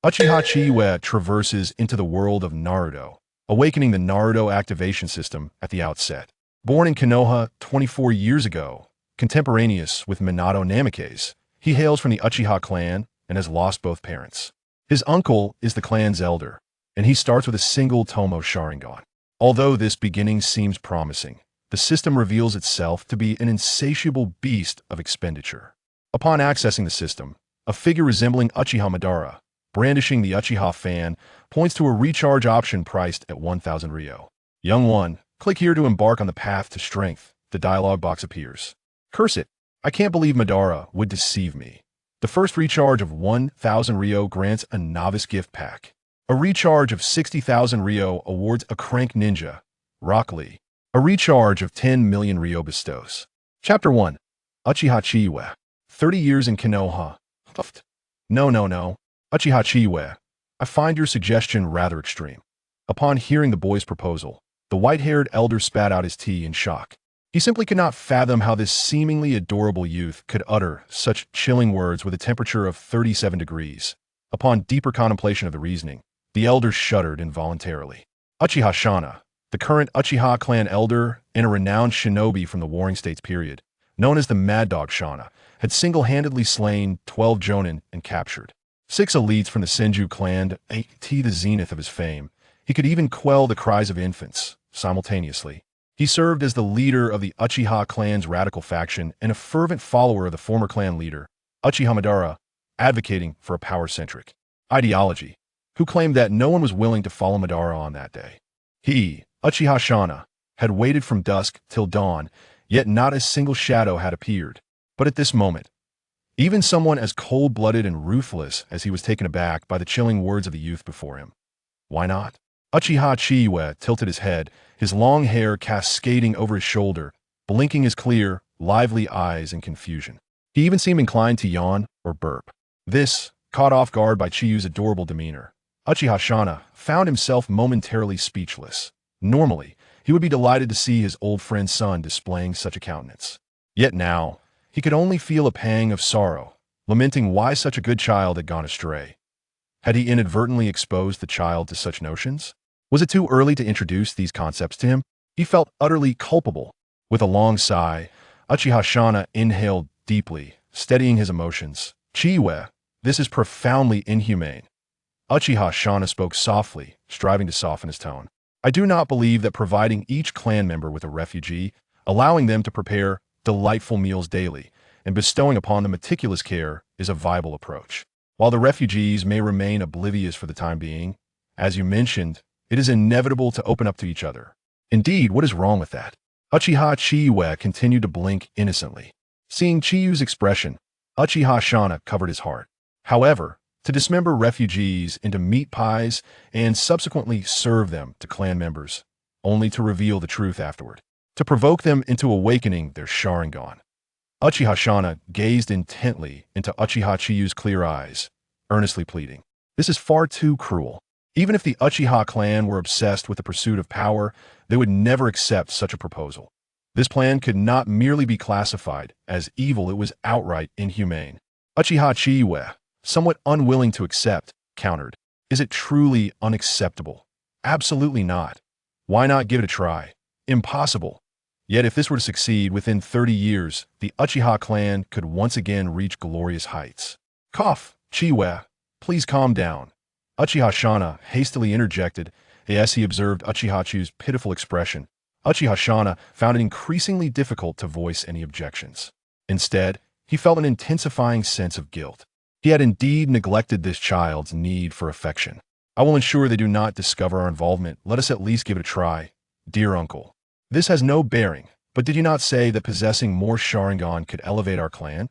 Uchiha Chiyue traverses into the world of Naruto, awakening the Naruto Activation system at the outset. Born in Konoha 24 years ago, contemporaneous with Minato Namikaze, he hails from the Uchiha clan and has lost both parents. His uncle is the clan's elder, and he starts with a single tomoe Sharingan. Although this beginning seems promising, the system reveals itself to be an insatiable beast of expenditure. Upon accessing the system, a figure resembling Uchiha Madara, brandishing the Uchiha fan, points to a recharge option priced at 1,000 Ryo. Young one, click here to embark on the path to strength. The dialog box appears. Curse it, I can't believe Madara would deceive me. The first recharge of 1,000 Ryo grants a novice gift pack. A recharge of 60,000 Ryo awards a crank ninja, Rock Lee. A recharge of 10 million Ryo bestows. Chapter 1. Uchiha Chiyue. 30 years in Konoha. No. Uchiha Chiyue, I find your suggestion rather extreme. Upon hearing the boy's proposal, the white-haired elder spat out his tea in shock. He simply could not fathom how this seemingly adorable youth could utter such chilling words with a temperature of 37 degrees. Upon deeper contemplation of the reasoning, the elder shuddered involuntarily. Uchiha Shana, the current Uchiha clan elder and a renowned shinobi from the Warring States period, known as the Mad Dog Shana, had single-handedly slain 12 jonin and captured 6 elites from the Senju clan, the zenith of his fame. He could even quell the cries of infants, simultaneously. He served as the leader of the Uchiha clan's radical faction and a fervent follower of the former clan leader, Uchiha Madara, advocating for a power-centric ideology, who claimed that no one was willing to follow Madara on that day. He, Uchiha Shana, had waited from dusk till dawn, yet not a single shadow had appeared. But at this moment, even someone as cold-blooded and ruthless as he was taken aback by the chilling words of the youth before him. Why not? Uchiha Chiyue tilted his head, his long hair cascading over his shoulder, blinking his clear, lively eyes in confusion. He even seemed inclined to yawn or burp. This, caught off guard by Chiyue's adorable demeanor, Uchiha Shana found himself momentarily speechless. Normally, he would be delighted to see his old friend's son displaying such a countenance. Yet now, he could only feel a pang of sorrow, lamenting why such a good child had gone astray. Had he inadvertently exposed the child to such notions? Was it too early to introduce these concepts to him? He felt utterly culpable. With a long sigh, Uchiha Shana inhaled deeply, steadying his emotions. Chiyue, this is profoundly inhumane. Uchiha Shana spoke softly, striving to soften his tone. I do not believe that providing each clan member with a refugee, allowing them to prepare delightful meals daily, and bestowing upon them meticulous care is a viable approach. While the refugees may remain oblivious for the time being, as you mentioned, it is inevitable to open up to each other. Indeed, what is wrong with that? Uchiha Chiyue continued to blink innocently. Seeing Chiyue's expression, Uchiha Shana covered his heart. However, to dismember refugees into meat pies and subsequently serve them to clan members, only to reveal the truth afterward, to provoke them into awakening their Sharingan. Uchiha Shana gazed intently into Uchiha Chiyue's clear eyes, earnestly pleading. This is far too cruel. Even if the Uchiha clan were obsessed with the pursuit of power, they would never accept such a proposal. This plan could not merely be classified as evil, it was outright inhumane. Uchiha Chiyue, somewhat unwilling to accept, countered. Is it truly unacceptable? Absolutely not. Why not give it a try? Impossible. Yet if this were to succeed within 30 years, the Uchiha clan could once again reach glorious heights. Cough, Chiyue, please calm down. Uchiha Shana hastily interjected as he observed Uchiha Chiyue's pitiful expression. Uchiha Shana found it increasingly difficult to voice any objections. Instead, he felt an intensifying sense of guilt. He had indeed neglected this child's need for affection. I will ensure they do not discover our involvement. Let us at least give it a try, dear uncle. This has no bearing, but did you not say that possessing more Sharingan could elevate our clan?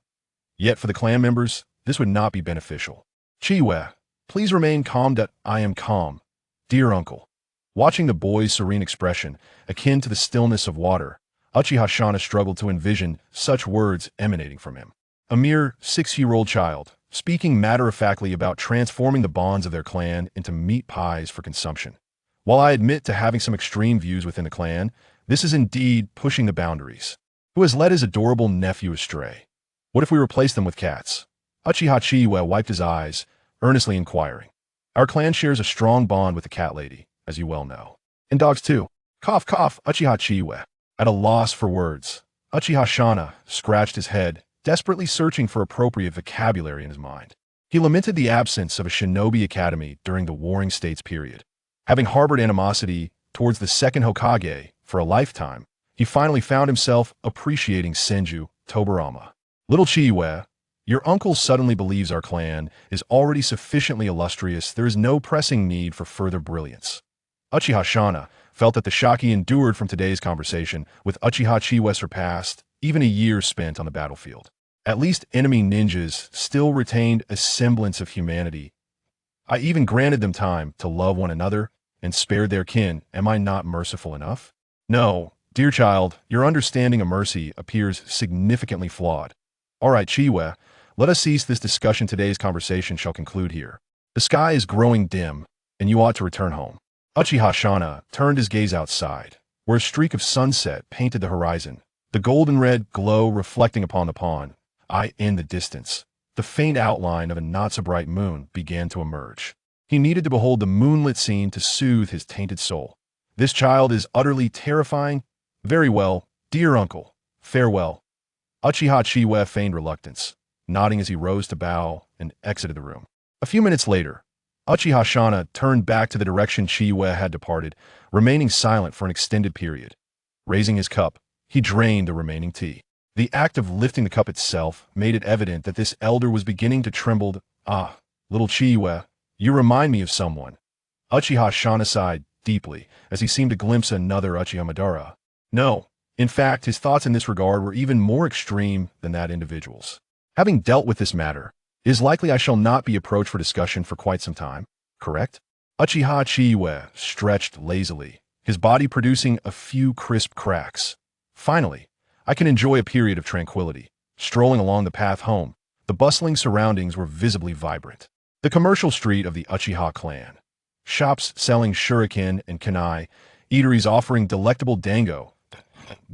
Yet for the clan members, this would not be beneficial. Chiyue, please remain calm. I am calm, dear uncle. Watching the boy's serene expression, akin to the stillness of water, Uchiha Shana struggled to envision such words emanating from him. A mere 6-year-old child, speaking matter-of-factly about transforming the bonds of their clan into meat pies for consumption. While I admit to having some extreme views within the clan, this is indeed pushing the boundaries. Who has led his adorable nephew astray? What if we replace them with cats? Uchiha Chiyue wiped his eyes, earnestly inquiring. Our clan shares a strong bond with the cat lady, as you well know. And dogs too. Cough, cough, Uchiha Chiyue. At a loss for words, Uchiha Shana scratched his head, desperately searching for appropriate vocabulary in his mind. He lamented the absence of a shinobi academy during the Warring States period. Having harbored animosity towards the second Hokage for a lifetime, he finally found himself appreciating Senju Tobarama. Little Chiyue, your uncle suddenly believes our clan is already sufficiently illustrious. There is no pressing need for further brilliance. Uchiha Shana felt that the shock he endured from today's conversation with Uchiha Chiyue surpassed even a year spent on the battlefield. At least enemy ninjas still retained a semblance of humanity. I even granted them time to love one another and spared their kin. Am I not merciful enough? No, dear child, your understanding of mercy appears significantly flawed. All right, Chiyue, let us cease this discussion. Today's conversation shall conclude here. The sky is growing dim, and you ought to return home. Uchiha Shana turned his gaze outside, where a streak of sunset painted the horizon, the golden-red glow reflecting upon the pond. In the distance, the faint outline of a not-so-bright moon began to emerge. He needed to behold the moonlit scene to soothe his tainted soul. This child is utterly terrifying. Very well, dear uncle. Farewell. Uchiha Chiyue feigned reluctance, nodding as he rose to bow and exited the room. A few minutes later, Uchiha Shana turned back to the direction Chiyue had departed, remaining silent for an extended period. Raising his cup, he drained the remaining tea. The act of lifting the cup itself made it evident that this elder was beginning to tremble. Ah, little Chiyue, you remind me of someone. Uchiha Shana sighed deeply as he seemed to glimpse another Uchiha Madara. No, in fact, his thoughts in this regard were even more extreme than that individual's. Having dealt with this matter, it is likely I shall not be approached for discussion for quite some time, correct? Uchiha Chiyue stretched lazily, his body producing a few crisp cracks. Finally, I can enjoy a period of tranquility. Strolling along the path home, the bustling surroundings were visibly vibrant. The commercial street of the Uchiha clan. Shops selling shuriken and kunai, eateries offering delectable dango,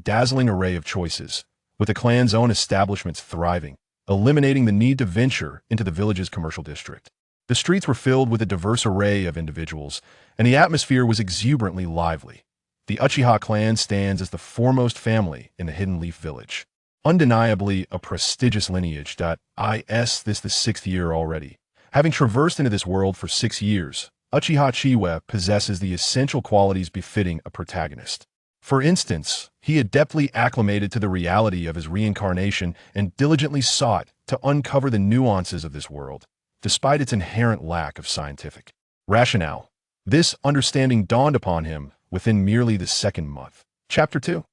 dazzling array of choices, with the clan's own establishments thriving, eliminating the need to venture into the village's commercial district. The streets were filled with a diverse array of individuals, and the atmosphere was exuberantly lively. The Uchiha clan stands as the foremost family in the Hidden Leaf village. Undeniably a prestigious lineage. This the 6th year already. Having traversed into this world for 6 years, Uchiha Chiyue possesses the essential qualities befitting a protagonist. For instance, he adeptly acclimated to the reality of his reincarnation and diligently sought to uncover the nuances of this world, despite its inherent lack of scientific rationale. This understanding dawned upon him within merely the 2nd month. Chapter 2.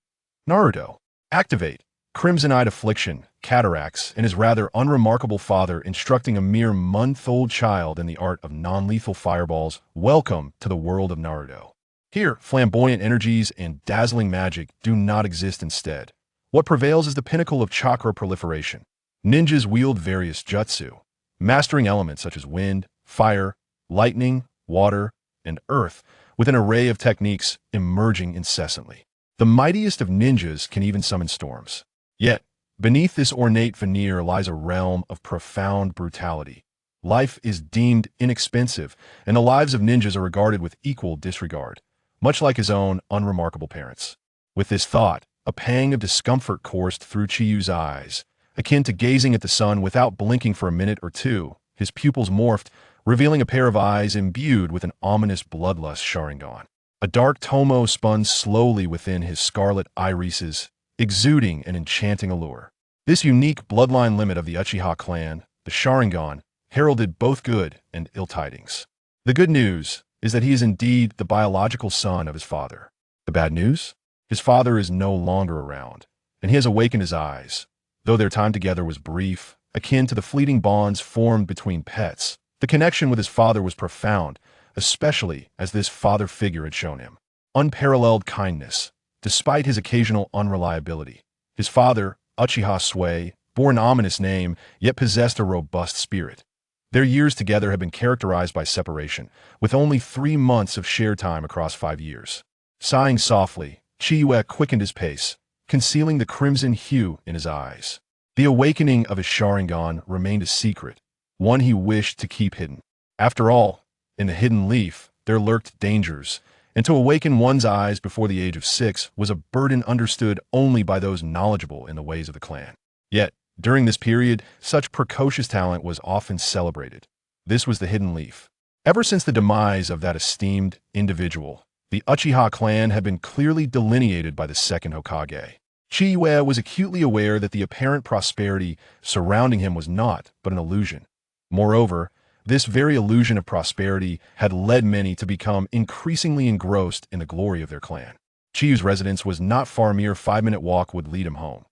Naruto. Activate. Crimson-eyed affliction, cataracts, and his rather unremarkable father instructing a mere month-old child in the art of non-lethal fireballs. Welcome to the world of Naruto. Here, flamboyant energies and dazzling magic do not exist instead. What prevails is the pinnacle of chakra proliferation. Ninjas wield various jutsu, mastering elements such as wind, fire, lightning, water, and earth, with an array of techniques emerging incessantly. The mightiest of ninjas can even summon storms. Yet, beneath this ornate veneer lies a realm of profound brutality. Life is deemed inexpensive, and the lives of ninjas are regarded with equal disregard, much like his own unremarkable parents. With this thought, a pang of discomfort coursed through Chiyue's eyes, akin to gazing at the sun without blinking for a minute or two. His pupils morphed, revealing a pair of eyes imbued with an ominous bloodlust Sharingan. A dark tomoe spun slowly within his scarlet irises, exuding an enchanting allure. This unique bloodline limit of the Uchiha clan, the Sharingan, heralded both good and ill tidings. The good news is that he is indeed the biological son of his father. The bad news? His father is no longer around, and he has awakened his eyes. Though their time together was brief, akin to the fleeting bonds formed between pets, the connection with his father was profound, especially as this father figure had shown him unparalleled kindness, despite his occasional unreliability. His father, Uchiha Chiyue, bore an ominous name, yet possessed a robust spirit. Their years together had been characterized by separation, with only 3 months of shared time across 5 years. Sighing softly, Chiyue quickened his pace, concealing the crimson hue in his eyes. The awakening of his Sharingan remained a secret, one he wished to keep hidden. After all, In the hidden leaf, there lurked dangers, and to awaken one's eyes before the age of 6 was a burden understood only by those knowledgeable in the ways of the clan. Yet, during this period, such precocious talent was often celebrated. This was the hidden leaf. Ever since the demise of that esteemed individual, the Uchiha clan had been clearly delineated by the second Hokage. Chiyue was acutely aware that the apparent prosperity surrounding him was not but an illusion. Moreover, this very illusion of prosperity had led many to become increasingly engrossed in the glory of their clan. Chiyue's residence was not far. A mere 5-minute walk would lead him home.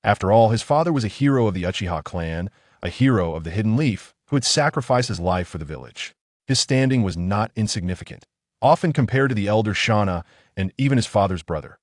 After all, his father was a hero of the Uchiha clan, a hero of the hidden leaf, who had sacrificed his life for the village. His standing was not insignificant, often compared to the elder Shana and even his father's brother.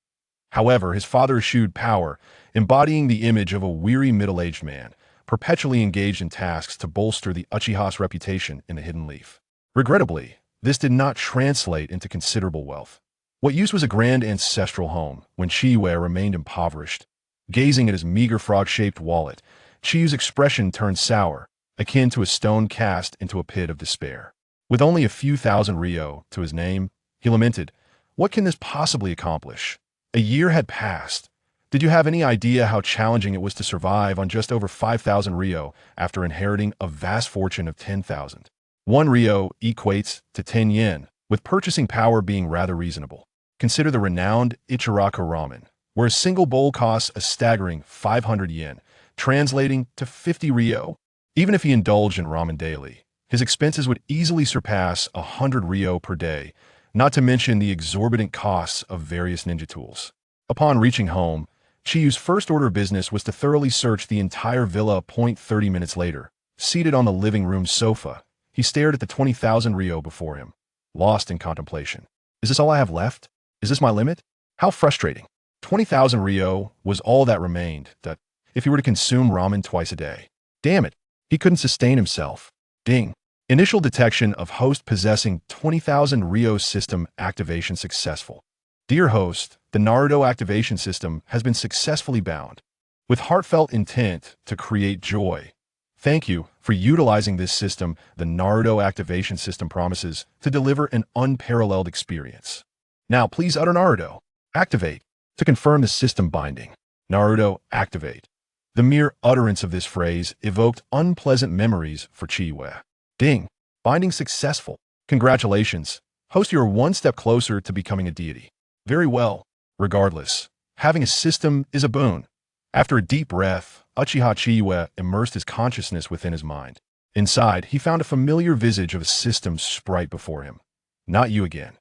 However, his father eschewed power, embodying the image of a weary middle-aged man, perpetually engaged in tasks to bolster the Uchiha's reputation in the hidden leaf. Regrettably, this did not translate into considerable wealth. What use was a grand ancestral home when Chiyue remained impoverished? Gazing at his meager frog-shaped wallet, Chiyue's expression turned sour, akin to a stone cast into a pit of despair. With only a few thousand ryo to his name, he lamented, "What can this possibly accomplish?" A year had passed. Did you have any idea how challenging it was to survive on just over 5,000 ryo after inheriting a vast fortune of 10,000? 1 ryo equates to 10 yen, with purchasing power being rather reasonable. Consider the renowned Ichiraku ramen, where a single bowl costs a staggering 500 yen, translating to 50 ryo. Even if he indulged in ramen daily, his expenses would easily surpass 100 ryo per day, not to mention the exorbitant costs of various ninja tools. Upon reaching home, Chiyue's first order of business was to thoroughly search the entire villa. 30 minutes later, seated on the living room sofa, he stared at the 20,000 ryo before him, lost in contemplation. Is this all I have left? Is this my limit? How frustrating. 20,000 ryo was all that remained, that if he were to consume ramen twice a day. Damn it, he couldn't sustain himself. Ding. Initial detection of host possessing 20,000 ryo system activation successful. Dear host, the Naruto Activation system has been successfully bound. With heartfelt intent to create joy, thank you for utilizing this system. The Naruto Activation system promises to deliver an unparalleled experience. Now please utter Naruto Activate to confirm the system binding. Naruto Activate. The mere utterance of this phrase evoked unpleasant memories for Chiyue. Ding. Binding successful. Congratulations. Host, you are one step closer to becoming a deity. Very well. Regardless, having a system is a boon. After a deep breath, Uchiha Chiyue immersed his consciousness within his mind. Inside, he found a familiar visage of a system sprite before him. Not you again.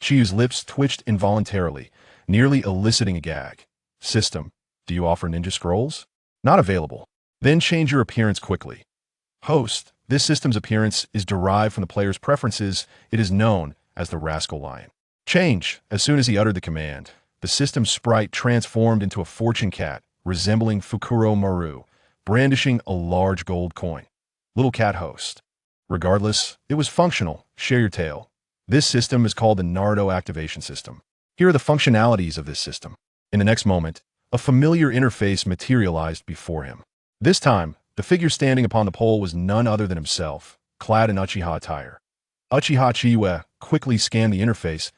Chiyue's lips twitched involuntarily, nearly eliciting a gag. System, do you offer ninja scrolls? Not available. Then change your appearance quickly. Host, this system's appearance is derived from the player's preferences. It is known as the Rascal Lion. Change. As soon as he uttered the command, the system's sprite transformed into a fortune cat, resembling Fukuro Maru, brandishing a large gold coin. Little cat host. Regardless, it was functional. Share your tale. This system is called the Naruto Activation system. Here are the functionalities of this system. In the next moment, a familiar interface materialized before him. This time, the figure standing upon the pole was none other than himself, clad in Uchiha attire. Uchiha Chiyue quickly scanned the interface.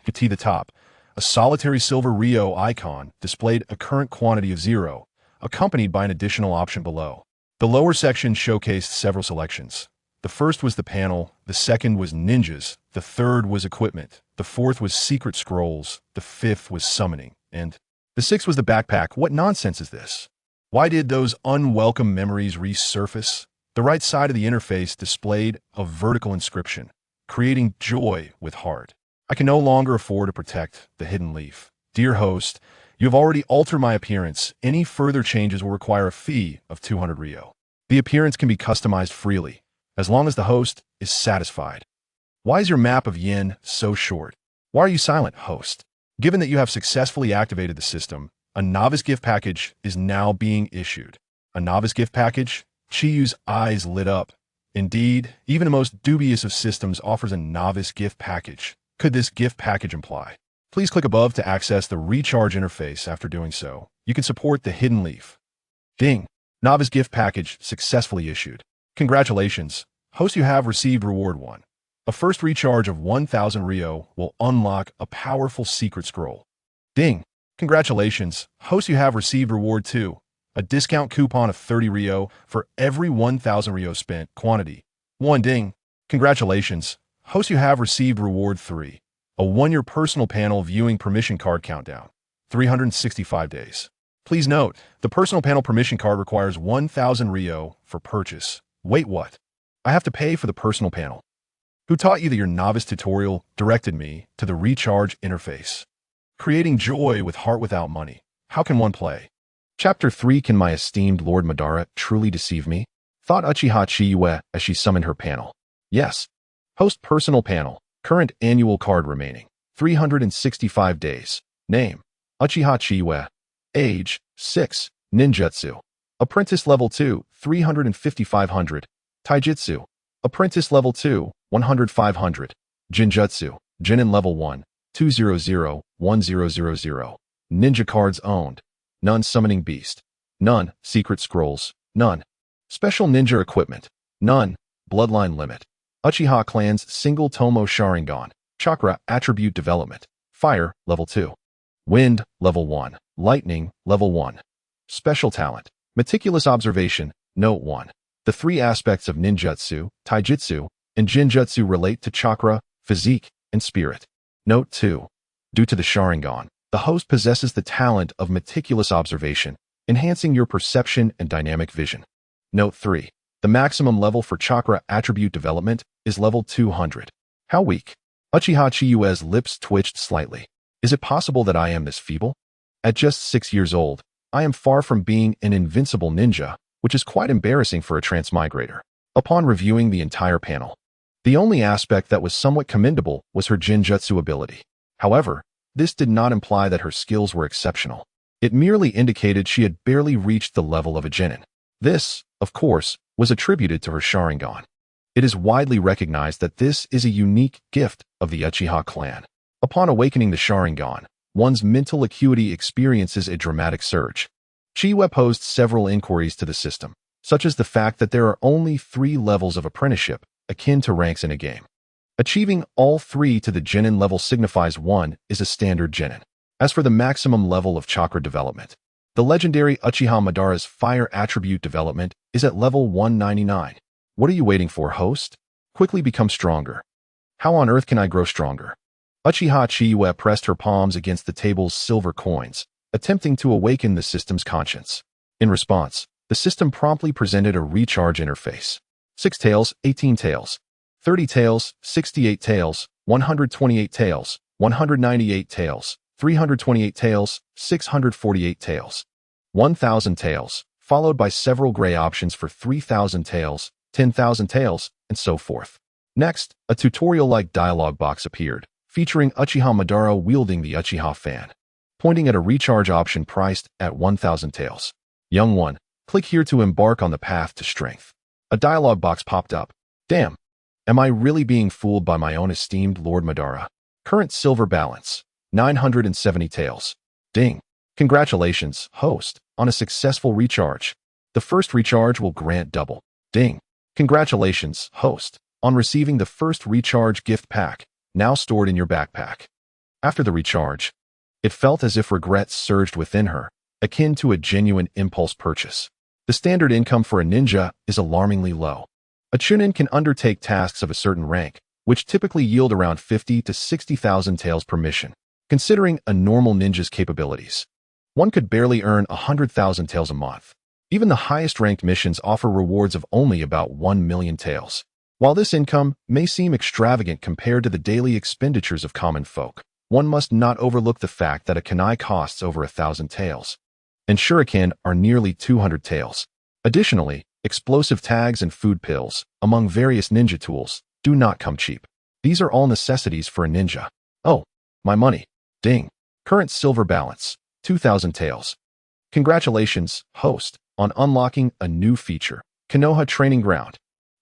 At the top, a solitary silver ryo icon displayed a current quantity of 0, accompanied by an additional option below. The lower section showcased several selections. The first was the panel, the second was ninjas, the third was equipment, the fourth was secret scrolls, the fifth was summoning, and the sixth was the backpack. What nonsense is this? Why did those unwelcome memories resurface? The right side of the interface displayed a vertical inscription, creating joy with heart. I can no longer afford to protect the hidden leaf. Dear host, you have already altered my appearance. Any further changes will require a fee of 200 ryo. The appearance can be customized freely, as long as the host is satisfied. Why is your map of yin so short? Why are you silent, host? Given that you have successfully activated the system, a novice gift package is now being issued. A novice gift package? Chiyue's eyes lit up. Indeed, even the most dubious of systems offers a novice gift package. Could this gift package imply? Please click above to access the recharge interface. After doing so, you can support the hidden leaf. Ding! Novice gift package successfully issued. Congratulations, host, you have received reward 1. A first recharge of 1,000 Ryo will unlock a powerful secret scroll. Ding! Congratulations, host, you have received reward 2. A discount coupon of 30 Ryo for every 1,000 Ryo spent quantity. 1 ding! Congratulations, host, you have received reward 3. A 1-year personal panel viewing permission card countdown. 365 days. Please note, the personal panel permission card requires 1,000 Ryo for purchase. Wait, what? I have to pay for the personal panel? Who taught you that your novice tutorial directed me to the recharge interface? Creating joy with heart without money. How can one play? Chapter 3. Can my esteemed Lord Madara truly deceive me? Thought Uchiha Chiyue as she summoned her panel. Yes. Host personal panel. Current annual card remaining. 365 days. Name. Uchiha Chiyue. Age, 6, Ninjutsu. Apprentice level 2, 350-500. Taijutsu. Apprentice level 2, 100-500. Jinjutsu. Jinin level 1, 200-1000. Ninja cards owned. None summoning beast. None secret scrolls. None special ninja equipment. None bloodline limit. Uchiha clan's single tomoe Sharingan. Chakra attribute development. Fire level 2. Wind level 1. Lightning, level 1. Special talent. Meticulous observation, note 1. The 3 aspects of ninjutsu, taijutsu, and jinjutsu relate to chakra, physique, and spirit. Note 2. Due to the Sharingan, the host possesses the talent of meticulous observation, enhancing your perception and dynamic vision. Note 3. The maximum level for chakra attribute development is level 200. How weak? Uchiha Chiyue's lips twitched slightly. Is it possible that I am this feeble? At just 6 years old, I am far from being an invincible ninja, which is quite embarrassing for a transmigrator. Upon reviewing the entire panel, the only aspect that was somewhat commendable was her jinjutsu ability. However, this did not imply that her skills were exceptional. It merely indicated she had barely reached the level of a genin. This, of course, was attributed to her Sharingan. It is widely recognized that this is a unique gift of the Uchiha clan. Upon awakening the Sharingan, one's mental acuity experiences a dramatic surge. Chiyue posed several inquiries to the system, such as the fact that there are only 3 levels of apprenticeship, akin to ranks in a game. Achieving all 3 to the genin level signifies 1 is a standard genin. As for the maximum level of chakra development, the legendary Uchiha Madara's fire attribute development is at level 199. What are you waiting for, host? Quickly become stronger. How on earth can I grow stronger? Uchiha Chiyue pressed her palms against the table's silver coins, attempting to awaken the system's conscience. In response, the system promptly presented a recharge interface. 6 tails, 18 tails, 30 tails, 68 tails, 128 tails, 198 tails, 328 tails, 648 tails, 1,000 tails, followed by several gray options for 3,000 tails, 10,000 tails, and so forth. Next, a tutorial-like dialog box appeared, featuring Uchiha Madara wielding the Uchiha fan, pointing at a recharge option priced at 1,000 tails. Young one, click here to embark on the path to strength. A dialog box popped up. Damn, am I really being fooled by my own esteemed Lord Madara? Current silver balance, 970 tails. Ding. Congratulations, host, on a successful recharge. The first recharge will grant double. Ding. Congratulations, host, on receiving the first recharge gift pack, now stored in your backpack. After the recharge, it felt as if regret surged within her, akin to a genuine impulse purchase. The standard income for a ninja is alarmingly low. A chunin can undertake tasks of a certain rank, which typically yield around 50 to 60,000 taels per mission. Considering a normal ninja's capabilities, one could barely earn 100,000 taels a month. Even the highest-ranked missions offer rewards of only about 1 million taels. While this income may seem extravagant compared to the daily expenditures of common folk, one must not overlook the fact that a kunai costs over 1,000 taels, and shuriken are nearly 200 taels. Additionally, explosive tags and food pills, among various ninja tools, do not come cheap. These are all necessities for a ninja. Oh, my money. Ding. Current silver balance, 2,000 taels. Congratulations, host, on unlocking a new feature, Konoha Training Ground.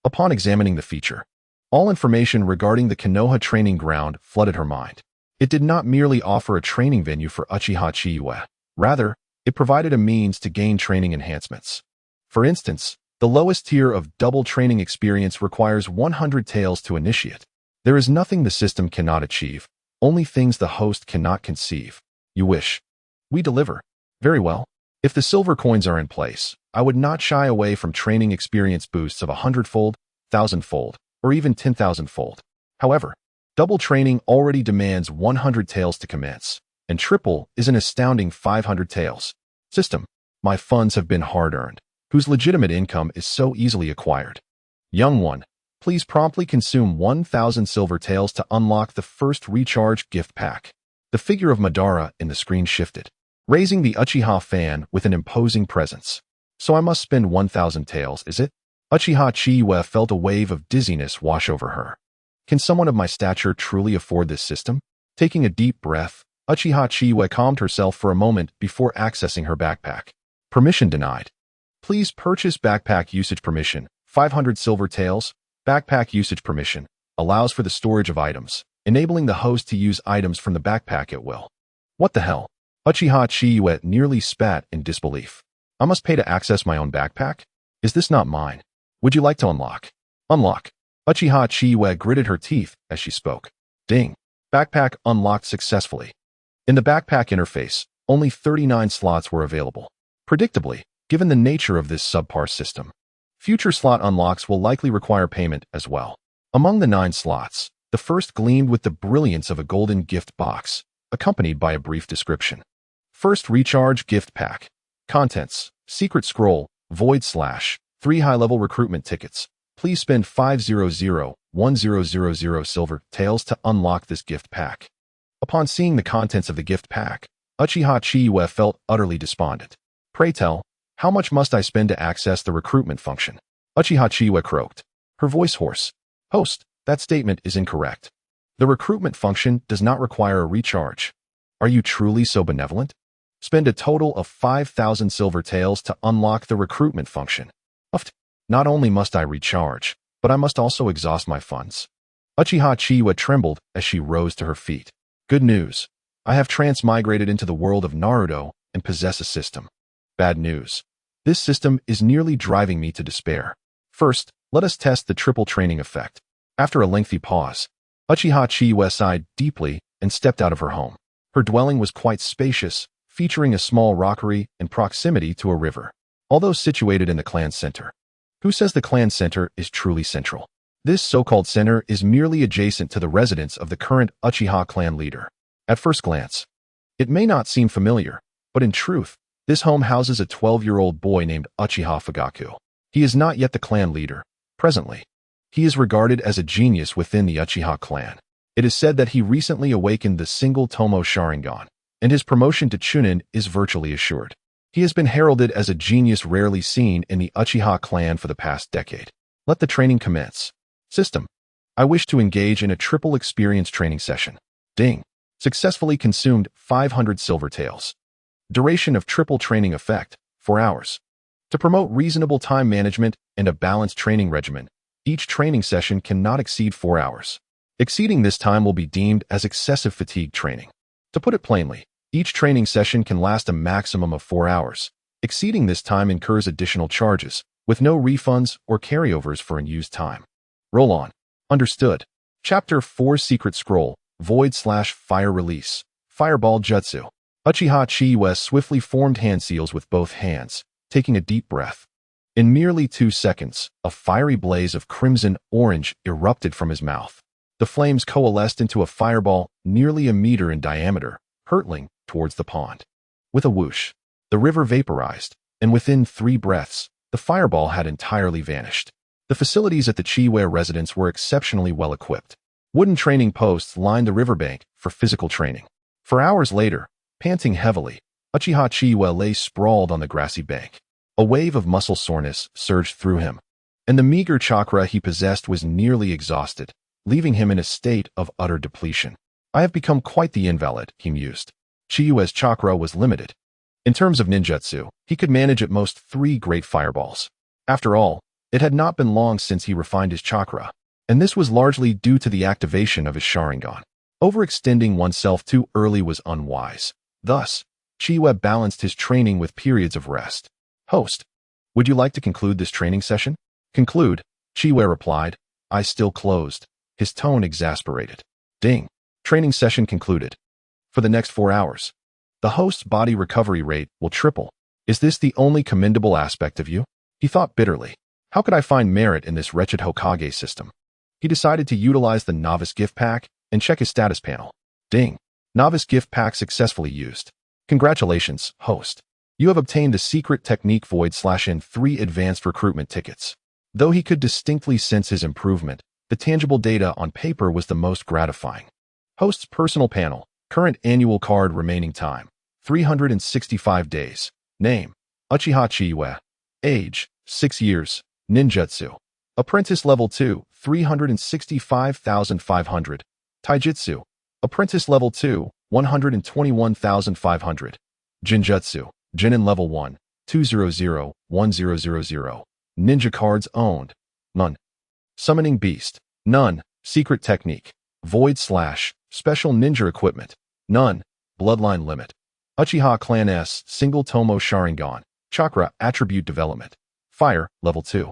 Upon examining the feature, all information regarding the Konoha Training Ground flooded her mind. It did not merely offer a training venue for Uchiha Chiyue. Rather, it provided a means to gain training enhancements. For instance, the lowest tier of double training experience requires 100 taels to initiate. There is nothing the system cannot achieve, only things the host cannot conceive. You wish. We deliver. Very well. If the silver coins are in place, I would not shy away from training experience boosts of 100-fold, 1,000-fold, or even 10,000-fold. However, double training already demands 100 taels to commence, and triple is an astounding 500 taels. System. My funds have been hard-earned, whose legitimate income is so easily acquired. Young one, please promptly consume 1,000 silver taels to unlock the first recharge gift pack. The figure of Madara in the screen shifted, raising the Uchiha fan with an imposing presence. So I must spend 1,000 taels, is it? Uchiha Chiyue felt a wave of dizziness wash over her. Can someone of my stature truly afford this system? Taking a deep breath, Uchiha Chiyue calmed herself for a moment before accessing her backpack. Permission denied. Please purchase backpack usage permission, 500 silver taels. Backpack usage permission allows for the storage of items, enabling the host to use items from the backpack at will. What the hell? Uchiha Chiyue nearly spat in disbelief. I must pay to access my own backpack? Is this not mine? Would you like to unlock? Unlock. Uchiha Chiyue gritted her teeth as she spoke. Ding. Backpack unlocked successfully. In the backpack interface, only 39 slots were available. Predictably, given the nature of this subpar system, future slot unlocks will likely require payment as well. Among the 9 slots, the first gleamed with the brilliance of a golden gift box, accompanied by a brief description. First recharge gift pack. Contents: secret scroll, void slash, 3 high-level recruitment tickets. Please spend 500,1000 silver taels to unlock this gift pack. Upon seeing the contents of the gift pack, Uchiha Chiyue felt utterly despondent. Pray tell, how much must I spend to access the recruitment function? Uchiha Chiyue croaked, her voice hoarse. Host, that statement is incorrect. The recruitment function does not require a recharge. Are you truly so benevolent? Spend a total of 5,000 silver taels to unlock the recruitment function. Uft. Not only must I recharge, but I must also exhaust my funds. Uchiha Chiyue trembled as she rose to her feet. Good news. I have transmigrated into the world of Naruto and possess a system. Bad news. This system is nearly driving me to despair. First, let us test the triple training effect. After a lengthy pause, Uchiha Chiyue sighed deeply and stepped out of her home. Her dwelling was quite spacious, featuring a small rockery in proximity to a river, although situated in the clan center. Who says the clan center is truly central? This so-called center is merely adjacent to the residence of the current Uchiha clan leader. At first glance, it may not seem familiar, but in truth, this home houses a 12-year-old boy named Uchiha Fugaku. He is not yet the clan leader. Presently, he is regarded as a genius within the Uchiha clan. It is said that he recently awakened the single tomoe Sharingan, and his promotion to Chunin is virtually assured. He has been heralded as a genius rarely seen in the Uchiha clan for the past decade. Let the training commence. System. I wish to engage in a triple experience training session. Ding. Successfully consumed 500 silver taels. Duration of triple training effect, 4 hours. To promote reasonable time management and a balanced training regimen, each training session cannot exceed 4 hours. Exceeding this time will be deemed as excessive fatigue training. To put it plainly, each training session can last a maximum of 4 hours. Exceeding this time incurs additional charges, with no refunds or carryovers for unused time. Roll on. Understood. Chapter 4 Secret Scroll, Void/Fire Release, Fireball Jutsu. Uchiha Chiyue swiftly formed hand seals with both hands, taking a deep breath. In merely 2 seconds, a fiery blaze of crimson-orange erupted from his mouth. The flames coalesced into a fireball nearly a meter in diameter, hurtling towards the pond. With a whoosh, the river vaporized, and within 3 breaths, the fireball had entirely vanished. The facilities at the Chiyue residence were exceptionally well equipped. Wooden training posts lined the riverbank for physical training. For hours later, panting heavily, Uchiha Chiyue lay sprawled on the grassy bank. A wave of muscle soreness surged through him, and the meager chakra he possessed was nearly exhausted, leaving him in a state of utter depletion. I have become quite the invalid, he mused. Chiyue's chakra was limited. In terms of ninjutsu, he could manage at most 3 great fireballs. After all, it had not been long since he refined his chakra, and this was largely due to the activation of his Sharingan. Overextending oneself too early was unwise. Thus, Chiyue balanced his training with periods of rest. Host, would you like to conclude this training session? Conclude, Chiyue replied, eyes still closed. his tone exasperated. Ding. Training session concluded. For the next 4 hours, the host's body recovery rate will triple. Is this the only commendable aspect of you? He thought bitterly. How could I find merit in this wretched Hokage system? He decided to utilize the novice gift pack and check his status panel. Ding. Novice gift pack successfully used. Congratulations, host. You have obtained the secret technique Void/in 3 advanced recruitment tickets. Though he could distinctly sense his improvement, the tangible data on paper was the most gratifying. Host's personal panel. Current annual card remaining time. 365 days. Name. Uchiha Chiyue. Age. 6 years. Ninjutsu. Apprentice level 2. 365,500. Taijutsu. Apprentice level 2. 121,500. Jinjutsu. Genin level 1. 200,1000. Ninja cards owned. None. Summoning Beast. None. Secret technique. Void/. Special ninja equipment. None. Bloodline limit. Uchiha Clan S. Single tomoe Sharingan. Chakra attribute development. Fire, level 2.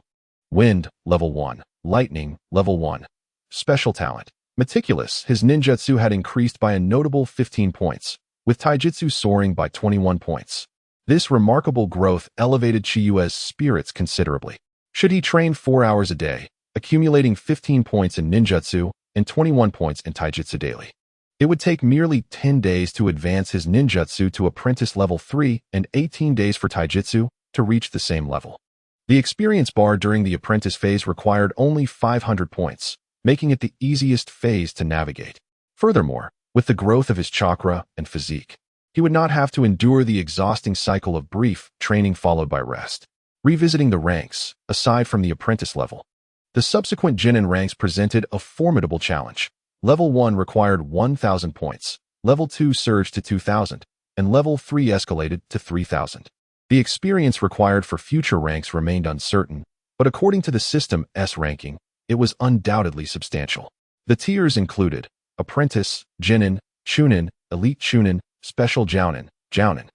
Wind, level 1. Lightning, level 1. Special talent. Meticulous, his ninjutsu had increased by a notable 15 points, with taijutsu soaring by 21 points. This remarkable growth elevated Chiyue's spirits considerably. Should he train 4 hours a day, accumulating 15 points in ninjutsu and 21 points in taijutsu daily, it would take merely 10 days to advance his ninjutsu to apprentice level 3 and 18 days for taijutsu to reach the same level. The experience bar during the apprentice phase required only 500 points, making it the easiest phase to navigate. Furthermore, with the growth of his chakra and physique, he would not have to endure the exhausting cycle of brief training followed by rest. Revisiting the ranks, aside from the apprentice level, the subsequent Genin ranks presented a formidable challenge. Level 1 required 1,000 points, Level 2 surged to 2,000, and Level 3 escalated to 3,000. The experience required for future ranks remained uncertain, but according to the system S ranking, it was undoubtedly substantial. The tiers included Apprentice, Genin, Chunin, Elite Chunin, Special Jounin, Jounin,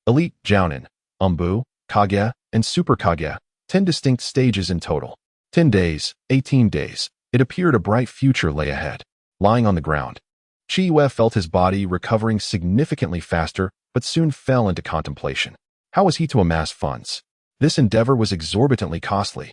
Elite Jounin, Umbu, Kage, and Super Kage, 10 distinct stages in total. 10 days, 18 days, it appeared a bright future lay ahead. Lying on the ground, Chiyue felt his body recovering significantly faster, but soon fell into contemplation. How was he to amass funds? This endeavor was exorbitantly costly.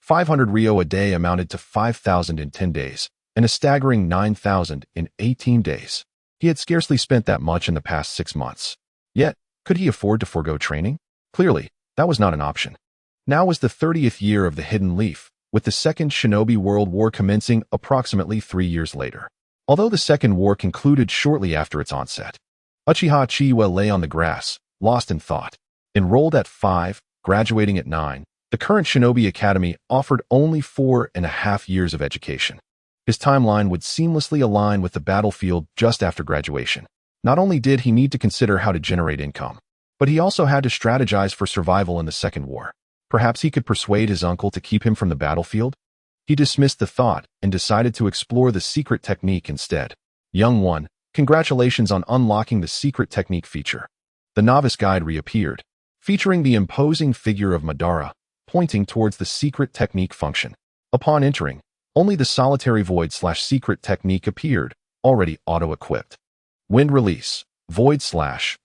500 Ryo a day amounted to 5,000 in 10 days, and a staggering 9,000 in 18 days. He had scarcely spent that much in the past 6 months. Yet, could he afford to forego training? Clearly, that was not an option. Now was the 30th year of the Hidden Leaf, with the Second Shinobi World War commencing approximately 3 years later. Although the Second War concluded shortly after its onset, Uchiha Chiyue lay on the grass, lost in thought. Enrolled at 5, graduating at 9, the current Shinobi Academy offered only 4.5 years of education. His timeline would seamlessly align with the battlefield just after graduation. Not only did he need to consider how to generate income, but he also had to strategize for survival in the Second War. Perhaps he could persuade his uncle to keep him from the battlefield? He dismissed the thought and decided to explore the secret technique instead. Young one, congratulations on unlocking the secret technique feature. The novice guide reappeared, featuring the imposing figure of Madara, pointing towards the secret technique function. Upon entering, only the solitary void/secret technique appeared, already auto-equipped. Wind release, void/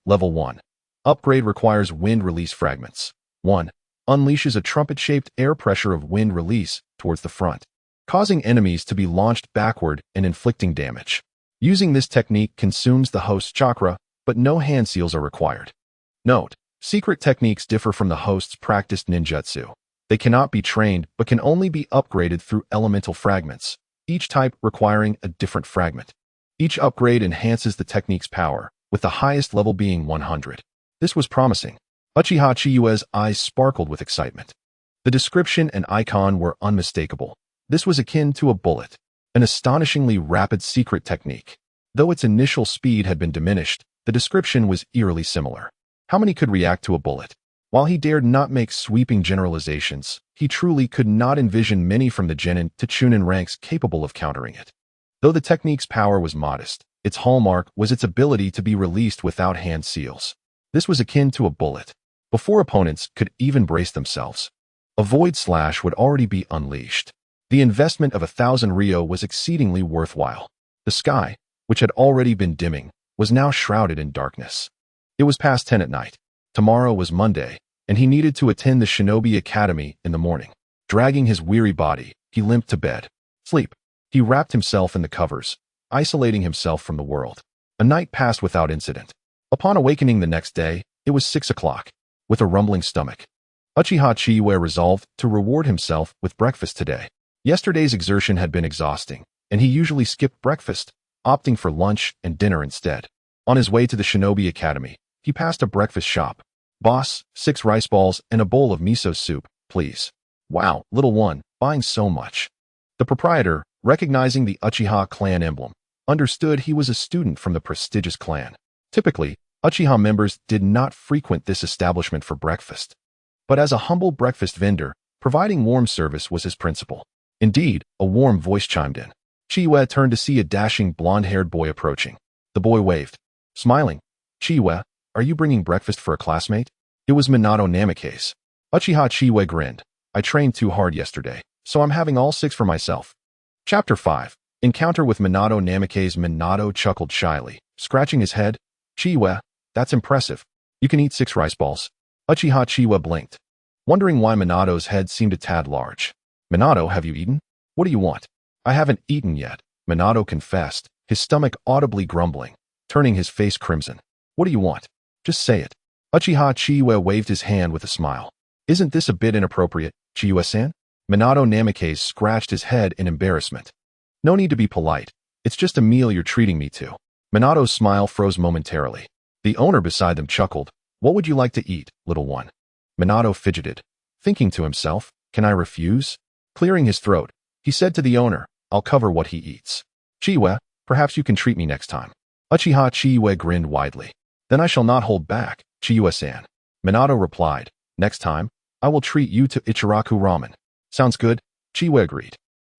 level 1. Upgrade requires wind release fragments. 1. Unleashes a trumpet-shaped air pressure of wind release towards the front, causing enemies to be launched backward and inflicting damage. Using this technique consumes the host's chakra, but no hand seals are required. Note: secret techniques differ from the host's practiced ninjutsu. They cannot be trained but can only be upgraded through elemental fragments, each type requiring a different fragment. Each upgrade enhances the technique's power, with the highest level being 100. This was promising. Uchiha Chiyue's eyes sparkled with excitement. The description and icon were unmistakable. This was akin to a bullet, an astonishingly rapid secret technique. Though its initial speed had been diminished, the description was eerily similar. How many could react to a bullet? While he dared not make sweeping generalizations, he truly could not envision many from the Genin to Chunin ranks capable of countering it. Though the technique's power was modest, its hallmark was its ability to be released without hand seals. This was akin to a bullet. Before opponents could even brace themselves, a void/ would already be unleashed. The investment of 1,000 Rio was exceedingly worthwhile. The sky, which had already been dimming, was now shrouded in darkness. It was past 10 at night. Tomorrow was Monday, and he needed to attend the Shinobi Academy in the morning. Dragging his weary body, he limped to bed. Sleep. He wrapped himself in the covers, isolating himself from the world. A night passed without incident. Upon awakening the next day, it was 6 o'clock. With a rumbling stomach, Uchiha Chiyue resolved to reward himself with breakfast today. Yesterday's exertion had been exhausting, and he usually skipped breakfast, opting for lunch and dinner instead. On his way to the Shinobi Academy, he passed a breakfast shop. Boss, 6 rice balls and a bowl of miso soup, please. Wow, little one, buying so much. The proprietor, recognizing the Uchiha clan emblem, understood he was a student from the prestigious clan. Typically, Uchiha members did not frequent this establishment for breakfast. But as a humble breakfast vendor, providing warm service was his principle. Indeed, a warm voice chimed in. Chiyue turned to see a dashing blonde-haired boy approaching. The boy waved. Smiling, Chiyue, are you bringing breakfast for a classmate? It was Minato Namikaze. Uchiha Chiyue grinned. I trained too hard yesterday, so I'm having all 6 for myself. Chapter 5. Encounter with Minato Namikaze. Minato chuckled shyly, scratching his head. Chiyue, that's impressive. You can eat 6 rice balls. Uchiha Chiyue blinked, wondering why Minato's head seemed a tad large. Minato, have you eaten? What do you want? I haven't eaten yet, Minato confessed, his stomach audibly grumbling, turning his face crimson. What do you want? Just say it. Uchiha Chiyue waved his hand with a smile. Isn't this a bit inappropriate, Chiyue-san? Minato Namikaze scratched his head in embarrassment. No need to be polite. It's just a meal you're treating me to. Minato's smile froze momentarily. The owner beside them chuckled. What would you like to eat, little one? Minato fidgeted, thinking to himself, can I refuse? Clearing his throat, he said to the owner, I'll cover what he eats. Chiyue, perhaps you can treat me next time. Uchiha Chiyue grinned widely. Then I shall not hold back, Chiyue-san. Minato replied, next time, I will treat you to Ichiraku ramen. Sounds good, Chiyue agreed.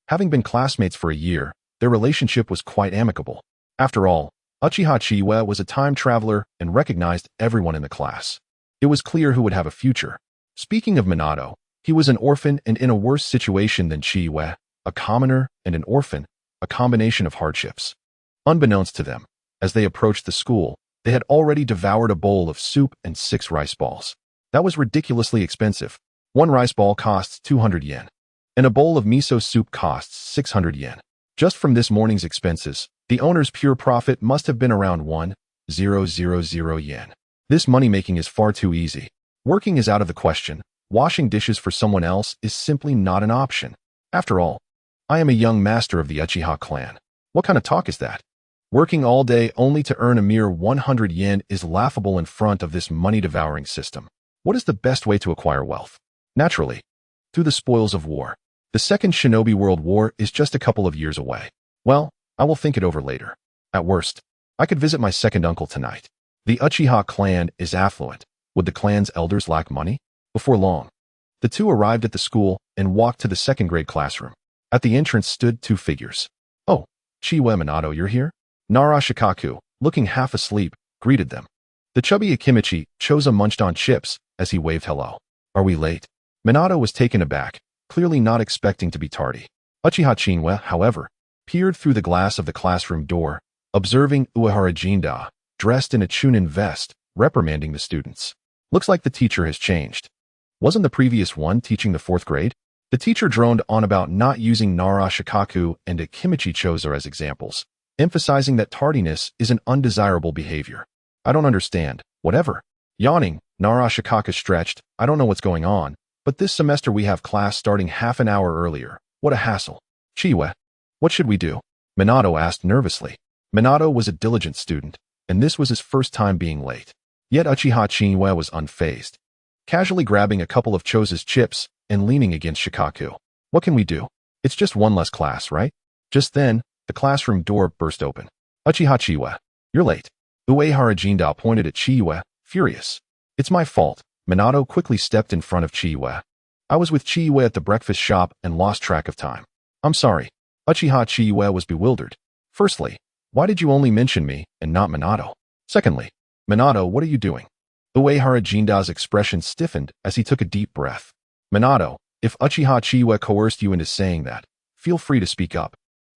Having been classmates for a year, their relationship was quite amicable. After all, Uchiha Chiyue was a time traveler and recognized everyone in the class. It was clear who would have a future. Speaking of Minato, he was an orphan and in a worse situation than Chiyue, a commoner and an orphan, a combination of hardships. Unbeknownst to them, as they approached the school, they had already devoured a bowl of soup and 6 rice balls. That was ridiculously expensive. 1 rice ball costs 200 yen, and a bowl of miso soup costs 600 yen. Just from this morning's expenses, the owner's pure profit must have been around 1,000 yen. This money-making is far too easy. Working is out of the question. Washing dishes for someone else is simply not an option. After all, I am a young master of the Uchiha clan. What kind of talk is that? Working all day only to earn a mere 100 yen is laughable in front of this money-devouring system. What is the best way to acquire wealth? Naturally, through the spoils of war. The Second Shinobi World War is just a couple of years away. Well, I will think it over later. At worst, I could visit my second uncle tonight. The Uchiha clan is affluent. Would the clan's elders lack money? Before long, the two arrived at the school and walked to the second-grade classroom. At the entrance stood 2 figures. Oh, Chiyue Minato, you're here? Nara Shikaku, looking half asleep, greeted them. The chubby Akimichi Choza munched on chips as he waved hello. Are we late? Minato was taken aback, clearly not expecting to be tardy. Uchiha Chiyue, however, peered through the glass of the classroom door, observing Uehara Jinda, dressed in a chunin vest, reprimanding the students. Looks like the teacher has changed. Wasn't the previous one teaching the 4th grade? The teacher droned on about not using Nara Shikaku and Akimichi Choza as examples, emphasizing that tardiness is an undesirable behavior. I don't understand. Whatever. Yawning, Nara Shikaku stretched. I don't know what's going on, but this semester we have class starting half an hour earlier. What a hassle. Chiyue, what should we do? Minato asked nervously. Minato was a diligent student, and this was his first time being late. Yet Uchiha Chiyue was unfazed, casually grabbing a couple of Choza's chips and leaning against Shikaku. What can we do? It's just one less class, right? Just then, the classroom door burst open. Uchiha Chiyue, you're late. Uehara Jinda pointed at Chiyue, furious. It's my fault. Minato quickly stepped in front of Chiyue. I was with Chiyue at the breakfast shop and lost track of time. I'm sorry. Uchiha Chiyue was bewildered. Firstly, why did you only mention me and not Minato? Secondly, Minato, what are you doing? Uehara Jinda's expression stiffened as he took a deep breath. Minato, if Uchiha Chiyue coerced you into saying that, feel free to speak up.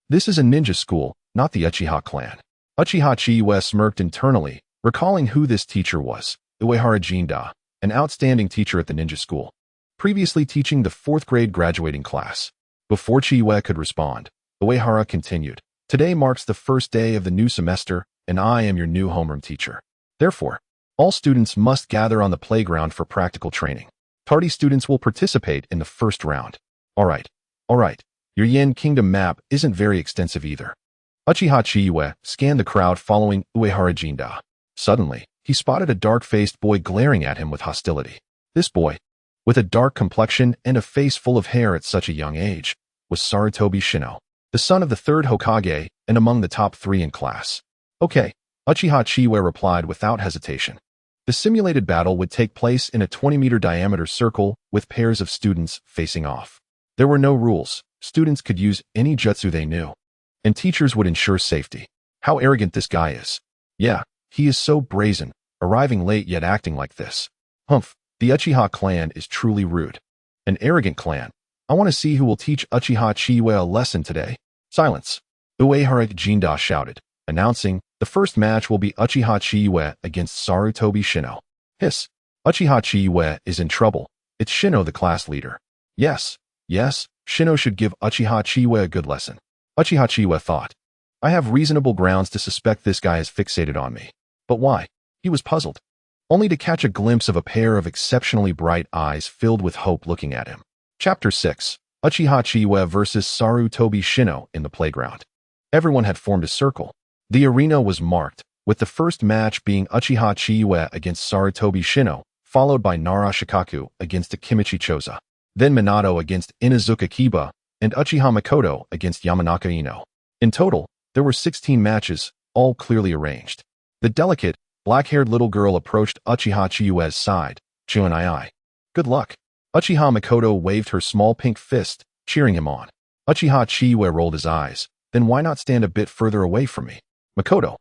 This is a ninja school, not the Uchiha clan. Uchiha Chiyue smirked internally, recalling who this teacher was, Uehara Jinda, an outstanding teacher at the ninja school, previously teaching the 4th grade graduating class. Before Chiyue could respond, Uehara continued, "Today marks the first day of the new semester, and I am your new homeroom teacher. Therefore, all students must gather on the playground for practical training. Tardy students will participate in the first round." All right. Your Yin Kingdom map isn't very extensive either. Uchiha Chiyue scanned the crowd following Uehara Jinda. Suddenly, he spotted a dark-faced boy glaring at him with hostility. This boy, with a dark complexion and a face full of hair at such a young age, was Sarutobi Shino, the son of the 3rd Hokage and among the top 3 in class. Okay, Uchiha Chiyue replied without hesitation. The simulated battle would take place in a 20-meter diameter circle with pairs of students facing off. There were no rules. Students could use any jutsu they knew, and teachers would ensure safety. How arrogant this guy is. Yeah, he is so brazen, arriving late yet acting like this. Humph, the Uchiha clan is truly rude. An arrogant clan. I want to see who will teach Uchiha Chiyue a lesson today. Silence. Uehara Jinda shouted, announcing, the first match will be Uchiha Chiyue against Sarutobi Shino. Hiss. Uchiha Chiyue is in trouble. It's Shino the class leader. Yes, Shino should give Uchiha Chiyue a good lesson. Uchiha Chiyue thought. I have reasonable grounds to suspect this guy is fixated on me. But why? He was puzzled, only to catch a glimpse of a pair of exceptionally bright eyes filled with hope looking at him. Chapter 6. Uchiha Chiyue versus Sarutobi Shino in the playground. Everyone had formed a circle. The arena was marked, with the first match being Uchiha Chiyue against Sarutobi Shino, followed by Nara Shikaku against Akimichi Choza, then Minato against Inazuka Kiba, and Uchiha Makoto against Yamanaka Ino. In total, there were 16 matches, all clearly arranged. The delicate, black-haired little girl approached Uchiha Chiyue's side, "Chuan-ai. Good luck." Uchiha Makoto waved her small pink fist, cheering him on. Uchiha Chiyue rolled his eyes, "Then why not stand a bit further away from me?" Makoto,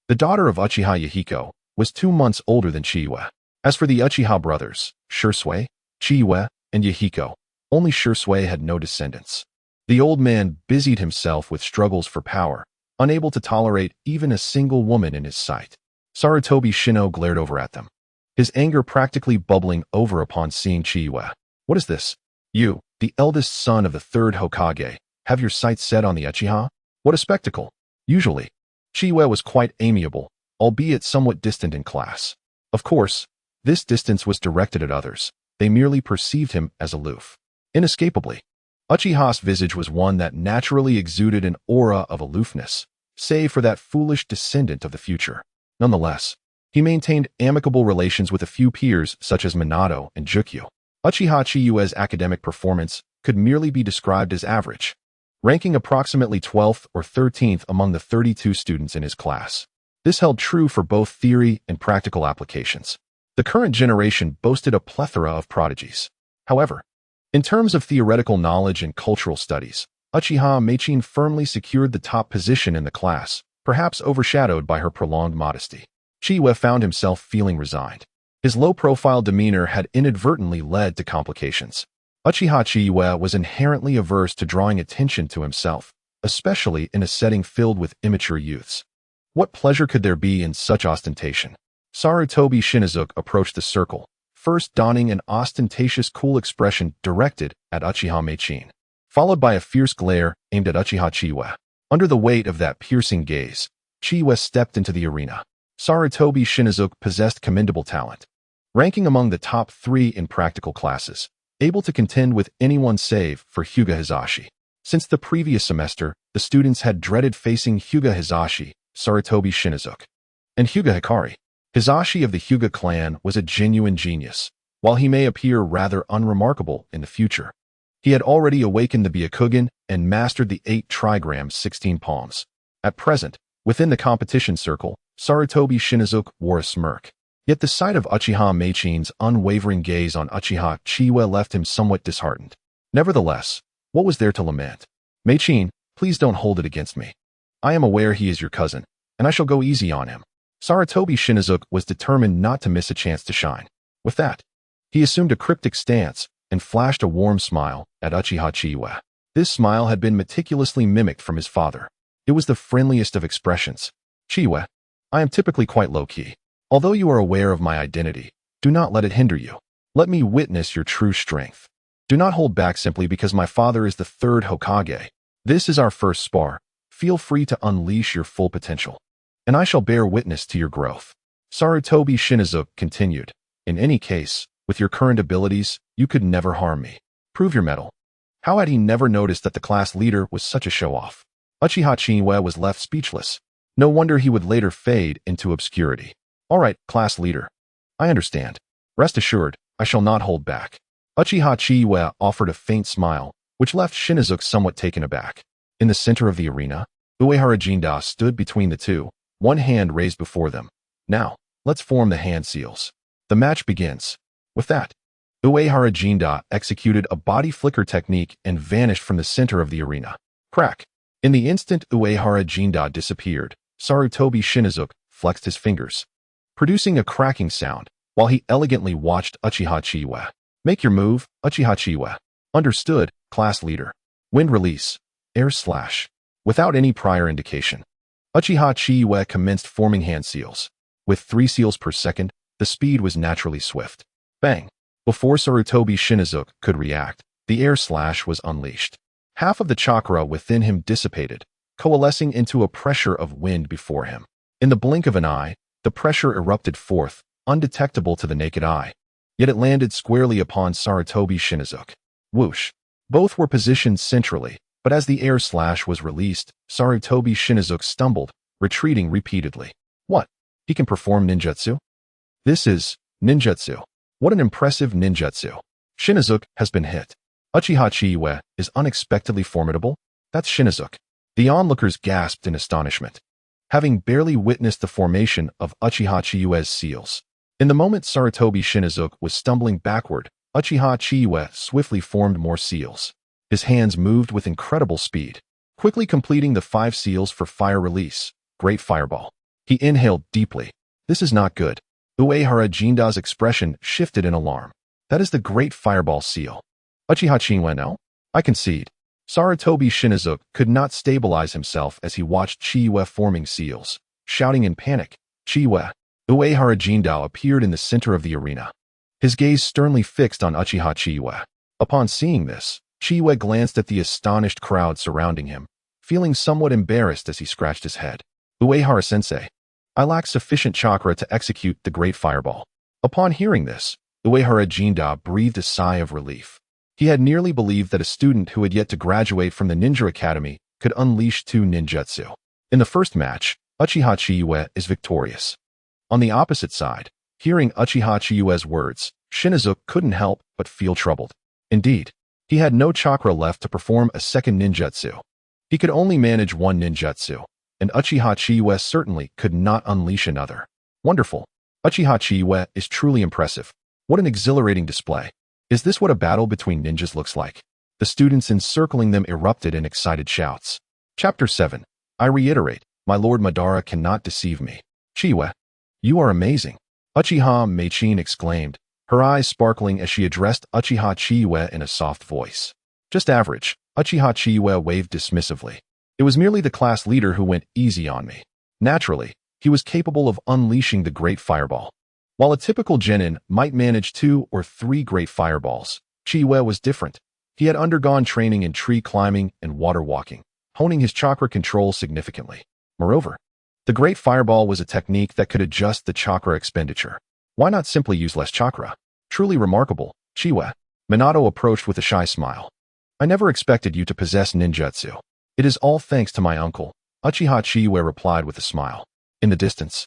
the daughter of Uchiha Yahiko, was 2 months older than Chiyue. As for the Uchiha brothers, Shisui, Chiyue, and Yahiko, only Shisui had no descendants. The old man busied himself with struggles for power, unable to tolerate even a single woman in his sight. Sarutobi Shino glared over at them, his anger practically bubbling over upon seeing Chiyue. What is this? You, the eldest son of the 3rd Hokage, have your sights set on the Uchiha? What a spectacle. Usually, Chiyue was quite amiable, albeit somewhat distant in class. Of course, this distance was directed at others. They merely perceived him as aloof. Inescapably, Uchiha's visage was one that naturally exuded an aura of aloofness, save for that foolish descendant of the future. Nonetheless, he maintained amicable relations with a few peers such as Minato and Jukyu. Uchiha Chiyue's academic performance could merely be described as average, ranking approximately 12th or 13th among the 32 students in his class. This held true for both theory and practical applications. The current generation boasted a plethora of prodigies. However, in terms of theoretical knowledge and cultural studies, Uchiha Meichin firmly secured the top position in the class, perhaps overshadowed by her prolonged modesty. Chiyue found himself feeling resigned. His low-profile demeanor had inadvertently led to complications. Uchiha Chiyue was inherently averse to drawing attention to himself, especially in a setting filled with immature youths. What pleasure could there be in such ostentation? Sarutobi Shinizuka approached the circle, first donning an ostentatious cool expression directed at Uchiha Meichin, followed by a fierce glare aimed at Uchiha Chiyue. Under the weight of that piercing gaze, Chiyue stepped into the arena. Sarutobi Shinizuka possessed commendable talent, ranking among the top 3 in practical classes, able to contend with anyone save for Hyuga Hizashi. Since the previous semester, the students had dreaded facing Hyuga Hizashi, Sarutobi Shinizuka, and Hyuga Hikari. Hizashi of the Hyuga clan was a genuine genius, while he may appear rather unremarkable in the future. He had already awakened the Byakugan and mastered the 8 trigrams 16 palms. At present, within the competition circle, Sarutobi Shinizuka wore a smirk. Yet the sight of Uchiha Meichin's unwavering gaze on Uchiha Chiyue left him somewhat disheartened. Nevertheless, what was there to lament? Meichin, please don't hold it against me. I am aware he is your cousin, and I shall go easy on him. Sarutobi Shinizuka was determined not to miss a chance to shine. With that, he assumed a cryptic stance and flashed a warm smile at Uchiha Chiyue. This smile had been meticulously mimicked from his father. It was the friendliest of expressions. Chiyue, I am typically quite low-key. Although you are aware of my identity, do not let it hinder you. Let me witness your true strength. Do not hold back simply because my father is the third Hokage. This is our first spar. Feel free to unleash your full potential, and I shall bear witness to your growth. Sarutobi Shinizuke continued. In any case, with your current abilities, you could never harm me. Prove your mettle. How had he never noticed that the class leader was such a show-off? Uchiha Chiyue was left speechless. No wonder he would later fade into obscurity. All right, class leader. I understand. Rest assured, I shall not hold back. Uchiha Chiyue offered a faint smile, which left Shinizuke somewhat taken aback. In the center of the arena, Uehara Jinda stood between the two, one hand raised before them. Now, let's form the hand seals. The match begins. With that, Uehara Jinda executed a body flicker technique and vanished from the center of the arena. Crack. In the instant Uehara Jinda disappeared, Sarutobi Shinizuke flexed his fingers, producing a cracking sound, while he elegantly watched Uchiha Chiyue. Make your move, Uchiha Chiyue. Understood, class leader. Wind release. Air slash. Without any prior indication, Uchiha Chiyue commenced forming hand seals. With 3 seals per second, the speed was naturally swift. Bang! Before Sarutobi Shinizuke could react, the air slash was unleashed. Half of the chakra within him dissipated, coalescing into a pressure of wind before him. In the blink of an eye, the pressure erupted forth, undetectable to the naked eye. Yet it landed squarely upon Sarutobi Shinizuke. Whoosh! Both were positioned centrally, but as the air slash was released, Sarutobi Shinizuke stumbled, retreating repeatedly. What? He can perform ninjutsu? This is ninjutsu. What an impressive ninjutsu. Shinizuke has been hit. Uchiha Chiyue is unexpectedly formidable? That's Shinizuke. The onlookers gasped in astonishment, having barely witnessed the formation of Uchiha Chiyue's seals. In the moment Sarutobi Shinizuke was stumbling backward, Uchiha Chiyue swiftly formed more seals. His hands moved with incredible speed, quickly completing the 5 seals for fire release. Great fireball. He inhaled deeply. This is not good. Uehara Jinda's expression shifted in alarm. That is the great fireball seal. Uchiha Chiyue no? I concede. Sarutobi Shinizuke could not stabilize himself as he watched Chiyue forming seals. Shouting in panic, Chiyue. Uehara Jinda appeared in the center of the arena, his gaze sternly fixed on Uchiha Chiyue. Upon seeing this, Chiyue glanced at the astonished crowd surrounding him, feeling somewhat embarrassed as he scratched his head. Uehara-sensei, I lack sufficient chakra to execute the great fireball. Upon hearing this, Uehara Jinda breathed a sigh of relief. He had nearly believed that a student who had yet to graduate from the Ninja Academy could unleash 2 ninjutsu. In the first match, Uchiha Chiyue is victorious. On the opposite side, hearing Uchiha Chiyue's words, Shinizuke couldn't help but feel troubled. Indeed, he had no chakra left to perform a second ninjutsu. He could only manage 1 ninjutsu, and Uchiha Chiyue certainly could not unleash another. Wonderful. Uchiha Chiyue is truly impressive. What an exhilarating display. Is this what a battle between ninjas looks like? The students encircling them erupted in excited shouts. Chapter 7. I reiterate, my lord Madara cannot deceive me. Chiyue, you are amazing. Uchiha Meichin exclaimed, her eyes sparkling as she addressed Uchiha Chiyue in a soft voice. Just average, Uchiha Chiyue waved dismissively. It was merely the class leader who went easy on me. Naturally, he was capable of unleashing the great fireball. While a typical genin might manage 2 or 3 great fireballs, Chiyue was different. He had undergone training in tree climbing and water walking, honing his chakra control significantly. Moreover, the great fireball was a technique that could adjust the chakra expenditure. Why not simply use less chakra? Truly remarkable, Chiyue. Minato approached with a shy smile. I never expected you to possess ninjutsu. It is all thanks to my uncle, Uchiha Chiyue replied with a smile. In the distance,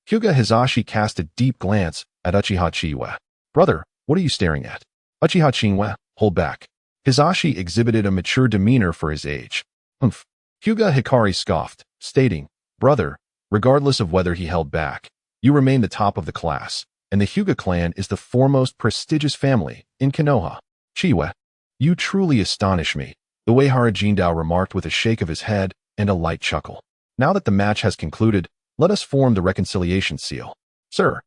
Hyuga Hizashi cast a deep glance at Uchiha Chiyue. Brother, what are you staring at? Uchiha Chiyue, hold back. Hizashi exhibited a mature demeanor for his age. Humph. Hyuga Hikari scoffed, stating, Brother, regardless of whether he held back, you remain the top of the class, and the Hyuga clan is the foremost prestigious family in Konoha. Chiyue, you truly astonish me, Uehara Jinda remarked with a shake of his head and a light chuckle. Now that the match has concluded, let us form the reconciliation seal. Sir,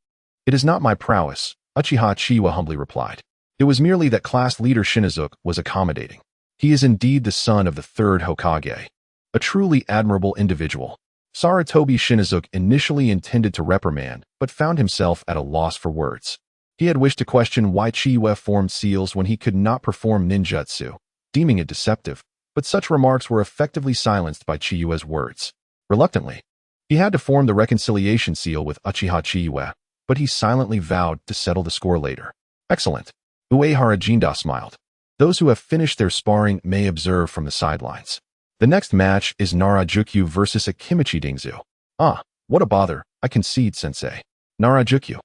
it is not my prowess, Uchiha Chiyue humbly replied. It was merely that class leader Shinizuke was accommodating. He is indeed the son of the third Hokage. A truly admirable individual. Sarutobi Shinizuke initially intended to reprimand, but found himself at a loss for words. He had wished to question why Chiyue formed seals when he could not perform ninjutsu, deeming it deceptive, but such remarks were effectively silenced by Chiyue's words. Reluctantly, he had to form the reconciliation seal with Uchiha Chiyue, but he silently vowed to settle the score later. Excellent. Uehara Jinda smiled. Those who have finished their sparring may observe from the sidelines. The next match is Narajukyu versus Akimichi Dingzu. Ah, what a bother, I concede, sensei. Narajukyu.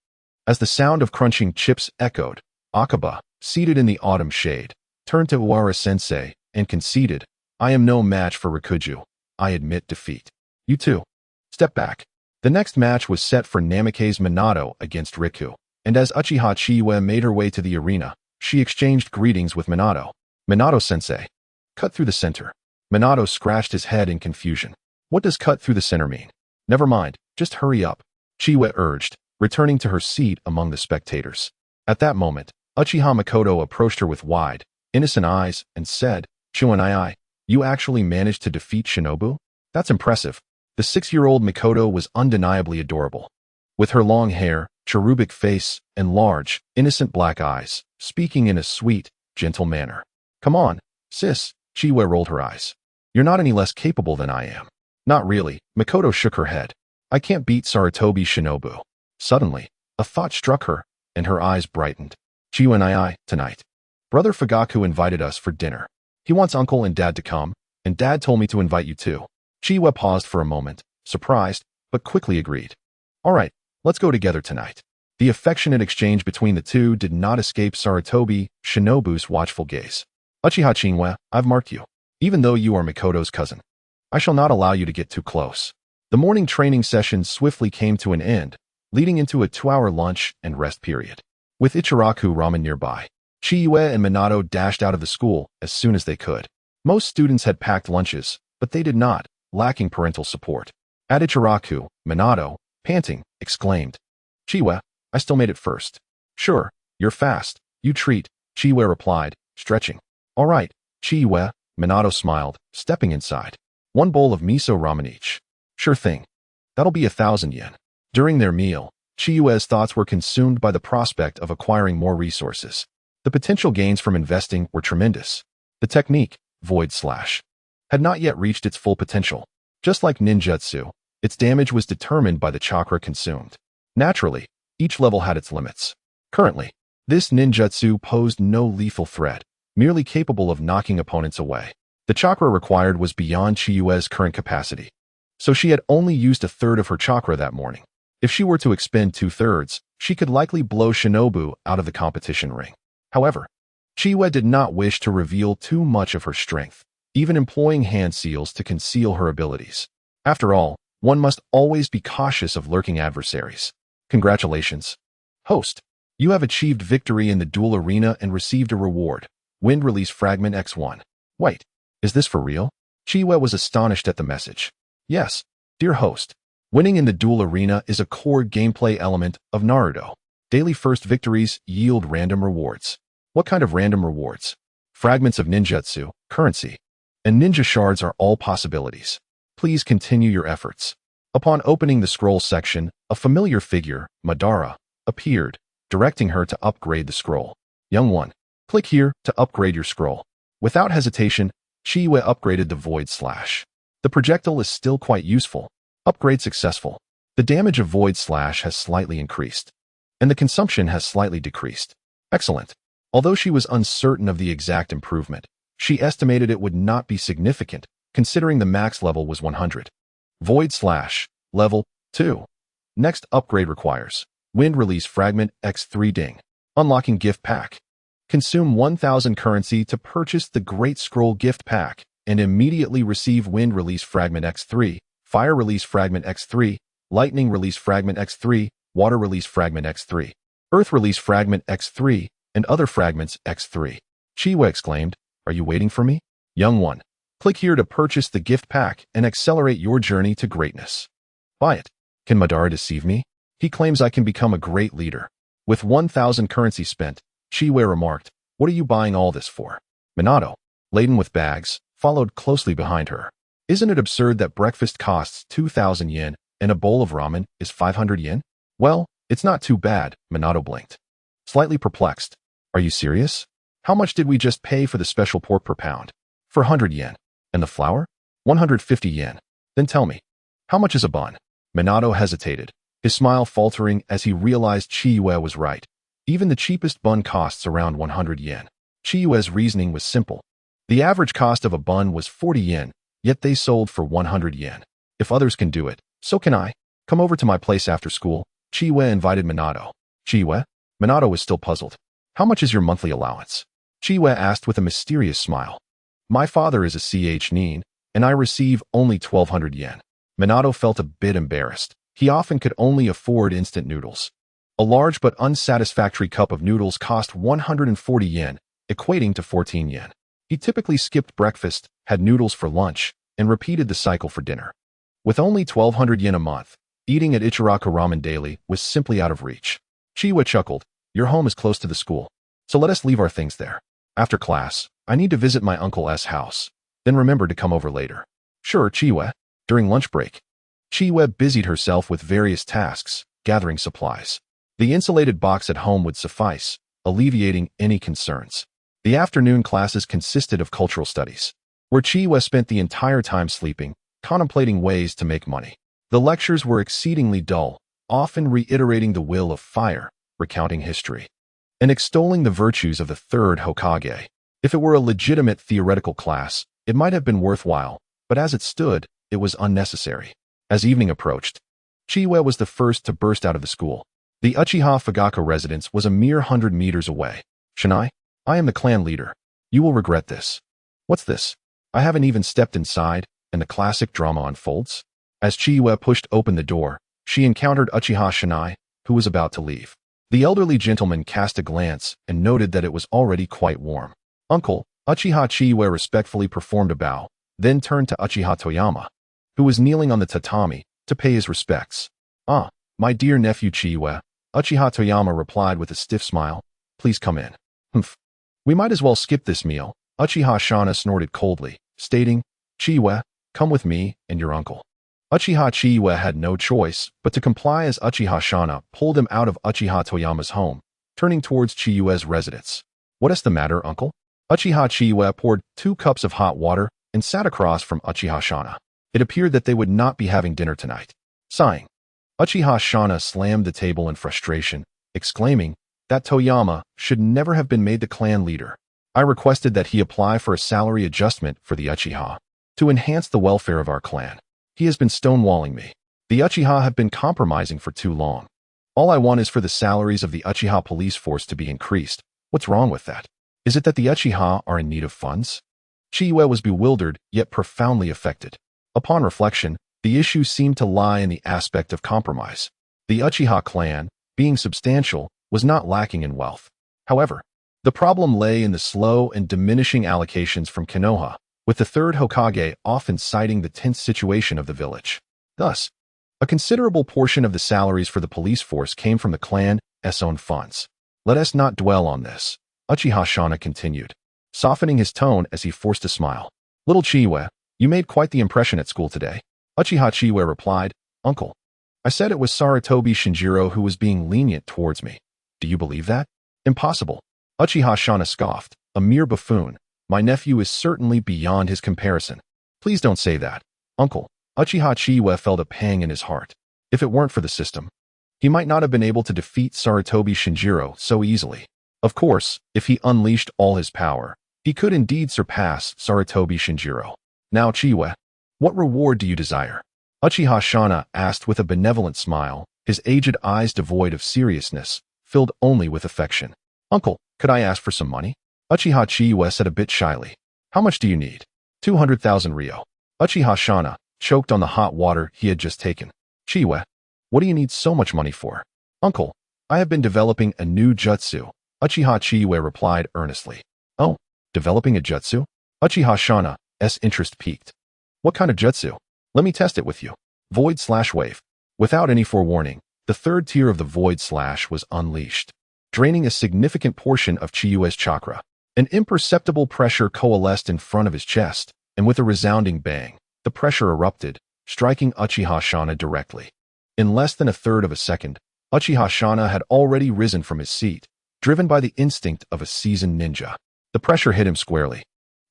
As the sound of crunching chips echoed, Akaba, seated in the autumn shade, turned to Uehara sensei and conceded, I am no match for Rikuju. I admit defeat. You too. Step back. The next match was set for Namikaze Minato against Riku, and as Uchiha Chiyue made her way to the arena, she exchanged greetings with Minato. Minato-sensei. Cut through the center. Minato scratched his head in confusion. What does cut through the center mean? Never mind, just hurry up, Chiyue urged, returning to her seat among the spectators. At that moment, Uchiha Makoto approached her with wide, innocent eyes and said, Chuan-ai, you actually managed to defeat Shinobu? That's impressive. The 6-year-old Makoto was undeniably adorable. With her long hair, cherubic face, and large, innocent black eyes, speaking in a sweet, gentle manner. Come on, sis, Chiyue rolled her eyes. You're not any less capable than I am. Not really, Makoto shook her head. I can't beat Sarutobi Shinobu. Suddenly, a thought struck her, and her eyes brightened. Chuan-ai, tonight. Brother Fugaku invited us for dinner. He wants uncle and dad to come, and dad told me to invite you too. Chiyue paused for a moment, surprised, but quickly agreed. All right, let's go together tonight. The affectionate exchange between the two did not escape Sarutobi Shinobu's watchful gaze. Uchiha Chiyue, I've marked you. Even though you are Mikoto's cousin, I shall not allow you to get too close. The morning training session swiftly came to an end, leading into a 2-hour lunch and rest period. With Ichiraku ramen nearby, Chiyue and Minato dashed out of the school as soon as they could. Most students had packed lunches, but they did not, lacking parental support. At Ichiraku, Minato, panting, exclaimed, Chiyue, I still made it first. Sure, you're fast. You treat, Chiyue replied, stretching. All right, Chiyue, Minato smiled, stepping inside. 1 bowl of miso ramen each. Sure thing. That'll be 1,000 yen. During their meal, Chiyue's thoughts were consumed by the prospect of acquiring more resources. The potential gains from investing were tremendous. The technique, Void Slash, had not yet reached its full potential. Just like ninjutsu, its damage was determined by the chakra consumed. Naturally, each level had its limits. Currently, this ninjutsu posed no lethal threat, merely capable of knocking opponents away. The chakra required was beyond Chiyue's current capacity, so she had only used 1/3 of her chakra that morning. If she were to expend 2/3, she could likely blow Shinobu out of the competition ring. However, Chiyue did not wish to reveal too much of her strength, even employing hand seals to conceal her abilities. After all, one must always be cautious of lurking adversaries. Congratulations. Host, you have achieved victory in the duel arena and received a reward. Wind Release Fragment X1. Wait, is this for real? Chiyue was astonished at the message. Yes, dear host. Winning in the duel arena is a core gameplay element of Naruto. Daily first victories yield random rewards. What kind of random rewards? Fragments of ninjutsu, currency, and ninja shards are all possibilities. Please continue your efforts. Upon opening the scroll section, a familiar figure, Madara, appeared, directing her to upgrade the scroll. Young one, click here to upgrade your scroll. Without hesitation, Chiyue upgraded the Void Slash. The projectile is still quite useful. Upgrade successful. The damage of Void Slash has slightly increased, and the consumption has slightly decreased. Excellent. Although she was uncertain of the exact improvement, she estimated it would not be significant, considering the max level was 100. Void Slash, level 2. Next upgrade requires Wind Release Fragment X3 Ding. Unlocking Gift Pack. Consume 1,000 currency to purchase the Great Scroll Gift Pack and immediately receive Wind Release Fragment X3, Fire Release Fragment X3, Lightning Release Fragment X3, Water Release Fragment X3, Earth Release Fragment X3, and other fragments X3. Chiyue exclaimed, Are you waiting for me? Young one, click here to purchase the gift pack and accelerate your journey to greatness. Buy it. Can Madara deceive me? He claims I can become a great leader. With 1,000 currency spent, Chiyue remarked, What are you buying all this for? Minato, laden with bags, followed closely behind her. Isn't it absurd that breakfast costs 2,000 yen and a bowl of ramen is 500 yen? Well, it's not too bad, Minato blinked. Slightly perplexed. Are you serious? How much did we just pay for the special pork per pound? 400 yen. And the flour? 150 yen. Then tell me, how much is a bun? Minato hesitated, his smile faltering as he realized Chiyue was right. Even the cheapest bun costs around 100 yen. Chiyue's reasoning was simple. The average cost of a bun was 40 yen, yet they sold for 100 yen. If others can do it, so can I. Come over to my place after school, Chiyue invited Minato. Chiyue? Minato was still puzzled. How much is your monthly allowance? Chiyue asked with a mysterious smile. My father is a nin, and I receive only 1,200 yen. Minato felt a bit embarrassed. He often could only afford instant noodles. A large but unsatisfactory cup of noodles cost 140 yen, equating to 14 yen. He typically skipped breakfast, had noodles for lunch, and repeated the cycle for dinner. With only 1,200 yen a month, eating at Ichiraku Ramen daily was simply out of reach. Chiyue chuckled. Your home is close to the school, so let us leave our things there. After class, I need to visit my uncle's house. Then remember to come over later. Sure, Chiyue. During lunch break, Chiyue busied herself with various tasks, gathering supplies. The insulated box at home would suffice, alleviating any concerns. The afternoon classes consisted of cultural studies, where Chiyue spent the entire time sleeping, contemplating ways to make money. The lectures were exceedingly dull, often reiterating the will of fire, recounting history, and extolling the virtues of the third Hokage. If it were a legitimate theoretical class, it might have been worthwhile, but as it stood, it was unnecessary. As evening approached, Chiyue was the first to burst out of the school. The Uchiha Fugaka residence was a mere 100 meters away. Shinai, I am the clan leader. You will regret this. What's this? I haven't even stepped inside, and the classic drama unfolds. As Chiyue pushed open the door, she encountered Uchiha Shinai, who was about to leave. The elderly gentleman cast a glance and noted that it was already quite warm. Uncle, Uchiha Chiyue respectfully performed a bow, then turned to Uchiha Toyama, who was kneeling on the tatami, to pay his respects. Ah, my dear nephew Chiyue, Uchiha Toyama replied with a stiff smile. Please come in. Humph. We might as well skip this meal, Uchiha Shana snorted coldly, stating, Chiyue, come with me and your uncle. Uchiha Chiyue had no choice but to comply as Uchiha Shana pulled him out of Uchiha Toyama's home, turning towards Chiyue's residence. What is the matter, uncle? Uchiha Chiyue poured 2 cups of hot water and sat across from Uchiha Shana. It appeared that they would not be having dinner tonight. Sighing, Uchiha Shana slammed the table in frustration, exclaiming that Toyama should never have been made the clan leader. I requested that he apply for a salary adjustment for the Uchiha to enhance the welfare of our clan. He has been stonewalling me. The Uchiha have been compromising for too long. All I want is for the salaries of the Uchiha police force to be increased. What's wrong with that? Is it that the Uchiha are in need of funds? Chiyue was bewildered, yet profoundly affected. Upon reflection, the issue seemed to lie in the aspect of compromise. The Uchiha clan, being substantial, was not lacking in wealth. However, the problem lay in the slow and diminishing allocations from Konoha, with the third Hokage often citing the tense situation of the village. Thus, a considerable portion of the salaries for the police force came from the clan's own funds. Let us not dwell on this, Uchiha Shana continued, softening his tone as he forced a smile. Little Chiyue, you made quite the impression at school today. Uchiha Chiyue replied, Uncle, I said it was Sarutobi Shinjiro who was being lenient towards me. Do you believe that? Impossible. Uchiha Shana scoffed, a mere buffoon. My nephew is certainly beyond his comparison. Please don't say that, Uncle. Uchiha Chiyue felt a pang in his heart. If it weren't for the system, he might not have been able to defeat Sarutobi Shinjiro so easily. Of course, if he unleashed all his power, he could indeed surpass Sarutobi Shinjiro. Now, Chiyue, what reward do you desire? Uchiha Shana asked with a benevolent smile, his aged eyes devoid of seriousness, filled only with affection. Uncle, could I ask for some money? Uchiha Chiyue said a bit shyly. How much do you need? 200,000 ryo. Uchiha Shana choked on the hot water he had just taken. Chiyue, what do you need so much money for? Uncle, I have been developing a new jutsu. Uchiha Chiyue replied earnestly. Oh, developing a jutsu? Uchiha Shana's interest piqued. What kind of jutsu? Let me test it with you. Void/wave. Without any forewarning, the third tier of the void slash was unleashed, draining a significant portion of Chiyue's chakra. An imperceptible pressure coalesced in front of his chest, and with a resounding bang, the pressure erupted, striking Uchiha Shana directly. In less than a third of a second, Uchiha Shana had already risen from his seat, driven by the instinct of a seasoned ninja. The pressure hit him squarely,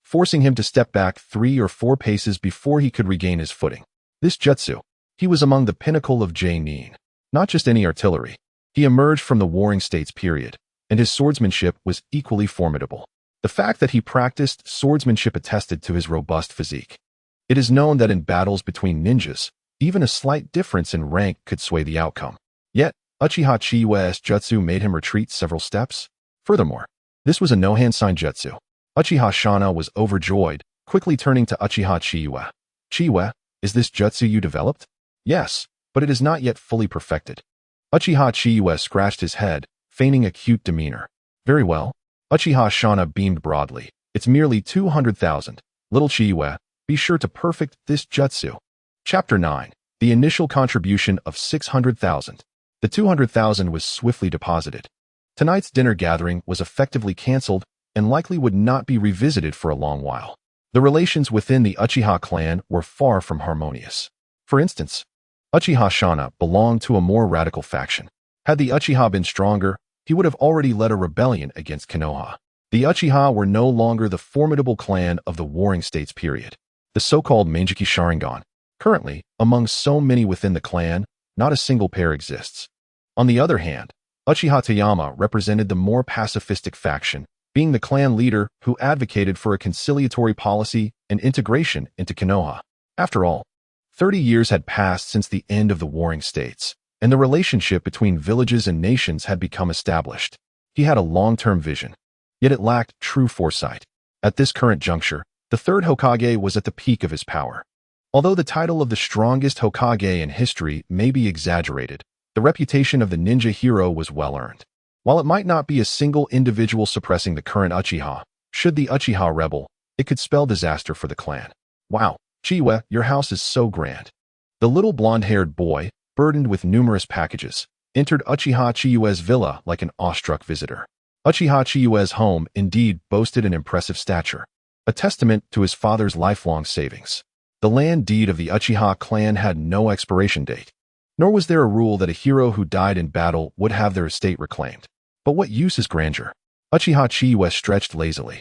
forcing him to step back 3 or 4 paces before he could regain his footing. This jutsu, he was among the pinnacle of J-nin. Not just any artillery. He emerged from the Warring States period, and his swordsmanship was equally formidable. The fact that he practiced swordsmanship attested to his robust physique. It is known that in battles between ninjas, even a slight difference in rank could sway the outcome. Yet, Uchiha Chiyue's jutsu made him retreat several steps. Furthermore, this was a no-hand sign jutsu. Uchiha Shana was overjoyed, quickly turning to Uchiha Chiyue. Chiyue, is this jutsu you developed? Yes, but it is not yet fully perfected. Uchiha Chiyue scratched his head, feigning acute demeanor. Very well. Uchiha Shana beamed broadly. It's merely 200,000. Little Chiyue, be sure to perfect this jutsu. Chapter 9. The initial contribution of 600,000. The 200,000 was swiftly deposited. Tonight's dinner gathering was effectively cancelled and likely would not be revisited for a long while. The relations within the Uchiha clan were far from harmonious. For instance, Uchiha Shana belonged to a more radical faction. Had the Uchiha been stronger, he would have already led a rebellion against Konoha. The Uchiha were no longer the formidable clan of the Warring States period. The so-called Manjiki Sharingan. Currently, among so many within the clan, not a single pair exists. On the other hand, Uchiha Toyama represented the more pacifistic faction, being the clan leader who advocated for a conciliatory policy and integration into Konoha. After all, 30 years had passed since the end of the Warring States, and the relationship between villages and nations had become established. He had a long-term vision, yet it lacked true foresight. At this current juncture, the third Hokage was at the peak of his power. Although the title of the strongest Hokage in history may be exaggerated, the reputation of the ninja hero was well-earned. While it might not be a single individual suppressing the current Uchiha, should the Uchiha rebel, it could spell disaster for the clan. Wow, Chiyue, your house is so grand. The little blonde-haired boy, burdened with numerous packages, entered Uchiha Chiyue's villa like an awestruck visitor. Uchiha Chiyue's home indeed boasted an impressive stature, a testament to his father's lifelong savings. The land deed of the Uchiha clan had no expiration date, nor was there a rule that a hero who died in battle would have their estate reclaimed. But what use is grandeur? Uchiha Chiyue stretched lazily.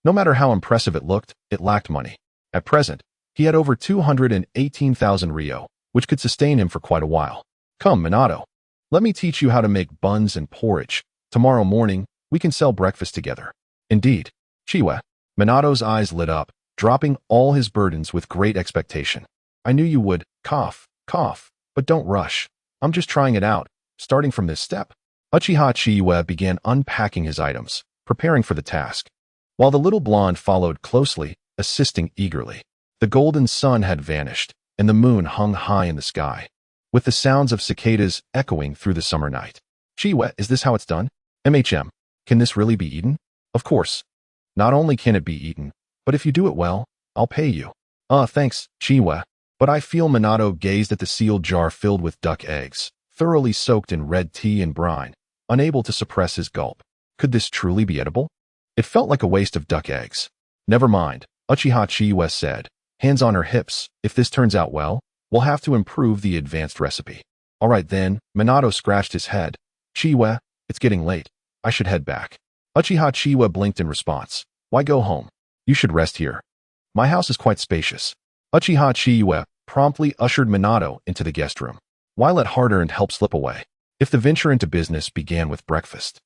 No matter how impressive it looked, it lacked money. At present, he had over 218,000 ryo, which could sustain him for quite a while. Come, Minato. Let me teach you how to make buns and porridge. Tomorrow morning, we can sell breakfast together. Indeed. Chiyue. Minato's eyes lit up, dropping all his burdens with great expectation. I knew you would. Cough, cough. But don't rush. I'm just trying it out, starting from this step. Uchiha Chiyue began unpacking his items, preparing for the task, while the little blonde followed closely, assisting eagerly. The golden sun had vanished, and the moon hung high in the sky, with the sounds of cicadas echoing through the summer night. Chiyue, is this how it's done? Can this really be eaten? Of course. Not only can it be eaten, but if you do it well, I'll pay you. Thanks, Chiyue. But I feel Minato gazed at the sealed jar filled with duck eggs, thoroughly soaked in red tea and brine, unable to suppress his gulp. Could this truly be edible? It felt like a waste of duck eggs. Never mind, Uchiha Chiyue said, hands on her hips. If this turns out well, we'll have to improve the advanced recipe. All right then, Minato scratched his head. Chiyue, it's getting late. I should head back. Uchiha Chiyue blinked in response. Why go home? You should rest here. My house is quite spacious. Uchiha Chiyue promptly ushered Minato into the guest room. Why let hard-earned help slip away? If the venture into business began with breakfast,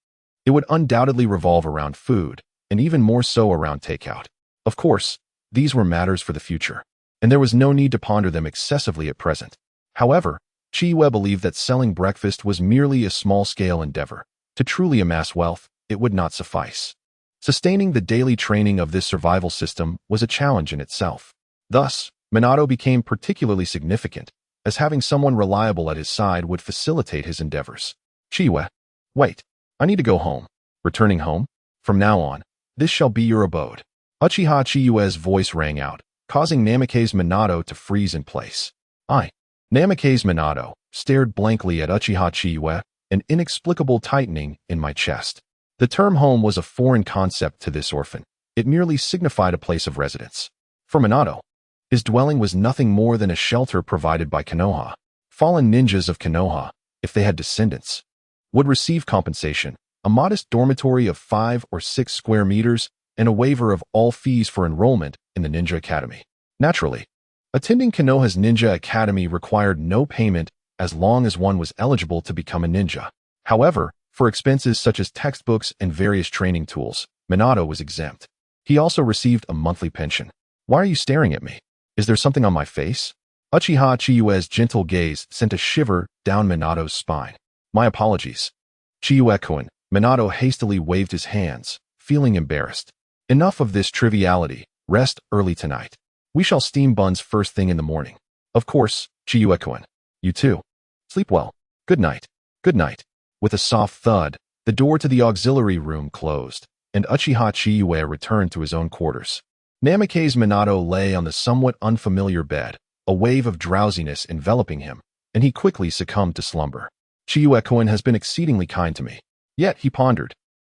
it would undoubtedly revolve around food, and even more so around takeout. Of course, these were matters for the future, and there was no need to ponder them excessively at present. However, Chiyue believed that selling breakfast was merely a small-scale endeavor. To truly amass wealth, it would not suffice. Sustaining the daily training of this survival system was a challenge in itself. Thus, Minato became particularly significant, as having someone reliable at his side would facilitate his endeavors. Chiyue, wait, I need to go home. Returning home? From now on, this shall be your abode. Uchiha Chiyue's voice rang out, causing Namikaze Minato to freeze in place. Namikaze Minato stared blankly at Uchiha Chiyue, an inexplicable tightening in my chest. The term home was a foreign concept to this orphan. It merely signified a place of residence. For Minato, his dwelling was nothing more than a shelter provided by Konoha. Fallen ninjas of Konoha, if they had descendants, would receive compensation, a modest dormitory of 5 or 6 square meters, and a waiver of all fees for enrollment in the Ninja Academy. Naturally, attending Konoha's Ninja Academy required no payment as long as one was eligible to become a ninja. However, for expenses such as textbooks and various training tools, Minato was exempt. He also received a monthly pension. Why are you staring at me? Is there something on my face? Uchiha Chiyue's gentle gaze sent a shiver down Minato's spine. My apologies. Chiyue-kun. Minato hastily waved his hands, feeling embarrassed. Enough of this triviality. Rest early tonight. We shall steam buns first thing in the morning. Of course, Chiyue-kun. You too. Sleep well. Good night. Good night. With a soft thud, the door to the auxiliary room closed, and Uchiha Chiyue returned to his own quarters. Namikaze Minato lay on the somewhat unfamiliar bed, a wave of drowsiness enveloping him, and he quickly succumbed to slumber. Chiyue-kun has been exceedingly kind to me. Yet, he pondered,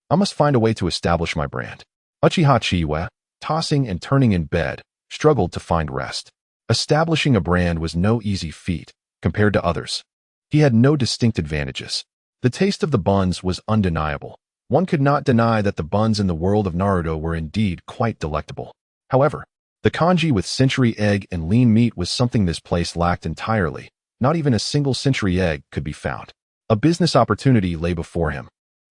I must find a way to establish my brand. Uchiha Chiyue, tossing and turning in bed, struggled to find rest. Establishing a brand was no easy feat compared to others. He had no distinct advantages. The taste of the buns was undeniable. One could not deny that the buns in the world of Naruto were indeed quite delectable. However, the kanji with century egg and lean meat was something this place lacked entirely. Not even a single century egg could be found. A business opportunity lay before him.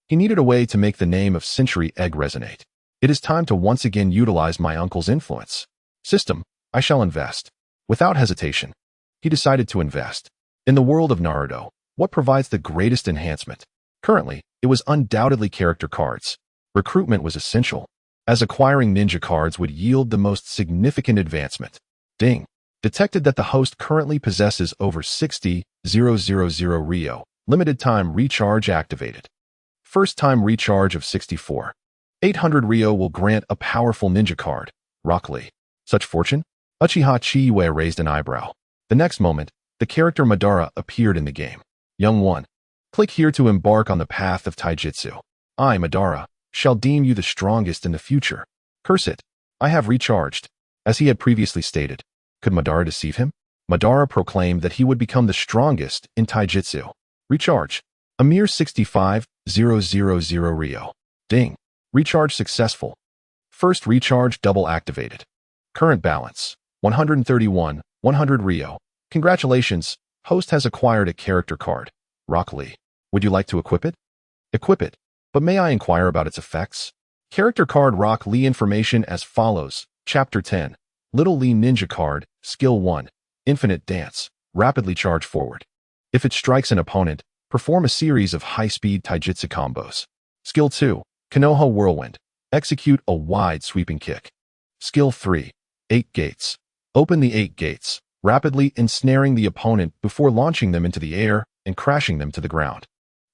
He needed a way to make the name of century egg resonate. It is time to once again utilize my uncle's influence. System, I shall invest. Without hesitation, he decided to invest. In the world of Naruto, what provides the greatest enhancement? Currently, it was undoubtedly character cards. Recruitment was essential, as acquiring ninja cards would yield the most significant advancement. Ding. Detected that the host currently possesses over 60,000 Rio. Limited time recharge activated. First time recharge of 64. 800 Rio will grant a powerful ninja card. Rock Lee. Such fortune? Uchiha Chiyue raised an eyebrow. The next moment, the character Madara appeared in the game. Young one, click here to embark on the path of taijutsu. I, Madara, shall deem you the strongest in the future. Curse it. I have recharged. As he had previously stated, could Madara deceive him? Madara proclaimed that he would become the strongest in taijutsu. Recharge. A mere 65,000 Rio. Ding. Recharge successful. First recharge double activated. Current balance. 131,100 Rio. Congratulations. Host has acquired a character card. Rock Lee. Would you like to equip it? Equip it. But may I inquire about its effects? Character card Rock Lee information as follows. Chapter 10. Little Lee Ninja Card. Skill 1. Infinite Dance. Rapidly charge forward. If it strikes an opponent, perform a series of high-speed taijutsu combos. Skill 2. Konoha Whirlwind. Execute a wide sweeping kick. Skill 3. 8 Gates. Open the 8 gates, rapidly ensnaring the opponent before launching them into the air and crashing them to the ground.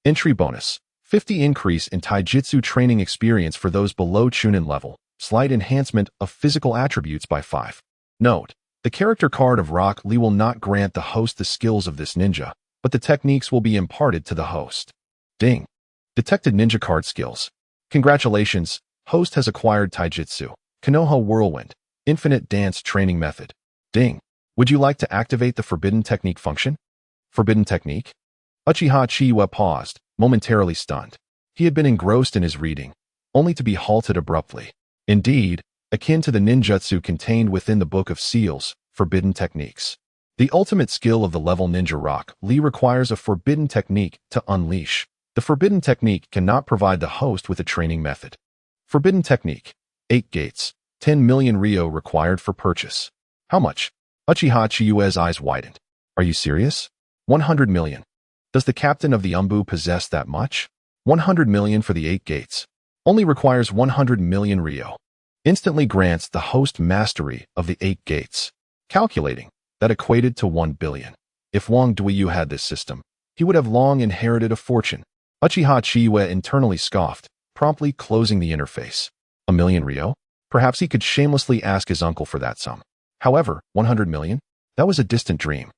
Entry bonus. 50 increase in taijutsu training experience for those below Chunin level. Slight enhancement of physical attributes by 5. Note, the character card of Rock Lee will not grant the host the skills of this ninja, but the techniques will be imparted to the host. Ding. Detected ninja card skills. Congratulations, host has acquired taijutsu. Konoha Whirlwind. Infinite Dance Training Method. Ding. Would you like to activate the Forbidden Technique function? Forbidden Technique? Uchiha Chiyue paused, momentarily stunned. He had been engrossed in his reading, only to be halted abruptly. Indeed, akin to the ninjutsu contained within the Book of Seals, Forbidden Techniques. The ultimate skill of the level Ninja Rock Lee requires a forbidden technique to unleash. The forbidden technique cannot provide the host with a training method. Forbidden Technique. 8 gates. 10 million Rio required for purchase. How much? Uchiha Chiyue's eyes widened. Are you serious? 100 million. Does the captain of the Umbu possess that much? 100 million for the 8 gates. Only requires 100 million Rio. Instantly grants the host mastery of the 8 gates. Calculating, that equated to 1 billion. If Wang Duiyu had this system, he would have long inherited a fortune. Uchiha Chiyue internally scoffed, promptly closing the interface. 1 million Rio? Perhaps he could shamelessly ask his uncle for that sum. However, 100 million? That was a distant dream.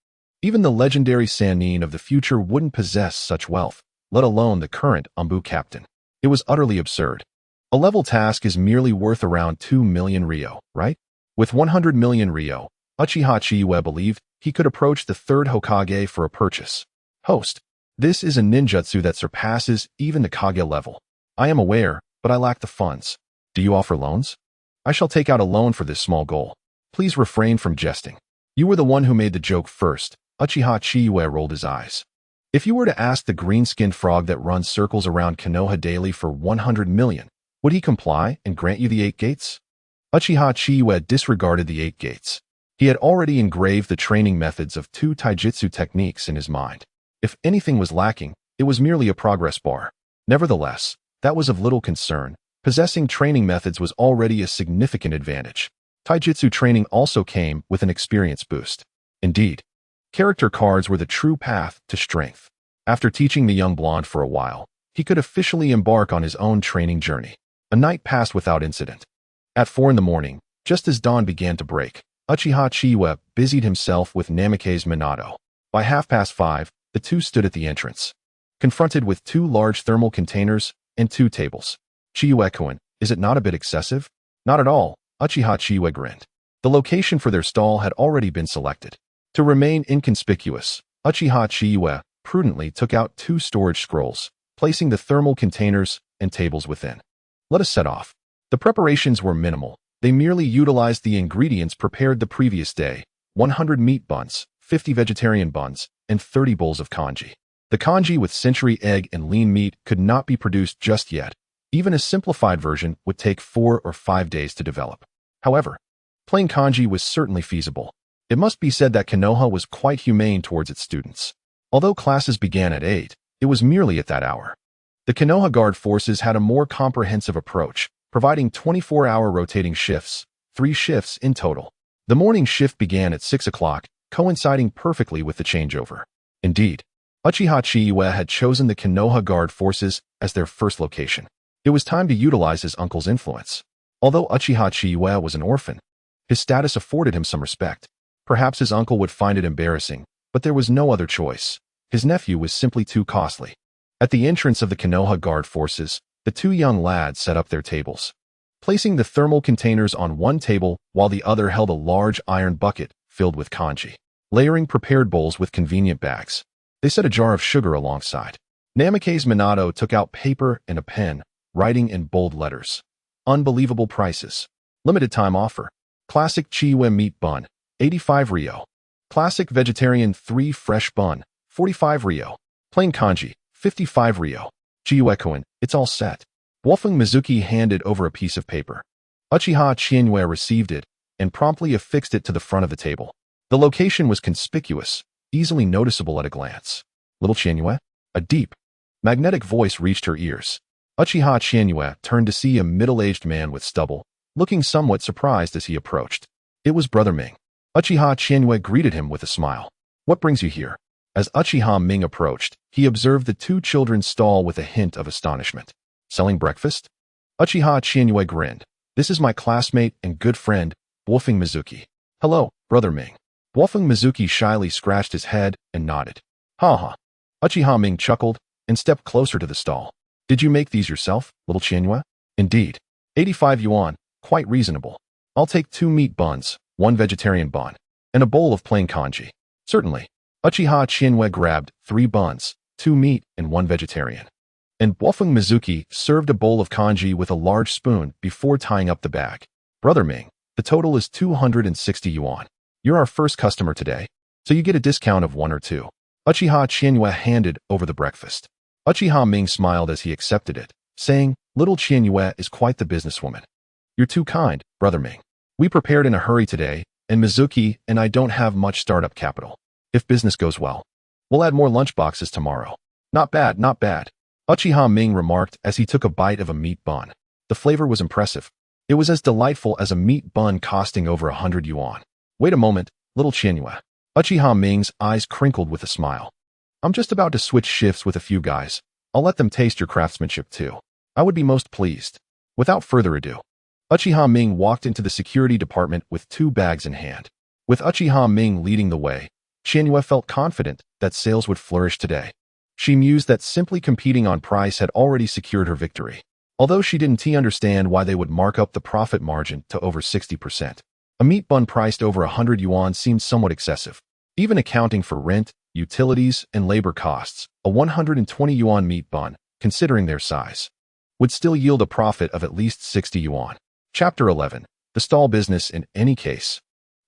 Even the legendary Sannin of the future wouldn't possess such wealth, let alone the current Umbu captain. It was utterly absurd. A level task is merely worth around 2 million Ryo, right? With 100 million Ryo, Uchiha Chiyue believed he could approach the third Hokage for a purchase. Host, this is a ninjutsu that surpasses even the Kage level. I am aware, but I lack the funds. Do you offer loans? I shall take out a loan for this small goal. Please refrain from jesting. You were the one who made the joke first. Uchiha Chiyue rolled his eyes. If you were to ask the green-skinned frog that runs circles around Konoha daily for 100 million, would he comply and grant you the 8 gates? Uchiha Chiyue disregarded the 8 gates. He had already engraved the training methods of 2 taijutsu techniques in his mind. If anything was lacking, it was merely a progress bar. Nevertheless, that was of little concern. Possessing training methods was already a significant advantage. Taijutsu training also came with an experience boost. Indeed, character cards were the true path to strength. After teaching the young blonde for a while, he could officially embark on his own training journey. A night passed without incident. At 4 in the morning, just as dawn began to break, Uchiha Chiyue busied himself with Namikaze Minato. By 5:30, the two stood at the entrance, confronted with 2 large thermal containers and 2 tables. Chiyue-kun, is it not a bit excessive? Not at all, Uchiha Chiyue grinned. The location for their stall had already been selected. To remain inconspicuous, Uchiha Chiyue prudently took out 2 storage scrolls, placing the thermal containers and tables within. Let us set off. The preparations were minimal. They merely utilized the ingredients prepared the previous day: 100 meat buns, 50 vegetarian buns, and 30 bowls of congee. The congee with century egg and lean meat could not be produced just yet. Even a simplified version would take 4 or 5 days to develop. However, plain congee was certainly feasible. It must be said that Konoha was quite humane towards its students. Although classes began at 8, it was merely at that hour. The Konoha Guard forces had a more comprehensive approach, providing 24-hour rotating shifts, 3 shifts in total. The morning shift began at 6 o'clock, coinciding perfectly with the changeover. Indeed, Uchiha Chiyue had chosen the Konoha Guard forces as their first location. It was time to utilize his uncle's influence. Although Uchiha Chiyue was an orphan, his status afforded him some respect. Perhaps his uncle would find it embarrassing, but there was no other choice. His nephew was simply too costly. At the entrance of the Konoha Guard forces, the 2 young lads set up their tables, placing the thermal containers on one table while the other held a large iron bucket filled with congee, layering prepared bowls with convenient bags. They set a jar of sugar alongside. Namikaze Minato took out paper and a pen, writing in bold letters. Unbelievable prices. Limited time offer. Classic Chiyue meat bun, 85 Ryo. Classic vegetarian 3 fresh bun, 45 Ryo. Plain congee, 55 Ryo. Chiyue-kun, it's all set. Wolfgang Mizuki handed over a piece of paper. Uchiha Chiyue received it and promptly affixed it to the front of the table. The location was conspicuous, easily noticeable at a glance. Little Chiyue? A deep, magnetic voice reached her ears. Uchiha Chiyue turned to see a middle-aged man with stubble, looking somewhat surprised as he approached. It was Brother Ming. Uchiha Chiyue greeted him with a smile. What brings you here? As Uchiha Ming approached, he observed the 2 children's stall with a hint of astonishment. Selling breakfast? Uchiha Chiyue grinned. This is my classmate and good friend, Wolfgang Mizuki. Hello, Brother Ming. Wolfgang Mizuki shyly scratched his head and nodded. Ha. Uchiha Ming chuckled and stepped closer to the stall. Did you make these yourself, little Chiyue? Indeed. 85 yuan, quite reasonable. I'll take 2 meat buns, 1 vegetarian bun, and a bowl of plain congee. Certainly. Uchiha Chiyue grabbed 3 buns, 2 meat, and 1 vegetarian. And Wolfgang Mizuki served a bowl of congee with a large spoon before tying up the bag. Brother Ming, the total is 260 yuan. You're our first customer today, so you get a discount of 1 or 2. Uchiha Chiyue handed over the breakfast. Uchiha Ming smiled as he accepted it, saying, Little Chiyue is quite the businesswoman. You're too kind, Brother Ming. We prepared in a hurry today, and Mizuki and I don't have much startup capital. If business goes well, we'll add more lunchboxes tomorrow. Not bad, not bad. Uchiha Ming remarked as he took a bite of a meat bun. The flavor was impressive. It was as delightful as a meat bun costing over 100 yuan. Wait a moment, little Chiyue. Uchiha Ming's eyes crinkled with a smile. I'm just about to switch shifts with a few guys. I'll let them taste your craftsmanship too. I would be most pleased. Without further ado, Uchiha Ming walked into the security department with 2 bags in hand. With Uchiha Ming leading the way, Chiyue felt confident that sales would flourish today. She mused that simply competing on price had already secured her victory, although she didn't understand why they would mark up the profit margin to over 60%. A meat bun priced over 100 yuan seemed somewhat excessive. Even accounting for rent, utilities, and labor costs, a 120 yuan meat bun, considering their size, would still yield a profit of at least 60 yuan. Chapter 11. The stall business in any case.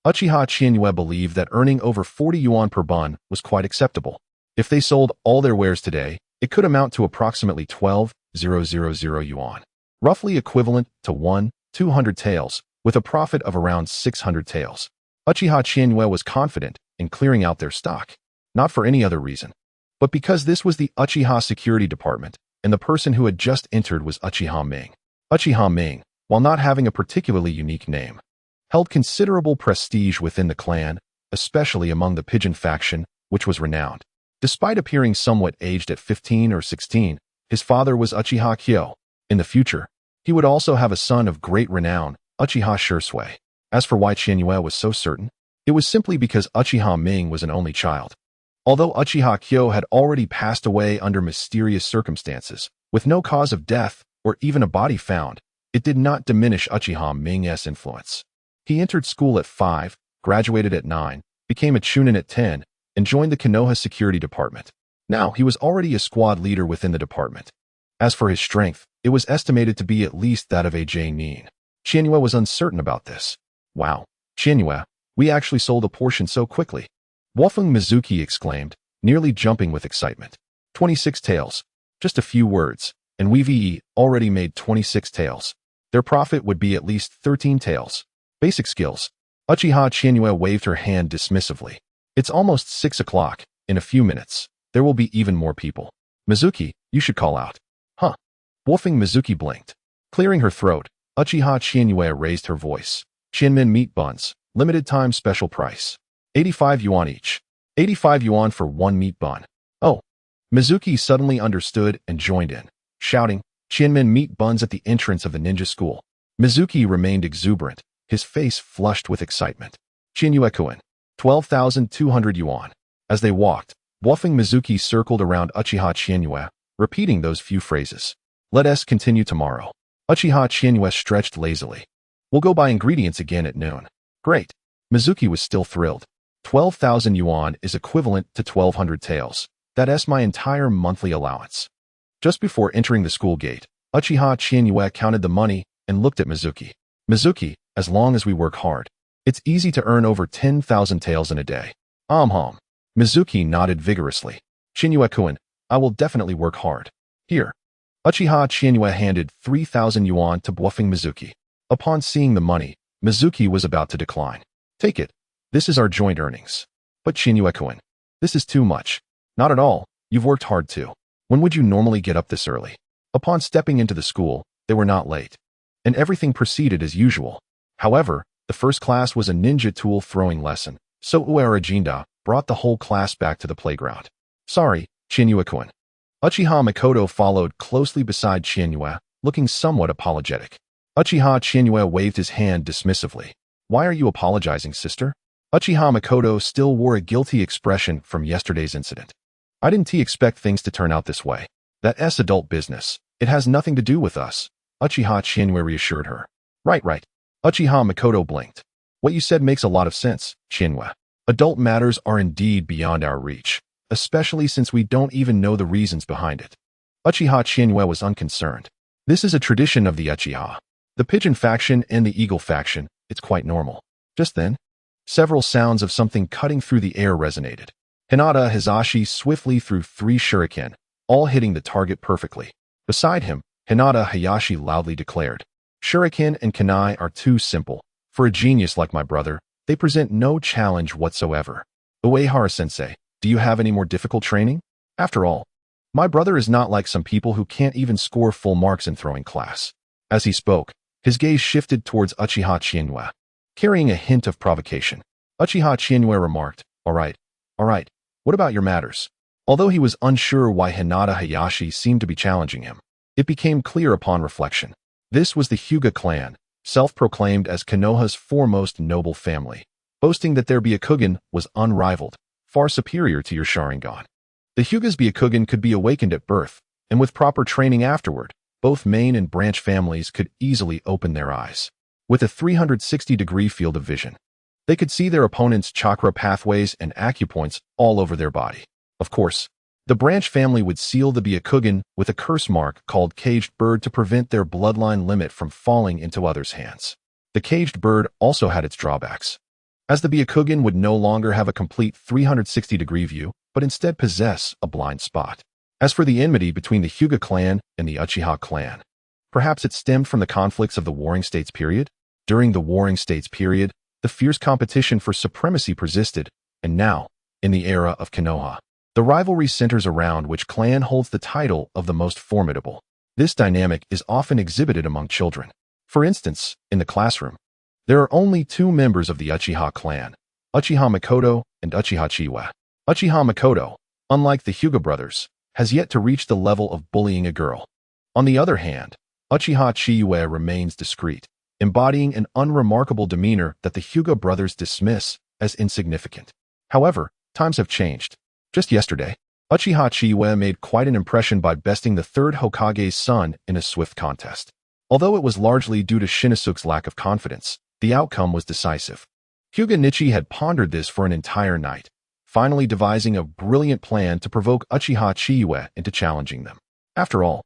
Uchiha Chiyue believed that earning over 40 yuan per bun was quite acceptable. If they sold all their wares today, it could amount to approximately 12,000 yuan, roughly equivalent to 1,200 taels, with a profit of around 600 taels. Uchiha Chiyue was confident in clearing out their stock, not for any other reason, but because this was the Uchiha Security Department, and the person who had just entered was Uchiha Ming. Uchiha Ming, while not having a particularly unique name, held considerable prestige within the clan, especially among the Pigeon faction, which was renowned. Despite appearing somewhat aged at 15 or 16, his father was Uchiha Chiyue. In the future, he would also have a son of great renown, Uchiha Chiyue. As for why Chiyue was so certain, it was simply because Uchiha Ming was an only child. Although Uchiha Chiyue had already passed away under mysterious circumstances, with no cause of death or even a body found, it did not diminish Uchiha Ming's influence. He entered school at 5, graduated at 9, became a chunin at 10, and joined the Konoha Security Department. Now, he was already a squad leader within the department. As for his strength, it was estimated to be at least that of a Nin. Chiyue was uncertain about this. Wow, Chiyue, we actually sold a portion so quickly. Wolfgang Mizuki exclaimed, nearly jumping with excitement. 26 taels. Just a few words, and we've already made 26 taels. Their profit would be at least 13 taels. Basic skills. Uchiha Chiyue waved her hand dismissively. It's almost 6 o'clock. In a few minutes, there will be even more people. Mizuki, you should call out. Huh. Wolfgang Mizuki blinked. Clearing her throat, Uchiha Chiyue raised her voice. Chinmin meat buns, limited time special price. 85 yuan each. 85 yuan for one meat bun. Oh. Mizuki suddenly understood and joined in, shouting, Chinmin meat buns at the entrance of the ninja school. Mizuki remained exuberant, his face flushed with excitement. Chiyue-kun, 12,200 yuan. As they walked, Wolfgang Mizuki circled around Uchiha Chiyue, repeating those few phrases. Let us continue tomorrow. Uchiha Chiyue stretched lazily. We'll go buy ingredients again at noon. Great. Mizuki was still thrilled. 12,000 yuan is equivalent to 1,200 taels. That's my entire monthly allowance. Just before entering the school gate, Uchiha Chiyue counted the money and looked at Mizuki. Mizuki, as long as we work hard, it's easy to earn over 10,000 taels in a day. Mizuki nodded vigorously. Chiyue-kun, I will definitely work hard. Here. Uchiha Chiyue handed 3,000 yuan to Wolfgang Mizuki. Upon seeing the money, Mizuki was about to decline. Take it. This is our joint earnings. But Chiyue-kun, this is too much. Not at all. You've worked hard too. When would you normally get up this early? Upon stepping into the school, they were not late, and everything proceeded as usual. However, the first class was a ninja tool throwing lesson, so Uerajinda brought the whole class back to the playground. Sorry, Chiyue-kun. Uchiha Makoto followed closely beside Chiyue, looking somewhat apologetic. Uchiha Chiyue waved his hand dismissively. Why are you apologizing, sister? Uchiha Makoto still wore a guilty expression from yesterday's incident. I didn't expect things to turn out this way. That's adult business. It has nothing to do with us. Uchiha Chiyue reassured her. Right. Uchiha Makoto blinked. What you said makes a lot of sense, Chiyue. Adult matters are indeed beyond our reach, especially since we don't even know the reasons behind it. Uchiha Chiyue was unconcerned. This is a tradition of the Uchiha. The Pigeon faction and the Eagle faction, it's quite normal. Just then, several sounds of something cutting through the air resonated. Hinata Hizashi swiftly threw 3 shuriken, all hitting the target perfectly. Beside him, Hinata Hayashi loudly declared, Shuriken and kunai are too simple. For a genius like my brother, they present no challenge whatsoever. Uehara-sensei, do you have any more difficult training? After all, my brother is not like some people who can't even score full marks in throwing class. As he spoke, his gaze shifted towards Uchiha Chiyue, carrying a hint of provocation. Uchiha Chiyue remarked, All right, what about your matters? Although he was unsure why Hinata Hayashi seemed to be challenging him, it became clear upon reflection. This was the Hyuga clan, self-proclaimed as Konoha's foremost noble family. Boasting that their Byakugan was unrivaled, far superior to your Sharingan. The Hyuga's Byakugan could be awakened at birth, and with proper training afterward, both main and branch families could easily open their eyes. With a 360-degree field of vision, they could see their opponent's chakra pathways and acupoints all over their body. Of course, the branch family would seal the Byakugan with a curse mark called Caged Bird to prevent their bloodline limit from falling into others' hands. The Caged Bird also had its drawbacks, as the Byakugan would no longer have a complete 360-degree view, but instead possess a blind spot. As for the enmity between the Hyuga clan and the Uchiha clan, perhaps it stemmed from the conflicts of the Warring States period. During the Warring States period, the fierce competition for supremacy persisted, and now, in the era of Konoha, the rivalry centers around which clan holds the title of the most formidable. This dynamic is often exhibited among children. For instance, in the classroom, there are only two members of the Uchiha clan, Uchiha Makoto and Uchiha Chiyue. Uchiha Makoto, unlike the Hyuga brothers, has yet to reach the level of bullying a girl. On the other hand, Uchiha Chiyue remains discreet, embodying an unremarkable demeanor that the Hyuga brothers dismiss as insignificant. However, times have changed. Just yesterday, Uchiha Chiyue made quite an impression by besting the third Hokage's son in a swift contest. Although it was largely due to Shinosuke's lack of confidence, the outcome was decisive. Hyuga Nichi had pondered this for an entire night, finally devising a brilliant plan to provoke Uchiha Chiyue into challenging them. After all,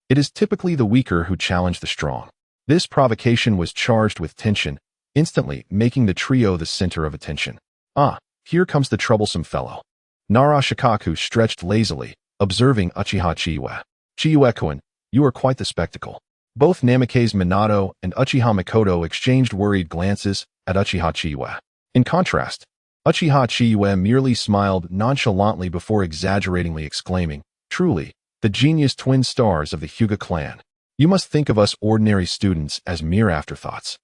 it is typically the weaker who challenge the strong. This provocation was charged with tension, instantly making the trio the center of attention. Ah, here comes the troublesome fellow. Nara Shikaku stretched lazily, observing Uchiha Chiyue. Chiyue-kun, you are quite the spectacle. Both Namikaze Minato and Uchiha Makoto exchanged worried glances at Uchiha Chiyue. In contrast, Uchiha Chiyue merely smiled nonchalantly before exaggeratingly exclaiming, "Truly, the genius twin stars of the Hyuga clan. You must think of us ordinary students as mere afterthoughts."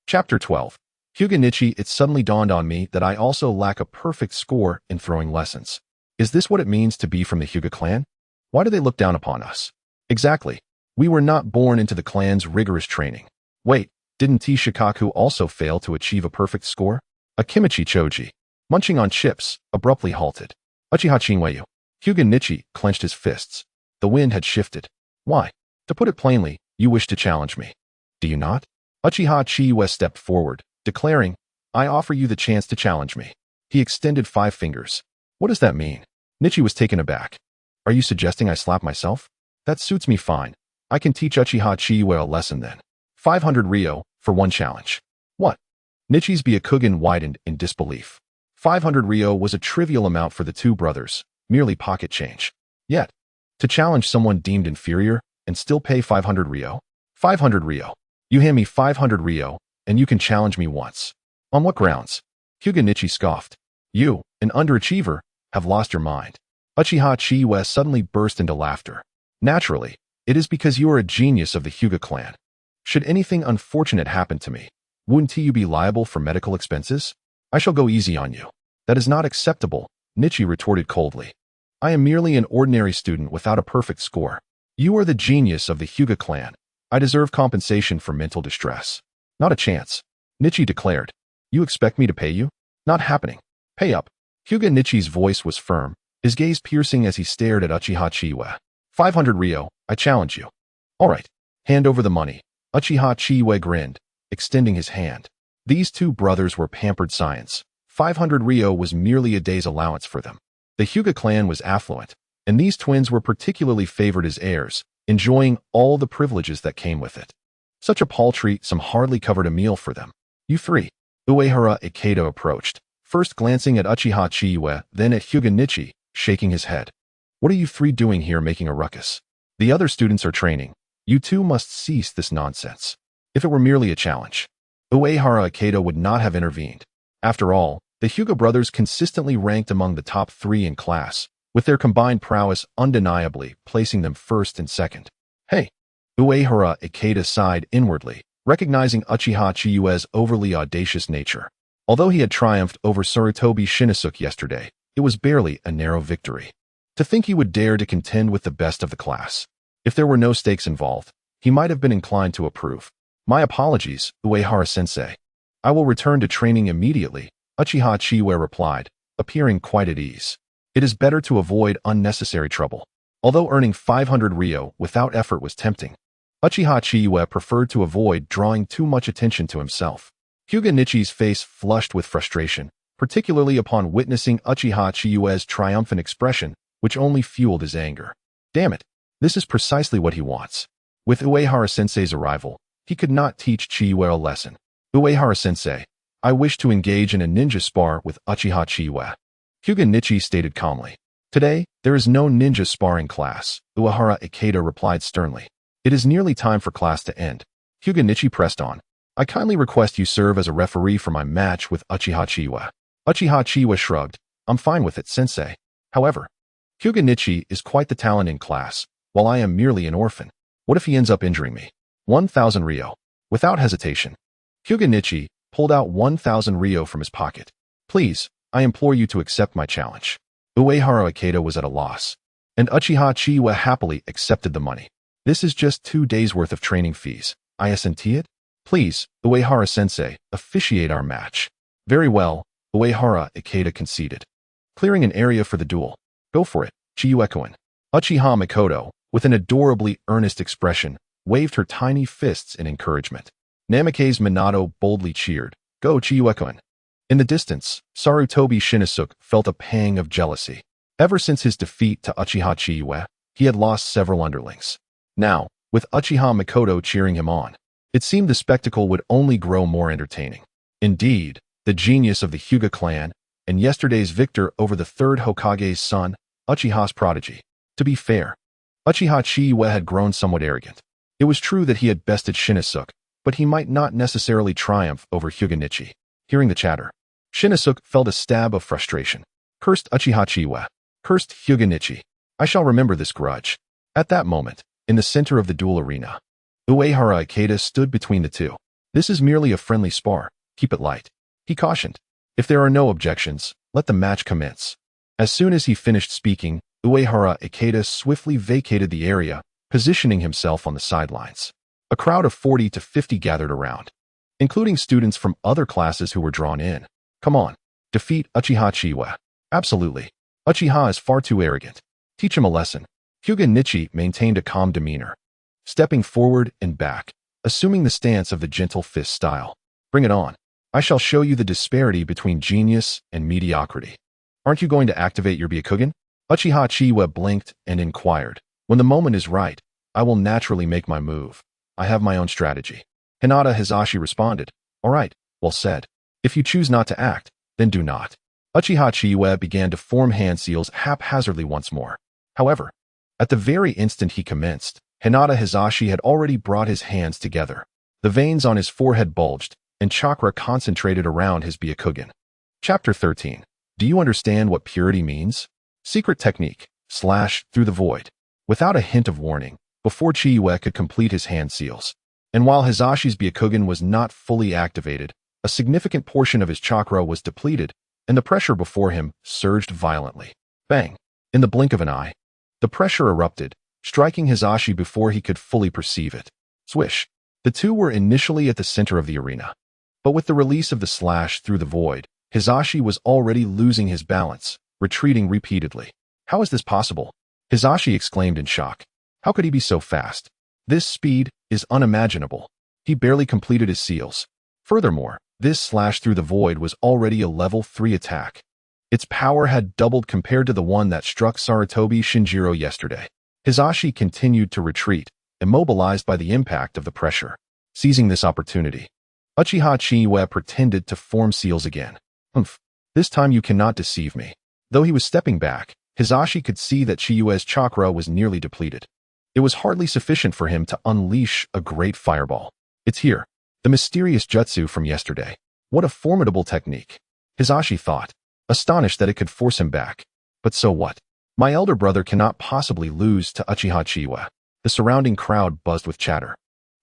Chapter 12. Hyuga Nichi. It suddenly dawned on me that I also lack a perfect score in throwing lessons. Is this what it means to be from the Hyuga clan? Why do they look down upon us? Exactly. We were not born into the clan's rigorous training. Wait, didn't T. Shikaku also fail to achieve a perfect score? Akimichi Choji, munching on chips, abruptly halted. Uchiha Chiyue. Hyuga Nichi clenched his fists. The wind had shifted. Why? To put it plainly, you wish to challenge me. Do you not? Uchiha Chiyue stepped forward, declaring, I offer you the chance to challenge me. He extended 5 fingers. What does that mean? Nichi was taken aback. Are you suggesting I slap myself? That suits me fine. I can teach Uchiha Chiyue a lesson then. 500 ryo for one challenge. What? Nichi's Byakugan widened in disbelief. 500 ryo was a trivial amount for the two brothers, merely pocket change. Yet, to challenge someone deemed inferior and still pay 500 ryo? 500 ryo. You hand me 500 ryo, and you can challenge me once. On what grounds? Hyuga Nichi scoffed. You, an underachiever, have lost your mind. Uchiha Chiyue suddenly burst into laughter. Naturally, it is because you are a genius of the Hyuga clan. Should anything unfortunate happen to me, wouldn't you be liable for medical expenses? I shall go easy on you. That is not acceptable, Nichi retorted coldly. I am merely an ordinary student without a perfect score. You are the genius of the Hyuga clan. I deserve compensation for mental distress. Not a chance, Nichi declared. You expect me to pay you? Not happening. Pay up. Hyuga Nichi's voice was firm, his gaze piercing as he stared at Uchiha Chiyue. 500 ryo, I challenge you. All right, hand over the money. Uchiha Chiyue grinned, extending his hand. These two brothers were pampered science. 500 ryo was merely a day's allowance for them. The Hyuga clan was affluent, and these twins were particularly favored as heirs, enjoying all the privileges that came with it. Such a paltry sum hardly covered a meal for them. You three. Uehara Ikeda approached, first glancing at Uchiha Chiyue, then at Hyuga Nichi, shaking his head. What are you three doing here making a ruckus? The other students are training. You two must cease this nonsense. If it were merely a challenge, Uehara Ikeda would not have intervened. After all, the Hyuga brothers consistently ranked among the top 3 in class, with their combined prowess undeniably placing them first and second. Hey! Uehara Ikeda sighed inwardly, recognizing Uchiha Chiyue's overly audacious nature. Although he had triumphed over Sarutobi Shinosuke yesterday, it was barely a narrow victory. To think he would dare to contend with the best of the class. If there were no stakes involved, he might have been inclined to approve. My apologies, Uehara-sensei. I will return to training immediately, Uchiha Chiyue replied, appearing quite at ease. It is better to avoid unnecessary trouble. Although earning 500 Ryo without effort was tempting, Uchiha Chiyue preferred to avoid drawing too much attention to himself. Hyuga Nichi's face flushed with frustration, particularly upon witnessing Uchiha Chiyue's triumphant expression, which only fueled his anger. Damn it, this is precisely what he wants. With Uehara-sensei's arrival, he could not teach Chiyue a lesson. Uehara-sensei, I wish to engage in a ninja spar with Uchiha Chiyue. Hyuga Nichi stated calmly. Today, there is no ninja sparring class, Uehara Ikeda replied sternly. It is nearly time for class to end. Hyuga Nichi pressed on. I kindly request you serve as a referee for my match with Uchiha Chiyue. Uchiha Chiyue shrugged. I'm fine with it, sensei. However, Hyuga Nichi is quite the talent in class, while I am merely an orphan. What if he ends up injuring me? 1,000 Ryo. Without hesitation, Hyuga Nichi pulled out 1,000 Ryo from his pocket. Please, I implore you to accept my challenge. Uehara Ikeda was at a loss, and Uchiha Chiyue happily accepted the money. This is just 2 days' worth of training fees. I assent it? Please, Uehara-sensei, officiate our match. Very well, Uehara Ikeda conceded. Clearing an area for the duel. Go for it, Chiyue-kun. Uchiha Mikoto, with an adorably earnest expression, waved her tiny fists in encouragement. Namikaze Minato boldly cheered. Go, Chiyue-kun. In the distance, Sarutobi Shinosuke felt a pang of jealousy. Ever since his defeat to Uchiha Chiyue, he had lost several underlings. Now, with Uchiha Mikoto cheering him on, it seemed the spectacle would only grow more entertaining. Indeed, the genius of the Hyuga clan, and yesterday's victor over the third Hokage's son, Uchiha's prodigy. To be fair, Uchiha Chiyue had grown somewhat arrogant. It was true that he had bested Shinosuke, but he might not necessarily triumph over Hyuga Nichi. Hearing the chatter, Shinosuke felt a stab of frustration. Cursed Uchiha Chiyue. Cursed Hyuga Nichi. I shall remember this grudge. At that moment, in the center of the duel arena, Uehara Ikeda stood between the two. This is merely a friendly spar. Keep it light. He cautioned. If there are no objections, let the match commence. As soon as he finished speaking, Uehara Ikeda swiftly vacated the area, positioning himself on the sidelines. A crowd of 40 to 50 gathered around, including students from other classes who were drawn in. Come on, defeat Uchiha Chiyue. Absolutely. Uchiha is far too arrogant. Teach him a lesson. Hyuga Nichi maintained a calm demeanor, stepping forward and back, assuming the stance of the gentle fist style. Bring it on. I shall show you the disparity between genius and mediocrity. Aren't you going to activate your Byakugan? Uchiha Chiyue blinked and inquired. When the moment is right, I will naturally make my move. I have my own strategy. Hinata Hizashi responded. All right, well said. If you choose not to act, then do not. Uchiha Chiyue began to form hand seals haphazardly once more. However, at the very instant he commenced, Hinata Hizashi had already brought his hands together. The veins on his forehead bulged, and chakra concentrated around his Byakugan. Chapter 13. Do you understand what purity means? Secret technique. Slash through the void. Without a hint of warning, before Chiyue could complete his hand seals, and while Hizashi's Byakugan was not fully activated, a significant portion of his chakra was depleted, and the pressure before him surged violently. Bang! In the blink of an eye, the pressure erupted, striking Hizashi before he could fully perceive it. Swish! The two were initially at the center of the arena. But with the release of the slash through the void, Hizashi was already losing his balance, retreating repeatedly. How is this possible? Hizashi exclaimed in shock. How could he be so fast? This speed is unimaginable. He barely completed his seals. Furthermore, this slash through the void was already a level 3 attack. Its power had doubled compared to the one that struck Sarutobi Shinjiro yesterday. Hizashi continued to retreat, immobilized by the impact of the pressure. Seizing this opportunity, Uchiha Chiyue pretended to form seals again. Humph, this time you cannot deceive me. Though he was stepping back, Hizashi could see that Chiyue's chakra was nearly depleted. It was hardly sufficient for him to unleash a great fireball. It's here. The mysterious jutsu from yesterday. What a formidable technique. Hizashi thought, astonished that it could force him back. But so what? My elder brother cannot possibly lose to Uchiha Chiyue. The surrounding crowd buzzed with chatter.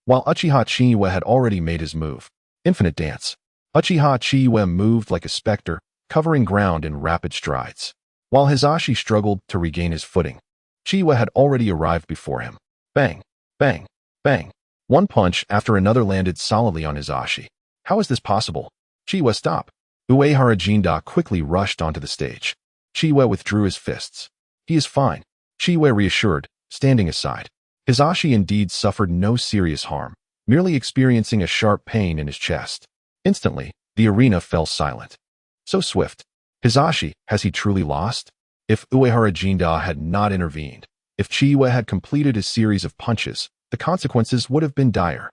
While Uchiha Chiyue had already made his move, Infinite Dance, Uchiha Chiyue moved like a specter, covering ground in rapid strides. While Hizashi struggled to regain his footing, Chiyue had already arrived before him. Bang, bang, bang. One punch after another landed solidly on Hizashi. How is this possible? Chiyue, stop. Uehara Jinda quickly rushed onto the stage. Chiyue withdrew his fists. He is fine, Chiyue reassured, standing aside. Hisashi indeed suffered no serious harm, merely experiencing a sharp pain in his chest. Instantly, the arena fell silent. So swift. Hisashi, has he truly lost? If Uehara Jinda had not intervened, if Chiyue had completed his series of punches, the consequences would have been dire.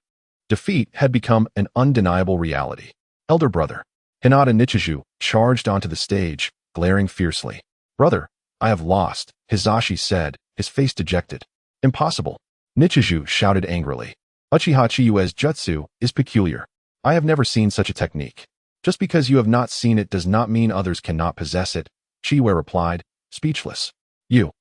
Defeat had become an undeniable reality. Elder brother, Hinata Nichiju, charged onto the stage, glaring fiercely. Brother, I have lost, Hisashi said, his face dejected. Impossible. Nichiju shouted angrily. Uchiha Chiyue's jutsu is peculiar. I have never seen such a technique. Just because you have not seen it does not mean others cannot possess it, Chiyue replied, speechless. You.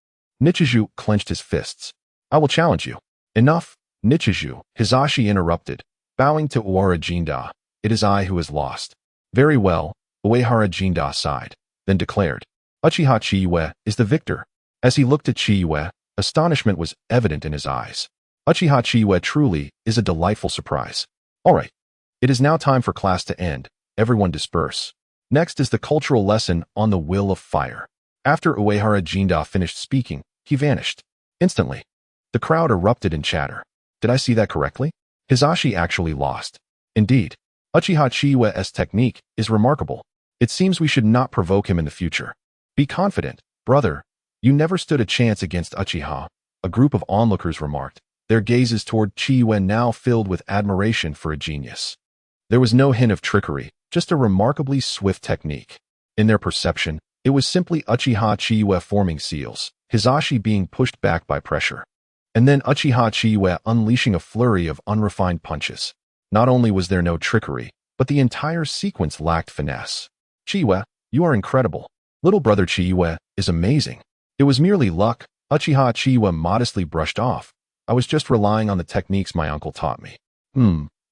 Nichiju clenched his fists. I will challenge you. Enough, Nichiju, Hisashi interrupted, bowing to Uehara Jinda. It is I who has lost. Very well, Uehara Jinda sighed, then declared. Uchiha Chiyue is the victor. As he looked at Chiyue, astonishment was evident in his eyes. Uchiha Chiyue truly is a delightful surprise. All right. It is now time for class to end. Everyone disperse. Next is the cultural lesson on the will of fire. After Uehara Jinda finished speaking, he vanished. Instantly, the crowd erupted in chatter. Did I see that correctly? Hisashi actually lost. Indeed, Uchiha Chiyue's technique is remarkable. It seems we should not provoke him in the future. Be confident, brother. You never stood a chance against Uchiha, a group of onlookers remarked, their gazes toward Chiyue now filled with admiration for a genius. There was no hint of trickery, just a remarkably swift technique. In their perception, it was simply Uchiha Chiyue forming seals, Hisashi being pushed back by pressure. And then Uchiha Chiyue unleashing a flurry of unrefined punches. Not only was there no trickery, but the entire sequence lacked finesse. Chiyue, you are incredible. Little brother Chiyue is amazing. It was merely luck, Uchiha Chiyue modestly brushed off. I was just relying on the techniques my uncle taught me.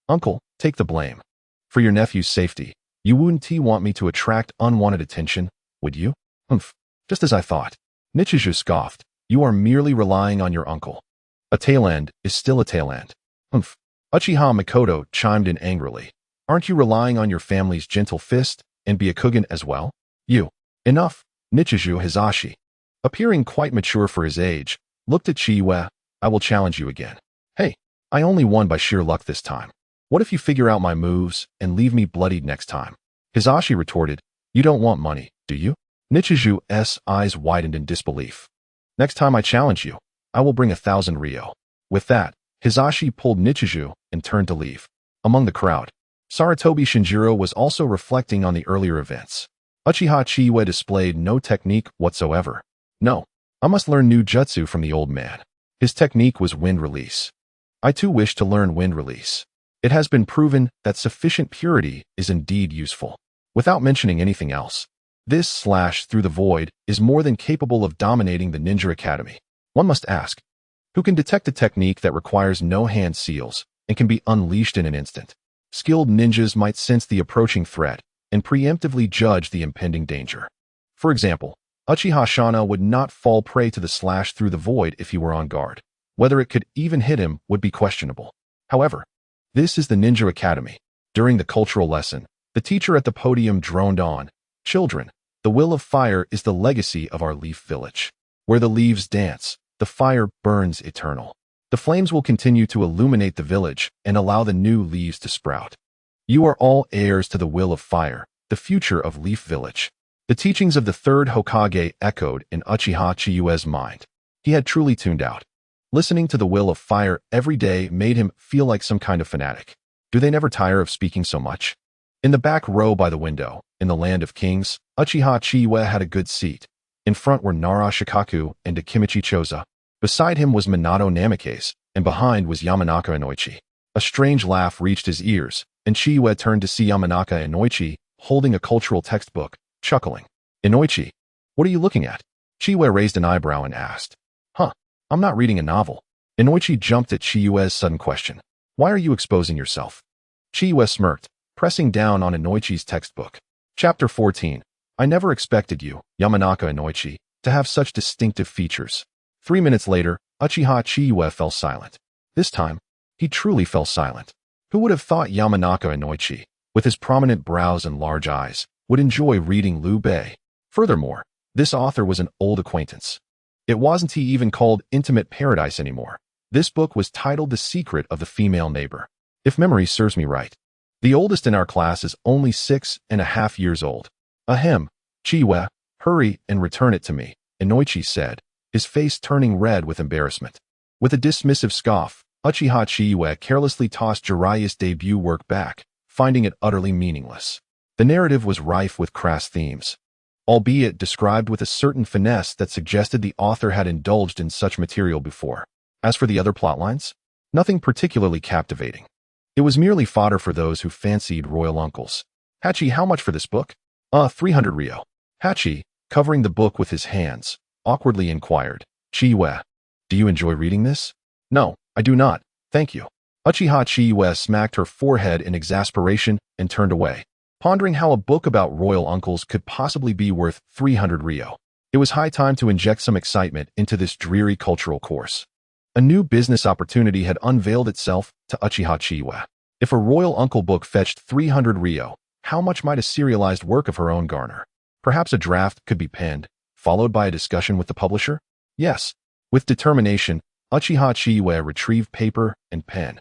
Uncle, take the blame. For your nephew's safety, you wouldn't want me to attract unwanted attention, would you? Just as I thought. Nichiju scoffed. You are merely relying on your uncle. A tail end is still a tail end. Uchiha Mikoto chimed in angrily. Aren't you relying on your family's gentle fist and Byakugan as well? You. Enough, Nichiju Hisashi. Appearing quite mature for his age, looked at Chiyue. I will challenge you again. Hey, I only won by sheer luck this time. What if you figure out my moves and leave me bloodied next time? Hisashi retorted, you don't want money, do you? Nichiju's eyes widened in disbelief. Next time I challenge you, I will bring 1,000 ryo. With that, Hisashi pulled Nichiju and turned to leave. Among the crowd, Sarutobi Shinjiro was also reflecting on the earlier events. Uchiha Chiyue displayed no technique whatsoever. No, I must learn new jutsu from the old man. His technique was wind release. I too wish to learn wind release. It has been proven that sufficient purity is indeed useful. Without mentioning anything else, this slash through the void is more than capable of dominating the Ninja Academy. One must ask, who can detect a technique that requires no hand seals and can be unleashed in an instant? Skilled ninjas might sense the approaching threat and preemptively judge the impending danger. For example, Uchiha Shana would not fall prey to the slash through the void if he were on guard. Whether it could even hit him would be questionable. However, this is the Ninja Academy. During the cultural lesson, the teacher at the podium droned on, children, the will of fire is the legacy of our leaf village. Where the leaves dance, the fire burns eternal. The flames will continue to illuminate the village and allow the new leaves to sprout. You are all heirs to the will of fire, the future of Leaf Village. The teachings of the third Hokage echoed in Uchiha Chiyue's mind. He had truly tuned out. Listening to the will of fire every day made him feel like some kind of fanatic. Do they never tire of speaking so much? In the back row by the window, in the land of kings, Uchiha Chiyue had a good seat. In front were Nara Shikaku and Akimichi Choza. Beside him was Minato Namikaze, and behind was Yamanaka Inoichi. A strange laugh reached his ears, and Chiyue turned to see Yamanaka Inoichi, holding a cultural textbook, chuckling. Inoichi, what are you looking at? Chiyue raised an eyebrow and asked. I'm not reading a novel. Inoichi jumped at Chiyue's sudden question. Why are you exposing yourself? Chiyue smirked, pressing down on Inoichi's textbook. Chapter 14. I never expected you, Yamanaka Inoichi, to have such distinctive features. 3 minutes later, Uchiha Chiyue fell silent. This time, he truly fell silent. Who would have thought Yamanaka Inoichi, with his prominent brows and large eyes, would enjoy reading Liu Bei? Furthermore, This author was an old acquaintance. It wasn't he even called Intimate Paradise anymore. This book was titled The Secret of the Female Neighbor. If memory serves me right, the oldest in our class is only 6.5 years old. Ahem, Chiyue, hurry and return it to me, Inoichi said, his face turning red with embarrassment. With a dismissive scoff, Uchiha Chiyue carelessly tossed Jiraiya's debut work back, finding it utterly meaningless. The narrative was rife with crass themes, albeit described with a certain finesse that suggested the author had indulged in such material before. As for the other plotlines, nothing particularly captivating. It was merely fodder for those who fancied royal uncles. Hachi, how much for this book? 300 ryo. Hachi, covering the book with his hands, awkwardly inquired. Chiyue, do you enjoy reading this? No, I do not, thank you. Uchiha Chiyue smacked her forehead in exasperation and turned away, pondering how a book about royal uncles could possibly be worth 300 ryo. It was high time to inject some excitement into this dreary cultural course. A new business opportunity had unveiled itself to Uchiha Chiyue. If a royal uncle book fetched 300 ryo, how much might a serialized work of her own garner? Perhaps a draft could be penned, followed by a discussion with the publisher? Yes. With determination, Uchiha Chiyue retrieved paper and pen,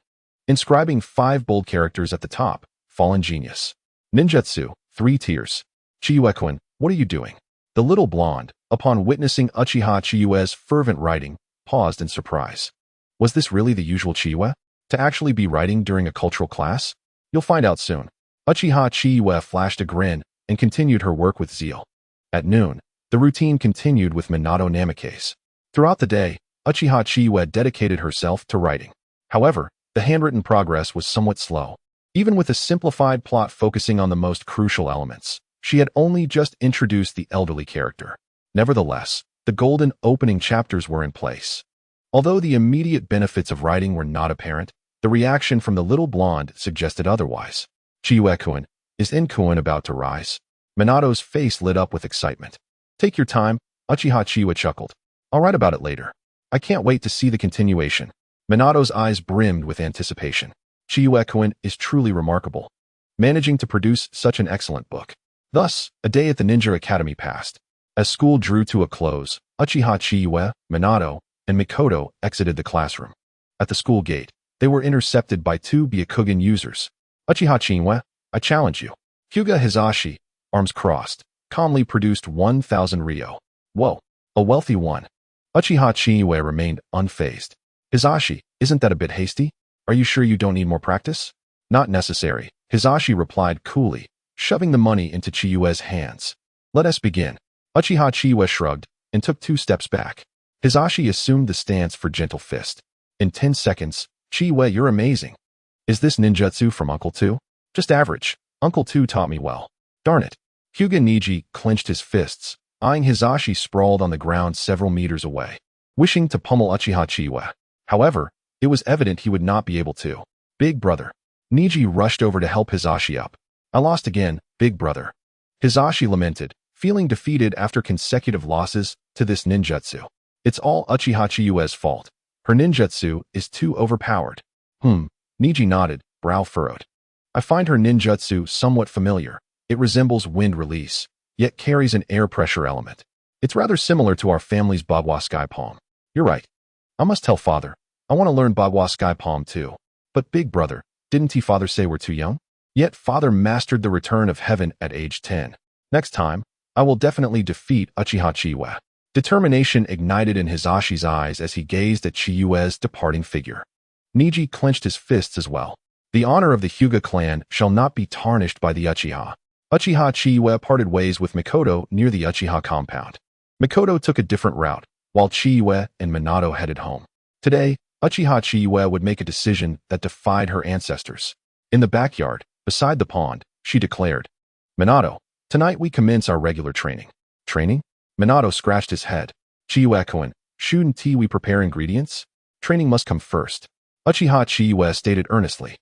inscribing 5 bold characters at the top: Fallen Genius. Ninjutsu, 3 tiers. Chiyue-kun, what are you doing? The little blonde, upon witnessing Uchiha Chiyue's fervent writing, paused in surprise. Was this really the usual Chiyue? To actually be writing during a cultural class? You'll find out soon. Uchiha Chiyue flashed a grin and continued her work with zeal. At noon, the routine continued with Minato Namikaze. Throughout the day, Uchiha Chiyue dedicated herself to writing. However, the handwritten progress was somewhat slow. Even with a simplified plot focusing on the most crucial elements, she had only just introduced the elderly character. Nevertheless, the golden opening chapters were in place. Although the immediate benefits of writing were not apparent, the reaction from the little blonde suggested otherwise. Chiyue-kun, is In-kun about to rise? Minato's face lit up with excitement. Take your time, Uchiha Chiyue chuckled. I'll write about it later. I can't wait to see the continuation. Minato's eyes brimmed with anticipation. Chiyue-kun is truly remarkable, managing to produce such an excellent book. Thus, a day at the Ninja Academy passed. As school drew to a close, Uchiha Chiyue, Minato, and Mikoto exited the classroom. At the school gate, they were intercepted by 2 Byakugan users. Uchiha Chiyue, I challenge you. Hyuga Hizashi, arms crossed, calmly produced 1,000 ryo. Whoa, a wealthy one. Uchiha Chiyue remained unfazed. Hizashi, isn't that a bit hasty? Are you sure you don't need more practice? Not necessary, Hizashi replied coolly, shoving the money into Chiyue's hands. Let us begin. Uchiha Chiyue shrugged and took 2 steps back. Hizashi assumed the stance for gentle fist. In 10 seconds, Chiyue, you're amazing. Is this ninjutsu from Uncle 2? Just average. Uncle 2 taught me well. Darn it. Hyuga Niji clenched his fists, eyeing Hizashi sprawled on the ground several meters away, wishing to pummel Uchiha Chiyue. However, it was evident he would not be able to. Big brother. Niji rushed over to help Hizashi up. I lost again, big brother. Hizashi lamented, feeling defeated after consecutive losses to this ninjutsu. It's all Uchiha Chiyue's fault. Her ninjutsu is too overpowered. Niji nodded, brow furrowed. I find her ninjutsu somewhat familiar. It resembles wind release, yet carries an air pressure element. It's rather similar to our family's Bagua Sky Palm. You're right. I must tell father. I want to learn Bagua Sky Palm too. But big brother, didn't he father say we're too young? Yet father mastered the return of heaven at age 10. Next time, I will definitely defeat Uchiha Chiyue. Determination ignited in Hizashi's eyes as he gazed at Chiyue's departing figure. Niji clenched his fists as well. The honor of the Hyuga clan shall not be tarnished by the Uchiha. Uchiha Chiyue parted ways with Mikoto near the Uchiha compound. Mikoto took a different route, while Chiyue and Minato headed home. Today, Uchiha Chiyue would make a decision that defied her ancestors. In the backyard, beside the pond, she declared, Minato, tonight we commence our regular training. Training? Minato scratched his head. Chiyue-kun, shouldn't we prepare ingredients? Training must come first. Uchiha Chiyue stated earnestly.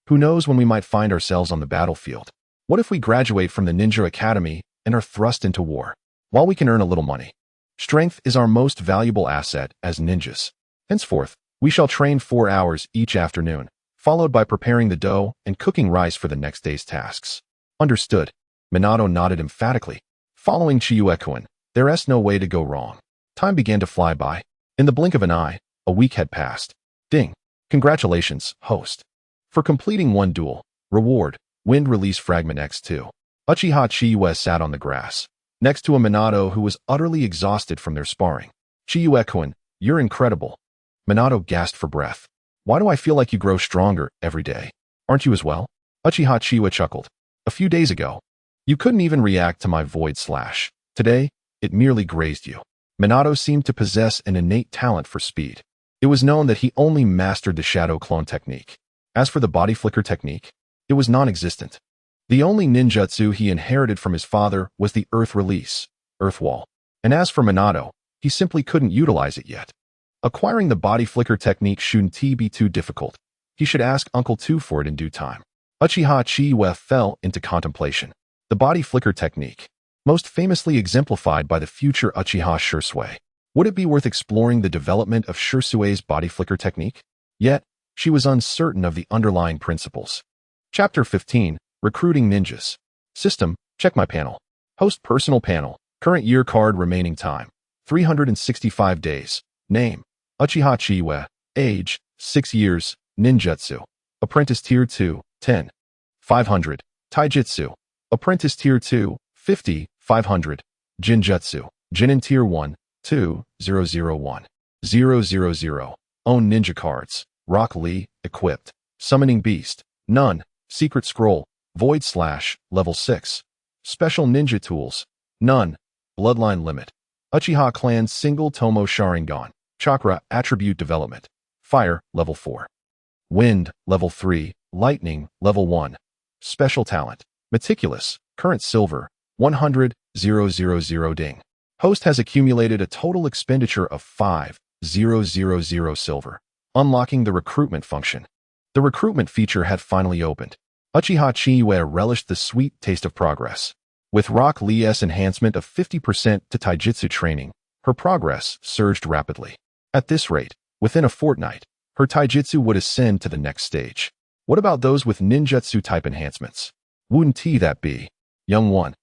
Who knows when we might find ourselves on the battlefield? What if we graduate from the Ninja Academy and are thrust into war? While we can earn a little money, strength is our most valuable asset as ninjas. Henceforth, we shall train 4 hours each afternoon, followed by preparing the dough and cooking rice for the next day's tasks. Understood. Minato nodded emphatically. Following Chiyue-kun, There's no way to go wrong. Time began to fly by. In the blink of an eye, a week had passed. Ding. Congratulations, host. For completing one duel. Reward, Wind Release Fragment X2. Uchiha Chiyue sat on the grass, next to a Minato who was utterly exhausted from their sparring. Chiyue-kun, you're incredible. Minato gasped for breath. Why do I feel like you grow stronger every day? Aren't you as well? Uchiha Chiyue chuckled. A few days ago, you couldn't even react to my void slash. Today, it merely grazed you. Minato seemed to possess an innate talent for speed. It was known that he only mastered the shadow clone technique. As for the body flicker technique, it was non-existent. The only ninjutsu he inherited from his father was the earth release, earth wall. And as for Minato, he simply couldn't utilize it yet. Acquiring the body flicker technique shouldn't be too difficult. He should ask Uncle Tu for it in due time. Uchiha Chiyue fell into contemplation. The body flicker technique, most famously exemplified by the future Uchiha Chiyue. Would it be worth exploring the development of Chiyue's body flicker technique? Yet, she was uncertain of the underlying principles. Chapter 15, Recruiting Ninjas. System, check my panel. Host personal panel, current year card remaining time, 365 days. Name, Uchiha Chiyue. Age, 6 years. Ninjutsu. Apprentice Tier 2, 10. 500. Taijutsu. Apprentice Tier 2, 50, 500. Jinjutsu. Jinin Tier 1, 2, 001. 000. Own ninja cards. Rock Lee, equipped. Summoning Beast. None. Secret Scroll. Void Slash, level 6. Special Ninja Tools. None. Bloodline Limit. Uchiha Clan Single Tomoe Sharingan. Chakra Attribute Development. Fire, level 4. Wind, level 3. Lightning, level 1. Special Talent. Meticulous. Current Silver. 100, 000 ding. Host has accumulated a total expenditure of 5,000 silver, unlocking the recruitment function. The recruitment feature had finally opened. Uchiha Chiyue relished the sweet taste of progress. With Rock Lee's enhancement of 50% to taijutsu training, her progress surged rapidly. At this rate, within a fortnight, her taijutsu would ascend to the next stage. What about those with ninjutsu type enhancements? Wouldn't that be? Young one.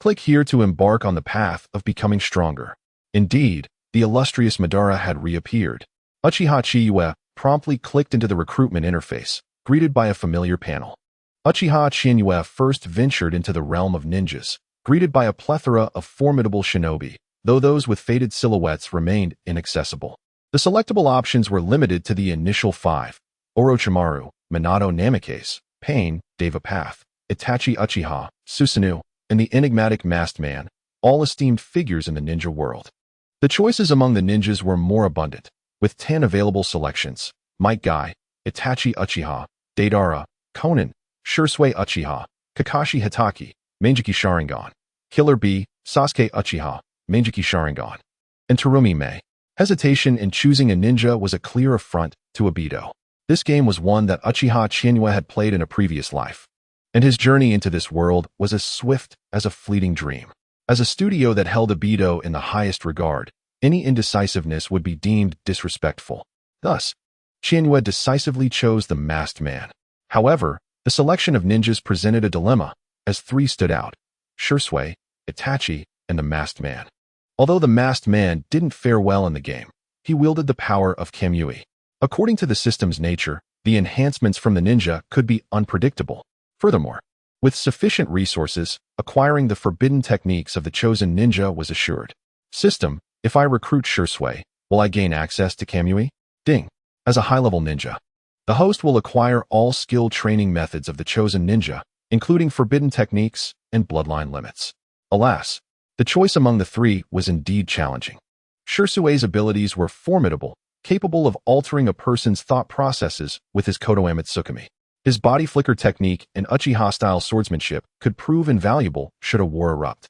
Click here to embark on the path of becoming stronger. Indeed, the illustrious Madara had reappeared. Uchiha Chiyue promptly clicked into the recruitment interface, greeted by a familiar panel. Uchiha Chiyue first ventured into the realm of ninjas, greeted by a plethora of formidable shinobi, though those with faded silhouettes remained inaccessible. The selectable options were limited to the initial 5: Orochimaru, Minato Namikaze, Pain, Deva Path, Itachi Uchiha, Susanoo, and the enigmatic Masked Man, all esteemed figures in the ninja world. The choices among the ninjas were more abundant, with 10 available selections: Might Guy, Itachi Uchiha, Deidara, Conan, Chiyue Uchiha, Kakashi Hitaki, Manjiki Sharingan, Killer Bee, Sasuke Uchiha, Manjiki Sharingan, and Terumi Mei. Hesitation in choosing a ninja was a clear affront to Obito. This game was one that Uchiha Chiyue had played in a previous life, and his journey into this world was as swift as a fleeting dream. As a studio that held Obito in the highest regard, any indecisiveness would be deemed disrespectful. Thus, Chiyue decisively chose the Masked Man. However, the selection of ninjas presented a dilemma, as 3 stood out: Chiyue, Itachi, and the Masked Man. Although the Masked Man didn't fare well in the game, he wielded the power of Kamui. According to the system's nature, the enhancements from the ninja could be unpredictable. Furthermore, with sufficient resources, acquiring the forbidden techniques of the chosen ninja was assured. System, if I recruit Chiyue, will I gain access to Kamui? Ding. As a high-level ninja, the host will acquire all skill training methods of the chosen ninja, including forbidden techniques and bloodline limits. Alas, the choice among the 3 was indeed challenging. Chiyue's abilities were formidable, capable of altering a person's thought processes with his Kodoe Mitsukami. His body flicker technique and Uchiha-style swordsmanship could prove invaluable should a war erupt.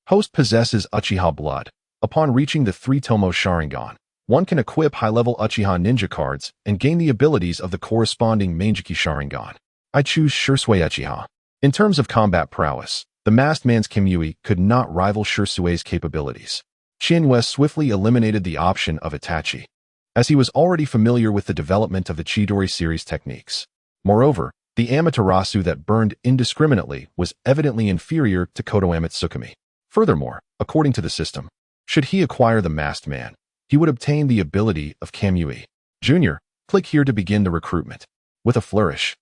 Host possesses Uchiha blood. Upon reaching the 3 Tomoe Sharingan, one can equip high-level Uchiha ninja cards and gain the abilities of the corresponding Manjiki Sharingan. I choose Chiyue Uchiha. In terms of combat prowess, the Masked Man's Kamui could not rival Chiyue's capabilities. Chiyue swiftly eliminated the option of Itachi, as he was already familiar with the development of the Chidori series techniques. Moreover, the Amaterasu that burned indiscriminately was evidently inferior to Kodoe Mitsukami. Furthermore, according to the system, Should he acquire the Masked Man, he would obtain the ability of Kamui. Junior, click here to begin the recruitment. With a flourish,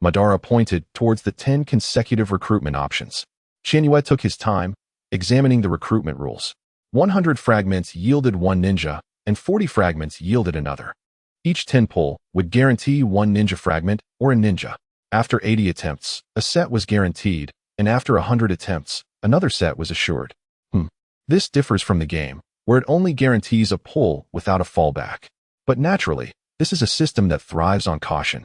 Madara pointed towards the 10 consecutive recruitment options. Chiyue took his time, examining the recruitment rules. 100 fragments yielded one ninja, and 40 fragments yielded another. Each 10 pull would guarantee one ninja fragment or a ninja. After 80 attempts, a set was guaranteed, and after 100 attempts, another set was assured. This differs from the game, where it only guarantees a pull without a fallback. But naturally, this is a system that thrives on caution.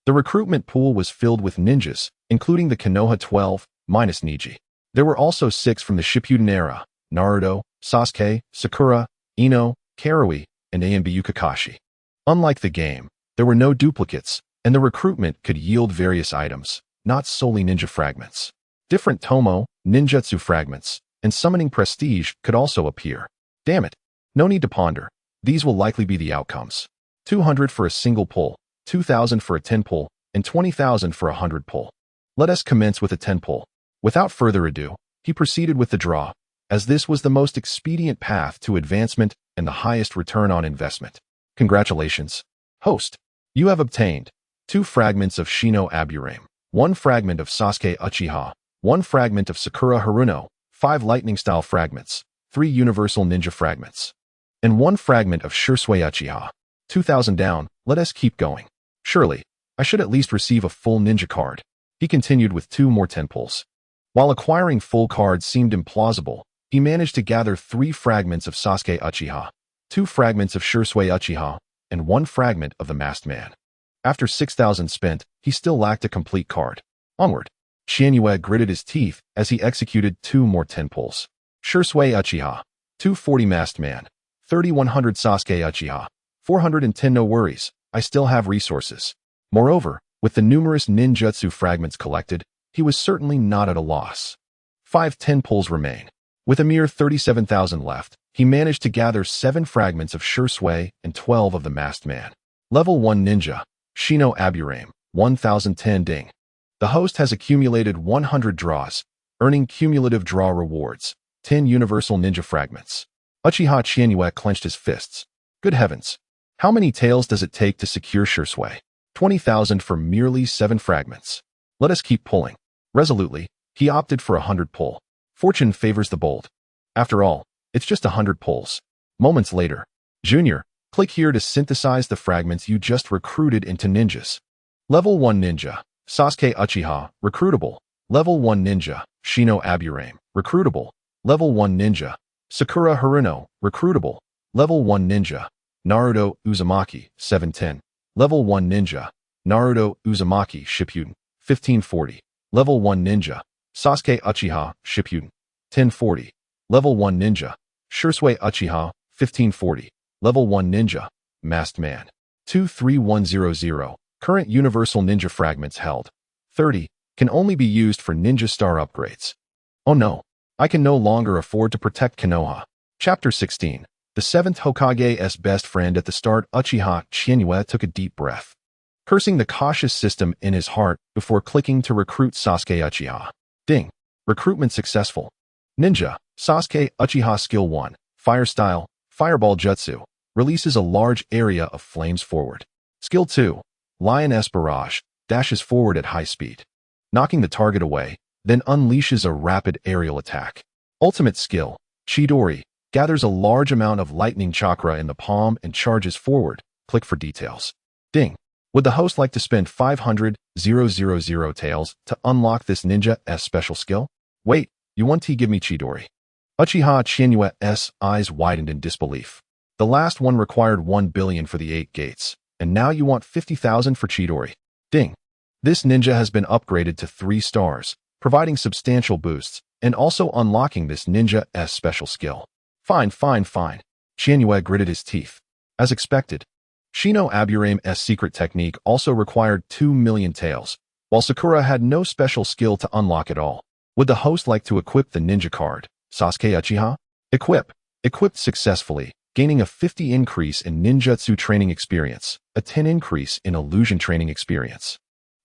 The recruitment pool was filled with ninjas, including the Konoha 12, minus Neji. There were also 6 from the Shippuden era: Naruto, Sasuke, Sakura, Ino, Karui, and Ambu Kakashi. Unlike the game, there were no duplicates, and the recruitment could yield various items, not solely ninja fragments. Different tomoe, ninjutsu fragments, and summoning prestige could also appear. Damn it. No need to ponder. These will likely be the outcomes. 200 for a single pull, 2,000 for a 10 pull, and 20,000 for a 100 pull. Let us commence with a 10 pull. Without further ado, he proceeded with the draw, as this was the most expedient path to advancement and the highest return on investment. Congratulations, host. You have obtained 2 fragments of Shino Aburame, 1 fragment of Sasuke Uchiha, 1 fragment of Sakura Haruno, 5 lightning-style fragments, 3 universal ninja fragments, and 1 fragment of Shisui Uchiha. 2,000 down, let us keep going. Surely, I should at least receive a full ninja card. He continued with 2 more 10 pulls. While acquiring full cards seemed implausible, he managed to gather 3 fragments of Sasuke Uchiha, 2 fragments of Shisui Uchiha, and 1 fragment of the Masked Man. After 6,000 spent, he still lacked a complete card. Onward. Chiyue gritted his teeth as he executed 2 more 10 pulls. Shisui Uchiha, 240 Masked Man, 3,100 Sasuke Uchiha, 410. No worries, I still have resources. Moreover, with the numerous ninjutsu fragments collected, he was certainly not at a loss. 5 10 pulls remain. With a mere 37,000 left, he managed to gather 7 fragments of Shisui and 12 of the Masked Man. Level 1 Ninja, Shino Aburame, 1,010 ding. The host has accumulated 100 draws, earning cumulative draw rewards, 10 universal ninja fragments. Uchiha Chiyue clenched his fists. Good heavens! How many tails does it take to secure Shisui? 20,000 for merely 7 fragments. Let us keep pulling. Resolutely, he opted for a 100 pull. Fortune favors the bold. After all, it's just 100 pulls. Moments later, Junior, click here to synthesize the fragments you just recruited into ninjas. Level 1 Ninja, Sasuke Uchiha, recruitable. Level 1 Ninja, Shino Aburame, recruitable. Level 1 Ninja, Sakura Haruno, recruitable. Level 1 Ninja, Naruto Uzumaki, 710. Level 1 Ninja, Naruto Uzumaki Shippuden, 1540. Level 1 Ninja, Sasuke Uchiha, Shippuden, 1040. Level 1 Ninja, Shisui Uchiha, 1540. Level 1 Ninja, Masked Man, 23100. Current Universal Ninja Fragments held, 30, can only be used for Ninja Star upgrades. Oh no, I can no longer afford to protect Konoha. Chapter 16. The 7th Hokage's best friend at the start. Uchiha Chiyue took a deep breath, cursing the cautious system in his heart before clicking to recruit Sasuke Uchiha. Ding. Recruitment successful. Ninja, Sasuke Uchiha Skill 1, Fire Style, Fireball Jutsu, releases a large area of flames forward. Skill 2, Lioness Barrage, dashes forward at high speed, knocking the target away, then unleashes a rapid aerial attack. Ultimate skill, Chidori, gathers a large amount of lightning chakra in the palm and charges forward. Click for details. Ding. Would the host like to spend 500,000 tails to unlock this ninja's special skill? Wait, you want to give me Chidori? Uchiha Chiyue's eyes widened in disbelief. The last one required 1 billion for the 8 gates, and now you want 50,000 for Chidori. Ding. This ninja has been upgraded to 3 stars, providing substantial boosts, and also unlocking this ninja's special skill. Fine. Chiyue gritted his teeth. As expected, Shino Aburame's secret technique also required 2 million tails, while Sakura had no special skill to unlock it all. Would the host like to equip the ninja card, Sasuke Uchiha? Equip. Equipped successfully, gaining a 50 increase in ninjutsu training experience, a 10 increase in illusion training experience,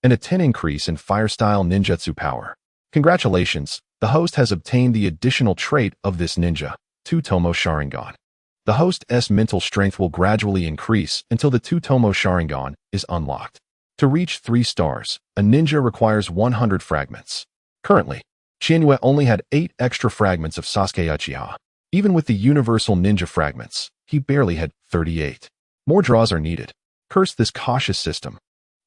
and a 10 increase in fire-style ninjutsu power. Congratulations, the host has obtained the additional trait of this ninja, 2 tomoe Sharingan. The host's mental strength will gradually increase until the 2 tomoe Sharingan is unlocked. To reach 3 stars, a ninja requires 100 fragments. Currently, Chiyue only had 8 extra fragments of Sasuke Uchiha. Even with the universal ninja fragments, he barely had 38. More draws are needed. Curse this cautious system.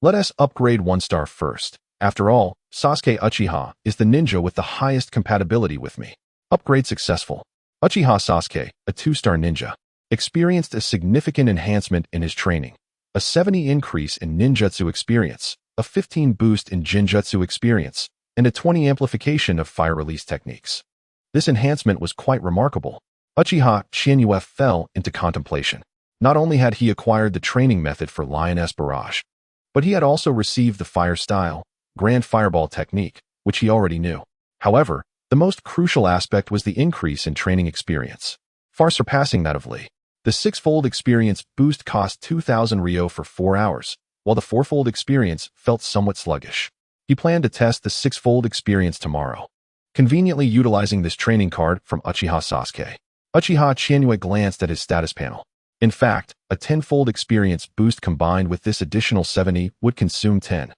Let us upgrade 1 star first. After all, Sasuke Uchiha is the ninja with the highest compatibility with me. Upgrade successful. Uchiha Sasuke, a 2-star ninja, experienced a significant enhancement in his training. A 70 increase in ninjutsu experience, a 15 boost in jinjutsu experience, and a 20 amplification of fire release techniques. This enhancement was quite remarkable. Uchiha Chiyue fell into contemplation. Not only had he acquired the training method for Lioness Barrage, but he had also received the fire style, Grand Fireball technique, which he already knew. However, the most crucial aspect was the increase in training experience, far surpassing that of Lee. The 6-fold experience boost cost 2,000 Ryo for 4 hours, while the 4-fold experience felt somewhat sluggish. He planned to test the 6-fold experience tomorrow, conveniently utilizing this training card from Uchiha Sasuke. Uchiha Chiyue glanced at his status panel. In fact, a 10-fold experience boost combined with this additional 70 would consume 10,000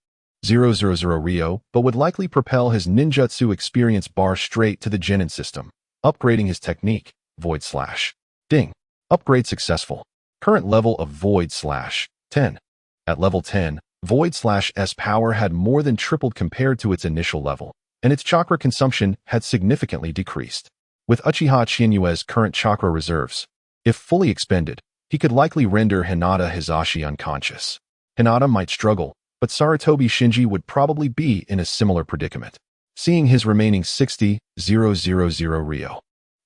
Ryo, but would likely propel his ninjutsu experience bar straight to the Genin system, upgrading his technique, Void Slash. Ding. Upgrade successful. Current level of Void Slash, 10. At level 10, Void Slash's power had more than tripled compared to its initial level, and its chakra consumption had significantly decreased. With Uchiha Chiyue's current chakra reserves, if fully expended, he could likely render Hinata Hisashi unconscious. Hinata might struggle, but Sarutobi Shinji would probably be in a similar predicament. Seeing his remaining 60,000 Ryo,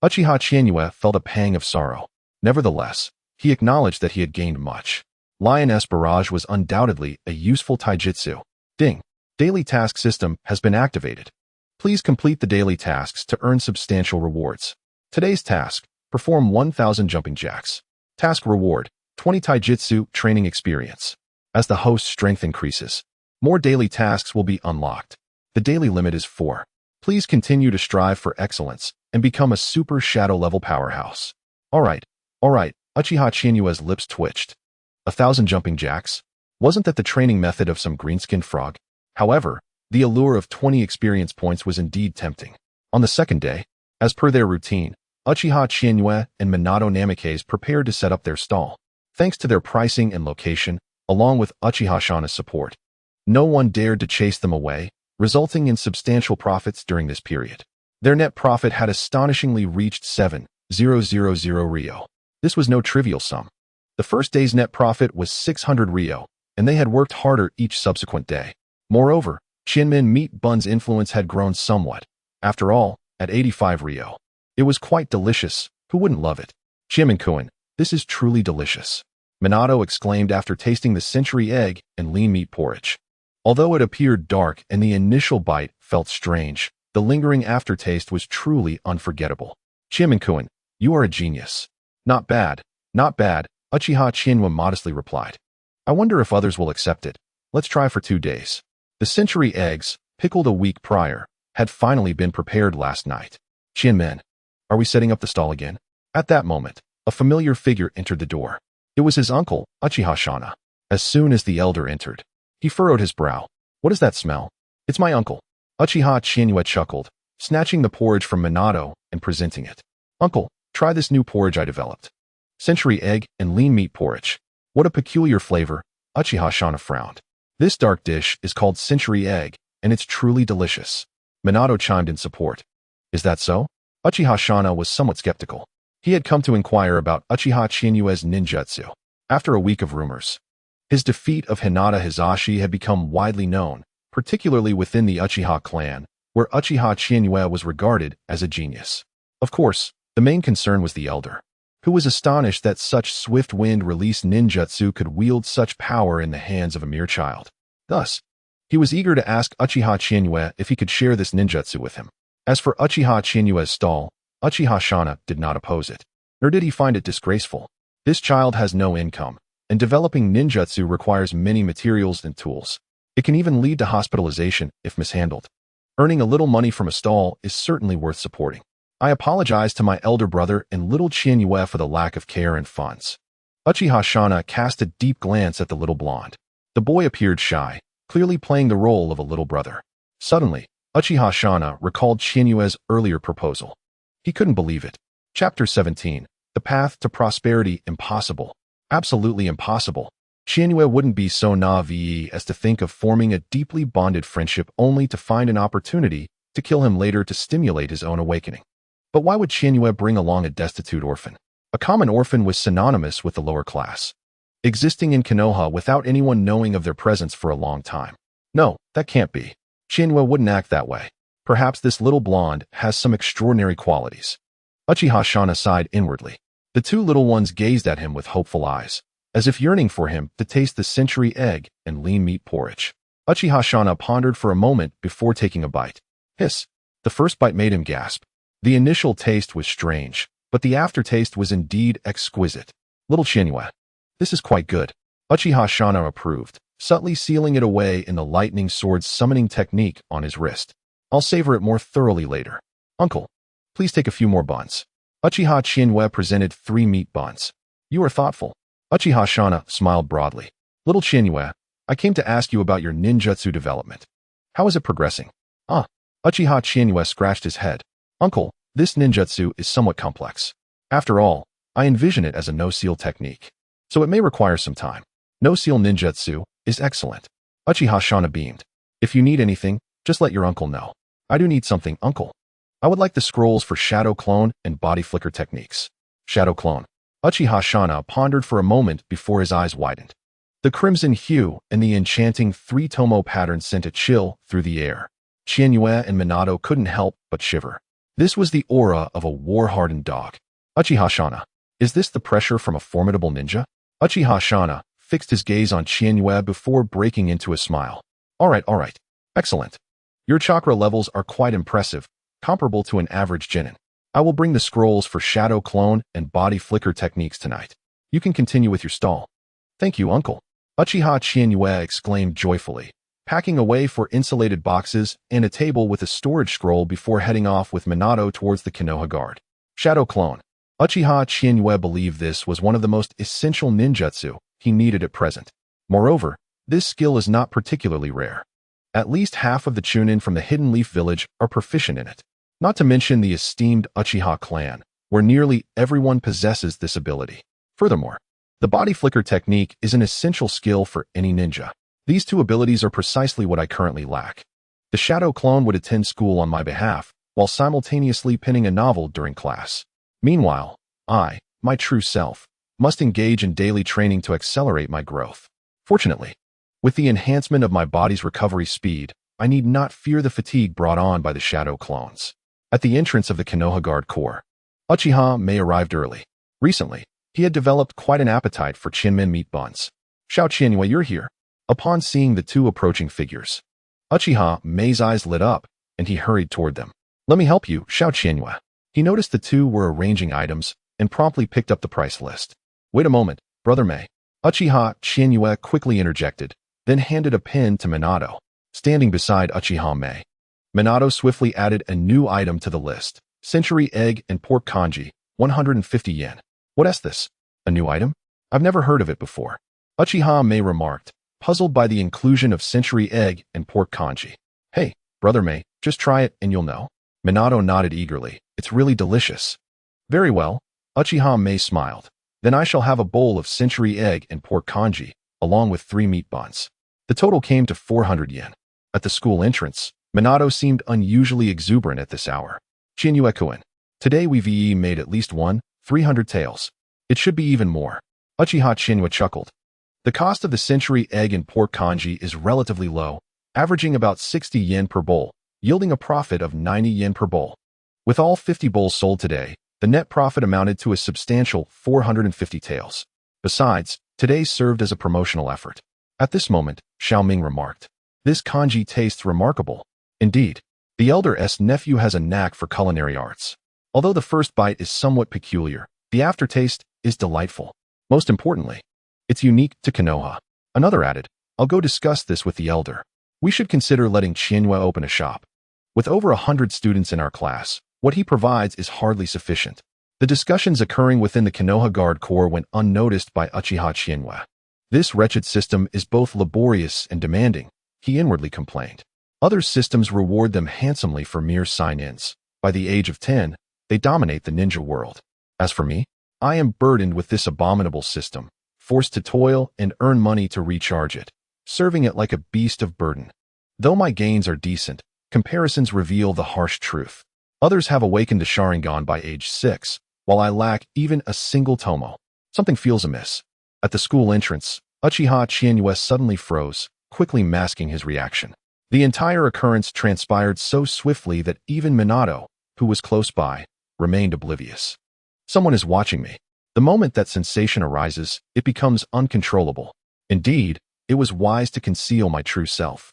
Uchiha Chiyue felt a pang of sorrow. Nevertheless, he acknowledged that he had gained much. Lioness Barrage was undoubtedly a useful taijutsu. Ding. Daily task system has been activated. Please complete the daily tasks to earn substantial rewards. Today's task, perform 1,000 jumping jacks. Task reward, 20 taijutsu training experience. As the host's strength increases, more daily tasks will be unlocked. The daily limit is 4. Please continue to strive for excellence and become a super shadow level powerhouse. Alright, Uchiha Chiyue's lips twitched. 1,000 jumping jacks? Wasn't that the training method of some green-skinned frog? However, the allure of 20 experience points was indeed tempting. On the second day, as per their routine, Uchiha Chiyue and Minato Namikaze prepared to set up their stall. Thanks to their pricing and location, along with Uchiha Shana's support, no one dared to chase them away, resulting in substantial profits during this period. Their net profit had astonishingly reached 7,000 Ryo. This was no trivial sum. The first day's net profit was 600 Ryo, and they had worked harder each subsequent day. Moreover, Chinmin Meat Bun's influence had grown somewhat. After all, at 85 Ryo, it was quite delicious. Who wouldn't love it? Chinmin-kun, this is truly delicious. Minato exclaimed after tasting the century egg and lean meat porridge. Although it appeared dark and the initial bite felt strange, the lingering aftertaste was truly unforgettable. Chinmin-kun, you are a genius. Not bad, Uchiha Chiyue modestly replied. I wonder if others will accept it. Let's try for 2 days. The century eggs, pickled a week prior, had finally been prepared last night. Chinmin, are we setting up the stall again? At that moment, a familiar figure entered the door. It was his uncle, Uchiha Shana. As soon as the elder entered, he furrowed his brow. What is that smell? It's my uncle. Uchiha Chiyue chuckled, snatching the porridge from Minato and presenting it. Uncle, try this new porridge I developed. Century egg and lean meat porridge. What a peculiar flavor, Uchiha Shana frowned. This dark dish is called century egg, and it's truly delicious. Minato chimed in support. Is that so? Uchiha Shana was somewhat skeptical. He had come to inquire about Uchiha Chiyue's ninjutsu. After a week of rumors, his defeat of Hinata Hisashi had become widely known, particularly within the Uchiha clan, where Uchiha Chiyue was regarded as a genius. Of course, the main concern was the elder, who was astonished that such swift wind release ninjutsu could wield such power in the hands of a mere child. Thus, he was eager to ask Uchiha Chiyue if he could share this ninjutsu with him. As for Uchiha Chiyue's stall, Uchiha Shana did not oppose it, nor did he find it disgraceful. This child has no income, and developing ninjutsu requires many materials and tools. It can even lead to hospitalization if mishandled. Earning a little money from a stall is certainly worth supporting. I apologize to my elder brother and little Chiyue for the lack of care and funds. Uchiha Shana cast a deep glance at the little blonde. The boy appeared shy, clearly playing the role of a little brother. Suddenly, Uchiha Shana recalled Chiyue's earlier proposal. He couldn't believe it. Chapter 17. The Path to Prosperity Impossible. Absolutely impossible. Chiyue wouldn't be so naive as to think of forming a deeply bonded friendship only to find an opportunity to kill him later to stimulate his own awakening. But why would Chiyue bring along a destitute orphan? A common orphan was synonymous with the lower class, existing in Konoha without anyone knowing of their presence for a long time. No, that can't be. Chiyue wouldn't act that way. Perhaps this little blonde has some extraordinary qualities. Uchiha Shana sighed inwardly. The two little ones gazed at him with hopeful eyes, as if yearning for him to taste the century egg and lean meat porridge. Uchiha Shana pondered for a moment before taking a bite. Hiss! The first bite made him gasp. The initial taste was strange, but the aftertaste was indeed exquisite. Little Chiyue. This is quite good. Uchiha Shana approved, subtly sealing it away in the lightning sword summoning technique on his wrist. I'll savor it more thoroughly later. Uncle, please take a few more buns. Uchiha Chiyue presented 3 meat buns. You are thoughtful. Uchiha Shana smiled broadly. Little Chiyue, I came to ask you about your ninjutsu development. How is it progressing? Uchiha Chiyue scratched his head. Uncle, this ninjutsu is somewhat complex. After all, I envision it as a no-seal technique, so it may require some time. No-seal ninjutsu is excellent. Uchiha Shana beamed. If you need anything, just let your uncle know. I do need something, uncle. I would like the scrolls for shadow clone and body flicker techniques. Shadow clone. Uchiha Shana pondered for a moment before his eyes widened. The crimson hue and the enchanting 3 tomoe pattern sent a chill through the air. Chiyue and Minato couldn't help but shiver. This was the aura of a war-hardened dog. Uchiha Shana. Is this the pressure from a formidable ninja? Uchiha Shana fixed his gaze on Chiyue before breaking into a smile. All right. Excellent. Your chakra levels are quite impressive, comparable to an average genin. I will bring the scrolls for shadow clone and body flicker techniques tonight. You can continue with your stall. Thank you, uncle. Uchiha Chiyue exclaimed joyfully, packing away for insulated boxes and a table with a storage scroll before heading off with Minato towards the Konoha guard. Shadow clone. Uchiha Chiyue believed this was one of the most essential ninjutsu he needed at present. Moreover, this skill is not particularly rare. At least half of the Chunin from the Hidden Leaf Village are proficient in it. Not to mention the esteemed Uchiha clan, where nearly everyone possesses this ability. Furthermore, the body flicker technique is an essential skill for any ninja. These 2 abilities are precisely what I currently lack. The shadow clone would attend school on my behalf, while simultaneously penning a novel during class. Meanwhile, I, my true self, must engage in daily training to accelerate my growth. Fortunately, with the enhancement of my body's recovery speed, I need not fear the fatigue brought on by the shadow clones. At the entrance of the Konoha Guard Corps, Uchiha Mei arrived early. Recently, he had developed quite an appetite for Chinmen meat buns. Xiao Chiyue, you're here. Upon seeing the 2 approaching figures, Uchiha Mei's eyes lit up, and he hurried toward them. Let me help you, Xiao Chiyue. He noticed the 2 were arranging items and promptly picked up the price list. Wait a moment, Brother Mei. Uchiha Chiyue quickly interjected, then handed a pen to Minato, standing beside Uchiha Mei. Minato swiftly added a new item to the list. Century egg and pork kanji, 150 yen. What is this? A new item? I've never heard of it before. Uchiha Mei remarked, puzzled by the inclusion of century egg and pork kanji. Hey, Brother Mei, just try it and you'll know. Minato nodded eagerly. It's really delicious. Very well. Uchiha Mei smiled. Then I shall have a bowl of century egg and pork kanji, along with 3 meat buns. The total came to 400 yen. At the school entrance, Minato seemed unusually exuberant at this hour. Chiyue-kun. Today we've made at least 300 taels. It should be even more. Uchiha Chiyue chuckled. The cost of the century egg and pork kanji is relatively low, averaging about 60 yen per bowl, yielding a profit of 90 yen per bowl. With all 50 bowls sold today, the net profit amounted to a substantial 450 taels. Besides, today served as a promotional effort. At this moment, Xiaoming remarked, this kanji tastes remarkable. Indeed, the elder's nephew has a knack for culinary arts. Although the first bite is somewhat peculiar, the aftertaste is delightful. Most importantly, it's unique to Konoha. Another added, I'll go discuss this with the elder. We should consider letting Chiyue open a shop. With over 100 students in our class, What he provides is hardly sufficient. The discussions occurring within the Konoha Guard Corps went unnoticed by Uchiha Chiyue. This wretched system is both laborious and demanding, he inwardly complained. Other systems reward them handsomely for mere sign-ins. By the age of 10, they dominate the ninja world. As for me, I am burdened with this abominable system, forced to toil and earn money to recharge it, serving it like a beast of burden. Though my gains are decent, comparisons reveal the harsh truth. Others have awakened to Sharingan by age 6, while I lack even a single tomoe. Something feels amiss. At the school entrance, Uchiha Chiyue suddenly froze, quickly masking his reaction. The entire occurrence transpired so swiftly that even Minato, who was close by, remained oblivious. Someone is watching me. The moment that sensation arises, it becomes uncontrollable. Indeed, it was wise to conceal my true self.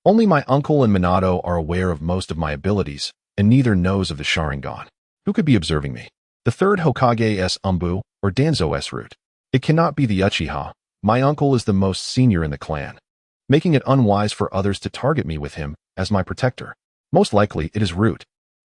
Only my uncle and Minato are aware of most of my abilities, and neither knows of the Sharingan. Who could be observing me? The third Hokage's Umbu, or Danzo's root. It cannot be the Uchiha. My uncle is the most senior in the clan, making it unwise for others to target me with him as my protector. Most likely, it is Root.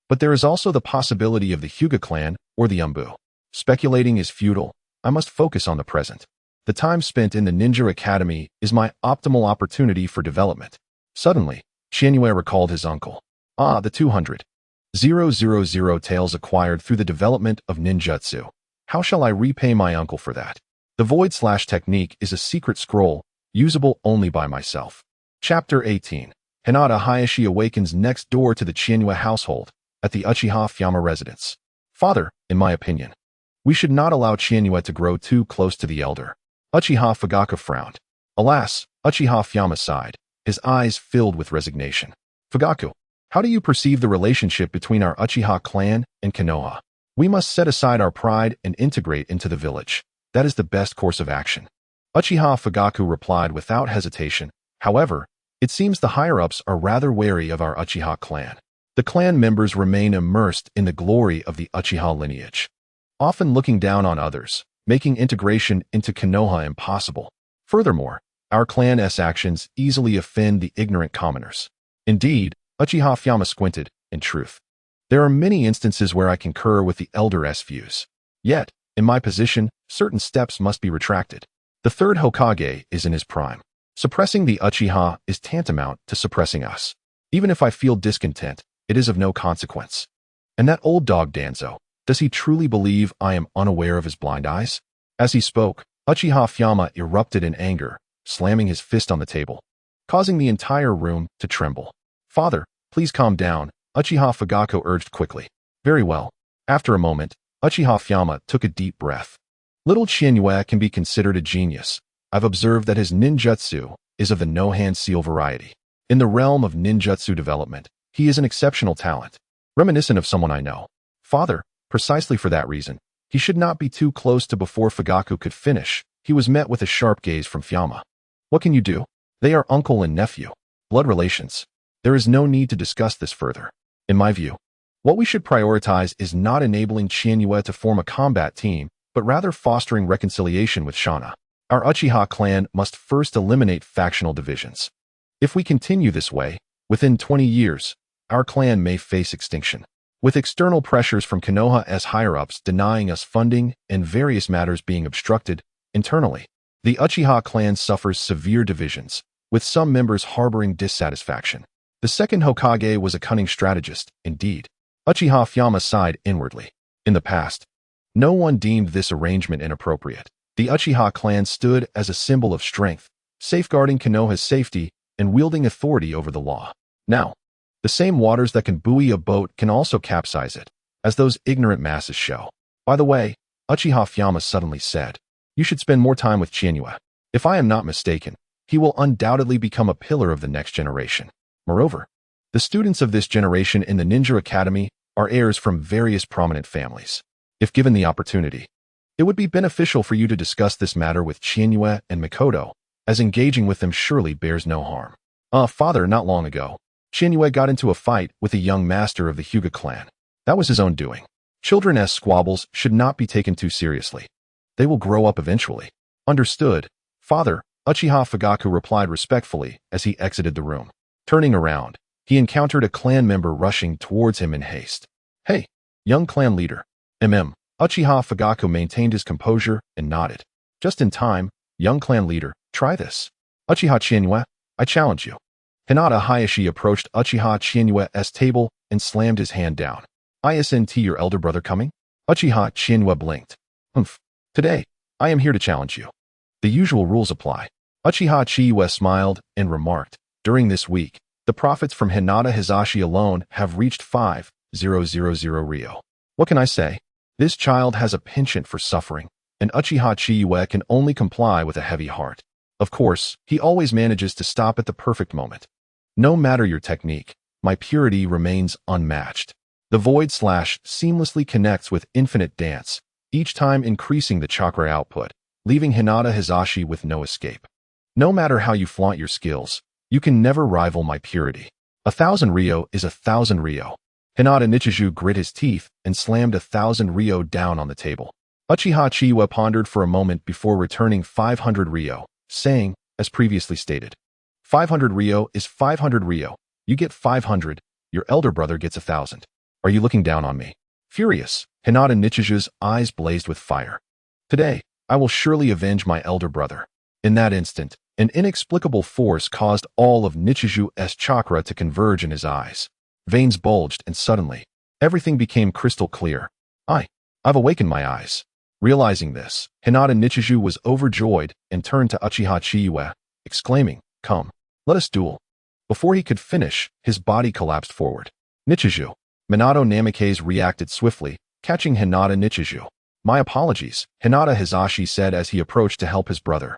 But there is also the possibility of the Hyuga clan or the Umbu. Speculating is futile. I must focus on the present. The time spent in the Ninja Academy is my optimal opportunity for development. Suddenly, Chiyue recalled his uncle. The 200,000 taels acquired through the development of ninjutsu. How shall I repay my uncle for that? The Void/Technique is a secret scroll, usable only by myself. Chapter 18. Hinata Hayashi awakens next door to the Chiyue household, at the Uchiha Fyama residence. Father, in my opinion, we should not allow Chiyue to grow too close to the elder. Uchiha Fugaku frowned. Alas, Uchiha Fyama sighed, his eyes filled with resignation. Fugaku, how do you perceive the relationship between our Uchiha clan and Konoha? We must set aside our pride and integrate into the village. That is the best course of action. Uchiha Fugaku replied without hesitation. However, it seems the higher-ups are rather wary of our Uchiha clan. The clan members remain immersed in the glory of the Uchiha lineage, often looking down on others, making integration into Konoha impossible. Furthermore, our clan's actions easily offend the ignorant commoners. Indeed, Uchiha Fyama squinted, in truth. There are many instances where I concur with the elder's views. Yet, in my position, certain steps must be retracted. The third Hokage is in his prime. Suppressing the Uchiha is tantamount to suppressing us. Even if I feel discontent, it is of no consequence. And that old dog Danzo, does he truly believe I am unaware of his blind eyes? As he spoke, Uchiha Fyama erupted in anger, slamming his fist on the table, causing the entire room to tremble. Father, please calm down, Uchiha Fugaku urged quickly. Very well. After a moment, Uchiha Fyama took a deep breath. Little Chiyue can be considered a genius. I've observed that his ninjutsu is of the no-hand seal variety. In the realm of ninjutsu development, he is an exceptional talent, reminiscent of someone I know. Father, precisely for that reason, he should not be too close to before Fugaku could finish. He was met with a sharp gaze from Fyama. What can you do? They are uncle and nephew. Blood relations. There is no need to discuss this further. In my view, what we should prioritize is not enabling Chiyue to form a combat team, but rather fostering reconciliation with Shana. Our Uchiha clan must first eliminate factional divisions. If we continue this way, within 20 years, our clan may face extinction. With external pressures from Konoha's higher-ups denying us funding and various matters being obstructed internally, the Uchiha clan suffers severe divisions, with some members harboring dissatisfaction. The second Hokage was a cunning strategist, indeed. Uchiha Fyama sighed inwardly. In the past, no one deemed this arrangement inappropriate. The Uchiha clan stood as a symbol of strength, safeguarding Konoha's safety and wielding authority over the law. Now, the same waters that can buoy a boat can also capsize it, as those ignorant masses show. By the way, Uchiha Fyama suddenly said, you should spend more time with Chiyue. If I am not mistaken, he will undoubtedly become a pillar of the next generation. Moreover, the students of this generation in the Ninja Academy are heirs from various prominent families. If given the opportunity, it would be beneficial for you to discuss this matter with Chiyue and Mikoto, as engaging with them surely bears no harm. Father, not long ago, Chiyue got into a fight with a young master of the Hyuga clan. That was his own doing. Children's squabbles should not be taken too seriously. They will grow up eventually. Understood, Father, Uchiha Fugaku replied respectfully as he exited the room. Turning around, he encountered a clan member rushing towards him in haste. Hey, young clan leader. Uchiha Fugaku maintained his composure and nodded. Just in time, young clan leader, try this. Uchiha Chiyue, I challenge you. Hinata Hayashi approached Uchiha Chiyue's table and slammed his hand down. Isn't your elder brother coming? Uchiha Chiyue blinked. Today, I am here to challenge you. The usual rules apply. Uchiha Chiyue smiled and remarked, during this week, the profits from Hinata Hizashi alone have reached 5,000 ryo. What can I say? This child has a penchant for suffering, and Uchiha Chiyue can only comply with a heavy heart. Of course, he always manages to stop at the perfect moment. No matter your technique, my purity remains unmatched. The void slash seamlessly connects with infinite dance, each time increasing the chakra output, leaving Hinata Hizashi with no escape. No matter how you flaunt your skills, you can never rival my purity. 1,000 ryo is 1,000 ryo. Hinata Nichiju grit his teeth and slammed 1,000 ryo down on the table. Uchiha Chiyue pondered for a moment before returning 500 ryo, saying, as previously stated, 500 ryo is 500 ryo. You get 500, your elder brother gets 1,000. Are you looking down on me? Furious, Hinata Nichiju's eyes blazed with fire. Today, I will surely avenge my elder brother. In that instant, an inexplicable force caused all of Nichiju's chakra to converge in his eyes. Veins bulged and suddenly, everything became crystal clear. I've awakened my eyes. Realizing this, Hinata Nichiju was overjoyed and turned to Uchiha Chiyue, exclaiming, "Come, let us duel." Before he could finish, his body collapsed forward. Nichiju. Minato Namikaze reacted swiftly, catching Hinata Nichiju. My apologies, Hinata Hizashi said as he approached to help his brother.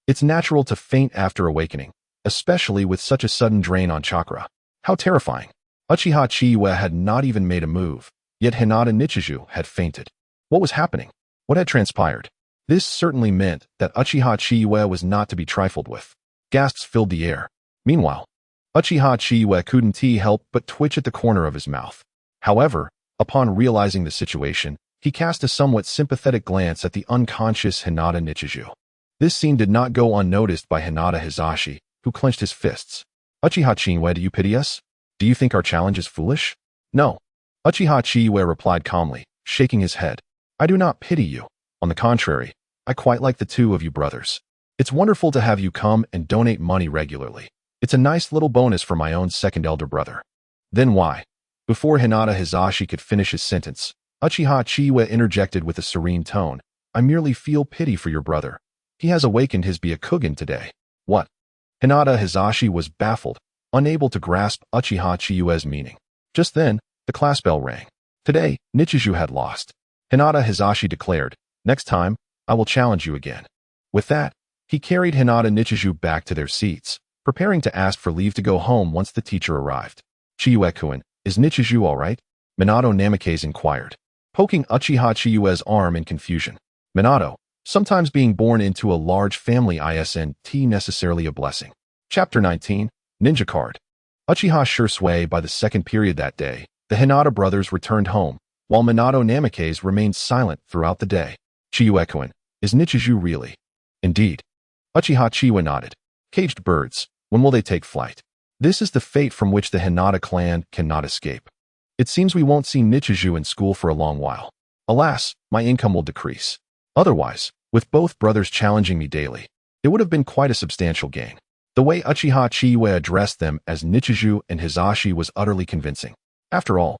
It's natural to faint after awakening, especially with such a sudden drain on chakra. How terrifying. Uchiha Chiyue had not even made a move, yet Hinata Nichiju had fainted. What was happening? What had transpired? This certainly meant that Uchiha Chiyue was not to be trifled with. Gasps filled the air. Meanwhile, Uchiha Chiyue couldn't help but twitch at the corner of his mouth. However, upon realizing the situation, he cast a somewhat sympathetic glance at the unconscious Hinata Nichiju. This scene did not go unnoticed by Hinata Hizashi, who clenched his fists. Uchiha Chiyue, do you pity us? Do you think our challenge is foolish? No. Uchiha Chiyue replied calmly, shaking his head. I do not pity you. On the contrary, I quite like the two of you brothers. It's wonderful to have you come and donate money regularly. It's a nice little bonus for my own second elder brother. Then why? Before Hinata Hizashi could finish his sentence, Uchiha Chiyue interjected with a serene tone. I merely feel pity for your brother. He has awakened his Byakugan today. What? Hinata Hizashi was baffled, unable to grasp Uchiha Chiyue's meaning. Just then, the class bell rang. Today, Nichiju had lost. Hinata Hizashi declared, next time, I will challenge you again. With that, he carried Hinata Nichiju back to their seats, preparing to ask for leave to go home once the teacher arrived. Chiyue-kun, is Nichiju all right? Minato Namikaze inquired, poking Uchiha Chiyue's arm in confusion. Minato, sometimes being born into a large family isn't necessarily a blessing. Chapter 19, Ninja Card. Uchiha Chiyue by the second period that day, the Hinata brothers returned home, while Minato Namikaze remained silent throughout the day. Chiyue-kun, is Nichiju really? Indeed. Uchiha Chiyue nodded. Caged birds, when will they take flight? This is the fate from which the Hinata clan cannot escape. It seems we won't see Nichiju in school for a long while. Alas, my income will decrease. Otherwise, with both brothers challenging me daily, it would have been quite a substantial gain. The way Uchiha Chiyue addressed them as Nichiju and Hizashi was utterly convincing. After all,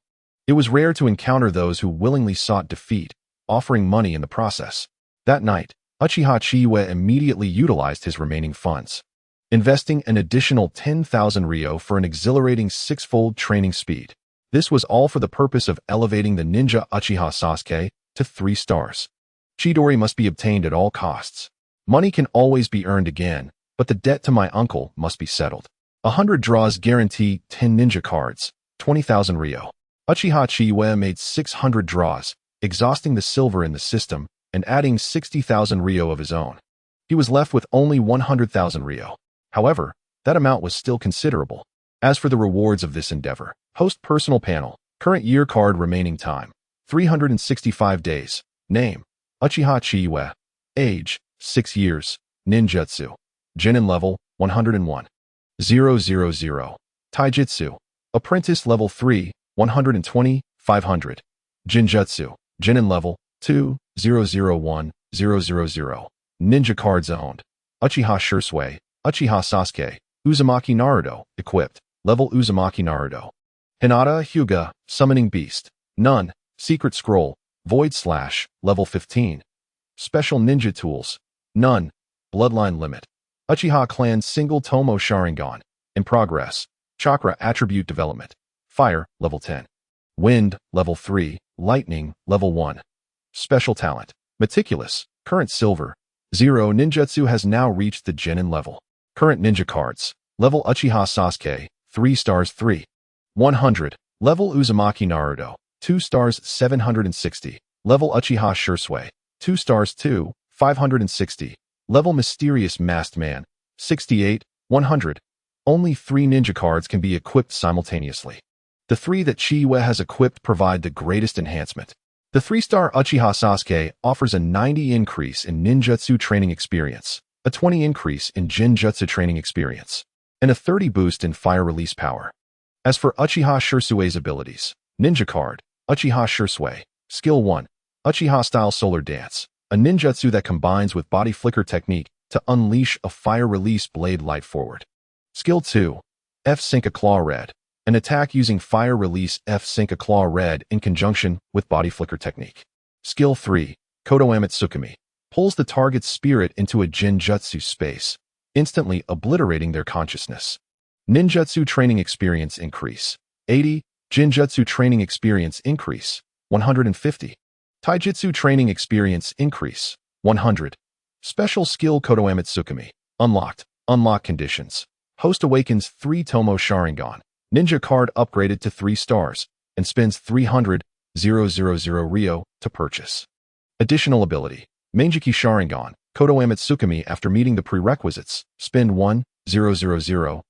it was rare to encounter those who willingly sought defeat, offering money in the process. That night, Uchiha Chiyue immediately utilized his remaining funds, investing an additional 10,000 ryo for an exhilarating six-fold training speed. This was all for the purpose of elevating the ninja Uchiha Sasuke to 3 stars. Chidori must be obtained at all costs. Money can always be earned again, but the debt to my uncle must be settled. 100 draws guarantee 10 ninja cards, 20,000 ryo. Uchiha Chiyue made 600 draws, exhausting the silver in the system and adding 60,000 ryo of his own. He was left with only 100,000 ryo. However, that amount was still considerable. As for the rewards of this endeavor, host personal panel, current year card remaining time, 365 days, name, Uchiha Chiyue, age, 6 years, ninjutsu, Genin level, 101, 000, taijutsu, apprentice level 3, 120, 500. Jinjutsu, Jinin level 2, 001, 000. Ninja cards owned. Uchiha Chiyue, Uchiha Sasuke, Uzumaki Naruto, equipped. Level Uzumaki Naruto. Hinata Hyuga, Summoning Beast. None. Secret Scroll, Void Slash, level 15. Special Ninja Tools. None. Bloodline Limit. Uchiha Clan Single Tomoe Sharingan. In progress. Chakra Attribute Development. Fire, level 10. Wind, level 3. Lightning, level 1. Special Talent. Meticulous. Current Silver. 0 Ninjutsu has now reached the Genin level. Current Ninja Cards. Level Uchiha Sasuke, 3 stars 3. 100. Level Uzumaki Naruto, 2 stars 760. Level Uchiha Chiyue, 2 stars 2, 560. Level Mysterious Masked Man, 68, 100. Only 3 ninja cards can be equipped simultaneously. The 3 that Chiyue has equipped provide the greatest enhancement. The 3-star Uchiha Sasuke offers a 90 increase in ninjutsu training experience, a 20 increase in jinjutsu training experience, and a 30 boost in fire release power. As for Uchiha Chiyue's abilities, Ninja Card, Uchiha Chiyue, Skill 1, Uchiha Style Solar Dance, a ninjutsu that combines with body flicker technique to unleash a fire release blade light forward. Skill 2, F-Sync a Claw Red, an attack using fire release F-Sync a Claw Red in conjunction with body flicker technique. Skill 3, Kodo Amatsukami, pulls the target's spirit into a jinjutsu space, instantly obliterating their consciousness. Ninjutsu training experience increase, 80. Jinjutsu training experience increase, 150. Taijutsu training experience increase, 100. Special skill Kodo Amatsukami, unlocked, unlock conditions. Host awakens 3 Tomoe Sharingan, ninja card upgraded to 3 stars, and spends 300,000 Ryo to purchase. Additional ability, Manjiki Sharingan, Kodo Amatsukami after meeting the prerequisites, spend 1,000,000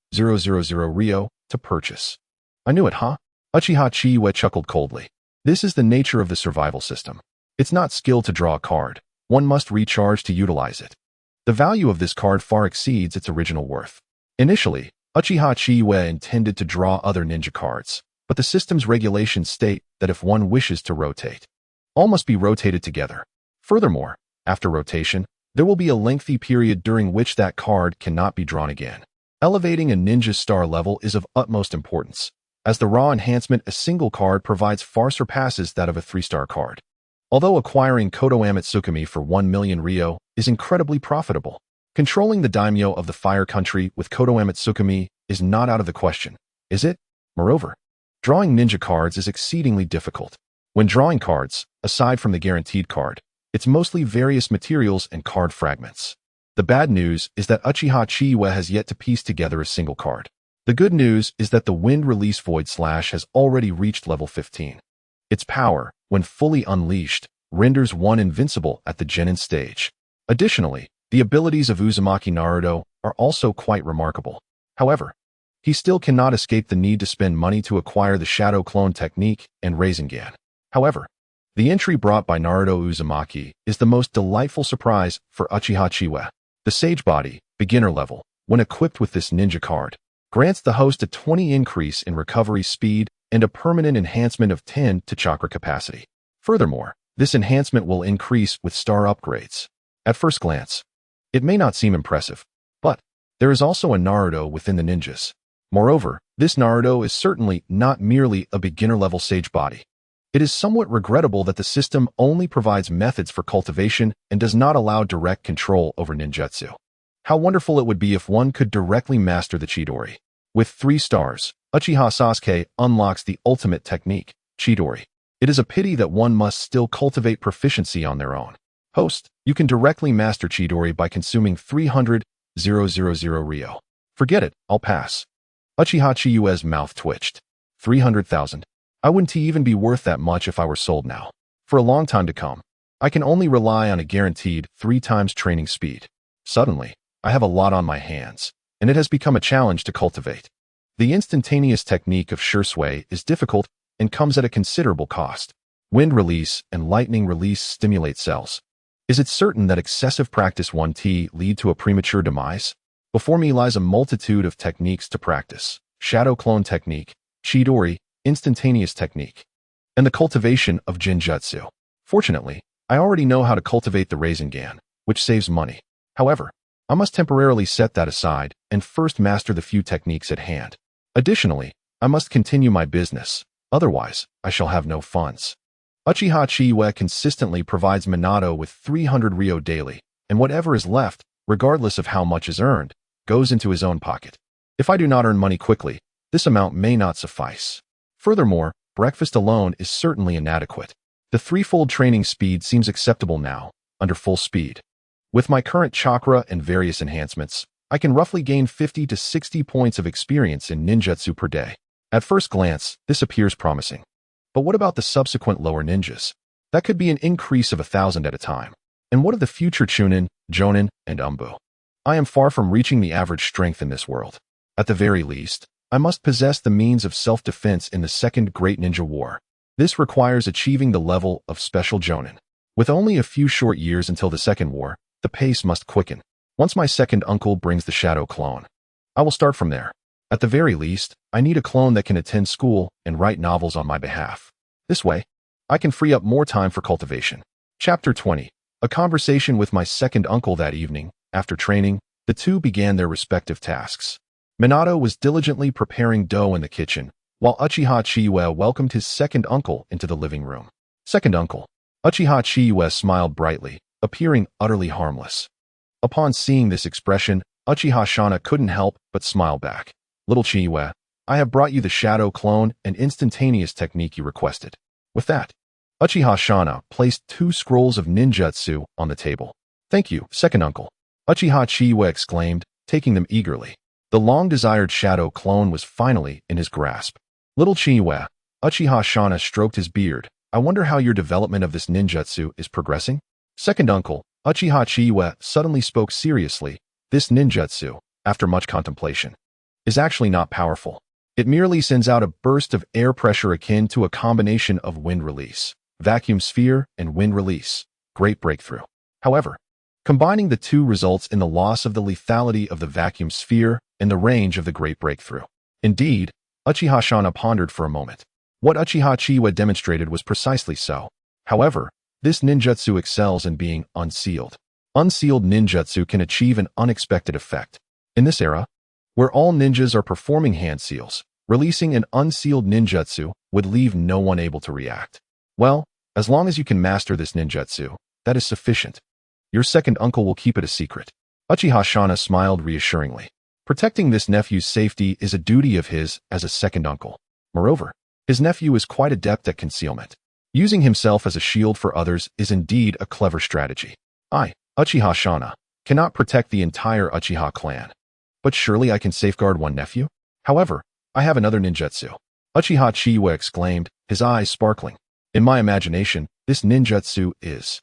Ryo to purchase. I knew it, huh? Uchiha Chiyue chuckled coldly. This is the nature of the survival system. It's not skill to draw a card. One must recharge to utilize it. The value of this card far exceeds its original worth. Initially, Uchiha Chiyue intended to draw other ninja cards, but the system's regulations state that if one wishes to rotate, all must be rotated together. Furthermore, after rotation, there will be a lengthy period during which that card cannot be drawn again. Elevating a ninja's star level is of utmost importance, as the raw enhancement a single card provides far surpasses that of a 3-star card. Although acquiring Kodo Amatsukami for 1 million Ryo is incredibly profitable, controlling the daimyo of the Fire Country with Kodo Amatsukami is not out of the question, is it? Moreover, drawing ninja cards is exceedingly difficult. When drawing cards, aside from the guaranteed card, it's mostly various materials and card fragments. The bad news is that Uchiha Chiyue has yet to piece together a single card. The good news is that the Wind Release Void Slash has already reached level 15. Its power, when fully unleashed, renders one invincible at the Genin stage. Additionally, the abilities of Uzumaki Naruto are also quite remarkable. However, he still cannot escape the need to spend money to acquire the Shadow Clone technique and Rasengan. However, the entry brought by Naruto Uzumaki is the most delightful surprise for Uchiha Chiyue. The Sage Body, beginner level, when equipped with this ninja card, grants the host a 20 increase in recovery speed and a permanent enhancement of 10 to chakra capacity. Furthermore, this enhancement will increase with star upgrades. At first glance, it may not seem impressive, but there is also a Naruto within the ninjas. Moreover, this Naruto is certainly not merely a beginner-level Sage Body. It is somewhat regrettable that the system only provides methods for cultivation and does not allow direct control over ninjutsu. How wonderful it would be if one could directly master the Chidori. With 3 stars, Uchiha Sasuke unlocks the ultimate technique, Chidori. It is a pity that one must still cultivate proficiency on their own. Host, you can directly master Chidori by consuming 300,000 Ryo. Forget it, I'll pass. Uchiha Chiyue's mouth twitched. 300,000. I wouldn't even be worth that much if I were sold now. For a long time to come, I can only rely on a guaranteed 3 times training speed. Suddenly, I have a lot on my hands, and it has become a challenge to cultivate. The instantaneous technique of Chiyue is difficult and comes at a considerable cost. Wind release and lightning release stimulate cells. Is it certain that excessive practice 1T lead to a premature demise? Before me lies a multitude of techniques to practice. Shadow Clone Technique, Chidori, Instantaneous Technique. and the cultivation of Jinjutsu. Fortunately, I already know how to cultivate the Resembling, which saves money. However, I must temporarily set that aside and first master the few techniques at hand. Additionally, I must continue my business, otherwise I shall have no funds. Uchiha Chiyue consistently provides Minato with 300 ryo daily, and whatever is left, regardless of how much is earned, goes into his own pocket. If I do not earn money quickly, this amount may not suffice. Furthermore, breakfast alone is certainly inadequate. The threefold training speed seems acceptable now, under full speed. With my current chakra and various enhancements, I can roughly gain 50 to 60 points of experience in ninjutsu per day. At first glance, this appears promising. But what about the subsequent lower ninjas? That could be an increase of 1,000 at a time. And what of the future Chunin, Jonin, and Umbu? I am far from reaching the average strength in this world. At the very least, I must possess the means of self-defense in the Second Great Ninja War. This requires achieving the level of Special Jonin. With only a few short years until the Second War, the pace must quicken. Once my second uncle brings the shadow clone, I will start from there. At the very least, I need a clone that can attend school and write novels on my behalf. This way, I can free up more time for cultivation. Chapter 20. A conversation with my second uncle that evening. After training, the two began their respective tasks. Minato was diligently preparing dough in the kitchen, while Uchiha Chiyue welcomed his second uncle into the living room. Second uncle. Uchiha Chiyue smiled brightly, appearing utterly harmless. Upon seeing this expression, Uchiha Shana couldn't help but smile back. Little Chiyue, I have brought you the shadow clone and instantaneous technique you requested. With that, Uchiha Shana placed 2 scrolls of ninjutsu on the table. Thank you, second uncle. Uchiha Chiyue exclaimed, taking them eagerly. The long-desired shadow clone was finally in his grasp. Little Chiyue, Uchiha Shana stroked his beard. I wonder how your development of this ninjutsu is progressing? Second uncle, Uchiha Chiyue suddenly spoke seriously. This ninjutsu, after much contemplation, is actually not powerful. It merely sends out a burst of air pressure akin to a combination of wind release, vacuum sphere, and wind release. Great breakthrough. However, combining the two results in the loss of the lethality of the vacuum sphere and the range of the great breakthrough. Indeed, Uchiha Shana pondered for a moment. What Uchiha Chiyue demonstrated was precisely so. However, this ninjutsu excels in being unsealed. Unsealed ninjutsu can achieve an unexpected effect. In this era, where all ninjas are performing hand seals, releasing an unsealed ninjutsu would leave no one able to react. Well, as long as you can master this ninjutsu, that is sufficient. Your second uncle will keep it a secret. Uchiha Shana smiled reassuringly. Protecting this nephew's safety is a duty of his as a second uncle. Moreover, his nephew is quite adept at concealment. Using himself as a shield for others is indeed a clever strategy. I, Uchiha Shana, cannot protect the entire Uchiha clan. But surely I can safeguard one nephew? However, I have another ninjutsu. Uchiha Chiyue exclaimed, his eyes sparkling. In my imagination, this ninjutsu is...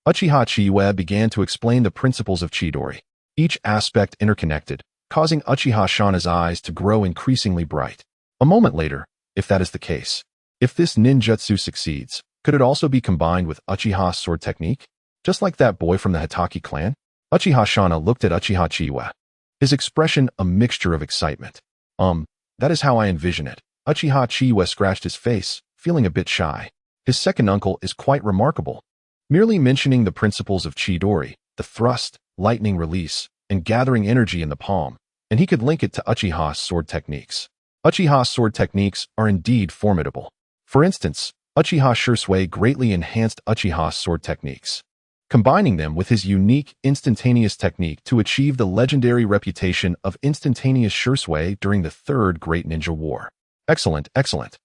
Uchiha Chiyue began to explain the principles of Chidori, each aspect interconnected, causing Uchiha Shana's eyes to grow increasingly bright. A moment later, if that is the case, if this ninjutsu succeeds, could it also be combined with Uchiha's sword technique? Just like that boy from the Hitaki clan? Uchiha Shana looked at Uchiha Chiyue. His expression a mixture of excitement. That is how I envision it. Uchiha Chiyue scratched his face, feeling a bit shy. His second uncle is quite remarkable. Merely mentioning the principles of Chidori, the thrust, lightning release, and gathering energy in the palm, and he could link it to Uchiha's sword techniques. Uchiha's sword techniques are indeed formidable. For instance, Uchiha Shursui greatly enhanced Uchiha's sword techniques, combining them with his unique instantaneous technique to achieve the legendary reputation of instantaneous Shursui during the Third Great Ninja War. Excellent, excellent.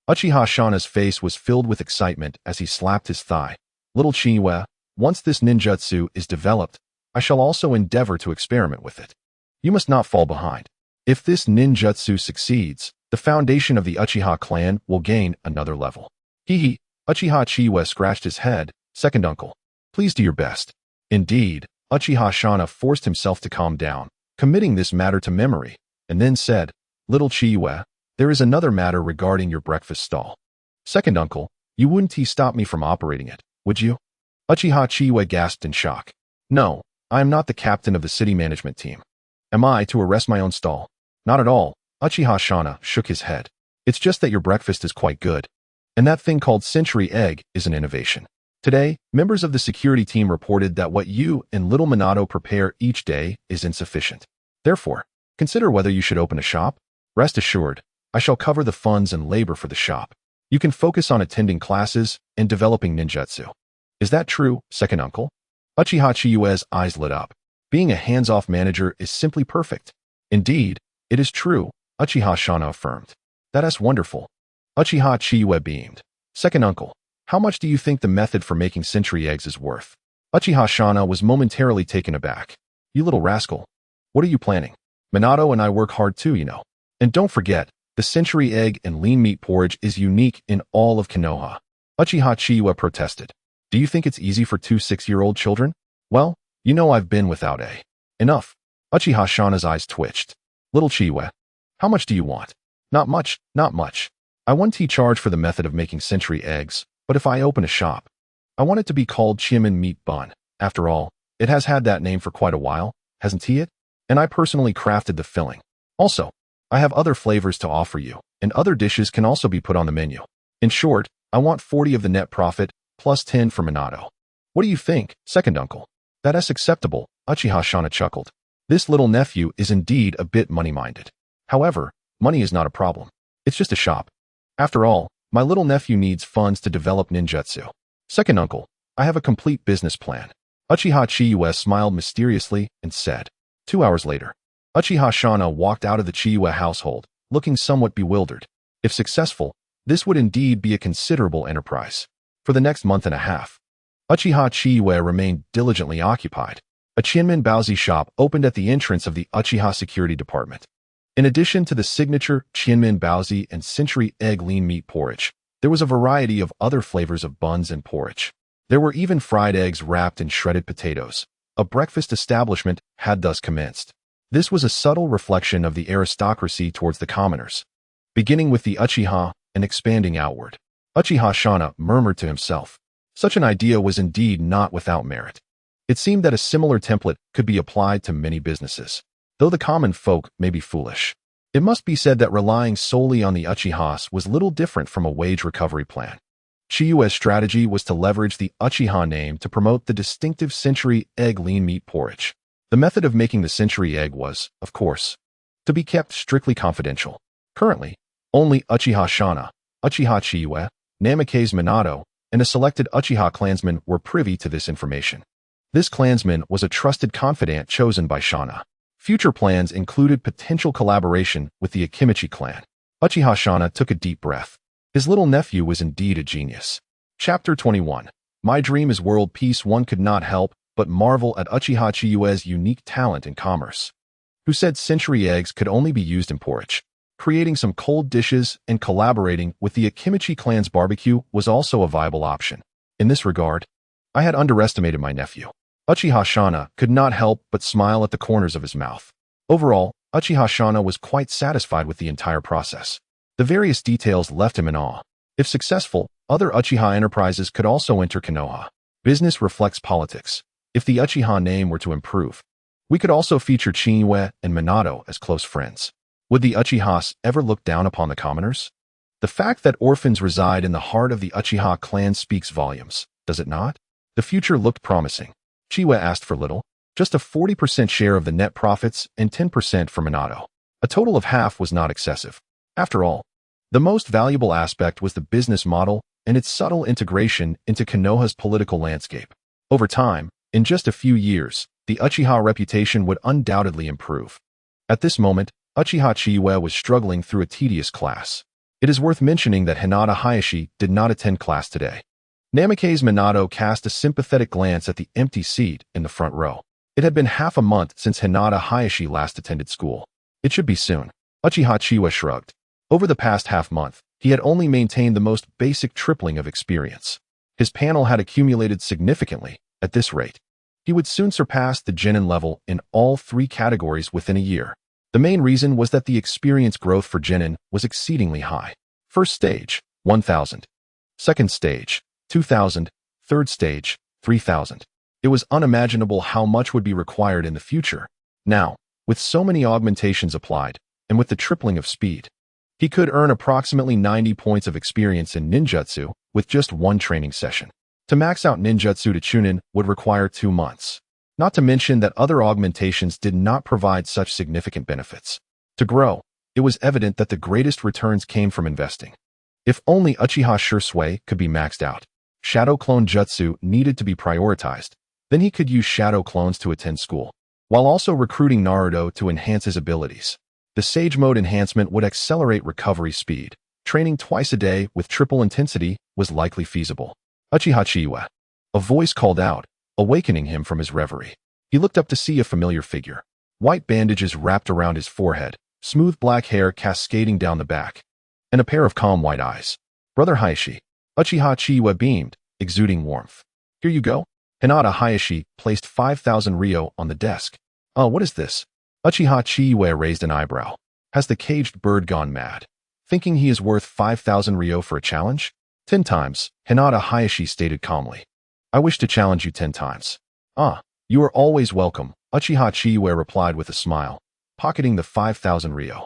Uchiha Shana's face was filled with excitement as he slapped his thigh. Little Chiyue, once this ninjutsu is developed, I shall also endeavor to experiment with it. You must not fall behind. If this ninjutsu succeeds, the foundation of the Uchiha clan will gain another level. Hee. Uchiha Chiyue scratched his head. Second uncle, please do your best. Indeed, Uchiha Shana forced himself to calm down, committing this matter to memory, and then said, Little Chiyue, there is another matter regarding your breakfast stall. Second uncle, you wouldn't stop me from operating it, would you? Uchiha Chiyue gasped in shock. No, I am not the captain of the city management team. Am I to arrest my own stall? Not at all. Uchiha Shana shook his head. It's just that your breakfast is quite good. And that thing called Century Egg is an innovation. Today, members of the security team reported that what you and little Minato prepare each day is insufficient. Therefore, consider whether you should open a shop. Rest assured, I shall cover the funds and labor for the shop. You can focus on attending classes and developing ninjutsu. Is that true, second uncle? Uchiha Chiyue's eyes lit up. Being a hands-off manager is simply perfect. Indeed, it is true, Uchiha Shana affirmed. That's wonderful. Uchiha Chiyue beamed. Second uncle, how much do you think the method for making century eggs is worth? Uchiha Shana was momentarily taken aback. You little rascal. What are you planning? Minato and I work hard too, you know. And don't forget, the century egg and lean meat porridge is unique in all of Konoha. Uchiha Chiyue protested. Do you think it's easy for two 6-year-old children? Well, you know I've been without a. Enough. Uchiha Shana's eyes twitched. Little Chiyue, how much do you want? Not much, not much. I want to charge for the method of making century eggs, but if I open a shop, I want it to be called Chiamen Meat Bun. After all, it has had that name for quite a while, hasn't it? And I personally crafted the filling. Also, I have other flavors to offer you, and other dishes can also be put on the menu. In short, I want 40 of the net profit, plus 10 for Minato. What do you think, second uncle? That's acceptable, Uchiha Shana chuckled. This little nephew is indeed a bit money-minded. However, money is not a problem. It's just a shop. After all, my little nephew needs funds to develop ninjutsu. Second uncle, I have a complete business plan. Uchiha Chiyue smiled mysteriously and said. 2 hours later, Uchiha Shana walked out of the Chiyue household, looking somewhat bewildered. If successful, this would indeed be a considerable enterprise. For the next month and a half, Uchiha Chiyue remained diligently occupied. A Chinmen Baozi shop opened at the entrance of the Uchiha Security Department. In addition to the signature Chinmen Baozi and Century Egg Lean Meat Porridge, there was a variety of other flavors of buns and porridge. There were even fried eggs wrapped in shredded potatoes. A breakfast establishment had thus commenced. This was a subtle reflection of the aristocracy towards the commoners, beginning with the Uchiha and expanding outward. Uchiha Shana murmured to himself. Such an idea was indeed not without merit. It seemed that a similar template could be applied to many businesses. Though the common folk may be foolish, it must be said that relying solely on the Uchihas was little different from a wage recovery plan. Chiyue's strategy was to leverage the Uchiha name to promote the distinctive Century Egg Lean Meat Porridge. The method of making the Century Egg was, of course, to be kept strictly confidential. Currently, only Uchiha Shana, Uchiha Chiyue, Namikaze Minato, and a selected Uchiha clansman were privy to this information. This clansman was a trusted confidant chosen by Shana. Future plans included potential collaboration with the Akimichi clan. Uchiha Shana took a deep breath. His little nephew was indeed a genius. Chapter 21. My dream is world peace. One could not help but marvel at Uchiha Chiyue's unique talent in commerce. Who said century eggs could only be used in porridge? Creating some cold dishes and collaborating with the Akimichi clan's barbecue was also a viable option. In this regard, I had underestimated my nephew. Uchiha Shana could not help but smile at the corners of his mouth. Overall, Uchiha Shana was quite satisfied with the entire process. The various details left him in awe. If successful, other Uchiha enterprises could also enter Konoha. Business reflects politics. If the Uchiha name were to improve, we could also feature Chiyue and Minato as close friends. Would the Uchihas ever look down upon the commoners? The fact that orphans reside in the heart of the Uchiha clan speaks volumes, does it not? The future looked promising. Chiyue asked for little, just a 40% share of the net profits and 10% for Minato. A total of half was not excessive. After all, the most valuable aspect was the business model and its subtle integration into Konoha's political landscape. Over time, in just a few years, the Uchiha reputation would undoubtedly improve. At this moment, Uchiha Chiyue was struggling through a tedious class. It is worth mentioning that Hinata Hayashi did not attend class today. Namikaze Minato cast a sympathetic glance at the empty seat in the front row. It had been half a month since Hinata Hayashi last attended school. It should be soon. Uchiha Chiyue shrugged. Over the past half-month, he had only maintained the most basic tripling of experience. His panel had accumulated significantly. At this rate, he would soon surpass the genin level in all 3 categories within a year. The main reason was that the experience growth for genin was exceedingly high. First stage, 1,000. Second stage, 2,000. Third stage, 3,000. It was unimaginable how much would be required in the future. Now, with so many augmentations applied, and with the tripling of speed, He could earn approximately 90 points of experience in ninjutsu with just one training session. To max out ninjutsu to Chunin would require 2 months. Not to mention that other augmentations did not provide such significant benefits. To grow, it was evident that the greatest returns came from investing. If only Uchiha Chiyue could be maxed out. Shadow clone jutsu needed to be prioritized. Then he could use shadow clones to attend school, while also recruiting Naruto to enhance his abilities. The Sage Mode enhancement would accelerate recovery speed. Training twice a day with triple intensity was likely feasible. Uchiha Chiyue. A voice called out, awakening him from his reverie. He looked up to see a familiar figure. White bandages wrapped around his forehead, smooth black hair cascading down the back, and a pair of calm white eyes. Brother Hayashi. Uchiha Chiyue beamed, exuding warmth. Here you go. Hinata Hayashi placed 5,000 ryo on the desk. What is this? Uchiha Chiyue raised an eyebrow. Has the caged bird gone mad? Thinking he is worth 5,000 ryo for a challenge? 10 times, Hinata Hayashi stated calmly. I wish to challenge you 10 times. You are always welcome, Uchiha Chiyue replied with a smile, pocketing the 5,000 ryo.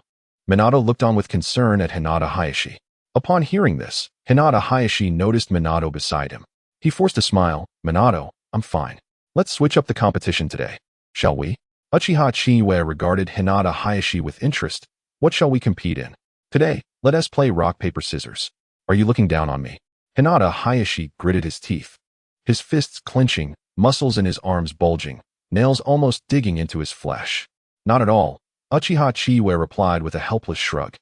Minato looked on with concern at Hinata Hayashi. Upon hearing this, Hinata Hayashi noticed Minato beside him. He forced a smile. Minato, I'm fine. Let's switch up the competition today. Shall we? Uchiha Chiyue regarded Hinata Hayashi with interest. What shall we compete in? Today, let us play rock, paper, scissors. Are you looking down on me? Hinata Hayashi gritted his teeth. His fists clenching, muscles in his arms bulging, nails almost digging into his flesh. Not at all, Uchiha Chiyue replied with a helpless shrug.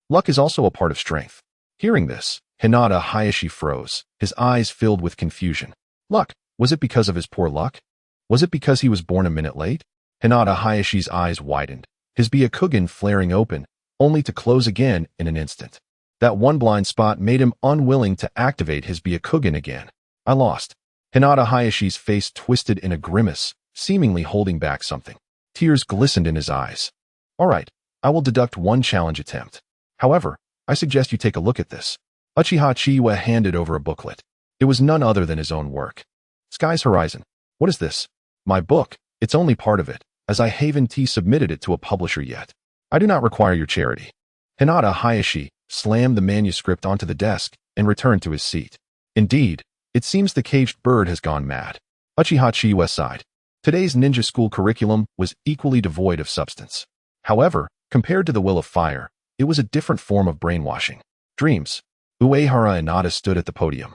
Luck is also a part of strength. Hearing this, Hinata Hayashi froze, his eyes filled with confusion. Luck? Was it because of his poor luck? Was it because he was born a minute late? Hinata Hayashi's eyes widened, his Byakugan flaring open, only to close again in an instant. That one blind spot made him unwilling to activate his Byakugan again. I lost. Hinata Hayashi's face twisted in a grimace, seemingly holding back something. Tears glistened in his eyes. All right, I will deduct one challenge attempt. However, I suggest you take a look at this. Uchiha Chiyue handed over a booklet. It was none other than his own work. Sky's Horizon. What is this? My book. It's only part of it, as I haven't submitted it to a publisher yet. I do not require your charity. Hinata Hayashi slammed the manuscript onto the desk and returned to his seat. Indeed, it seems the caged bird has gone mad. Uchiha Chiyue sighed. Today's ninja school curriculum was equally devoid of substance. However, compared to the Will of Fire, it was a different form of brainwashing. Dreams. Uehara Inada stood at the podium,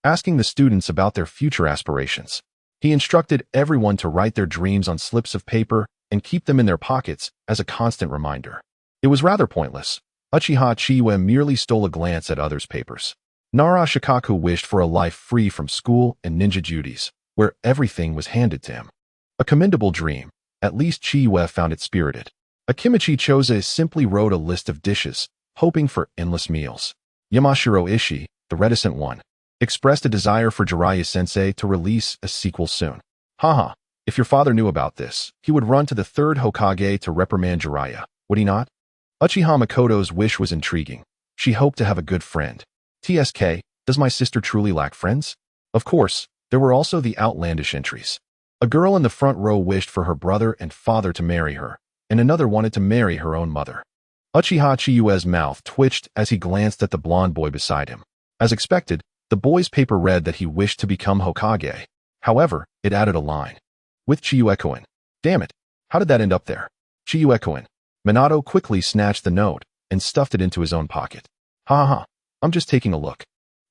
asking the students about their future aspirations. He instructed everyone to write their dreams on slips of paper and keep them in their pockets as a constant reminder. It was rather pointless. Uchiha Chiyue merely stole a glance at others' papers. Nara Shikaku wished for a life free from school and ninja duties, where everything was handed to him. A commendable dream. At least Chiyue found it spirited. Akimichi Chose simply wrote a list of dishes, hoping for endless meals. Yamashiro Ishii, the reticent one, expressed a desire for Jiraiya-sensei to release a sequel soon. Haha, if your father knew about this, he would run to the third Hokage to reprimand Jiraiya, would he not? Uchiha Makoto's wish was intriguing. She hoped to have a good friend. TSK, does my sister truly lack friends? Of course, there were also the outlandish entries. A girl in the front row wished for her brother and father to marry her, and another wanted to marry her own mother. Uchiha Chiyue's mouth twitched as he glanced at the blonde boy beside him. As expected, the boy's paper read that he wished to become Hokage. However, it added a line. With Chiyue-kun. Damn it, how did that end up there? Chiyue-kun. Minato quickly snatched the note and stuffed it into his own pocket. Ha ha, I'm just taking a look.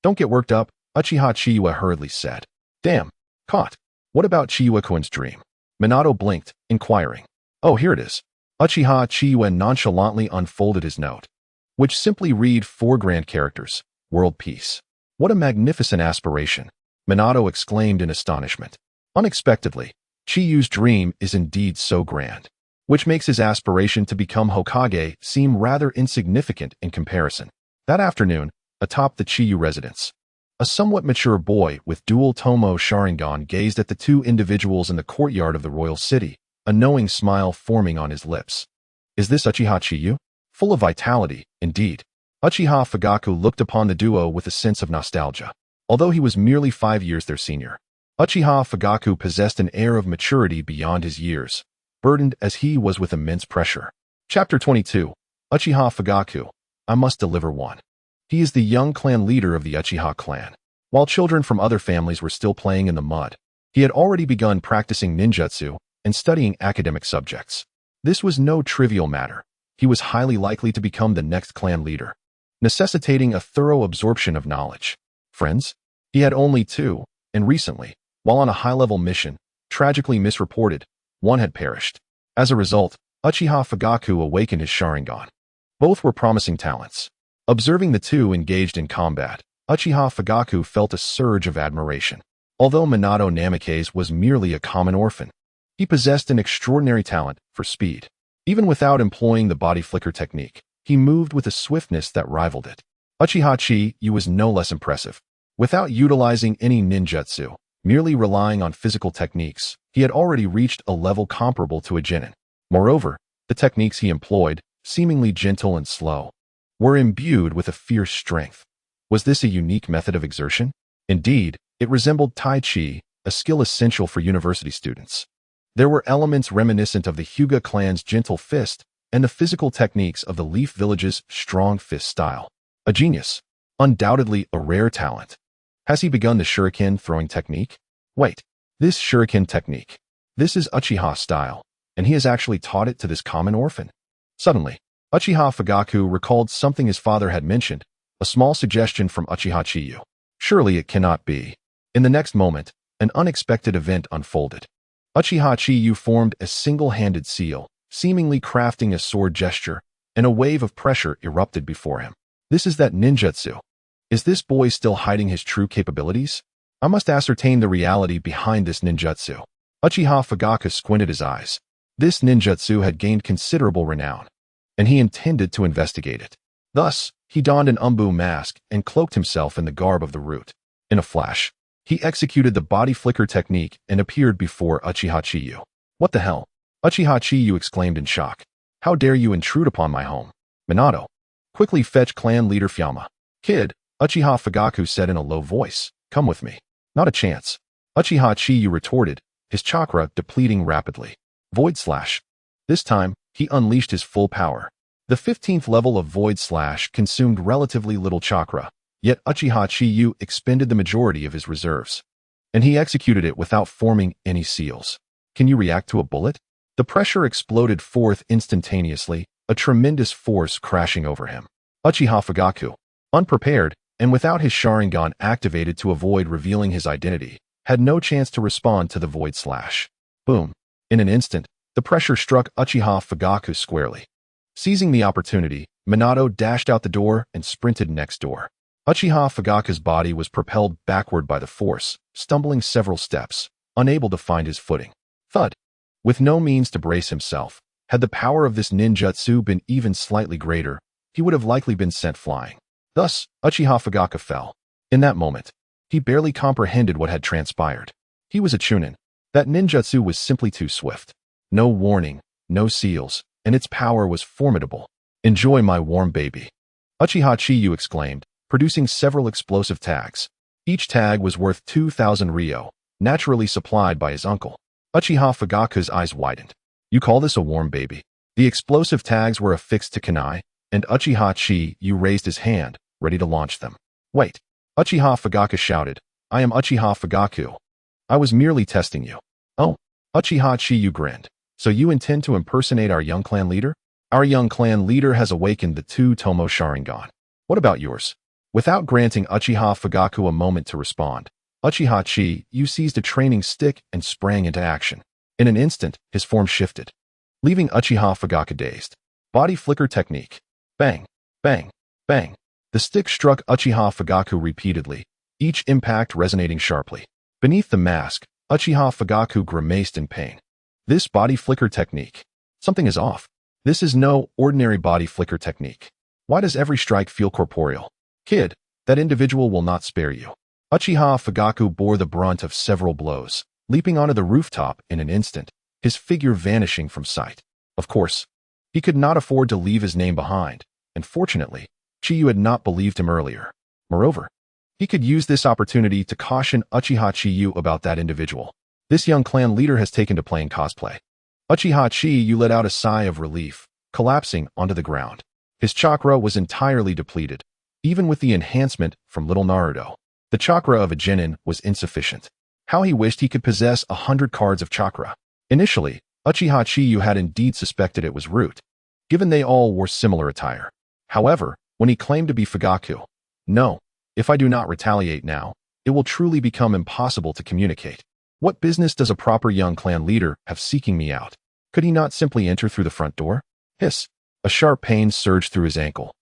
Don't get worked up, Uchiha Chiyue hurriedly said. Damn, caught. What about Chiyue-kun's dream? Minato blinked, inquiring. Oh, here it is. Uchiha Chiyue nonchalantly unfolded his note, which simply read 4 grand characters, world peace. What a magnificent aspiration, Minato exclaimed in astonishment. Unexpectedly, Chiyue's dream is indeed so grand, which makes his aspiration to become Hokage seem rather insignificant in comparison. That afternoon, atop the Chiyue residence, a somewhat mature boy with dual tomoe Sharingan gazed at the 2 individuals in the courtyard of the royal city, a knowing smile forming on his lips. Is this Uchiha Chiyue? Full of vitality, indeed. Uchiha Fugaku looked upon the duo with a sense of nostalgia. Although he was merely 5 years their senior, Uchiha Fugaku possessed an air of maturity beyond his years, burdened as he was with immense pressure. Chapter 22. Uchiha Fugaku. I must deliver one. He is the young clan leader of the Uchiha clan. While children from other families were still playing in the mud, he had already begun practicing ninjutsu and studying academic subjects. This was no trivial matter. He was highly likely to become the next clan leader, necessitating a thorough absorption of knowledge. Friends? He had only two, and recently, while on a high-level mission, tragically misreported, one had perished. As a result, Uchiha Fugaku awakened his Sharingan. Both were promising talents. Observing the two engaged in combat, Uchiha Fugaku felt a surge of admiration. Although Minato Namikaze was merely a common orphan, he possessed an extraordinary talent for speed. Even without employing the body flicker technique, he moved with a swiftness that rivaled it. Uchiha Chiyue was no less impressive. Without utilizing any ninjutsu, merely relying on physical techniques, he had already reached a level comparable to a genin. Moreover, the techniques he employed, seemingly gentle and slow, were imbued with a fierce strength. Was this a unique method of exertion? Indeed, it resembled Tai Chi, a skill essential for university students. There were elements reminiscent of the Hyuga clan's gentle fist and the physical techniques of the Leaf Village's strong fist style. A genius. Undoubtedly a rare talent. Has he begun the shuriken throwing technique? Wait, this shuriken technique. This is Uchiha style, and he has actually taught it to this common orphan. Suddenly, Uchiha Fugaku recalled something his father had mentioned, a small suggestion from Uchiha Chiyue. Surely it cannot be. In the next moment, an unexpected event unfolded. Uchiha Chiyue formed a single-handed seal, seemingly crafting a sword gesture, and a wave of pressure erupted before him. This is that ninjutsu. Is this boy still hiding his true capabilities? I must ascertain the reality behind this ninjutsu. Uchiha Fugaku squinted his eyes. This ninjutsu had gained considerable renown, and he intended to investigate it. Thus, he donned an umbu mask and cloaked himself in the garb of the root. In a flash, he executed the body flicker technique and appeared before Uchiha Chiyue. What the hell? Uchiha Chiyue exclaimed in shock. How dare you intrude upon my home? Minato, quickly fetch clan leader Fyama. Kid, Uchiha Fugaku said in a low voice. Come with me. Not a chance. Uchiha Chiyue retorted, his chakra depleting rapidly. Void Slash. This time, he unleashed his full power. The 15th level of Void Slash consumed relatively little chakra, yet Uchiha Chiyue expended the majority of his reserves. And he executed it without forming any seals. Can you react to a bullet? The pressure exploded forth instantaneously, a tremendous force crashing over him. Uchiha Fugaku, unprepared, and without his Sharingan activated to avoid revealing his identity, had no chance to respond to the Void Slash. Boom. In an instant, the pressure struck Uchiha Fugaku squarely. Seizing the opportunity, Minato dashed out the door and sprinted next door. Uchiha Fugaku's body was propelled backward by the force, stumbling several steps, unable to find his footing. Thud. With no means to brace himself, had the power of this ninjutsu been even slightly greater, he would have likely been sent flying. Thus, Uchiha Fugaku fell. In that moment, he barely comprehended what had transpired. He was a chunin. That ninjutsu was simply too swift. No warning, no seals, and its power was formidable. Enjoy my warm baby. Uchiha Chiyue exclaimed, producing several explosive tags. Each tag was worth 2,000 ryo, naturally supplied by his uncle. Uchiha Fugaku's eyes widened. You call this a warm baby? The explosive tags were affixed to kunai, and Uchiha Chiyue raised his hand, ready to launch them. Wait. Uchiha Fugaku shouted. I am Uchiha Fugaku. I was merely testing you. Oh. Uchiha Chiyue grinned. So you intend to impersonate our young clan leader? Our young clan leader has awakened the two tomoe Sharingan. What about yours? Without granting Uchiha Fugaku a moment to respond, Uchiha Chiyue seized a training stick and sprang into action. In an instant, his form shifted, leaving Uchiha Fugaku dazed. Body flicker technique. Bang, bang, bang. The stick struck Uchiha Fugaku repeatedly, each impact resonating sharply. Beneath the mask, Uchiha Fugaku grimaced in pain. This body flicker technique. Something is off. This is no ordinary body flicker technique. Why does every strike feel corporeal? Kid, that individual will not spare you. Uchiha Fugaku bore the brunt of several blows, leaping onto the rooftop in an instant, his figure vanishing from sight. Of course, he could not afford to leave his name behind, and fortunately, Chiyue had not believed him earlier. Moreover, he could use this opportunity to caution Uchiha Chiyue about that individual. This young clan leader has taken to playing cosplay. Uchiha Chiyue let out a sigh of relief, collapsing onto the ground. His chakra was entirely depleted, even with the enhancement from little Naruto. The chakra of a genin was insufficient. How he wished he could possess 100 cards of chakra. Initially, Uchiha Chiyue had indeed suspected it was Root, given they all wore similar attire. However, when he claimed to be Fugaku, no, if I do not retaliate now, it will truly become impossible to communicate. What business does a proper young clan leader have seeking me out? Could he not simply enter through the front door? Hiss! A sharp pain surged through his ankle,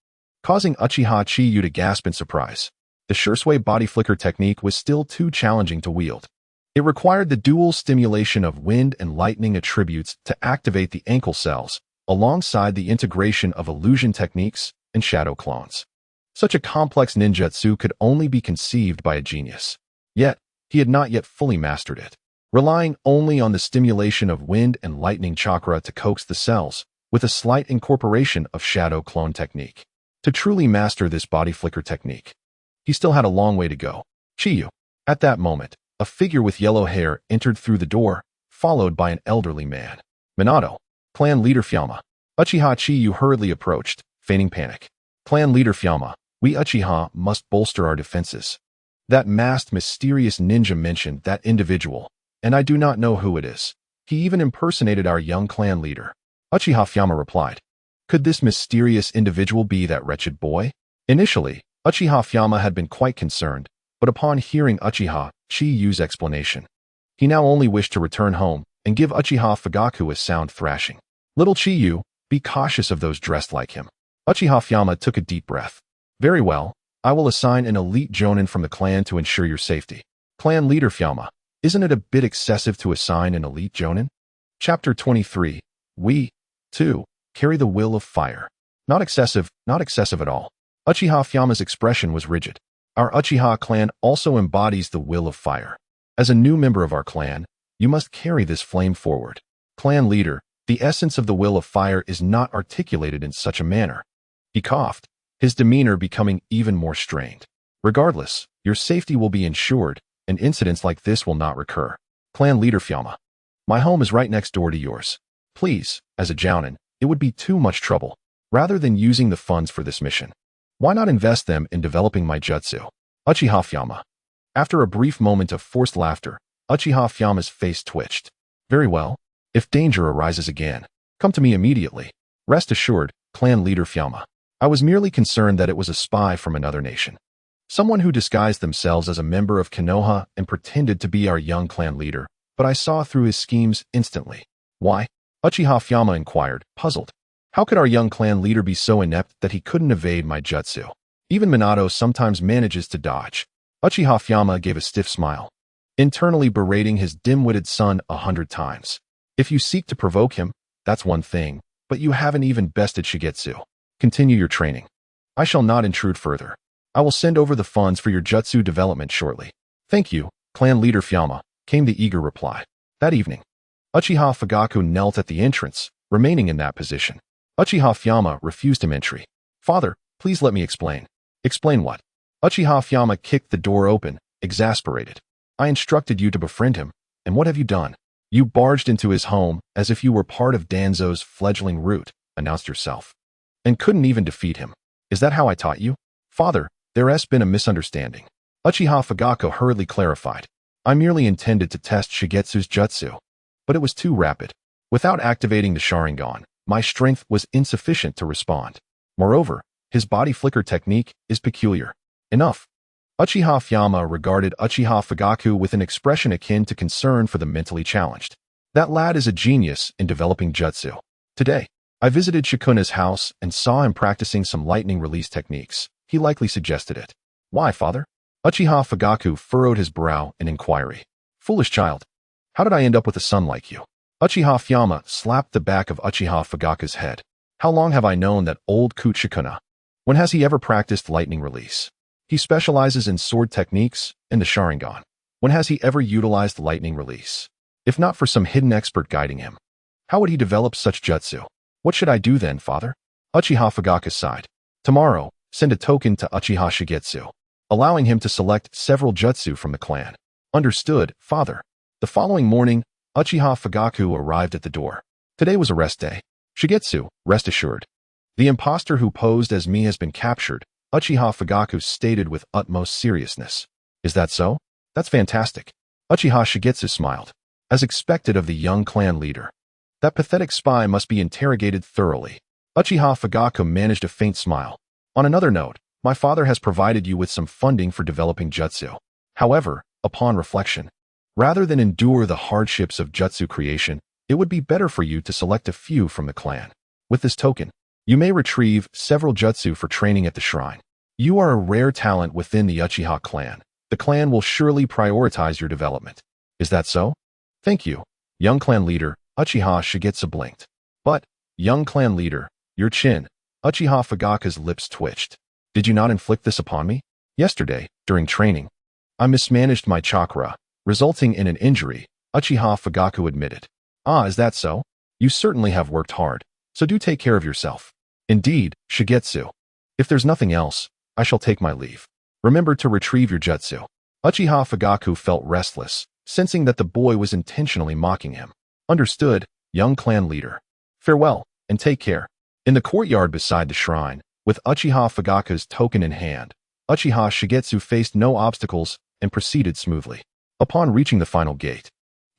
causing Uchiha Chiyue to gasp in surprise. The Shursui body flicker technique was still too challenging to wield. It required the dual stimulation of wind and lightning attributes to activate the ankle cells, alongside the integration of illusion techniques and shadow clones. Such a complex ninjutsu could only be conceived by a genius. Yet, he had not yet fully mastered it. Relying only on the stimulation of wind and lightning chakra to coax the cells, with a slight incorporation of shadow clone technique. To truly master this body flicker technique, he still had a long way to go. Chiyue. At that moment, a figure with yellow hair entered through the door, followed by an elderly man. Minato, clan leader Fyama. Uchiha Chiyue hurriedly approached, feigning panic. Clan leader Fyama, we Uchiha must bolster our defenses. That masked mysterious ninja mentioned that individual, and I do not know who it is. He even impersonated our young clan leader. Uchiha Fyama replied. Could this mysterious individual be that wretched boy? Initially, Uchiha Fyama had been quite concerned, but upon hearing Uchiha Chiyue's explanation, he now only wished to return home and give Uchiha Fugaku a sound thrashing. Little Chiyue, be cautious of those dressed like him. Uchiha Fyama took a deep breath. Very well, I will assign an elite jonin from the clan to ensure your safety. Clan leader Fyama, isn't it a bit excessive to assign an elite jonin? Chapter 23. We, too, carry the will of fire. Not excessive at all. Uchiha Fyama's expression was rigid. Our Uchiha clan also embodies the will of fire. As a new member of our clan, you must carry this flame forward. Clan leader, the essence of the will of fire is not articulated in such a manner. He coughed, his demeanor becoming even more strained. Regardless, your safety will be ensured, and incidents like this will not recur. Clan leader Fyama. My home is right next door to yours. Please, as a jounin, it would be too much trouble. Rather than using the funds for this mission, why not invest them in developing my jutsu? Uchiha Fyama. After a brief moment of forced laughter, Uchiha Fyama's face twitched. Very well. If danger arises again, come to me immediately. Rest assured, clan leader Fyama. I was merely concerned that it was a spy from another nation. Someone who disguised themselves as a member of Konoha and pretended to be our young clan leader, but I saw through his schemes instantly. Why? Uchiha Fyama inquired, puzzled. How could our young clan leader be so inept that he couldn't evade my jutsu? Even Minato sometimes manages to dodge. Uchiha Fyama gave a stiff smile, internally berating his dim-witted son 100 times. If you seek to provoke him, that's one thing, but you haven't even bested Shigetsu. Continue your training. I shall not intrude further. I will send over the funds for your jutsu development shortly. Thank you, clan leader Fyama, came the eager reply. That evening, Uchiha Fugaku knelt at the entrance, remaining in that position. Uchiha Fyama refused him entry. Father, please let me explain. Explain what? Uchiha Fyama kicked the door open, exasperated. I instructed you to befriend him, and what have you done? You barged into his home as if you were part of Danzo's fledgling root, announced yourself, and couldn't even defeat him. Is that how I taught you? Father, there has been a misunderstanding. Uchiha Fugaku hurriedly clarified. I merely intended to test Shigetsu's jutsu, but it was too rapid. Without activating the Sharingan, my strength was insufficient to respond. Moreover, his body flicker technique is peculiar. Enough. Uchiha Fyama regarded Uchiha Fugaku with an expression akin to concern for the mentally challenged. That lad is a genius in developing jutsu. Today, I visited Shikuna's house and saw him practicing some lightning release techniques. He likely suggested it. Why, father? Uchiha Fugaku furrowed his brow in inquiry. Foolish child. How did I end up with a son like you? Uchiha Fyama slapped the back of Uchiha Fugaku's head. How long have I known that old coot Shikuna? When has he ever practiced lightning release? He specializes in sword techniques and the Sharingan. When has he ever utilized lightning release? If not for some hidden expert guiding him, how would he develop such jutsu? What should I do then, father? Uchiha Fugaku sighed. Tomorrow, send a token to Uchiha Shigetsu, allowing him to select several jutsu from the clan. Understood, father. The following morning, Uchiha Fugaku arrived at the door. Today was a rest day. Shigetsu, rest assured. The imposter who posed as me has been captured, Uchiha Fugaku stated with utmost seriousness. Is that so? That's fantastic. Uchiha Shigetsu smiled. As expected of the young clan leader. That pathetic spy must be interrogated thoroughly. Uchiha Fugaku managed a faint smile. On another note, my father has provided you with some funding for developing jutsu. However, upon reflection, rather than endure the hardships of jutsu creation, it would be better for you to select a few from the clan. With this token, you may retrieve several jutsu for training at the shrine. You are a rare talent within the Uchiha clan. The clan will surely prioritize your development. Is that so? Thank you. Young clan leader, Uchiha Shigetsu blinked. But, young clan leader, your chin. Uchiha Fugaku's lips twitched. Did you not inflict this upon me? Yesterday, during training, I mismanaged my chakra, resulting in an injury, Uchiha Fugaku admitted. Ah, is that so? You certainly have worked hard, so do take care of yourself. Indeed, Shigetsu. If there's nothing else, I shall take my leave. Remember to retrieve your jutsu. Uchiha Fugaku felt restless, sensing that the boy was intentionally mocking him. Understood, young clan leader. Farewell, and take care. In the courtyard beside the shrine, with Uchiha Fugaku's token in hand, Uchiha Shigetsu faced no obstacles and proceeded smoothly. Upon reaching the final gate,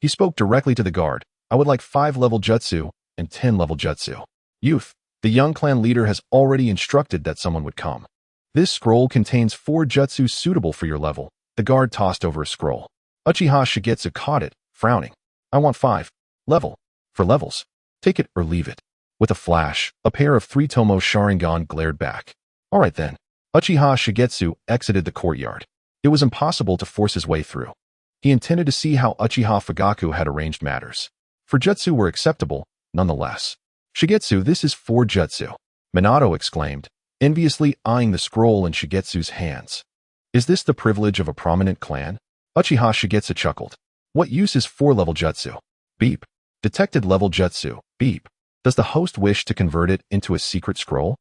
he spoke directly to the guard. I would like 5-level jutsu and 10-level jutsu. Youth, the young clan leader has already instructed that someone would come. This scroll contains 4 jutsu suitable for your level. The guard tossed over a scroll. Uchiha Shigetsu caught it, frowning. I want 5. Level. For levels. Take it or leave it. With a flash, a pair of 3 tomoe Sharingan glared back. Alright then. Uchiha Shigetsu exited the courtyard. It was impossible to force his way through. He intended to see how Uchiha Fugaku had arranged matters. For jutsu were acceptable, nonetheless. Shigetsu, this is 4 jutsu. Minato exclaimed, enviously eyeing the scroll in Shigetsu's hands. Is this the privilege of a prominent clan? Uchiha Shigetsu chuckled. What use is 4-level jutsu? Beep. Detected level jutsu. Beep. Does the host wish to convert it into a secret scroll?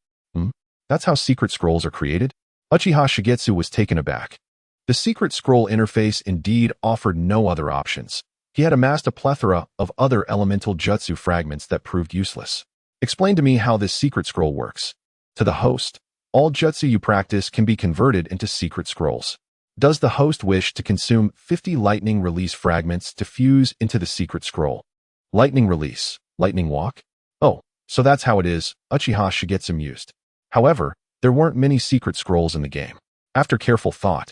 That's how secret scrolls are created? Uchiha Shigetsu was taken aback. The secret scroll interface indeed offered no other options. He had amassed a plethora of other elemental jutsu fragments that proved useless. Explain to me how this secret scroll works. To the host, all jutsu you practice can be converted into secret scrolls. Does the host wish to consume 50 lightning release fragments to fuse into the secret scroll? Lightning release, lightning walk? Oh, so that's how it is, Uchiha Shigetsu mused. However, there weren't many secret scrolls in the game. After careful thought,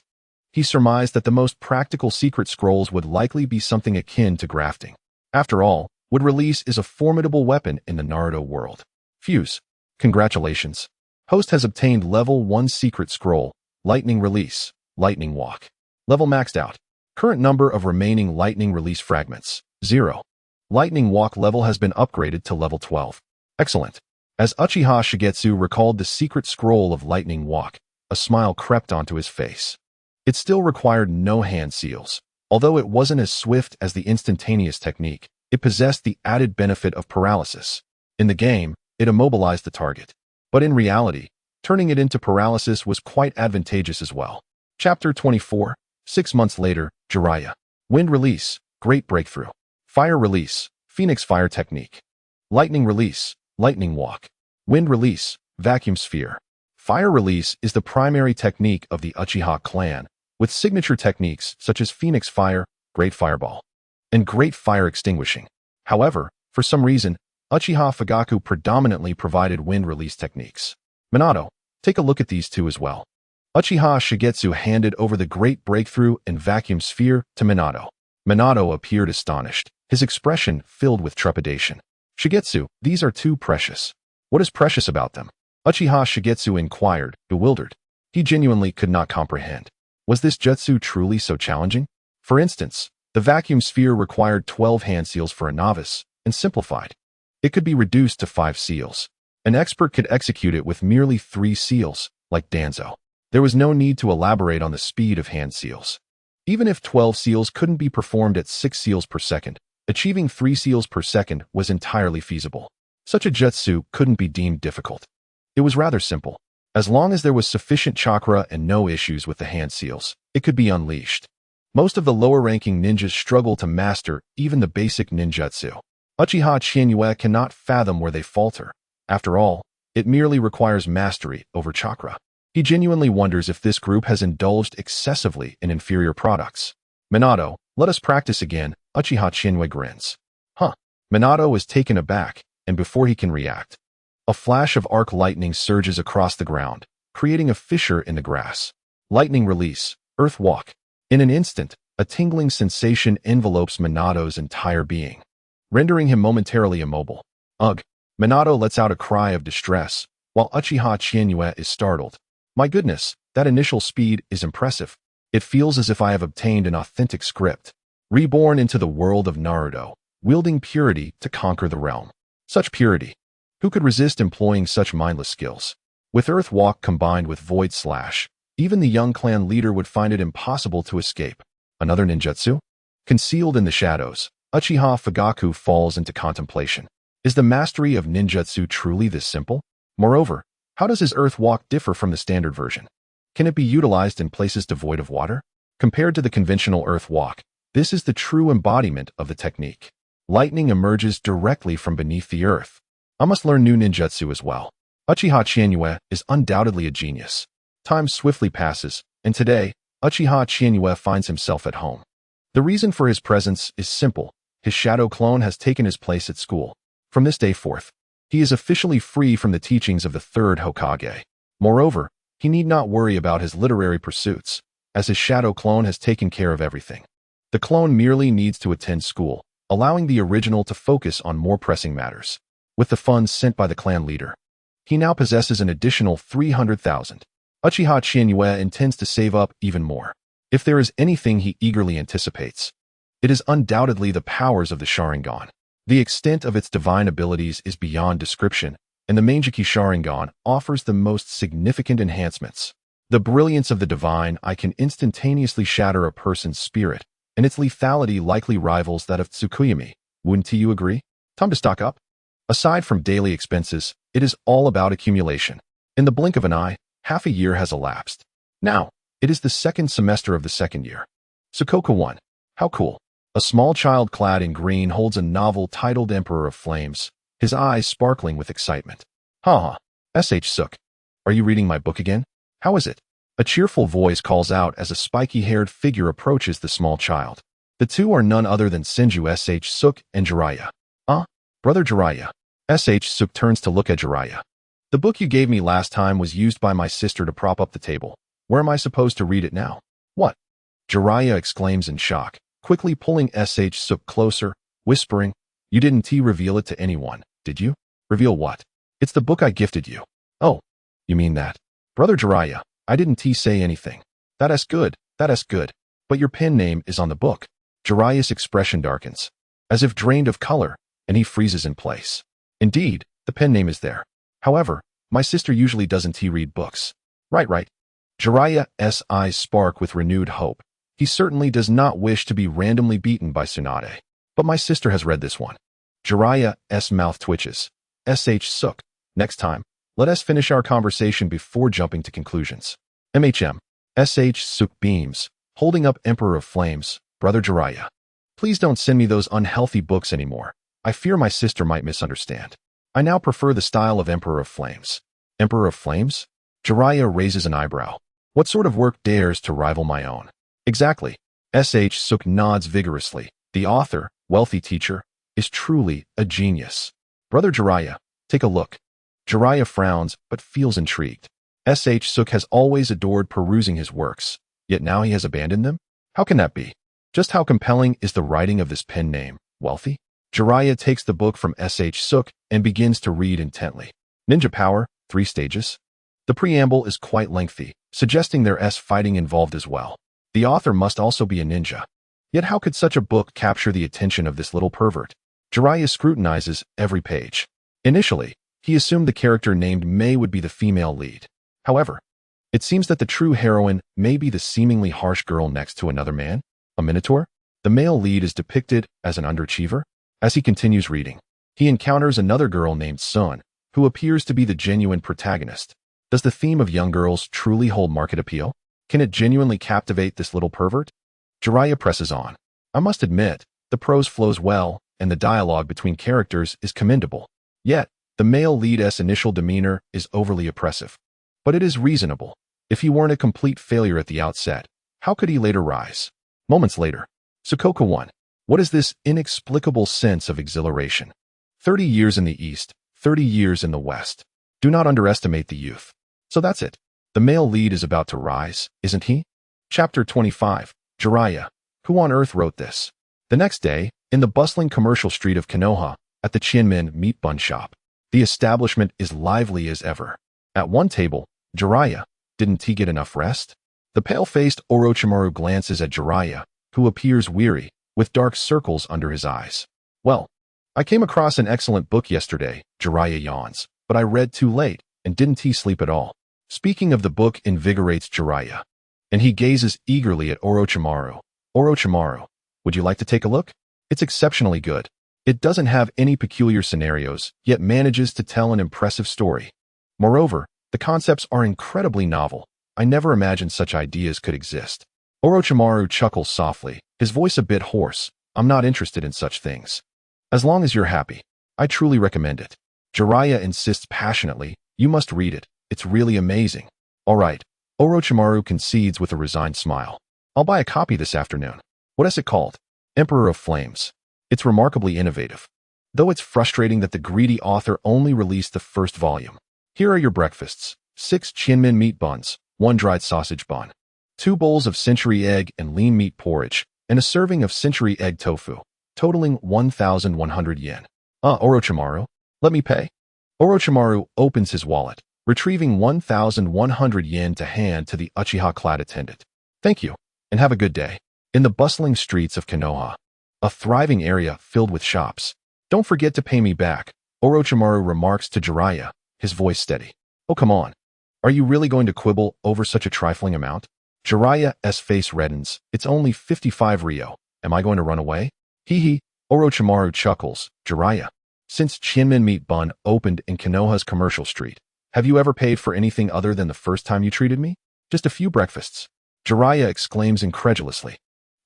he surmised that the most practical secret scrolls would likely be something akin to grafting. After all, wood release is a formidable weapon in the Naruto world. Fuse. Congratulations. Host has obtained level 1 secret scroll, lightning release, lightning walk. Level maxed out. Current number of remaining lightning release fragments, 0. Lightning walk level has been upgraded to level 12. Excellent. As Uchiha Shigetsu recalled the secret scroll of lightning walk, a smile crept onto his face. It still required no hand seals. Although it wasn't as swift as the instantaneous technique, it possessed the added benefit of paralysis. In the game, it immobilized the target. But in reality, turning it into paralysis was quite advantageous as well. Chapter 24, 6 months later, Jiraiya. Wind release, great breakthrough. Fire release, Phoenix fire technique. Lightning release, lightning walk. Wind release, vacuum sphere. Fire release is the primary technique of the Uchiha clan, with signature techniques such as Phoenix fire, great fireball, and great fire extinguishing. However, for some reason, Uchiha Fugaku predominantly provided wind release techniques. Minato, take a look at these two as well. Uchiha Shigetsu handed over the great breakthrough and vacuum sphere to Minato. Minato appeared astonished, his expression filled with trepidation. Shigetsu, these are too precious. What is precious about them? Uchiha Shigetsu inquired, bewildered. He genuinely could not comprehend. Was this jutsu truly so challenging? For instance, the vacuum sphere required 12 hand seals for a novice, and simplified. It could be reduced to 5 seals. An expert could execute it with merely 3 seals, like Danzo. There was no need to elaborate on the speed of hand seals. Even if 12 seals couldn't be performed at 6 seals per second, achieving 3 seals per second was entirely feasible. Such a jutsu couldn't be deemed difficult. It was rather simple. As long as there was sufficient chakra and no issues with the hand seals, it could be unleashed. Most of the lower-ranking ninjas struggle to master even the basic ninjutsu. Uchiha Chiyue cannot fathom where they falter. After all, It merely requires mastery over chakra. He genuinely wonders if this group has indulged excessively in inferior products. Minato, let us practice again, Uchiha Chiyue grins. Huh. Minato is taken aback, and before he can react, a flash of arc lightning surges across the ground, creating a fissure in the grass. Lightning release, earth walk. In an instant, a tingling sensation envelopes Minato's entire being, rendering him momentarily immobile. Ugh! Minato lets out a cry of distress, while Uchiha Chiyue is startled. My goodness, that initial speed is impressive. It feels as if I have obtained an authentic script, reborn into the world of Naruto, wielding purity to conquer the realm. Such purity. Who could resist employing such mindless skills? With Earth Walk combined with Void Slash, even the young clan leader would find it impossible to escape. Another ninjutsu? Concealed in the shadows, Uchiha Fugaku falls into contemplation. Is the mastery of ninjutsu truly this simple? Moreover, how does his Earth Walk differ from the standard version? Can it be utilized in places devoid of water? Compared to the conventional Earth Walk, this is the true embodiment of the technique. Lightning emerges directly from beneath the earth. I must learn new ninjutsu as well. Uchiha Chiyue is undoubtedly a genius. Time swiftly passes, and today, Uchiha Chiyue finds himself at home. The reason for his presence is simple. His shadow clone has taken his place at school. From this day forth, he is officially free from the teachings of the third Hokage. Moreover, he need not worry about his literary pursuits, as his shadow clone has taken care of everything. The clone merely needs to attend school, allowing the original to focus on more pressing matters. With the funds sent by the clan leader, he now possesses an additional 300,000. Uchiha Chiyue intends to save up even more. If there is anything he eagerly anticipates, it is undoubtedly the powers of the Sharingan. The extent of its divine abilities is beyond description, and the Manjiki Sharingan offers the most significant enhancements. The brilliance of the divine eye can instantaneously shatter a person's spirit, and its lethality likely rivals that of Tsukuyomi. Wouldn't you agree? Time to stock up. Aside from daily expenses, it is all about accumulation. In the blink of an eye, half a year has elapsed. Now, it is the second semester of the second year. Sukoku 1. How cool. A small child clad in green holds a novel titled Emperor of Flames, his eyes sparkling with excitement. Haha. S.H. Suk. Are you reading my book again? How is it? A cheerful voice calls out as a spiky-haired figure approaches the small child. The two are none other than Senju S.H. Suk and Jiraiya. Brother Jiraiya. S.H. Suk turns to look at Jiraiya. The book you gave me last time was used by my sister to prop up the table. Where am I supposed to read it now? What? Jiraiya exclaims in shock, quickly pulling S.H. Suk closer, whispering, You didn't reveal it to anyone, did you? Reveal what? It's the book I gifted you. Oh, you mean that? Brother Jiraiya, I didn't say anything. That is good, but your pen name is on the book. Jiraiya's expression darkens, as if drained of color, and he freezes in place. Indeed, the pen name is there. However, my sister usually doesn't read books. Right. Jiraiya's eyes spark with renewed hope. He certainly does not wish to be randomly beaten by Tsunade. But my sister has read this one. Jiraiya's mouth twitches. S.H. Suk, next time, let us finish our conversation before jumping to conclusions. MHM. S.H. Suk beams, holding up Emperor of Flames. Brother Jiraiya, please don't send me those unhealthy books anymore. I fear my sister might misunderstand. I now prefer the style of Emperor of Flames. Emperor of Flames? Jiraiya raises an eyebrow. What sort of work dares to rival my own? Exactly. S.H. Suk nods vigorously. The author, wealthy teacher, is truly a genius. Brother Jiraiya, take a look. Jiraiya frowns, but feels intrigued. S.H. Suk has always adored perusing his works, yet now he has abandoned them? How can that be? Just how compelling is the writing of this pen name, wealthy? Jiraiya takes the book from S.H. Suk and begins to read intently. Ninja Power, 3 stages. The preamble is quite lengthy, suggesting there's fighting involved as well. The author must also be a ninja. Yet how could such a book capture the attention of this little pervert? Jiraiya scrutinizes every page. Initially, he assumed the character named Mei would be the female lead. However, it seems that the true heroine may be the seemingly harsh girl next to another man, a minotaur. The male lead is depicted as an underachiever. As he continues reading, he encounters another girl named Sun, who appears to be the genuine protagonist. Does the theme of young girls truly hold market appeal? Can it genuinely captivate this little pervert? Jiraiya presses on. I must admit, the prose flows well, and the dialogue between characters is commendable. Yet, The male lead's initial demeanor is overly oppressive. But it is reasonable. If he weren't a complete failure at the outset, how could he later rise? Moments later. Sukoku 1. What is this inexplicable sense of exhilaration? 30 years in the East, 30 years in the West. Do not underestimate the youth. So that's it. The male lead is about to rise, isn't he? Chapter 25. Jiraiya. Who on earth wrote this? The next day, in the bustling commercial street of Konoha, at the Chinmen meat bun shop. The establishment is lively as ever. At one table, Jiraiya. Didn't he get enough rest? The pale-faced Orochimaru glances at Jiraiya, who appears weary, with dark circles under his eyes. Well, I came across an excellent book yesterday, Jiraiya yawns, but I read too late, and didn't he sleep at all? Speaking of the book invigorates Jiraiya, and he gazes eagerly at Orochimaru. Orochimaru, would you like to take a look? It's exceptionally good. It doesn't have any peculiar scenarios, yet manages to tell an impressive story. Moreover, the concepts are incredibly novel. I never imagined such ideas could exist. Orochimaru chuckles softly, his voice a bit hoarse. I'm not interested in such things. As long as you're happy, I truly recommend it. Jiraiya insists passionately, you must read it. It's really amazing. All right. Orochimaru concedes with a resigned smile. I'll buy a copy this afternoon. What is it called? Emperor of Flames. It's remarkably innovative. Though it's frustrating that the greedy author only released the first volume. Here are your breakfasts. 6 Chinmen meat buns, 1 dried sausage bun, 2 bowls of century egg and lean meat porridge, and a serving of century egg tofu, totaling 1,100 yen. Orochimaru, let me pay. Orochimaru opens his wallet, retrieving 1,100 yen to hand to the Uchiha-clad attendant. Thank you, and have a good day. In the bustling streets of Konoha, a thriving area filled with shops. Don't forget to pay me back, Orochimaru remarks to Jiraiya, his voice steady. Oh, come on. Are you really going to quibble over such a trifling amount? Jiraiya's face reddens. It's only 55 ryo. Am I going to run away? Hee hee. Orochimaru chuckles. Jiraiya. Since Chinmen Meat Bun opened in Konoha's commercial street, have you ever paid for anything other than the first time you treated me? Just a few breakfasts. Jiraiya exclaims incredulously.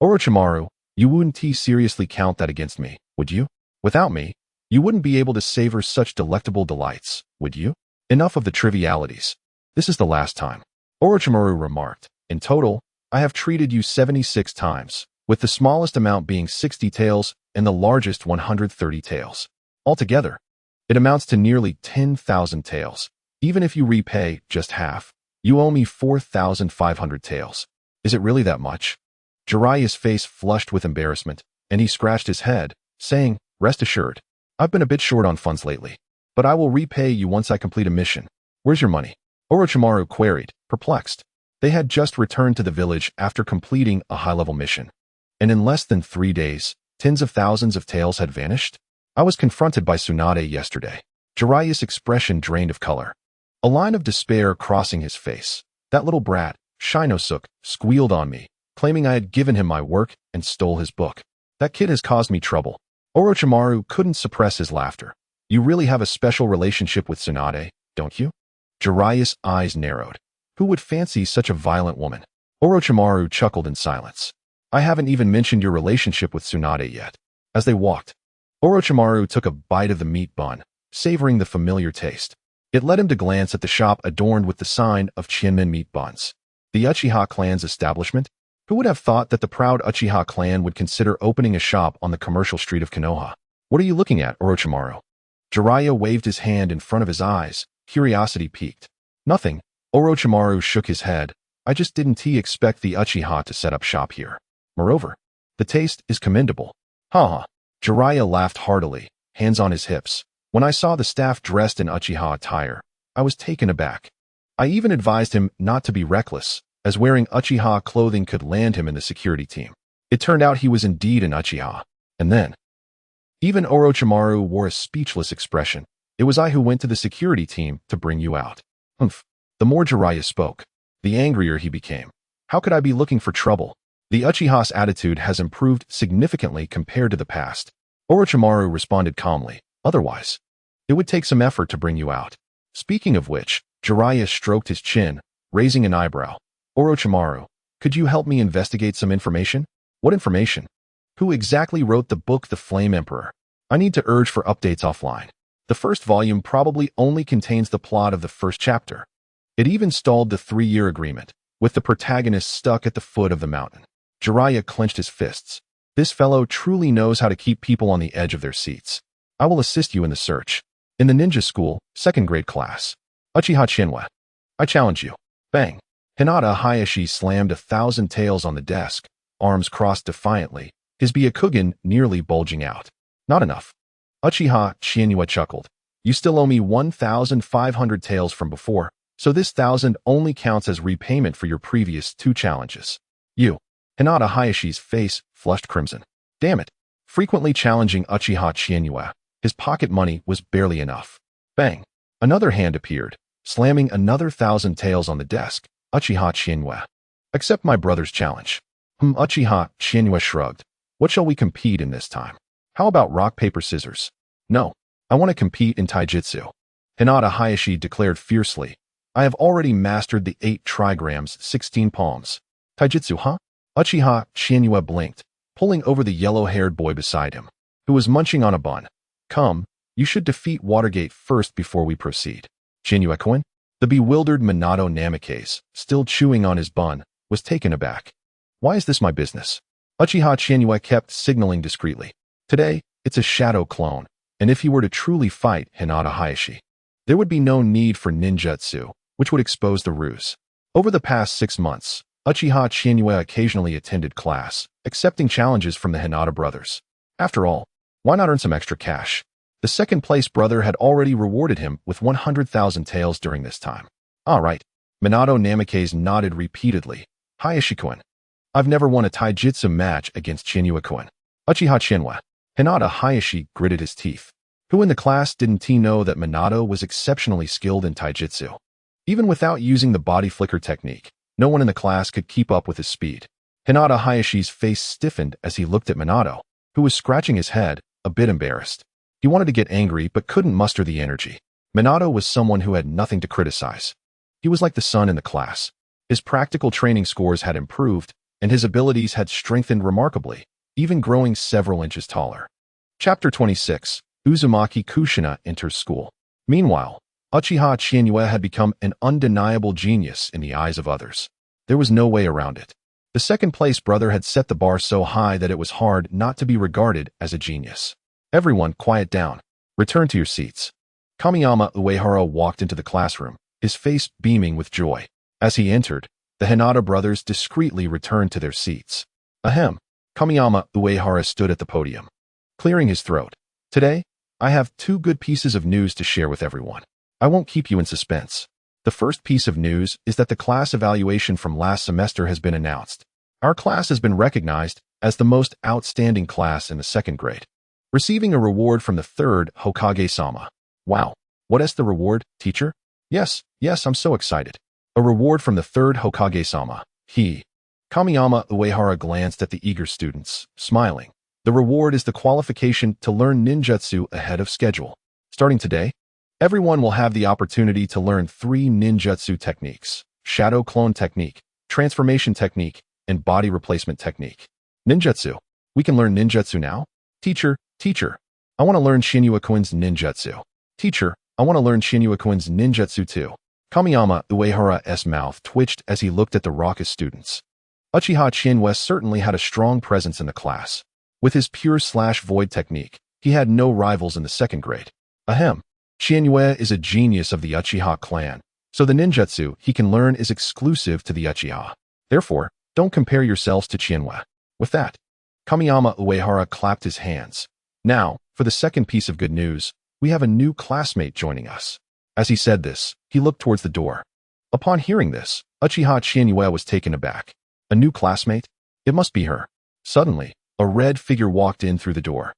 Orochimaru, you wouldn't seriously count that against me, would you? Without me, you wouldn't be able to savor such delectable delights, would you? Enough of the trivialities. This is the last time. Orochimaru remarked. In total, I have treated you 76 times, with the smallest amount being 60 taels and the largest 130 taels. Altogether, it amounts to nearly 10,000 taels. Even if you repay just half, you owe me 4,500 taels. Is it really that much? Jiraiya's face flushed with embarrassment, and he scratched his head, saying, Rest assured, I've been a bit short on funds lately, but I will repay you once I complete a mission. Where's your money? Orochimaru queried, perplexed. They had just returned to the village after completing a high-level mission, and in less than 3 days, tens of thousands of taels had vanished. I was confronted by Tsunade yesterday. Jiraiya's expression drained of color. A line of despair crossing his face. That little brat, Shinosuke, squealed on me, claiming I had given him my work and stole his book. That kid has caused me trouble. Orochimaru couldn't suppress his laughter. You really have a special relationship with Tsunade, don't you? Jiraiya's eyes narrowed. Who would fancy such a violent woman? Orochimaru chuckled in silence. I haven't even mentioned your relationship with Tsunade yet. As they walked, Orochimaru took a bite of the meat bun, savoring the familiar taste. It led him to glance at the shop adorned with the sign of Chinmen meat buns. The Uchiha clan's establishment? Who would have thought that the proud Uchiha clan would consider opening a shop on the commercial street of Konoha? What are you looking at, Orochimaru? Jiraiya waved his hand in front of his eyes, curiosity piqued. Nothing. Orochimaru shook his head. I just didn't expect the Uchiha to set up shop here. Moreover, the taste is commendable. Ha. Jiraiya laughed heartily, hands on his hips. When I saw the staff dressed in Uchiha attire, I was taken aback. I even advised him not to be reckless, as wearing Uchiha clothing could land him in the security team. It turned out he was indeed an Uchiha. And then, even Orochimaru wore a speechless expression. It was I who went to the security team to bring you out. Humph. The more Jiraiya spoke, the angrier he became. How could I be looking for trouble? The Uchiha's attitude has improved significantly compared to the past. Orochimaru responded calmly. Otherwise, it would take some effort to bring you out. Speaking of which, Jiraiya stroked his chin, raising an eyebrow. Orochimaru, could you help me investigate some information? What information? Who exactly wrote the book The Flame Emperor? I need to urge for updates offline. The first volume probably only contains the plot of the first chapter. It even stalled the 3-year agreement, with the protagonist stuck at the foot of the mountain. Jiraiya clenched his fists. This fellow truly knows how to keep people on the edge of their seats. I will assist you in the search. In the ninja school, 2nd grade class. Uchiha Chiyue. I challenge you. Bang. Hinata Hayashi slammed 1,000 taels on the desk, arms crossed defiantly, his Byakugan nearly bulging out. Not enough. Uchiha Chiyue chuckled. You still owe me 1,500 taels from before, so this 1,000 only counts as repayment for your previous 2 challenges. You. Hinata Hayashi's face flushed crimson. Damn it. Frequently challenging Uchiha Chiyue, his pocket money was barely enough. Bang. Another hand appeared, slamming another 1,000 taels on the desk. Uchiha Chiyue. Accept my brother's challenge. Uchiha Chiyue shrugged. What shall we compete in this time? How about rock, paper, scissors? No. I want to compete in taijutsu. Hinata Hayashi declared fiercely. I have already mastered the 8 trigrams, 16 palms. Taijutsu, huh? Uchiha Chiyue blinked, pulling over the yellow-haired boy beside him, who was munching on a bun. Come, you should defeat Watergate first before we proceed. Chiyue-kun? The bewildered Minato Namikaze, still chewing on his bun, was taken aback. Why is this my business? Uchiha Chiyue kept signaling discreetly. Today, it's a shadow clone, and if he were to truly fight Hinata Hayashi, there would be no need for ninjutsu, which would expose the ruse. Over the past 6 months, Uchiha Chiyue occasionally attended class, accepting challenges from the Hinata brothers. After all, why not earn some extra cash? The second-place brother had already rewarded him with 100,000 taels during this time. All right. Minato Namikaze nodded repeatedly. Hayashi-kun. I've never won a taijutsu match against Chiyue-kun. Uchiha Chiyue. Hinata Hayashi gritted his teeth. Who in the class didn't know that Minato was exceptionally skilled in taijutsu? Even without using the body flicker technique, no one in the class could keep up with his speed. Hinata Hayashi's face stiffened as he looked at Minato, who was scratching his head, a bit embarrassed. He wanted to get angry but couldn't muster the energy. Minato was someone who had nothing to criticize. He was like the sun in the class. His practical training scores had improved, and his abilities had strengthened remarkably, even growing several inches taller. Chapter 26. Uzumaki Kushina enters school. Meanwhile, Uchiha Chiyue had become an undeniable genius in the eyes of others. There was no way around it. The second-place brother had set the bar so high that it was hard not to be regarded as a genius. Everyone, quiet down. Return to your seats. Kamiyama Uehara walked into the classroom, his face beaming with joy. As he entered, the Hinata brothers discreetly returned to their seats. Ahem. Kamiyama Uehara stood at the podium, clearing his throat. Today, I have 2 good pieces of news to share with everyone. I won't keep you in suspense. The first piece of news is that the class evaluation from last semester has been announced. Our class has been recognized as the most outstanding class in the 2nd grade, receiving a reward from the 3rd Hokage-sama. Wow. What is the reward, teacher? Yes, I'm so excited. A reward from the 3rd Hokage-sama. Kamiyama Uehara glanced at the eager students, smiling. The reward is the qualification to learn ninjutsu ahead of schedule. Starting today, everyone will have the opportunity to learn 3 ninjutsu techniques: shadow clone technique, transformation technique, and body replacement technique. Ninjutsu. We can learn ninjutsu now? Teacher, I want to learn Chiyue-kun's ninjutsu. Teacher, I want to learn Chiyue-kun's ninjutsu too. Kamiyama Uehara's mouth twitched as he looked at the raucous students. Uchiha Chiyue certainly had a strong presence in the class. With his pure/void technique, he had no rivals in the 2nd grade. Ahem. Chiyue is a genius of the Uchiha clan, so the ninjutsu he can learn is exclusive to the Uchiha. Therefore, don't compare yourselves to Chiyue. With that, Kamiyama Uehara clapped his hands. Now, for the second piece of good news, we have a new classmate joining us. As he said this, he looked towards the door. Upon hearing this, Uchiha Chiyue was taken aback. A new classmate? It must be her. Suddenly, a red figure walked in through the door.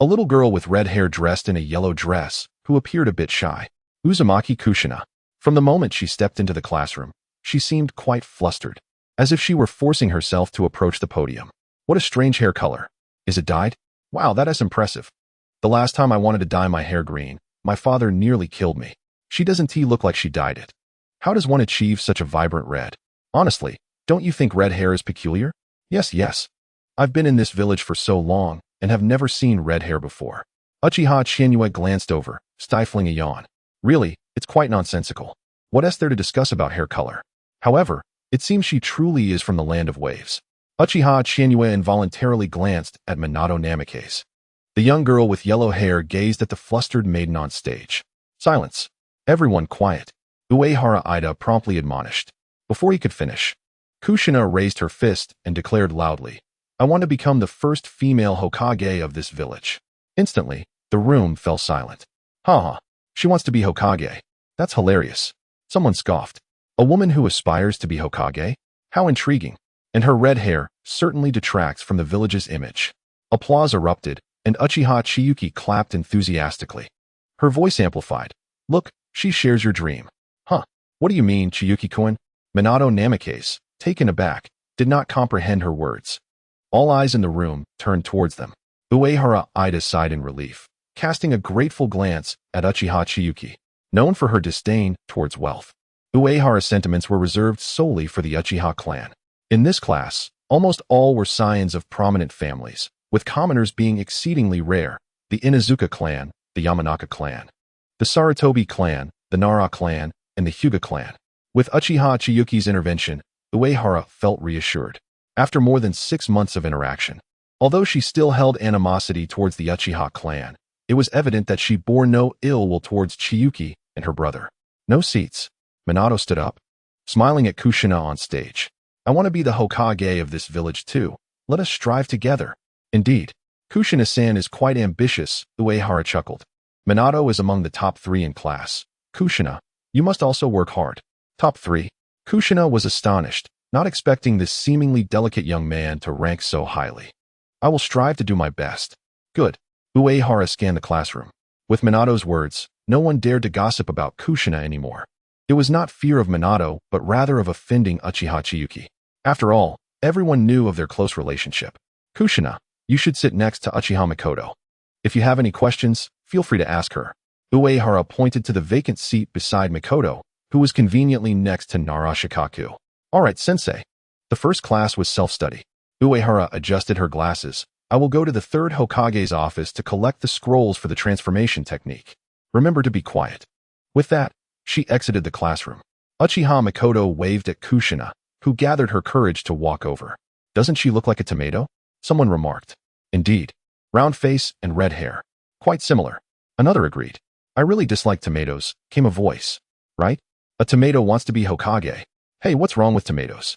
A little girl with red hair dressed in a yellow dress, who appeared a bit shy. Uzumaki Kushina. From the moment she stepped into the classroom, she seemed quite flustered, as if she were forcing herself to approach the podium. What a strange hair color. Is it dyed? Wow, that is impressive. The last time I wanted to dye my hair green, my father nearly killed me. She doesn't look like she dyed it. How does one achieve such a vibrant red? Honestly, don't you think red hair is peculiar? Yes. I've been in this village for so long and have never seen red hair before. Uchiha Chiyue glanced over, stifling a yawn. Really, it's quite nonsensical. What is there to discuss about hair color? However, it seems she truly is from the land of waves. Uchiha Chiyue involuntarily glanced at Minato Namikaze. The young girl with yellow hair gazed at the flustered maiden on stage. Silence. Everyone quiet. Uehara Ida promptly admonished. Before he could finish, Kushina raised her fist and declared loudly, I want to become the first female Hokage of this village. Instantly, the room fell silent. Haha, she wants to be Hokage. That's hilarious. Someone scoffed. A woman who aspires to be Hokage? How intriguing. And her red hair certainly detracts from the village's image. Applause erupted, and Uchiha Chiyue clapped enthusiastically. Her voice amplified. Look, she shares your dream. Huh, what do you mean, Chiyuki-kun? Minato Namikaze, taken aback, did not comprehend her words. All eyes in the room turned towards them. Uehara Ida sighed in relief, casting a grateful glance at Uchiha Chiyue, known for her disdain towards wealth. Uehara's sentiments were reserved solely for the Uchiha clan. In this class, almost all were scions of prominent families, with commoners being exceedingly rare, the Inuzuka clan, the Yamanaka clan, the Sarutobi clan, the Nara clan, and the Hyuga clan. With Uchiha Chiyuki's intervention, Uehara felt reassured. After more than 6 months of interaction, although she still held animosity towards the Uchiha clan, it was evident that she bore no ill will towards Chiyue and her brother. No seats. Minato stood up, smiling at Kushina on stage. I want to be the Hokage of this village too. Let us strive together. Indeed, Kushina-san is quite ambitious, Uehara chuckled. Minato is among the top 3 in class. Kushina, you must also work hard. Top 3. Kushina was astonished, not expecting this seemingly delicate young man to rank so highly. I will strive to do my best. Good. Uehara scanned the classroom. With Minato's words, no one dared to gossip about Kushina anymore. It was not fear of Minato, but rather of offending Uchiha Chiyue. After all, everyone knew of their close relationship. Kushina, you should sit next to Uchiha Mikoto. If you have any questions, feel free to ask her. Uehara pointed to the vacant seat beside Mikoto, who was conveniently next to Nara Shikaku. All right, sensei. The first class was self-study. Uehara adjusted her glasses. I will go to the 3rd Hokage's office to collect the scrolls for the transformation technique. Remember to be quiet. With that, she exited the classroom. Uchiha Mikoto waved at Kushina, who gathered her courage to walk over. Doesn't she look like a tomato? Someone remarked. Indeed. Round face and red hair. Quite similar. Another agreed. I really dislike tomatoes, came a voice. Right? A tomato wants to be Hokage. Hey, what's wrong with tomatoes?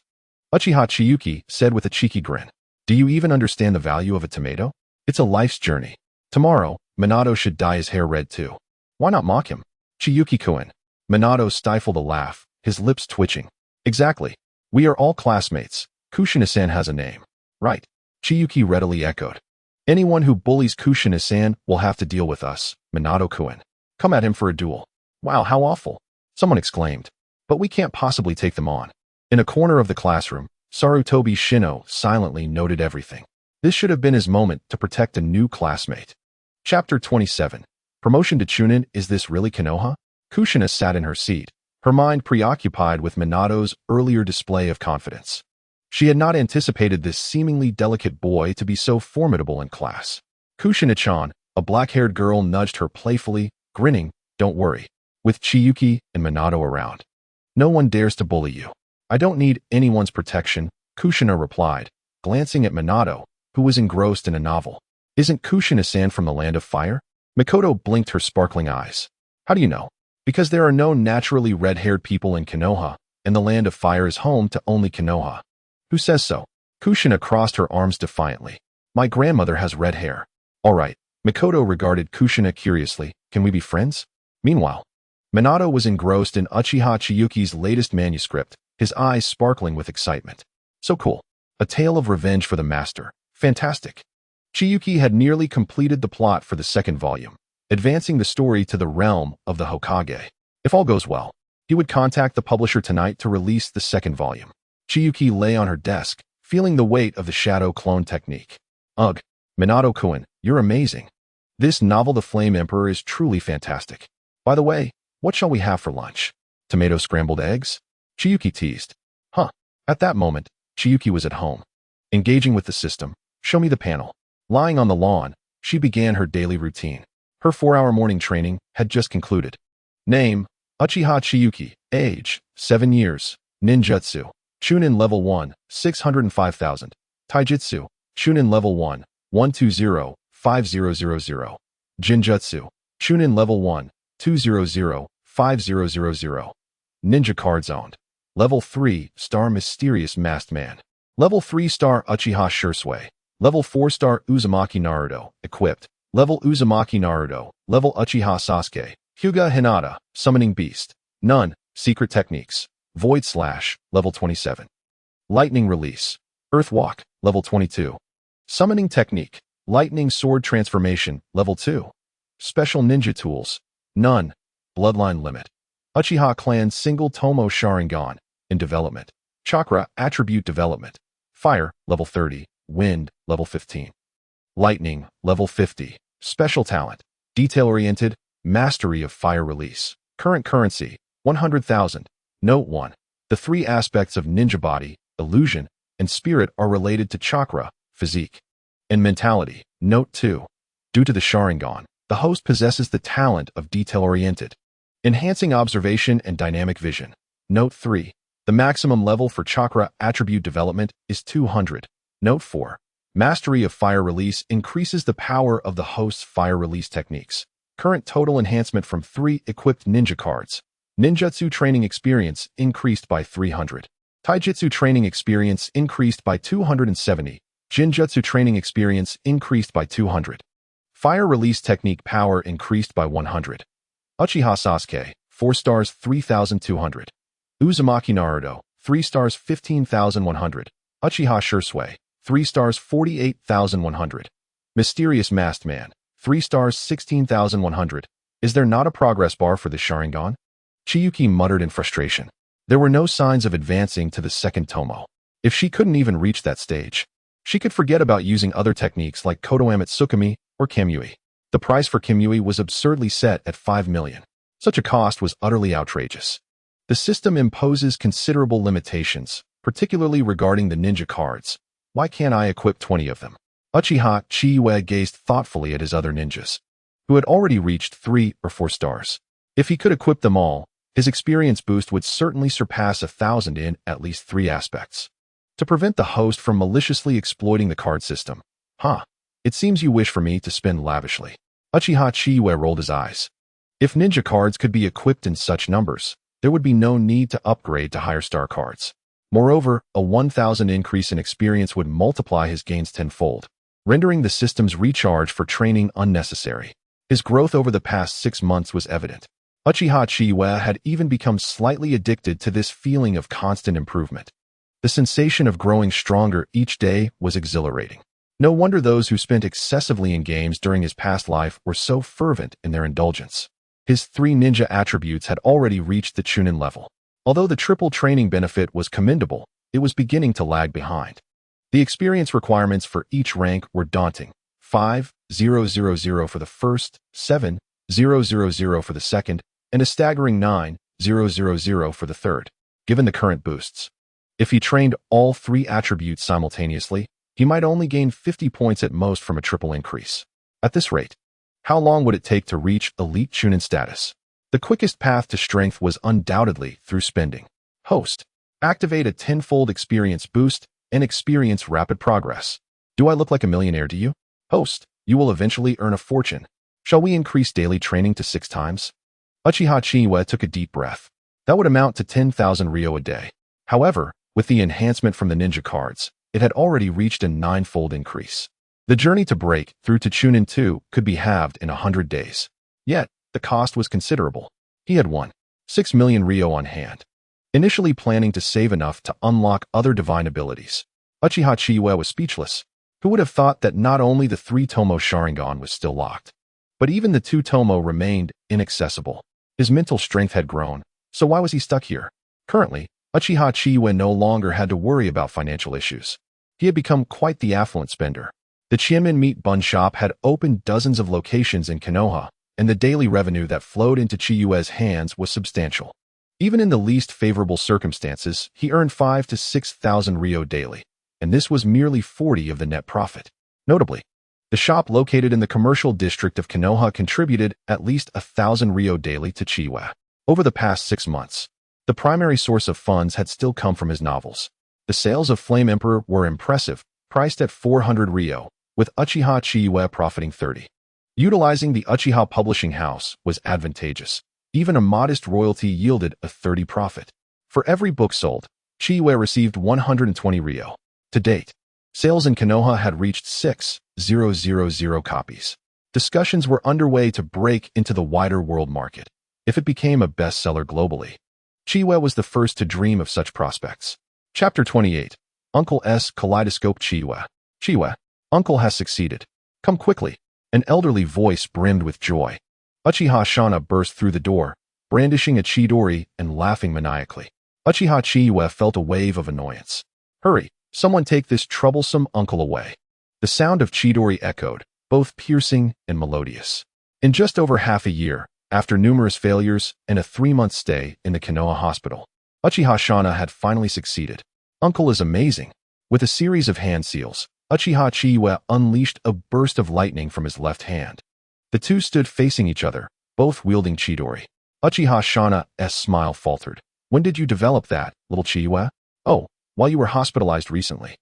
Uchiha Chiyue said with a cheeky grin. Do you even understand the value of a tomato? It's a life's journey. Tomorrow, Minato should dye his hair red too. Why not mock him? Chiyuki-kun. Minato stifled a laugh, his lips twitching. Exactly. We are all classmates. Kushina-san has a name. Right. Chiyuki readily echoed. Anyone who bullies Kushina-san will have to deal with us, Minato-kun. Come at him for a duel. Wow, how awful. Someone exclaimed. But we can't possibly take them on. In a corner of the classroom, Sarutobi Shino silently noted everything. This should have been his moment to protect a new classmate. Chapter 27. Promotion to Chunin. Is this really Konoha? Kushina sat in her seat, her mind preoccupied with Minato's earlier display of confidence. She had not anticipated this seemingly delicate boy to be so formidable in class. Kushina-chan, a black-haired girl, nudged her playfully, grinning, don't worry. With Chiyue and Minato around, no one dares to bully you. I don't need anyone's protection, Kushina replied, glancing at Minato, who was engrossed in a novel. Isn't Kushina-san from the land of fire? Mikoto blinked her sparkling eyes. How do you know? Because there are no naturally red-haired people in Konoha, and the land of fire is home to only Konoha. Who says so? Kushina crossed her arms defiantly. My grandmother has red hair. All right. Mikoto regarded Kushina curiously. Can we be friends? Meanwhile, Minato was engrossed in Uchiha Chiyuki's latest manuscript, his eyes sparkling with excitement. So cool. A tale of revenge for the master. Fantastic. Chiyue had nearly completed the plot for the 2nd volume, advancing the story to the realm of the Hokage. If all goes well, he would contact the publisher tonight to release the 2nd volume. Chiyue lay on her desk, feeling the weight of the shadow clone technique. Ugh, Minato-kun, you're amazing. This novel The Flame Emperor is truly fantastic. By the way, what shall we have for lunch? Tomato scrambled eggs? Chiyue teased. Huh. At that moment, Chiyue was at home. Engaging with the system, show me the panel. Lying on the lawn, she began her daily routine. Her 4-hour morning training had just concluded. Name, Uchiha Chiyue. Age, 7 years. Ninjutsu, Chunin Level 1, 605,000. Taijutsu, Chunin Level 1, 120,5000. Jinjutsu, Chunin Level 1, 200,5000. Ninja cards owned. Level 3, Star Mysterious Masked Man. Level 3 Star Uchiha Chiyue. Level 4 Star Uzumaki Naruto. Equipped. Level Uzumaki Naruto. Level Uchiha Sasuke. Hyuga Hinata. Summoning Beast. None. Secret Techniques. Void Slash. Level 27. Lightning Release. Earth Walk. Level 22. Summoning Technique. Lightning Sword Transformation. Level 2. Special Ninja Tools. None. Bloodline Limit. Uchiha Clan Single Tomoe Sharingan. In development. Chakra Attribute Development. Fire. Level 30. Wind. Level 15. Lightning. Level 50. Special Talent. Detail-Oriented. Mastery of Fire Release. Current Currency. 100,000. Note 1. The 3 aspects of ninja body, illusion, and spirit are related to chakra, physique, and mentality. Note 2. Due to the Sharingan, the host possesses the talent of detail-oriented, enhancing observation and dynamic vision. Note 3. The maximum level for chakra attribute development is 200. Note 4. Mastery of Fire Release increases the power of the host's fire release techniques. Current total enhancement from 3 equipped ninja cards. Ninjutsu Training Experience increased by 300. Taijutsu Training Experience increased by 270. Jinjutsu Training Experience increased by 200. Fire Release Technique Power increased by 100. Uchiha Sasuke, 4 stars 3,200. Uzumaki Naruto, 3 stars 15,100. Uchiha Chiyue, 3 stars 48,100. Mysterious Masked Man, 3 stars 16,100. Is there not a progress bar for the Sharingan? Chiyue muttered in frustration. There were no signs of advancing to the second tomoe. If she couldn't even reach that stage, she could forget about using other techniques like Kotoame Tsukumi or Kimui. The price for Kimui was absurdly set at 5 million. Such a cost was utterly outrageous. The system imposes considerable limitations, particularly regarding the ninja cards. Why can't I equip 20 of them? Uchiha Chiyue gazed thoughtfully at his other ninjas, who had already reached 3 or 4 stars. If he could equip them all, his experience boost would certainly surpass 1,000 in at least 3 aspects. To prevent the host from maliciously exploiting the card system. It seems you wish for me to spend lavishly. Uchiha Chiyue rolled his eyes. If ninja cards could be equipped in such numbers, there would be no need to upgrade to higher star cards. Moreover, a 1,000 increase in experience would multiply his gains tenfold, rendering the system's recharge for training unnecessary. His growth over the past 6 months was evident. Uchiha Chiyue had even become slightly addicted to this feeling of constant improvement. The sensation of growing stronger each day was exhilarating. No wonder those who spent excessively in games during his past life were so fervent in their indulgence. His 3 ninja attributes had already reached the Chunin level. Although the triple training benefit was commendable, it was beginning to lag behind. The experience requirements for each rank were daunting. 5,000 for the first, 7,000 for the second, and a staggering 9,000 for the third, given the current boosts. If he trained all 3 attributes simultaneously, he might only gain 50 points at most from a triple increase. At this rate, how long would it take to reach elite Chunin status? The quickest path to strength was undoubtedly through spending. Host. Activate a 10-fold experience boost and experience rapid progress. Do I look like a millionaire to you? Host. You will eventually earn a fortune. Shall we increase daily training to 6 times? Uchiha Chiyue took a deep breath. That would amount to 10,000 ryo a day. However, with the enhancement from the ninja cards, it had already reached a 9-fold increase. The journey to break through to Chunin 2 could be halved in 100 days. Yet, the cost was considerable. He had 6 million ryo on hand, initially planning to save enough to unlock other divine abilities. Uchiha Chiyue was speechless. Who would have thought that not only the 3 tomoe Sharingan was still locked, but even the 2 tomoe remained inaccessible. His mental strength had grown, so why was he stuck here? Currently, Uchiha Chiyue no longer had to worry about financial issues. He had become quite the affluent spender. The Chiamen meat bun shop had opened dozens of locations in Konoha, and the daily revenue that flowed into Chiyue's hands was substantial. Even in the least favorable circumstances, he earned 5,000 to 6,000 ryo daily, and this was merely 40 of the net profit. Notably, The shop located in the commercial district of Konoha contributed at least 1,000 ryo daily to Chiyue. Over the past 6 months, the primary source of funds had still come from his novels. The sales of Flame Emperor were impressive, priced at 400 ryo, with Uchiha Chiyue profiting 30. Utilizing the Uchiha publishing house was advantageous. Even a modest royalty yielded a 30 profit. For every book sold, Chiyue received 120 ryo. To date, sales in Konoha had reached 6,000 copies. Discussions were underway to break into the wider world market, if it became a bestseller globally. Chiyue was the first to dream of such prospects. Chapter 28. Uncle S. Kaleidoscope Chiyue. Chiyue, Uncle has succeeded. Come quickly. An elderly voice brimmed with joy. Uchiha Shana burst through the door, brandishing a chidori and laughing maniacally. Uchiha Chiyue felt a wave of annoyance. Hurry, someone take this troublesome uncle away. The sound of chidori echoed, both piercing and melodious. In just over half a year, after numerous failures and a 3-month stay in the Konoha hospital, Uchiha Shana had finally succeeded. Uncle is amazing. With a series of hand seals, Uchiha Chiyue unleashed a burst of lightning from his left hand. The two stood facing each other, both wielding chidori. Uchiha Shana's smile faltered. When did you develop that, little Chiyue? Oh, while you were hospitalized recently.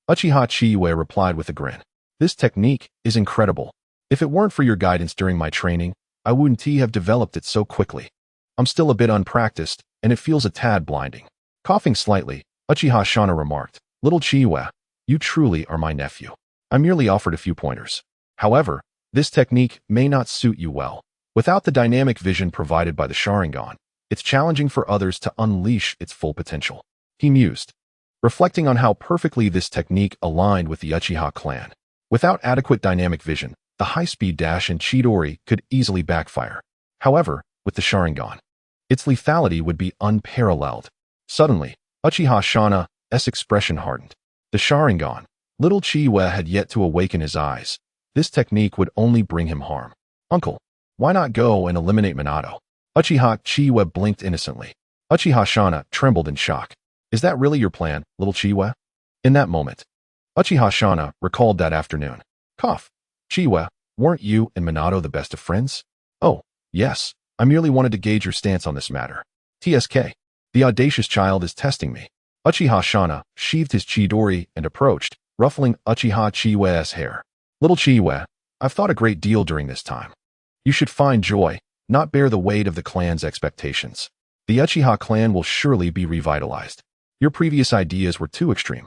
Uchiha Chiyue replied with a grin. This technique is incredible. If it weren't for your guidance during my training, I wouldn't have developed it so quickly. I'm still a bit unpracticed, and it feels a tad blinding. Coughing slightly, Uchiha Shana remarked, Little Chiyue, you truly are my nephew. I merely offered a few pointers. However, this technique may not suit you well. Without the dynamic vision provided by the Sharingan, it's challenging for others to unleash its full potential. He mused, reflecting on how perfectly this technique aligned with the Uchiha clan. Without adequate dynamic vision, the high-speed dash and chidori could easily backfire. However, with the Sharingan, its lethality would be unparalleled. Suddenly, Uchiha Shana's expression hardened. The Sharingan, little Chiyue had yet to awaken his eyes. This technique would only bring him harm. Uncle, why not go and eliminate Minato? Uchiha Chiyue blinked innocently. Uchiha Shana trembled in shock. Is that really your plan, little Chiyue? In that moment, Uchiha Shana recalled that afternoon. Cough. Chiyue, weren't you and Minato the best of friends? Oh, yes. I merely wanted to gauge your stance on this matter. TSK. The audacious child is testing me. Uchiha Shana sheathed his chidori and approached, ruffling Uchiha Chiyue's hair. Little Chiyue, I've thought a great deal during this time. You should find joy, not bear the weight of the clan's expectations. The Uchiha clan will surely be revitalized. Your previous ideas were too extreme.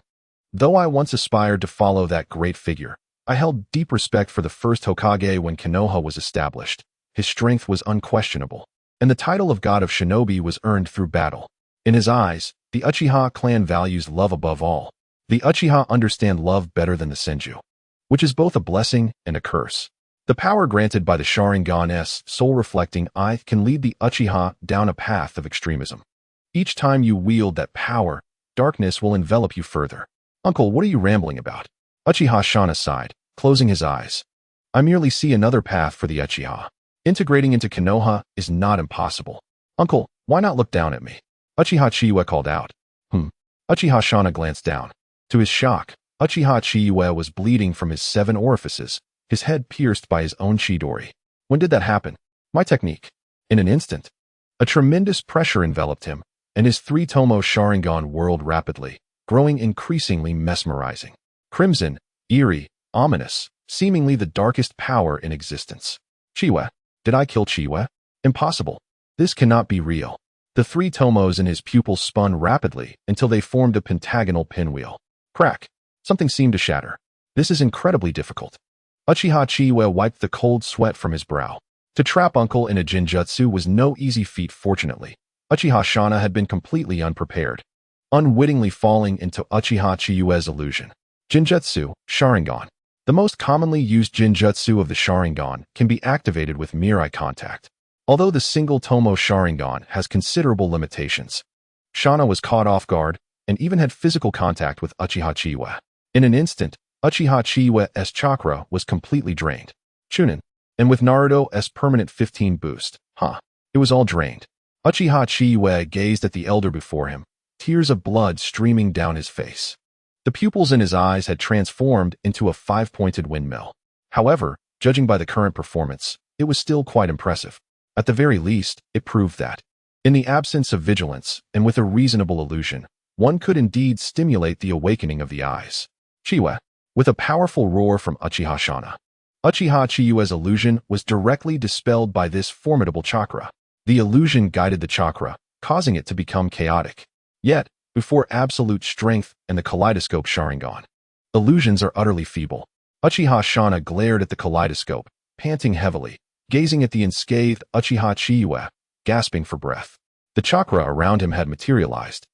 Though I once aspired to follow that great figure, I held deep respect for the first Hokage when Konoha was established. His strength was unquestionable, and the title of God of Shinobi was earned through battle. In his eyes, the Uchiha clan values love above all. The Uchiha understand love better than the Senju, which is both a blessing and a curse. The power granted by the Sharingan's soul-reflecting eye can lead the Uchiha down a path of extremism. Each time you wield that power, darkness will envelop you further. Uncle, what are you rambling about? Uchiha Shana sighed, closing his eyes. I merely see another path for the Uchiha. Integrating into Konoha is not impossible. Uncle, why not look down at me? Uchiha Chiyue called out. Uchiha Shana glanced down. To his shock, Uchiha Chiyue was bleeding from his 7 orifices, his head pierced by his own chidori. When did that happen? My technique. In an instant. A tremendous pressure enveloped him, and his 3 tomoe Sharingan whirled rapidly, growing increasingly mesmerizing. Crimson, eerie, ominous, seemingly the darkest power in existence. Chiyue. Did I kill Chiyue? Impossible. This cannot be real. The 3 tomos in his pupils spun rapidly until they formed a pentagonal pinwheel. Crack. Something seemed to shatter. This is incredibly difficult. Uchiha Chiyue wiped the cold sweat from his brow. To trap Uncle in a Jinjutsu was no easy feat fortunately. Uchiha Shana had been completely unprepared, unwittingly falling into Uchiha Chiyue's illusion. Jinjutsu, Sharingan. The most commonly used Jinjutsu of the Sharingan can be activated with mere eye contact. Although the single tomoe Sharingan has considerable limitations, Shana was caught off guard and even had physical contact with Uchiha Chiyue. In an instant, Uchiha Chiyue's chakra was completely drained. Chunin. And with Naruto's permanent 15 boost, it was all drained. Uchiha Chiyue gazed at the elder before him, tears of blood streaming down his face. The pupils in his eyes had transformed into a 5-pointed windmill. However, judging by the current performance, it was still quite impressive. At the very least, it proved that, in the absence of vigilance and with a reasonable illusion, one could indeed stimulate the awakening of the eyes. Chiyue. With a powerful roar from Uchiha Shana. Uchiha Chiyue's illusion was directly dispelled by this formidable chakra. The illusion guided the chakra, causing it to become chaotic. Yet, before absolute strength and the kaleidoscope Sharingan, illusions are utterly feeble. Uchiha Shana glared at the kaleidoscope, panting heavily, gazing at the unscathed Uchiha Chiyue, gasping for breath. The chakra around him had materialized,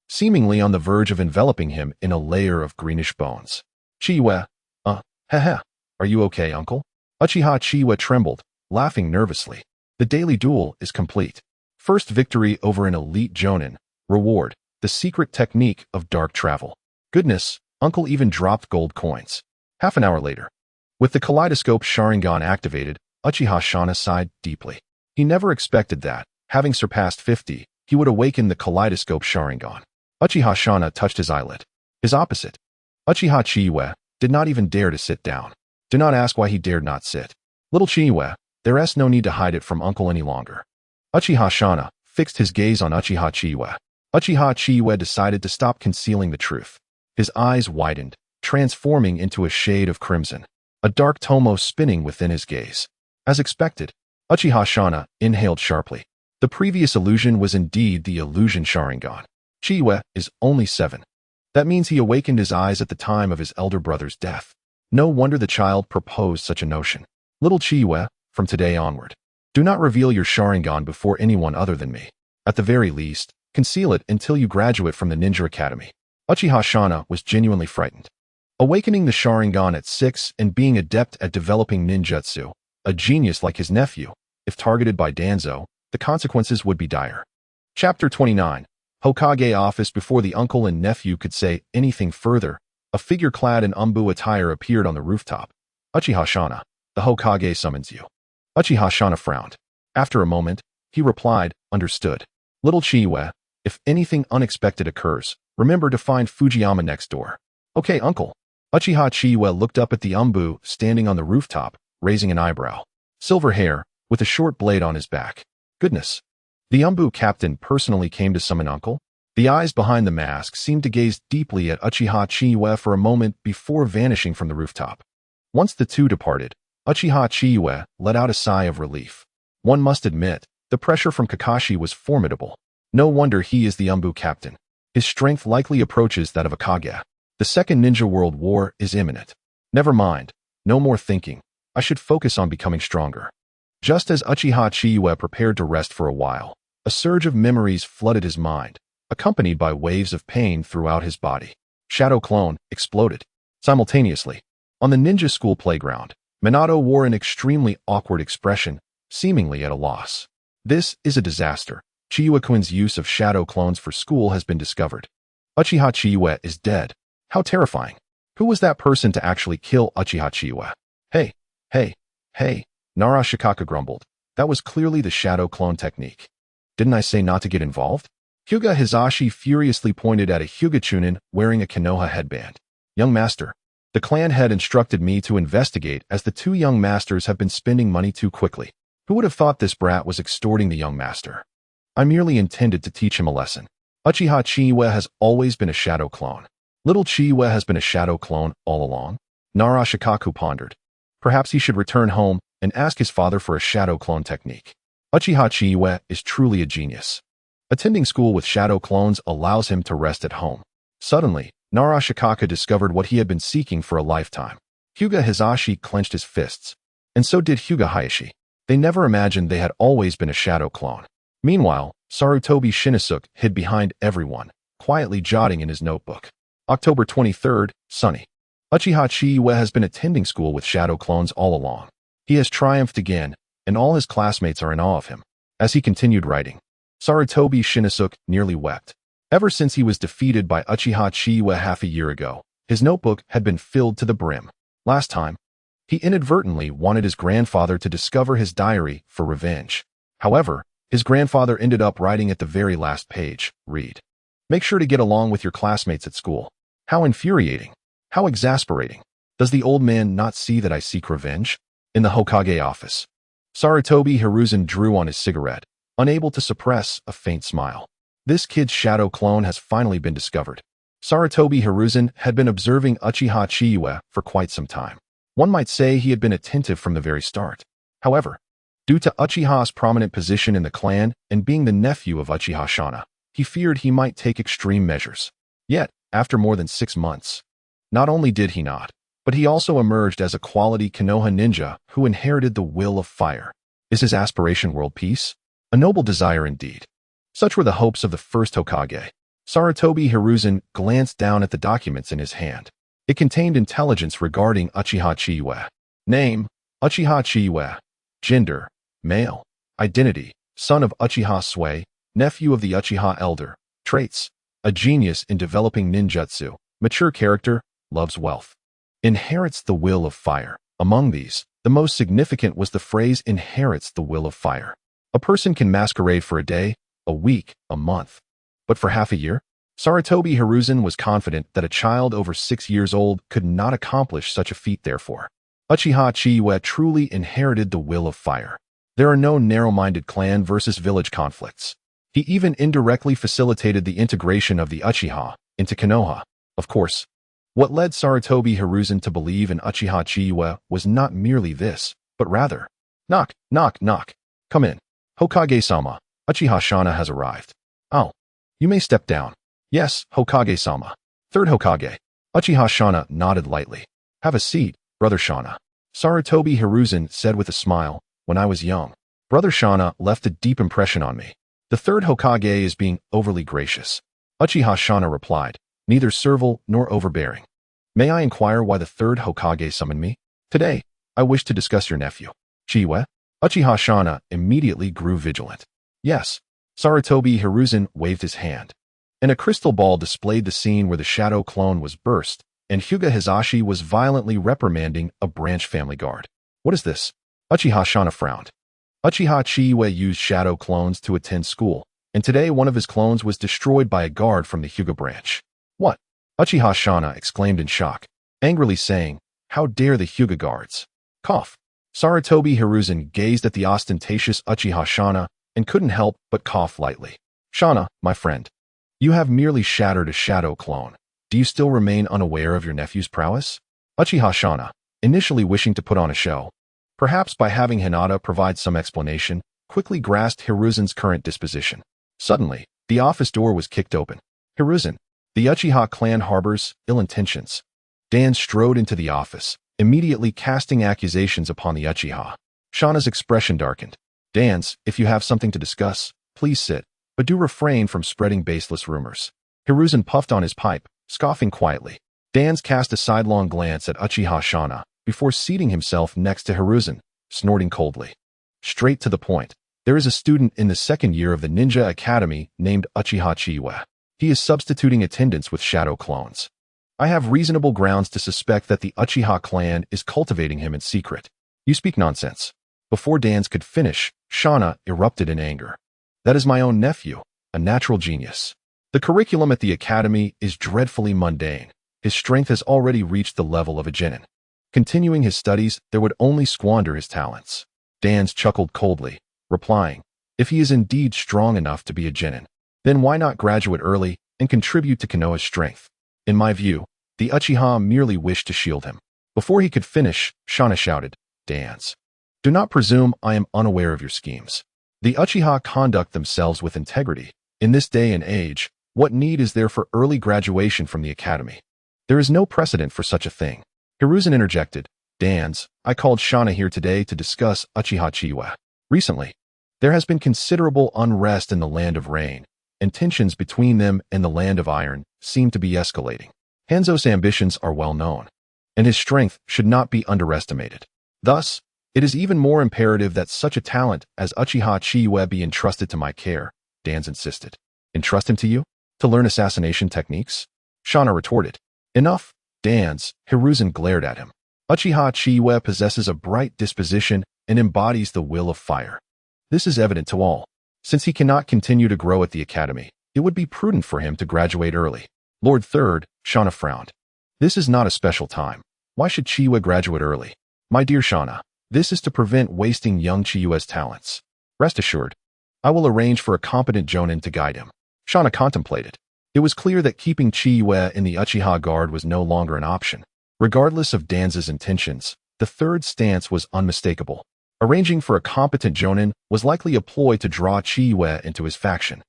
seemingly on the verge of enveloping him in a layer of greenish bones. Chiyue, haha, are you okay, uncle? Uchiha Chiyue trembled, laughing nervously. The daily duel is complete. First victory over an elite jonin. Reward, the secret technique of dark travel. Goodness, uncle even dropped gold coins. Half an hour later. With the kaleidoscope Sharingan activated, Uchiha Shana sighed deeply. He never expected that, having surpassed 50, he would awaken the kaleidoscope Sharingan. Uchiha Shana touched his eyelid. His opposite, Uchiha Chiyue, did not even dare to sit down. Do not ask why he dared not sit. Little Chiyue, there's no need to hide it from uncle any longer. Uchiha Shana fixed his gaze on Uchiha Chiyue. Uchiha Chiyue decided to stop concealing the truth. His eyes widened, transforming into a shade of crimson, a dark tomoe spinning within his gaze. As expected, Uchiha Shana inhaled sharply. The previous illusion was indeed the illusion Sharingan. Chiyue is only 7. That means he awakened his eyes at the time of his elder brother's death. No wonder the child proposed such a notion. Little Chiyue, from today onward, do not reveal your Sharingan before anyone other than me. At the very least, conceal it until you graduate from the Ninja Academy. Uchiha Shana was genuinely frightened. Awakening the Sharingan at 6 and being adept at developing ninjutsu, a genius like his nephew, if targeted by Danzo, the consequences would be dire. Chapter 29. Hokage office. Before the uncle and nephew could say anything further, a figure clad in umbu attire appeared on the rooftop. Uchiha Shana, the Hokage summons you. Uchiha Shana frowned. After a moment, he replied, understood. Little Chiyue, if anything unexpected occurs, remember to find Fujiyama next door. Okay, uncle. Uchiha Chiyue looked up at the umbu standing on the rooftop, raising an eyebrow. Silver hair, with a short blade on his back. Goodness. The umbu captain personally came to summon uncle? The eyes behind the mask seemed to gaze deeply at Uchiha Chiyue for a moment before vanishing from the rooftop. Once the two departed, Uchiha Chiyue let out a sigh of relief. One must admit, the pressure from Kakashi was formidable. No wonder he is the umbu captain. His strength likely approaches that of a Kage. The Second Ninja World War is imminent. Never mind, no more thinking. I should focus on becoming stronger. Just as Uchiha Chiyue prepared to rest for a while, a surge of memories flooded his mind, accompanied by waves of pain throughout his body. Shadow Clone exploded. Simultaneously, on the ninja school playground, Minato wore an extremely awkward expression, seemingly at a loss. This is a disaster. Chiyue-kun's use of shadow clones for school has been discovered. Uchiha Chiyue is dead. How terrifying. Who was that person to actually kill Uchiha Chiyue? Hey, Nara Shikaka grumbled. That was clearly the shadow clone technique. Didn't I say not to get involved? Hyuga Hizashi furiously pointed at a Hyuga Chunin wearing a Konoha headband. Young master, the clan head instructed me to investigate as the two young masters have been spending money too quickly. Who would have thought this brat was extorting the young master? I merely intended to teach him a lesson. Uchiha Chiyue has always been a shadow clone. Little Chiyue has been a shadow clone all along. Nara Shikaku pondered. Perhaps he should return home and ask his father for a shadow clone technique. Uchiha Chiyue is truly a genius. Attending school with shadow clones allows him to rest at home. Suddenly, Nara Shikaka discovered what he had been seeking for a lifetime. Hyuga Hizashi clenched his fists. And so did Hyuga Hayashi. They never imagined they had always been a shadow clone. Meanwhile, Sarutobi Shinosuke hid behind everyone, quietly jotting in his notebook. October 23rd, sunny. Uchiha Chiyue has been attending school with shadow clones all along. He has triumphed again, and all his classmates are in awe of him. As he continued writing, Sarutobi Shinosuke nearly wept. Ever since he was defeated by Uchiha Chiyue half a year ago, his notebook had been filled to the brim. Last time, he inadvertently wanted his grandfather to discover his diary for revenge. However, his grandfather ended up writing at the very last page, read. Make sure to get along with your classmates at school. How infuriating. How exasperating. Does the old man not see that I seek revenge? In the Hokage office, Sarutobi Hiruzen drew on his cigarette, unable to suppress a faint smile. This kid's shadow clone has finally been discovered. Sarutobi Hiruzen had been observing Uchiha Chiyue for quite some time. One might say he had been attentive from the very start. However, due to Uchiha's prominent position in the clan and being the nephew of Uchiha Shana, he feared he might take extreme measures. Yet, after more than 6 months, not only did he not, but he also emerged as a quality Konoha ninja who inherited the will of fire. Is his aspiration world peace? A noble desire indeed. Such were the hopes of the first Hokage. Sarutobi Hiruzen glanced down at the documents in his hand. It contained intelligence regarding Uchiha Chiyue. Name, Uchiha Chiyue. Gender, male. Identity, son of Uchiha Sui, nephew of the Uchiha Elder. Traits, a genius in developing ninjutsu. Mature character, loves wealth. Inherits the will of fire. Among these, the most significant was the phrase inherits the will of fire. A person can masquerade for a day, a week, a month. But for half a year? Sarutobi Hiruzen was confident that a child over 6 years old could not accomplish such a feat. Therefore, Uchiha Chiyue truly inherited the will of fire. There are no narrow-minded clan versus village conflicts. He even indirectly facilitated the integration of the Uchiha into Konoha. Of course, what led Sarutobi Hiruzen to believe in Uchiha Chiyue was not merely this, but rather, knock, knock, knock. Come in. Hokage-sama, Uchiha Shana has arrived. Oh, you may step down. Yes, Hokage-sama. Third Hokage. Uchiha Shana nodded lightly. Have a seat, Brother Shana. Sarutobi Hiruzen said with a smile, when I was young, Brother Shana left a deep impression on me. The third Hokage is being overly gracious. Uchiha Shana replied, neither servile nor overbearing. May I inquire why the third Hokage summoned me? Today, I wish to discuss your nephew. Chiyue? Uchiha Shana immediately grew vigilant. Yes. Sarutobi Hiruzen waved his hand, and a crystal ball displayed the scene where the shadow clone was burst, and Hyuga Hizashi was violently reprimanding a branch family guard. What is this? Uchiha Shana frowned. Uchiha Chiyue used shadow clones to attend school, and today one of his clones was destroyed by a guard from the Hyuga branch. What? Uchiha Shana exclaimed in shock, angrily saying, how dare the Hyuga guards? Cough. Sarutobi Hiruzen gazed at the ostentatious Uchiha Shana and couldn't help but cough lightly. Shana, my friend, you have merely shattered a shadow clone. Do you still remain unaware of your nephew's prowess? Uchiha Shana, initially wishing to put on a show, perhaps by having Hinata provide some explanation, quickly grasped Hiruzen's current disposition. Suddenly, the office door was kicked open. Hiruzen, the Uchiha clan harbors ill intentions. Dan strode into the office, immediately casting accusations upon the Uchiha. Shana's expression darkened. Dans, if you have something to discuss, please sit, but do refrain from spreading baseless rumors. Hiruzen puffed on his pipe, scoffing quietly. Dans cast a sidelong glance at Uchiha Shana before seating himself next to Hiruzen, snorting coldly. Straight to the point. There is a student in the 2nd year of the Ninja Academy named Uchiha Chiyue. He is substituting attendance with shadow clones. I have reasonable grounds to suspect that the Uchiha clan is cultivating him in secret. You speak nonsense. Before Dans could finish, Shana erupted in anger. That is my own nephew, a natural genius. The curriculum at the academy is dreadfully mundane. His strength has already reached the level of a genin. Continuing his studies, there would only squander his talents. Dans chuckled coldly, replying, if he is indeed strong enough to be a genin, then why not graduate early and contribute to Konoha's strength? In my view, the Uchiha merely wished to shield him. Before he could finish, Shana shouted, Dans, do not presume I am unaware of your schemes. The Uchiha conduct themselves with integrity. In this day and age, what need is there for early graduation from the academy? There is no precedent for such a thing. Hiruzen interjected, Dans, I called Shana here today to discuss Uchiha Chiyue. Recently, there has been considerable unrest in the Land of Rain, and tensions between them and the Land of Iron seem to be escalating. Hanzo's ambitions are well known, and his strength should not be underestimated. Thus, it is even more imperative that such a talent as Uchiha Chiyue be entrusted to my care, Dans insisted. Entrust him to you? To learn assassination techniques? Shana retorted. Enough, Dans. Hiruzen glared at him. Uchiha Chiyue possesses a bright disposition and embodies the will of fire. This is evident to all. Since he cannot continue to grow at the academy, it would be prudent for him to graduate early. Lord Third, Shana frowned. This is not a special time. Why should Chiyue graduate early? My dear Shauna, this is to prevent wasting young Chiyue's talents. Rest assured, I will arrange for a competent jonin to guide him. Shauna contemplated. It was clear that keeping Chiyue in the Uchiha Guard was no longer an option. Regardless of Danza's intentions, the third stance was unmistakable. Arranging for a competent jonin was likely a ploy to draw Chiyue into his faction.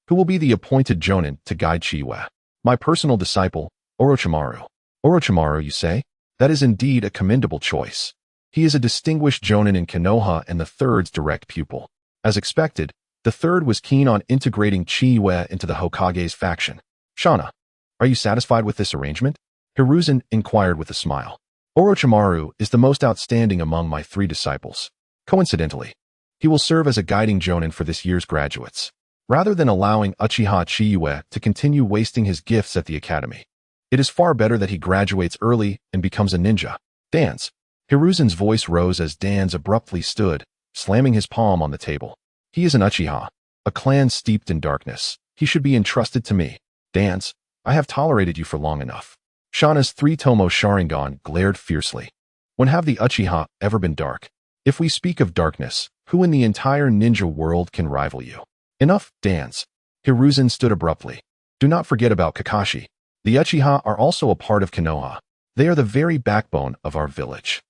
Who will be the appointed jonin to guide Chiyue? My personal disciple, Orochimaru. Orochimaru, you say? That is indeed a commendable choice. He is a distinguished jonin in Konoha and the third's direct pupil. As expected, the third was keen on integrating Chiyue into the Hokage's faction. Shauna, are you satisfied with this arrangement? Hiruzen inquired with a smile. Orochimaru is the most outstanding among my 3 disciples. Coincidentally, he will serve as a guiding jonin for this year's graduates, rather than allowing Uchiha Chiyue to continue wasting his gifts at the academy. It is far better that he graduates early and becomes a ninja. Dance. Hiruzen's voice rose as Danz abruptly stood, slamming his palm on the table. He is an Uchiha, a clan steeped in darkness. He should be entrusted to me. Danz, I have tolerated you for long enough. Shauna's 3 tomoe Sharingan glared fiercely. When have the Uchiha ever been dark? If we speak of darkness, who in the entire ninja world can rival you? Enough, Danz. Hiruzen stood abruptly. Do not forget about Kakashi. The Uchiha are also a part of Konoha. They are the very backbone of our village.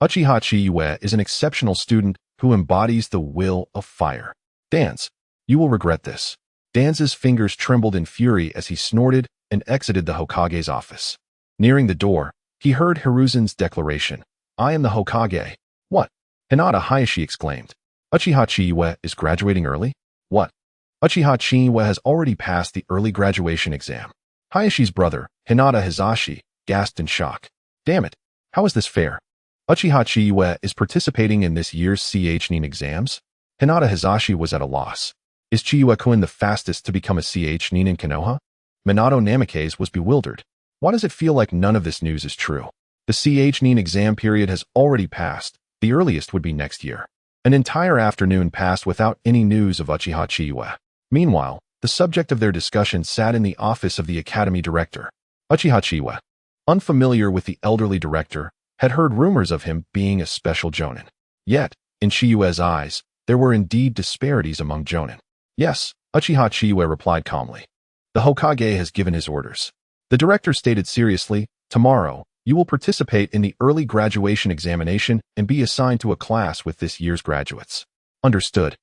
Uchiha Chiyue is an exceptional student who embodies the will of fire. Danz, you will regret this. Danz's fingers trembled in fury as he snorted and exited the Hokage's office. Nearing the door, he heard Hiruzen's declaration. I am the Hokage. What? Hinata Hayashi exclaimed. Uchiha Chiyue is graduating early? What? Uchiha Chiyue has already passed the early graduation exam. Hayashi's brother, Hinata Hizashi, gasped in shock. Damn it, how is this fair? Uchiha Chiyue is participating in this year's CH-nin exams? Hinata Hizashi was at a loss. Is Chiyue-kun the fastest to become a CH-nin in Konoha? Minato Namikaze was bewildered. Why does it feel like none of this news is true? The CH-nin exam period has already passed. The earliest would be next year. An entire afternoon passed without any news of Uchiha Chiyue. Meanwhile, the subject of their discussion sat in the office of the academy director. Uchiha Chiyue, unfamiliar with the elderly director, had heard rumors of him being a special jonin. Yet, in Chiyue's eyes, there were indeed disparities among jonin. Yes, Uchiha Chiyue replied calmly. The Hokage has given his orders. The director stated seriously, tomorrow, you will participate in the early graduation examination and be assigned to a class with this year's graduates. Understood.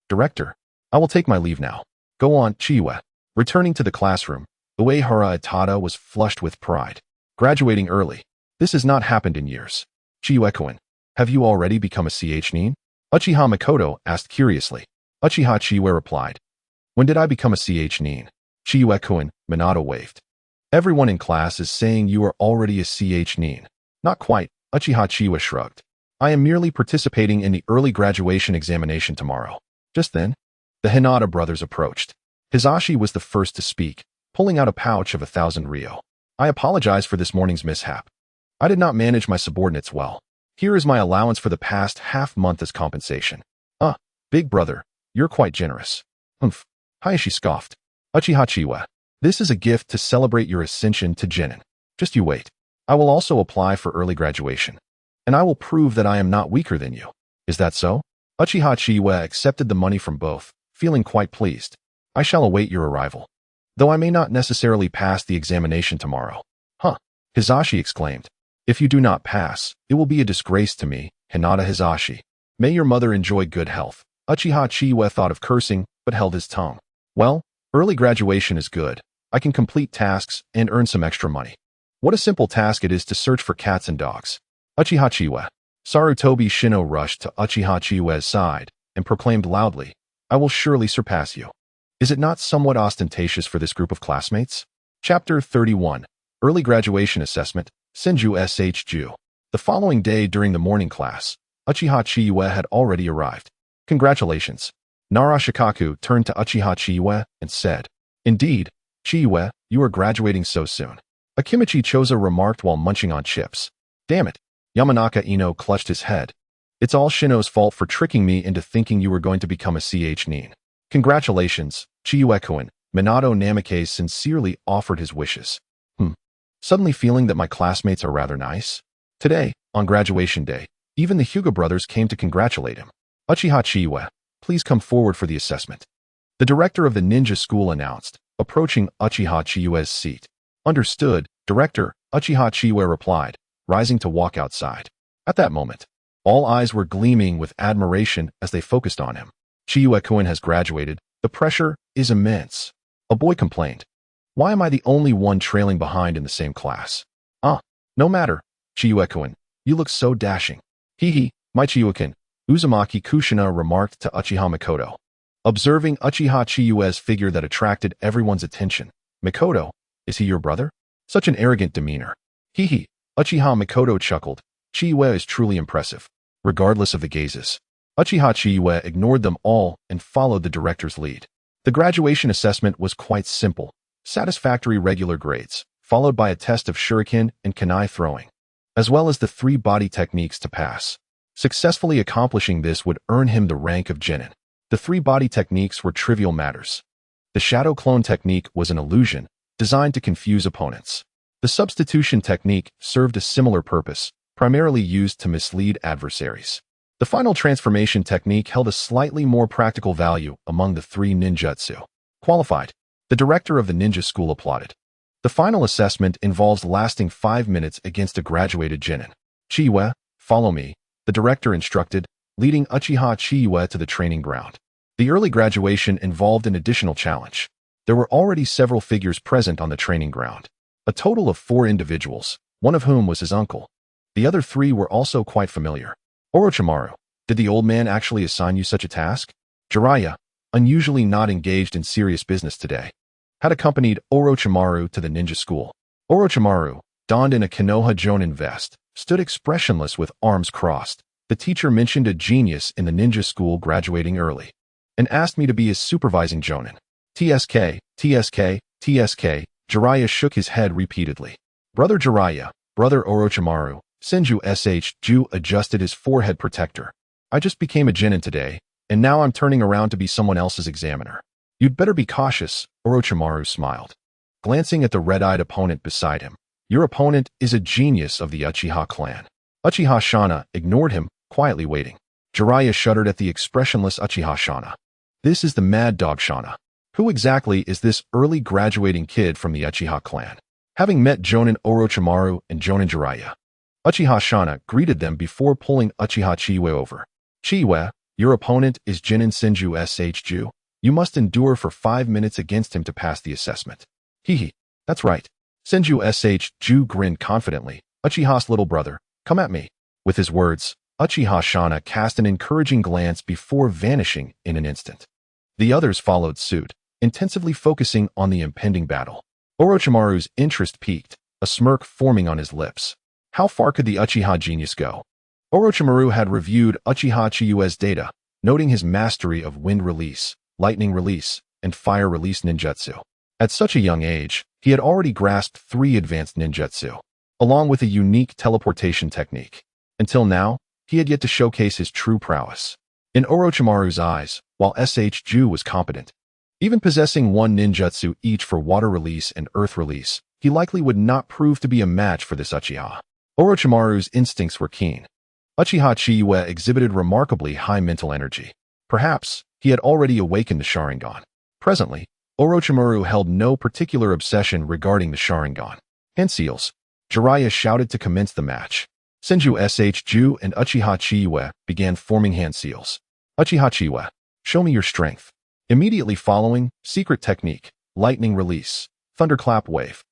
Director, I will take my leave now. Go on, Chiyue. Returning to the classroom, Uehara Itada was flushed with pride. Graduating early. This has not happened in years. Chiyue-kun, have you already become a CH-nin? Uchiha Makoto asked curiously. Uchiha Chiyue replied. When did I become a CH-nin? Chiyue-kun, Minato waved. Everyone in class is saying you are already a CH-nin. Not quite, Uchiha Chiyue shrugged. I am merely participating in the early graduation examination tomorrow. Just then, the Hinata brothers approached. Hizashi was the first to speak, pulling out a pouch of 1,000 ryo. I apologize for this morning's mishap. I did not manage my subordinates well. Here is my allowance for the past half-month as compensation. Big brother, you're quite generous. Humph. Hayashi scoffed. Uchiha Chiyue, this is a gift to celebrate your ascension to genin. Just you wait. I will also apply for early graduation. And I will prove that I am not weaker than you. Is that so? Uchiha Chiyue accepted the money from both, feeling quite pleased. I shall await your arrival. Though I may not necessarily pass the examination tomorrow. Hizashi exclaimed. If you do not pass, it will be a disgrace to me, Hinata Hizashi. May your mother enjoy good health. Uchiha Chiyue thought of cursing, but held his tongue. Well, early graduation is good. I can complete tasks and earn some extra money. What a simple task it is to search for cats and dogs. Uchiha Chiyue. Sarutobi Shino rushed to Uchiha Chiyue's side and proclaimed loudly, I will surely surpass you. Is it not somewhat ostentatious for this group of classmates? Chapter 31. Early Graduation Assessment, Senju SH Ju. The following day during the morning class, Uchiha Chiyue had already arrived. Congratulations. Nara Shikaku turned to Uchiha Chiyue and said, Indeed, Chiyue, you are graduating so soon. Akimichi Choza remarked while munching on chips. Damn it. Yamanaka Ino clutched his head. It's all Shino's fault for tricking me into thinking you were going to become a CH-nin. Congratulations, Chiyue-kun. Minato Namikaze sincerely offered his wishes. Suddenly feeling that my classmates are rather nice. Today, on graduation day, even the Hyuga brothers came to congratulate him. Uchiha Chiyue, please come forward for the assessment. The director of the ninja school announced, approaching Uchiha Chiyue's seat. Understood, Director, Uchiha Chiyue replied, rising to walk outside. At that moment, all eyes were gleaming with admiration as they focused on him. Chiyue-kun has graduated. The pressure is immense. A boy complained. Why am I the only one trailing behind in the same class? No matter. Chiyue-kun, you look so dashing. Hee, my Chiyue-kun, Uzumaki Kushina remarked to Uchiha Mikoto. Observing Uchiha Chiyue's figure that attracted everyone's attention. Mikoto, is he your brother? Such an arrogant demeanor. Hee, Uchiha Mikoto chuckled. Chiyue is truly impressive. Regardless of the gazes, Uchiha Chiyue ignored them all and followed the director's lead. The graduation assessment was quite simple. Satisfactory regular grades, followed by a test of shuriken and kunai throwing, as well as the 3 body techniques to pass. Successfully accomplishing this would earn him the rank of genin. The 3 body techniques were trivial matters. The shadow clone technique was an illusion, designed to confuse opponents. The substitution technique served a similar purpose, primarily used to mislead adversaries. The final transformation technique held a slightly more practical value among the 3 ninjutsu. Qualified. The director of the ninja school applauded. The final assessment involves lasting 5 minutes against a graduated genin. Chiyue, follow me, the director instructed, leading Uchiha Chiyue to the training ground. The early graduation involved an additional challenge. There were already several figures present on the training ground. A total of 4 individuals, one of whom was his uncle. The other 3 were also quite familiar. Orochimaru, did the old man actually assign you such a task? Jiraiya, unusually not engaged in serious business today, had accompanied Orochimaru to the ninja school. Orochimaru, donned in a Konoha Jonin vest, stood expressionless with arms crossed. The teacher mentioned a genius in the ninja school graduating early, and asked me to be his supervising Jonin. TSK, TSK, TSK, Jiraiya shook his head repeatedly. Brother Jiraiya, brother Orochimaru, Senju Ju adjusted his forehead protector. I just became a genin today, and now I'm turning around to be someone else's examiner. You'd better be cautious, Orochimaru smiled, glancing at the red-eyed opponent beside him. Your opponent is a genius of the Uchiha clan. Uchiha Shana ignored him, quietly waiting. Jiraiya shuddered at the expressionless Uchiha Shana. This is the mad dog Shana. Who exactly is this early graduating kid from the Uchiha clan? Having met Jonin Orochimaru and Jonin Jiraiya, Uchiha Shana greeted them before pulling Uchiha Chiyue over. Chiyue, your opponent is Genin Senju Ju. You must endure for 5 minutes against him to pass the assessment. Hee, that's right. Senju Ju grinned confidently. Uchiha's little brother, come at me. With his words, Uchiha Shana cast an encouraging glance before vanishing in an instant. The others followed suit, intensively focusing on the impending battle. Orochimaru's interest peaked, a smirk forming on his lips. How far could the Uchiha genius go? Orochimaru had reviewed Uchiha Chiyue's data, noting his mastery of wind release, lightning release, and fire release ninjutsu. At such a young age, he had already grasped 3 advanced ninjutsu, along with a unique teleportation technique. Until now, he had yet to showcase his true prowess. In Orochimaru's eyes, while Ju was competent, even possessing 1 ninjutsu each for water release and earth release, he likely would not prove to be a match for this Uchiha. Orochimaru's instincts were keen. Uchiha Chiyue exhibited remarkably high mental energy. Perhaps, he had already awakened the Sharingan. Presently, Orochimaru held no particular obsession regarding the Sharingan. Hand seals. Jiraiya shouted to commence the match. Senju Ju and Uchiha Chiyue began forming hand seals. Uchiha Chiyue, show me your strength. Immediately following, secret technique, lightning release, thunderclap wave.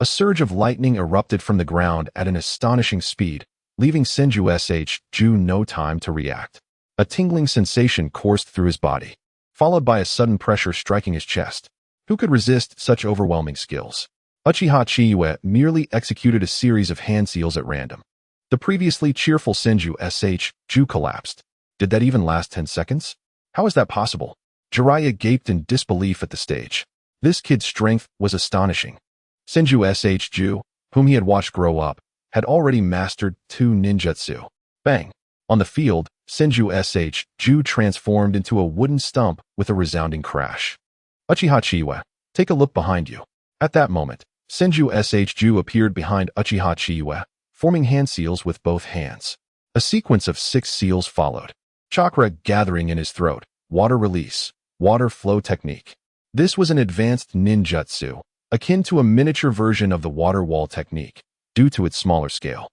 A surge of lightning erupted from the ground at an astonishing speed, leaving Senju Ju no time to react. A tingling sensation coursed through his body, followed by a sudden pressure striking his chest. Who could resist such overwhelming skills? Uchiha Chiyue merely executed a series of hand seals at random. The previously cheerful Senju Ju collapsed. Did that even last 10 seconds? How is that possible? Jiraiya gaped in disbelief at the stage. This kid's strength was astonishing. Senju Ju, whom he had watched grow up, had already mastered 2 ninjutsu. Bang! On the field, Senju Ju transformed into a wooden stump with a resounding crash. Uchiha Chiyue, take a look behind you. At that moment, Senju Ju appeared behind Uchiha Chiyue, forming hand seals with both hands. A sequence of 6 seals followed. Chakra gathering in his throat, water release, water flow technique. This was an advanced ninjutsu, akin to a miniature version of the water wall technique, due to its smaller scale.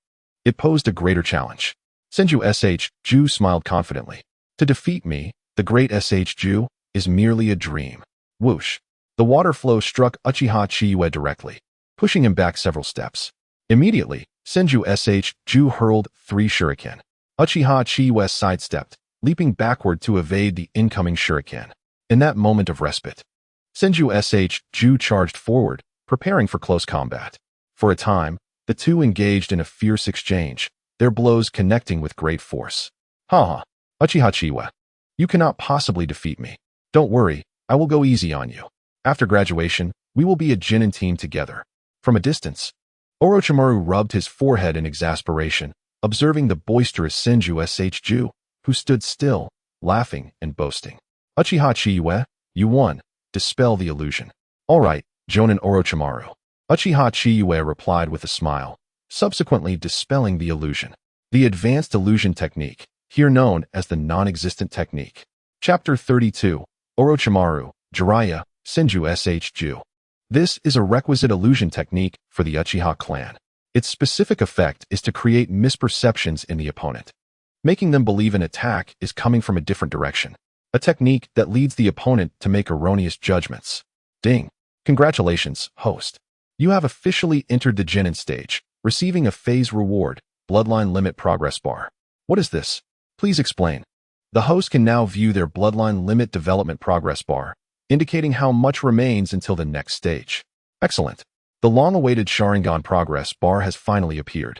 It posed a greater challenge. Senju sh. Ju smiled confidently. To defeat me, the great sh. Ju, is merely a dream. Whoosh. The water flow struck Uchiha Chiyue directly, pushing him back several steps. Immediately, Senju sh. Ju hurled 3 shuriken. Uchiha Chiyue sidestepped, leaping backward to evade the incoming shuriken. In that moment of respite, Senju sh. Ju charged forward, preparing for close combat. For a time, the two engaged in a fierce exchange, their blows connecting with great force. Haha, Uchiha Chiyue, you cannot possibly defeat me. Don't worry, I will go easy on you. After graduation, we will be a Jinin team together. From a distance, Orochimaru rubbed his forehead in exasperation, observing the boisterous Senju sh. Ju, who stood still, laughing and boasting. Uchiha Chiyue, you won. Dispel the illusion. All right, Jonin Orochimaru. Uchiha Chiyue replied with a smile, subsequently dispelling the illusion. The advanced illusion technique, here known as the non-existent technique. Chapter 32, Orochimaru, Jiraiya, Senju sh. Ju. This is a requisite illusion technique for the Uchiha clan. Its specific effect is to create misperceptions in the opponent, making them believe an attack is coming from a different direction. A technique that leads the opponent to make erroneous judgments. Ding. Congratulations, host. You have officially entered the Jinin stage, receiving a phase reward, Bloodline Limit Progress Bar. What is this? Please explain. The host can now view their Bloodline Limit Development Progress Bar, indicating how much remains until the next stage. Excellent. The long-awaited Sharingan Progress Bar has finally appeared.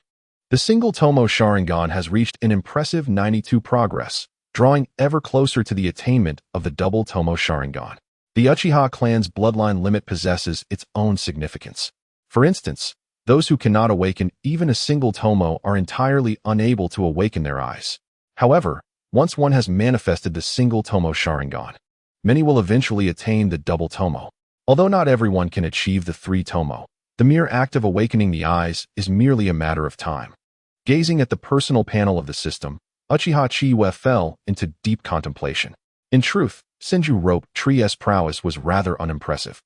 The single tomoe Sharingan has reached an impressive 92 progress, drawing ever closer to the attainment of the double tomoe Sharingan. The Uchiha clan's bloodline limit possesses its own significance. For instance, those who cannot awaken even a single tomoe are entirely unable to awaken their eyes. However, once one has manifested the single tomoe Sharingan, many will eventually attain the double tomoe. Although not everyone can achieve the 3 tomoe, the mere act of awakening the eyes is merely a matter of time. Gazing at the personal panel of the system, Uchiha Chiyue fell into deep contemplation. In truth, Senju Rope Tree's prowess was rather unimpressive.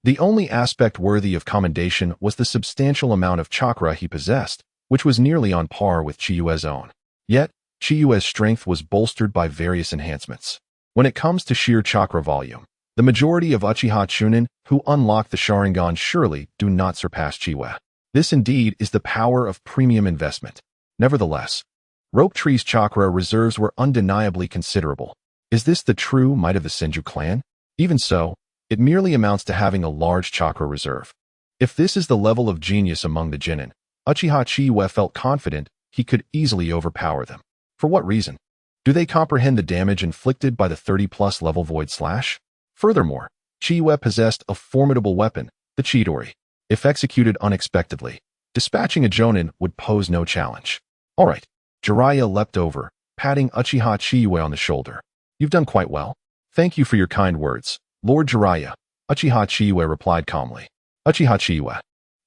The only aspect worthy of commendation was the substantial amount of chakra he possessed, which was nearly on par with Chiyue's own. Yet, Chiyue's strength was bolstered by various enhancements. When it comes to sheer chakra volume, the majority of Uchiha Chunin who unlock the Sharingan surely do not surpass Chiyue. This indeed is the power of premium investment. Nevertheless, Rope Tree's chakra reserves were undeniably considerable. Is this the true might of the Senju clan? Even so, it merely amounts to having a large chakra reserve. If this is the level of genius among the Jinin, Uchiha Chiyue felt confident he could easily overpower them. For what reason? Do they comprehend the damage inflicted by the 30-plus level Void Slash? Furthermore, Chiyue possessed a formidable weapon, the Chidori. If executed unexpectedly, dispatching a Jonin would pose no challenge. All right, Jiraiya leapt over, patting Uchiha Chiyue on the shoulder. You've done quite well. Thank you for your kind words, Lord Jiraiya, Uchiha Chiyue replied calmly. Uchiha Chiyue.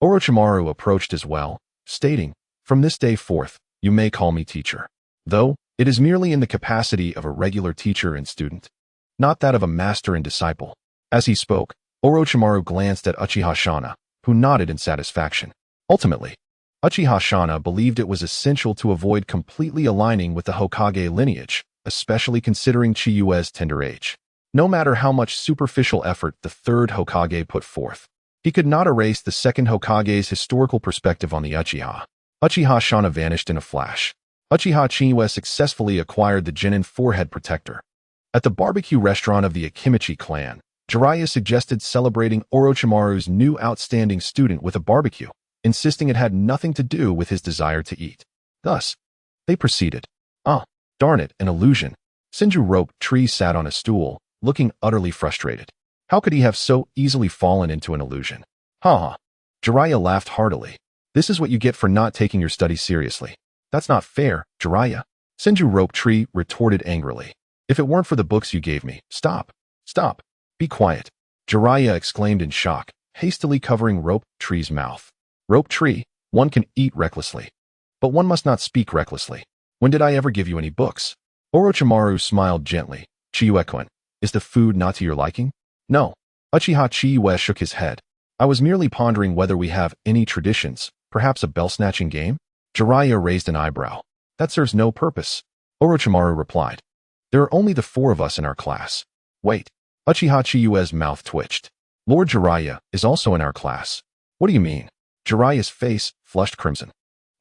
Orochimaru approached as well, stating, from this day forth, you may call me teacher. Though, it is merely in the capacity of a regular teacher and student, not that of a master and disciple. As he spoke, Orochimaru glanced at Uchiha Shana, who nodded in satisfaction. Ultimately, Uchiha Shana believed it was essential to avoid completely aligning with the Hokage lineage, especially considering Chiyue's tender age. No matter how much superficial effort the third Hokage put forth, he could not erase the second Hokage's historical perspective on the Uchiha. Uchiha Shana vanished in a flash. Uchiha Chiyue successfully acquired the Jinin forehead protector. At the barbecue restaurant of the Akimichi clan, Jiraiya suggested celebrating Orochimaru's new outstanding student with a barbecue, insisting it had nothing to do with his desire to eat. Thus, they proceeded. Ah, darn it, an illusion. Senju Rope Tree sat on a stool, looking utterly frustrated. How could he have so easily fallen into an illusion? Ha ha. Jiraiya laughed heartily. This is what you get for not taking your studies seriously. That's not fair, Jiraiya. Senju Rope Tree retorted angrily. If it weren't for the books you gave me, stop. Stop. Be quiet. Jiraiya exclaimed in shock, hastily covering Rope Tree's mouth. Rope Tree, one can eat recklessly. but one must not speak recklessly. When did I ever give you any books? Orochimaru smiled gently. Chiyue-kun, is the food not to your liking? No. Uchiha Chiyue shook his head. I was merely pondering whether we have any traditions, perhaps a bell-snatching game? Jiraiya raised an eyebrow. That serves no purpose. Orochimaru replied. There are only the 4 of us in our class. Wait. Uchiha Chiyue's mouth twitched. Lord Jiraiya is also in our class. What do you mean? Jiraiya's face flushed crimson.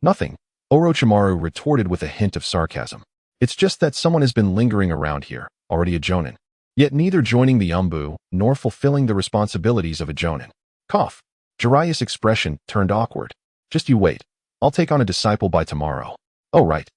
Nothing. Orochimaru retorted with a hint of sarcasm. It's just that someone has been lingering around here, already a jonin. Yet neither joining the Umbu nor fulfilling the responsibilities of a jonin. Cough. Jiraiya's expression turned awkward. Just you wait. I'll take on a disciple by tomorrow. Oh right.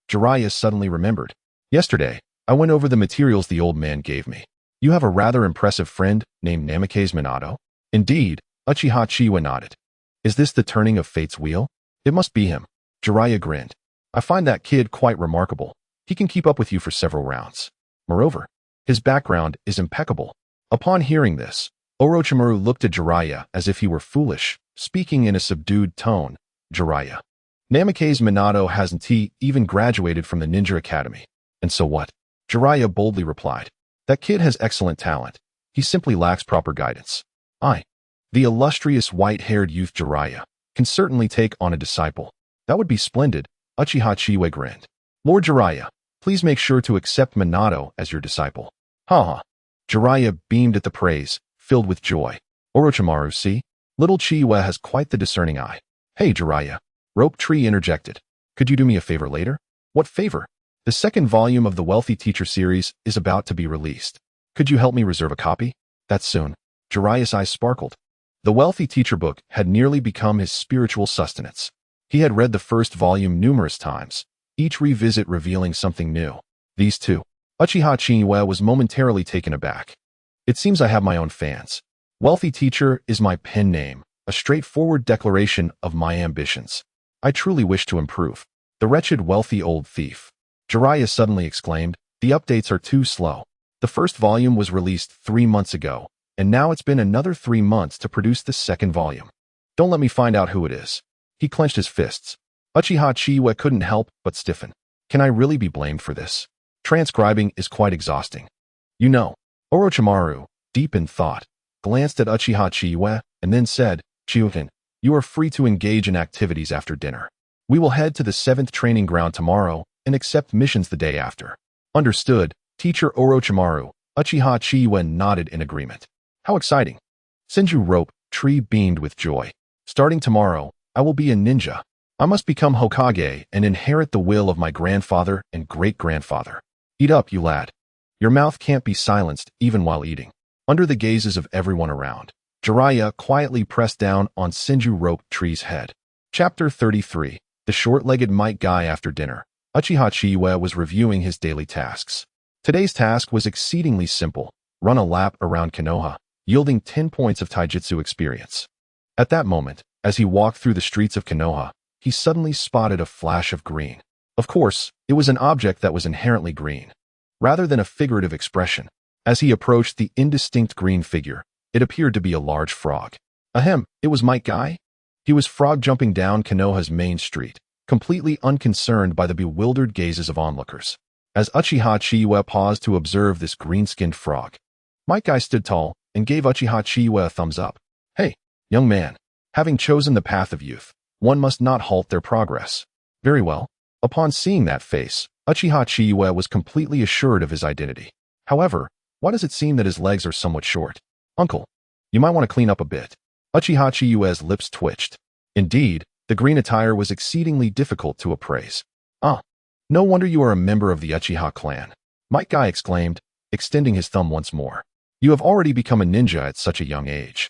Jiraiya suddenly remembered. Yesterday, I went over the materials the old man gave me. You have a rather impressive friend named Namikaze Minato? Indeed, Uchiha Chiyue nodded. Is this the turning of fate's wheel? It must be him. Jiraiya grinned. I find that kid quite remarkable. He can keep up with you for several rounds. Moreover, his background is impeccable. Upon hearing this, Orochimaru looked at Jiraiya as if he were foolish, speaking in a subdued tone. Jiraiya. Namikaze Minato hasn't he even graduated from the Ninja Academy. And so what? Jiraiya boldly replied. That kid has excellent talent. He simply lacks proper guidance. The illustrious white-haired youth Jiraiya can certainly take on a disciple. That would be splendid. Uchiha Chiyue grinned. Lord Jiraiya, please make sure to accept Minato as your disciple. Ha. Jiraiya beamed at the praise, filled with joy. Orochimaru, see? Little Chiyue has quite the discerning eye. Hey Jiraiya. Rope Tree interjected. Could you do me a favor later? What favor? The 2nd volume of the Wealthy Teacher series is about to be released. Could you help me reserve a copy? That soon. Jiraiya's eyes sparkled. The Wealthy Teacher book had nearly become his spiritual sustenance. He had read the 1st volume numerous times, each revisit revealing something new. These 2. Uchiha Chiyue was momentarily taken aback. It seems I have my own fans. Wealthy Teacher is my pen name, a straightforward declaration of my ambitions. I truly wish to improve. The wretched wealthy old thief. Jiraiya suddenly exclaimed, the updates are too slow. The 1st volume was released 3 months ago, and now it's been another 3 months to produce the 2nd volume. Don't let me find out who it is. He clenched his fists. Uchiha Chiyue couldn't help but stiffen. Can I really be blamed for this? Transcribing is quite exhausting. You know. Orochimaru, deep in thought, glanced at Uchiha Chiyue and then said, Chiyue-kun, you are free to engage in activities after dinner. We will head to the 7th training ground tomorrow and accept missions the day after. Understood, Teacher Orochimaru. Uchiha Chiyue nodded in agreement. How exciting. Senju Rope Tree beamed with joy. Starting tomorrow, I will be a ninja. I must become Hokage and inherit the will of my grandfather and great-grandfather. Eat up, you lad. Your mouth can't be silenced even while eating. Under the gazes of everyone around, Jiraiya quietly pressed down on Senju Rope Tree's head. Chapter 33. The Short-Legged Might Guy. After dinner, Uchiha Chiyue was reviewing his daily tasks. Today's task was exceedingly simple. Run a lap around Konoha, yielding 10 points of taijutsu experience. At that moment, as he walked through the streets of Konoha, he suddenly spotted a flash of green. Of course, it was an object that was inherently green, rather than a figurative expression. As he approached the indistinct green figure, it appeared to be a large frog. Ahem, it was Might Guy? He was frog jumping down Konoha's main street, completely unconcerned by the bewildered gazes of onlookers. As Uchiha Chiyue paused to observe this green-skinned frog, Might Guy stood tall and gave Uchiha Chiyue a thumbs up. Hey, young man, having chosen the path of youth, one must not halt their progress. Very well. Upon seeing that face, Uchiha Chiyue was completely assured of his identity. However, why does it seem that his legs are somewhat short? Uncle, you might want to clean up a bit. Uchiha Chiyue's lips twitched. Indeed, the green attire was exceedingly difficult to appraise. No wonder you are a member of the Uchiha clan. Might Guy exclaimed, extending his thumb once more. You have already become a ninja at such a young age.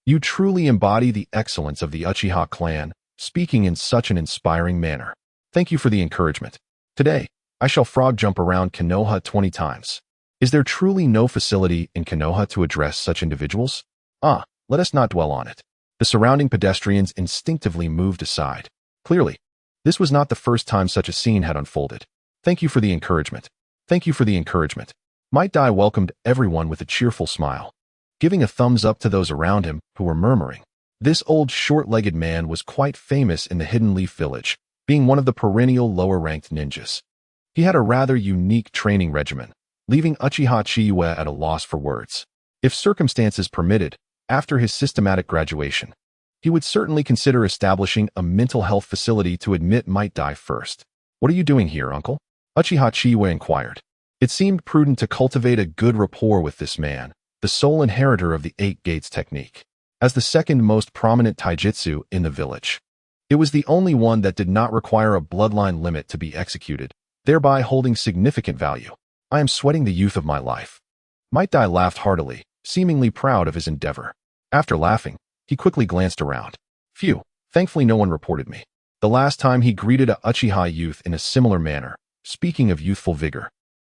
You truly embody the excellence of the Uchiha clan, speaking in such an inspiring manner. Thank you for the encouragement. Today, I shall frog jump around Konoha 20 times. Is there truly no facility in Konoha to address such individuals? Let us not dwell on it. The surrounding pedestrians instinctively moved aside. Clearly, this was not the first time such a scene had unfolded. Thank you for the encouragement. Thank you for the encouragement. Might Guy welcomed everyone with a cheerful smile, giving a thumbs up to those around him who were murmuring. This old short-legged man was quite famous in the Hidden Leaf Village, being one of the perennial lower-ranked ninjas. He had a rather unique training regimen, leaving Uchiha Chiyue at a loss for words. If circumstances permitted, after his systematic graduation, he would certainly consider establishing a mental health facility to admit Might Die first. "What are you doing here, uncle?" Uchiha Chiyue inquired. It seemed prudent to cultivate a good rapport with this man, the sole inheritor of the Eight Gates technique. As the second most prominent taijutsu in the village, it was the only one that did not require a bloodline limit to be executed, thereby holding significant value. "I am sweating the youth of my life." Might Die laughed heartily, seemingly proud of his endeavor. After laughing, he quickly glanced around. Phew, thankfully no one reported me. The last time he greeted a Uchiha youth in a similar manner, speaking of youthful vigor,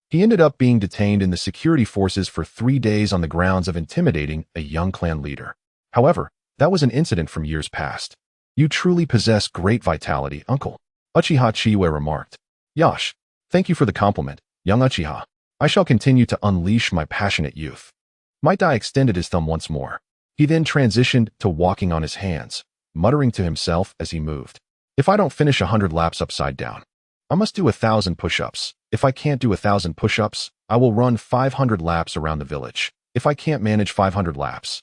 he ended up being detained in the security forces for 3 days on the grounds of intimidating a young clan leader. However, that was an incident from years past. "You truly possess great vitality, uncle," Uchiha Chiyue remarked. "Yash, thank you for the compliment, young Uchiha. I shall continue to unleash my passionate youth." Might Die extended his thumb once more. He then transitioned to walking on his hands, muttering to himself as he moved. "If I don't finish 100 laps upside down, I must do 1,000 push-ups. If I can't do 1,000 push-ups, I will run 500 laps around the village. If I can't manage 500 laps,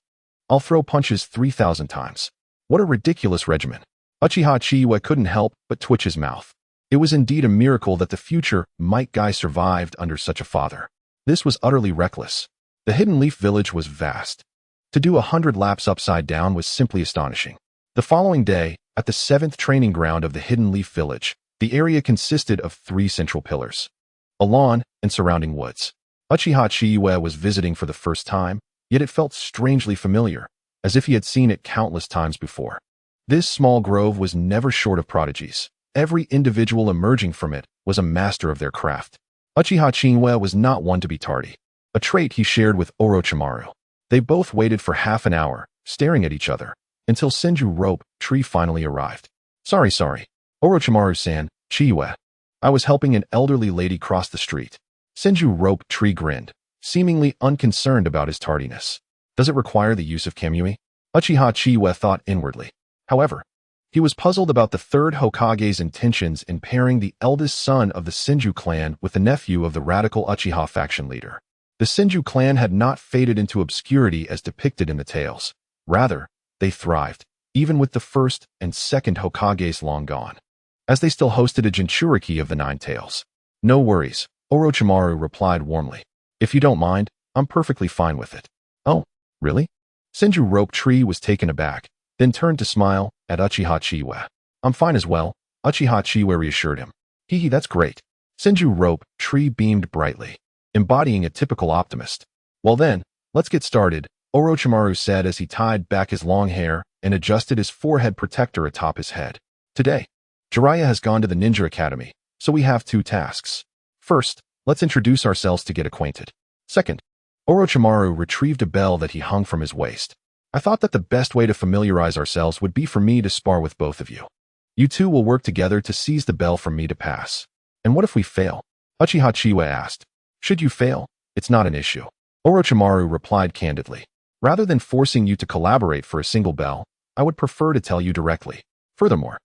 I'll throw punches 3,000 times. What a ridiculous regimen." Uchiha Chiyue couldn't help but twitch his mouth. It was indeed a miracle that the future Might Guy survived under such a father. This was utterly reckless. The Hidden Leaf village was vast. To do 100 laps upside down was simply astonishing. The following day, at the 7th training ground of the Hidden Leaf village, the area consisted of 3 central pillars, a lawn, and surrounding woods. Uchiha Chiyue was visiting for the first time, yet it felt strangely familiar, as if he had seen it countless times before. This small grove was never short of prodigies. Every individual emerging from it was a master of their craft. Uchiha Chiyue was not one to be tardy, a trait he shared with Orochimaru. They both waited for half an hour, staring at each other, until Senju Rope Tree finally arrived. Sorry, Orochimaru-san, Chiyue. I was helping an elderly lady cross the street." Senju Rope Tree grinned, seemingly unconcerned about his tardiness. "Does it require the use of Kamui?" Uchiha Chiyue thought inwardly. However, he was puzzled about the third Hokage's intentions in pairing the eldest son of the Senju clan with the nephew of the radical Uchiha faction leader. The Senju clan had not faded into obscurity as depicted in the tales. Rather, they thrived, even with the first and second Hokages long gone, as they still hosted a Jinchuriki of the 9 tails. "No worries," Orochimaru replied warmly. "If you don't mind, I'm perfectly fine with it." "Oh, really?" Senju Rope Tree was taken aback, then turned to smile at Uchiha Chiyue. "I'm fine as well," Uchiha Chiyue reassured him. "Hee, that's great." Senju Rope Tree beamed brightly, embodying a typical optimist. "Well then, let's get started," Orochimaru said as he tied back his long hair and adjusted his forehead protector atop his head. "Today, Jiraiya has gone to the Ninja Academy, so we have 2 tasks. First, let's introduce ourselves to get acquainted. Second," Orochimaru retrieved a bell that he hung from his waist. "I thought that the best way to familiarize ourselves would be for me to spar with both of you. You 2 will work together to seize the bell from me to pass." "And what if we fail?" Uchiha Chiyue asked. "Should you fail, it's not an issue," Orochimaru replied candidly. "Rather than forcing you to collaborate for a single bell, I would prefer to tell you directly. Furthermore,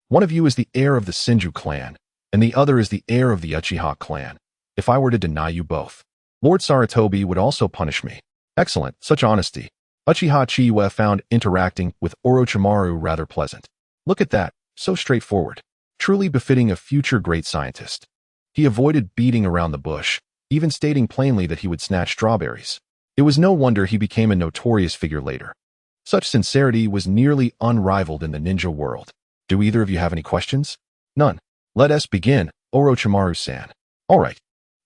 one of you is the heir of the Senju clan, and the other is the heir of the Uchiha clan. If I were to deny you both, Lord Sarutobi would also punish me." "Excellent, such honesty." Uchiha Chiyue found interacting with Orochimaru rather pleasant. "Look at that, so straightforward. Truly befitting a future great scientist." He avoided beating around the bush, even stating plainly that he would snatch strawberries. It was no wonder he became a notorious figure later. Such sincerity was nearly unrivaled in the ninja world. "Do either of you have any questions?" "None." "Let us begin, Orochimaru-san." "All right."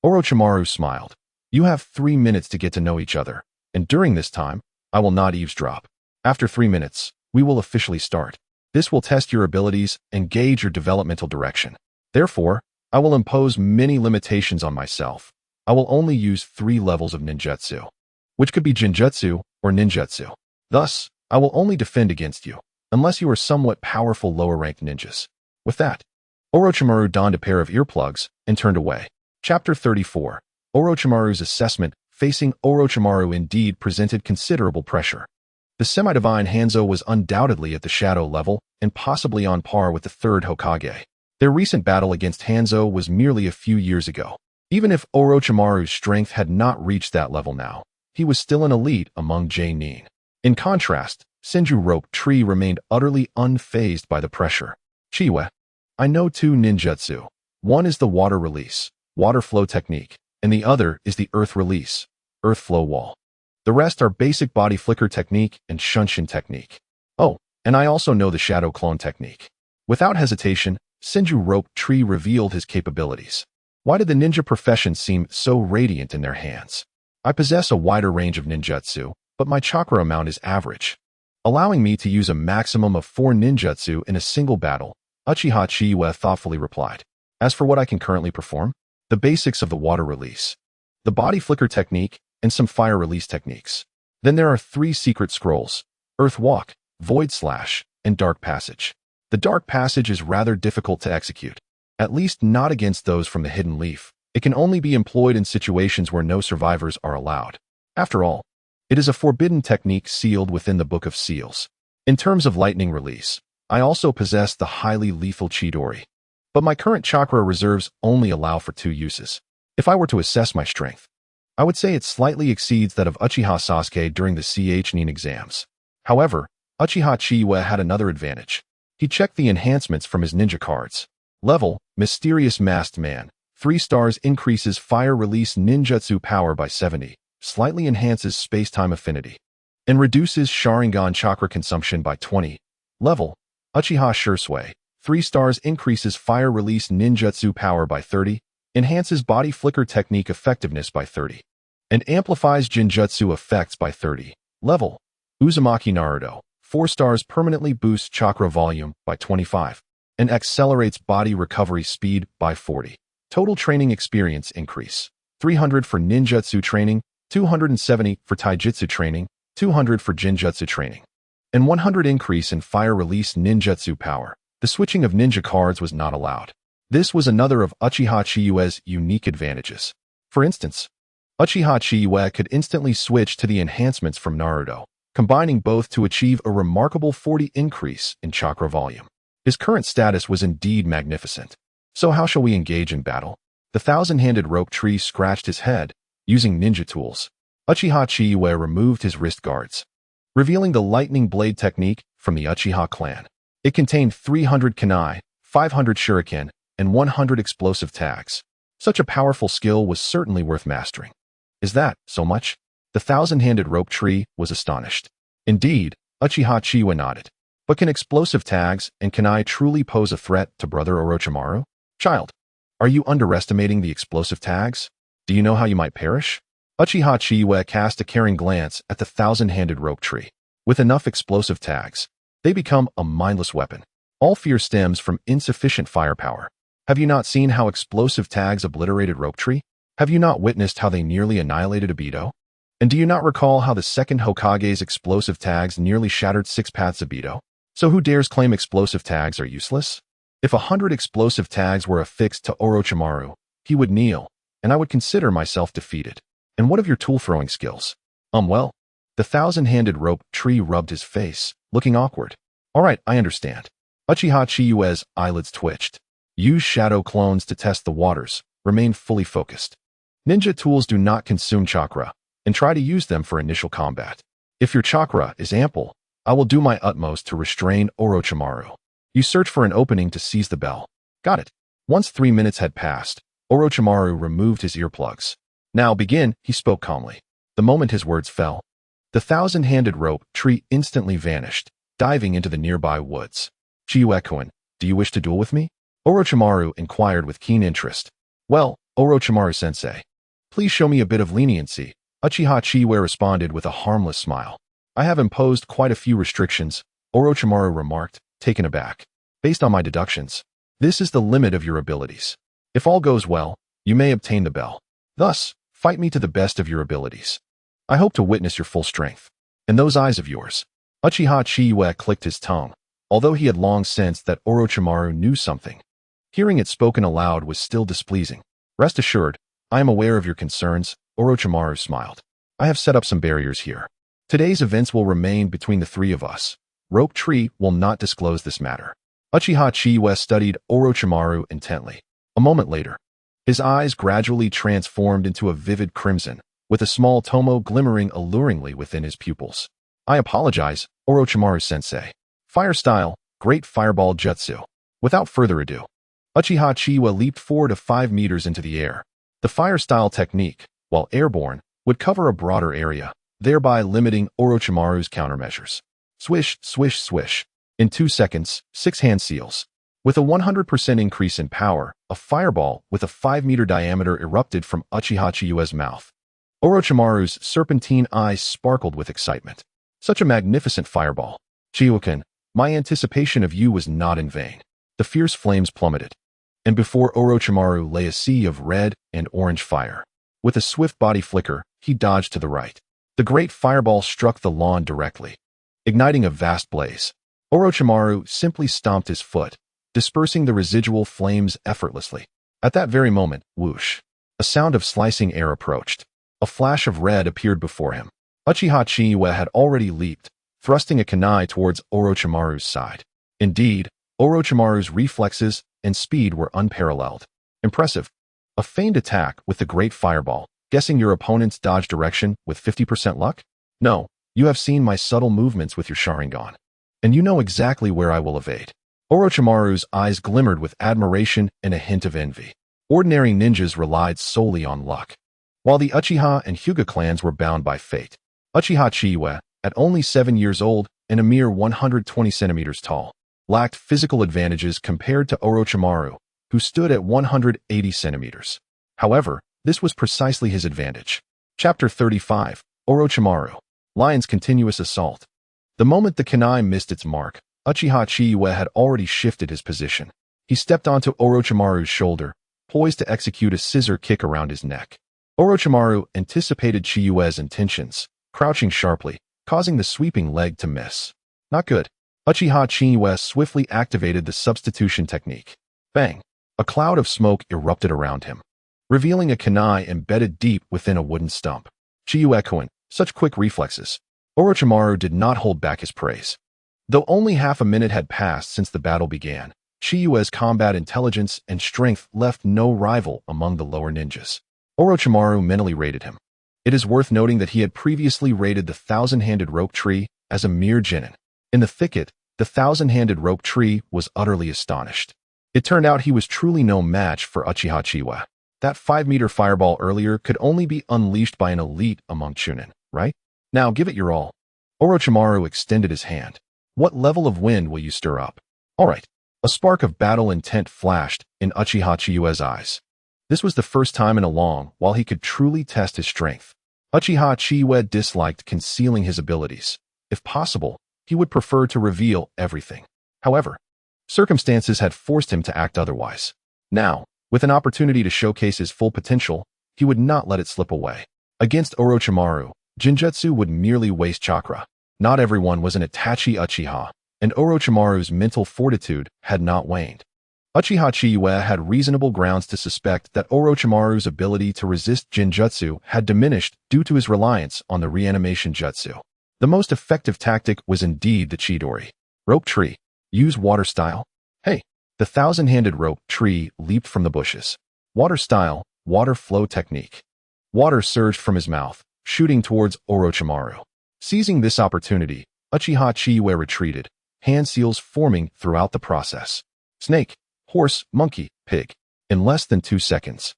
Orochimaru smiled. "You have 3 minutes to get to know each other, and during this time, I will not eavesdrop. After 3 minutes, we will officially start. This will test your abilities and gauge your developmental direction. Therefore, I will impose many limitations on myself. I will only use 3 levels of ninjutsu, which could be jinjutsu or ninjutsu. Thus, I will only defend against you, unless you are somewhat powerful lower-ranked ninjas." With that, Orochimaru donned a pair of earplugs and turned away. Chapter 34. Orochimaru's assessment. Facing Orochimaru indeed presented considerable pressure. The semi-divine Hanzo was undoubtedly at the shadow level and possibly on par with the 3rd Hokage. Their recent battle against Hanzo was merely a few years ago. Even if Orochimaru's strength had not reached that level now, he was still an elite among J-nin. In contrast, Senju Rope Tree remained utterly unfazed by the pressure. Chiyue, I know two ninjutsu. One is the water release, water flow technique, and the other is the earth release, earth flow wall. The rest are basic body flicker technique and shunshin technique. Oh, and I also know the shadow clone technique. Without hesitation, Senju Rope Tree revealed his capabilities. Why did the ninja profession seem so radiant in their hands? I possess a wider range of ninjutsu, but my chakra amount is average, allowing me to use a maximum of 4 ninjutsu in a single battle, Uchiha Chiyue thoughtfully replied. As for what I can currently perform, the basics of the water release, the body flicker technique, and some fire release techniques. Then there are 3 secret scrolls, Earth Walk, Void Slash, and Dark Passage. The Dark Passage is rather difficult to execute, at least not against those from the Hidden Leaf. It can only be employed in situations where no survivors are allowed. After all, it is a forbidden technique sealed within the Book of Seals. In terms of lightning release, I also possess the highly lethal Chidori. But my current chakra reserves only allow for 2 uses. If I were to assess my strength, I would say it slightly exceeds that of Uchiha Sasuke during the CH-nin exams. However, Uchiha Chiyue had another advantage. He checked the enhancements from his ninja cards. Level, Mysterious Masked Man, 3 stars increases fire release ninjutsu power by 70, slightly enhances space-time affinity, and reduces Sharingan chakra consumption by 20. Level, Uchiha Shursui, 3 stars increases fire release ninjutsu power by 30, enhances body flicker technique effectiveness by 30, and amplifies jinjutsu effects by 30. Level, Uzumaki Naruto, 4 stars permanently boosts chakra volume by 25, and accelerates body recovery speed by 40. Total training experience increase, 300 for ninjutsu training, 270 for taijutsu training, 200 for jinjutsu training, and 100 increase in fire release ninjutsu power. The switching of ninja cards was not allowed. This was another of Uchiha Chiyue's unique advantages. For instance, Uchiha Chiyue could instantly switch to the enhancements from Naruto, combining both to achieve a remarkable 40 increase in chakra volume. His current status was indeed magnificent. So how shall we engage in battle? The thousand-handed rope tree scratched his head, using ninja tools. Uchiha Chiyue removed his wrist guards, revealing the lightning blade technique from the Uchiha clan. It contained 300 kunai, 500 shuriken, and 100 explosive tags. Such a powerful skill was certainly worth mastering. Is that so much? The thousand-handed rope tree was astonished. Indeed, Uchiha Chiyue nodded. But can explosive tags and kunai truly pose a threat to Brother Orochimaru? Child, are you underestimating the explosive tags? Do you know how you might perish? Uchiha Chiyue cast a caring glance at the thousand-handed rope tree. With enough explosive tags, they become a mindless weapon. All fear stems from insufficient firepower. Have you not seen how explosive tags obliterated rope tree? Have you not witnessed how they nearly annihilated Obito? And do you not recall how the second Hokage's explosive tags nearly shattered 6 paths Obito? So who dares claim explosive tags are useless? If 100 explosive tags were affixed to Orochimaru, he would kneel, and I would consider myself defeated. And what of your tool-throwing skills? Well, the thousand-handed rope tree rubbed his face, looking awkward. All right, I understand. Uchiha Chiyue's eyelids twitched. Use shadow clones to test the waters. Remain fully focused. Ninja tools do not consume chakra, and try to use them for initial combat. If your chakra is ample, I will do my utmost to restrain Orochimaru. You search for an opening to seize the bell. Got it. Once 3 minutes had passed, Orochimaru removed his earplugs. Now begin, he spoke calmly. The moment his words fell, the thousand-handed rope tree instantly vanished, diving into the nearby woods. Chiyue-kun, do you wish to duel with me? Orochimaru inquired with keen interest. Well, Orochimaru-sensei, please show me a bit of leniency, Uchiha Chiyue responded with a harmless smile. I have imposed quite a few restrictions, Orochimaru remarked, taken aback. Based on my deductions, this is the limit of your abilities. If all goes well, you may obtain the bell. Thus, fight me to the best of your abilities. I hope to witness your full strength. And those eyes of yours. Uchiha Chiyue clicked his tongue, although he had long sensed that Orochimaru knew something. Hearing it spoken aloud was still displeasing. Rest assured, I am aware of your concerns, Orochimaru smiled. I have set up some barriers here. Today's events will remain between the 3 of us. Rope Tree will not disclose this matter. Uchiha Chiyue studied Orochimaru intently. A moment later, his eyes gradually transformed into a vivid crimson, with a small tomoe glimmering alluringly within his pupils. I apologize, Orochimaru-sensei. Fire style, great fireball jutsu. Without further ado, Uchiha Chiyue leaped 4 to 5 meters into the air. The fire style technique, while airborne, would cover a broader area, thereby limiting Orochimaru's countermeasures. Swish, swish, swish. In 2 seconds, 6 hand seals. With a 100% increase in power, a fireball with a 5-meter diameter erupted from Uchiha Chiyue's mouth. Orochimaru's serpentine eyes sparkled with excitement. Such a magnificent fireball. Chiyue-kun, my anticipation of you was not in vain. The fierce flames plummeted, and before Orochimaru lay a sea of red and orange fire. With a swift body flicker, he dodged to the right. The great fireball struck the lawn directly, igniting a vast blaze. Orochimaru simply stomped his foot, dispersing the residual flames effortlessly. At that very moment, whoosh, a sound of slicing air approached. A flash of red appeared before him. Uchiha Chiyue had already leaped, thrusting a kunai towards Orochimaru's side. Indeed, Orochimaru's reflexes and speed were unparalleled. Impressive. A feigned attack with the great fireball, guessing your opponent's dodge direction with 50% luck? No, you have seen my subtle movements with your Sharingan, and you know exactly where I will evade. Orochimaru's eyes glimmered with admiration and a hint of envy. Ordinary ninjas relied solely on luck, while the Uchiha and Hyuga clans were bound by fate. Uchiha Chiyue, at only 7 years old and a mere 120 centimeters tall, lacked physical advantages compared to Orochimaru, who stood at 180 centimeters. However, this was precisely his advantage. Chapter 35, Orochimaru. Lion's continuous assault. The moment the kunai missed its mark, Uchiha Chiyue had already shifted his position. He stepped onto Orochimaru's shoulder, poised to execute a scissor kick around his neck. Orochimaru anticipated Chiyue's intentions, crouching sharply, causing the sweeping leg to miss. Not good. Uchiha Chiyue swiftly activated the substitution technique. Bang! A cloud of smoke erupted around him, revealing a kunai embedded deep within a wooden stump. Chiyue-kun, such quick reflexes. Orochimaru did not hold back his praise. Though only half a minute had passed since the battle began, Chiyue's combat intelligence and strength left no rival among the lower ninjas. Orochimaru mentally rated him. It is worth noting that he had previously rated the thousand-handed rope tree as a mere genin. In the thicket, the thousand-handed rope tree was utterly astonished. It turned out he was truly no match for Uchiha Chiyue. That 5-meter fireball earlier could only be unleashed by an elite among chunin, right? Now give it your all. Orochimaru extended his hand. What level of wind will you stir up? All right. A spark of battle intent flashed in Uchiha Chiyue's eyes. This was the first time in a long while he could truly test his strength. Uchiha Chiyue disliked concealing his abilities. If possible, he would prefer to reveal everything. However, circumstances had forced him to act otherwise. Now, with an opportunity to showcase his full potential, he would not let it slip away. Against Orochimaru, Jinjutsu would merely waste chakra. Not everyone was an Itachi Uchiha, and Orochimaru's mental fortitude had not waned. Uchiha Chiyue had reasonable grounds to suspect that Orochimaru's ability to resist Jinjutsu had diminished due to his reliance on the reanimation jutsu. The most effective tactic was indeed the Chidori. Rope tree. Use water style. Hey, the thousand-handed rope tree leaped from the bushes. Water style, water flow technique. Water surged from his mouth, shooting towards Orochimaru. Seizing this opportunity, Uchiha Chiyue retreated, hand seals forming throughout the process. Snake, horse, monkey, pig. In less than 2 seconds,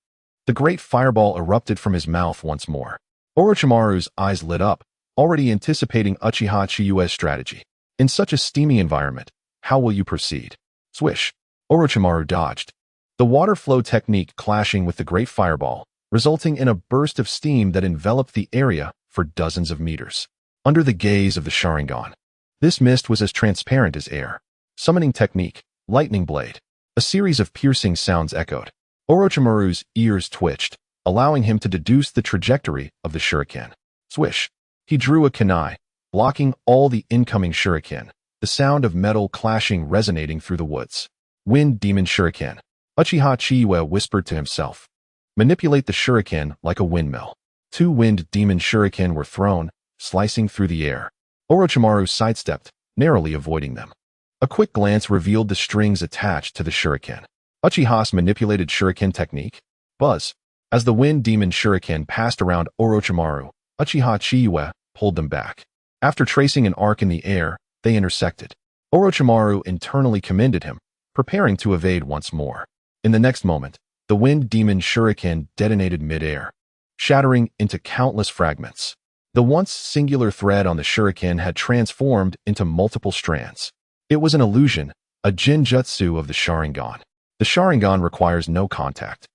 the great fireball erupted from his mouth once more. Orochimaru's eyes lit up, already anticipating Uchiha Chiyue's strategy. In such a steamy environment, how will you proceed? Swish. Orochimaru dodged. The water flow technique clashing with the great fireball, resulting in a burst of steam that enveloped the area for dozens of meters. Under the gaze of the Sharingan, this mist was as transparent as air. Summoning technique, lightning blade. A series of piercing sounds echoed. Orochimaru's ears twitched, allowing him to deduce the trajectory of the shuriken. Swish. He drew a kunai, blocking all the incoming shuriken, the sound of metal clashing resonating through the woods. Wind Demon Shuriken. Uchiha Chiyue whispered to himself. Manipulate the shuriken like a windmill. 2 wind demon shuriken were thrown, slicing through the air. Orochimaru sidestepped, narrowly avoiding them. A quick glance revealed the strings attached to the shuriken. Uchiha's manipulated shuriken technique? Buzz. As the wind demon shuriken passed around Orochimaru, Uchiha Chiyue pulled them back. After tracing an arc in the air, they intersected. Orochimaru internally commended him, preparing to evade once more. In the next moment, the wind demon shuriken detonated mid-air, shattering into countless fragments. The once singular thread on the shuriken had transformed into multiple strands. It was an illusion, a jinjutsu of the Sharingan. The Sharingan requires no contact.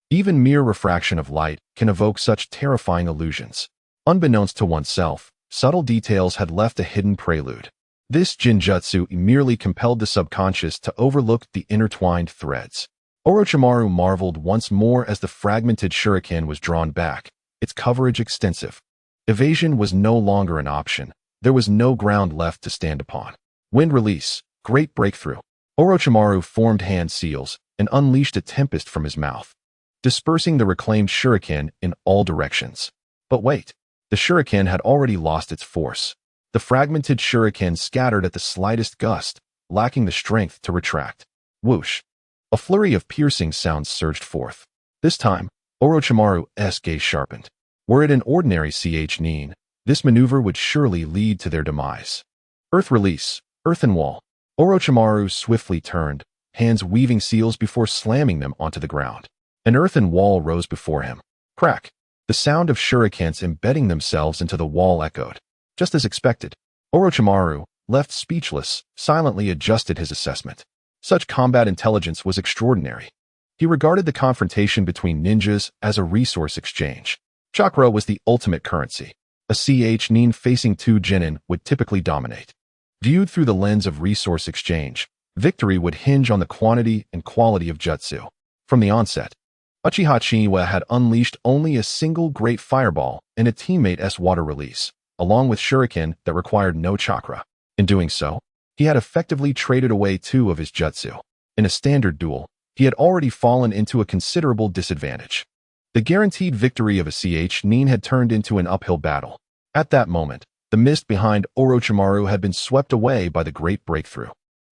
Even mere refraction of light can evoke such terrifying illusions. Unbeknownst to oneself, subtle details had left a hidden prelude. This jinjutsu merely compelled the subconscious to overlook the intertwined threads. Orochimaru marveled once more as the fragmented shuriken was drawn back, its coverage extensive. Evasion was no longer an option. There was no ground left to stand upon. Wind release, great breakthrough. Orochimaru formed hand seals and unleashed a tempest from his mouth, dispersing the reclaimed shuriken in all directions. But wait, the shuriken had already lost its force. The fragmented shuriken scattered at the slightest gust, lacking the strength to retract. Whoosh! A flurry of piercing sounds surged forth. This time, Orochimaru's gaze sharpened. Were it an ordinary nin, this maneuver would surely lead to their demise. Earth release, earthen wall. Orochimaru swiftly turned, hands weaving seals before slamming them onto the ground. An earthen wall rose before him. Crack! The sound of shurikens embedding themselves into the wall echoed. Just as expected, Orochimaru, left speechless, silently adjusted his assessment. Such combat intelligence was extraordinary. He regarded the confrontation between ninjas as a resource exchange. Chakra was the ultimate currency. A nin facing two genin would typically dominate. Viewed through the lens of resource exchange, victory would hinge on the quantity and quality of jutsu. From the onset, Uchiha Chiyue had unleashed only a single great fireball and a teammate's water release, along with shuriken that required no chakra. In doing so, he had effectively traded away two of his jutsu. In a standard duel, he had already fallen into a considerable disadvantage. The guaranteed victory of a nin had turned into an uphill battle. At that moment, the mist behind Orochimaru had been swept away by the great breakthrough.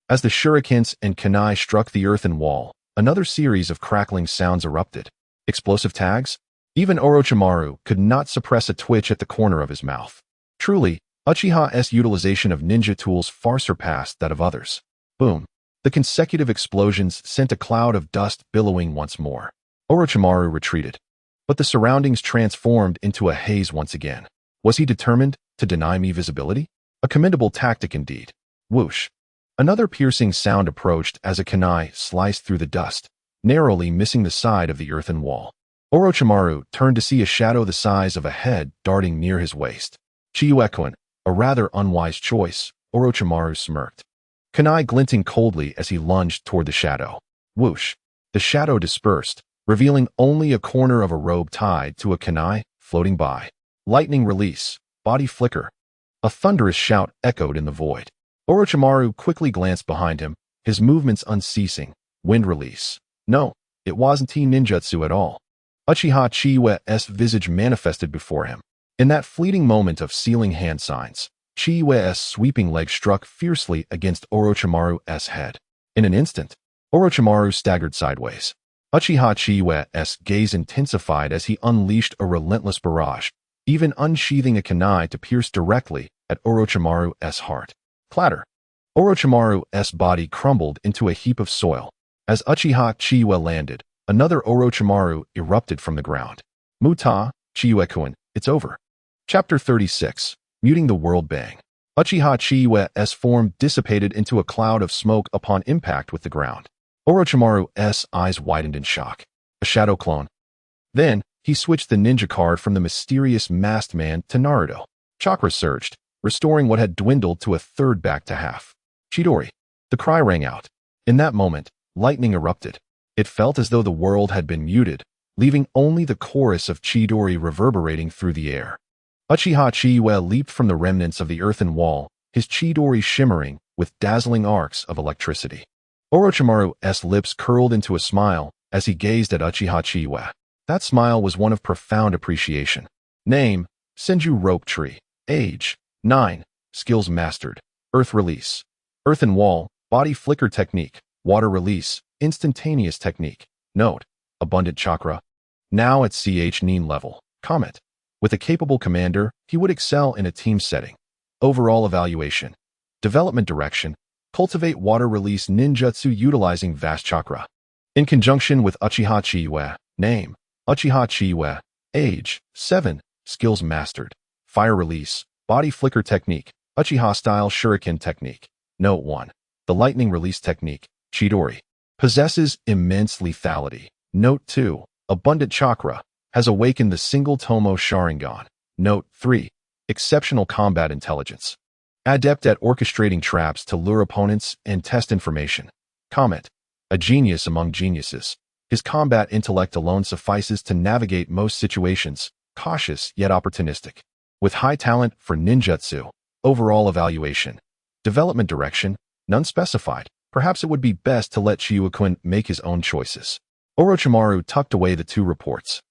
As the shurikens and kunai struck the earthen wall, another series of crackling sounds erupted. Explosive tags? Even Orochimaru could not suppress a twitch at the corner of his mouth. Truly, Uchiha's utilization of ninja tools far surpassed that of others. Boom! The consecutive explosions sent a cloud of dust billowing once more. Orochimaru retreated, but the surroundings transformed into a haze once again. Was he determined to deny me visibility? A commendable tactic indeed. Whoosh! Another piercing sound approached as a kunai sliced through the dust, narrowly missing the side of the earthen wall. Orochimaru turned to see a shadow the size of a head darting near his waist. Chiyue-kun, a rather unwise choice, Orochimaru smirked. Kunai glinting coldly as he lunged toward the shadow. Whoosh! The shadow dispersed, revealing only a corner of a robe tied to a kunai floating by. Lightning release, body flicker. A thunderous shout echoed in the void. Orochimaru quickly glanced behind him, his movements unceasing. Wind release. No, it wasn't ninjutsu at all. Uchiha Chiyue's visage manifested before him. In that fleeting moment of sealing hand signs, Chiyue's sweeping leg struck fiercely against Orochimaru's head. In an instant, Orochimaru staggered sideways. Uchiha Chiyue's gaze intensified as he unleashed a relentless barrage, even unsheathing a kunai to pierce directly at Orochimaru's heart. Clatter! Orochimaru's body crumbled into a heap of soil. As Uchiha Chiyue landed, another Orochimaru erupted from the ground. Muta, Chiyue-kun, it's over. Chapter 36, Muting the World Bang. Uchiha Chiyue's form dissipated into a cloud of smoke upon impact with the ground. Orochimaru's eyes widened in shock. A shadow clone. Then, he switched the ninja card from the mysterious masked man to Naruto. Chakra surged, restoring what had dwindled to a third back to half. Chidori. The cry rang out. In that moment, lightning erupted. It felt as though the world had been muted, leaving only the chorus of Chidori reverberating through the air. Uchiha Chiyue leaped from the remnants of the earthen wall, his Chidori shimmering with dazzling arcs of electricity. Orochimaru's lips curled into a smile as he gazed at Uchiha Chiyue. That smile was one of profound appreciation. Name, Senju Rope Tree. Age, 9. Skills mastered. Earth release. Earthen wall, body flicker technique, water release, instantaneous technique. Note, abundant chakra. Now at Ch9 level. Comment. With a capable commander, he would excel in a team setting. Overall evaluation. Development direction. Cultivate water release ninjutsu utilizing vast chakra. In conjunction with Uchiha Chiyue. Name. Uchiha Chiyue. Age. 7. Skills mastered. Fire release. Body flicker technique. Uchiha style shuriken technique. Note 1. The lightning release technique. Chidori. Possesses immense lethality. Note 2. Abundant chakra. Has awakened the single tomoe Sharingan. Note 3. Exceptional combat intelligence. Adept at orchestrating traps to lure opponents and test information. Comment. A genius among geniuses. His combat intellect alone suffices to navigate most situations, cautious yet opportunistic. With high talent for ninjutsu. Overall evaluation. Development direction. None specified. Perhaps it would be best to let Chiyue-kun make his own choices. Orochimaru tucked away the two reports.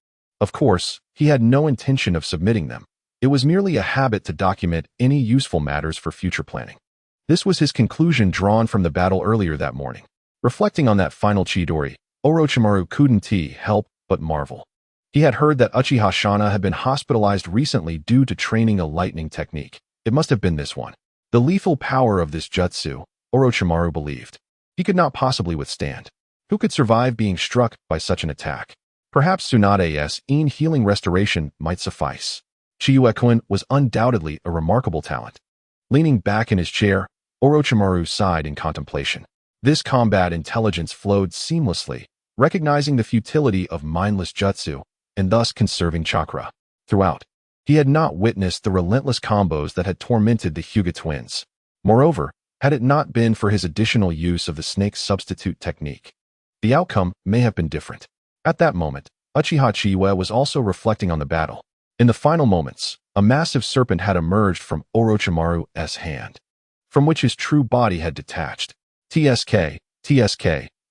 Of course, he had no intention of submitting them. It was merely a habit to document any useful matters for future planning. This was his conclusion drawn from the battle earlier that morning. Reflecting on that final Chidori, Orochimaru couldn't help but marvel. He had heard that Uchiha Shana had been hospitalized recently due to training a lightning technique. It must have been this one. The lethal power of this jutsu, Orochimaru believed, he could not possibly withstand. Who could survive being struck by such an attack? Perhaps Tsunade's healing restoration might suffice. Chiyue-kun was undoubtedly a remarkable talent. Leaning back in his chair, Orochimaru sighed in contemplation. This combat intelligence flowed seamlessly, recognizing the futility of mindless jutsu, and thus conserving chakra. Throughout, he had not witnessed the relentless combos that had tormented the Hyuga twins. Moreover, had it not been for his additional use of the snake substitute technique, the outcome may have been different. At that moment, Uchiha Chiyue was also reflecting on the battle. In the final moments, a massive serpent had emerged from Orochimaru's hand, from which his true body had detached. TSK,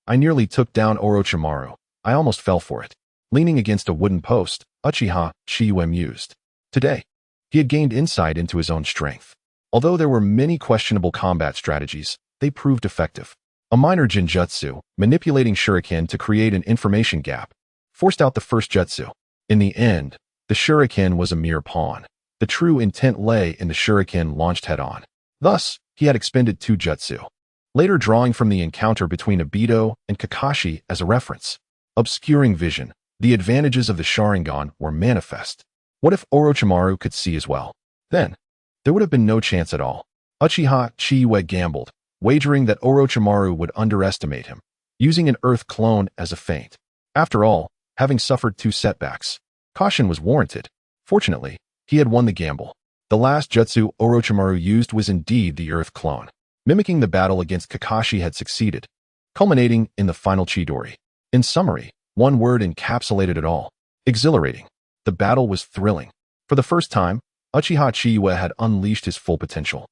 I nearly took down Orochimaru. I almost fell for it. Leaning against a wooden post, Uchiha Chiyue mused. Today, he had gained insight into his own strength. Although there were many questionable combat strategies, they proved effective. A minor jinjutsu, manipulating shuriken to create an information gap, forced out the first jutsu. In the end, the shuriken was a mere pawn. The true intent lay in the shuriken launched head-on. Thus, he had expended 2 jutsu. Later drawing from the encounter between Obito and Kakashi as a reference. Obscuring vision, the advantages of the Sharingan were manifest. What if Orochimaru could see as well? Then, there would have been no chance at all. Uchiha Chiyue gambled, wagering that Orochimaru would underestimate him, using an earth clone as a feint. After all, having suffered 2 setbacks, caution was warranted. Fortunately, he had won the gamble. The last jutsu Orochimaru used was indeed the earth clone. Mimicking the battle against Kakashi had succeeded, culminating in the final Chidori. In summary, one word encapsulated it all. Exhilarating. The battle was thrilling. For the first time, Uchiha Chiyue had unleashed his full potential,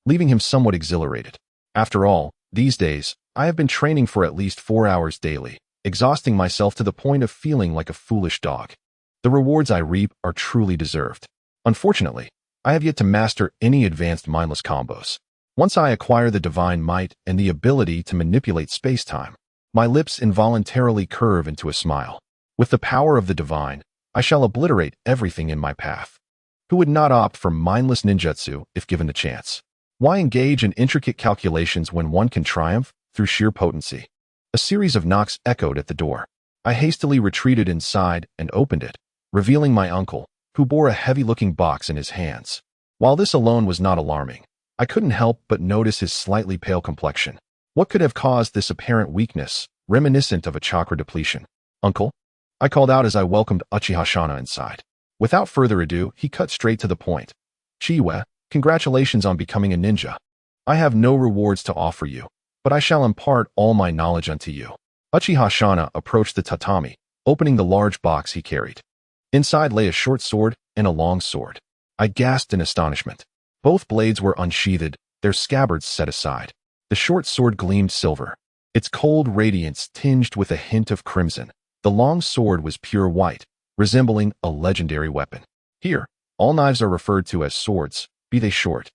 leaving him somewhat exhilarated. After all, these days, I have been training for at least 4 hours daily, exhausting myself to the point of feeling like a foolish dog. The rewards I reap are truly deserved. Unfortunately, I have yet to master any advanced mindless combos. Once I acquire the divine might and the ability to manipulate space-time, my lips involuntarily curve into a smile. With the power of the divine, I shall obliterate everything in my path. Who would not opt for mindless ninjutsu if given the chance? Why engage in intricate calculations when one can triumph through sheer potency? A series of knocks echoed at the door. I hastily retreated inside and opened it, revealing my uncle, who bore a heavy-looking box in his hands. While this alone was not alarming, I couldn't help but notice his slightly pale complexion. What could have caused this apparent weakness, reminiscent of a chakra depletion? Uncle? I called out as I welcomed Uchiha Shana inside. Without further ado, he cut straight to the point. Chiyue, congratulations on becoming a ninja. I have no rewards to offer you, but I shall impart all my knowledge unto you. Uchiha Shana approached the tatami, opening the large box he carried. Inside lay a short sword and a long sword. I gasped in astonishment. Both blades were unsheathed, their scabbards set aside. The short sword gleamed silver, its cold radiance tinged with a hint of crimson. The long sword was pure white, resembling a legendary weapon. Here, all knives are referred to as swords, be they short,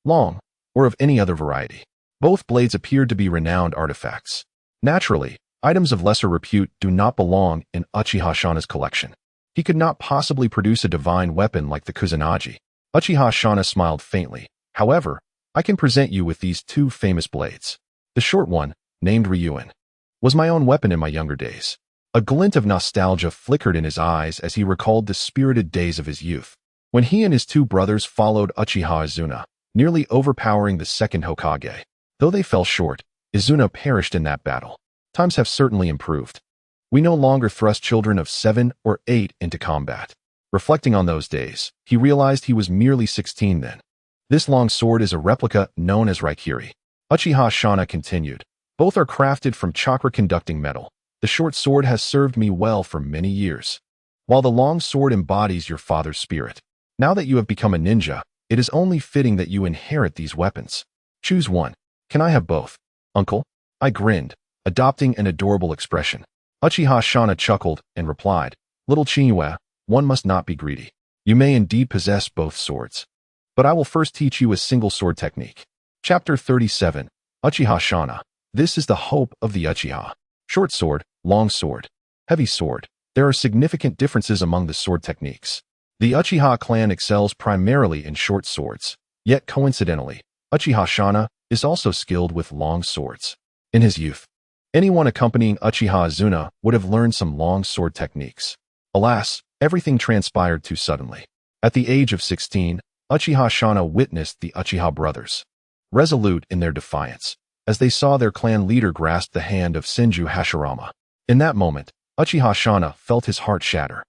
long, or of any other variety. Both blades appeared to be renowned artifacts. Naturally, items of lesser repute do not belong in Uchiha Shana's collection. He could not possibly produce a divine weapon like the Kusanagi. Uchiha Shana smiled faintly. However, I can present you with these two famous blades. The short one, named Ryuin, was my own weapon in my younger days. A glint of nostalgia flickered in his eyes as he recalled the spirited days of his youth, when he and his two brothers followed Uchiha Izuna, nearly overpowering the second Hokage. Though they fell short, Izuna perished in that battle. Times have certainly improved. We no longer thrust children of 7 or 8 into combat. Reflecting on those days, he realized he was merely 16 then. This long sword is a replica known as Raikiri. Uchiha Shana continued. Both are crafted from chakra-conducting metal. The short sword has served me well for many years, while the long sword embodies your father's spirit. Now that you have become a ninja, it is only fitting that you inherit these weapons. Choose one. Can I have both, uncle? I grinned, adopting an adorable expression. Uchiha Shana chuckled and replied, Little Chiyue, one must not be greedy. You may indeed possess both swords, but I will first teach you a single sword technique. Chapter 37, Uchiha Shana. This is the hope of the Uchiha. Short sword, long sword, heavy sword. There are significant differences among the sword techniques. The Uchiha clan excels primarily in short swords, yet coincidentally, Uchiha Shana is also skilled with long swords. In his youth, anyone accompanying Uchiha Izuna would have learned some long sword techniques. Alas, everything transpired too suddenly. At the age of 16, Uchiha Shana witnessed the Uchiha brothers, resolute in their defiance, as they saw their clan leader grasp the hand of Senju Hashirama. In that moment, Uchiha Shana felt his heart shatter.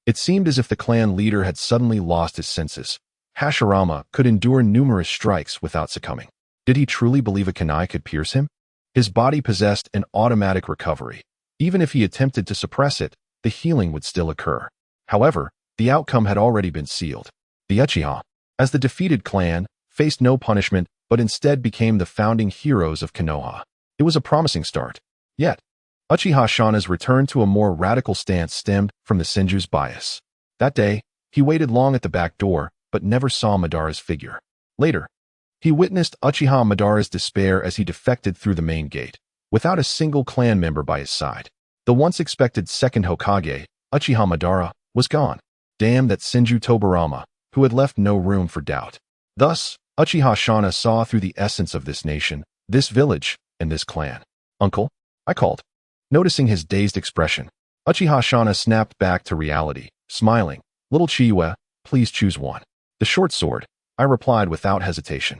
It seemed as if the clan leader had suddenly lost his senses. Hashirama could endure numerous strikes without succumbing. Did he truly believe a kunai could pierce him? His body possessed an automatic recovery. Even if he attempted to suppress it, the healing would still occur. However, the outcome had already been sealed. The Uchiha, as the defeated clan, faced no punishment but instead became the founding heroes of Konoha. It was a promising start. Yet, Uchiha Shana's return to a more radical stance stemmed from the Senju's bias. That day, he waited long at the back door, but never saw Madara's figure. Later, he witnessed Uchiha Madara's despair as he defected through the main gate, without a single clan member by his side. The once expected second Hokage, Uchiha Madara, was gone. Damn that Senju Tobirama, who had left no room for doubt. Thus, Uchiha Shana saw through the essence of this nation, this village, and this clan. Uncle, I called. Noticing his dazed expression, Uchiha Shana snapped back to reality, smiling. Little Chiyue, please choose one. The short sword, I replied without hesitation.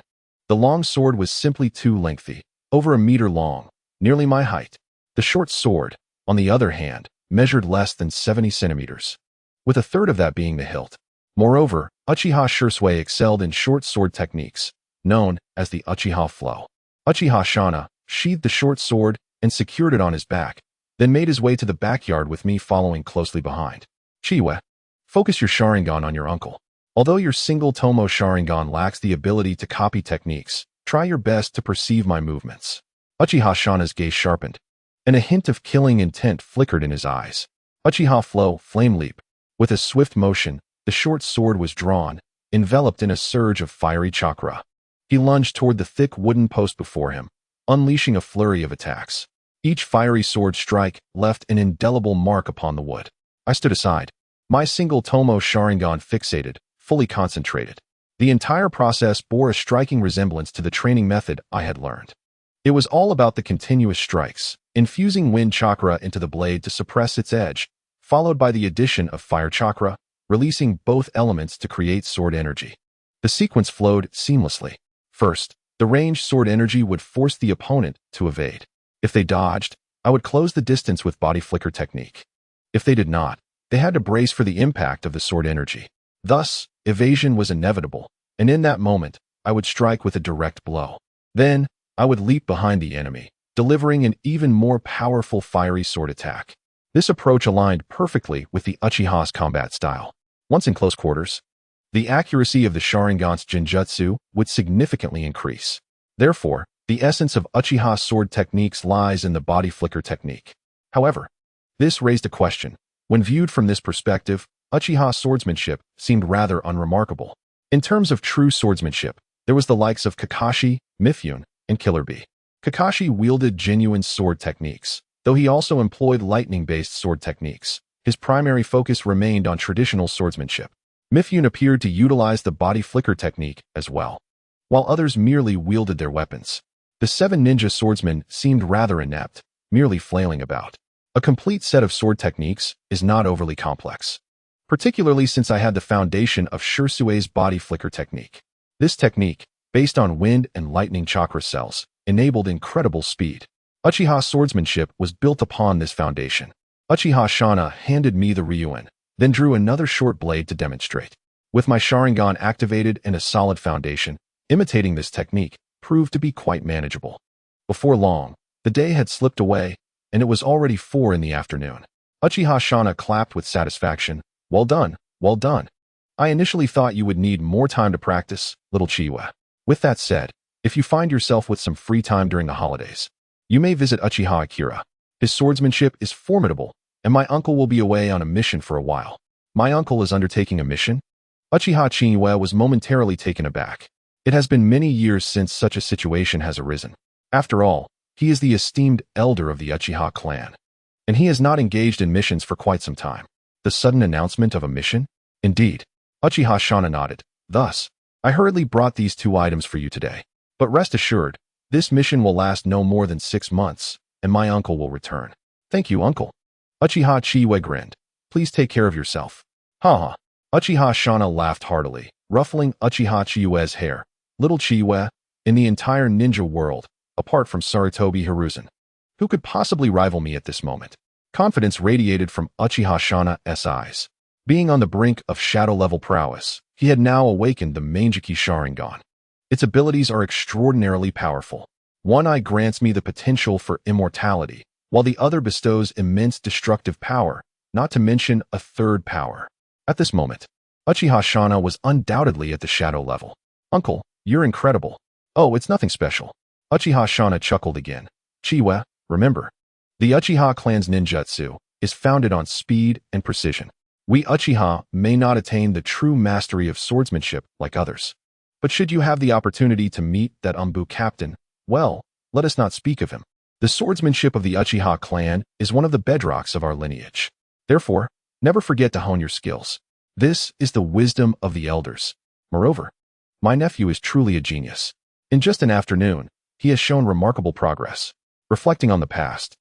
The long sword was simply too lengthy, over a meter long, nearly my height. The short sword, on the other hand, measured less than 70 centimeters, with a third of that being the hilt. Moreover, Uchiha Chiyue excelled in short sword techniques, known as the Uchiha flow. Uchiha Shana sheathed the short sword and secured it on his back, then made his way to the backyard with me following closely behind. Chiyue, focus your Sharingan on your uncle. Although your single tomoe Sharingan lacks the ability to copy techniques, try your best to perceive my movements. Uchiha Shana's gaze sharpened, and a hint of killing intent flickered in his eyes. Uchiha flow, flame leap. With a swift motion, the short sword was drawn, enveloped in a surge of fiery chakra. He lunged toward the thick wooden post before him, unleashing a flurry of attacks. Each fiery sword strike left an indelible mark upon the wood. I stood aside, my single tomoe Sharingan fixated, fully concentrated. The entire process bore a striking resemblance to the training method I had learned. It was all about the continuous strikes, infusing wind chakra into the blade to suppress its edge, followed by the addition of fire chakra, releasing both elements to create sword energy. The sequence flowed seamlessly. First, the ranged sword energy would force the opponent to evade. If they dodged, I would close the distance with body flicker technique. If they did not, they had to brace for the impact of the sword energy. Thus, evasion was inevitable, and in that moment, I would strike with a direct blow. Then, I would leap behind the enemy, delivering an even more powerful fiery sword attack. This approach aligned perfectly with the Uchiha's combat style. Once in close quarters, the accuracy of the Sharingan's Genjutsu would significantly increase. Therefore, the essence of Uchiha's sword techniques lies in the body flicker technique. However, this raised a question. When viewed from this perspective, Uchiha's swordsmanship seemed rather unremarkable. In terms of true swordsmanship, there was the likes of Kakashi, Mifune, and Killer Bee. Kakashi wielded genuine sword techniques, though he also employed lightning-based sword techniques. His primary focus remained on traditional swordsmanship. Mifune appeared to utilize the body flicker technique as well, while others merely wielded their weapons. The 7 ninja swordsmen seemed rather inept, merely flailing about. A complete set of sword techniques is not overly complex, particularly since I had the foundation of Shirsue's body flicker technique. This technique, based on wind and lightning chakra cells, enabled incredible speed. Uchiha swordsmanship was built upon this foundation. Uchiha Shana handed me the Ryuan, then drew another short blade to demonstrate. With my Sharingan activated and a solid foundation, imitating this technique proved to be quite manageable. Before long, the day had slipped away, and it was already 4 in the afternoon. Uchiha Shana clapped with satisfaction. Well done, well done. I initially thought you would need more time to practice, little Chiyue. With that said, if you find yourself with some free time during the holidays, you may visit Uchiha Akira. His swordsmanship is formidable, and my uncle will be away on a mission for a while. My uncle is undertaking a mission? Uchiha Chiyue was momentarily taken aback. It has been many years since such a situation has arisen. After all, he is the esteemed elder of the Uchiha clan, and he has not engaged in missions for quite some time. The sudden announcement of a mission? Indeed. Uchiha Shana nodded. Thus, I hurriedly brought these 2 items for you today. But rest assured, this mission will last no more than 6 months, and my uncle will return. Thank you, uncle. Uchiha Chiyue grinned. Please take care of yourself. Ha. Uchiha Shana laughed heartily, ruffling Uchiha Chiyue's hair. Little Chiyue, in the entire ninja world, apart from Sarutobi Hiruzen, who could possibly rival me at this moment? Confidence radiated from Uchiha Shana's eyes. Being on the brink of shadow-level prowess, he had now awakened the Manjiki Sharingan. Its abilities are extraordinarily powerful. One eye grants me the potential for immortality, while the other bestows immense destructive power, not to mention a third power. At this moment, Uchiha Shana was undoubtedly at the shadow level. Uncle, you're incredible. Oh, it's nothing special. Uchiha Shana chuckled again. Chiyue, remember, the Uchiha clan's ninjutsu is founded on speed and precision. We Uchiha may not attain the true mastery of swordsmanship like others. But should you have the opportunity to meet that Umbu captain, well, let us not speak of him. The swordsmanship of the Uchiha clan is one of the bedrocks of our lineage. Therefore, never forget to hone your skills. This is the wisdom of the elders. Moreover, my nephew is truly a genius. In just an afternoon, he has shown remarkable progress. Reflecting on the past,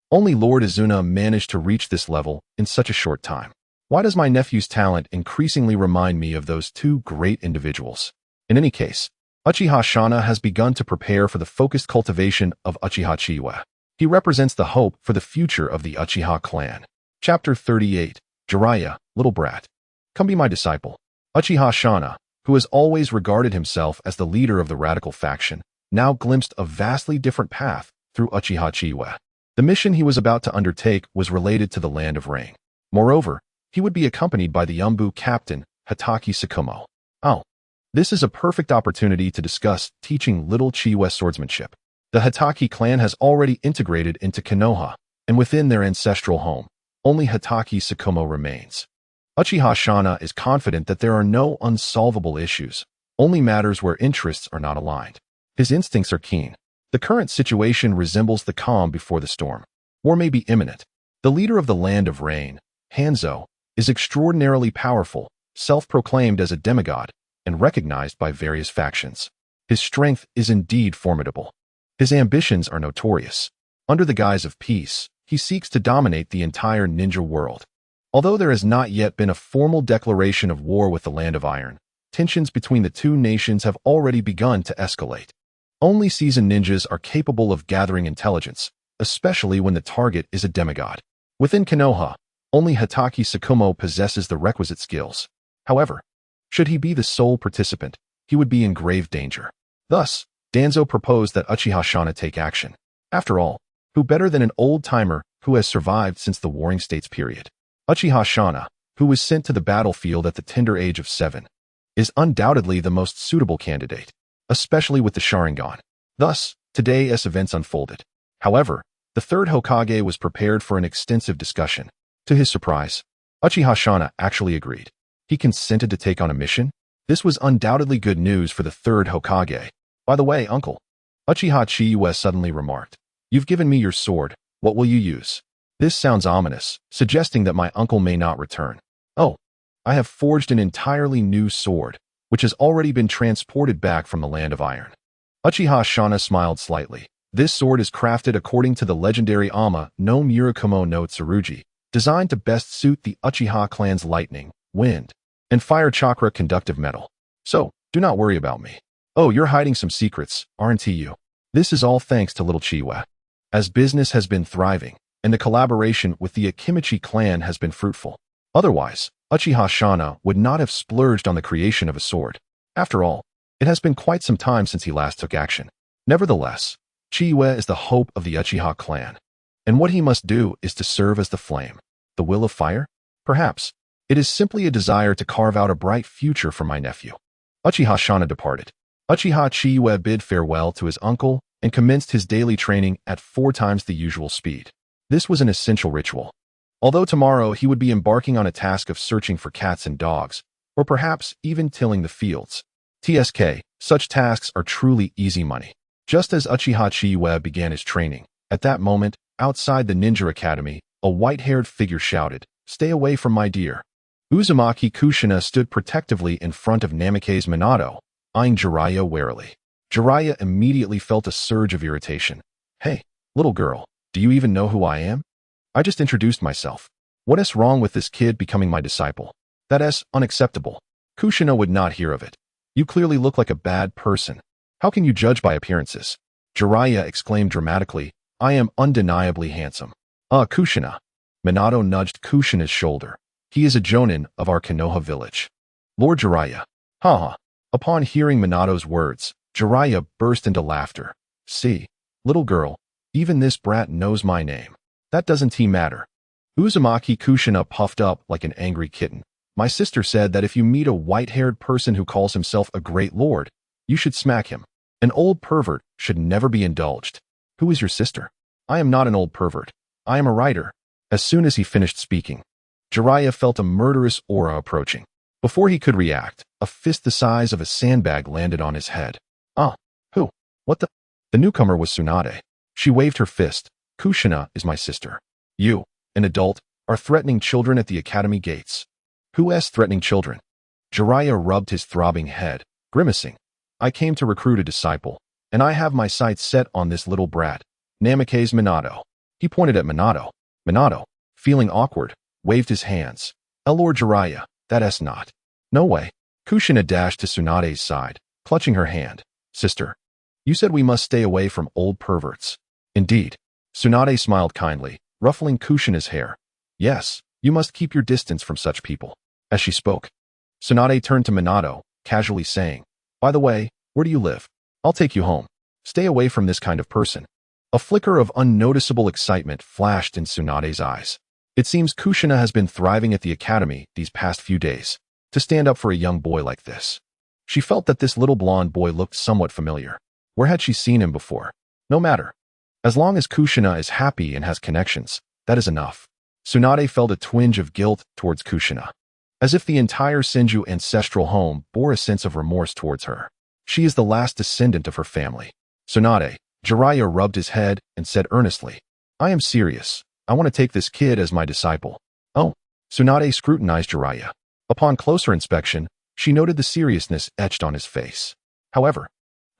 only Lord Izuna managed to reach this level in such a short time. Why does my nephew's talent increasingly remind me of those 2 great individuals? In any case, Uchiha Shana has begun to prepare for the focused cultivation of Uchiha Chiyue. He represents the hope for the future of the Uchiha clan. Chapter 38. Jiraiya, little brat. Come be my disciple. Uchiha Shana, who has always regarded himself as the leader of the radical faction, now glimpsed a vastly different path through Uchiha Chiyue. The mission he was about to undertake was related to the Land of Rain. Moreover, he would be accompanied by the Umbu captain, Hatake Tsukumo. Oh, this is a perfect opportunity to discuss teaching little Chiyue swordsmanship. The Hatake clan has already integrated into Konoha, and within their ancestral home, only Hatake Tsukumo remains. Uchiha Shana is confident that there are no unsolvable issues, only matters where interests are not aligned. His instincts are keen. The current situation resembles the calm before the storm. War may be imminent. The leader of the Land of Rain, Hanzo, is extraordinarily powerful, self-proclaimed as a demigod, and recognized by various factions. His strength is indeed formidable. His ambitions are notorious. Under the guise of peace, he seeks to dominate the entire ninja world. Although there has not yet been a formal declaration of war with the Land of Iron, tensions between the 2 nations have already begun to escalate. Only seasoned ninjas are capable of gathering intelligence, especially when the target is a demigod. Within Konoha, only Hatake Tsukumo possesses the requisite skills. However, should he be the sole participant, he would be in grave danger. Thus, Danzo proposed that Uchiha Shana take action. After all, who better than an old-timer who has survived since the Warring States period? Uchiha Shana, who was sent to the battlefield at the tender age of 7, is undoubtedly the most suitable candidate, especially with the Sharingan. Thus, today's events unfolded. However, the 3rd Hokage was prepared for an extensive discussion. To his surprise, Uchiha Shana actually agreed. He consented to take on a mission? This was undoubtedly good news for the 3rd Hokage. By the way, uncle, Uchiha Chiyue suddenly remarked. You've given me your sword. What will you use? This sounds ominous, suggesting that my uncle may not return. Oh, I have forged an entirely new sword, which has already been transported back from the land of iron. Uchiha Shana smiled slightly. This sword is crafted according to the legendary Ama no Murakumo no Tsurugi, designed to best suit the Uchiha clan's lightning, wind, and fire chakra conductive metal. So, do not worry about me. Oh, you're hiding some secrets, aren't you? This is all thanks to little Chiyue. As business has been thriving, and the collaboration with the Akimichi clan has been fruitful. Otherwise, Uchiha Shana would not have splurged on the creation of a sword. After all, it has been quite some time since he last took action. Nevertheless, Chiyue is the hope of the Uchiha clan, and what he must do is to serve as the flame. The will of fire? Perhaps. It is simply a desire to carve out a bright future for my nephew. Uchiha Shana departed. Uchiha Chiyue bid farewell to his uncle and commenced his daily training at 4 times the usual speed. This was an essential ritual. Although tomorrow he would be embarking on a task of searching for cats and dogs, or perhaps even tilling the fields. TSK, such tasks are truly easy money. Just as Uchiha Chiyue began his training, at that moment, outside the ninja academy, a white-haired figure shouted, "Stay away from my dear." Uzumaki Kushina stood protectively in front of Namikaze Minato, eyeing Jiraiya warily. Jiraiya immediately felt a surge of irritation. Hey, little girl, do you even know who I am? I just introduced myself. What is wrong with this kid becoming my disciple? That is unacceptable. Kushina would not hear of it. You clearly look like a bad person. How can you judge by appearances? Jiraiya exclaimed dramatically, I am undeniably handsome. Kushina. Minato nudged Kushina's shoulder. He is a jonin of our Konoha village. Lord Jiraiya. Haha. Upon hearing Minato's words, Jiraiya burst into laughter. See, little girl, even this brat knows my name. That doesn't matter. Uzumaki Kushina puffed up like an angry kitten. My sister said that if you meet a white-haired person who calls himself a great lord, you should smack him. An old pervert should never be indulged. Who is your sister? I am not an old pervert. I am a writer. As soon as he finished speaking, Jiraiya felt a murderous aura approaching. Before he could react, a fist the size of a sandbag landed on his head. Who? What the? The newcomer was Tsunade. She waved her fist. Kushina is my sister. You, an adult, are threatening children at the academy gates. Who is threatening children? Jiraiya rubbed his throbbing head, grimacing. I came to recruit a disciple, and I have my sights set on this little brat, Namikaze Minato. He pointed at Minato. Minato, feeling awkward, waved his hands. Lord Jiraiya, that is not. No way. Kushina dashed to Tsunade's side, clutching her hand. Sister, you said we must stay away from old perverts. Indeed. Tsunade smiled kindly, ruffling Kushina's hair. Yes, you must keep your distance from such people. As she spoke, Tsunade turned to Minato, casually saying, By the way, where do you live? I'll take you home. Stay away from this kind of person. A flicker of unnoticeable excitement flashed in Tsunade's eyes. It seems Kushina has been thriving at the academy these past few days. To stand up for a young boy like this. She felt that this little blonde boy looked somewhat familiar. Where had she seen him before? No matter. As long as Kushina is happy and has connections, that is enough. Tsunade felt a twinge of guilt towards Kushina. As if the entire Senju ancestral home bore a sense of remorse towards her. She is the last descendant of her family. Tsunade, Jiraiya rubbed his head and said earnestly, I am serious. I want to take this kid as my disciple. Oh, Tsunade scrutinized Jiraiya. Upon closer inspection, she noted the seriousness etched on his face. However,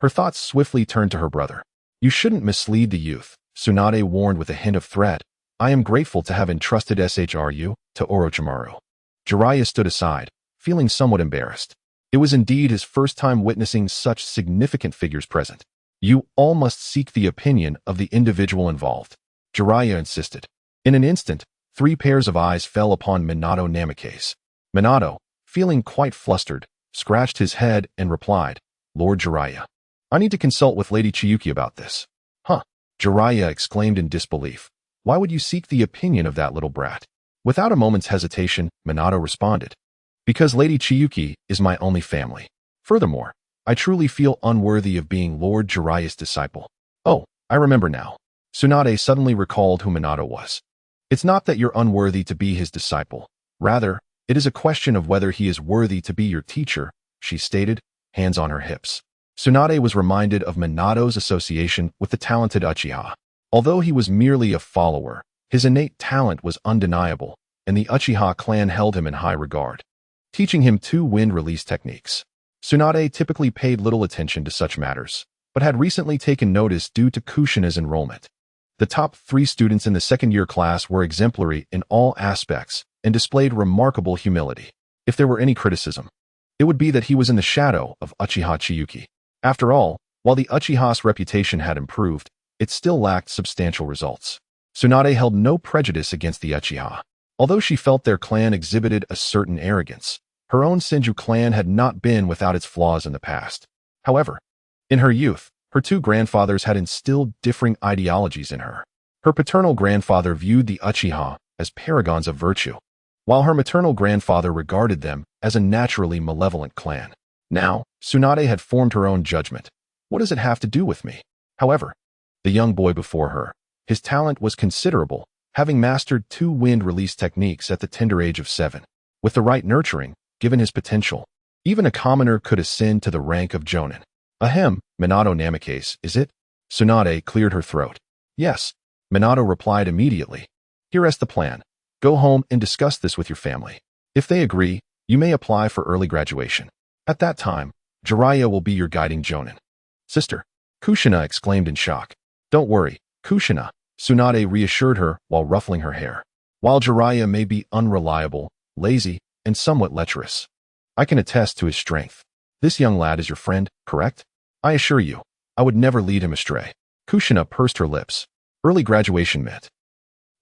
her thoughts swiftly turned to her brother. You shouldn't mislead the youth, Tsunade warned with a hint of threat. I am grateful to have entrusted SHRU to Orochimaru. Jiraiya stood aside, feeling somewhat embarrassed. It was indeed his first time witnessing such significant figures present. You all must seek the opinion of the individual involved. Jiraiya insisted. In an instant, 3 pairs of eyes fell upon Minato Namikaze. Minato, feeling quite flustered, scratched his head and replied, Lord Jiraiya. I need to consult with Lady Chiyuki about this. Huh? Jiraiya exclaimed in disbelief. Why would you seek the opinion of that little brat? Without a moment's hesitation, Minato responded. Because Lady Chiyuki is my only family. Furthermore, I truly feel unworthy of being Lord Jiraiya's disciple. Oh, I remember now. Tsunade suddenly recalled who Minato was. It's not that you're unworthy to be his disciple. Rather, it is a question of whether he is worthy to be your teacher, she stated, hands on her hips. Tsunade was reminded of Minato's association with the talented Uchiha. Although he was merely a follower, his innate talent was undeniable, and the Uchiha clan held him in high regard, teaching him two wind release techniques. Tsunade typically paid little attention to such matters, but had recently taken notice due to Kushina's enrollment. The top 3 students in the second-year class were exemplary in all aspects and displayed remarkable humility. If there were any criticism, it would be that he was in the shadow of Uchiha Chiyue. After all, while the Uchiha's reputation had improved, it still lacked substantial results. Tsunade held no prejudice against the Uchiha. Although she felt their clan exhibited a certain arrogance, her own Senju clan had not been without its flaws in the past. However, in her youth, her 2 grandfathers had instilled differing ideologies in her. Her paternal grandfather viewed the Uchiha as paragons of virtue, while her maternal grandfather regarded them as a naturally malevolent clan. Now, Tsunade had formed her own judgment. What does it have to do with me? However, the young boy before her, his talent was considerable, having mastered 2 wind release techniques at the tender age of 7. With the right nurturing, given his potential, even a commoner could ascend to the rank of Jonin. Ahem, Minato Namikaze, is it? Tsunade cleared her throat. Yes, Minato replied immediately. Here is the plan. Go home and discuss this with your family. If they agree, you may apply for early graduation. At that time, Jiraiya will be your guiding Jonin. Sister, Kushina exclaimed in shock. Don't worry, Kushina, Tsunade reassured her while ruffling her hair. While Jiraiya may be unreliable, lazy, and somewhat lecherous, I can attest to his strength. This young lad is your friend, correct? I assure you, I would never lead him astray. Kushina pursed her lips. Early graduation meant.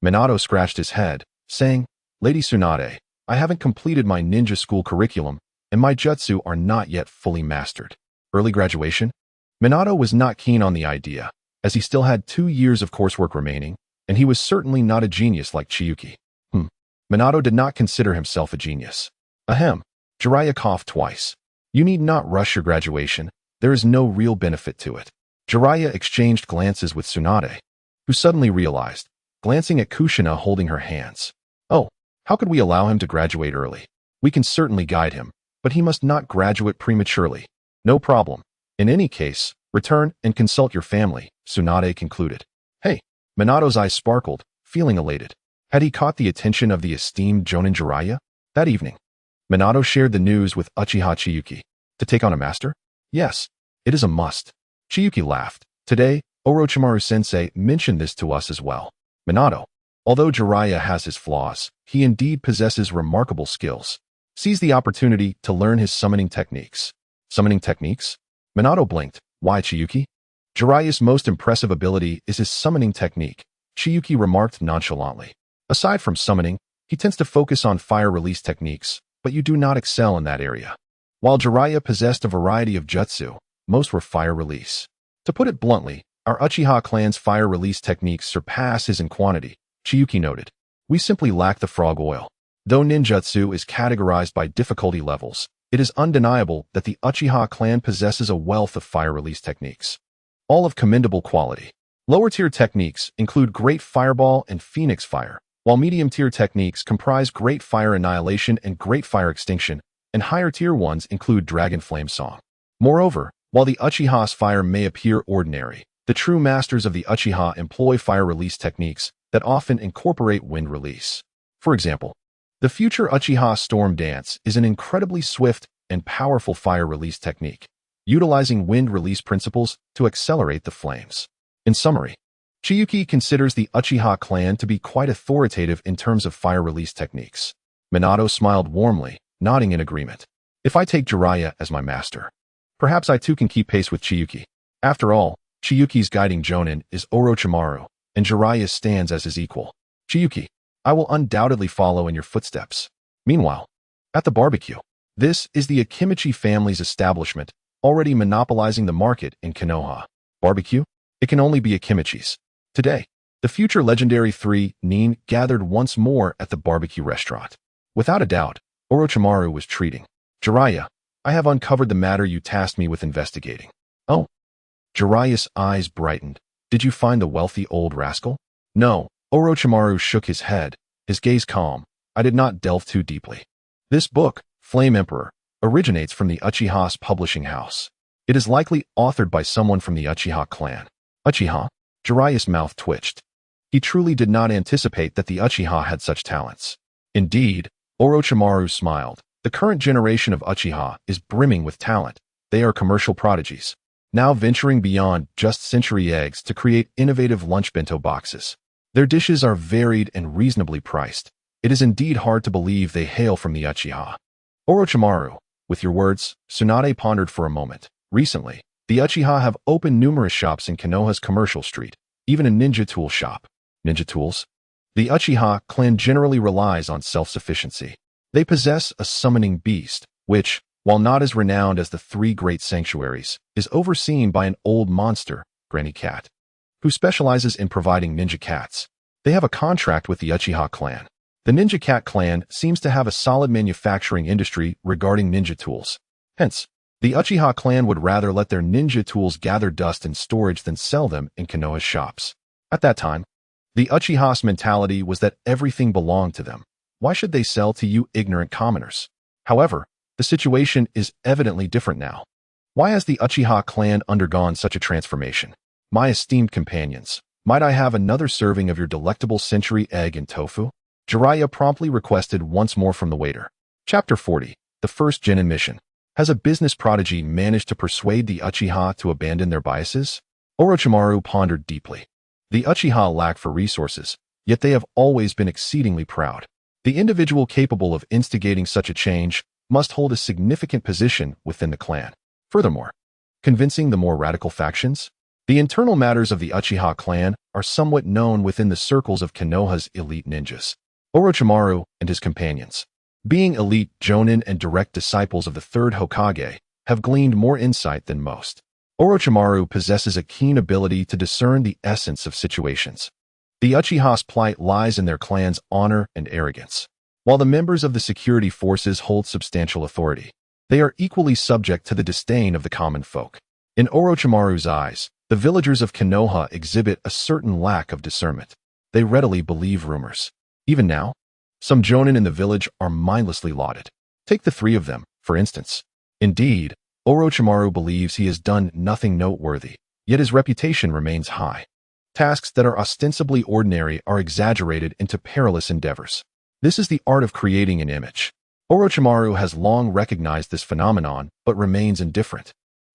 Minato scratched his head, saying, Lady Tsunade, I haven't completed my ninja school curriculum, and my jutsu are not yet fully mastered. Early graduation? Minato was not keen on the idea, as he still had 2 years of coursework remaining, and he was certainly not a genius like Chiyue. Minato did not consider himself a genius. Ahem. Jiraiya coughed twice. You need not rush your graduation. There is no real benefit to it. Jiraiya exchanged glances with Tsunade, who suddenly realized, glancing at Kushina holding her hands. Oh, how could we allow him to graduate early? We can certainly guide him, but he must not graduate prematurely. No problem. In any case, return and consult your family, Tsunade concluded. Hey, Minato's eyes sparkled, feeling elated. Had he caught the attention of the esteemed Jonin Jiraiya? That evening, Minato shared the news with Uchiha Chiyue. To take on a master? Yes, it is a must. Chiyue laughed. Today, Orochimaru-sensei mentioned this to us as well. Minato, although Jiraiya has his flaws, he indeed possesses remarkable skills. Seize the opportunity to learn his summoning techniques. Summoning techniques? Minato blinked. Why Chiyue? Jiraiya's most impressive ability is his summoning technique, Chiyue remarked nonchalantly. Aside from summoning, he tends to focus on fire release techniques, but you do not excel in that area. While Jiraiya possessed a variety of jutsu, most were fire release. To put it bluntly, our Uchiha clan's fire release techniques surpass his in quantity, Chiyue noted. We simply lack the frog oil. Though ninjutsu is categorized by difficulty levels, it is undeniable that the Uchiha clan possesses a wealth of fire release techniques, all of commendable quality. Lower-tier techniques include Great Fireball and Phoenix Fire, while medium-tier techniques comprise Great Fire Annihilation and Great Fire Extinction, and higher-tier ones include Dragon Flame Song. Moreover, while the Uchiha's fire may appear ordinary, the true masters of the Uchiha employ fire release techniques that often incorporate wind release. For example, the future Uchiha Storm Dance is an incredibly swift and powerful fire release technique, utilizing wind release principles to accelerate the flames. In summary, Chiyue considers the Uchiha clan to be quite authoritative in terms of fire release techniques. Minato smiled warmly, nodding in agreement. If I take Jiraiya as my master, perhaps I too can keep pace with Chiyue. After all, Chiyuki's guiding Jonin is Orochimaru, and Jiraiya stands as his equal. Chiyue, I will undoubtedly follow in your footsteps. Meanwhile, at the barbecue, this is the Akimichi family's establishment, already monopolizing the market in Konoha. Barbecue? It can only be Akimichi's. Today, the future legendary 3 Nin gathered once more at the barbecue restaurant. Without a doubt, Orochimaru was treating. Jiraiya, I have uncovered the matter you tasked me with investigating. Oh. Jiraiya's eyes brightened. Did you find the wealthy old rascal? No. Orochimaru shook his head, his gaze calm. I did not delve too deeply. This book, Flame Emperor, originates from the Uchiha's publishing house. It It is likely authored by someone from the Uchiha clan. Uchiha? Jiraiya's mouth twitched. He truly did not anticipate that the Uchiha had such talents. Indeed, Orochimaru smiled. The current generation of Uchiha is brimming with talent. They are commercial prodigies, now venturing beyond just century eggs to create innovative lunch bento boxes. Their dishes are varied and reasonably priced. It is indeed hard to believe they hail from the Uchiha. Orochimaru, with your words, Tsunade pondered for a moment. Recently, the Uchiha have opened numerous shops in Konoha's commercial street, even a ninja tool shop. Ninja tools? The Uchiha clan generally relies on self-sufficiency. They possess a summoning beast, which, while not as renowned as the three great sanctuaries, is overseen by an old monster, Granny Cat, who specializes in providing ninja cats. They have a contract with the Uchiha clan. The Ninja Cat clan seems to have a solid manufacturing industry regarding ninja tools. Hence, the Uchiha clan would rather let their ninja tools gather dust in storage than sell them in Konoha's shops. At that time, the Uchiha's mentality was that everything belonged to them. Why should they sell to you ignorant commoners? However, the situation is evidently different now. Why has the Uchiha clan undergone such a transformation? My esteemed companions, might I have another serving of your delectable century egg and tofu? Jiraiya promptly requested once more from the waiter. Chapter 40. The First Genin Mission. Has a business prodigy managed to persuade the Uchiha to abandon their biases? Orochimaru pondered deeply. The Uchiha lack for resources, yet they have always been exceedingly proud. The individual capable of instigating such a change must hold a significant position within the clan. Furthermore, convincing the more radical factions? The internal matters of the Uchiha clan are somewhat known within the circles of Konoha's elite ninjas. Orochimaru and his companions, being elite jonin and direct disciples of the third Hokage, have gleaned more insight than most. Orochimaru possesses a keen ability to discern the essence of situations. The Uchiha's plight lies in their clan's honor and arrogance. While the members of the security forces hold substantial authority, they are equally subject to the disdain of the common folk. In Orochimaru's eyes, the villagers of Konoha exhibit a certain lack of discernment. They readily believe rumors. Even now, some jonin in the village are mindlessly lauded. Take the three of them, for instance. Indeed, Orochimaru believes he has done nothing noteworthy, yet his reputation remains high. Tasks that are ostensibly ordinary are exaggerated into perilous endeavors. This is the art of creating an image. Orochimaru has long recognized this phenomenon, but remains indifferent.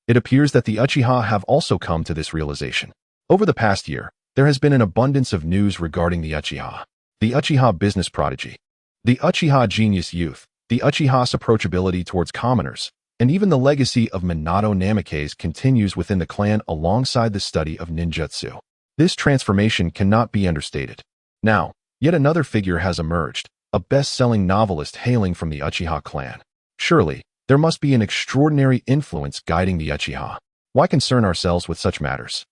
It appears that the Uchiha have also come to this realization. Over the past year, there has been an abundance of news regarding the Uchiha. The Uchiha business prodigy, the Uchiha genius youth, the Uchiha's approachability towards commoners, and even the legacy of Minato Namikaze continues within the clan alongside the study of ninjutsu. This transformation cannot be understated. Now, yet another figure has emerged, a best-selling novelist hailing from the Uchiha clan. Surely, there must be an extraordinary influence guiding the Uchiha. Why concern ourselves with such matters?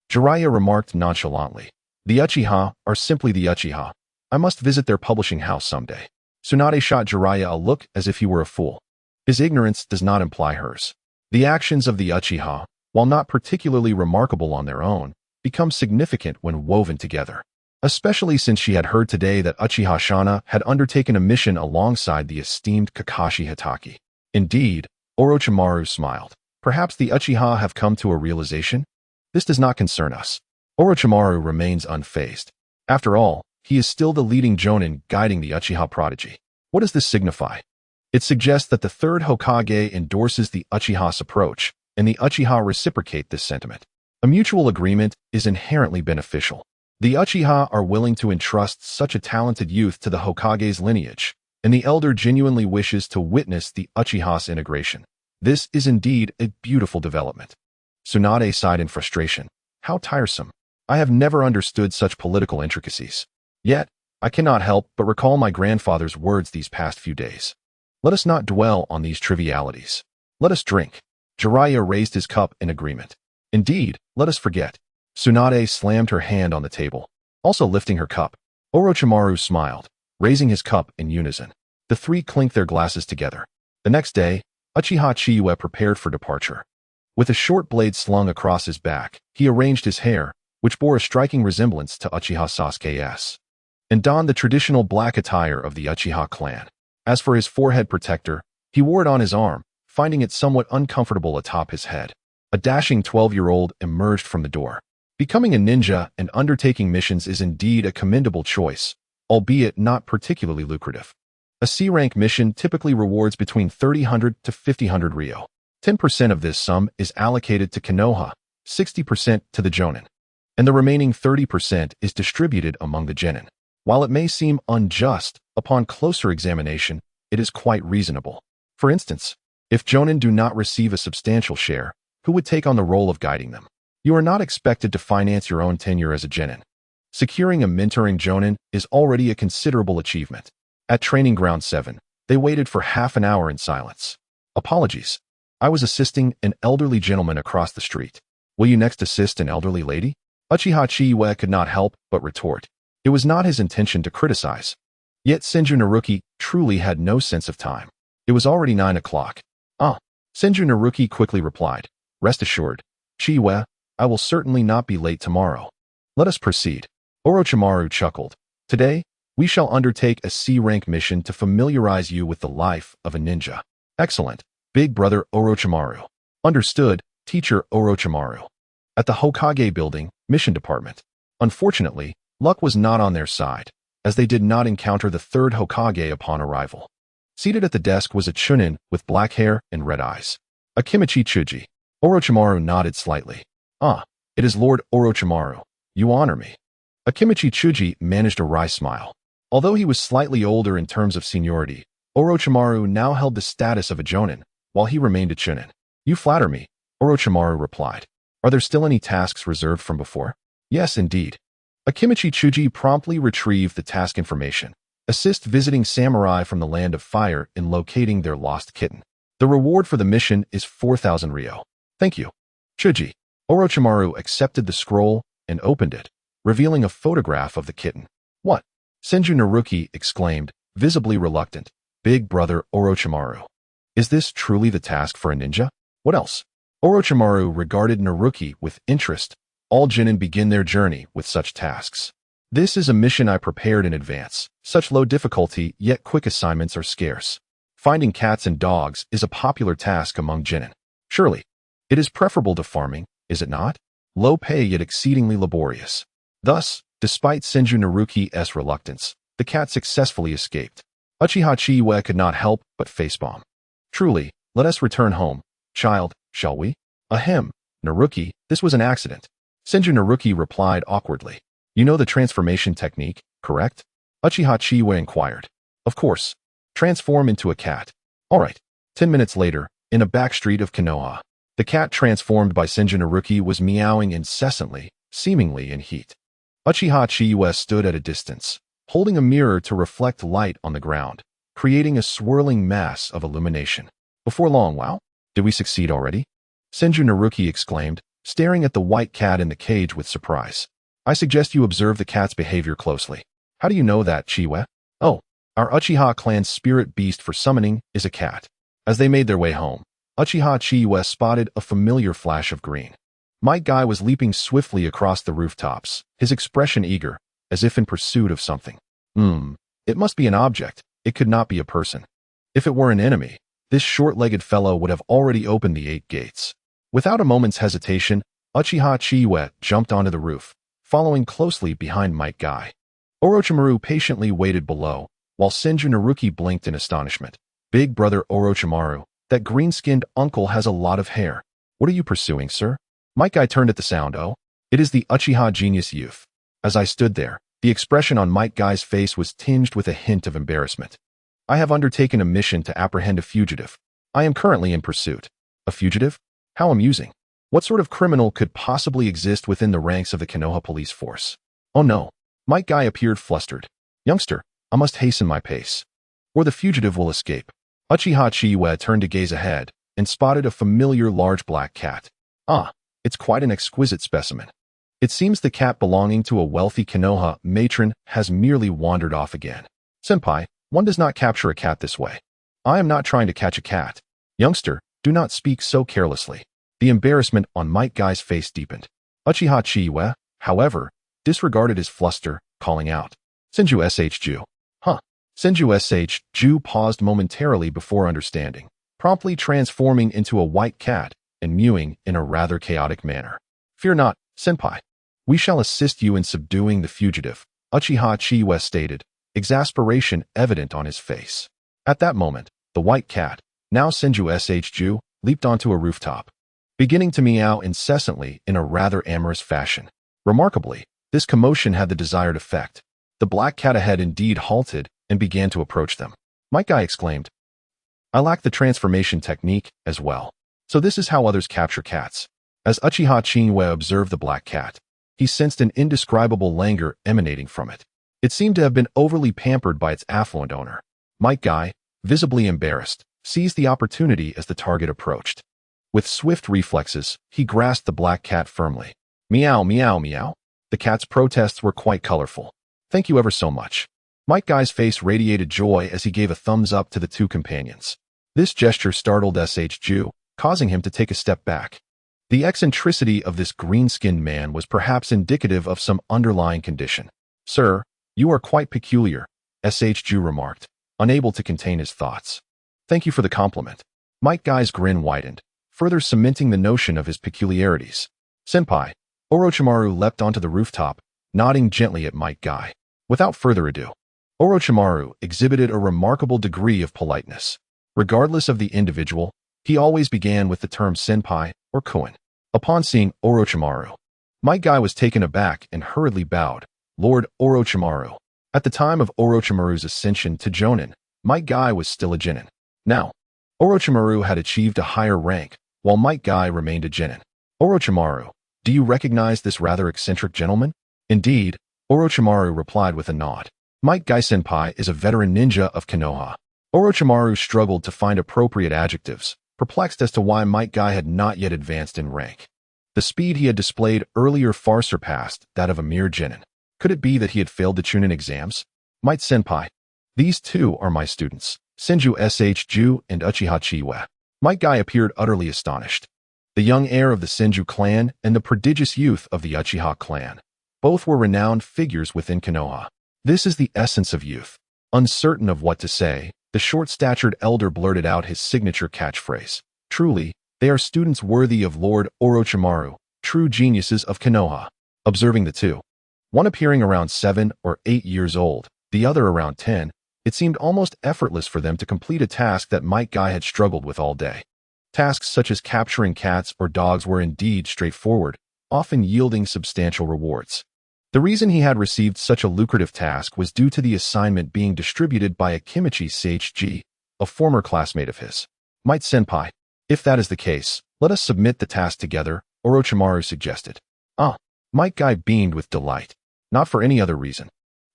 Jiraiya remarked nonchalantly. The Uchiha are simply the Uchiha. I must visit their publishing house someday. Tsunade shot Jiraiya a look as if he were a fool. His ignorance does not imply hers. The actions of the Uchiha, while not particularly remarkable on their own, become significant when woven together. Especially since she had heard today that Uchiha Shana had undertaken a mission alongside the esteemed Kakashi Hitaki. Indeed, Orochimaru smiled. Perhaps the Uchiha have come to a realization? This does not concern us. Orochimaru remains unfazed. After all, he is still the leading jonin guiding the Uchiha prodigy. What does this signify? It suggests that the third Hokage endorses the Uchiha's approach, and the Uchiha reciprocate this sentiment. A mutual agreement is inherently beneficial. The Uchiha are willing to entrust such a talented youth to the Hokage's lineage, and the elder genuinely wishes to witness the Uchiha's integration. This is indeed a beautiful development. Tsunade sighed in frustration. How tiresome. I have never understood such political intricacies. Yet, I cannot help but recall my grandfather's words these past few days. Let us not dwell on these trivialities. Let us drink. Jiraiya raised his cup in agreement. Indeed, let us forget. Tsunade slammed her hand on the table, also lifting her cup. Orochimaru smiled, raising his cup in unison. The three clinked their glasses together. The next day, Uchiha Chiyue prepared for departure. With a short blade slung across his back, he arranged his hair, which bore a striking resemblance to Uchiha Sasuke's, and donned the traditional black attire of the Uchiha clan. As for his forehead protector, he wore it on his arm, finding it somewhat uncomfortable atop his head. A dashing 12-year-old emerged from the door. Becoming a ninja and undertaking missions is indeed a commendable choice, albeit not particularly lucrative. A C-rank mission typically rewards between 300 to 500 ryo. 10% of this sum is allocated to Konoha, 60% to the Jonin, and the remaining 30% is distributed among the Genin. While it may seem unjust, upon closer examination, it is quite reasonable. For instance, if Jonin do not receive a substantial share, who would take on the role of guiding them? You are not expected to finance your own tenure as a Genin. Securing a mentoring Jonin is already a considerable achievement. At Training Ground 7, they waited for half an hour in silence. Apologies. I was assisting an elderly gentleman across the street. Will you next assist an elderly lady? Uchiha Chiyue could not help but retort. It was not his intention to criticize. Yet Senju Naruki truly had no sense of time. It was already 9 o'clock. Senju Naruki quickly replied. Rest assured, Chiyue, I will certainly not be late tomorrow. Let us proceed. Orochimaru chuckled. Today, we shall undertake a C-rank mission to familiarize you with the life of a ninja. Excellent, big brother Orochimaru. Understood, teacher Orochimaru. At the Hokage building, mission department. Unfortunately, luck was not on their side, as they did not encounter the third Hokage upon arrival. Seated at the desk was a chunin with black hair and red eyes. Akimichi Chuji. Orochimaru nodded slightly. It is Lord Orochimaru. You honor me. Akimichi Chuji managed a wry smile. Although he was slightly older in terms of seniority, Orochimaru now held the status of a Jonin, while he remained a chunin. You flatter me, Orochimaru replied. Are there still any tasks reserved from before? Yes, indeed. Akimichi Chuji promptly retrieved the task information. Assist visiting samurai from the land of fire in locating their lost kitten. The reward for the mission is 4,000 ryo. Thank you. Chuji. Orochimaru accepted the scroll and opened it, revealing a photograph of the kitten. What? Senju Naruki exclaimed, visibly reluctant. Big brother Orochimaru. Is this truly the task for a ninja? What else? Orochimaru regarded Naruki with interest. All genin begin their journey with such tasks. This is a mission I prepared in advance. Such low difficulty yet quick assignments are scarce. Finding cats and dogs is a popular task among genin. Surely, it is preferable to farming, is it not? Low pay yet exceedingly laborious. Thus, despite Senju Naruki's reluctance, the cat successfully escaped. Uchiha Chiyue could not help but facepalm. Truly, let us return home, child, shall we? Ahem, Naruki, this was an accident. Senju Naruki replied awkwardly. You know the transformation technique, correct? Uchiha Chiyue inquired. Of course. Transform into a cat. All right. 10 minutes later, in a back street of Konoha, the cat transformed by Senju Naruki was meowing incessantly, seemingly in heat. Uchiha Chiyue stood at a distance, holding a mirror to reflect light on the ground, creating a swirling mass of illumination. Before long, wow, did we succeed already? Senju Naruki exclaimed, staring at the white cat in the cage with surprise. I suggest you observe the cat's behavior closely. How do you know that, Chiyue? Oh, our Uchiha clan's spirit beast for summoning is a cat. As they made their way home, Uchiha Chiyue spotted a familiar flash of green. Might Guy was leaping swiftly across the rooftops, his expression eager, as if in pursuit of something. It must be an object. It could not be a person. If it were an enemy, this short-legged fellow would have already opened the 8 gates. Without a moment's hesitation, Uchiha Chiyue jumped onto the roof, following closely behind Might Guy. Orochimaru patiently waited below, while Senju Naruki blinked in astonishment. Big brother Orochimaru, that green-skinned uncle has a lot of hair. What are you pursuing, sir? Might Guy turned at the sound. Oh, it is the Uchiha genius youth. As I stood there, the expression on Might Guy's face was tinged with a hint of embarrassment. I have undertaken a mission to apprehend a fugitive. I am currently in pursuit. A fugitive? How amusing. What sort of criminal could possibly exist within the ranks of the Konoha police force? Oh no. Might Guy appeared flustered. Youngster, I must hasten my pace, or the fugitive will escape. Uchiha Chiyue turned to gaze ahead and spotted a familiar large black cat. It's quite an exquisite specimen. It seems the cat belonging to a wealthy Konoha matron has merely wandered off again. Senpai, one does not capture a cat this way. I am not trying to catch a cat. Youngster, do not speak so carelessly. The embarrassment on Might Guy's face deepened. Uchiha Chiyue, however, disregarded his fluster, calling out, Senju sh Ju. Senju sh Ju paused momentarily before understanding, promptly transforming into a white cat and mewing in a rather chaotic manner. "Fear not, senpai. We shall assist you in subduing the fugitive," Uchiha Chiyue stated, exasperation evident on his face. At that moment, the white cat, now Senju Shju, leaped onto a rooftop, beginning to meow incessantly in a rather amorous fashion. Remarkably, this commotion had the desired effect. The black cat ahead indeed halted and began to approach them. Might Guy exclaimed, "I lack the transformation technique as well. So this is how others capture cats." As Uchiha Chiyue observed the black cat, he sensed an indescribable languor emanating from it. It seemed to have been overly pampered by its affluent owner. Might Guy, visibly embarrassed, seized the opportunity as the target approached. With swift reflexes, he grasped the black cat firmly. "Meow, meow, meow." The cat's protests were quite colorful. "Thank you ever so much." Might Guy's face radiated joy as he gave a thumbs up to the two companions. This gesture startled Shju, causing him to take a step back. The eccentricity of this green-skinned man was perhaps indicative of some underlying condition. "Sir, you are quite peculiar," Shju remarked, unable to contain his thoughts. "Thank you for the compliment." Might Guy's grin widened, further cementing the notion of his peculiarities. "Senpai." Orochimaru leapt onto the rooftop, nodding gently at Might Guy. Without further ado, Orochimaru exhibited a remarkable degree of politeness. Regardless of the individual, he always began with the term senpai or kuin. Upon seeing Orochimaru, Might Guy was taken aback and hurriedly bowed. "Lord Orochimaru." At the time of Orochimaru's ascension to Jonin, Might Guy was still a genin. Now, Orochimaru had achieved a higher rank, while Might Guy remained a genin. "Orochimaru, do you recognize this rather eccentric gentleman?" "Indeed," Orochimaru replied with a nod. "Might Guy senpai is a veteran ninja of Konoha." Orochimaru struggled to find appropriate adjectives, perplexed as to why Might Guy had not yet advanced in rank. The speed he had displayed earlier far surpassed that of a mere genin. Could it be that he had failed the Chunin exams? "Might senpai, these two are my students, Senju Shju and Uchiha Chiyue." Might Guy appeared utterly astonished. The young heir of the Senju clan and the prodigious youth of the Uchiha clan. Both were renowned figures within Konoha. This is the essence of youth. Uncertain of what to say, the short-statured elder blurted out his signature catchphrase. "Truly, they are students worthy of Lord Orochimaru, true geniuses of Konoha." Observing the two, one appearing around 7 or 8 years old, the other around 10, it seemed almost effortless for them to complete a task that Might Guy had struggled with all day. Tasks such as capturing cats or dogs were indeed straightforward, often yielding substantial rewards. The reason he had received such a lucrative task was due to the assignment being distributed by Akimichi Sage, a former classmate of his. "Might senpai, if that is the case, let us submit the task together," Orochimaru suggested. "Ah." Might Guy beamed with delight, not for any other reason,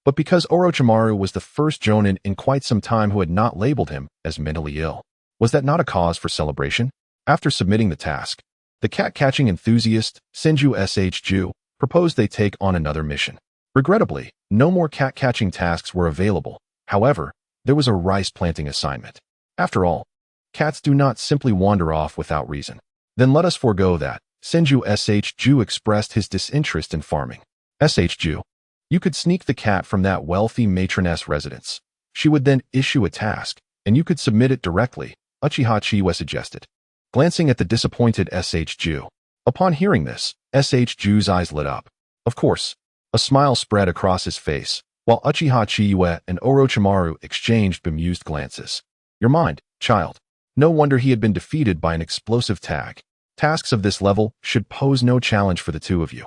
but because Orochimaru was the first jonin in quite some time who had not labeled him as mentally ill. Was that not a cause for celebration? After submitting the task, the cat-catching enthusiast, Senju Shju, proposed they take on another mission. Regrettably, no more cat-catching tasks were available. However, there was a rice-planting assignment. After all, cats do not simply wander off without reason. "Then let us forego that." Senju Shju expressed his disinterest in farming. "Shju, you could sneak the cat from that wealthy matroness residence. She would then issue a task, and you could submit it directly," Uchiha Chiyue suggested, glancing at the disappointed Shju. Upon hearing this, Shju's eyes lit up. Of course, a smile spread across his face, while Uchiha Chiyue and Orochimaru exchanged bemused glances. "Your mind, child." No wonder he had been defeated by an explosive tag. Tasks of this level should pose no challenge for the two of you.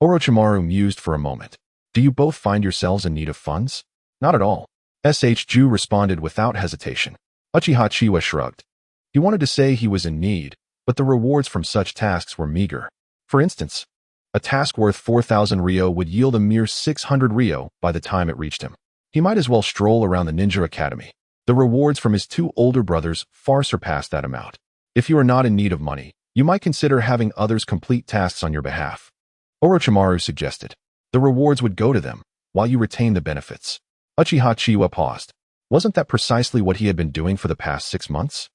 Orochimaru mused for a moment. "Do you both find yourselves in need of funds?" "Not at all," Shju responded without hesitation. Uchiha Chiyue shrugged. He wanted to say he was in need, but the rewards from such tasks were meager. For instance, a task worth 4,000 ryo would yield a mere 600 ryo by the time it reached him. He might as well stroll around the ninja academy. The rewards from his two older brothers far surpassed that amount. If you are not in need of money, you might consider having others complete tasks on your behalf, Orochimaru suggested. The rewards would go to them, while you retain the benefits. Uchiha Chiyue paused. Wasn't that precisely what he had been doing for the past 6 months?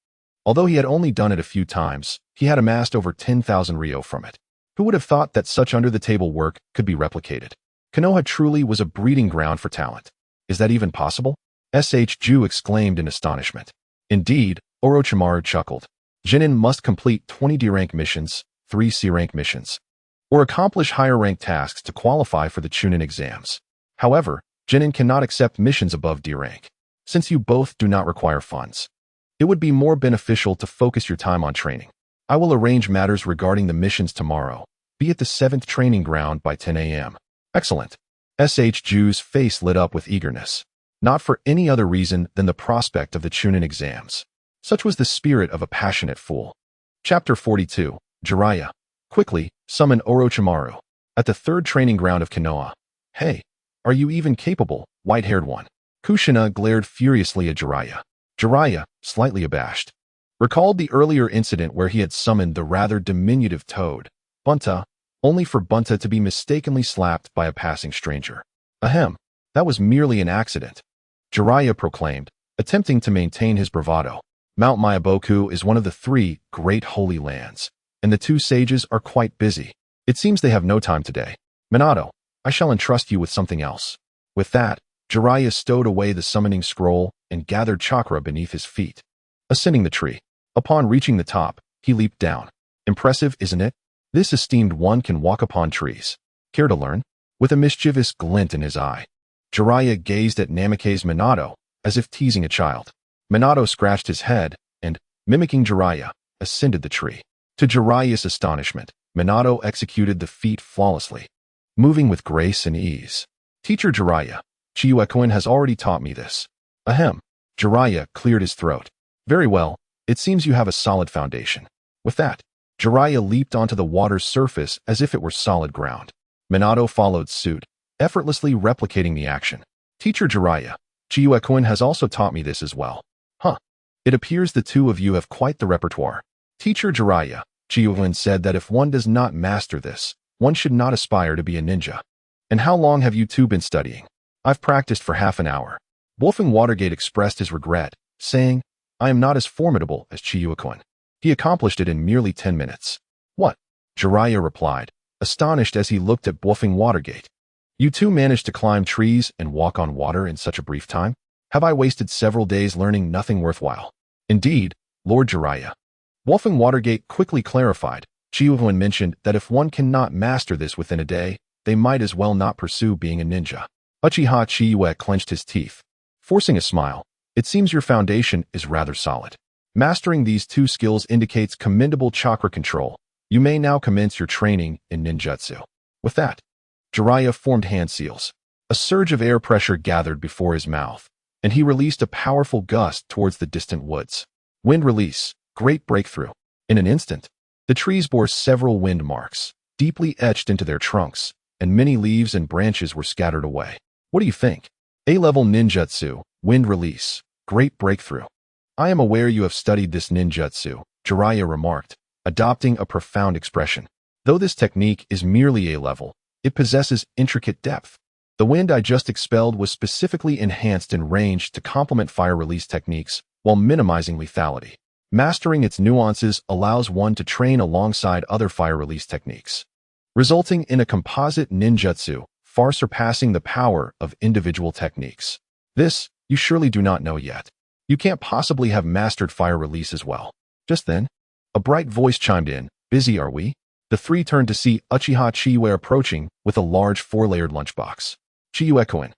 Although he had only done it a few times, he had amassed over 10,000 ryo from it. Who would have thought that such under-the-table work could be replicated? Konoha truly was a breeding ground for talent. Is that even possible? Shju exclaimed in astonishment. Indeed, Orochimaru chuckled. Genin must complete 20 D-rank missions, 3 C-rank missions, or accomplish higher-rank tasks to qualify for the Chunin exams. However, Genin cannot accept missions above D-rank, since you both do not require funds. It would be more beneficial to focus your time on training. I will arrange matters regarding the missions tomorrow. Be at the 7th training ground by 10 a.m. Excellent. Ju's face lit up with eagerness, not for any other reason than the prospect of the Chunin exams. Such was the spirit of a passionate fool. Chapter 42. Jiraiya. Quickly, summon Orochimaru. At the 3rd training ground of Konoha. Hey, are you even capable, white-haired one? Kushina glared furiously at Jiraiya. Jiraiya, slightly abashed, recalled the earlier incident where he had summoned the rather diminutive toad, Bunta, only for Bunta to be mistakenly slapped by a passing stranger. Ahem, that was merely an accident, Jiraiya proclaimed, attempting to maintain his bravado. Mount Myaboku is one of the 3 great holy lands, and the 2 sages are quite busy. It seems they have no time today. Minato, I shall entrust you with something else. With that, Jiraiya stowed away the summoning scroll and gathered chakra beneath his feet. Ascending the tree. Upon reaching the top, he leaped down. Impressive, isn't it? This esteemed one can walk upon trees. Care to learn? With a mischievous glint in his eye, Jiraiya gazed at Namikaze Minato, as if teasing a child. Minato scratched his head and, mimicking Jiraiya, ascended the tree. To Jiraiya's astonishment, Minato executed the feat flawlessly, moving with grace and ease. Teacher Jiraiya, Chiyue has already taught me this. Ahem. Jiraiya cleared his throat. Very well, it seems you have a solid foundation. With that, Jiraiya leaped onto the water's surface as if it were solid ground. Minato followed suit, effortlessly replicating the action. Teacher Jiraiya, Chiyue has also taught me this as well. Huh. It appears the 2 of you have quite the repertoire. Teacher Jiraiya, Chiyue said that if one does not master this, one should not aspire to be a ninja. And how long have you 2 been studying? I've practiced for half an hour. Wolfing Watergate expressed his regret, saying, I am not as formidable as Chiyue. He accomplished it in merely 10 minutes. What? Jiraiya replied, astonished as he looked at Wolfing Watergate. You 2 managed to climb trees and walk on water in such a brief time? Have I wasted several days learning nothing worthwhile? Indeed, Lord Jiraiya. Wolfing Watergate quickly clarified. Chiyue mentioned that if one cannot master this within a day, they might as well not pursue being a ninja. Uchiha Chiyue clenched his teeth, forcing a smile. It seems your foundation is rather solid. Mastering these 2 skills indicates commendable chakra control. You may now commence your training in ninjutsu. With that, Jiraiya formed hand seals. A surge of air pressure gathered before his mouth, and he released a powerful gust towards the distant woods. Wind release, great breakthrough. In an instant, the trees bore several wind marks, deeply etched into their trunks, and many leaves and branches were scattered away. What do you think? A-level ninjutsu, wind release, great breakthrough. I am aware you have studied this ninjutsu, Jiraiya remarked, adopting a profound expression. Though this technique is merely A-level, it possesses intricate depth. The wind I just expelled was specifically enhanced in range to complement fire release techniques while minimizing lethality. Mastering its nuances allows one to train alongside other fire release techniques, resulting in a composite ninjutsu far surpassing the power of individual techniques. This, you surely do not know yet. You can't possibly have mastered fire release as well. Just then, a bright voice chimed in, busy are we? The 3 turned to see Uchiha Chiyue approaching with a large 4-layered lunchbox. Chiyue-kun.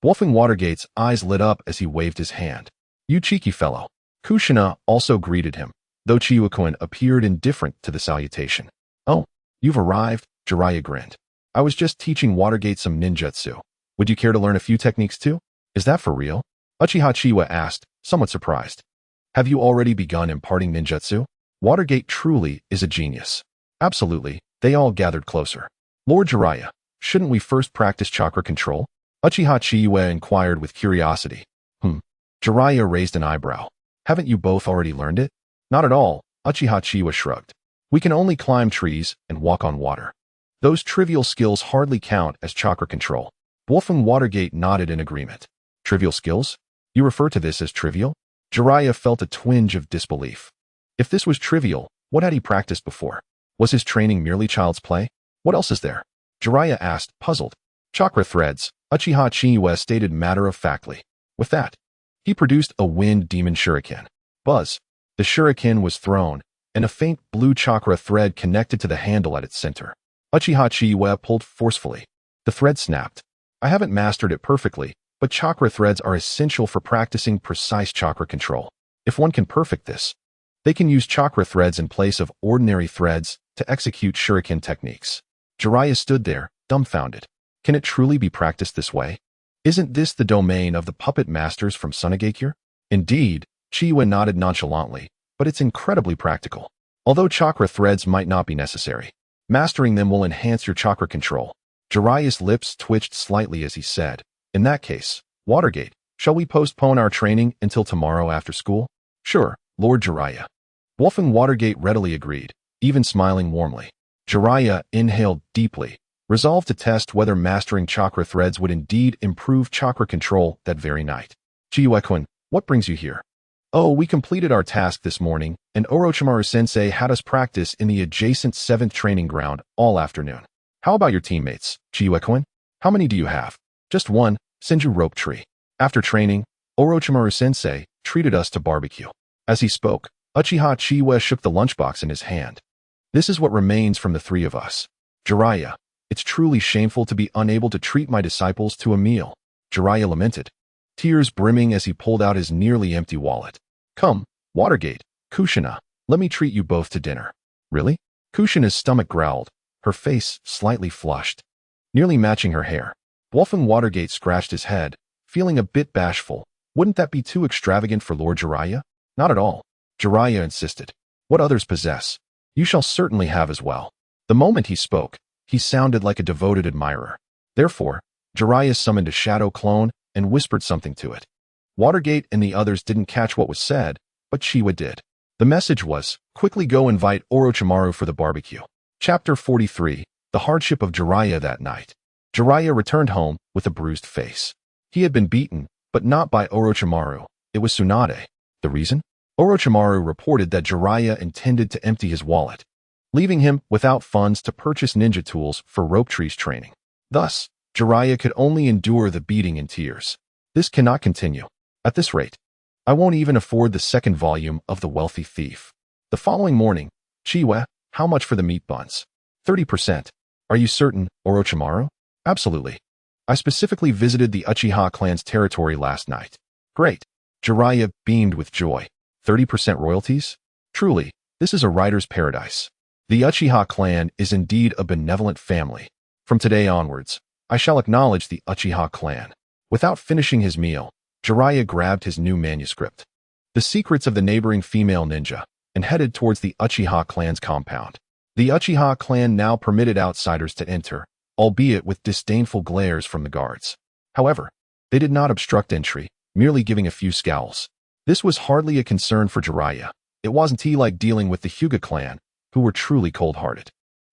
Wolfing Watergate's eyes lit up as he waved his hand. You cheeky fellow. Kushina also greeted him, though Chiyue-kun appeared indifferent to the salutation. Oh, you've arrived, Jiraiya grinned. I was just teaching Watergate some ninjutsu. Would you care to learn a few techniques too? Is that for real? Uchiha Chiyue asked, somewhat surprised. Have you already begun imparting ninjutsu? Watergate truly is a genius. Absolutely, they all gathered closer. Lord Jiraiya, shouldn't we first practice chakra control? Uchiha Chiyue inquired with curiosity. Jiraiya raised an eyebrow. Haven't you both already learned it? Not at all, Uchiha Chiyue shrugged. We can only climb trees and walk on water. Those trivial skills hardly count as chakra control. Wolfing Watergate nodded in agreement. Trivial skills? You refer to this as trivial? Jiraiya felt a twinge of disbelief. If this was trivial, what had he practiced before? Was his training merely child's play? What else is there? Jiraiya asked, puzzled. Chakra threads, Uchiha Chiyue stated matter-of-factly. With that, he produced a wind demon shuriken. Buzz. The shuriken was thrown, and a faint blue chakra thread connected to the handle at its center. Uchiha Chiyue pulled forcefully. The thread snapped. I haven't mastered it perfectly, but chakra threads are essential for practicing precise chakra control. If one can perfect this, they can use chakra threads in place of ordinary threads to execute shuriken techniques. Jiraiya stood there, dumbfounded. Can it truly be practiced this way? Isn't this the domain of the puppet masters from Sunagakure? Indeed, Chiyue nodded nonchalantly, but it's incredibly practical. Although chakra threads might not be necessary, mastering them will enhance your chakra control. Jiraiya's lips twitched slightly as he said, in that case, Watergate, shall we postpone our training until tomorrow after school? Sure, Lord Jiraiya. Wolfgang Watergate readily agreed, even smiling warmly. Jiraiya inhaled deeply, resolved to test whether mastering chakra threads would indeed improve chakra control that very night. Chiyue-kun, what brings you here? Oh, we completed our task this morning, and Orochimaru-sensei had us practice in the adjacent 7th training ground all afternoon. How about your teammates, Chiyue-kun? How many do you have? Just one, Senju Rope Tree. After training, Orochimaru-sensei treated us to barbecue. As he spoke, Uchiha Chiyue shook the lunchbox in his hand. This is what remains from the three of us. Jiraiya, it's truly shameful to be unable to treat my disciples to a meal. Jiraiya lamented, tears brimming as he pulled out his nearly empty wallet. Come, Watergate, Kushina, let me treat you both to dinner. Really? Kushina's stomach growled, her face slightly flushed, nearly matching her hair. Wolfgang Watergate scratched his head, feeling a bit bashful. Wouldn't that be too extravagant for Lord Jiraiya? Not at all. Jiraiya insisted. What others possess, you shall certainly have as well. The moment he spoke, he sounded like a devoted admirer. Therefore, Jiraiya summoned a shadow clone and whispered something to it. Watergate and the others didn't catch what was said, but Chiyue did. The message was, quickly go invite Orochimaru for the barbecue. Chapter 43, The Hardship of Jiraiya that night. Jiraiya returned home with a bruised face. He had been beaten, but not by Orochimaru. It was Tsunade. The reason? Orochimaru reported that Jiraiya intended to empty his wallet, leaving him without funds to purchase ninja tools for Rope Tree's training. Thus, Jiraiya could only endure the beating in tears. This cannot continue. At this rate, I won't even afford the second volume of The Wealthy Thief. The following morning, Chiyue, how much for the meat buns? 30%. Are you certain, Orochimaru? Absolutely. I specifically visited the Uchiha clan's territory last night. Great. Jiraiya beamed with joy. 30% royalties? Truly, this is a writer's paradise. The Uchiha clan is indeed a benevolent family. From today onwards, I shall acknowledge the Uchiha clan. Without finishing his meal, Jiraiya grabbed his new manuscript, The Secrets of the Neighboring Female Ninja, and headed towards the Uchiha clan's compound. The Uchiha clan now permitted outsiders to enter, albeit with disdainful glares from the guards. However, they did not obstruct entry, merely giving a few scowls. This was hardly a concern for Jiraiya. It wasn't he like dealing with the Hyuga clan, who were truly cold-hearted.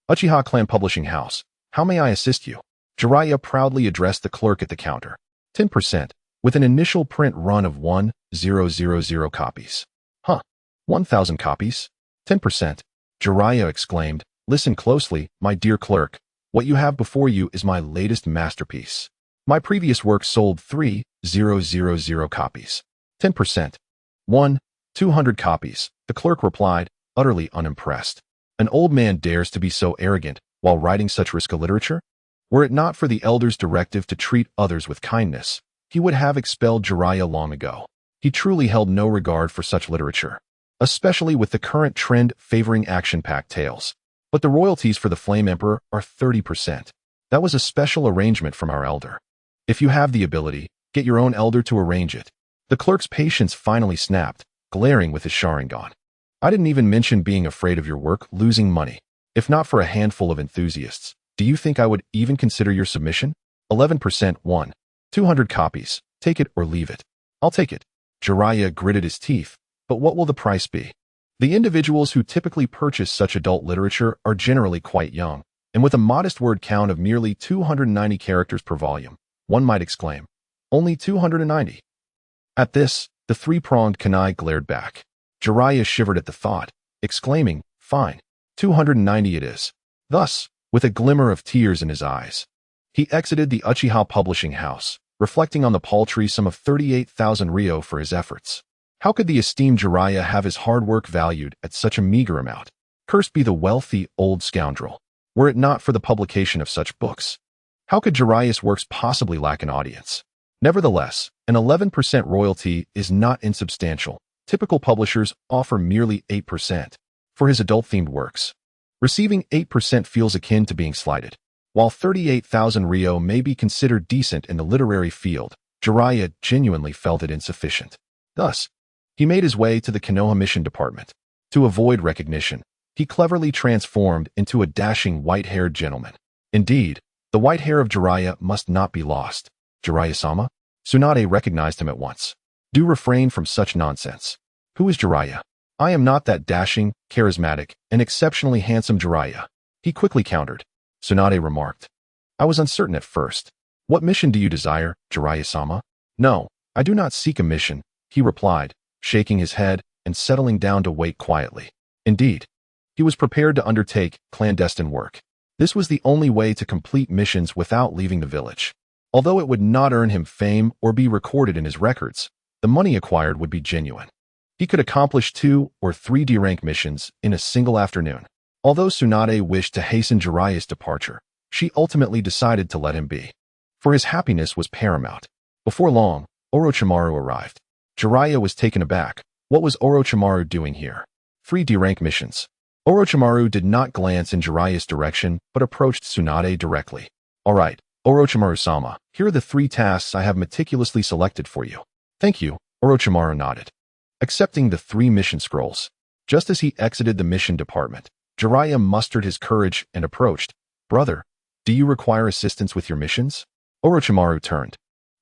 Uchiha clan publishing house, how may I assist you? Jiraiya proudly addressed the clerk at the counter. 10%, with an initial print run of 1,000 copies. Huh, 1,000 copies? 10%. Jiraiya exclaimed, listen closely, my dear clerk. What you have before you is my latest masterpiece. My previous work sold 3,000 copies. 10%. 1,200 copies, the clerk replied, utterly unimpressed. An old man dares to be so arrogant while writing such risky literature? Were it not for the elder's directive to treat others with kindness, he would have expelled Jiraiya long ago. He truly held no regard for such literature, especially with the current trend favoring action-packed tales. But the royalties for the Flame Emperor are 30%. That was a special arrangement from our elder. If you have the ability, get your own elder to arrange it. The clerk's patience finally snapped, glaring with his Sharingan. I didn't even mention being afraid of your work losing money. If not for a handful of enthusiasts, do you think I would even consider your submission? 11%. 1,200 copies. Take it or leave it. I'll take it. Jiraiya gritted his teeth, but what will the price be? The individuals who typically purchase such adult literature are generally quite young, and with a modest word count of merely 290 characters per volume, one might exclaim, only 290. At this, the three-pronged kunai glared back. Jiraiya shivered at the thought, exclaiming, fine, 290 it is. Thus, with a glimmer of tears in his eyes, he exited the Uchiha publishing house, reflecting on the paltry sum of 38,000 ryo for his efforts. How could the esteemed Jiraiya have his hard work valued at such a meager amount? Cursed be the wealthy old scoundrel, were it not for the publication of such books. How could Jiraiya's works possibly lack an audience? Nevertheless, an 11% royalty is not insubstantial. Typical publishers offer merely 8% for his adult-themed works. Receiving 8% feels akin to being slighted. While 38,000 ryo may be considered decent in the literary field, Jiraiya genuinely felt it insufficient. Thus, he made his way to the Konoha mission department. To avoid recognition, he cleverly transformed into a dashing white-haired gentleman. Indeed, the white hair of Jiraiya must not be lost. Jiraiya-sama? Tsunade recognized him at once. Do refrain from such nonsense. Who is Jiraiya? I am not that dashing, charismatic, and exceptionally handsome Jiraiya. He quickly countered. Tsunade remarked. I was uncertain at first. What mission do you desire, Jiraiya-sama? No, I do not seek a mission, he replied, shaking his head and settling down to wait quietly. Indeed, he was prepared to undertake clandestine work. This was the only way to complete missions without leaving the village. Although it would not earn him fame or be recorded in his records, the money acquired would be genuine. He could accomplish 2 or 3 D-rank missions in a single afternoon. Although Tsunade wished to hasten Jiraiya's departure, she ultimately decided to let him be. For his happiness was paramount. Before long, Orochimaru arrived. Jiraiya was taken aback. What was Orochimaru doing here? 3 D-rank missions. Orochimaru did not glance in Jiraiya's direction, but approached Tsunade directly. All right, Orochimaru-sama, here are the 3 tasks I have meticulously selected for you. Thank you, Orochimaru nodded. Accepting the 3 mission scrolls. Just as he exited the mission department, Jiraiya mustered his courage and approached. Brother, do you require assistance with your missions? Orochimaru turned.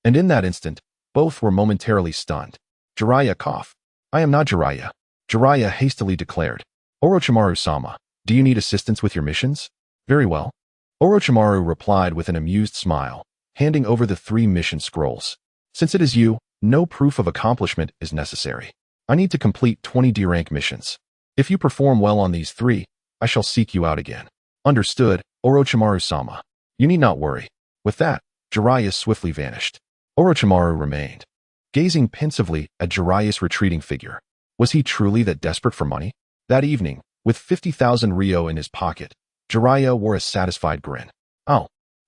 And in that instant, both were momentarily stunned. Jiraiya coughed. I am not Jiraiya. Jiraiya hastily declared. Orochimaru-sama, do you need assistance with your missions? Very well. Orochimaru replied with an amused smile, handing over the 3 mission scrolls. Since it is you, no proof of accomplishment is necessary. I need to complete 20 D-rank missions. If you perform well on these 3, I shall seek you out again. Understood, Orochimaru-sama. You need not worry. With that, Jiraiya swiftly vanished. Orochimaru remained, gazing pensively at Jiraiya's retreating figure. Was he truly that desperate for money? That evening, with 50,000 ryo in his pocket, Jiraiya wore a satisfied grin. Oh,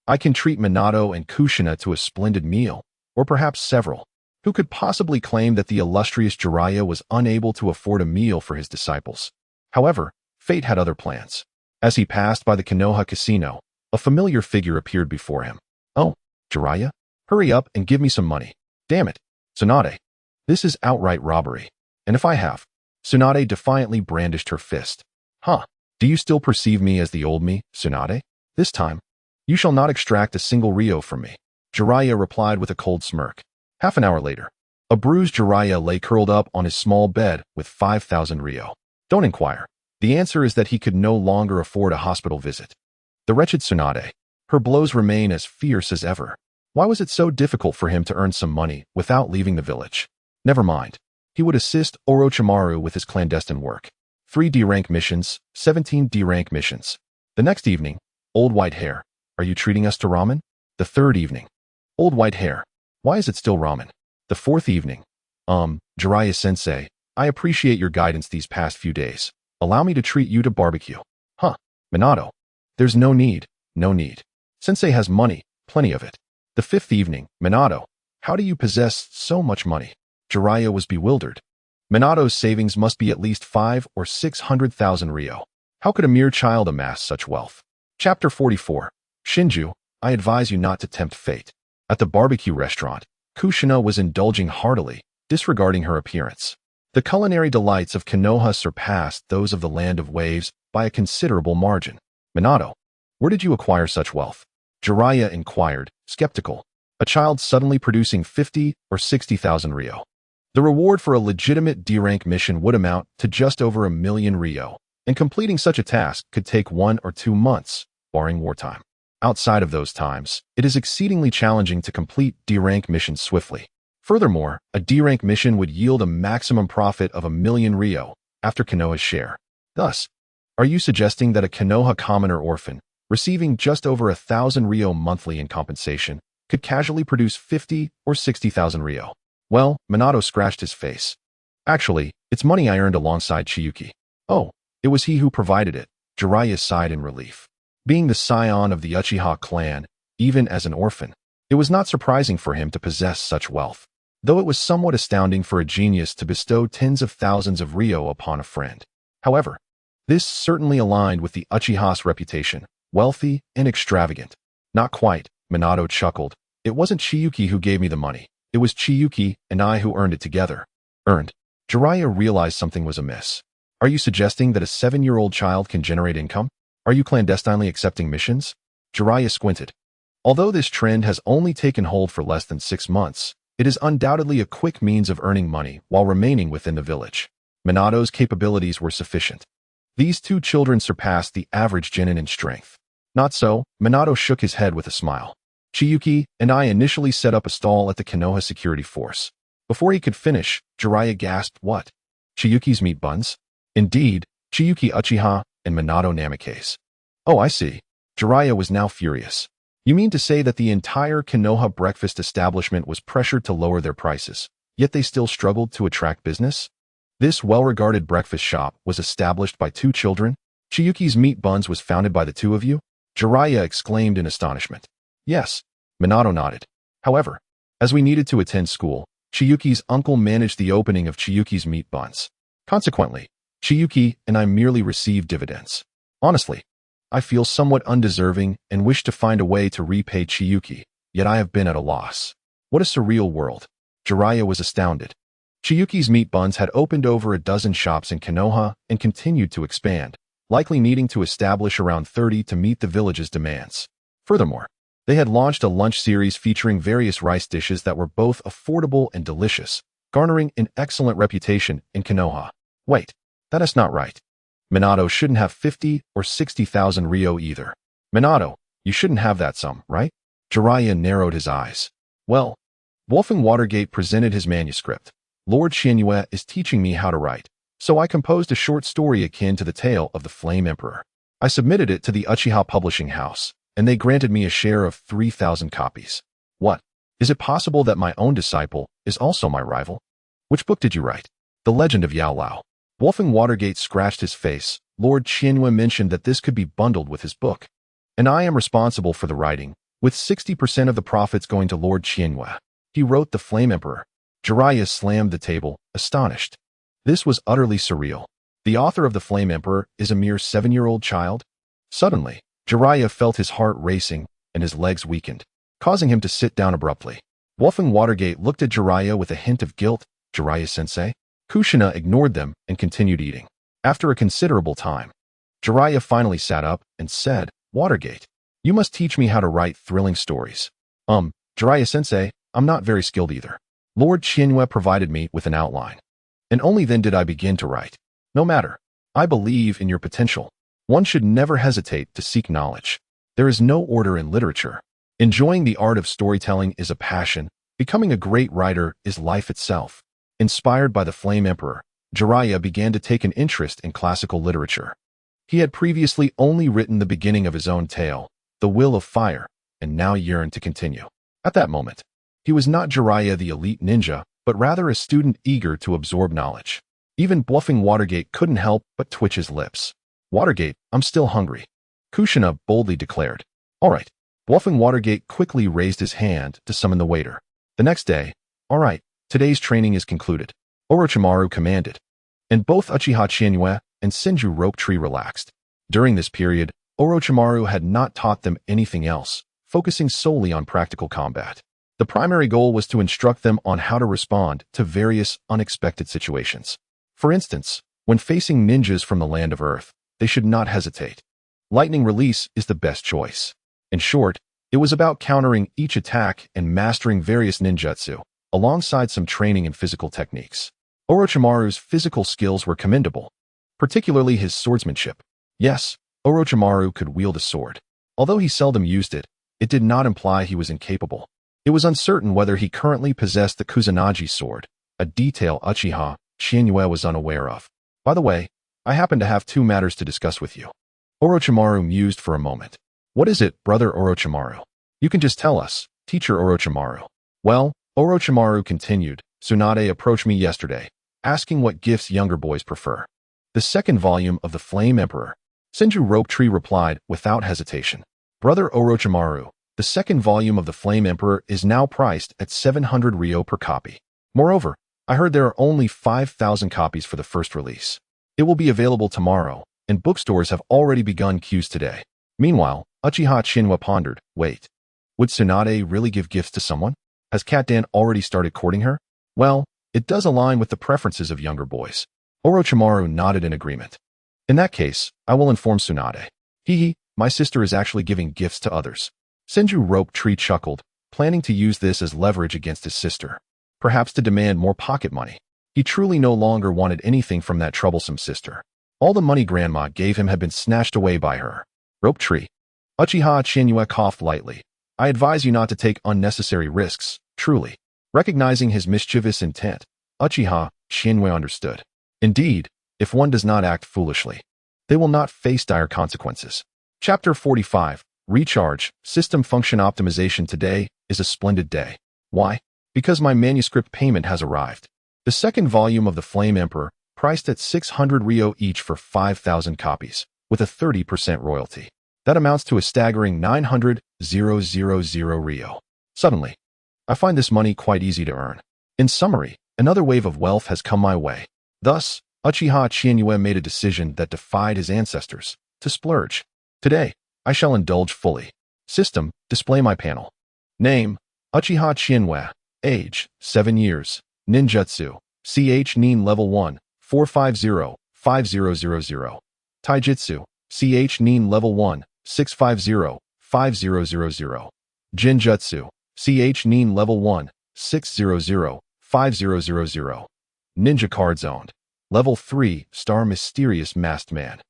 I can treat Minato and Kushina to a splendid meal, or perhaps several. Who could possibly claim that the illustrious Jiraiya was unable to afford a meal for his disciples? However, fate had other plans. As he passed by the Konoha casino, a familiar figure appeared before him. Oh, Jiraiya? Hurry up and give me some money. Damn it, Tsunade. This is outright robbery. And if I have? Tsunade defiantly brandished her fist. Huh, do you still perceive me as the old me, Tsunade? This time, you shall not extract a single ryo from me. Jiraiya replied with a cold smirk. Half an hour later, a bruised Jiraiya lay curled up on his small bed with 5,000 ryo. Don't inquire. The answer is that he could no longer afford a hospital visit. The wretched Tsunade. Her blows remain as fierce as ever. Why was it so difficult for him to earn some money without leaving the village? Never mind. He would assist Orochimaru with his clandestine work. 3 D-rank missions, 17 D-rank missions. The next evening, Old White Hair. Are you treating us to ramen? The 3rd evening. Old White Hair. Why is it still ramen? The 4th evening. Jiraiya-sensei, I appreciate your guidance these past few days. Allow me to treat you to barbecue. Huh, Minato. There's no need, no need. Sensei has money, plenty of it. The 5th evening. Minato, how do you possess so much money? Jiraiya was bewildered. Minato's savings must be at least 5 or 600,000 ryo. How could a mere child amass such wealth? Chapter 44. Shinju, I advise you not to tempt fate. At the barbecue restaurant, Kushina was indulging heartily, disregarding her appearance. The culinary delights of Konoha surpassed those of the Land of Waves by a considerable margin. Minato, where did you acquire such wealth? Jiraiya inquired, skeptical. A child suddenly producing 50 or 60,000 ryo. The reward for a legitimate D-rank mission would amount to just over 1,000,000 ryo, and completing such a task could take 1 or 2 months, barring wartime. Outside of those times, it is exceedingly challenging to complete D-rank missions swiftly. Furthermore, a D-rank mission would yield a maximum profit of 1,000,000 ryo after Konoha's share. Thus, are you suggesting that a Konoha commoner orphan, receiving just over 1,000 ryo monthly in compensation, could casually produce 50 or 60,000 ryo? Well, Minato scratched his face. Actually, it's money I earned alongside Chiyuki. Oh, it was he who provided it. Jiraiya sighed in relief. Being the scion of the Uchiha clan, even as an orphan, it was not surprising for him to possess such wealth, though it was somewhat astounding for a genius to bestow tens of thousands of ryo upon a friend. However, this certainly aligned with the Uchiha's reputation, wealthy and extravagant. Not quite, Minato chuckled. It wasn't Chiyuki who gave me the money. It was Chiyuki and I who earned it together. Earned. Jiraiya realized something was amiss. Are you suggesting that a 7-year-old child can generate income? Are you clandestinely accepting missions? Jiraiya squinted. Although this trend has only taken hold for less than 6 months, it is undoubtedly a quick means of earning money while remaining within the village. Minato's capabilities were sufficient. These two children surpassed the average genin in strength. Not so, Minato shook his head with a smile. Chiyuki and I initially set up a stall at the Konoha security force. Before he could finish, Jiraiya gasped, "What? Chiyuki's meat buns?" Indeed, Chiyuki Uchiha and Minato Namikaze. Oh, I see. Jiraiya was now furious. You mean to say that the entire Konoha breakfast establishment was pressured to lower their prices, yet they still struggled to attract business? This well-regarded breakfast shop was established by 2 children? Chiyuki's meat buns was founded by the 2 of you? Jiraiya exclaimed in astonishment. Yes, Minato nodded. However, as we needed to attend school, Chiyuki's uncle managed the opening of Chiyuki's meat buns. Consequently, Chiyuki and I merely received dividends. Honestly, I feel somewhat undeserving and wish to find a way to repay Chiyuki, yet I have been at a loss. What a surreal world. Jiraiya was astounded. Chiyuki's meat buns had opened over a dozen shops in Konoha and continued to expand, likely needing to establish around 30 to meet the village's demands. Furthermore, they had launched a lunch series featuring various rice dishes that were both affordable and delicious, garnering an excellent reputation in Konoha. Wait, that is not right. Minato shouldn't have 50 or 60,000 ryo either. Minato, you shouldn't have that sum, right? Jiraiya narrowed his eyes. Well, Wolfgang Watergate presented his manuscript. Lord Chiyue is teaching me how to write, so I composed a short story akin to the tale of the Flame Emperor. I submitted it to the Uchiha Publishing House, and they granted me a share of 3,000 copies. What? Is it possible that my own disciple is also my rival? Which book did you write? The Legend of Yao Lao. Wolfgang Watergate scratched his face. Lord Chiyue mentioned that this could be bundled with his book. And I am responsible for the writing, with 60% of the profits going to Lord Chiyue. He wrote The Flame Emperor. Jiraiya slammed the table, astonished. This was utterly surreal. The author of The Flame Emperor is a mere 7-year-old child? Suddenly, Jiraiya felt his heart racing and his legs weakened, causing him to sit down abruptly. Wolfgang Watergate looked at Jiraiya with a hint of guilt. Jiraiya-sensei? Kushina ignored them and continued eating. After a considerable time, Jiraiya finally sat up and said, Watergate, you must teach me how to write thrilling stories. Jiraiya-sensei, I'm not very skilled either. Lord Chiyue provided me with an outline. And only then did I begin to write. No matter. I believe in your potential. One should never hesitate to seek knowledge. There is no order in literature. Enjoying the art of storytelling is a passion. Becoming a great writer is life itself. Inspired by the Flame Emperor, Jiraiya began to take an interest in classical literature. He had previously only written the beginning of his own tale, The Will of Fire, and now yearned to continue. At that moment, he was not Jiraiya the elite ninja, but rather a student eager to absorb knowledge. Even Wolfgang Watergate couldn't help but twitch his lips. Watergate, I'm still hungry. Kushina boldly declared. All right. Wolfgang Watergate quickly raised his hand to summon the waiter. The next day, all right, today's training is concluded. Orochimaru commanded. And both Uchiha Chiyue and Senju Ropetree relaxed. During this period, Orochimaru had not taught them anything else, focusing solely on practical combat. The primary goal was to instruct them on how to respond to various unexpected situations. For instance, when facing ninjas from the land of Earth, they should not hesitate. Lightning release is the best choice. In short, it was about countering each attack and mastering various ninjutsu, alongside some training in physical techniques. Orochimaru's physical skills were commendable, particularly his swordsmanship. Yes, Orochimaru could wield a sword. Although he seldom used it, it did not imply he was incapable. It was uncertain whether he currently possessed the Kusanagi sword, a detail Uchiha Chiyue was unaware of. By the way, I happen to have 2 matters to discuss with you. Orochimaru mused for a moment. What is it, brother Orochimaru? You can just tell us, teacher Orochimaru. Well, Orochimaru continued, Tsunade approached me yesterday, asking what gifts younger boys prefer. The second volume of The Flame Emperor. Senju Rope Tree replied without hesitation. Brother Orochimaru, the second volume of The Flame Emperor is now priced at 700 ryo per copy. Moreover, I heard there are only 5,000 copies for the first release. It will be available tomorrow, and bookstores have already begun queues today. Meanwhile, Uchiha Chiyue pondered, wait. Would Tsunade really give gifts to someone? Has Katdan already started courting her? Well, it does align with the preferences of younger boys. Orochimaru nodded in agreement. In that case, I will inform Tsunade. Hee, my sister is actually giving gifts to others. Senju Rope Tree chuckled, planning to use this as leverage against his sister. Perhaps to demand more pocket money. He truly no longer wanted anything from that troublesome sister. All the money Grandma gave him had been snatched away by her. Rope Tree. Uchiha Chiyue coughed lightly. I advise you not to take unnecessary risks, truly. Recognizing his mischievous intent, Uchiha Chiyue understood. Indeed, if one does not act foolishly, they will not face dire consequences. Chapter 45. Recharge, System Function Optimization. Today is a splendid day. Why? Because my manuscript payment has arrived. The second volume of The Flame Emperor, priced at 600 ryo each for 5,000 copies, with a 30% royalty. That amounts to a staggering 900,000 ryo. Suddenly, I find this money quite easy to earn. In summary, another wave of wealth has come my way. Thus, Uchiha Chiyue made a decision that defied his ancestors, to splurge. Today, I shall indulge fully. System, display my panel. Name, Uchiha Chiyue. Age, 7 years. Ninjutsu, Ch Nin Level 1, 450-5000. Taijutsu, Ch Nin Level 1, 650-5000. Jinjutsu, Ch Nin Level 1, 600-5000. Ninja Cards Owned. Level 3 Star Mysterious Masked Man.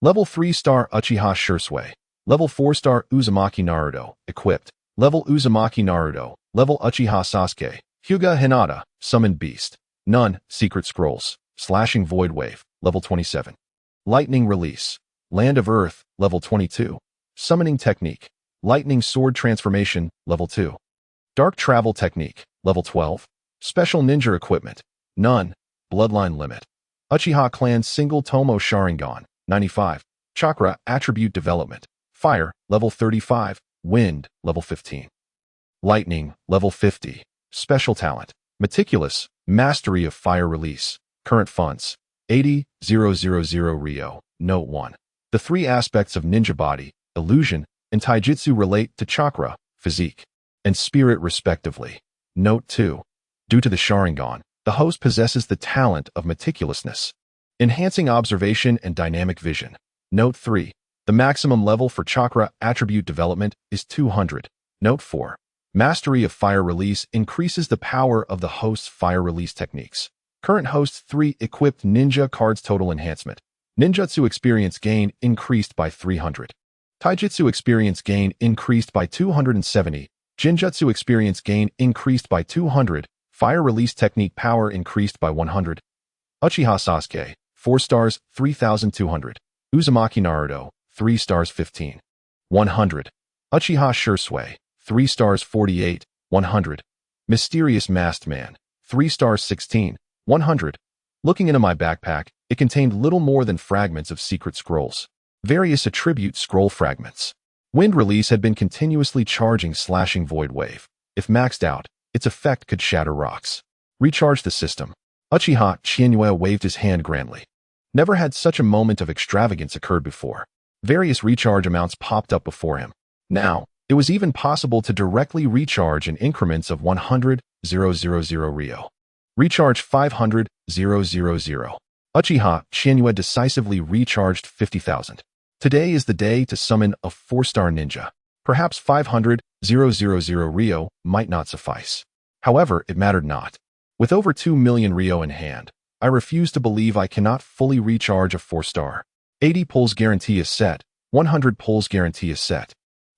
Level 3 Star Uchiha Chiyue. Level 4 Star Uzumaki Naruto. Equipped. Level Uzumaki Naruto. Level Uchiha Sasuke. Hyuga Hinata. Summoned Beast. None. Secret Scrolls. Slashing Void Wave. Level 27. Lightning Release. Land of Earth. Level 22. Summoning Technique. Lightning Sword Transformation. Level 2. Dark Travel Technique. Level 12. Special Ninja Equipment. None. Bloodline Limit. Uchiha Clan Single Tomoe Sharingan. 95. Chakra Attribute Development. Fire. Level 35. Wind. Level 15. Lightning. Level 50. Special Talent. Meticulous. Mastery of Fire Release. Current Funds. 80,000 ryo. Note 1. The three aspects of ninja body, illusion, and taijutsu relate to chakra, physique, and spirit respectively. Note 2. Due to the Sharingan, the host possesses the talent of meticulousness, enhancing observation and dynamic vision. Note 3. The maximum level for chakra attribute development is 200. Note 4. Mastery of Fire Release increases the power of the host's fire release techniques. Current host 3 equipped ninja cards total enhancement. Ninjutsu experience gain increased by 300. Taijutsu experience gain increased by 270. Jinjutsu experience gain increased by 200. Fire release technique power increased by 100. Uchiha Sasuke, 4 stars, 3,200. Uzumaki Naruto, 3 stars 15. 100. Uchiha Chiyue, 3 stars 48, 100. Mysterious Masked Man, 3 stars 16, 100. Looking into my backpack, it contained little more than fragments of secret scrolls. Various attribute scroll fragments. Wind Release had been continuously charging Slashing Void Wave. If maxed out, its effect could shatter rocks. Recharge the system. Uchiha Chiyue waved his hand grandly. Never had such a moment of extravagance occurred before. Various recharge amounts popped up before him. Now, it was even possible to directly recharge in increments of 100,000 ryo. Recharge 500,000. Uchiha Chiyue decisively recharged 50,000. Today is the day to summon a 4-star ninja. Perhaps 500,000 ryo might not suffice. However, it mattered not. With over 2 million ryo in hand, I refuse to believe I cannot fully recharge a 4-star. 80 pulls guarantee is set. 100 pulls guarantee is set.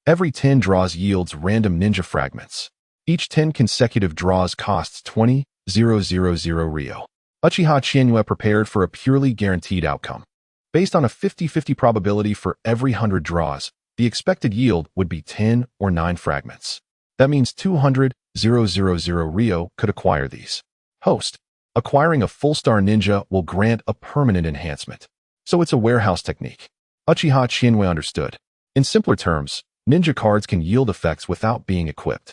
Every 10 draws yields random ninja fragments. Each 10 consecutive draws costs 20,000 ryo. Uchiha Chiyue prepared for a purely guaranteed outcome. Based on a 50-50 probability for every 100 draws, the expected yield would be 10 or 9 fragments. That means 200,000 ryo could acquire these. Host. Acquiring a full-star ninja will grant a permanent enhancement. So it's a warehouse technique. Uchiha Chiyue understood. In simpler terms, ninja cards can yield effects without being equipped.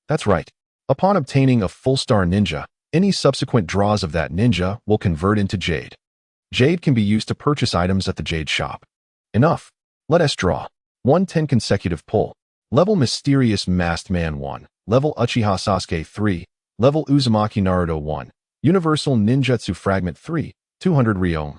That's right. Upon obtaining a full-star ninja, any subsequent draws of that ninja will convert into jade. Jade can be used to purchase items at the jade shop. Enough. Let us draw. 110 consecutive pull. Level Mysterious Masked Man 1. Level Uchiha Sasuke 3. Level Uzumaki Naruto 1. Universal Ninjutsu Fragment 3. 200 Ryom.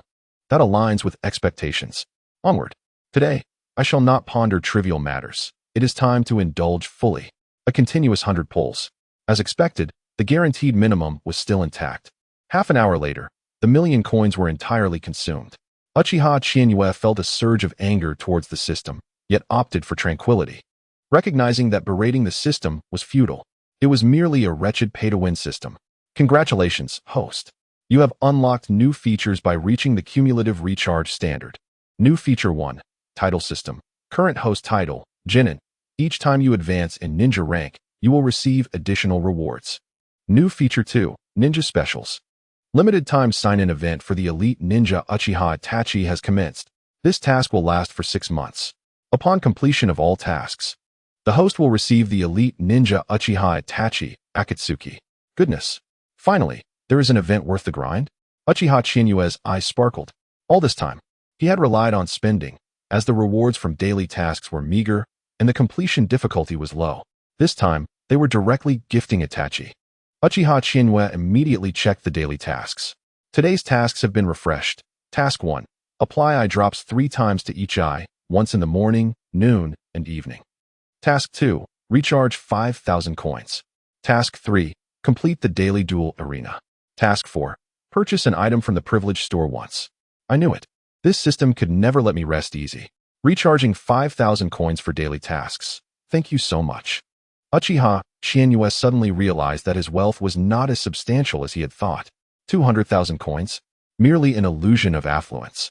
That aligns with expectations. Onward. Today, I shall not ponder trivial matters. It is time to indulge fully. A continuous 100 pulls. As expected, the guaranteed minimum was still intact. Half an hour later, the million coins were entirely consumed. Uchiha Chiyue felt a surge of anger towards the system, yet opted for tranquility. Recognizing that berating the system was futile, it was merely a wretched pay-to-win system. Congratulations, host. You have unlocked new features by reaching the cumulative recharge standard. New Feature 1. Title System. Current host title, Jinin. Each time you advance in ninja rank, you will receive additional rewards. New Feature 2. Ninja Specials. Limited time sign-in event for the elite ninja Uchiha Itachi has commenced. This task will last for 6 months. Upon completion of all tasks, the host will receive the elite ninja Uchiha Itachi, Akatsuki. Goodness. Finally, there is an event worth the grind? Uchiha Chiyue's eyes sparkled. All this time, he had relied on spending, as the rewards from daily tasks were meager and the completion difficulty was low. This time, they were directly gifting Itachi. Uchiha Chiyue immediately checked the daily tasks. Today's tasks have been refreshed. Task 1. Apply eye drops 3 times to each eye, once in the morning, noon, and evening. Task 2. Recharge 5,000 coins. Task 3. Complete the daily duel arena. Task 4. Purchase an item from the privileged store once. I knew it. This system could never let me rest easy. Recharging 5,000 coins for daily tasks. Thank you so much. Uchiha Chiyue suddenly realized that his wealth was not as substantial as he had thought. 200,000 coins? Merely an illusion of affluence.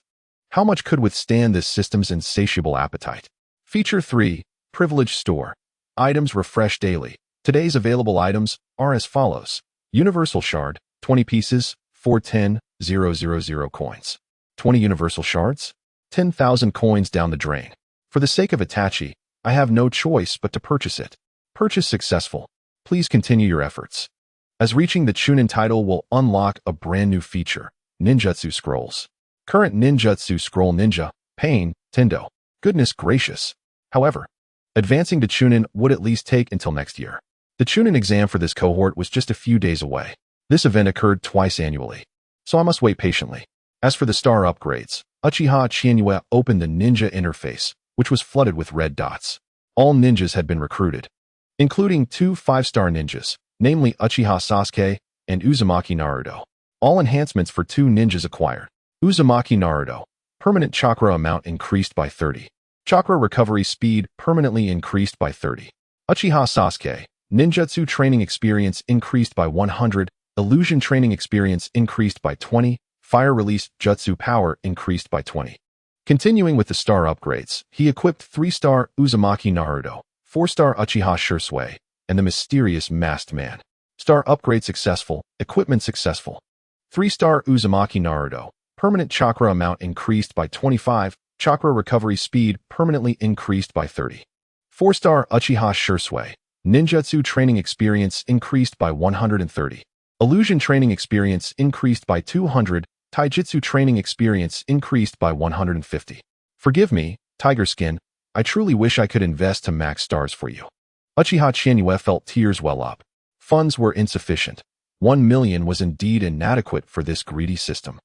How much could withstand this system's insatiable appetite? Feature 3. Privilege Store. Items refresh daily. Today's available items are as follows. Universal Shard, 20 pieces, 410,000 coins. 20 Universal Shards? 10,000 coins down the drain. For the sake of Itachi, I have no choice but to purchase it. Purchase successful. Please continue your efforts. As reaching the Chunin title will unlock a brand new feature, Ninjutsu Scrolls. Current Ninjutsu Scroll Ninja, Pain, Tendo. Goodness gracious. However, advancing to Chunin would at least take until next year. The Chunin exam for this cohort was just a few days away. This event occurred twice annually, so I must wait patiently. As for the star upgrades, Uchiha Chiyue opened the ninja interface, which was flooded with red dots. All ninjas had been recruited, including 2 5-star ninjas, namely Uchiha Sasuke and Uzumaki Naruto. All enhancements for 2 ninjas acquired. Uzumaki Naruto. Permanent chakra amount increased by 30. Chakra recovery speed permanently increased by 30. Uchiha Sasuke. Ninjutsu training experience increased by 100. Illusion training experience increased by 20. Fire release jutsu power increased by 20. Continuing with the star upgrades, he equipped 3-star Uzumaki Naruto, 4-star Uchiha Chiyue, and the mysterious Masked Man. Star upgrade successful, equipment successful. 3-star Uzumaki Naruto, permanent chakra amount increased by 25, chakra recovery speed permanently increased by 30. 4-star Uchiha Chiyue, ninjutsu training experience increased by 130. Illusion training experience increased by 200, taijutsu training experience increased by 150. Forgive me, Tiger Skin, I truly wish I could invest to max stars for you. Uchiha Chiyue felt tears well up. Funds were insufficient. 1 million was indeed inadequate for this greedy system.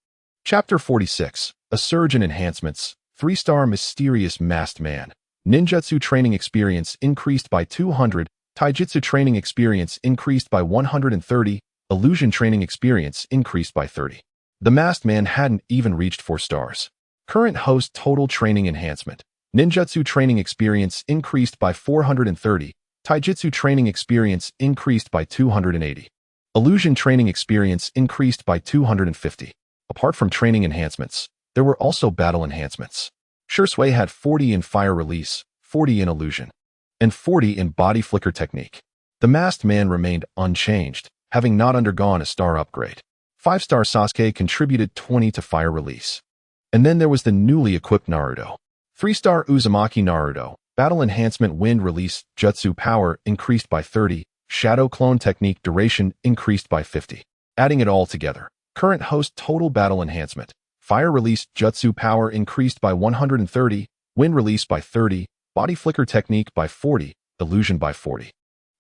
Chapter 46. A Surge in Enhancements. 3-star Mysterious Masked Man. Ninjutsu training experience increased by 200, taijutsu training experience increased by 130, illusion training experience increased by 30. The Masked Man hadn't even reached 4 stars. Current host total training enhancement. Ninjutsu training experience increased by 430, taijutsu training experience increased by 280. Illusion training experience increased by 250. Apart from training enhancements, there were also battle enhancements. Chiyue had 40 in fire release, 40 in illusion, and 40 in body flicker technique. The Masked Man remained unchanged, having not undergone a star upgrade. 5-star Sasuke contributed 20 to fire release. And then there was the newly equipped Naruto. 3-star Uzumaki Naruto. Battle enhancement wind release jutsu power increased by 30. Shadow clone technique duration increased by 50. Adding it all together. Current host total battle enhancement. Fire release jutsu power increased by 130. Wind release by 30. Body flicker technique by 40. Illusion by 40.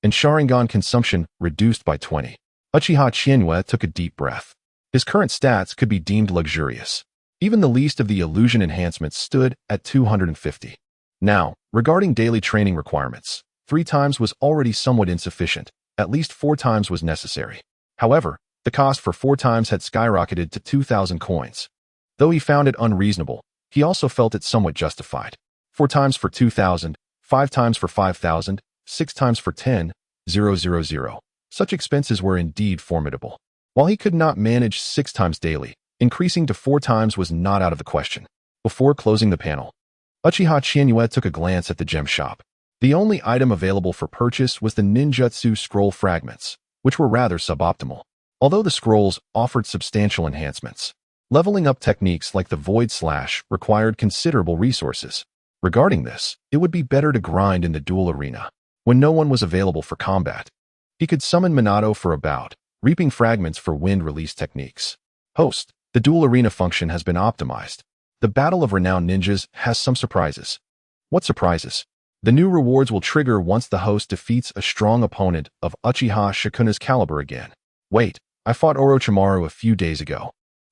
And Sharingan consumption reduced by 20. Uchiha Chiyue took a deep breath. His current stats could be deemed luxurious. Even the least of the illusion enhancements stood at 250. Now, regarding daily training requirements, 3 times was already somewhat insufficient. At least 4 times was necessary. However, the cost for 4 times had skyrocketed to 2,000 coins. Though he found it unreasonable, he also felt it somewhat justified. 4 times for 2,000, 5 times for 5,000, 6 times for 10,000. Such expenses were indeed formidable. While he could not manage 6 times daily, increasing to 4 times was not out of the question. Before closing the panel, Uchiha Chiyue took a glance at the gem shop. The only item available for purchase was the ninjutsu scroll fragments, which were rather suboptimal. Although the scrolls offered substantial enhancements, leveling up techniques like the Void Slash required considerable resources. Regarding this, it would be better to grind in the duel arena, when no one was available for combat. He could summon Minato for a bout, reaping fragments for wind release techniques. Host, the duel arena function has been optimized. The Battle of Renowned Ninjas has some surprises. What surprises? The new rewards will trigger once the host defeats a strong opponent of Uchiha Shikuna's caliber again. Wait, I fought Orochimaru a few days ago.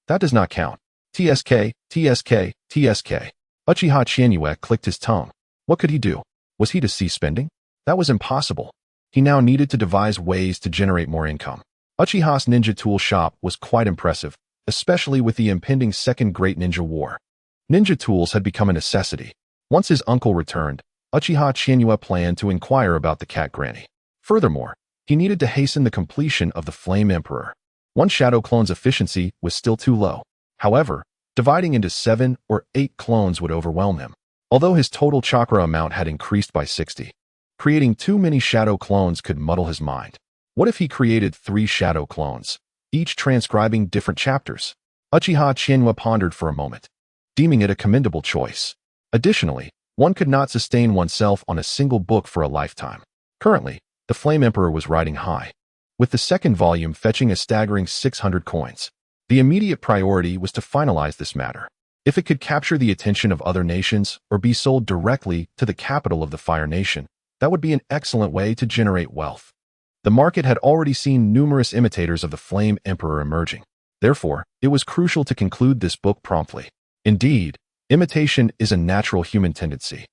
That does not count. TSK, TSK, TSK. Uchiha Chiyue clicked his tongue. What could he do? Was he to cease spending? That was impossible. He now needed to devise ways to generate more income. Uchiha's ninja tool shop was quite impressive, especially with the impending Second Great Ninja War. Ninja tools had become a necessity. Once his uncle returned, Uchiha Chiyue planned to inquire about the cat granny. Furthermore, he needed to hasten the completion of the Flame Emperor. One shadow clone's efficiency was still too low. However, dividing into 7 or 8 clones would overwhelm him. Although his total chakra amount had increased by 60. Creating too many shadow clones could muddle his mind. What if he created 3 shadow clones, each transcribing different chapters? Uchiha Chiyue pondered for a moment, deeming it a commendable choice. Additionally, one could not sustain oneself on a single book for a lifetime. Currently, the Flame Emperor was riding high, with the second volume fetching a staggering 600 coins. The immediate priority was to finalize this matter. If it could capture the attention of other nations or be sold directly to the capital of the Fire Nation, that would be an excellent way to generate wealth. The market had already seen numerous imitators of the Flame Emperor emerging. Therefore, it was crucial to conclude this book promptly. Indeed, imitation is a natural human tendency,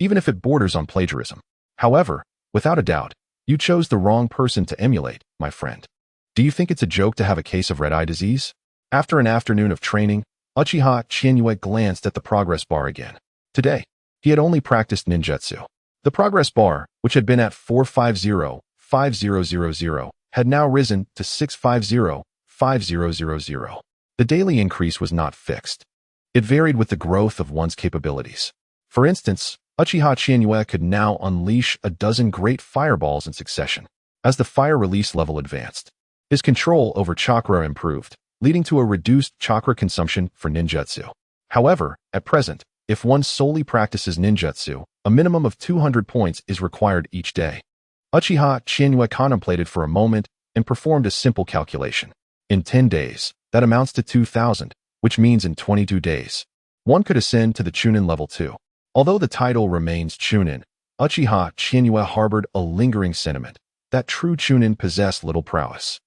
even if it borders on plagiarism. However, without a doubt, you chose the wrong person to emulate, my friend. Do you think it's a joke to have a case of red-eye disease? After an afternoon of training, Uchiha Chiyue glanced at the progress bar again. Today, he had only practiced ninjutsu. The progress bar, which had been at 450,5000, had now risen to 650,5000. The daily increase was not fixed. It varied with the growth of one's capabilities. For instance, Uchiha Chiyue could now unleash a dozen great fireballs in succession. As the fire release level advanced, his control over chakra improved, leading to a reduced chakra consumption for ninjutsu. However, at present, if one solely practices ninjutsu, a minimum of 200 points is required each day. Uchiha Chiyue contemplated for a moment and performed a simple calculation. In 10 days, that amounts to 2,000, which means in 22 days, one could ascend to the Chunin level 2. Although the title remains Chunin, Uchiha Chiyue harbored a lingering sentiment that true Chunin possess little prowess.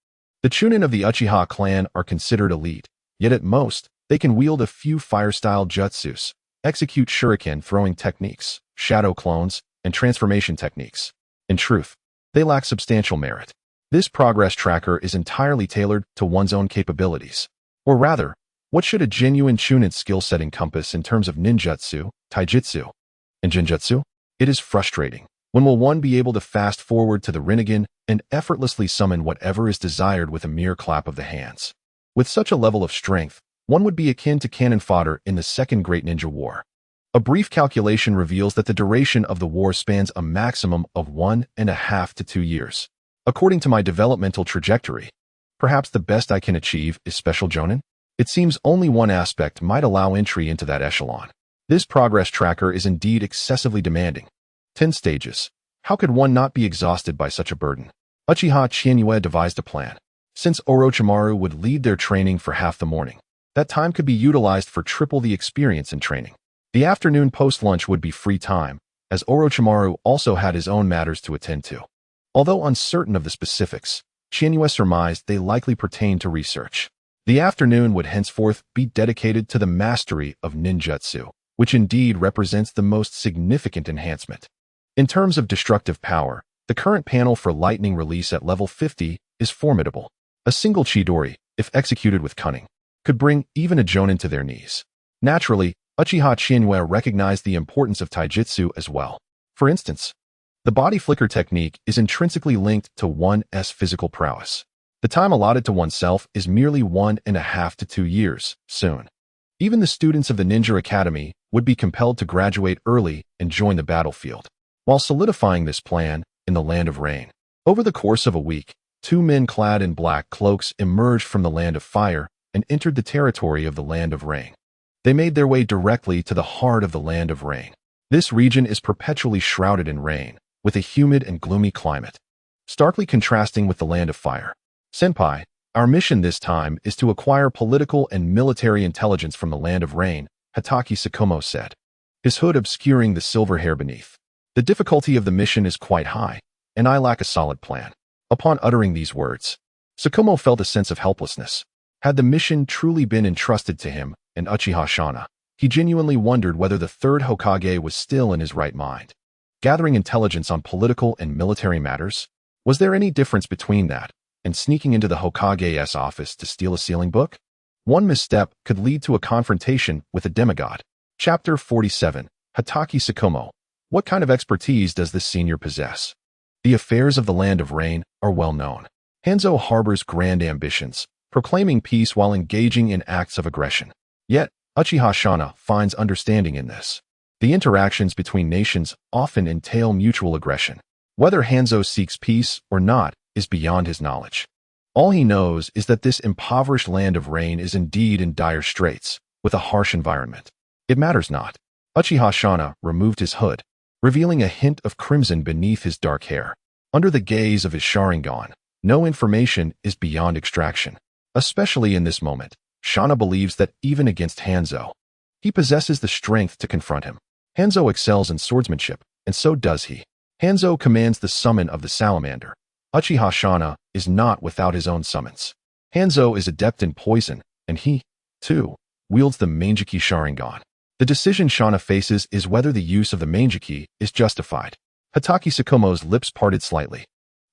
The Chunin of the Uchiha clan are considered elite, yet at most, they can wield a few fire-style jutsus, execute shuriken throwing techniques, shadow clones, and transformation techniques. In truth, they lack substantial merit. This progress tracker is entirely tailored to one's own capabilities. Or rather, what should a genuine Chunin skill set encompass in terms of ninjutsu, taijutsu, and genjutsu? It is frustrating. When will one be able to fast forward to the Rinnegan and effortlessly summon whatever is desired with a mere clap of the hands? With such a level of strength, one would be akin to cannon fodder in the Second Great Ninja War. A brief calculation reveals that the duration of the war spans a maximum of 1.5 to 2 years. According to my developmental trajectory, Perhaps the best I can achieve is special jonin? It seems only one aspect might allow entry into that echelon. This progress tracker is indeed excessively demanding. 10 stages. How could one not be exhausted by such a burden? Uchiha Chiyue devised a plan. Since Orochimaru would lead their training for half the morning, that time could be utilized for triple the experience in training. The afternoon post-lunch would be free time, as Orochimaru also had his own matters to attend to. Although uncertain of the specifics, Chiyue surmised they likely pertained to research. The afternoon would henceforth be dedicated to the mastery of ninjutsu, which indeed represents the most significant enhancement. In terms of destructive power, the current panel for lightning release at level 50 is formidable. A single Chidori, if executed with cunning, could bring even a jonin to their knees. Naturally, Uchiha Chiyue recognized the importance of taijutsu as well. For instance, the body flicker technique is intrinsically linked to one's physical prowess. The time allotted to oneself is merely 1.5 to 2 years, soon. Even the students of the Ninja Academy would be compelled to graduate early and join the battlefield. While solidifying this plan in the Land of Rain, over the course of a week, 2 men clad in black cloaks emerged from the Land of Fire and entered the territory of the Land of Rain. They made their way directly to the heart of the Land of Rain. This region is perpetually shrouded in rain, with a humid and gloomy climate, starkly contrasting with the Land of Fire. Senpai, our mission this time is to acquire political and military intelligence from the Land of Rain, Hatake Tsukumo said, his hood obscuring the silver hair beneath. The difficulty of the mission is quite high, and I lack a solid plan. Upon uttering these words, Tsukumo felt a sense of helplessness. Had the mission truly been entrusted to him and Uchiha Shana, he genuinely wondered whether the third Hokage was still in his right mind. Gathering intelligence on political and military matters? Was there any difference between that and sneaking into the Hokage's office to steal a sealing book? One misstep could lead to a confrontation with a demigod. Chapter 47. Hatake Tsukumo. What kind of expertise does this senior possess? The affairs of the Land of Rain are well known. Hanzo harbors grand ambitions, proclaiming peace while engaging in acts of aggression. Yet, Uchiha Shana finds understanding in this. The interactions between nations often entail mutual aggression. Whether Hanzo seeks peace or not is beyond his knowledge. All he knows is that this impoverished Land of Rain is indeed in dire straits, with a harsh environment. It matters not. Uchiha Shana removed his hood, revealing a hint of crimson beneath his dark hair. Under the gaze of his Sharingan, no information is beyond extraction. Especially in this moment, Shana believes that even against Hanzo, he possesses the strength to confront him. Hanzo excels in swordsmanship, and so does he. Hanzo commands the summon of the salamander. Uchiha Shana is not without his own summons. Hanzo is adept in poison, and he, too, wields the Manjiki Sharingan. The decision Shana faces is whether the use of the Manjiki is justified. Hatake Tsukumo's lips parted slightly.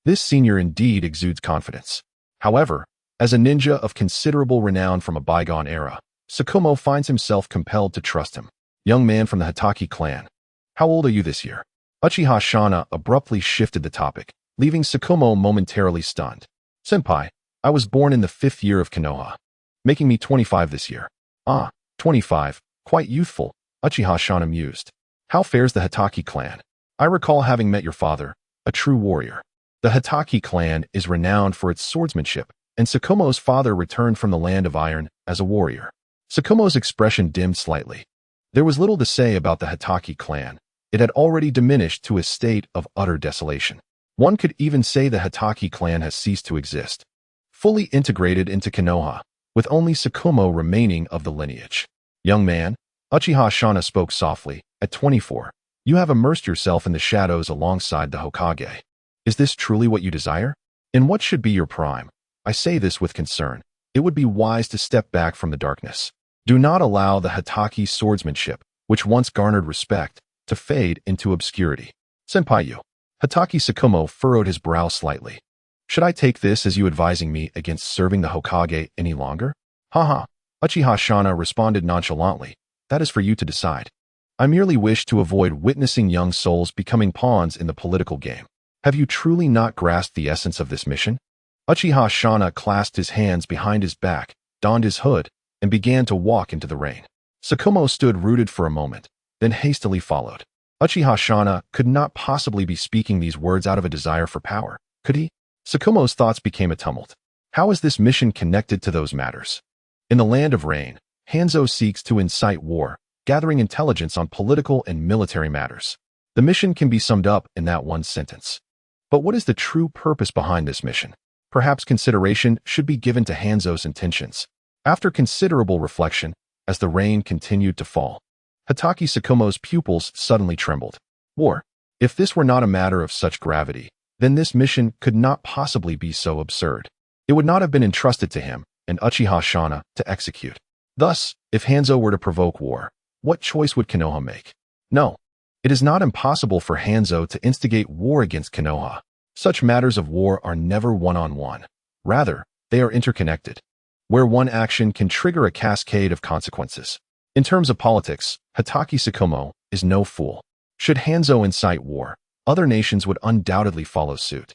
This senior indeed exudes confidence. However, as a ninja of considerable renown from a bygone era, Tsukumo finds himself compelled to trust him. Young man from the Hatake clan. How old are you this year? Uchiha Shana abruptly shifted the topic, leaving Tsukumo momentarily stunned. Senpai, I was born in the 5th year of Konoha, making me 25 this year. Ah, 25, quite youthful, Uchiha Shana mused. How fares the Hatake clan? I recall having met your father, a true warrior. The Hatake clan is renowned for its swordsmanship, and Tsukumo's father returned from the Land of Iron as a warrior. Tsukumo's expression dimmed slightly. There was little to say about the Hatake clan. It had already diminished to a state of utter desolation. One could even say the Hatake clan has ceased to exist, fully integrated into Konoha, with only Tsukumo remaining of the lineage. Young man, Uchiha Shana spoke softly, at 24, you have immersed yourself in the shadows alongside the Hokage. Is this truly what you desire? In what should be your prime? I say this with concern. It would be wise to step back from the darkness. Do not allow the Hatake swordsmanship, which once garnered respect, to fade into obscurity. Senpai, Hatake Tsukumo furrowed his brow slightly. Should I take this as you advising me against serving the Hokage any longer? Haha. Uchiha Shana responded nonchalantly. That is for you to decide. I merely wish to avoid witnessing young souls becoming pawns in the political game. Have you truly not grasped the essence of this mission? Uchiha Shana clasped his hands behind his back, donned his hood, and began to walk into the rain. Tsukumo stood rooted for a moment, then hastily followed. Uchiha Shana could not possibly be speaking these words out of a desire for power, could he? Tsukumo's thoughts became a tumult. How is this mission connected to those matters? In the Land of Rain, Hanzo seeks to incite war, gathering intelligence on political and military matters. The mission can be summed up in that one sentence. But what is the true purpose behind this mission? Perhaps consideration should be given to Hanzo's intentions. After considerable reflection, as the rain continued to fall, Hatake Tsukumo's pupils suddenly trembled. War. If this were not a matter of such gravity, then this mission could not possibly be so absurd. It would not have been entrusted to him and Uchiha Shana to execute. Thus, if Hanzo were to provoke war, what choice would Konoha make? No. It is not impossible for Hanzo to instigate war against Konoha. Such matters of war are never one-on-one. Rather, they are interconnected, where one action can trigger a cascade of consequences. In terms of politics, Hatake Tsukumo is no fool. Should Hanzo incite war, other nations would undoubtedly follow suit.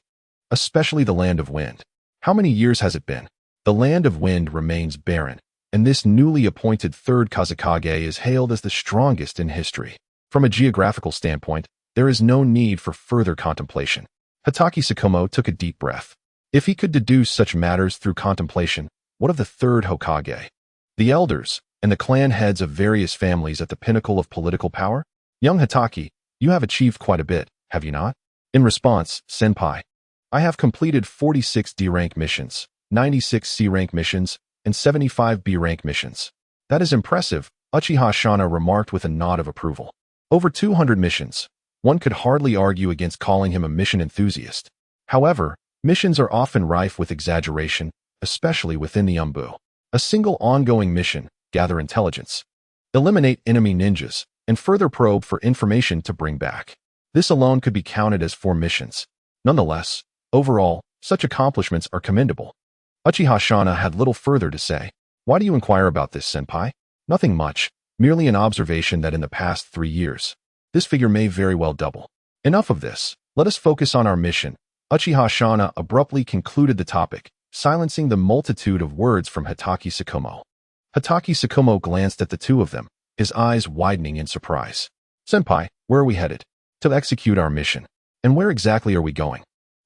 Especially the Land of Wind. How many years has it been? The Land of Wind remains barren, and this newly appointed third Kazekage is hailed as the strongest in history. From a geographical standpoint, there is no need for further contemplation. Hatake Tsukumo took a deep breath. If he could deduce such matters through contemplation, what of the third Hokage? The elders, and the clan heads of various families at the pinnacle of political power? Young Hatake, you have achieved quite a bit, have you not? In response, Senpai, I have completed 46 D-rank missions, 96 C-rank missions, and 75 B-rank missions. That is impressive, Uchiha Shana remarked with a nod of approval. Over 200 missions. One could hardly argue against calling him a mission enthusiast. However, missions are often rife with exaggeration, especially within the Umbu. A single ongoing mission, gather intelligence, eliminate enemy ninjas, and further probe for information to bring back. This alone could be counted as 4 missions. Nonetheless, overall, such accomplishments are commendable. Uchiha Shana had little further to say. Why do you inquire about this, senpai? Nothing much, merely an observation that in the past 3 years, this figure may very well double. Enough of this. Let us focus on our mission. Uchiha Shana abruptly concluded the topic, silencing the multitude of words from Hatake Tsukumo. Hatake Tsukumo glanced at the two of them, his eyes widening in surprise. Senpai, where are we headed? To execute our mission. And where exactly are we going?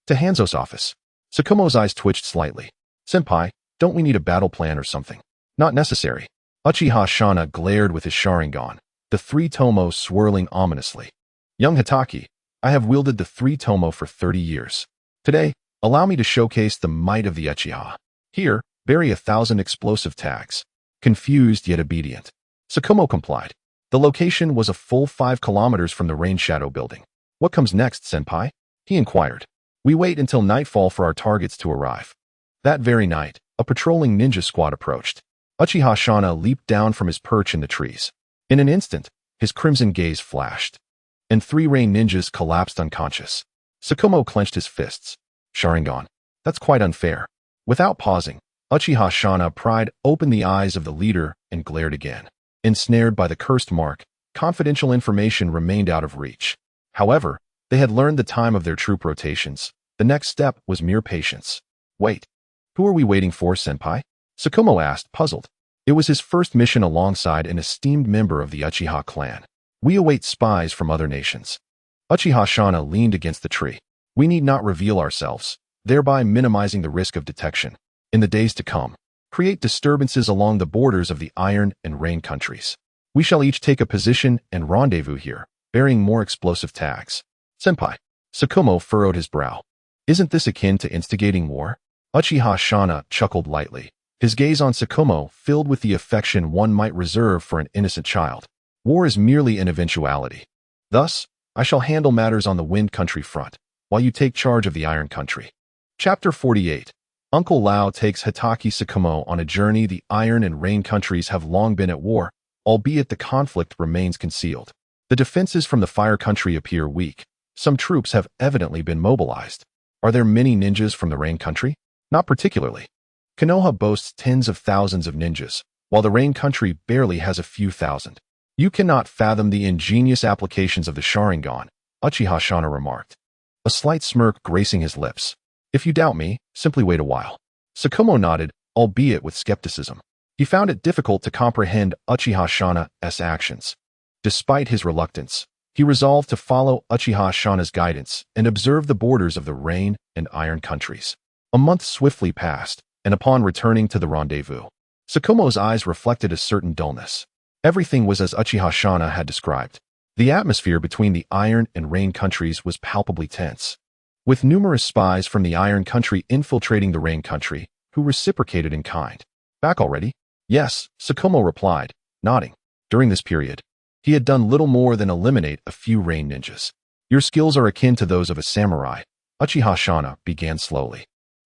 To Hanzo's office. Tsukumo's eyes twitched slightly. Senpai, don't we need a battle plan or something? Not necessary. Uchiha Shana glared with his Sharingan, the 3 tomoe swirling ominously. Young Hatake, I have wielded the 3 tomoe for 30 years. Today, allow me to showcase the might of the Uchiha. Here, bury 1,000 explosive tags. Confused yet obedient, Tsukumo complied. The location was a full 5 kilometers from the Rain Shadow building. What comes next, senpai? He inquired. We wait until nightfall for our targets to arrive. That very night, a patrolling ninja squad approached. Uchiha Shana leaped down from his perch in the trees. In an instant, his crimson gaze flashed, and 3 rain ninjas collapsed unconscious. Tsukumo clenched his fists. Sharingan. That's quite unfair. Without pausing, Uchiha Shana pried open the eyes of the leader and glared again. Ensnared by the cursed mark, confidential information remained out of reach. However, they had learned the time of their troop rotations. The next step was mere patience. Wait. Who are we waiting for, senpai? Tsukumo asked, puzzled. It was his first mission alongside an esteemed member of the Uchiha clan. We await spies from other nations. Uchiha Shana leaned against the tree. We need not reveal ourselves, thereby minimizing the risk of detection. In the days to come, create disturbances along the borders of the Iron and Rain countries. We shall each take a position and rendezvous here, bearing more explosive tags. Senpai. Tsukumo furrowed his brow. Isn't this akin to instigating war? Uchiha Shana chuckled lightly, his gaze on Tsukumo filled with the affection one might reserve for an innocent child. War is merely an eventuality. Thus, I shall handle matters on the Wind Country front, while you take charge of the Iron Country. Chapter 48. Uncle Lao takes Hatake Tsukumo on a journey. The Iron and Rain countries have long been at war, albeit the conflict remains concealed. The defenses from the Fire Country appear weak. Some troops have evidently been mobilized. Are there many ninjas from the Rain Country? Not particularly. Konoha boasts tens of thousands of ninjas, while the Rain Country barely has a few thousand. You cannot fathom the ingenious applications of the Sharingan, Uchiha Shana remarked, a slight smirk gracing his lips. If you doubt me, simply wait a while. Tsukumo nodded, albeit with skepticism. He found it difficult to comprehend Uchiha Shana's actions. Despite his reluctance, he resolved to follow Uchiha Shana's guidance and observe the borders of the Rain and Iron countries. A month swiftly passed, and upon returning to the rendezvous, Tsukumo's eyes reflected a certain dullness. Everything was as Uchiha Shana had described. The atmosphere between the Iron and Rain countries was palpably tense, with numerous spies from the Iron country infiltrating the Rain country, who reciprocated in kind. Back already? Yes, Tsukumo replied, nodding. During this period, he had done little more than eliminate a few Rain ninjas. Your skills are akin to those of a samurai, Uchiha Shana began slowly.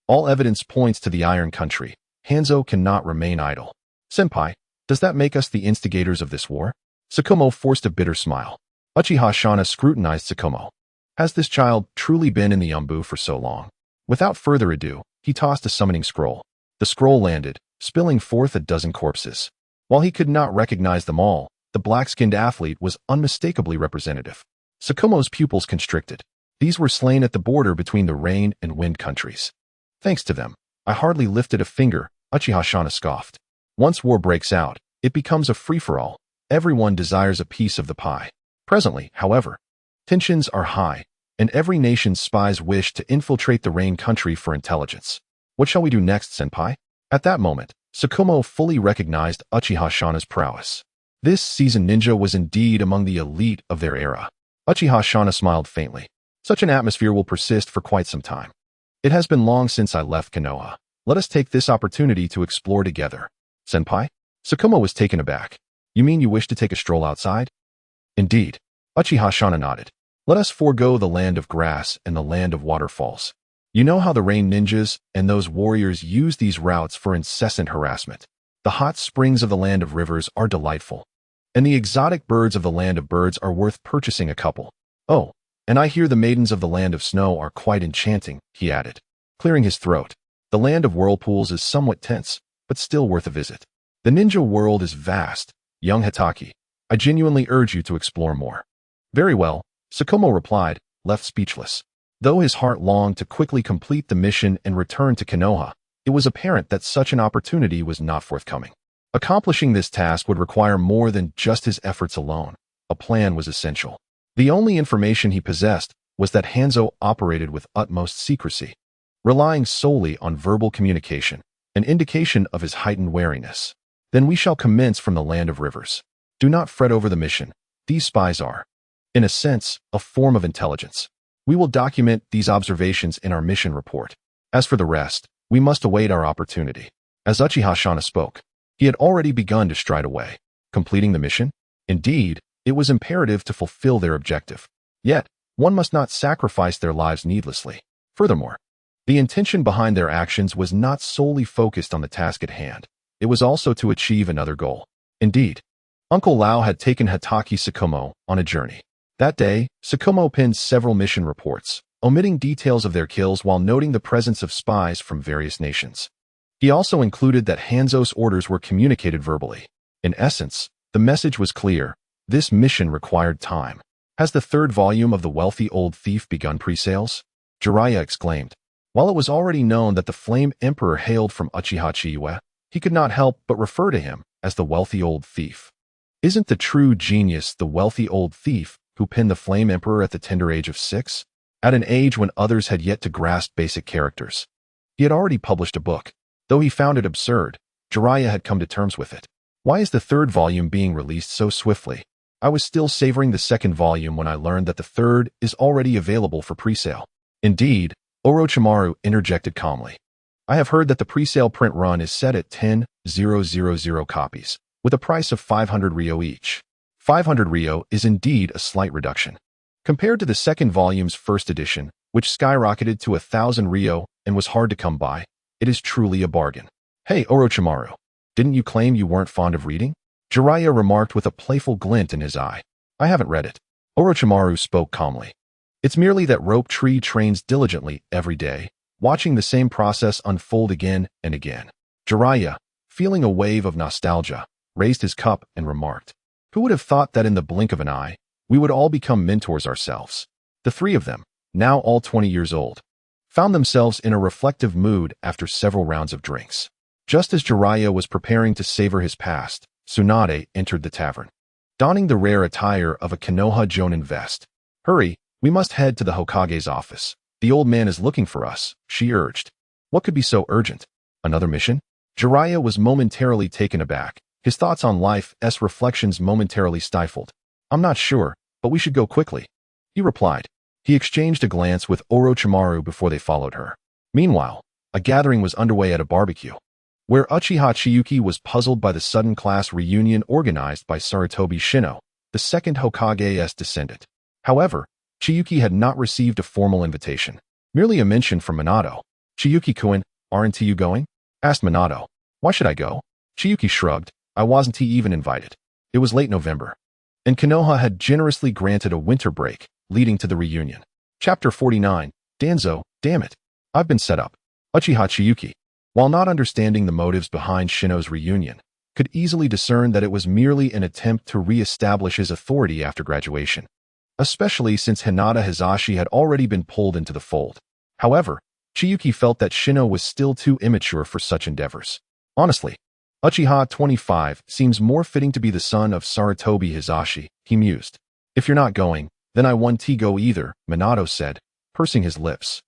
All evidence points to the Iron country. Hanzo cannot remain idle. Senpai, does that make us the instigators of this war? Tsukumo forced a bitter smile. Uchiha Shana scrutinized Tsukumo. Has this child truly been in the Umbu for so long? Without further ado, he tossed a summoning scroll. The scroll landed, spilling forth a dozen corpses. While he could not recognize them all, the black-skinned athlete was unmistakably representative. Tsukumo's pupils constricted. These were slain at the border between the Rain and Wind countries. Thanks to them, I hardly lifted a finger, Uchiha Shana scoffed. Once war breaks out, it becomes a free-for-all. Everyone desires a piece of the pie. Presently, however, tensions are high, and every nation's spies wish to infiltrate the Rain country for intelligence. What shall we do next, senpai? At that moment, Tsukumo fully recognized Uchiha Shana's prowess. This seasoned ninja was indeed among the elite of their era. Uchiha Shana smiled faintly. Such an atmosphere will persist for quite some time. It has been long since I left Konoha. Let us take this opportunity to explore together. Senpai? Tsukumo was taken aback. You mean you wish to take a stroll outside? Indeed. Uchiha Shana nodded. Let us forego the land of grass and the land of waterfalls. You know how the Rain ninjas and those warriors use these routes for incessant harassment. The hot springs of the land of rivers are delightful, and the exotic birds of the land of birds are worth purchasing a couple. Oh, and I hear the maidens of the land of snow are quite enchanting, he added, clearing his throat. The land of whirlpools is somewhat tense, but still worth a visit. The ninja world is vast, young Hitaki. I genuinely urge you to explore more. Very well, Tsukumo replied, left speechless. Though his heart longed to quickly complete the mission and return to Konoha, it was apparent that such an opportunity was not forthcoming. Accomplishing this task would require more than just his efforts alone. A plan was essential. The only information he possessed was that Hanzo operated with utmost secrecy, relying solely on verbal communication, an indication of his heightened wariness. Then we shall commence from the land of rivers. Do not fret over the mission. These spies are, in a sense, a form of intelligence. We will document these observations in our mission report. As for the rest, we must await our opportunity. As Uchiha Shana spoke, he had already begun to stride away. Completing the mission? Indeed, it was imperative to fulfill their objective. Yet, one must not sacrifice their lives needlessly. Furthermore, the intention behind their actions was not solely focused on the task at hand. It was also to achieve another goal. Indeed, Uncle Lao had taken Hitaki Tsukumo on a journey. That day, Tsukumo penned several mission reports, omitting details of their kills while noting the presence of spies from various nations. He also included that Hanzo's orders were communicated verbally. In essence, the message was clear. This mission required time. Has the third volume of The Wealthy Old Thief begun pre-sales? Jiraiya exclaimed. While it was already known that the Flame Emperor hailed from Uchiha Chiyue, he could not help but refer to him as the Wealthy Old Thief. Isn't the true genius the wealthy old thief who penned the Flame Emperor at the tender age of 6? At an age when others had yet to grasp basic characters. He had already published a book. Though he found it absurd, Jiraiya had come to terms with it. Why is the third volume being released so swiftly? I was still savoring the second volume when I learned that the third is already available for pre-sale. Indeed, Orochimaru interjected calmly. I have heard that the pre-sale print run is set at 10,000 copies, with a price of 500 ryo each. 500 ryo is indeed a slight reduction. Compared to the second volume's first edition, which skyrocketed to 1,000 ryo and was hard to come by, it is truly a bargain. Hey, Orochimaru, didn't you claim you weren't fond of reading? Jiraiya remarked with a playful glint in his eye. I haven't read it. Orochimaru spoke calmly. It's merely that Rope Tree trains diligently every day, watching the same process unfold again and again. Jiraiya, feeling a wave of nostalgia, raised his cup and remarked, who would have thought that in the blink of an eye, we would all become mentors ourselves? The three of them, now all 20 years old, found themselves in a reflective mood after several rounds of drinks. Just as Jiraiya was preparing to savor his past, Tsunade entered the tavern, donning the rare attire of a Konoha Jonin vest. Hurry, we must head to the Hokage's office. The old man is looking for us, she urged. What could be so urgent? Another mission? Jiraiya was momentarily taken aback, his thoughts on life's reflections momentarily stifled. I'm not sure, but we should go quickly, he replied. He exchanged a glance with Orochimaru before they followed her. Meanwhile, a gathering was underway at a barbecue, where Uchiha Chiyue was puzzled by the sudden class reunion organized by Sarutobi Shino, the second Hokage's descendant. However, Chiyue had not received a formal invitation, merely a mention from Minato. Chiyuki-kun, aren't you going? Asked Minato. Why should I go? Chiyuki shrugged. I wasn't even invited. It was late November, and Konoha had generously granted a winter break, leading to the reunion. Chapter 49, Danzo, damn it. I've been set up. Uchiha Chiyue, while not understanding the motives behind Shino's reunion, could easily discern that it was merely an attempt to re-establish his authority after graduation, especially since Hinata Hizashi had already been pulled into the fold. However, Chiyue felt that Shino was still too immature for such endeavors. Honestly, Uchiha 25 seems more fitting to be the son of Sarutobi Hizashi, he mused. If you're not going, then I won't go either, Minato said, pursing his lips.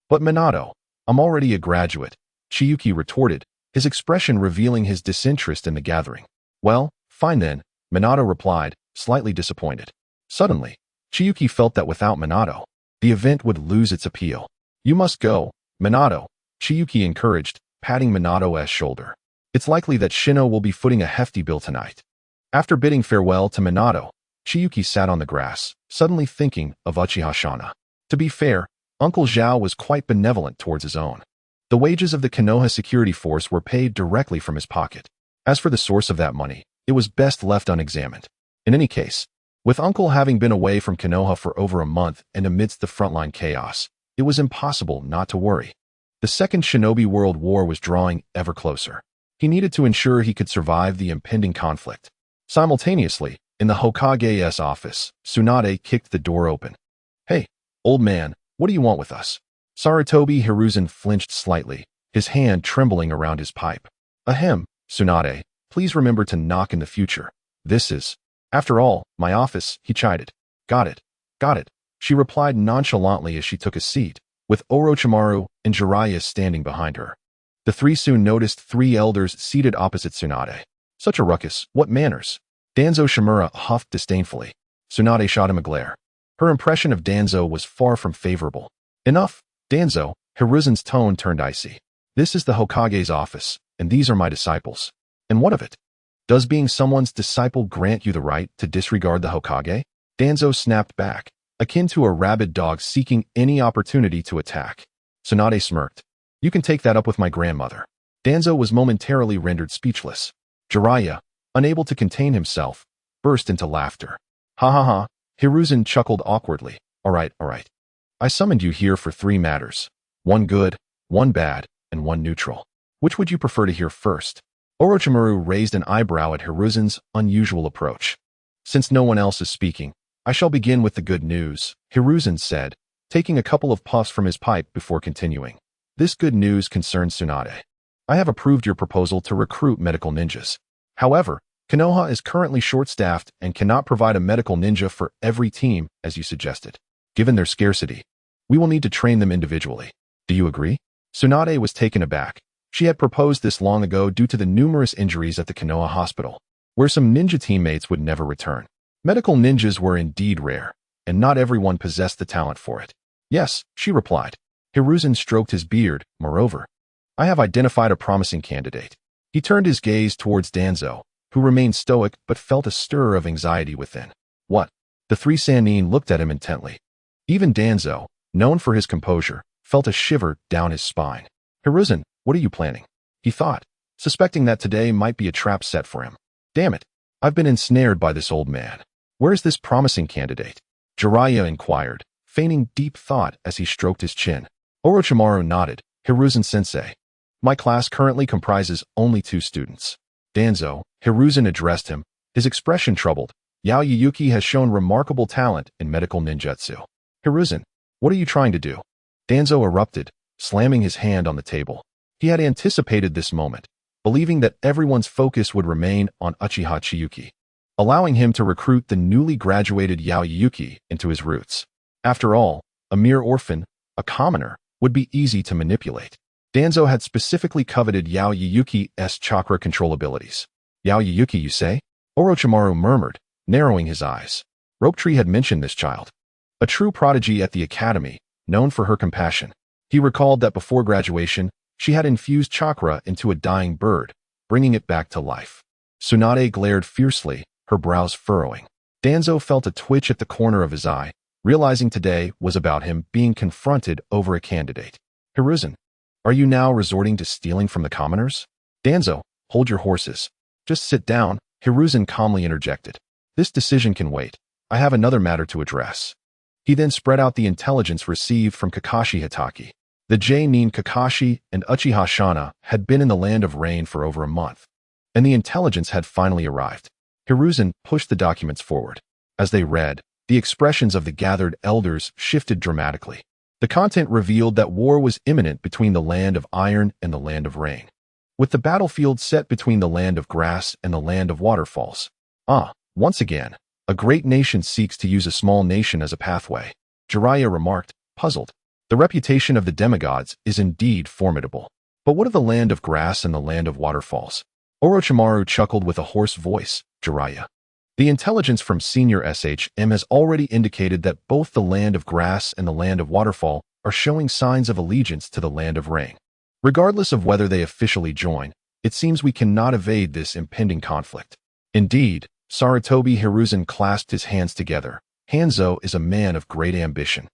But Minato, I'm already a graduate, Chiyue retorted, his expression revealing his disinterest in the gathering. Well, fine then, Minato replied, slightly disappointed. Suddenly, Chiyue felt that without Minato, the event would lose its appeal. You must go, Minato, Chiyue encouraged, patting Minato's shoulder. It's likely that Shino will be footing a hefty bill tonight. After bidding farewell to Minato, Chiyue sat on the grass, suddenly thinking of Uchiha Shana. To be fair, Uncle Zhao was quite benevolent towards his own. The wages of the Konoha security force were paid directly from his pocket. As for the source of that money, it was best left unexamined. In any case, with Uncle having been away from Konoha for over a month and amidst the frontline chaos, it was impossible not to worry. The Second Shinobi World War was drawing ever closer. He needed to ensure he could survive the impending conflict. Simultaneously, in the Hokage's office, Tsunade kicked the door open. Hey, old man, what do you want with us? Sarutobi Hiruzen flinched slightly, his hand trembling around his pipe. Ahem, Tsunade, please remember to knock in the future. This is, after all, my office, he chided. Got it, she replied nonchalantly as she took a seat, with Orochimaru and Jiraiya standing behind her. The three soon noticed three elders seated opposite Tsunade. Such a ruckus, what manners? Danzo Shimura huffed disdainfully. Tsunade shot him a glare. Her impression of Danzo was far from favorable. Enough, Danzo, Hiruzen's tone turned icy. This is the Hokage's office, and these are my disciples. And what of it? Does being someone's disciple grant you the right to disregard the Hokage? Danzo snapped back, akin to a rabid dog seeking any opportunity to attack. Tsunade smirked. You can take that up with my grandmother. Danzo was momentarily rendered speechless. Jiraiya, unable to contain himself, burst into laughter. Ha ha ha, Hiruzen chuckled awkwardly. All right. I summoned you here for three matters. One good, one bad, and one neutral. Which would you prefer to hear first? Orochimaru raised an eyebrow at Hiruzen's unusual approach. Since no one else is speaking, I shall begin with the good news, Hiruzen said, taking a couple of puffs from his pipe before continuing. This good news concerns Tsunade. I have approved your proposal to recruit medical ninjas. However, Konoha is currently short-staffed and cannot provide a medical ninja for every team, as you suggested. Given their scarcity, we will need to train them individually. Do you agree? Tsunade was taken aback. She had proposed this long ago due to the numerous injuries at the Konoha hospital, where some ninja teammates would never return. Medical ninjas were indeed rare, and not everyone possessed the talent for it. Yes, she replied. Hiruzen stroked his beard. Moreover, I have identified a promising candidate. He turned his gaze towards Danzo, who remained stoic but felt a stir of anxiety within. What? The three Sannin looked at him intently. Even Danzo, known for his composure, felt a shiver down his spine. Hiruzen, what are you planning? He thought, suspecting that today might be a trap set for him. Damn it, I've been ensnared by this old man. Where is this promising candidate? Jiraiya inquired, feigning deep thought as he stroked his chin. Orochimaru nodded. Hiruzen-sensei. My class currently comprises only 2 students. Danzo, Hiruzen addressed him, his expression troubled. Yaoyuki has shown remarkable talent in medical ninjutsu. Hiruzen, what are you trying to do? Danzo erupted, slamming his hand on the table. He had anticipated this moment, believing that everyone's focus would remain on Uchiha Chiyue, allowing him to recruit the newly graduated Yaoyuki into his roots. After all, a mere orphan, a commoner, would be easy to manipulate. Danzo had specifically coveted Yaoyuki's chakra control abilities. Yaoyuki, you say? Orochimaru murmured, narrowing his eyes. Rope Tree had mentioned this child. A true prodigy at the academy, known for her compassion. He recalled that before graduation, she had infused chakra into a dying bird, bringing it back to life. Tsunade glared fiercely, her brows furrowing. Danzo felt a twitch at the corner of his eye, realizing today was about him being confronted over a candidate. Hiruzen, are you now resorting to stealing from the commoners? Danzo, hold your horses. Just sit down, Hiruzen calmly interjected. This decision can wait. I have another matter to address. He then spread out the intelligence received from Kakashi Hatake. The J-Nin Kakashi and Uchiha Shana had been in the Land of Rain for over a month, and the intelligence had finally arrived. Hiruzen pushed the documents forward. As they read, the expressions of the gathered elders shifted dramatically. The content revealed that war was imminent between the Land of Iron and the Land of Rain, with the battlefield set between the Land of Grass and the Land of Waterfalls. Once again, a great nation seeks to use a small nation as a pathway, Jiraiya remarked, puzzled. The reputation of the demigods is indeed formidable. But what of the Land of Grass and the Land of Waterfalls? Orochimaru chuckled with a hoarse voice, Jiraiya. The intelligence from Senior SHM has already indicated that both the Land of Grass and the Land of Waterfall are showing signs of allegiance to the Land of Rain. Regardless of whether they officially join, it seems we cannot evade this impending conflict. Indeed, Sarutobi Hiruzen clasped his hands together. Hanzo is a man of great ambition.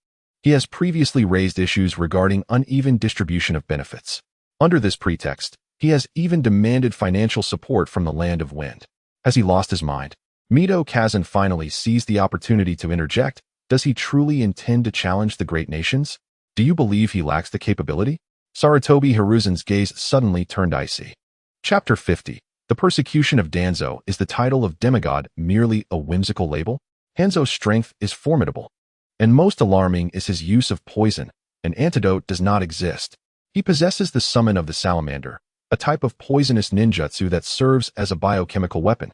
He has previously raised issues regarding uneven distribution of benefits. Under this pretext, he has even demanded financial support from the Land of Wind. Has he lost his mind? Minato Kazan finally seized the opportunity to interject. Does he truly intend to challenge the great nations? Do you believe he lacks the capability? Sarutobi Hiruzen's gaze suddenly turned icy. Chapter 50. The Persecution of Danzo. Is the title of demigod merely a whimsical label? Hanzo's strength is formidable. And most alarming is his use of poison. An antidote does not exist. He possesses the summon of the salamander, a type of poisonous ninjutsu that serves as a biochemical weapon.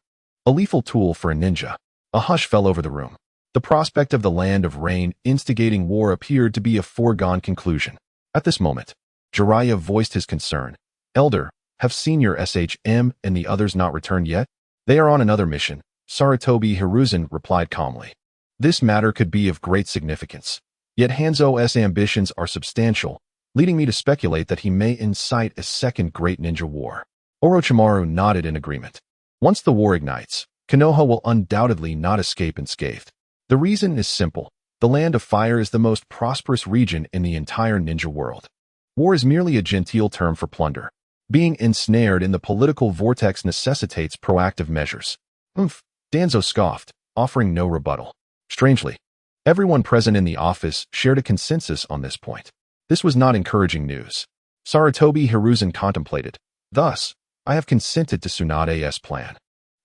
A lethal tool for a ninja. A hush fell over the room. The prospect of the Land of Rain instigating war appeared to be a foregone conclusion. At this moment, Jiraiya voiced his concern. Elder, have Senior SHM and the others not returned yet? They are on another mission, Sarutobi Hiruzen replied calmly. This matter could be of great significance. Yet Hanzo's ambitions are substantial, leading me to speculate that he may incite a second great ninja war. Orochimaru nodded in agreement. Once the war ignites, Konoha will undoubtedly not escape unscathed. The reason is simple. The Land of Fire is the most prosperous region in the entire ninja world. War is merely a genteel term for plunder. Being ensnared in the political vortex necessitates proactive measures. Danzo scoffed, offering no rebuttal. Strangely, everyone present in the office shared a consensus on this point. This was not encouraging news. Sarutobi Hiruzen contemplated. Thus, I have consented to Tsunade's plan.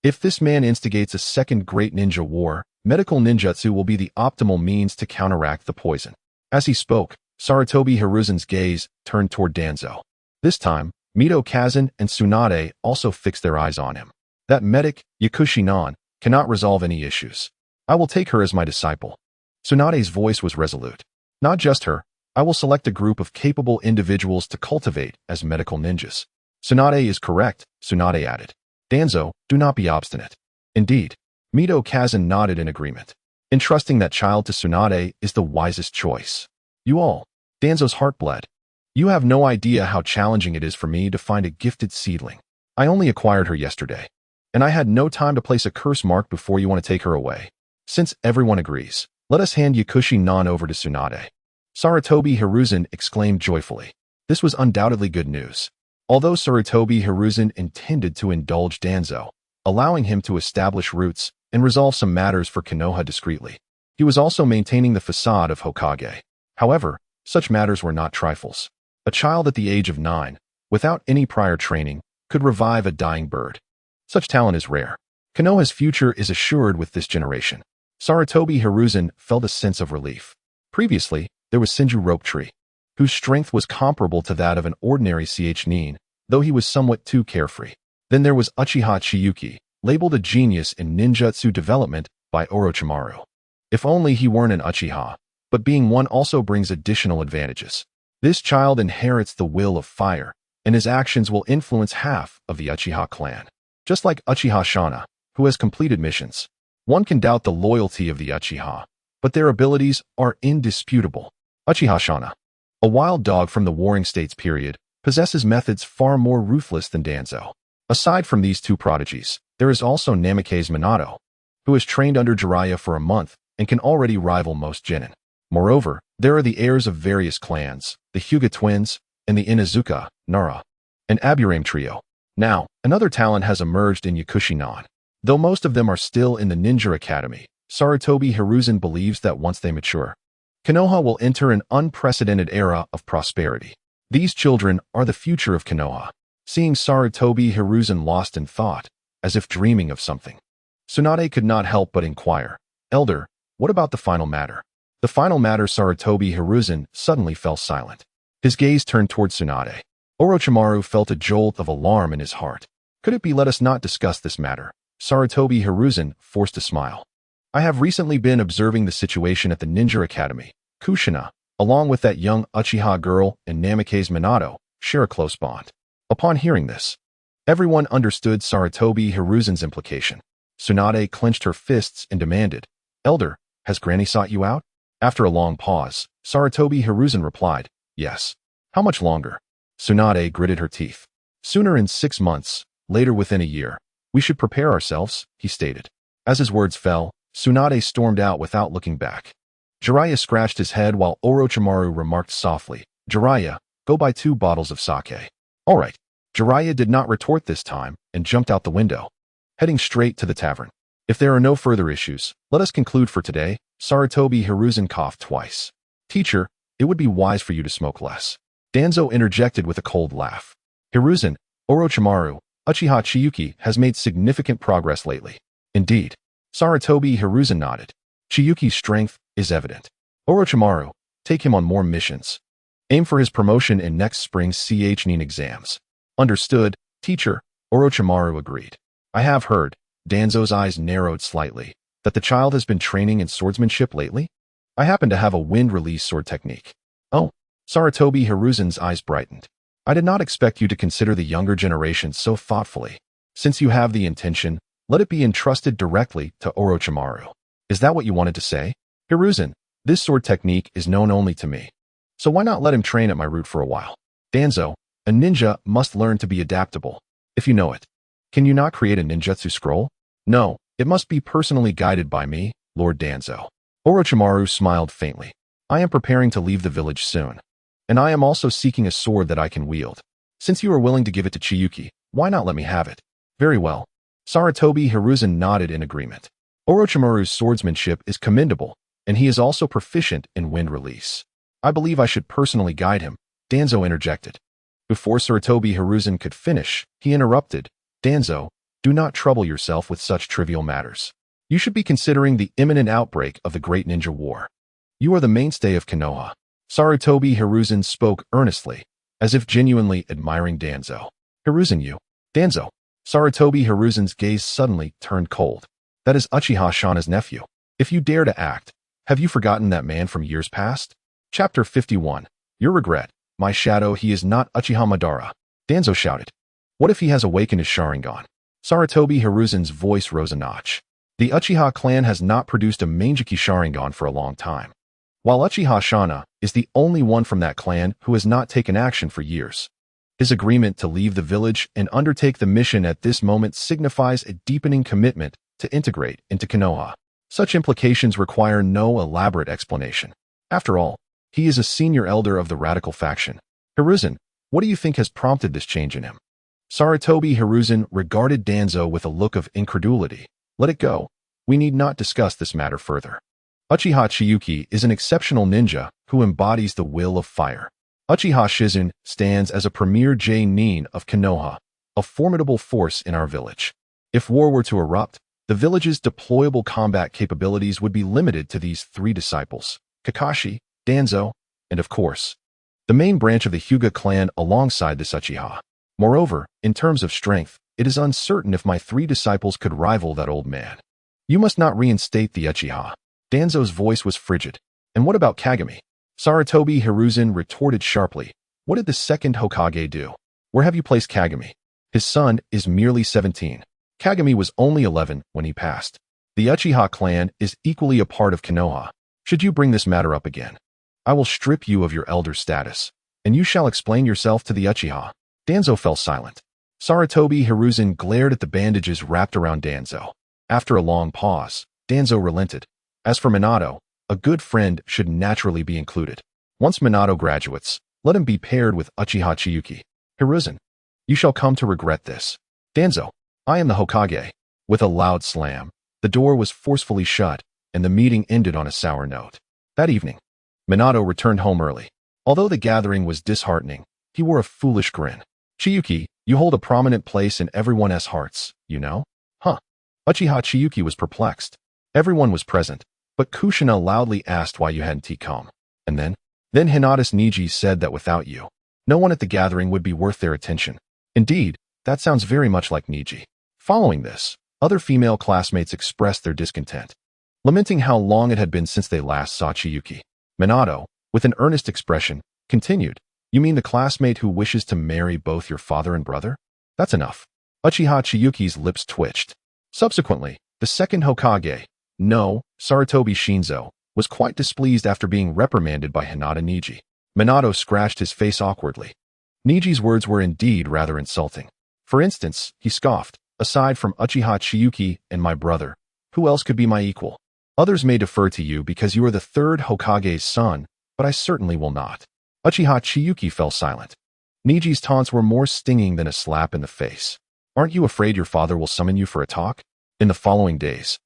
If this man instigates a second great ninja war, medical ninjutsu will be the optimal means to counteract the poison. As he spoke, Sarutobi Hiruzen's gaze turned toward Danzo. This time, Minato Kazan and Tsunade also fixed their eyes on him. That medic, Yakushi-nan, cannot resolve any issues. I will take her as my disciple. Tsunade's voice was resolute. Not just her, I will select a group of capable individuals to cultivate as medical ninjas. Tsunade is correct, Tsunade added. Danzo, do not be obstinate. Indeed, Minato Kazan nodded in agreement. Entrusting that child to Tsunade is the wisest choice. You all, Danzo's heart bled. You have no idea how challenging it is for me to find a gifted seedling. I only acquired her yesterday, and I had no time to place a curse mark before you want to take her away. Since everyone agrees, let us hand Yakushi-nan over to Tsunade. Sarutobi Hiruzen exclaimed joyfully. This was undoubtedly good news. Although Sarutobi Hiruzen intended to indulge Danzo, allowing him to establish roots and resolve some matters for Konoha discreetly, he was also maintaining the facade of Hokage. However, such matters were not trifles. A child at the age of 9, without any prior training, could revive a dying bird. Such talent is rare. Konoha's future is assured with this generation. Sarutobi Hiruzen felt a sense of relief. Previously, there was Senju Rope Tree, whose strength was comparable to that of an ordinary Nin, though he was somewhat too carefree. Then there was Uchiha Chiyue, labeled a genius in ninjutsu development by Orochimaru. If only he weren't an Uchiha, but being one also brings additional advantages. This child inherits the will of fire, and his actions will influence half of the Uchiha clan. Just like Uchiha Shana, who has completed missions. One can doubt the loyalty of the Uchiha, but their abilities are indisputable. Uchiha Shana, a wild dog from the Warring States period, possesses methods far more ruthless than Danzo. Aside from these two prodigies, there is also Namikaze Minato, who has trained under Jiraiya for a month and can already rival most genin. Moreover, there are the heirs of various clans, the Hyuga twins, and the Inuzuka, Nara, and Aburame trio. Now, another talent has emerged in Yakushinan. Though most of them are still in the Ninja Academy, Sarutobi Hiruzen believes that once they mature, Konoha will enter an unprecedented era of prosperity. These children are the future of Konoha. Seeing Sarutobi Hiruzen lost in thought, as if dreaming of something, Tsunade could not help but inquire, "Elder, what about the final matter?" The final matter. Sarutobi Hiruzen suddenly fell silent. His gaze turned toward Tsunade. Orochimaru felt a jolt of alarm in his heart. Could it be? Let us not discuss this matter. Sarutobi Hiruzen forced a smile. I have recently been observing the situation at the Ninja Academy. Kushina, along with that young Uchiha girl and Namikaze Minato, share a close bond. Upon hearing this, everyone understood Sarutobi Hiruzen's implication. Tsunade clenched her fists and demanded, "Elder, has Granny sought you out?" After a long pause, Sarutobi Hiruzen replied, "Yes." "How much longer?" Tsunade gritted her teeth. "Sooner in 6 months, later within a year. We should prepare ourselves," he stated. As his words fell, Tsunade stormed out without looking back. Jiraiya scratched his head while Orochimaru remarked softly, "Jiraiya, go buy 2 bottles of sake." "All right." Jiraiya did not retort this time and jumped out the window, heading straight to the tavern. "If there are no further issues, let us conclude for today." Sarutobi Hiruzen coughed twice. "Teacher, it would be wise for you to smoke less." Danzo interjected with a cold laugh. "Hiruzen, Orochimaru, Uchiha Chiyue has made significant progress lately." "Indeed." Sarutobi Hiruzen nodded. "Chiyuki's strength is evident. Orochimaru, take him on more missions. Aim for his promotion in next spring's CHNIN exams." "Understood, teacher," Orochimaru agreed. "I have heard," Danzo's eyes narrowed slightly, "that the child has been training in swordsmanship lately? I happen to have a wind-release sword technique." "Oh." Sarutobi Hiruzen's eyes brightened. "I did not expect you to consider the younger generation so thoughtfully. Since you have the intention, let it be entrusted directly to Orochimaru." "Is that what you wanted to say?" "Hiruzen, this sword technique is known only to me. So why not let him train at my root for a while?" "Danzo, a ninja must learn to be adaptable. If you know it, can you not create a ninjutsu scroll?" "No, it must be personally guided by me, Lord Danzo." Orochimaru smiled faintly. "I am preparing to leave the village soon. And I am also seeking a sword that I can wield. Since you are willing to give it to Chiyue, why not let me have it?" "Very well." Sarutobi Hiruzen nodded in agreement. Orochimaru's swordsmanship is commendable, and he is also proficient in wind release. "I believe I should personally guide him," Danzo interjected. Before Sarutobi Hiruzen could finish, he interrupted, "Danzo, do not trouble yourself with such trivial matters. You should be considering the imminent outbreak of the Great Ninja War. You are the mainstay of Konoha." Sarutobi Hiruzen spoke earnestly, as if genuinely admiring Danzo. "Hiruzen, you." "Danzo." Sarutobi Hiruzen's gaze suddenly turned cold. "That is Uchiha Shana's nephew. If you dare to act, have you forgotten that man from years past?" Chapter 51. Your regret. "My shadow, he is not Uchiha Madara," Danzo shouted. "What if he has awakened his Sharingan?" Sarutobi Hiruzen's voice rose a notch. The Uchiha clan has not produced a Mangeki Sharingan for a long time, while Uchiha Shana is the only one from that clan who has not taken action for years. His agreement to leave the village and undertake the mission at this moment signifies a deepening commitment to integrate into Konoha. Such implications require no elaborate explanation. After all, he is a senior elder of the radical faction. "Hiruzen, what do you think has prompted this change in him?" Sarutobi Hiruzen regarded Danzo with a look of incredulity. "Let it go. We need not discuss this matter further. Uchiha Chiyue is an exceptional ninja who embodies the will of fire. Uchiha Shizun stands as a premier J-nin of Konoha, a formidable force in our village. If war were to erupt, the village's deployable combat capabilities would be limited to these 3 disciples, Kakashi, Danzo, and of course, the main branch of the Hyuga clan alongside this Uchiha. Moreover, in terms of strength, it is uncertain if my 3 disciples could rival that old man. You must not reinstate the Uchiha." Danzo's voice was frigid. "And what about Kagami?" Sarutobi Hiruzen retorted sharply. What did the second Hokage do? Where have you placed Kagami? His son is merely 17. Kagami was only 11 when he passed. The Uchiha clan is equally a part of Konoha. Should you bring this matter up again, I will strip you of your elder status, and you shall explain yourself to the Uchiha. Danzo fell silent. Sarutobi Hiruzen glared at the bandages wrapped around Danzo. After a long pause, Danzo relented. As for Minato, a good friend should naturally be included. Once Minato graduates, let him be paired with Uchiha Chiyue. Hiruzen, you shall come to regret this. Danzo, I am the Hokage. With a loud slam, the door was forcefully shut, and the meeting ended on a sour note. That evening, Minato returned home early. Although the gathering was disheartening, he wore a foolish grin. Chiyue, you hold a prominent place in everyone's hearts, you know? Huh. Uchiha Chiyue was perplexed. Everyone was present, but Kushina loudly asked why you hadn't come. And then Hinata's Niji said that without you, no one at the gathering would be worth their attention. Indeed, that sounds very much like Niji. Following this, other female classmates expressed their discontent, lamenting how long it had been since they last saw Chiyue. Minato, with an earnest expression, continued, you mean the classmate who wishes to marry both your father and brother? That's enough. Uchiha Chiyuki's lips twitched. Subsequently, the second Hokage, Sarutobi Shinzo, was quite displeased after being reprimanded by Hinata Niji. Minato scratched his face awkwardly. Niji's words were indeed rather insulting. For instance, he scoffed, aside from Uchiha Chiyue and my brother, who else could be my equal? Others may defer to you because you are the third Hokage's son, but I certainly will not. Uchiha Chiyue fell silent. Niji's taunts were more stinging than a slap in the face. Aren't you afraid your father will summon you for a talk? In the following days,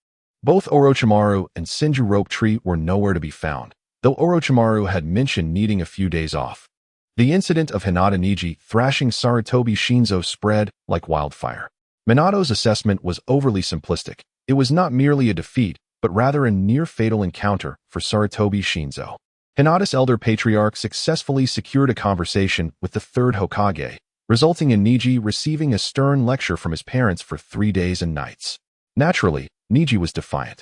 both Orochimaru and Senju Rope Tree were nowhere to be found, though Orochimaru had mentioned needing a few days off. The incident of Hinata Niji thrashing Sarutobi Shinzo spread like wildfire. Minato's assessment was overly simplistic. It was not merely a defeat, but rather a near-fatal encounter for Sarutobi Shinzo. Hinata's elder patriarch successfully secured a conversation with the third Hokage, resulting in Niji receiving a stern lecture from his parents for 3 days and nights. Naturally, Niji was defiant.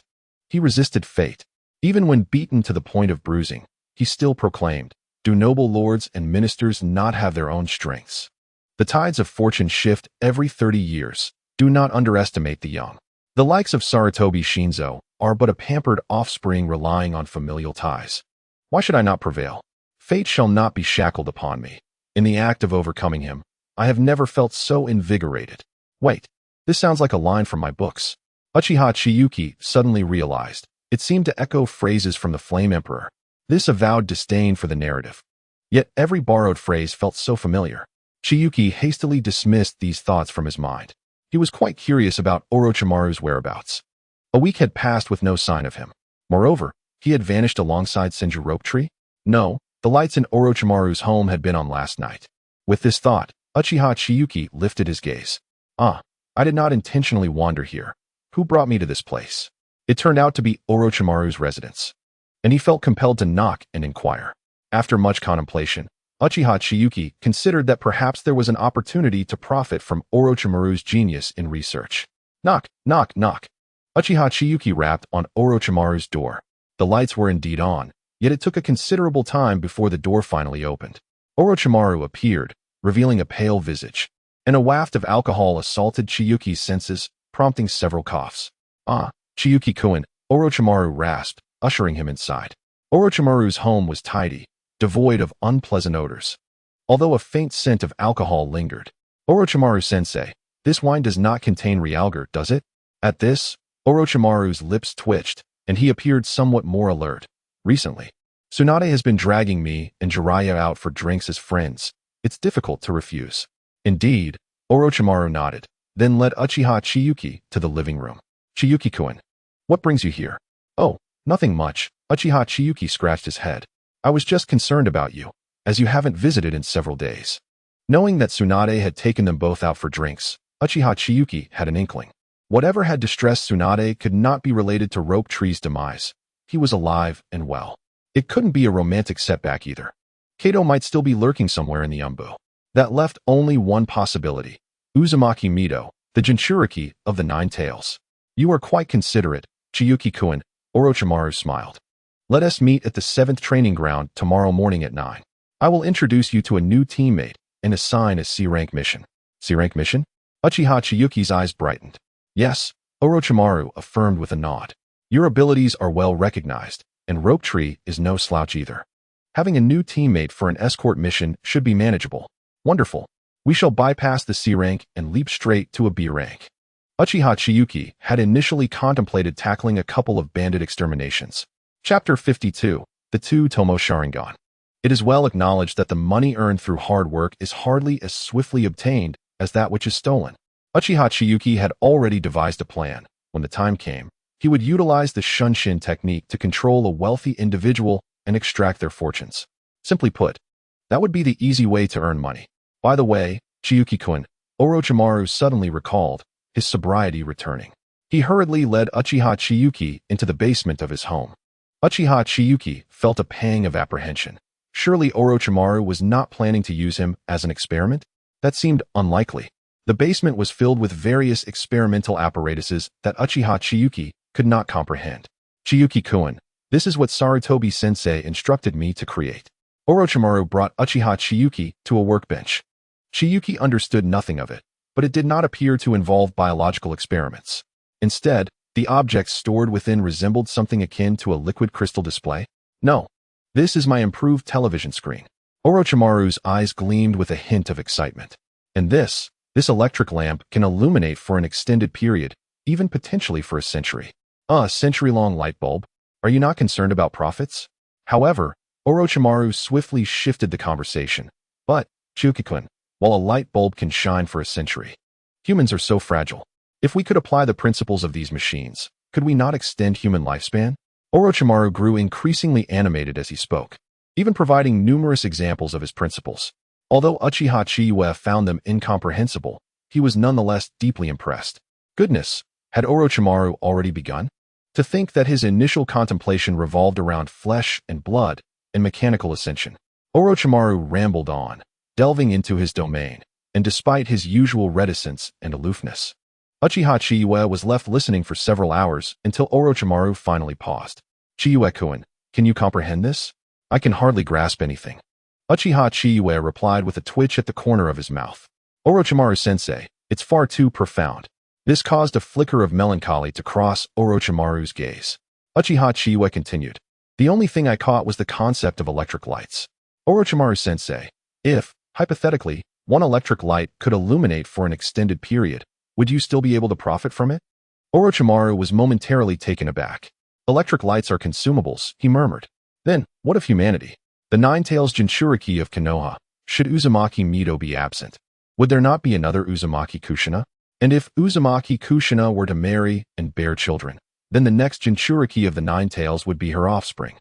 He resisted fate. Even when beaten to the point of bruising, he still proclaimed, do noble lords and ministers not have their own strengths? The tides of fortune shift every 30 years. Do not underestimate the young. The likes of Sarutobi Shinzo are but a pampered offspring relying on familial ties. Why should I not prevail? Fate shall not be shackled upon me. In the act of overcoming him, I have never felt so invigorated. Wait, this sounds like a line from my books. Uchiha Chiyue suddenly realized. It seemed to echo phrases from the Flame Emperor. This avowed disdain for the narrative. Yet every borrowed phrase felt so familiar. Chiyue hastily dismissed these thoughts from his mind. He was quite curious about Orochimaru's whereabouts. A week had passed with no sign of him. Moreover, he had vanished alongside Senju Rope Tree? No, the lights in Orochimaru's home had been on last night. With this thought, Uchiha Chiyue lifted his gaze. I did not intentionally wander here. Who brought me to this place? It turned out to be Orochimaru's residence, and he felt compelled to knock and inquire. After much contemplation, Uchiha Chiyue considered that perhaps there was an opportunity to profit from Orochimaru's genius in research. Knock, knock, knock. Uchiha Chiyue rapped on Orochimaru's door. The lights were indeed on, yet it took a considerable time before the door finally opened. Orochimaru appeared, revealing a pale visage, and a waft of alcohol assaulted Chiyuki's senses, prompting several coughs. Chiyuki-kun, Orochimaru rasped, ushering him inside. Orochimaru's home was tidy, devoid of unpleasant odors. Although a faint scent of alcohol lingered. Orochimaru-sensei, this wine does not contain realgar, does it? At this, Orochimaru's lips twitched, and he appeared somewhat more alert. Recently, Tsunade has been dragging me and Jiraiya out for drinks as friends. It's difficult to refuse. Indeed, Orochimaru nodded, then led Uchiha Chiyue to the living room. Chiyuki-kun, what brings you here? Oh, nothing much. Uchiha Chiyue scratched his head. I was just concerned about you, as you haven't visited in several days. Knowing that Tsunade had taken them both out for drinks, Uchiha Chiyue had an inkling. Whatever had distressed Tsunade could not be related to Rope Tree's demise. He was alive and well. It couldn't be a romantic setback either. Kato might still be lurking somewhere in the Umbu. That left only one possibility. Uzumaki Mido, the Jinchuriki of the Nine Tails. You are quite considerate, Chiyuki-kun. Orochimaru smiled. Let us meet at the 7th training ground tomorrow morning at 9. I will introduce you to a new teammate and assign a C-rank mission. C-rank mission? Uchiha Chiyuki's eyes brightened. Yes, Orochimaru affirmed with a nod. Your abilities are well recognized, and Rope Tree is no slouch either. Having a new teammate for an escort mission should be manageable. Wonderful. We shall bypass the C rank and leap straight to a B rank. Uchiha Chiyuki had initially contemplated tackling a couple of bandit exterminations. Chapter 52, The Two Tomoe Sharingan. It is well acknowledged that the money earned through hard work is hardly as swiftly obtained as that which is stolen. Uchiha Chiyuki had already devised a plan. When the time came, he would utilize the Shunshin technique to control a wealthy individual and extract their fortunes. Simply put, that would be the easy way to earn money. By the way, Chiyuki-kun, Orochimaru suddenly recalled, his sobriety returning. He hurriedly led Uchiha Chiyuki into the basement of his home. Uchiha Chiyuki felt a pang of apprehension. Surely Orochimaru was not planning to use him as an experiment? That seemed unlikely. The basement was filled with various experimental apparatuses that Uchiha Chiyuki could not comprehend. Chiyuki-kun, this is what Sarutobi-sensei instructed me to create. Orochimaru brought Uchiha Chiyuki to a workbench. Chiyuki understood nothing of it, but it did not appear to involve biological experiments. Instead, the objects stored within resembled something akin to a liquid crystal display. No, this is my improved television screen. Orochimaru's eyes gleamed with a hint of excitement. And this electric lamp can illuminate for an extended period, even potentially for a century. A century-long light bulb? Are you not concerned about profits? However, Orochimaru swiftly shifted the conversation. But, Chiyuki-kun, while a light bulb can shine for a century, humans are so fragile. If we could apply the principles of these machines, could we not extend human lifespan? Orochimaru grew increasingly animated as he spoke, even providing numerous examples of his principles. Although Uchiha Chiyue found them incomprehensible, he was nonetheless deeply impressed. Goodness, had Orochimaru already begun? To think that his initial contemplation revolved around flesh and blood and mechanical ascension. Orochimaru rambled on, delving into his domain, and despite his usual reticence and aloofness, Uchiha Chiyue was left listening for several hours until Orochimaru finally paused. Chiyue-kun, can you comprehend this? I can hardly grasp anything. Uchiha Chiyue replied with a twitch at the corner of his mouth. Orochimaru-sensei, it's far too profound. This caused a flicker of melancholy to cross Orochimaru's gaze. Uchiha Chiyue continued. The only thing I caught was the concept of electric lights. Orochimaru-sensei, if, hypothetically, one electric light could illuminate for an extended period, would you still be able to profit from it? Orochimaru was momentarily taken aback. Electric lights are consumables, he murmured. Then, what of humanity? The Nine-Tails Jinchuriki of Konoha. Should Uzumaki Mido be absent? Would there not be another Uzumaki Kushina? And if Uzumaki Kushina were to marry and bear children, then the next Jinchuriki of the Nine-Tails would be her offspring.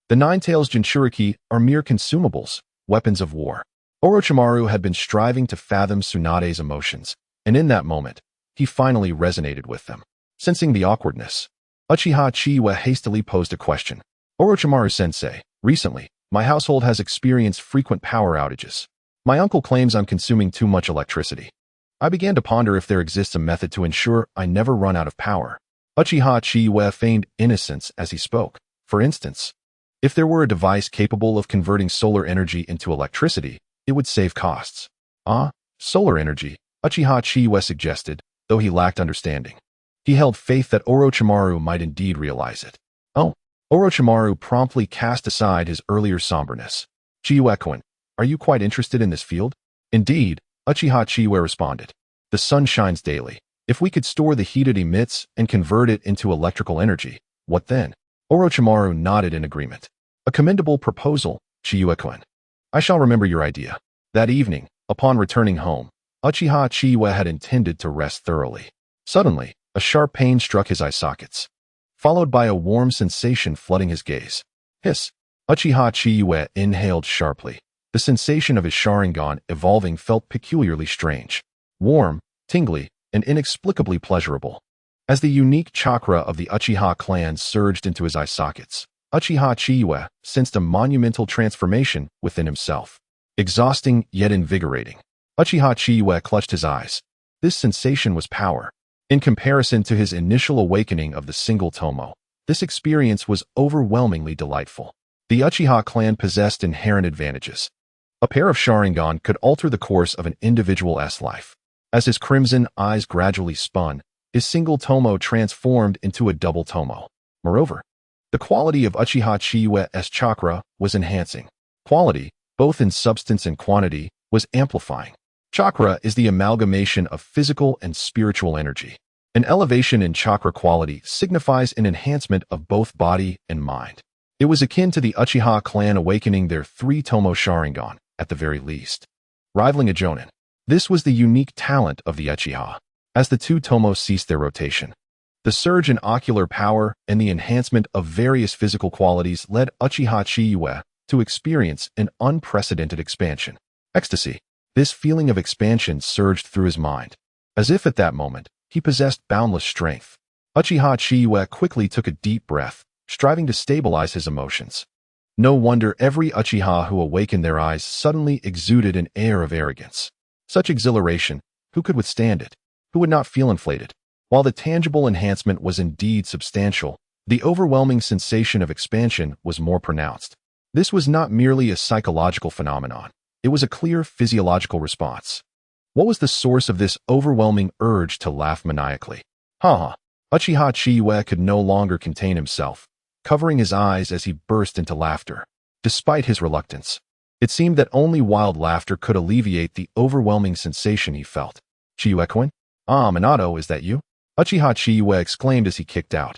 The Nine-Tails Jinchuriki are mere consumables, weapons of war. Orochimaru had been striving to fathom Tsunade's emotions, and in that moment, he finally resonated with them. Sensing the awkwardness, Uchiha Chiyue hastily posed a question. Orochimaru-sensei, recently, my household has experienced frequent power outages. My uncle claims I'm consuming too much electricity. I began to ponder if there exists a method to ensure I never run out of power. Uchiha Chiyue feigned innocence as he spoke. For instance, if there were a device capable of converting solar energy into electricity, it would save costs. Solar energy, Uchiha Chiyue suggested, though he lacked understanding. He held faith that Orochimaru might indeed realize it. Orochimaru promptly cast aside his earlier somberness. Chiyue-kun, are you quite interested in this field? Indeed, Uchiha Chiyue responded. The sun shines daily. If we could store the heat it emits and convert it into electrical energy, what then? Orochimaru nodded in agreement. A commendable proposal, Chiyue-kun. I shall remember your idea. That evening, upon returning home, Uchiha Chiyue had intended to rest thoroughly. Suddenly, a sharp pain struck his eye sockets, followed by a warm sensation flooding his gaze. Hiss! Uchiha Chiyue inhaled sharply. The sensation of his Sharingan evolving felt peculiarly strange. Warm, tingly, and inexplicably pleasurable. As the unique chakra of the Uchiha clan surged into his eye sockets, Uchiha Chiyue sensed a monumental transformation within himself. Exhausting yet invigorating. Uchiha Chiyue clutched his eyes. This sensation was power. In comparison to his initial awakening of the single tomoe, This experience was overwhelmingly delightful. The Uchiha clan possessed inherent advantages. A pair of Sharingan could alter the course of an individual's life. As his crimson eyes gradually spun, his single tomoe transformed into a double tomoe. Moreover, the quality of Uchiha Chiyue's chakra was enhancing. Quality, both in substance and quantity, was amplifying. Chakra is the amalgamation of physical and spiritual energy. An elevation in chakra quality signifies an enhancement of both body and mind. It was akin to the Uchiha clan awakening their 3 tomoe Sharingan, at the very least, rivaling a Jonin. This was the unique talent of the Uchiha. As the 2 tomoes ceased their rotation, the surge in ocular power and the enhancement of various physical qualities led Uchiha Chiyue to experience an unprecedented expansion. Ecstasy. This feeling of expansion surged through his mind. As if at that moment, he possessed boundless strength. Uchiha Chiyue quickly took a deep breath, striving to stabilize his emotions. No wonder every Uchiha who awakened their eyes suddenly exuded an air of arrogance. Such exhilaration, who could withstand it? Who would not feel inflated? While the tangible enhancement was indeed substantial, the overwhelming sensation of expansion was more pronounced. This was not merely a psychological phenomenon. It was a clear physiological response. What was the source of this overwhelming urge to laugh maniacally? Uchiha Chiyue could no longer contain himself, covering his eyes as he burst into laughter. Despite his reluctance, it seemed that only wild laughter could alleviate the overwhelming sensation he felt. Chiyue-kun? Ah, Minato, is that you? Uchiha Chiyue exclaimed as he kicked out.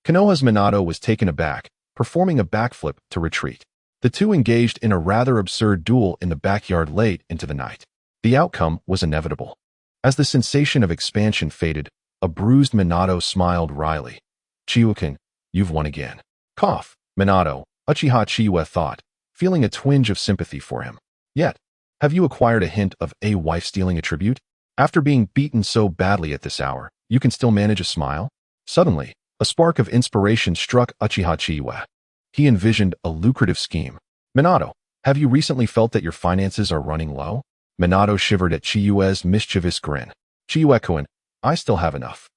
Konoha's Minato was taken aback, performing a backflip to retreat. The two engaged in a rather absurd duel in the backyard late into the night. The outcome was inevitable. As the sensation of expansion faded, a bruised Minato smiled wryly. Chiyue-kun, you've won again. Cough, Minato, Uchiha Chiyue thought, feeling a twinge of sympathy for him. Yet, have you acquired a hint of a wife-stealing attribute? After being beaten so badly at this hour, you can still manage a smile? Suddenly, a spark of inspiration struck Uchiha Chiyue. He envisioned a lucrative scheme. Minato, have you recently felt that your finances are running low? Minato shivered at Chiyue's mischievous grin. Chiyue-kun, I still have enough.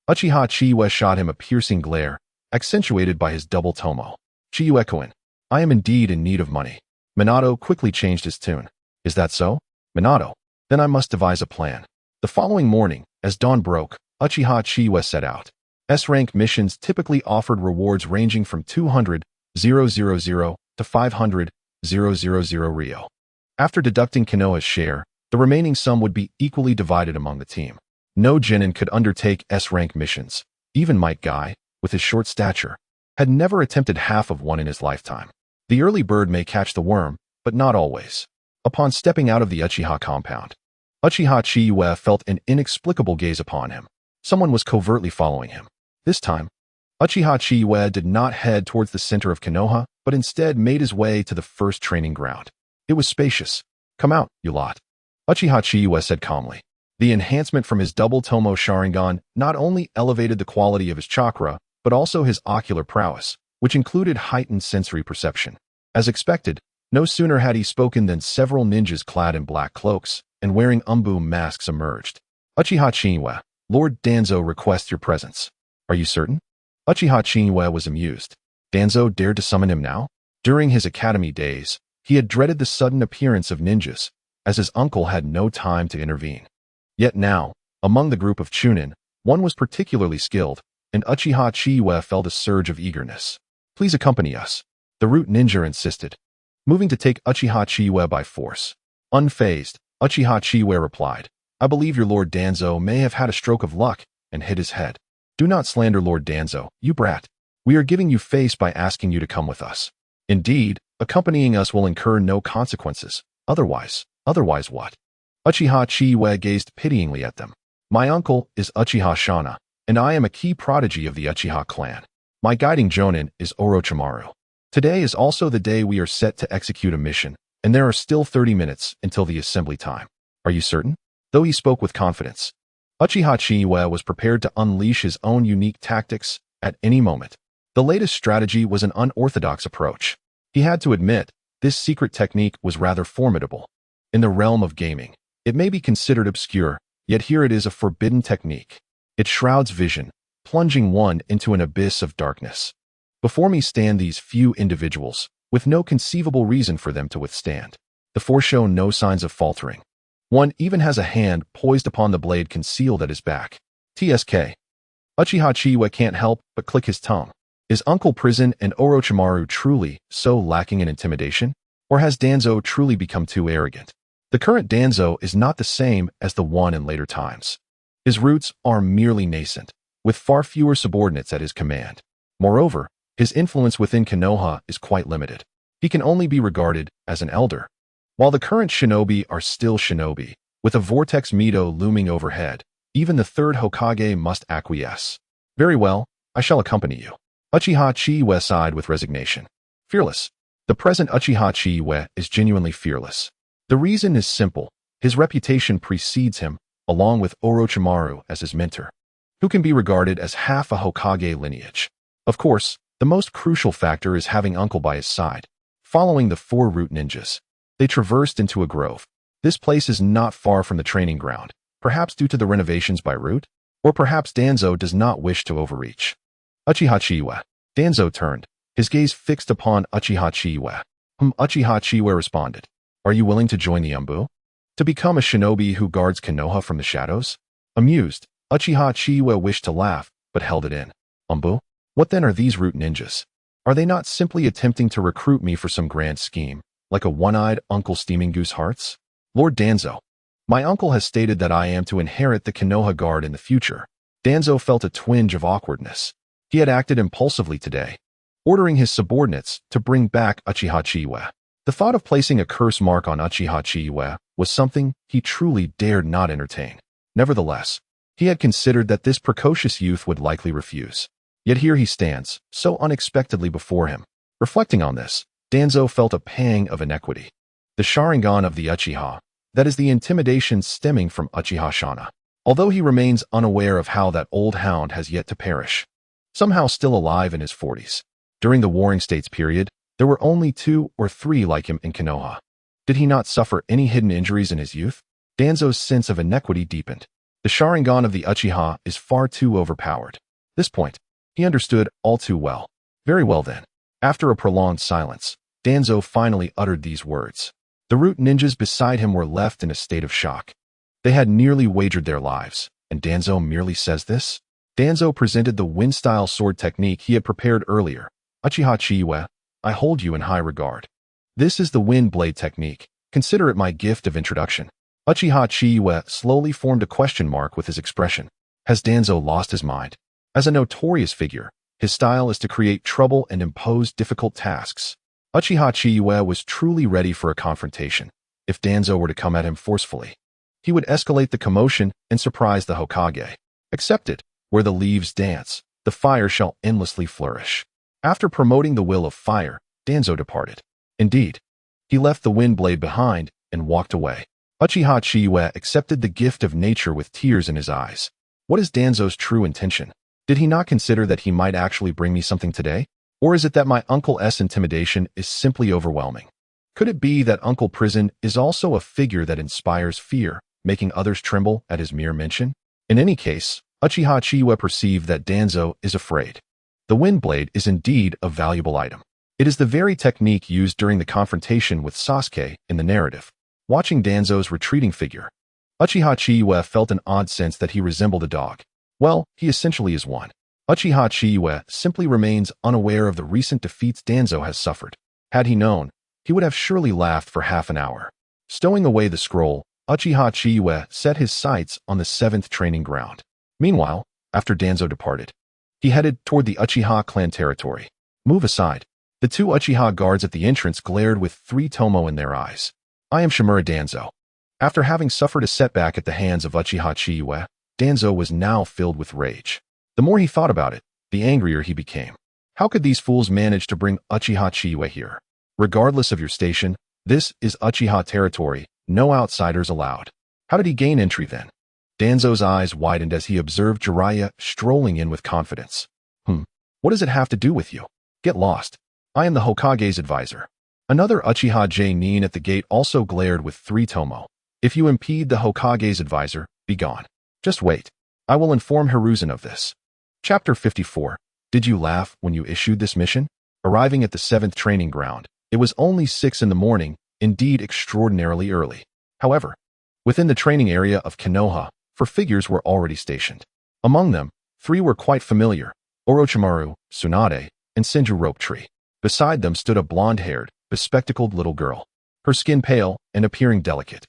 Uchiha Chiyue shot him a piercing glare, accentuated by his double tomoe. Chiyue-kun, I am indeed in need of money. Minato quickly changed his tune. Is that so? Minato, then I must devise a plan. The following morning, as dawn broke, Uchiha Chiyue set out. S-rank missions typically offered rewards ranging from 200,000 to 500,000 Rio. After deducting Konoha's share, the remaining sum would be equally divided among the team. No genin could undertake S-rank missions. Even Might Guy, with his short stature, had never attempted half of one in his lifetime. The early bird may catch the worm, but not always. Upon stepping out of the Uchiha compound, Uchiha Chiyue felt an inexplicable gaze upon him. Someone was covertly following him. This time, Uchiha Chiyue did not head towards the center of Konoha, but instead made his way to the first training ground. It was spacious. Come out, you lot. Uchiha Chiyue said calmly. The enhancement from his double tomoe Sharingan not only elevated the quality of his chakra, but also his ocular prowess, which included heightened sensory perception. As expected, no sooner had he spoken than several ninjas clad in black cloaks and wearing umbu masks emerged. Uchiha Chiyue, Lord Danzo requests your presence. Are you certain? Uchiha Chiyue was amused. Danzo dared to summon him now? During his academy days, he had dreaded the sudden appearance of ninjas, as his uncle had no time to intervene. Yet now, among the group of Chunin, one was particularly skilled, and Uchiha Chiyue felt a surge of eagerness. Please accompany us, the root ninja insisted, moving to take Uchiha Chiyue by force. Unfazed, Uchiha Chiyue replied, I believe your Lord Danzo may have had a stroke of luck and hit his head. Do not slander Lord Danzo, you brat. We are giving you face by asking you to come with us. Indeed, accompanying us will incur no consequences. Otherwise what? Uchiha Chiyue gazed pityingly at them. My uncle is Uchiha Shana, and I am a key prodigy of the Uchiha clan. My guiding jonin is Orochimaru. Today is also the day we are set to execute a mission, and there are still 30 minutes until the assembly time. Are you certain? Though he spoke with confidence, Uchiha Chiyue was prepared to unleash his own unique tactics at any moment. The latest strategy was an unorthodox approach. He had to admit, this secret technique was rather formidable. In the realm of gaming, it may be considered obscure, yet here it is a forbidden technique. It shrouds vision, plunging one into an abyss of darkness. Before me stand these few individuals, with no conceivable reason for them to withstand. The four show no signs of faltering. One even has a hand poised upon the blade concealed at his back. TSK. Uchiha Chiyue can't help but click his tongue. Is Uncle Prison and Orochimaru truly so lacking in intimidation? Or has Danzo truly become too arrogant? The current Danzo is not the same as the one in later times. His roots are merely nascent, with far fewer subordinates at his command. Moreover, his influence within Konoha is quite limited. He can only be regarded as an elder. While the current shinobi are still shinobi, with a vortex Mito looming overhead, even the third Hokage must acquiesce. Very well, I shall accompany you. Uchiha Chiyue sighed with resignation. Fearless. The present Uchiha Chiyue is genuinely fearless. The reason is simple. His reputation precedes him, along with Orochimaru as his mentor, who can be regarded as half a Hokage lineage. Of course, the most crucial factor is having Uncle by his side. Following the four root ninjas, they traversed into a grove. This place is not far from the training ground, perhaps due to the renovations by Root, or perhaps Danzo does not wish to overreach. Uchiha Chiyue. Danzo turned, his gaze fixed upon Uchiha Chiyue, whom Uchiha Chiyue responded. Are you willing to join the Umbu? To become a shinobi who guards Konoha from the shadows? Amused, Uchiha Chiyue wished to laugh, but held it in. Umbu? What then are these root ninjas? Are they not simply attempting to recruit me for some grand scheme, like a one-eyed Uncle Steaming Goose Hearts? Lord Danzo. My uncle has stated that I am to inherit the Konoha Guard in the future. Danzo felt a twinge of awkwardness. He had acted impulsively today, ordering his subordinates to bring back Uchiha Chiyue. The thought of placing a curse mark on Uchiha Chiyue was something he truly dared not entertain. Nevertheless, he had considered that this precocious youth would likely refuse. Yet here he stands, so unexpectedly before him. Reflecting on this, Danzo felt a pang of inequity. The Sharingan of the Uchiha, that is the intimidation stemming from Uchiha Shana. Although he remains unaware of how that old hound has yet to perish, somehow still alive in his 40s. During the Warring States period, there were only 2 or 3 like him in Konoha. Did he not suffer any hidden injuries in his youth? Danzo's sense of inequity deepened. The Sharingan of the Uchiha is far too overpowered. This point, he understood all too well. Very well then. After a prolonged silence, Danzo finally uttered these words. The root ninjas beside him were left in a state of shock. They had nearly wagered their lives, and Danzo merely says this? Danzo presented the wind-style sword technique he had prepared earlier. Uchiha Chiyue, I hold you in high regard. This is the wind blade technique. Consider it my gift of introduction. Uchiha Chiyue slowly formed a question mark with his expression. Has Danzo lost his mind? As a notorious figure, his style is to create trouble and impose difficult tasks. Uchiha Chiyue was truly ready for a confrontation. If Danzo were to come at him forcefully, he would escalate the commotion and surprise the Hokage. Accept it. Where the leaves dance, the fire shall endlessly flourish. After promoting the will of fire, Danzo departed. Indeed, he left the wind blade behind and walked away. Uchiha Chiyue accepted the gift of nature with tears in his eyes. What is Danzo's true intention? Did he not consider that he might actually bring me something today? Or is it that my uncle's intimidation is simply overwhelming? Could it be that Uncle Prison is also a figure that inspires fear, making others tremble at his mere mention? In any case, Uchiha Chiyue perceived that Danzo is afraid. The wind blade is indeed a valuable item. It is the very technique used during the confrontation with Sasuke in the narrative. Watching Danzo's retreating figure, Uchiha Chiyue felt an odd sense that he resembled a dog. Well, he essentially is one. Uchiha Chiyue simply remains unaware of the recent defeats Danzo has suffered. Had he known, he would have surely laughed for half an hour. Stowing away the scroll, Uchiha Chiyue set his sights on the 7th training ground. Meanwhile, after Danzo departed, he headed toward the Uchiha clan territory. Move aside. The 2 Uchiha guards at the entrance glared with 3 tomoe in their eyes. I am Shimura Danzo. After having suffered a setback at the hands of Uchiha Chiyue, Danzo was now filled with rage. The more he thought about it, the angrier he became. How could these fools manage to bring Uchiha Chiyue here? Regardless of your station, this is Uchiha territory, no outsiders allowed. How did he gain entry then? Danzo's eyes widened as he observed Jiraiya strolling in with confidence. What does it have to do with you? Get lost. I am the Hokage's advisor. Another Uchiha Nin at the gate also glared with 3 tomoe. If you impede the Hokage's advisor, be gone. Just wait. I will inform Hiruzen of this. Chapter 54. Did you laugh when you issued this mission? Arriving at the 7th training ground, it was only 6 in the morning, indeed extraordinarily early. However, within the training area of Konoha, 4 figures were already stationed. Among them, 3 were quite familiar: Orochimaru, Tsunade, and Senju Rope Tree. Beside them stood a blonde-haired, bespectacled little girl, her skin pale and appearing delicate.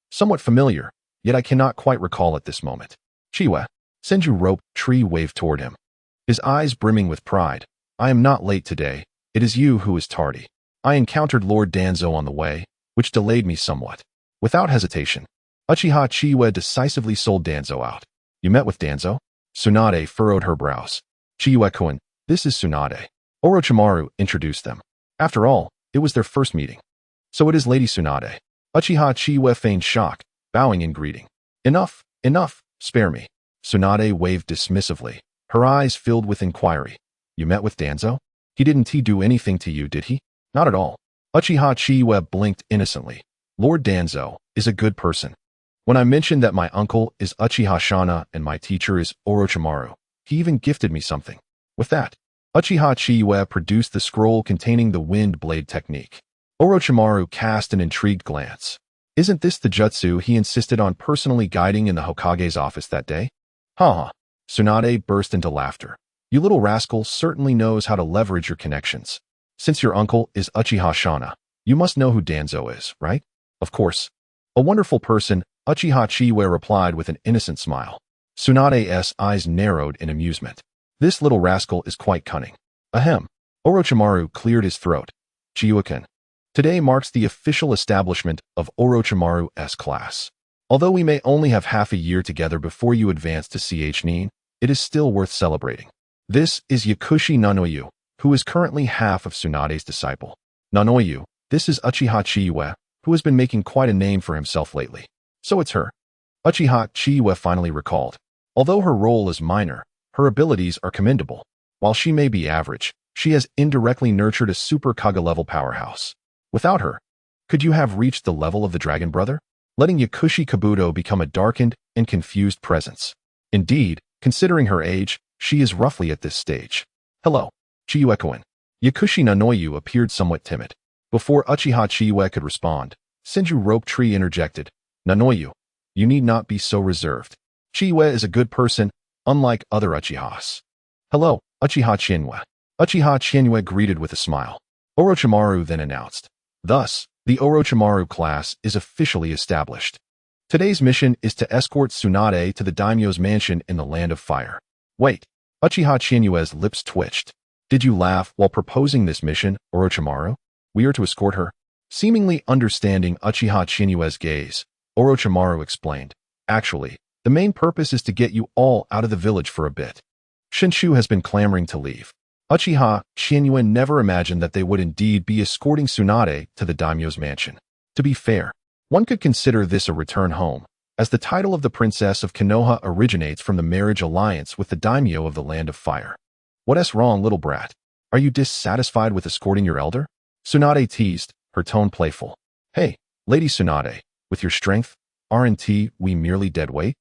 Somewhat familiar, yet I cannot quite recall at this moment. Chiyue. Senju Rope Tree waved toward him, his eyes brimming with pride. I am not late today. It is you who is tardy. I encountered Lord Danzo on the way, which delayed me somewhat. Without hesitation, Uchiha Chiyue decisively sold Danzo out. You met with Danzo? Tsunade furrowed her brows. Chiyue-kun, this is Tsunade. Orochimaru introduced them. After all, it was their first meeting. So it is Lady Tsunade. Uchiha Chiyue feigned shock, bowing in greeting. Enough, enough, spare me. Tsunade waved dismissively, her eyes filled with inquiry. You met with Danzo? He didn't do anything to you, did he? Not at all. Uchiha Chiyue blinked innocently. Lord Danzo is a good person. When I mentioned that my uncle is Uchiha Shana and my teacher is Orochimaru, he even gifted me something. With that, Uchiha Chiyue produced the scroll containing the wind blade technique. Orochimaru cast an intrigued glance. Isn't this the jutsu he insisted on personally guiding in the Hokage's office that day? Ha! Tsunade burst into laughter. You little rascal certainly knows how to leverage your connections. Since your uncle is Uchiha Shana, you must know who Danzo is, right? Of course. A wonderful person, Uchiha Chiyue replied with an innocent smile. Tsunade's eyes narrowed in amusement. This little rascal is quite cunning. Ahem. Orochimaru cleared his throat. Chiyue-kun. Today marks the official establishment of Orochimaru's class. Although we may only have half a year together before you advance to CH Nin, it is still worth celebrating. This is Yakushi Nanoyu, who is currently half of Tsunade's disciple. Nanoyu, this is Uchiha Chiyue, who has been making quite a name for himself lately. So it's her. Uchiha Chiyue finally recalled. Although her role is minor, her abilities are commendable. While she may be average, she has indirectly nurtured a super Kage-level powerhouse. Without her, could you have reached the level of the Dragon Brother? Letting Yakushi Kabuto become a darkened and confused presence. Indeed, considering her age, she is roughly at this stage. Hello, Chiyue-kun. Yakushi Nanoyu appeared somewhat timid. Before Uchiha Chiyue could respond, Senju Rope Tree interjected. Nanoyu, you need not be so reserved. Chiyue is a good person, unlike other Uchihas. Hello, Uchiha Chiyue. Uchiha Chiyue greeted with a smile. Orochimaru then announced. Thus, the Orochimaru class is officially established. Today's mission is to escort Tsunade to the daimyo's mansion in the Land of Fire. Wait, Uchiha Chiyue's lips twitched. Did you laugh while proposing this mission, Orochimaru? We are to escort her? Seemingly understanding Uchiha Chiyue's gaze, Orochimaru explained. Actually, the main purpose is to get you all out of the village for a bit. Shinshu has been clamoring to leave. Uchiha Chiyue never imagined that they would indeed be escorting Tsunade to the daimyo's mansion. To be fair, one could consider this a return home, as the title of the princess of Konoha originates from the marriage alliance with the daimyo of the Land of Fire. What's wrong, little brat? Are you dissatisfied with escorting your elder? Tsunade teased, her tone playful. Hey, Lady Tsunade, with your strength, aren't we merely dead weight?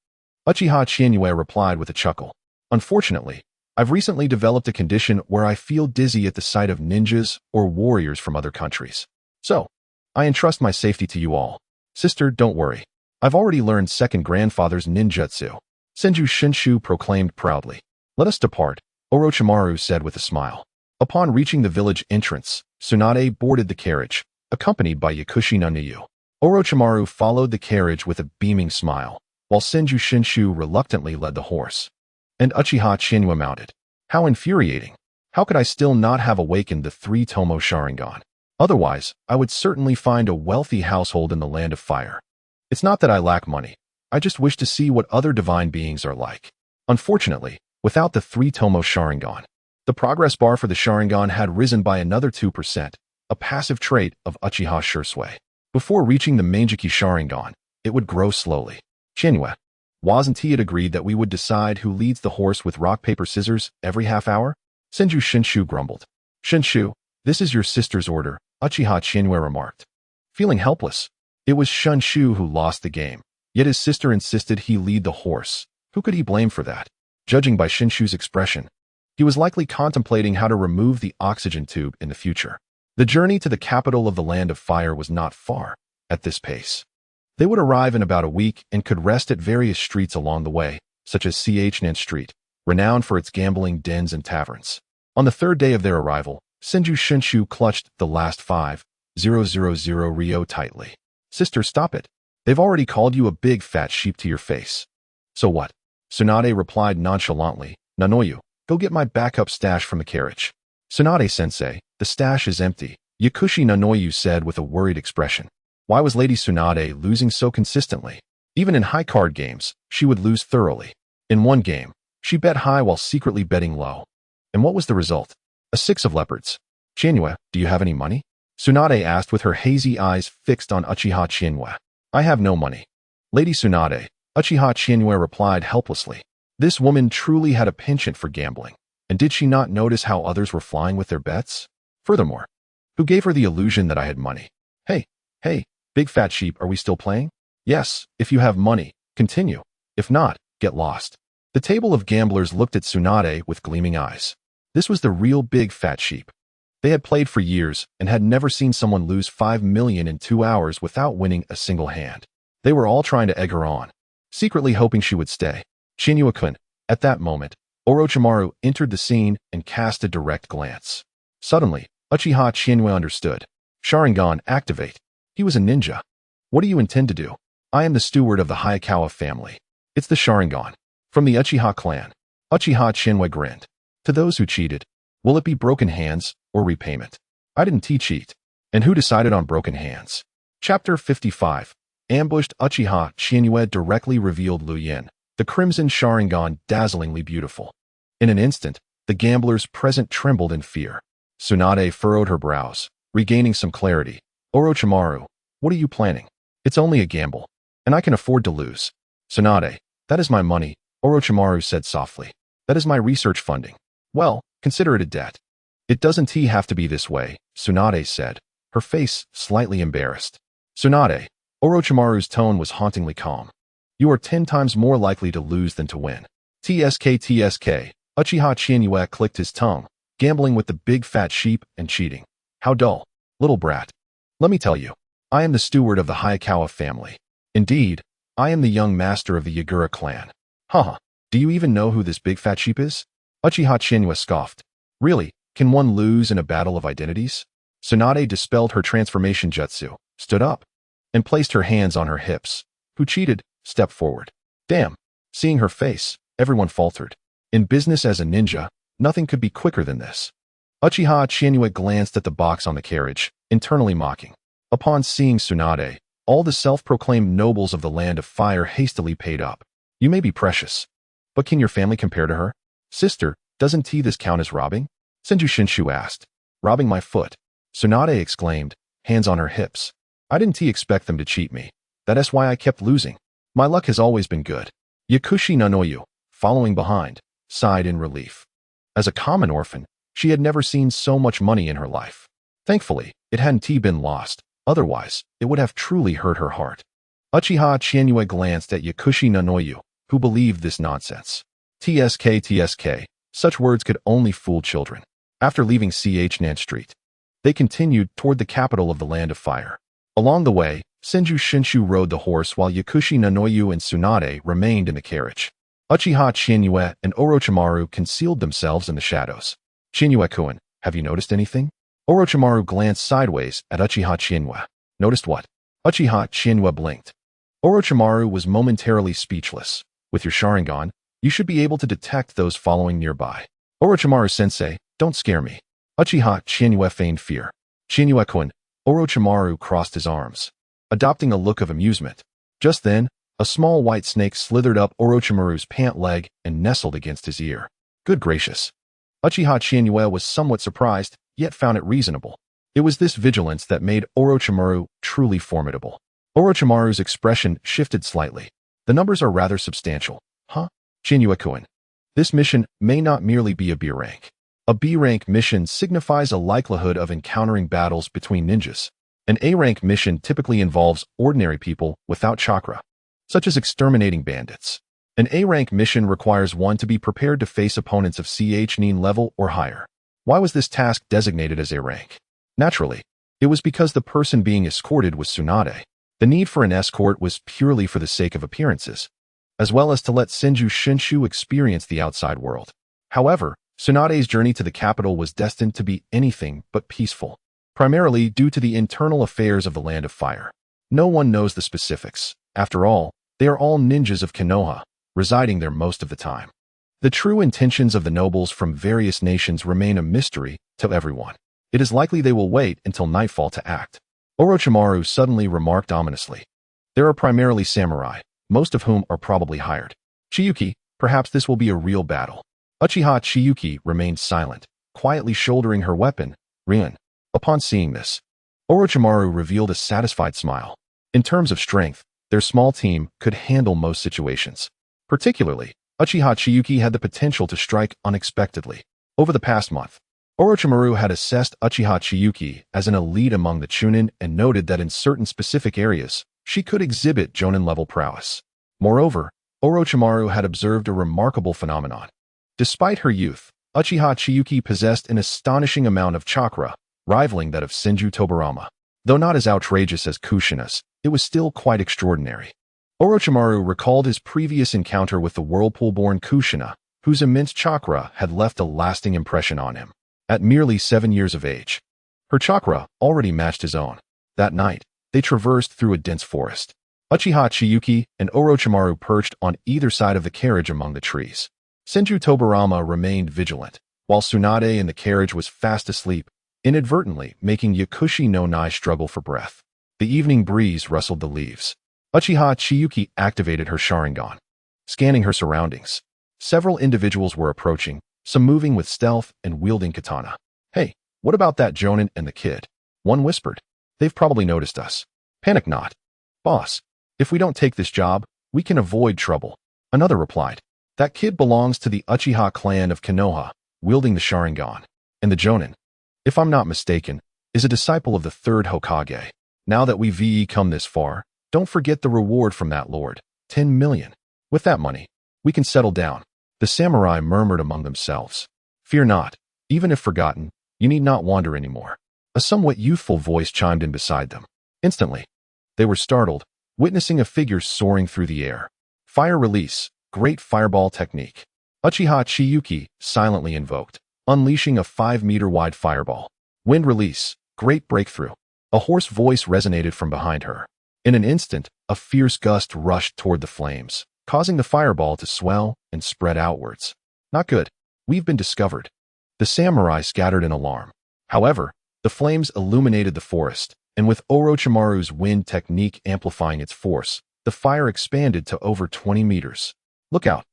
Uchiha Chiyue replied with a chuckle. Unfortunately, I've recently developed a condition where I feel dizzy at the sight of ninjas or warriors from other countries. So, I entrust my safety to you all. Sister, don't worry. I've already learned second grandfather's ninjutsu. Senju Shinshu proclaimed proudly. Let us depart, Orochimaru said with a smile. Upon reaching the village entrance, Tsunade boarded the carriage, accompanied by Yakushi Nanoyu. Orochimaru followed the carriage with a beaming smile, while Senju Shinshu reluctantly led the horse. And Uchiha Chiyue mounted. How infuriating. How could I still not have awakened the 3 tomoe Sharingan? Otherwise, I would certainly find a wealthy household in the Land of Fire. It's not that I lack money. I just wish to see what other divine beings are like. Unfortunately, without the 3 tomoe Sharingan, the progress bar for the Sharingan had risen by another 2%, a passive trait of Uchiha Shursui. Before reaching the Manjiki Sharingan, it would grow slowly. Chiyue. Wasn't he agreed that we would decide who leads the horse with rock, paper, scissors every half hour? Senju Shinshu grumbled. Shinshu, this is your sister's order, Uchiha Chiyue remarked. Feeling helpless, it was Shinshu who lost the game, yet his sister insisted he lead the horse. Who could he blame for that? Judging by Shinshu's expression, He was likely contemplating how to remove the oxygen tube in the future. The journey to the capital of the Land of Fire was not far at this pace. They would arrive in about a week and could rest at various streets along the way, such as Chnan Street, renowned for its gambling dens and taverns. On the third day of their arrival, Senju Shinshu clutched the last 5,000 Ryo tightly. Sister, stop it. They've already called you a big fat sheep to your face. So what? Tsunade replied nonchalantly, Nanoyu, go get my backup stash from the carriage. Tsunade-sensei, the stash is empty, Yakushi Nanoyu said with a worried expression. Why was Lady Tsunade losing so consistently? Even in high card games, she would lose thoroughly. In one game, she bet high while secretly betting low. And what was the result? A 6 of leopards. Chiyue, do you have any money? Tsunade asked with her hazy eyes fixed on Uchiha Chiyue. I have no money. Lady Tsunade, Uchiha Chiyue replied helplessly. This woman truly had a penchant for gambling. And did she not notice how others were flying with their bets? Furthermore, who gave her the illusion that I had money? Hey, big fat sheep, are we still playing? Yes, if you have money, continue. If not, get lost. The table of gamblers looked at Tsunade with gleaming eyes. This was the real big fat sheep. They had played for years and had never seen someone lose 5 million in 2 hours without winning a single hand. They were all trying to egg her on, secretly hoping she would stay. Chiyue-kun, at that moment, Orochimaru entered the scene and cast a direct glance. Suddenly, Uchiha Chiyue understood. Sharingan, activate. He was a ninja. What do you intend to do? I am the steward of the Hayakawa family. It's the Sharingan. From the Uchiha clan. Uchiha Chiyue grinned. To those who cheated, will it be broken hands or repayment? I didn't cheat. And who decided on broken hands? Chapter 55. Ambushed. Uchiha Chiyue directly revealed Lu Yin, the crimson Sharingan, dazzlingly beautiful. In an instant, the gamblers present trembled in fear. Tsunade furrowed her brows, regaining some clarity. Orochimaru, what are you planning? It's only a gamble, and I can afford to lose. Tsunade, that is my money, Orochimaru said softly. That is my research funding. Well, consider it a debt. It doesn't have to be this way, Tsunade said, her face slightly embarrassed. Tsunade, Orochimaru's tone was hauntingly calm. You are 10 times more likely to lose than to win. TSK, Uchiha Chiyue clicked his tongue, gambling with the big fat sheep and cheating. How dull. Little brat. Let me tell you, I am the steward of the Hayakawa family. Indeed, I am the young master of the Yagura clan. Haha, do you even know who this big fat sheep is? Uchiha Chiyue scoffed. Really, can one lose in a battle of identities? Tsunade dispelled her transformation jutsu, stood up, and placed her hands on her hips. Who cheated? Stepped forward. Damn. Seeing her face, everyone faltered. In business as a ninja, nothing could be quicker than this. Uchiha Chiyue glanced at the box on the carriage, internally mocking. Upon seeing Tsunade, all the self-proclaimed nobles of the Land of Fire hastily paid up. You may be precious, but can your family compare to her? Sister, doesn't this count as robbing? Senju Shinshu asked. Robbing my foot. Tsunade exclaimed, hands on her hips. I didn't expect them to cheat me. That's why I kept losing. My luck has always been good. Yakushi Nanoyu, following behind, sighed in relief. As a common orphan, she had never seen so much money in her life. Thankfully, it hadn't been lost. Otherwise, it would have truly hurt her heart. Uchiha Chiyue glanced at Yakushi Nanoyu, who believed this nonsense. TSK, such words could only fool children. After leaving Chnan Street, they continued toward the capital of the Land of Fire. Along the way, Senju Shinshu rode the horse while Yakushi Nanoyu and Tsunade remained in the carriage. Uchiha Chiyue and Orochimaru concealed themselves in the shadows. Chiyue-kun, have you noticed anything? Orochimaru glanced sideways at Uchiha Chiyue. Noticed what? Uchiha Chiyue blinked. Orochimaru was momentarily speechless. With your Sharingan, you should be able to detect those following nearby. Orochimaru-sensei, don't scare me. Uchiha Chiyue feigned fear. Chiyue-kun, Orochimaru crossed his arms, adopting a look of amusement. Just then, a small white snake slithered up Orochimaru's pant leg and nestled against his ear. Good gracious. Uchiha Chiyue was somewhat surprised, yet found it reasonable. It was this vigilance that made Orochimaru truly formidable. Orochimaru's expression shifted slightly. The numbers are rather substantial. Huh? Chiyue-kun. This mission may not merely be a B rank. A B rank mission signifies a likelihood of encountering battles between ninjas. An A rank mission typically involves ordinary people without chakra, such as exterminating bandits. An A-rank mission requires one to be prepared to face opponents of CH9 level or higher. Why was this task designated as A-rank? Naturally, it was because the person being escorted was Tsunade. The need for an escort was purely for the sake of appearances, as well as to let Senju Shinshu experience the outside world. However, Tsunade's journey to the capital was destined to be anything but peaceful, primarily due to the internal affairs of the Land of Fire. No one knows the specifics. After all, they are all ninjas of Konoha, residing there most of the time. The true intentions of the nobles from various nations remain a mystery to everyone. It is likely they will wait until nightfall to act. Orochimaru suddenly remarked ominously. There are primarily samurai, most of whom are probably hired. Chiyuki, perhaps this will be a real battle. Uchiha Chiyuki remained silent, quietly shouldering her weapon, Rin. Upon seeing this, Orochimaru revealed a satisfied smile. In terms of strength, their small team could handle most situations. Particularly, Uchiha Chiyuki had the potential to strike unexpectedly. Over the past month, Orochimaru had assessed Uchiha Chiyuki as an elite among the Chunin and noted that in certain specific areas, she could exhibit Jonin-level prowess. Moreover, Orochimaru had observed a remarkable phenomenon. Despite her youth, Uchiha Chiyuki possessed an astonishing amount of chakra, rivaling that of Senju Tobirama. Though not as outrageous as Kushina's, it was still quite extraordinary. Orochimaru recalled his previous encounter with the whirlpool-born Kushina, whose immense chakra had left a lasting impression on him. At merely 7 years of age, her chakra already matched his own. That night, they traversed through a dense forest. Uchiha Chiyuki and Orochimaru perched on either side of the carriage among the trees. Senju Tobirama remained vigilant, while Tsunade in the carriage was fast asleep, inadvertently making Yakushi no Nai struggle for breath. The evening breeze rustled the leaves. Uchiha Chiyuki activated her Sharingan, scanning her surroundings. Several individuals were approaching, some moving with stealth and wielding katana. Hey, what about that Jonin and the kid? One whispered. They've probably noticed us. Panic not. Boss, if we don't take this job, we can avoid trouble. Another replied. That kid belongs to the Uchiha clan of Konoha, wielding the Sharingan. And the Jonin, if I'm not mistaken, is a disciple of the third Hokage. Now that we've come this far, don't forget the reward from that lord, 10 million. With that money, we can settle down. The samurai murmured among themselves. Fear not, even if forgotten, you need not wander anymore. A somewhat youthful voice chimed in beside them. Instantly, they were startled, witnessing a figure soaring through the air. Fire release, great fireball technique. Uchiha Chiyuki silently invoked, unleashing a 5-meter-wide fireball. Wind release, great breakthrough. A hoarse voice resonated from behind her. In an instant, a fierce gust rushed toward the flames, causing the fireball to swell and spread outwards. Not good. We've been discovered. The samurai scattered in alarm. However, the flames illuminated the forest, and with Orochimaru's wind technique amplifying its force, the fire expanded to over 20 meters. Look out.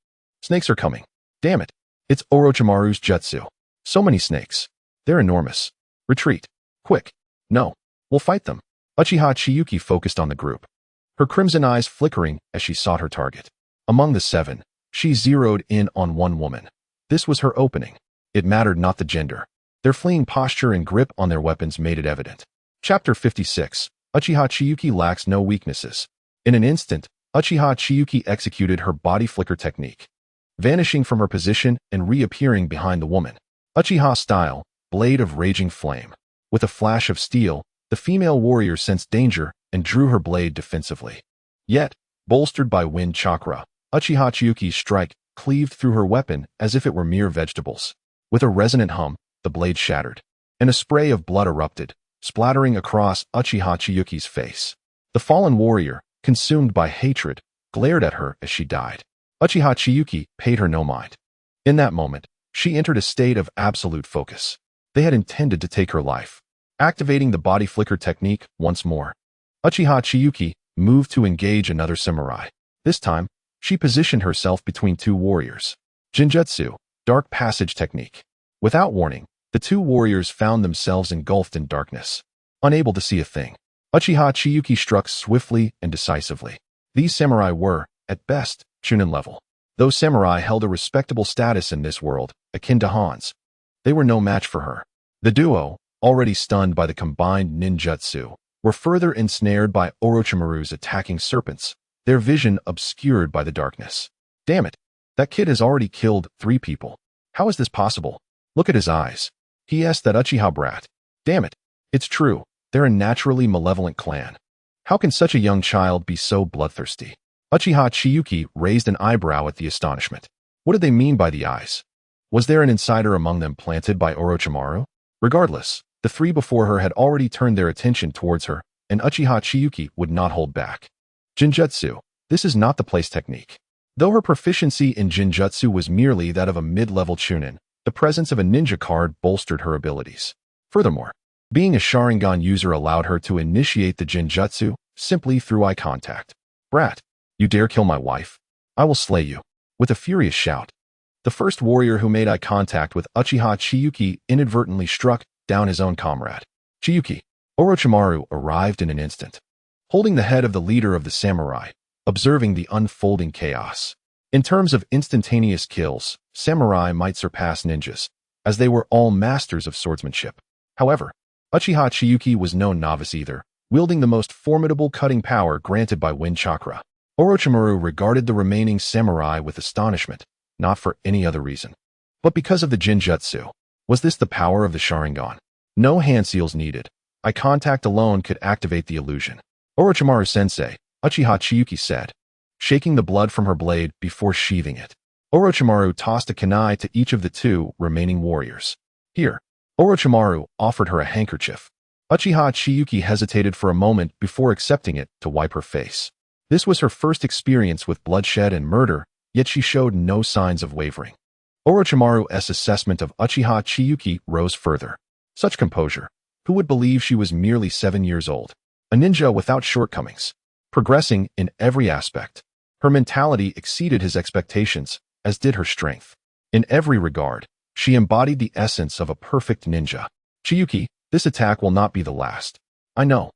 Snakes are coming. Damn it. It's Orochimaru's jutsu. So many snakes. They're enormous. Retreat. Quick. No. We'll fight them. Uchiha Chiyuki focused on the group, her crimson eyes flickering as she sought her target. Among the 7, she zeroed in on one woman. This was her opening. It mattered not the gender. Their fleeing posture and grip on their weapons made it evident. Chapter 56. Uchiha Chiyuki lacks no weaknesses. In an instant, Uchiha Chiyuki executed her body flicker technique, vanishing from her position and reappearing behind the woman. Uchiha style, blade of raging flame. With a flash of steel, the female warrior sensed danger and drew her blade defensively. Yet, bolstered by wind chakra, Uchiha Chiyuki's strike cleaved through her weapon as if it were mere vegetables. With a resonant hum, the blade shattered, and a spray of blood erupted, splattering across Uchiha Chiyuki's face. The fallen warrior, consumed by hatred, glared at her as she died. Uchiha Chiyuki paid her no mind. In that moment, she entered a state of absolute focus. They had intended to take her life. Activating the body flicker technique once more, Uchiha Chiyuki moved to engage another samurai. This time, she positioned herself between 2 warriors. Jinjutsu, dark passage technique. Without warning, the 2 warriors found themselves engulfed in darkness, unable to see a thing. Uchiha Chiyuki struck swiftly and decisively. These samurai were, at best, Chunin level. Those samurai held a respectable status in this world, akin to Han's. They were no match for her. The duo, already stunned by the combined ninjutsu, were further ensnared by Orochimaru's attacking serpents, their vision obscured by the darkness. Damn it. That kid has already killed 3 people. How is this possible? Look at his eyes. He asked that Uchiha brat. Damn it. It's true. They're a naturally malevolent clan. How can such a young child be so bloodthirsty? Uchiha Chiyue raised an eyebrow at the astonishment. What did they mean by the eyes? Was there an insider among them planted by Orochimaru? Regardless, the 3 before her had already turned their attention towards her, and Uchiha Chiyue would not hold back. Jinjutsu. This is not the place technique. Though her proficiency in Jinjutsu was merely that of a mid-level chunin, the presence of a ninja card bolstered her abilities. Furthermore, being a Sharingan user allowed her to initiate the Jinjutsu simply through eye contact. Brat, you dare kill my wife? I will slay you. With a furious shout, the first warrior who made eye contact with Uchiha Chiyue inadvertently struck down his own comrade. Chiyue. Orochimaru arrived in an instant, holding the head of the leader of the samurai, observing the unfolding chaos. In terms of instantaneous kills, samurai might surpass ninjas, as they were all masters of swordsmanship. However, Uchiha Chiyue was no novice either, wielding the most formidable cutting power granted by wind chakra. Orochimaru regarded the remaining samurai with astonishment, not for any other reason, but because of the Jinjutsu. Was this the power of the Sharingan? No hand seals needed. Eye contact alone could activate the illusion. Orochimaru-sensei, Uchiha Chiyue said, shaking the blood from her blade before sheathing it. Orochimaru tossed a kunai to each of the 2 remaining warriors. Here, Orochimaru offered her a handkerchief. Uchiha Chiyue hesitated for a moment before accepting it to wipe her face. This was her first experience with bloodshed and murder, yet she showed no signs of wavering. Orochimaru's assessment of Uchiha Chiyue rose further. Such composure. Who would believe she was merely 7 years old? A ninja without shortcomings, progressing in every aspect. Her mentality exceeded his expectations, as did her strength. In every regard, she embodied the essence of a perfect ninja. Chiyue, this attack will not be the last. I know.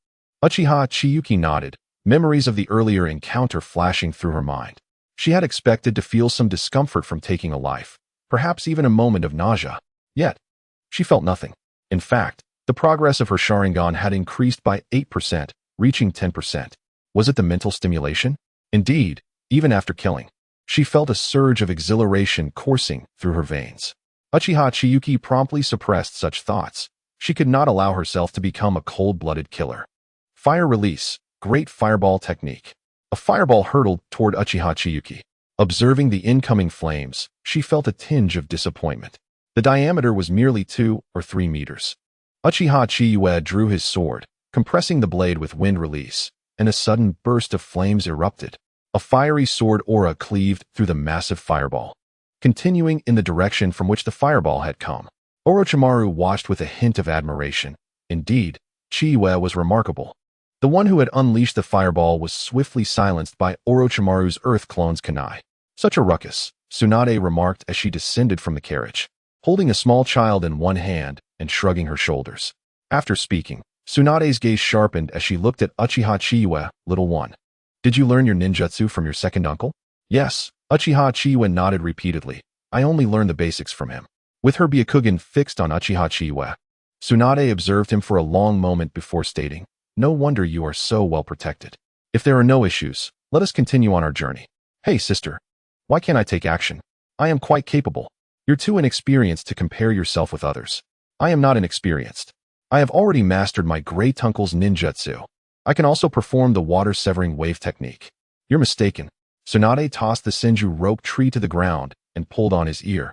Uchiha Chiyue nodded, memories of the earlier encounter flashing through her mind. She had expected to feel some discomfort from taking a life, perhaps even a moment of nausea. Yet, she felt nothing. In fact, the progress of her Sharingan had increased by 8%, reaching 10%. Was it the mental stimulation? Indeed, even after killing, she felt a surge of exhilaration coursing through her veins. Uchiha Chiyue promptly suppressed such thoughts. She could not allow herself to become a cold-blooded killer. Fire release, great fireball technique. A fireball hurtled toward Uchiha Chiyue. Observing the incoming flames, she felt a tinge of disappointment. The diameter was merely 2 or 3 meters. Uchiha Chiyue drew his sword, compressing the blade with wind release, and a sudden burst of flames erupted. A fiery sword aura cleaved through the massive fireball, continuing in the direction from which the fireball had come. Orochimaru watched with a hint of admiration. Indeed, Chiyue was remarkable. The one who had unleashed the fireball was swiftly silenced by Orochimaru's Earth Clone's kunai. Such a ruckus, Tsunade remarked as she descended from the carriage, holding a small child in one hand and shrugging her shoulders. After speaking, Tsunade's gaze sharpened as she looked at Uchiha Chiyue, little one. Did you learn your ninjutsu from your second uncle? Yes, Uchiha Chiyue nodded repeatedly. I only learned the basics from him. With her Byakugan fixed on Uchiha Chiyue, Tsunade observed him for a long moment before stating, no wonder you are so well protected. If there are no issues, let us continue on our journey. Hey, sister. Why can't I take action? I am quite capable. You're too inexperienced to compare yourself with others. I am not inexperienced. I have already mastered my great uncle's ninjutsu. I can also perform the water-severing wave technique. You're mistaken. Tsunade tossed the Senju rope tree to the ground and pulled on his ear.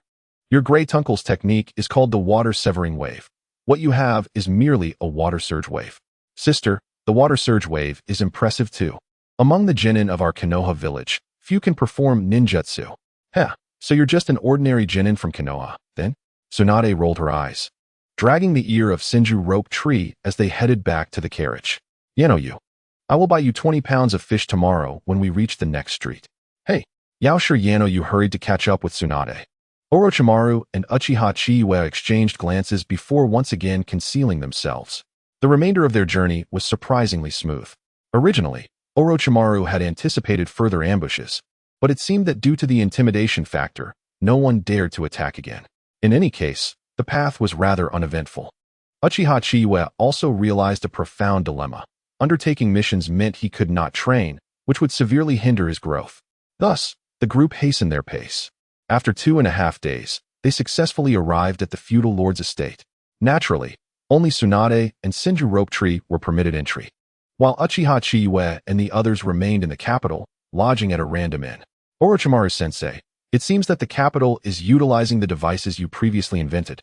Your great uncle's technique is called the water-severing wave. What you have is merely a water surge wave. Sister, the water surge wave is impressive too. Among the genin of our Konoha village, few can perform ninjutsu. Heh, so you're just an ordinary genin from Konoha, then? Tsunade rolled her eyes, dragging the ear of Senju rope tree as they headed back to the carriage. You. I will buy you 20 pounds of fish tomorrow when we reach the next street. Hey, Yano hurried to catch up with Tsunade. Orochimaru and Uchiha Chiyue exchanged glances before once again concealing themselves. The remainder of their journey was surprisingly smooth. Originally, Orochimaru had anticipated further ambushes, but it seemed that due to the intimidation factor, no one dared to attack again. In any case, the path was rather uneventful. Uchiha Chiyue also realized a profound dilemma. Undertaking missions meant he could not train, which would severely hinder his growth. Thus, The group hastened their pace. After 2.5 days, they successfully arrived at the feudal lord's estate. Naturally, only Tsunade and Senju Rope Tree were permitted entry, while Uchiha Chiyue and the others remained in the capital, lodging at a random inn. Orochimaru-sensei, it seems that the capital is utilizing the devices you previously invented.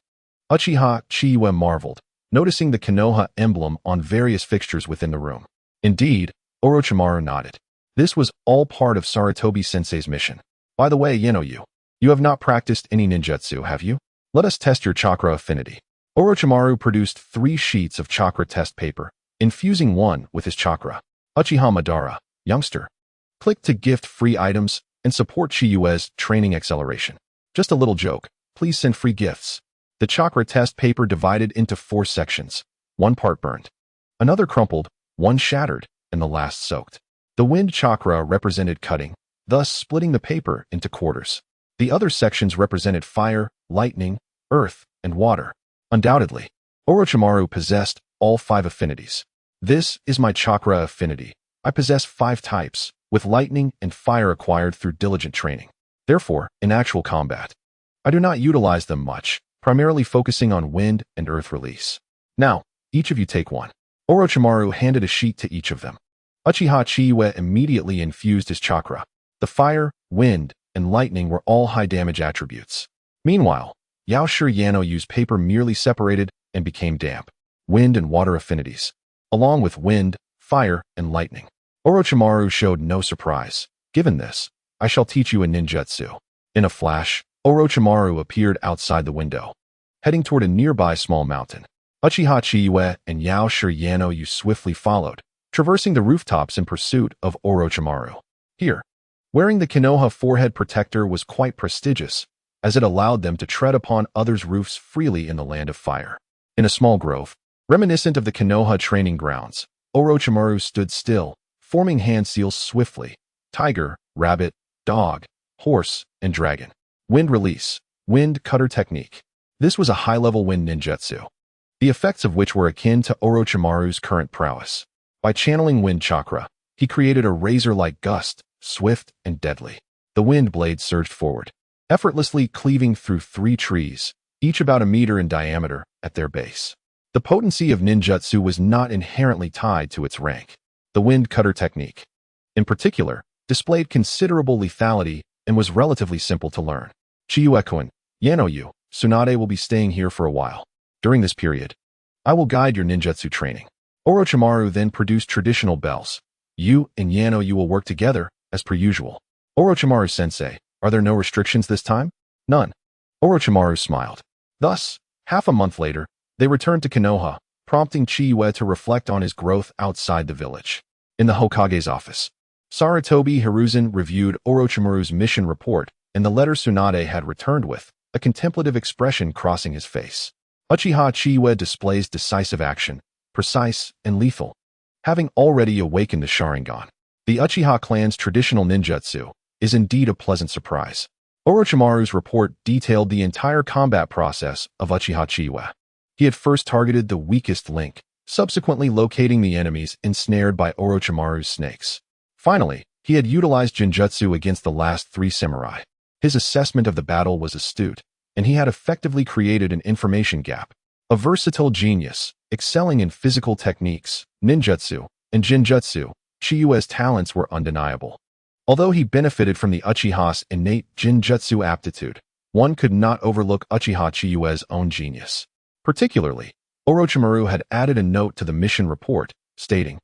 Uchiha Chiyue marveled, noticing the Konoha emblem on various fixtures within the room. Indeed, Orochimaru nodded. This was all part of Sarutobi-sensei's mission. By the way, you have not practiced any ninjutsu, have you? Let us test your chakra affinity. Orochimaru produced 3 sheets of chakra test paper, infusing one with his chakra. Uchiha Madara, youngster. Click to gift free items and support Chiyue's training acceleration. Just a little joke, please send free gifts. The chakra test paper divided into 4 sections. 1 part burned, another crumpled, 1 shattered, and the last soaked. The wind chakra represented cutting, thus splitting the paper into quarters. The other sections represented fire, lightning, earth, and water. Undoubtedly, Orochimaru possessed all 5 affinities. This is my chakra affinity. I possess 5 types, with lightning and fire acquired through diligent training. Therefore, in actual combat, I do not utilize them much, primarily focusing on wind and earth release. Now, each of you take one. Orochimaru handed a sheet to each of them. Uchiha Chiyue immediately infused his chakra. The fire, wind, and lightning were all high damage attributes. Meanwhile, Yaoshi Yanoyu's paper merely separated and became damp, wind and water affinities, along with wind, fire, and lightning. Orochimaru showed no surprise. Given this, I shall teach you a ninjutsu. In a flash, Orochimaru appeared outside the window, heading toward a nearby small mountain. Uchiha Chiyue and Yaoshi Yanoyu swiftly followed, traversing the rooftops in pursuit of Orochimaru. Here, wearing the Konoha forehead protector was quite prestigious, as it allowed them to tread upon others' roofs freely in the land of fire. In a small grove, reminiscent of the Konoha training grounds, Orochimaru stood still, forming hand seals swiftly: tiger, rabbit, dog, horse, and dragon. Wind release, wind cutter technique. This was a high-level wind ninjutsu, the effects of which were akin to Orochimaru's current prowess. By channeling wind chakra, he created a razor-like gust, swift and deadly. The wind blade surged forward, effortlessly cleaving through 3 trees, each about a meter in diameter, at their base. The potency of ninjutsu was not inherently tied to its rank. The wind cutter technique, in particular, displayed considerable lethality and was relatively simple to learn. Chiyue-kun, Yanoyu, Tsunade will be staying here for a while. During this period, I will guide your ninjutsu training. Orochimaru then produced traditional bells. You and Yanoyu will work together, as per usual. Orochimaru-sensei, are there no restrictions this time? None. Orochimaru smiled. Thus, half a month later, they returned to Konoha, prompting Chiyue to reflect on his growth outside the village. In the Hokage's office, Sarutobi Hiruzen reviewed Orochimaru's mission report and the letter Tsunade had returned with, a contemplative expression crossing his face. Uchiha Chiyue displays decisive action, precise and lethal, having already awakened the Sharingan. The Uchiha clan's traditional ninjutsu is indeed a pleasant surprise. Orochimaru's report detailed the entire combat process of Uchiha Chiyue. He had first targeted the weakest link, subsequently locating the enemies ensnared by Orochimaru's snakes. Finally, he had utilized Jinjutsu against the last 3 samurai. His assessment of the battle was astute, and he had effectively created an information gap. A versatile genius, excelling in physical techniques, ninjutsu, and Jinjutsu, Chiyue's talents were undeniable. Although he benefited from the Uchiha's innate Jinjutsu aptitude, one could not overlook Uchiha Chiyue's own genius. Particularly, Orochimaru had added a note to the mission report, stating,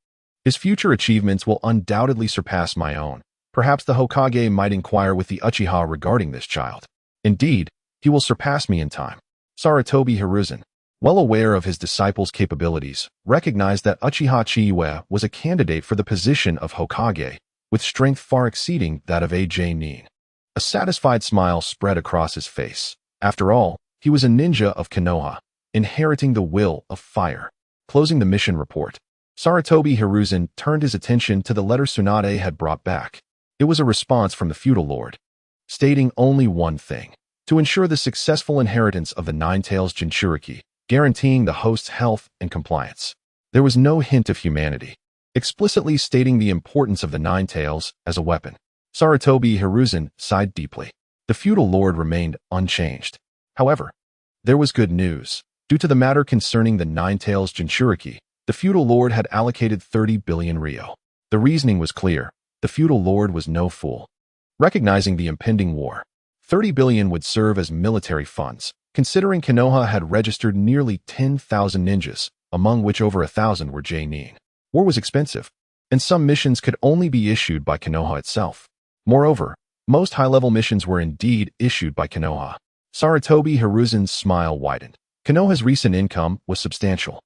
"His future achievements will undoubtedly surpass my own. Perhaps the Hokage might inquire with the Uchiha regarding this child. Indeed, he will surpass me in time." Sarutobi Hiruzen, well aware of his disciple's capabilities, recognized that Uchiha Chiyue was a candidate for the position of Hokage, with strength far exceeding that of A.J. Nin. A satisfied smile spread across his face. After all, he was a ninja of Konoha, inheriting the will of fire. Closing the mission report, Sarutobi Hiruzen turned his attention to the letter Tsunade had brought back. It was a response from the feudal lord, stating only one thing: to ensure the successful inheritance of the Nine-Tails Jinchuriki, guaranteeing the host's health and compliance. There was no hint of humanity, explicitly stating the importance of the Nine-Tails as a weapon. Sarutobi Hiruzen sighed deeply. The feudal lord remained unchanged. However, there was good news. Due to the matter concerning the Nine-Tails Jinchuriki, the feudal lord had allocated 30 billion ryo. The reasoning was clear. The feudal lord was no fool. Recognizing the impending war, 30 billion would serve as military funds, considering Konoha had registered nearly 10,000 ninjas, among which over 1,000 were J-nin. War was expensive, and some missions could only be issued by Konoha itself. Moreover, most high-level missions were indeed issued by Konoha. Sarutobi Hiruzen's smile widened. Konoha's recent income was substantial,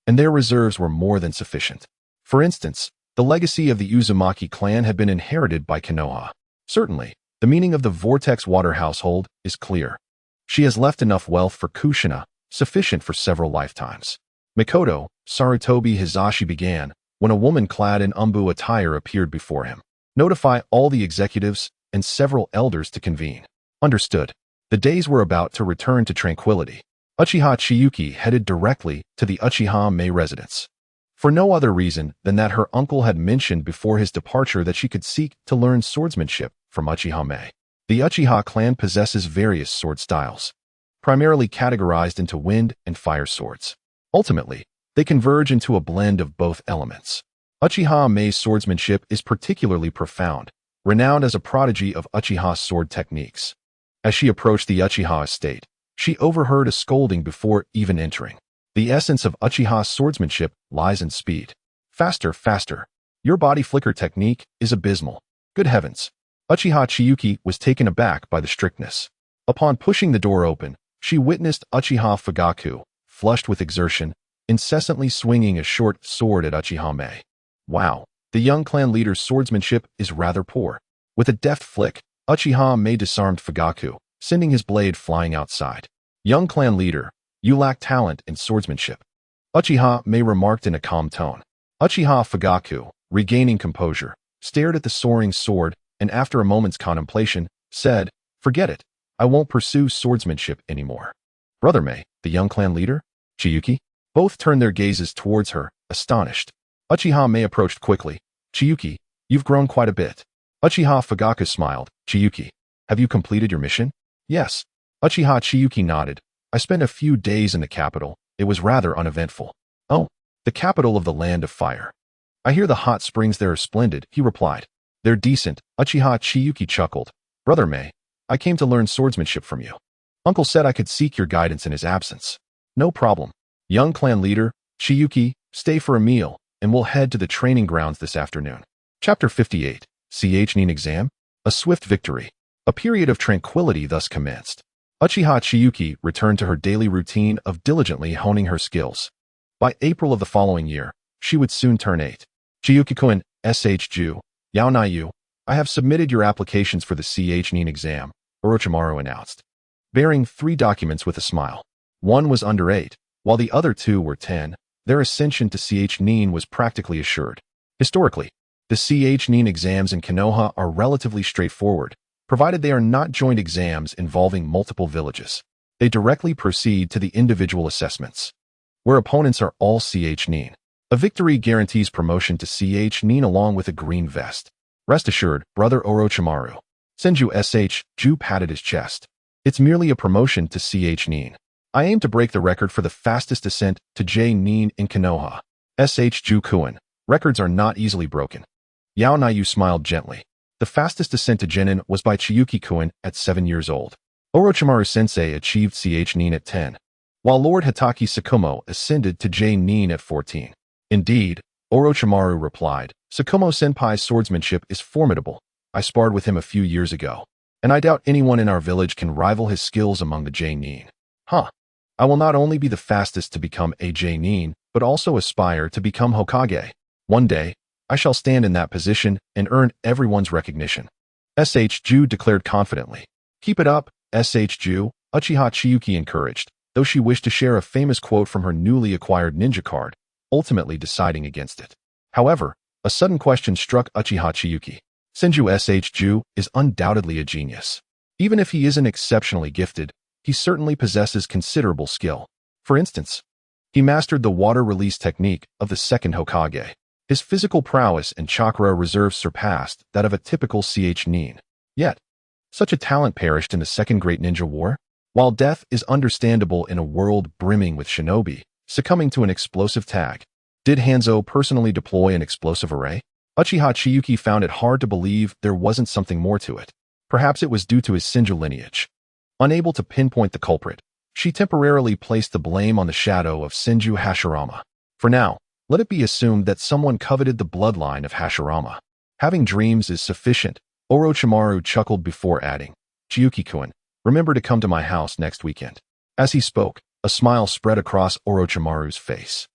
and their reserves were more than sufficient. For instance, the legacy of the Uzumaki clan had been inherited by Konoha. Certainly, the meaning of the Vortex Water household is clear. She has left enough wealth for Kushina, sufficient for several lifetimes. Mikoto, Sarutobi Hizashi began, when a woman clad in umbu attire appeared before him. Notify all the executives and several elders to convene. Understood. The days were about to return to tranquility. Uchiha Chiyue headed directly to the Uchiha Mei residence. For no other reason than that her uncle had mentioned before his departure that she could seek to learn swordsmanship from Uchiha Mei. The Uchiha clan possesses various sword styles, primarily categorized into wind and fire swords. Ultimately, they converge into a blend of both elements. Uchiha Mei's swordsmanship is particularly profound, renowned as a prodigy of Uchiha sword techniques. As she approached the Uchiha estate, she overheard a scolding before even entering. The essence of Uchiha swordsmanship lies in speed. Faster, faster. Your body flicker technique is abysmal. Good heavens. Uchiha Chiyue was taken aback by the strictness. Upon pushing the door open, she witnessed Uchiha Fugaku, flushed with exertion, incessantly swinging a short sword at Uchiha Mei. Wow, the young clan leader's swordsmanship is rather poor. With a deft flick, Uchiha Mei disarmed Fugaku, sending his blade flying outside. Young clan leader, you lack talent in swordsmanship. Uchiha Mei remarked in a calm tone. Uchiha Fugaku, regaining composure, stared at the soaring sword and after a moment's contemplation, said, forget it, I won't pursue swordsmanship anymore. Brother Mei, the young clan leader, Chiyue, both turned their gazes towards her, astonished. Uchiha Mei approached quickly. Chiyue, you've grown quite a bit. Uchiha Fugaku smiled. Chiyue, have you completed your mission? Yes. Uchiha Chiyue nodded. I spent a few days in the capital. It was rather uneventful. Oh, the capital of the land of fire. I hear the hot springs there are splendid, he replied. They're decent. Uchiha Chiyue chuckled. Brother Mei, I came to learn swordsmanship from you. Uncle said I could seek your guidance in his absence. No problem. Young clan leader, Chiyue, stay for a meal, and we'll head to the training grounds this afternoon. Chapter 58. Nin Exam? A swift victory. A period of tranquility thus commenced. Uchiha Chiyue returned to her daily routine of diligently honing her skills. By April of the following year, she would soon turn 8. Chiyuki-kun, Ju, Yaonayu, I have submitted your applications for the Nin exam, Orochimaru announced, bearing 3 documents with a smile. One was under 8, while the other 2 were 10. Their ascension to Nin was practically assured. Historically, the Nin exams in Konoha are relatively straightforward, provided they are not joint exams involving multiple villages. They directly proceed to the individual assessments, where opponents are all Nin. A victory guarantees promotion to Nin along with a green vest. Rest assured, brother Orochimaru. Senju Ju patted his chest. It's merely a promotion to Nin. I aim to break the record for the fastest ascent to Nin in Konoha. Ju-kun. Records are not easily broken. Yaonayu smiled gently. The fastest ascent to Genin was by Chiyuki-kun at 7 years old. Orochimaru-sensei achieved Nin at 10, while Lord Hitaki Sakumo ascended to Nin at 14. Indeed, Orochimaru replied, Sakumo-senpai's swordsmanship is formidable. I sparred with him a few years ago, and I doubt anyone in our village can rival his skills among the Nin. Huh. I will not only be the fastest to become a Nin, but also aspire to become Hokage. One day, I shall stand in that position and earn everyone's recognition. Ju declared confidently. Keep it up, Ju, Uchiha Chiyue encouraged, though she wished to share a famous quote from her newly acquired ninja card, ultimately deciding against it. However, a sudden question struck Uchiha Chiyue. Senju Ju is undoubtedly a genius. Even if he isn't exceptionally gifted, he certainly possesses considerable skill. For instance, he mastered the water release technique of the second Hokage. His physical prowess and chakra reserves surpassed that of a typical nin. Yet, such a talent perished in the Second Great Ninja War? While death is understandable in a world brimming with shinobi, succumbing to an explosive tag, did Hanzo personally deploy an explosive array? Uchiha Chiyue found it hard to believe there wasn't something more to it. Perhaps it was due to his Senju lineage. Unable to pinpoint the culprit, she temporarily placed the blame on the shadow of Senju Hashirama. For now, let it be assumed that someone coveted the bloodline of Hashirama. Having dreams is sufficient, Orochimaru chuckled before adding, Chiyuki-kun, remember to come to my house next weekend. As he spoke, a smile spread across Orochimaru's face.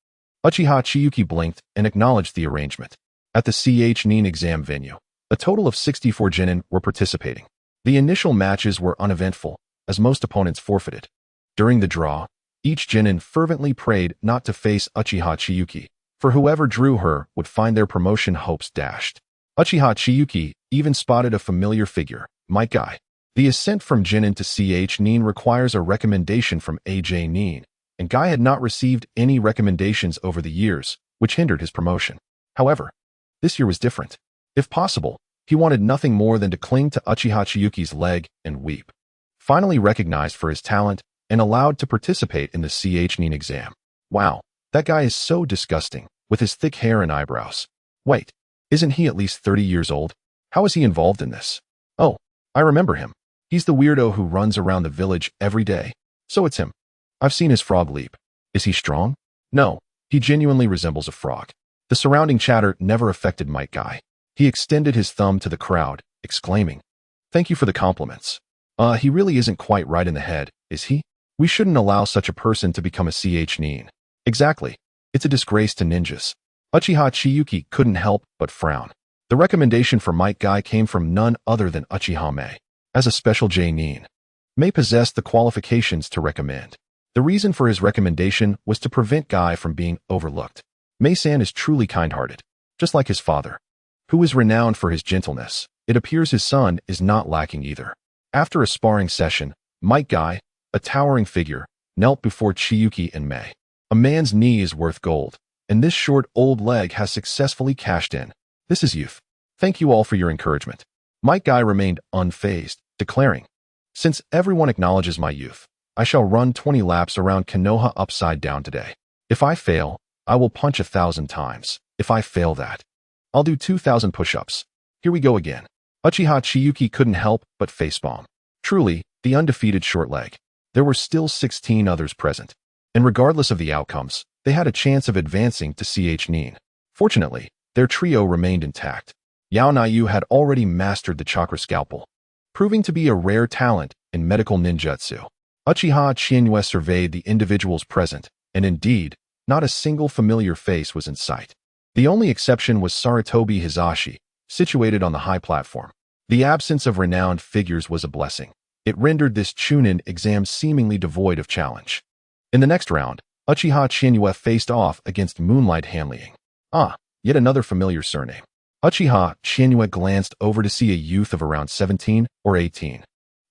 Uchiha Chiyue blinked and acknowledged the arrangement. At the nin exam venue, a total of 64 genin were participating. The initial matches were uneventful, as most opponents forfeited. During the draw, each genin fervently prayed not to face Uchiha Chiyue, for whoever drew her would find their promotion hopes dashed. Uchiha Chiyue even spotted a familiar figure, Might Guy. The ascent from genin to nin requires a recommendation from nin, and Guy had not received any recommendations over the years, which hindered his promotion. However, this year was different. If possible, he wanted nothing more than to cling to Uchiha Chiyuki's leg and weep. Finally recognized for his talent and allowed to participate in the nin exam. Wow, that guy is so disgusting, with his thick hair and eyebrows. Wait, isn't he at least 30 years old? How is he involved in this? Oh, I remember him. He's the weirdo who runs around the village every day. So it's him. I've seen his frog leap. Is he strong? No, he genuinely resembles a frog. The surrounding chatter never affected Might Guy. He extended his thumb to the crowd, exclaiming, "Thank you for the compliments. He really isn't quite right in the head, is he? We shouldn't allow such a person to become a nin. Exactly. It's a disgrace to ninjas." Uchiha Chiyue couldn't help but frown. The recommendation for Might Guy came from none other than Uchiha Mei. As a special nin, Mei possessed the qualifications to recommend. The reason for his recommendation was to prevent Guy from being overlooked. Mei-san is truly kind-hearted, just like his father, who is renowned for his gentleness. It appears his son is not lacking either. After a sparring session, Might Guy, a towering figure, knelt before Chiyue and Mei. A man's knee is worth gold, and this short old leg has successfully cashed in. This is youth. Thank you all for your encouragement. Might Guy remained unfazed, declaring, "Since everyone acknowledges my youth, I shall run 20 laps around Konoha upside down today. If I fail, I will punch 1,000 times. If I fail that, I'll do 2,000 push-ups. Here we go again." Uchiha Chiyue couldn't help but facepalm. Truly, the undefeated short leg. There were still 16 others present, and regardless of the outcomes, they had a chance of advancing to nin. Fortunately, their trio remained intact. Yao Nayu had already mastered the chakra scalpel, proving to be a rare talent in medical ninjutsu. Uchiha Chiyue surveyed the individuals present, and indeed, not a single familiar face was in sight. The only exception was Sarutobi Hizashi, situated on the high platform. The absence of renowned figures was a blessing. It rendered this Chunin exam seemingly devoid of challenge. In the next round, Uchiha Chiyue faced off against Moonlight Hanliang. Yet another familiar surname. Uchiha Chiyue glanced over to see a youth of around 17 or 18.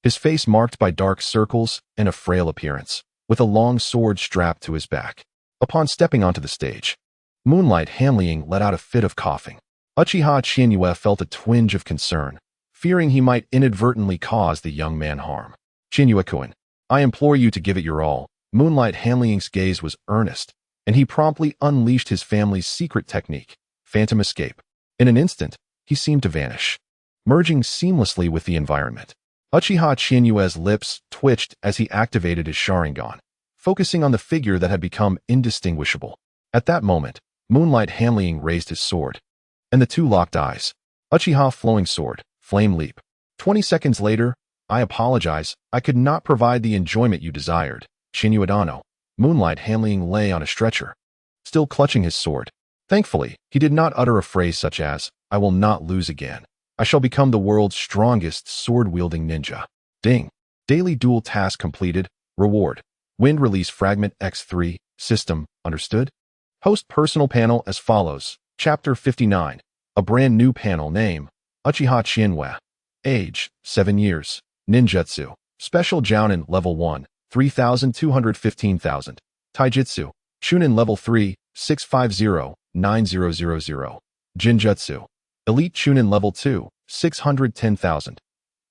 His face marked by dark circles and a frail appearance, with a long sword strapped to his back. Upon stepping onto the stage, Moonlight Hanliang let out a fit of coughing. Uchiha Chiyue felt a twinge of concern, fearing he might inadvertently cause the young man harm. "Chiyue-kun, I implore you to give it your all." Moonlight Hanliang's gaze was earnest, and he promptly unleashed his family's secret technique, Phantom Escape. In an instant, he seemed to vanish, merging seamlessly with the environment. Uchiha Chiyue's lips twitched as he activated his Sharingan, focusing on the figure that had become indistinguishable. At that moment, Moonlight Hanliang raised his sword, and the two locked eyes. Uchiha Flowing Sword, Flame Leap. 20 seconds later, "I apologize, I could not provide the enjoyment you desired." Chiyue Dano. Moonlight Hanliang lay on a stretcher, still clutching his sword. Thankfully, he did not utter a phrase such as, "I will not lose again. I shall become the world's strongest sword-wielding ninja." Ding. Daily dual task completed. Reward. Wind release fragment X3. System. Understood? Host personal panel as follows. Chapter 59. A brand new panel name. Uchiha Chiyue. Age. 7 years. Ninjutsu. Special Jounin Level 1. 3,215,000. Taijutsu. Shunin Level 3. 650. 9000. Jinjutsu. Elite Chunin Level 2, 610,000.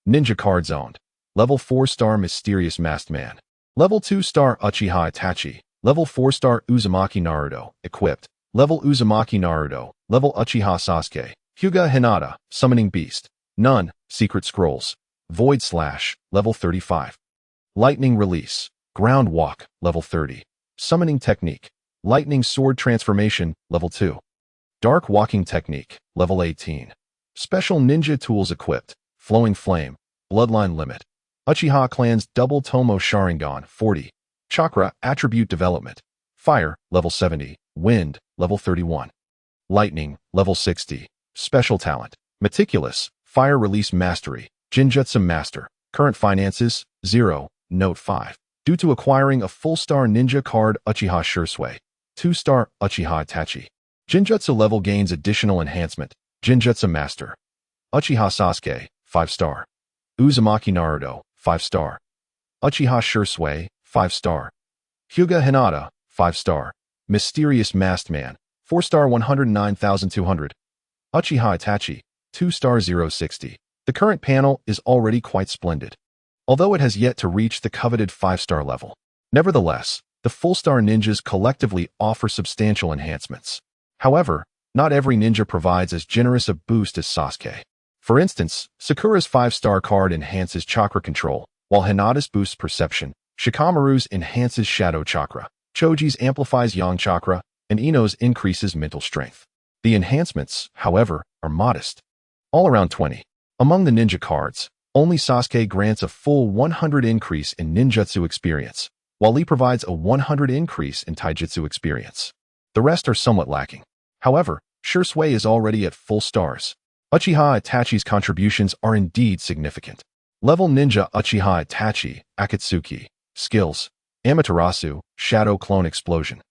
Ninja Cards owned. Level 4-star Mysterious Masked Man. Level 2-star Uchiha Itachi. Level 4-star Uzumaki Naruto. Equipped. Level Uzumaki Naruto. Level Uchiha Sasuke. Hyuga Hinata. Summoning Beast. None. Secret Scrolls. Void Slash. Level 35. Lightning Release. Ground Walk. Level 30. Summoning Technique. Lightning Sword Transformation. Level 2. Dark Walking Technique. Level 18. Special Ninja Tools equipped. Flowing Flame. Bloodline Limit. Uchiha Clan's Double Tomoe Sharingan. 40. Chakra Attribute Development. Fire. Level 70. Wind. Level 31. Lightning. Level 60. Special Talent. Meticulous. Fire Release Mastery. Jinjutsu Master. Current finances, 0. Note 5. Due to acquiring a full-star ninja card Uchiha Chiyue. 2-star Uchiha Itachi. Jinjutsu level gains additional enhancement. Jinjutsu Master. Uchiha Sasuke, 5-star. Uzumaki Naruto, 5-star. Uchiha Chiyue, 5-star. Hyuga Hinata, 5-star. Mysterious Masked Man, 4-star 109,200. Uchiha Itachi, 2-star 060. The current panel is already quite splendid, although it has yet to reach the coveted 5-star level. Nevertheless, the full-star ninjas collectively offer substantial enhancements. However, not every ninja provides as generous a boost as Sasuke. For instance, Sakura's 5-star card enhances chakra control, while Hinata's boosts perception, Shikamaru's enhances shadow chakra, Choji's amplifies yang chakra, and Ino's increases mental strength. The enhancements, however, are modest. All around 20. Among the ninja cards, only Sasuke grants a full 100 increase in ninjutsu experience, while Lee provides a 100 increase in taijutsu experience. The rest are somewhat lacking. However, Chiyue is already at full stars. Uchiha Itachi's contributions are indeed significant. Level Ninja Uchiha Itachi, Akatsuki. Skills. Amaterasu, Shadow Clone Explosion.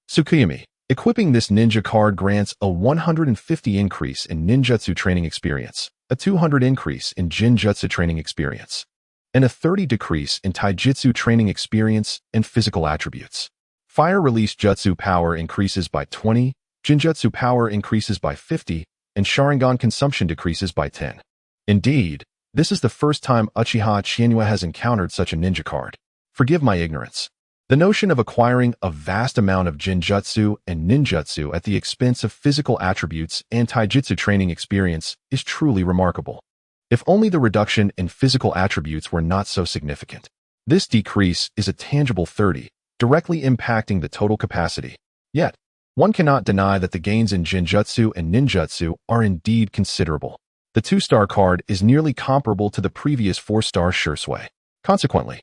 Tsukuyomi. Equipping this ninja card grants a 150 increase in ninjutsu training experience, a 200 increase in jinjutsu training experience, and a 30 decrease in taijutsu training experience and physical attributes. Fire Release Jutsu power increases by 20, Jinjutsu power increases by 50, and Sharingan consumption decreases by 10. Indeed, this is the first time Uchiha Chiyue has encountered such a ninja card. Forgive my ignorance. The notion of acquiring a vast amount of Jinjutsu and Ninjutsu at the expense of physical attributes and taijutsu training experience is truly remarkable. If only the reduction in physical attributes were not so significant. This decrease is a tangible 30, directly impacting the total capacity. Yet, one cannot deny that the gains in Jinjutsu and Ninjutsu are indeed considerable. The 2-star card is nearly comparable to the previous 4-star Chiyue. Consequently,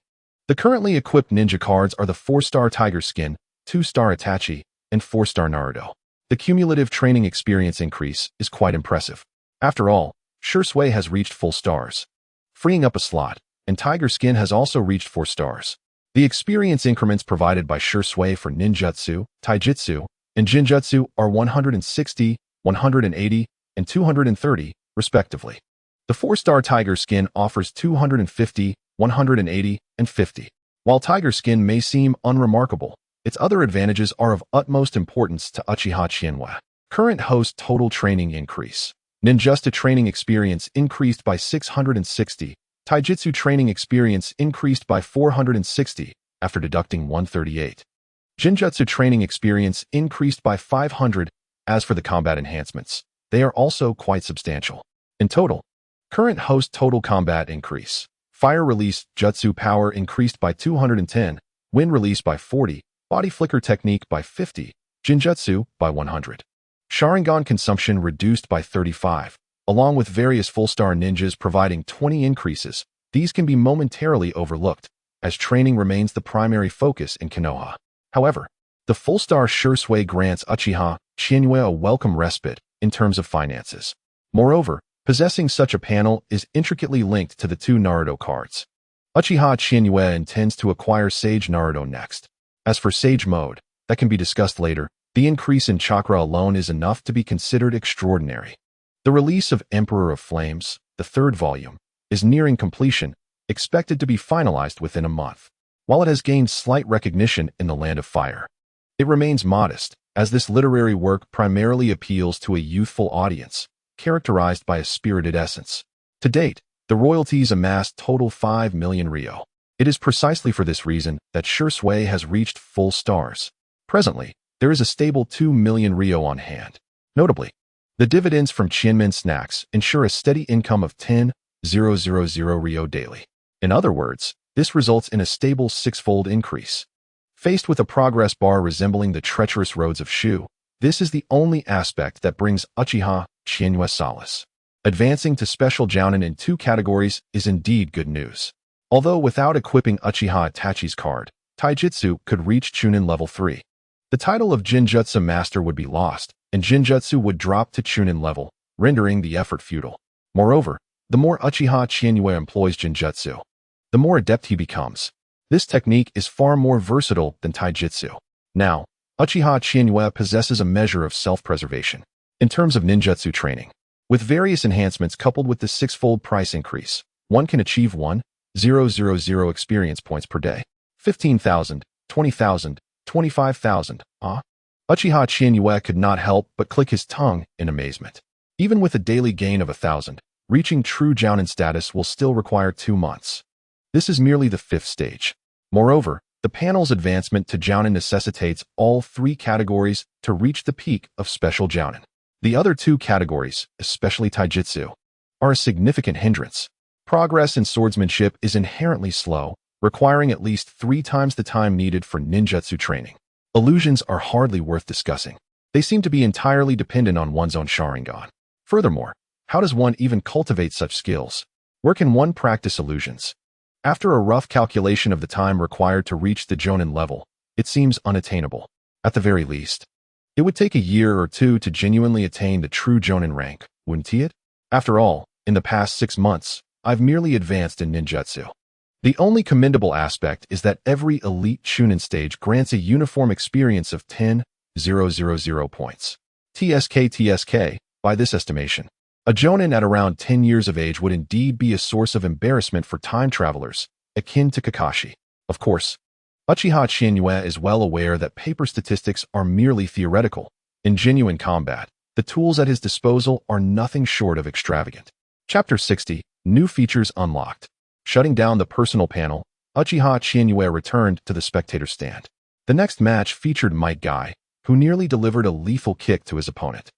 the currently equipped ninja cards are the 4-star Tiger Skin, 2-star Itachi, and 4-star Naruto. The cumulative training experience increase is quite impressive. After all, Chiyue has reached full stars, freeing up a slot, and Tiger Skin has also reached 4 stars. The experience increments provided by Chiyue for Ninjutsu, Taijutsu, and Jinjutsu are 160, 180, and 230, respectively. The 4-star Tiger Skin offers 250, 180, and 50. While Tiger Skin may seem unremarkable, its other advantages are of utmost importance to Uchiha Chiyue. Current host total training increase. Ninjutsu training experience increased by 660, Taijutsu training experience increased by 460, after deducting 138. Jinjutsu training experience increased by 500. As for the combat enhancements, they are also quite substantial. In total, current host total combat increase. Fire Release Jutsu power increased by 210, Wind Release by 40, Body Flicker Technique by 50, Jinjutsu by 100. Sharingan consumption reduced by 35, along with various full-star ninjas providing 20 increases. These can be momentarily overlooked, as training remains the primary focus in Konoha. However, the full-star Chiyue grants Uchiha Chiyue a welcome respite in terms of finances. Moreover, possessing such a panel is intricately linked to the 2 Naruto cards. Uchiha Chiyue intends to acquire Sage Naruto next. As for Sage Mode, that can be discussed later. The increase in chakra alone is enough to be considered extraordinary. The release of Emperor of Flames, the 3rd volume, is nearing completion, expected to be finalized within a month. While it has gained slight recognition in the Land of Fire, it remains modest, as this literary work primarily appeals to a youthful audience, characterized by a spirited essence. To date, the royalties amassed total 5 million ryo. It is precisely for this reason that Shui has reached full stars. Presently, there is a stable 2 million ryo on hand. Notably, the dividends from Qianmen snacks ensure a steady income of 10,000 ryo daily. In other words, this results in a stable six-fold increase. Faced with a progress bar resembling the treacherous roads of Shu, this is the only aspect that brings Uchiha Chiyue solace. Advancing to special jounin in 2 categories is indeed good news. Although without equipping Uchiha Itachi's card, Taijutsu could reach Chunin level 3. The title of Jinjutsu Master would be lost, and Jinjutsu would drop to Chunin level, rendering the effort futile. Moreover, the more Uchiha Chiyue employs Jinjutsu, the more adept he becomes. This technique is far more versatile than Taijutsu. Now, Uchiha Chiyue possesses a measure of self-preservation. In terms of ninjutsu training, with various enhancements coupled with the 6-fold price increase, one can achieve 1,000 experience points per day. 15,000, 20,000, 25,000, Uchiha Chiyue could not help but click his tongue in amazement. Even with a daily gain of 1,000, reaching true jounin status will still require 2 months. This is merely the 5th stage. Moreover, the panel's advancement to jounin necessitates all 3 categories to reach the peak of special jounin. The other 2 categories, especially taijutsu, are a significant hindrance. Progress in swordsmanship is inherently slow, requiring at least 3 times the time needed for ninjutsu training. Illusions are hardly worth discussing. They seem to be entirely dependent on one's own Sharingan. Furthermore, how does one even cultivate such skills? Where can one practice illusions? After a rough calculation of the time required to reach the Jonin level, it seems unattainable. At the very least, it would take a year or 2 to genuinely attain the true Jonin rank, wouldn't it? After all, in the past 6 months, I've merely advanced in ninjutsu. The only commendable aspect is that every elite Chunin stage grants a uniform experience of 10,000 points. TSK, by this estimation, a Jonin at around 10 years of age would indeed be a source of embarrassment for time travelers, akin to Kakashi. Of course, Uchiha Chiyue is well aware that paper statistics are merely theoretical. In genuine combat, the tools at his disposal are nothing short of extravagant. Chapter 60, New Features Unlocked. Shutting down the personal panel, Uchiha Chiyue returned to the spectator stand. The next match featured Might Guy, who nearly delivered a lethal kick to his opponent.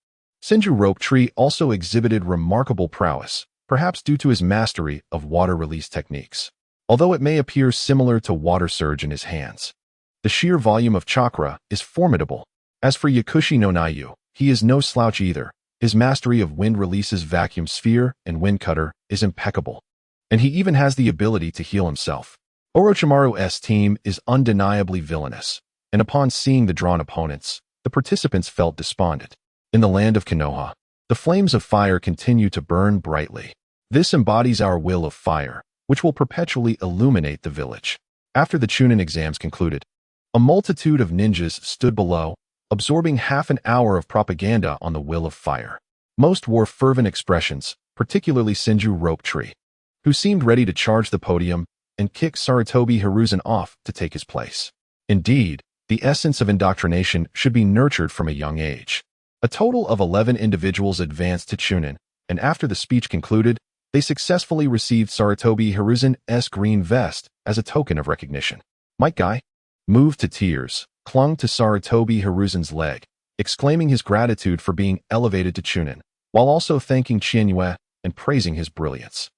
Senju Rope Tree also exhibited remarkable prowess, perhaps due to his mastery of water release techniques. Although it may appear similar to water surge in his hands, the sheer volume of chakra is formidable. As for Yakushi no Nayu, he is no slouch either. His mastery of wind releases vacuum sphere and wind cutter is impeccable. And he even has the ability to heal himself. Orochimaru's team is undeniably villainous, and upon seeing the drawn opponents, the participants felt despondent. In the land of Konoha, the flames of fire continue to burn brightly. This embodies our will of fire, which will perpetually illuminate the village. After the Chunin exams concluded, a multitude of ninjas stood below, absorbing half an hour of propaganda on the will of fire. Most wore fervent expressions, particularly Senju Rope Tree, who seemed ready to charge the podium and kick Sarutobi Hiruzen off to take his place. Indeed, the essence of indoctrination should be nurtured from a young age. A total of 11 individuals advanced to Chunin, and after the speech concluded, they successfully received Sarutobi Hiruzen's green vest as a token of recognition. Might Guy, moved to tears, clung to Sarutobi Hiruzen's leg, exclaiming his gratitude for being elevated to Chunin, while also thanking Chiyue and praising his brilliance.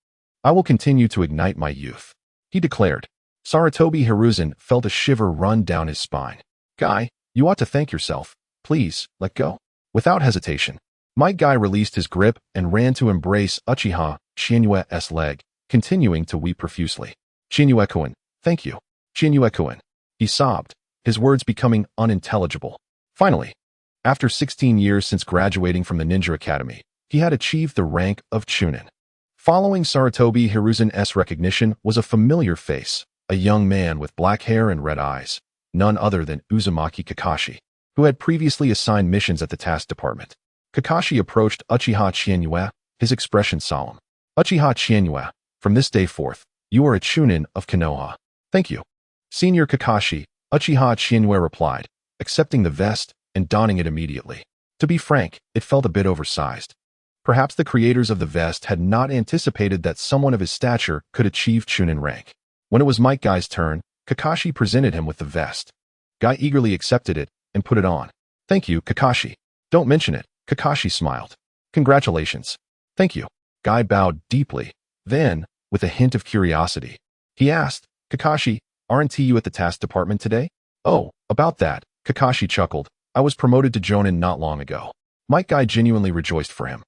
"I will continue to ignite my youth," he declared. Sarutobi Hiruzen felt a shiver run down his spine. "Guy, you ought to thank yourself. Please, let go." Without hesitation, Might Guy released his grip and ran to embrace Uchiha Chiyue's leg, continuing to weep profusely. "Chiyue-kun, thank you. Chiyue-kun," he sobbed, his words becoming unintelligible. Finally, after 16 years since graduating from the Ninja Academy, he had achieved the rank of Chunin. Following Sarutobi Hiruzen's recognition was a familiar face, a young man with black hair and red eyes, none other than Uzumaki Kakashi, who had previously assigned missions at the task department. Kakashi approached Uchiha Chiyue, his expression solemn. "Uchiha Chiyue, from this day forth, you are a Chunin of Konoha." "Thank you, Senior Kakashi," Uchiha Chiyue replied, accepting the vest and donning it immediately. To be frank, it felt a bit oversized. Perhaps the creators of the vest had not anticipated that someone of his stature could achieve Chunin rank. When it was Might Guy's turn, Kakashi presented him with the vest. Guy eagerly accepted it and put it on. "Thank you, Kakashi." "Don't mention it," Kakashi smiled. "Congratulations." "Thank you." Guy bowed deeply. Then, with a hint of curiosity, he asked, "Kakashi, aren't you at the task department today?" "Oh, about that," Kakashi chuckled. "I was promoted to Jonin not long ago." Might Guy genuinely rejoiced for him.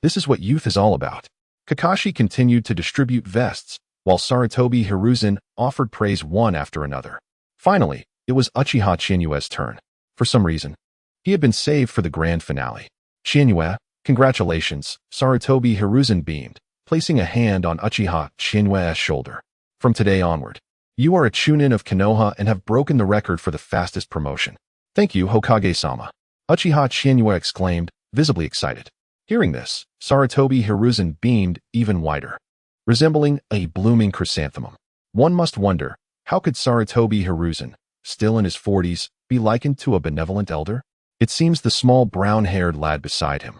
This is what youth is all about. Kakashi continued to distribute vests, while Sarutobi Hiruzen offered praise one after another. Finally, it was Uchiha Chiyue's turn. For some reason, he had been saved for the grand finale. "Chiyue, congratulations," Sarutobi Hiruzen beamed, placing a hand on Uchiha Chiyue's shoulder. "From today onward, you are a Chunin of Konoha and have broken the record for the fastest promotion." "Thank you, Hokage-sama," Uchiha Chiyue exclaimed, visibly excited. Hearing this, Sarutobi Hiruzen beamed even wider, resembling a blooming chrysanthemum. One must wonder, how could Sarutobi Hiruzen, still in his 40s, be likened to a benevolent elder? It seems the small brown-haired lad beside him,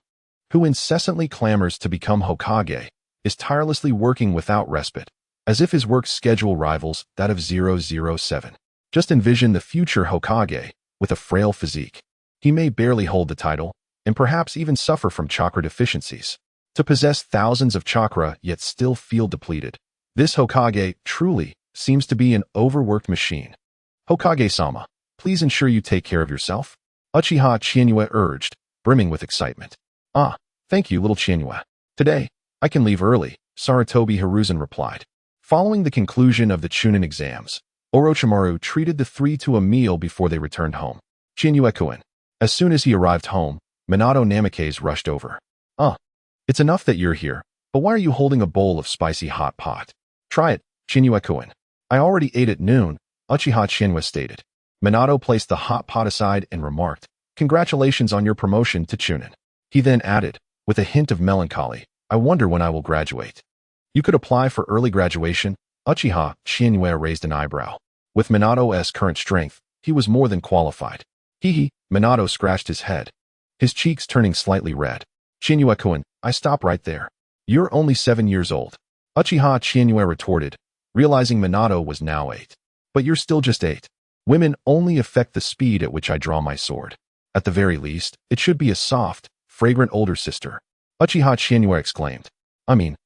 who incessantly clamors to become Hokage, is tirelessly working without respite, as if his work schedule rivals that of 007. Just envision the future Hokage, with a frail physique. He may barely hold the title, and perhaps even suffer from chakra deficiencies. To possess thousands of chakra yet still feel depleted, this Hokage truly seems to be an overworked machine. "Hokage-sama, please ensure you take care of yourself," Uchiha Chiyue urged, brimming with excitement. "Ah, thank you, little Chiyue. Today, I can leave early," Sarutobi Hiruzen replied. Following the conclusion of the Chunin exams, Orochimaru treated the three to a meal before they returned home. Chiyue-kun. As soon as he arrived home, Minato Namikaze rushed over. It's enough that you're here, but why are you holding a bowl of spicy hot pot? Try it, Chiyue-kun. I already ate at noon, Uchiha Chiyue stated. Minato placed the hot pot aside and remarked, "Congratulations on your promotion to Chunin." He then added, with a hint of melancholy, "I wonder when I will graduate." "You could apply for early graduation," Uchiha Chiyue raised an eyebrow. With Minato's current strength, he was more than qualified. Minato scratched his head, his cheeks turning slightly red. "Chiyue-kun, I stop right there. You're only 7 years old," Uchiha Chiyue retorted, realizing Minato was now 8. "But you're still just 8. Women only affect the speed at which I draw my sword. At the very least, it should be a soft, fragrant older sister," Uchiha Chiyue exclaimed. "I mean,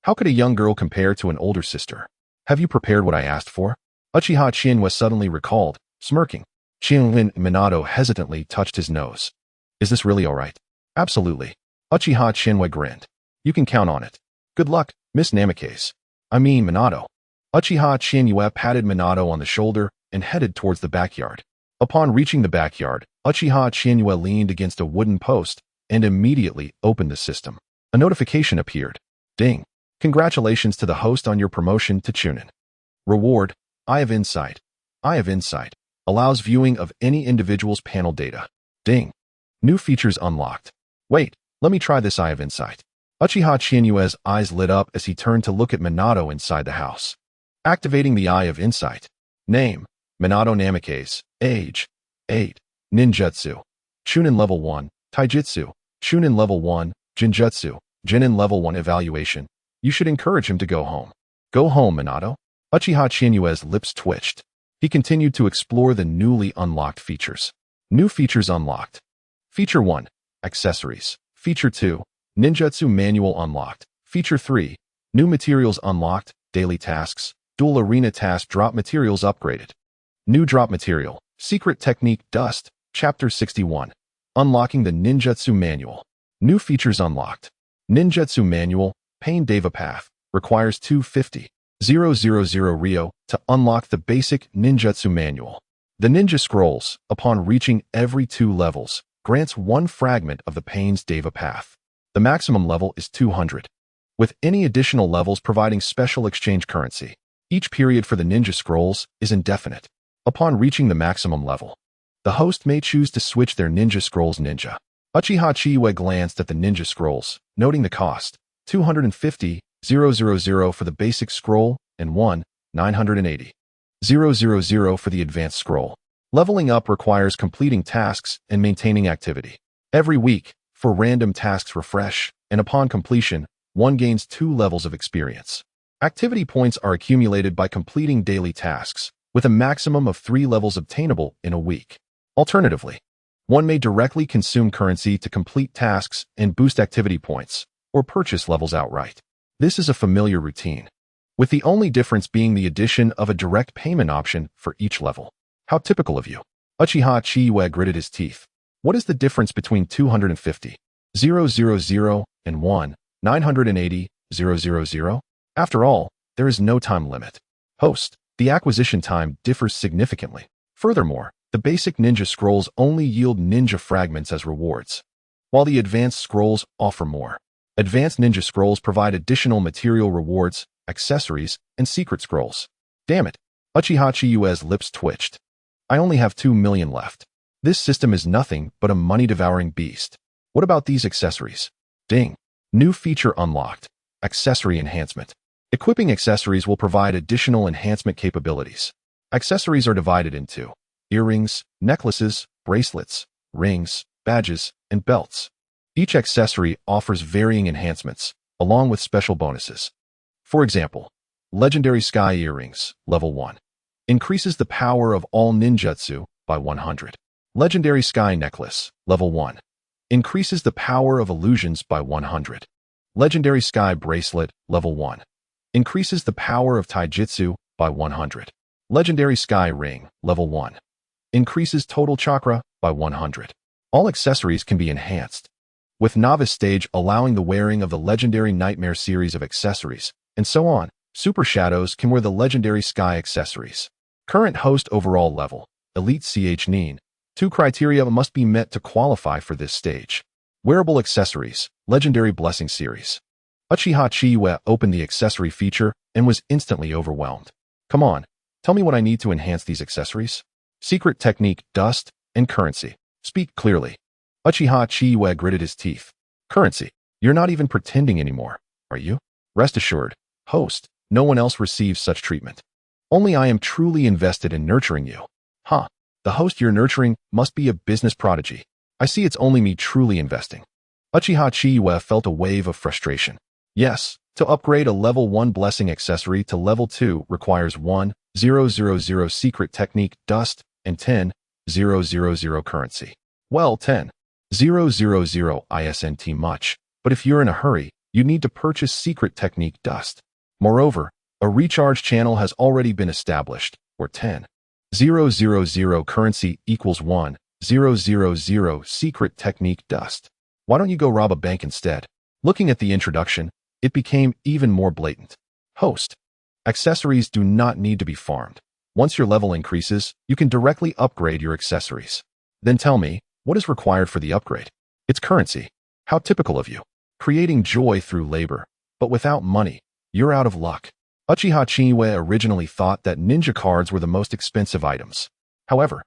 how could a young girl compare to an older sister? Have you prepared what I asked for?" Uchiha Chiyue suddenly recalled, smirking. Minato hesitantly touched his nose. "Is this really all right?" "Absolutely." Uchiha Chiyue grinned. "You can count on it. Good luck, Miss Namikaze. I mean Minato." Uchiha Chiyue patted Minato on the shoulder and headed towards the backyard. Upon reaching the backyard, Uchiha Chiyue leaned against a wooden post and immediately opened the system. A notification appeared. Ding. Congratulations to the host on your promotion to Chunin. Reward, Eye of Insight. Eye of Insight allows viewing of any individual's panel data. Ding. New features unlocked. Wait, let me try this Eye of Insight. Uchiha Chiyue's eyes lit up as he turned to look at Minato inside the house. Activating the Eye of Insight. Name, Minato Namikaze. Age, 8. Ninjutsu. Chunin Level 1. Taijutsu. Chunin Level 1. Jinjutsu. Genin Level 1 Evaluation. You should encourage him to go home. Go home, Minato. Uchiha Chiyue's lips twitched. He continued to explore the newly unlocked features. New features unlocked. Feature 1. Accessories. Feature 2. Ninjutsu Manual unlocked. Feature 3. New materials unlocked. Daily tasks. Dual arena task drop materials upgraded. New drop material. Secret technique Dust. Chapter 61. Unlocking the Ninjutsu Manual. New features unlocked. Ninjutsu Manual. Pain Deva Path. Requires 250,000 Ryo to unlock the basic Ninjutsu Manual. The Ninja Scrolls, upon reaching every 2 levels, grants 1 fragment of the Pain's Deva Path. The maximum level is 200, with any additional levels providing special exchange currency. Each period for the Ninja Scrolls is indefinite. Upon reaching the maximum level, the host may choose to switch their Ninja Scrolls ninja. Uchiha Chiyue glanced at the Ninja Scrolls, noting the cost, 250,000 for the basic scroll and 1,980,000 for the advanced scroll. Leveling up requires completing tasks and maintaining activity. Every week, for random tasks refresh, and upon completion, one gains 2 levels of experience. Activity points are accumulated by completing daily tasks, with a maximum of 3 levels obtainable in a week. Alternatively, one may directly consume currency to complete tasks and boost activity points, or purchase levels outright. This is a familiar routine, with the only difference being the addition of a direct payment option for each level. How typical of you. Uchiha Chiyue gritted his teeth. What is the difference between 250, 000, and 980, 000? After all, there is no time limit. Host, the acquisition time differs significantly. Furthermore, the basic ninja scrolls only yield ninja fragments as rewards, while the advanced scrolls offer more. Advanced ninja scrolls provide additional material rewards, accessories, and secret scrolls. Damn it, Uchiha Chiyue's lips twitched. I only have 2 million left. This system is nothing but a money-devouring beast. What about these accessories? Ding. New feature unlocked. Accessory enhancement. Equipping accessories will provide additional enhancement capabilities. Accessories are divided into earrings, necklaces, bracelets, rings, badges, and belts. Each accessory offers varying enhancements, along with special bonuses. For example, Legendary Sky Earrings, Level 1. Increases the power of all ninjutsu by 100. Legendary Sky Necklace, Level 1. Increases the power of illusions by 100. Legendary Sky Bracelet, Level 1. Increases the power of taijutsu by 100. Legendary Sky Ring, Level 1. Increases total chakra by 100. All accessories can be enhanced, with Novice Stage allowing the wearing of the Legendary Nightmare series of accessories, and so on. Super Shadows can wear the Legendary Sky accessories. Current host overall level, Elite CH Nin. 2 criteria must be met to qualify for this stage. Wearable accessories, Legendary Blessing series. Uchiha Chiyue opened the accessory feature and was instantly overwhelmed. Come on, tell me what I need to enhance these accessories. Secret technique, dust, and currency. Speak clearly. Uchiha Chiyue gritted his teeth. Currency. You're not even pretending anymore, are you? Rest assured, host, no one else receives such treatment. Only I am truly invested in nurturing you. Huh. The host you're nurturing must be a business prodigy. I see it's only me truly investing. Uchiha Chiyue felt a wave of frustration. Yes, to upgrade a level 1 blessing accessory to level 2 requires 1,000 secret technique dust and 10,000 currency. Well, 10,000 isn't much, but if you're in a hurry, you need to purchase secret technique dust. Moreover, a recharge channel has already been established, where 10,000 currency equals 1,000 secret technique dust. Why don't you go rob a bank instead? Looking at the introduction, it became even more blatant. Host. Accessories do not need to be farmed. Once your level increases, you can directly upgrade your accessories. Then tell me, what is required for the upgrade? It's currency. How typical of you. Creating joy through labor, but without money, you're out of luck. Uchiha Chiyue originally thought that ninja cards were the most expensive items. However,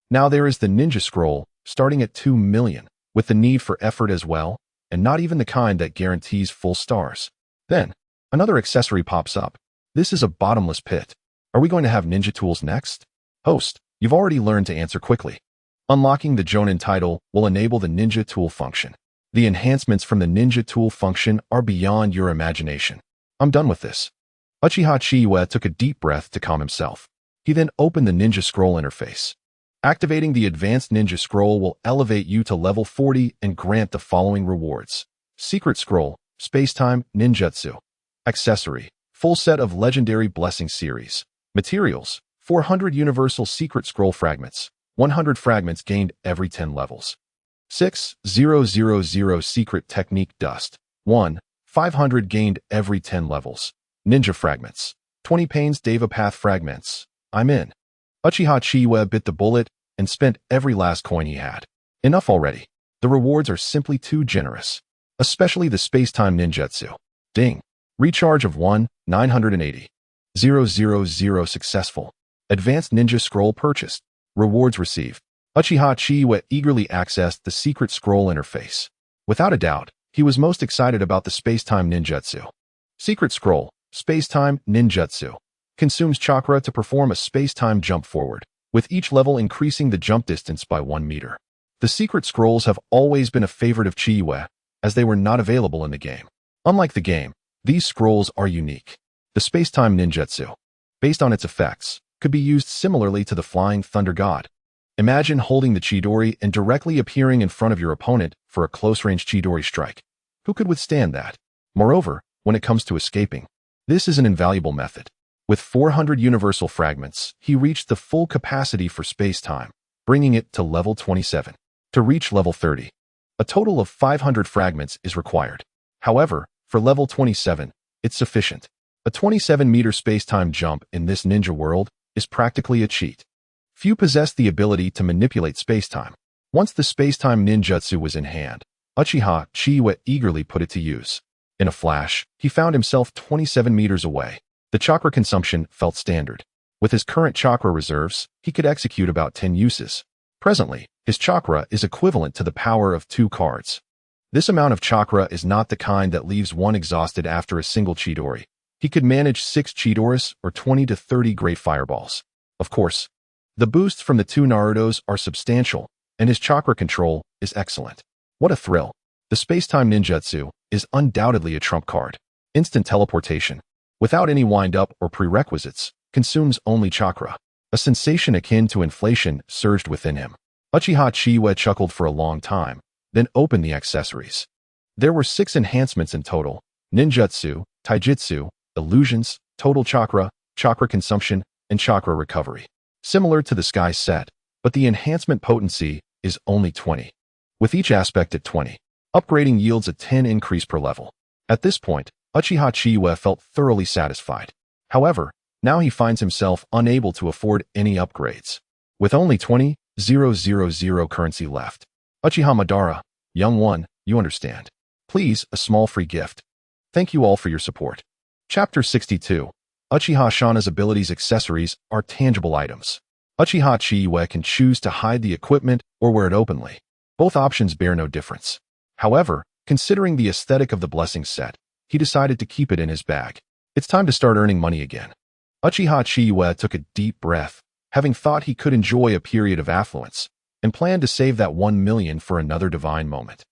now there is the ninja scroll, starting at 2 million, with the need for effort as well, and not even the kind that guarantees full stars. Then, another accessory pops up. This is a bottomless pit. Are we going to have ninja tools next? Host, you've already learned to answer quickly. Unlocking the Jonin title will enable the ninja tool function. The enhancements from the ninja tool function are beyond your imagination. I'm done with this. Uchiha Chiyue took a deep breath to calm himself. He then opened the ninja scroll interface. Activating the advanced ninja scroll will elevate you to level 40 and grant the following rewards. Secret scroll, Spacetime Ninjutsu. Accessory, full set of Legendary Blessing series. Materials, 400 Universal Secret Scroll fragments. 100 fragments gained every 10 levels. 6,000 Secret Technique Dust. 500 gained every 10 levels. Ninja fragments. 20 Pains Deva Path fragments. I'm in. Uchiha Chiyue bit the bullet and spent every last coin he had. Enough already. The rewards are simply too generous. Especially the Spacetime Ninjutsu. Ding. Recharge of 1,980. 000 successful. Advanced Ninja Scroll purchased. Rewards received. Uchiha Chiyue eagerly accessed the secret scroll interface. Without a doubt, he was most excited about the Spacetime Ninjutsu. Secret Scroll, Spacetime Ninjutsu. Consumes chakra to perform a space-time jump forward. with each level increasing the jump distance by 1 meter. The secret scrolls have always been a favorite of Chiyue, as they were not available in the game. Unlike the game, these scrolls are unique. The space-time ninjutsu, based on its effects, could be used similarly to the flying thunder god. Imagine holding the Chidori and directly appearing in front of your opponent for a close-range Chidori strike. Who could withstand that? Moreover, when it comes to escaping, this is an invaluable method. With 400 universal fragments, he reached the full capacity for space-time, bringing it to level 27. To reach level 30, a total of 500 fragments is required. However, for level 27, it's sufficient. A 27-meter space-time jump in this ninja world is practically a cheat. Few possess the ability to manipulate space-time. Once the space-time ninjutsu was in hand, Uchiha Chiyue eagerly put it to use. In a flash, he found himself 27 meters away. The chakra consumption felt standard. With his current chakra reserves, he could execute about 10 uses. Presently, his chakra is equivalent to the power of 2 cards. This amount of chakra is not the kind that leaves one exhausted after a single Chidori. He could manage 6 Chidoris or 20 to 30 great fireballs. Of course, the boosts from the 2 Narutos are substantial, and his chakra control is excellent. What a thrill! The space-time ninjutsu is undoubtedly a trump card. Instant teleportation, without any wind-up or prerequisites, consumes only chakra. A sensation akin to inflation surged within him. Uchiha Chiyue chuckled for a long time, then opened the accessories. There were 6 enhancements in total: ninjutsu, taijutsu, illusions, total chakra, chakra consumption, and chakra recovery. Similar to the Sky set, but the enhancement potency is only 20. With each aspect at 20, upgrading yields a 10 increase per level. At this point, Uchiha Chiyue felt thoroughly satisfied. However, now he finds himself unable to afford any upgrades. With only 20,000 currency left. Uchiha Madara, young one, you understand. Please, a small free gift. Thank you all for your support. Chapter 62. Uchiha Shana's abilities accessories are tangible items. Uchiha Chiyue can choose to hide the equipment or wear it openly. Both options bear no difference. However, considering the aesthetic of the blessing set, he decided to keep it in his bag. It's time to start earning money again. Uchiha Chiyue took a deep breath, having thought he could enjoy a period of affluence, and planned to save that 1 million for another divine moment.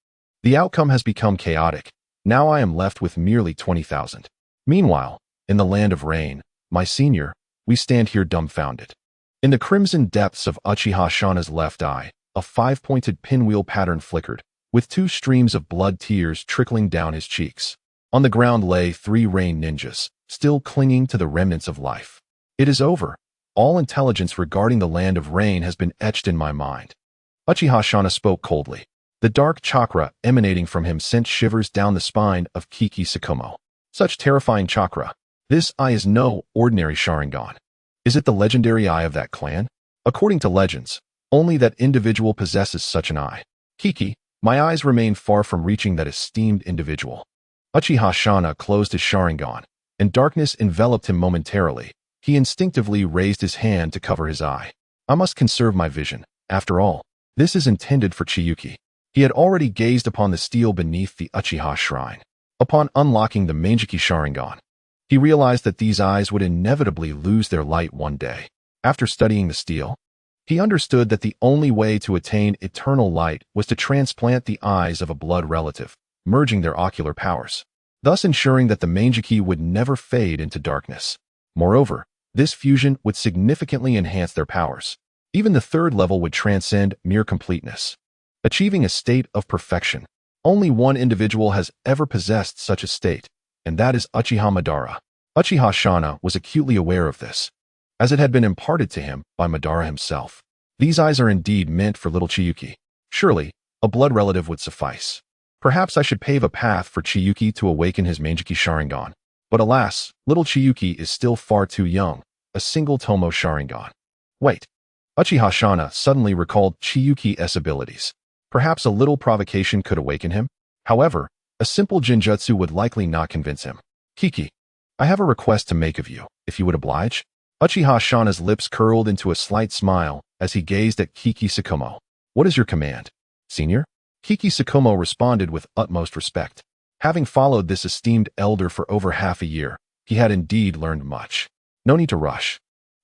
The outcome has become chaotic. Now I am left with merely 20,000. Meanwhile, in the land of rain, my senior, we stand here dumbfounded. In the crimson depths of Uchiha Shana's left eye, a 5-pointed pinwheel pattern flickered, with 2 streams of blood tears trickling down his cheeks. On the ground lay 3 rain ninjas, still clinging to the remnants of life. It is over. All intelligence regarding the land of rain has been etched in my mind. Uchiha Shana spoke coldly. The dark chakra emanating from him sent shivers down the spine of Kiki Sakumo. Such terrifying chakra. This eye is no ordinary Sharingan. Is it the legendary eye of that clan? According to legends, only that individual possesses such an eye. Kiki, my eyes remain far from reaching that esteemed individual. Uchiha Shana closed his Sharingan, and darkness enveloped him momentarily. He instinctively raised his hand to cover his eye. I must conserve my vision. After all, this is intended for Chiyuki. He had already gazed upon the steel beneath the Uchiha shrine. Upon unlocking the Manjiki Sharingan, he realized that these eyes would inevitably lose their light one day. After studying the steel, he understood that the only way to attain eternal light was to transplant the eyes of a blood relative, merging their ocular powers, thus ensuring that the Manjiki would never fade into darkness. Moreover, this fusion would significantly enhance their powers. Even the 3rd level would transcend mere completeness, achieving a state of perfection. Only one individual has ever possessed such a state, and that is Uchiha Madara. Uchiha Shana was acutely aware of this, as it had been imparted to him by Madara himself. These eyes are indeed meant for little Chiyuki. Surely, a blood relative would suffice. Perhaps I should pave a path for Chiyuki to awaken his Manjiki Sharingan. But alas, little Chiyuki is still far too young. A single tomoe Sharingan. Wait. Uchiha Shana suddenly recalled Chiyuki's abilities. Perhaps a little provocation could awaken him? However, a simple Jinjutsu would likely not convince him. Kiki, I have a request to make of you, if you would oblige. Uchiha Shana's lips curled into a slight smile as he gazed at Kiki Sakumo. What is your command, senior? Kiki Sakumo responded with utmost respect. Having followed this esteemed elder for over half a year, he had indeed learned much. No need to rush.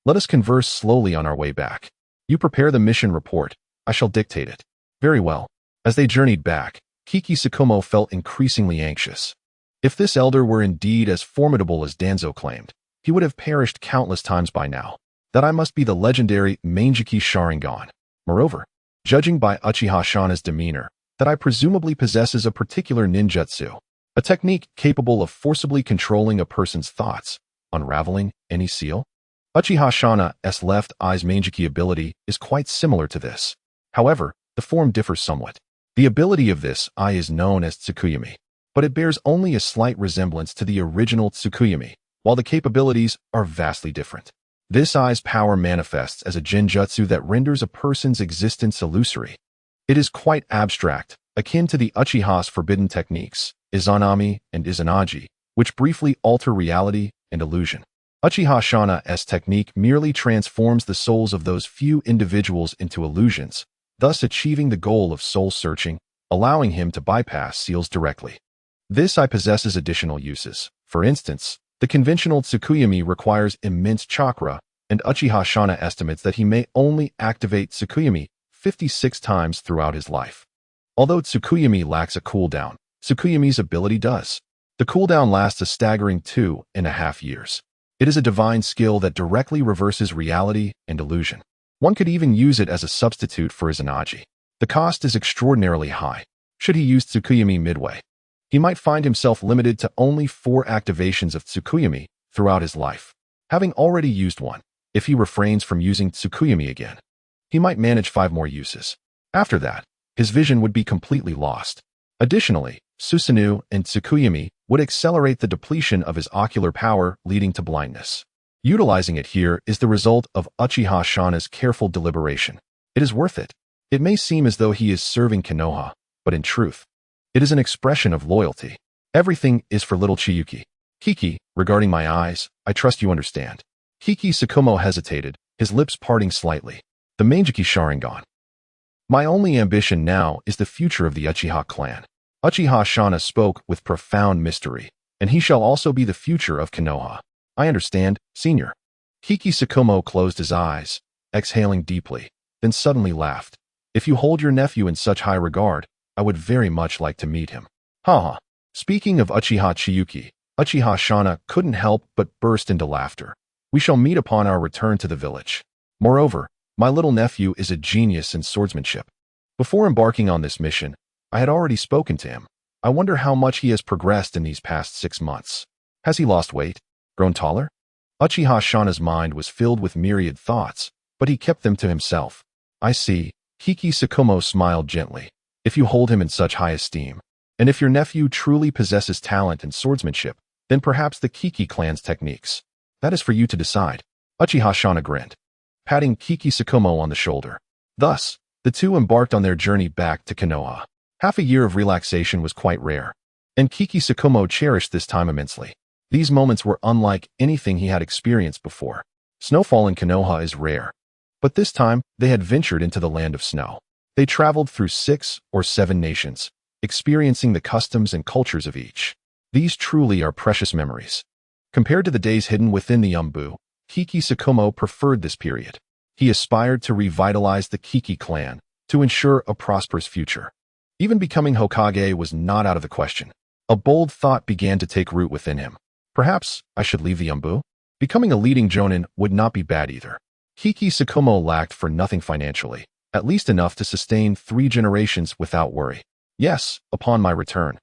Let us converse slowly on our way back. You prepare the mission report. I shall dictate it. Very well. As they journeyed back, Kiki Tsukumo felt increasingly anxious. If this elder were indeed as formidable as Danzo claimed, he would have perished countless times by now. That I must be the legendary Manjiki Sharingan. Moreover, judging by Uchiha Shana's demeanor, that I presumably possesses a particular ninjutsu, a technique capable of forcibly controlling a person's thoughts, unraveling any seal. Uchiha Shana's left eye's Manjiki ability is quite similar to this. However, the form differs somewhat. The ability of this eye is known as Tsukuyami, but it bears only a slight resemblance to the original Tsukuyami, while the capabilities are vastly different. This eye's power manifests as a genjutsu that renders a person's existence illusory. It is quite abstract, akin to the Uchiha's forbidden techniques, Izanami and Izanagi, which briefly alter reality and illusion. Uchiha Shana's technique merely transforms the souls of those few individuals into illusions, thus achieving the goal of soul searching, allowing him to bypass seals directly. This eye possesses additional uses. For instance, the conventional Tsukuyami requires immense chakra, and Uchiha Shana estimates that he may only activate Tsukuyami 56 times throughout his life. Although Tsukuyami lacks a cooldown, Tsukuyami's ability does. The cooldown lasts a staggering 2.5 years. It is a divine skill that directly reverses reality and illusion. One could even use it as a substitute for Izanagi. The cost is extraordinarily high. Should he use Tsukuyami midway, he might find himself limited to only 4 activations of Tsukuyami throughout his life. Having already used one, if he refrains from using Tsukuyami again, he might manage 5 more uses. After that, his vision would be completely lost. Additionally, Susanoo and Tsukuyami would accelerate the depletion of his ocular power, leading to blindness. Utilizing it here is the result of Uchiha Shana's careful deliberation. It is worth it. It may seem as though he is serving Konoha, but in truth, it is an expression of loyalty. Everything is for little Chiyuki. Kiki, regarding my eyes, I trust you understand. Kiki Tsukumo hesitated, his lips parting slightly. The Manjiki Sharingan. My only ambition now is the future of the Uchiha clan. Uchiha Shana spoke with profound mystery, and he shall also be the future of Konoha. I understand, senior. Kiki Tsukumo closed his eyes, exhaling deeply, then suddenly laughed. If you hold your nephew in such high regard, I would very much like to meet him. Ha! Speaking of Uchiha Chiyuki, Uchiha Shana couldn't help but burst into laughter. We shall meet upon our return to the village. Moreover, my little nephew is a genius in swordsmanship. Before embarking on this mission, I had already spoken to him. I wonder how much he has progressed in these past 6 months. Has he lost weight? Grown taller? Uchiha Shana's mind was filled with myriad thoughts, but he kept them to himself. I see. Kiki Tsukumo smiled gently. If you hold him in such high esteem, and if your nephew truly possesses talent in swordsmanship, then perhaps the Kiki clan's techniques. That is for you to decide. Uchiha Shana grinned, patting Kiki Tsukumo on the shoulder. Thus, the two embarked on their journey back to Konoha. Half a year of relaxation was quite rare, and Kiki Tsukumo cherished this time immensely. These moments were unlike anything he had experienced before. Snowfall in Konoha is rare, but this time they had ventured into the land of snow. They traveled through 6 or 7 nations, experiencing the customs and cultures of each. These truly are precious memories. Compared to the days hidden within the Umbu, Kiki Tsukumo preferred this period. He aspired to revitalize the Kiki clan, to ensure a prosperous future. Even becoming Hokage was not out of the question. A bold thought began to take root within him. Perhaps I should leave the Umbu? Becoming a leading jonin would not be bad either. Kiki Tsukumo lacked for nothing financially, at least enough to sustain 3 generations without worry. Yes, upon my return,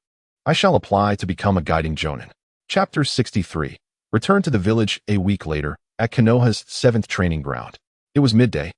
I shall apply to become a guiding jonin. Chapter 63. Return to the village a week later, at Konoha's 7th training ground. It was midday,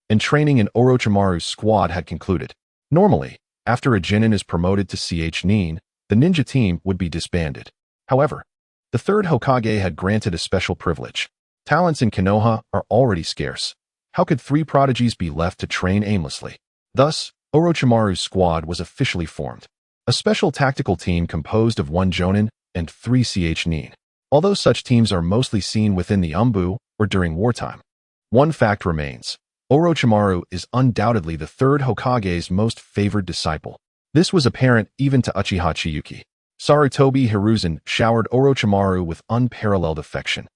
and training in Orochimaru's squad had concluded. Normally, after a genin is promoted to CH Nin, the ninja team would be disbanded. However, the 3rd Hokage had granted a special privilege. Talents in Konoha are already scarce. How could 3 prodigies be left to train aimlessly? Thus, Orochimaru's squad was officially formed. A special tactical team composed of 1 jonin and 3 CH Nin. Although such teams are mostly seen within the Umbu or during wartime, one fact remains. Orochimaru is undoubtedly the 3rd Hokage's most favored disciple. This was apparent even to Uchiha Chiyuki. Sarutobi Hiruzen showered Orochimaru with unparalleled affection,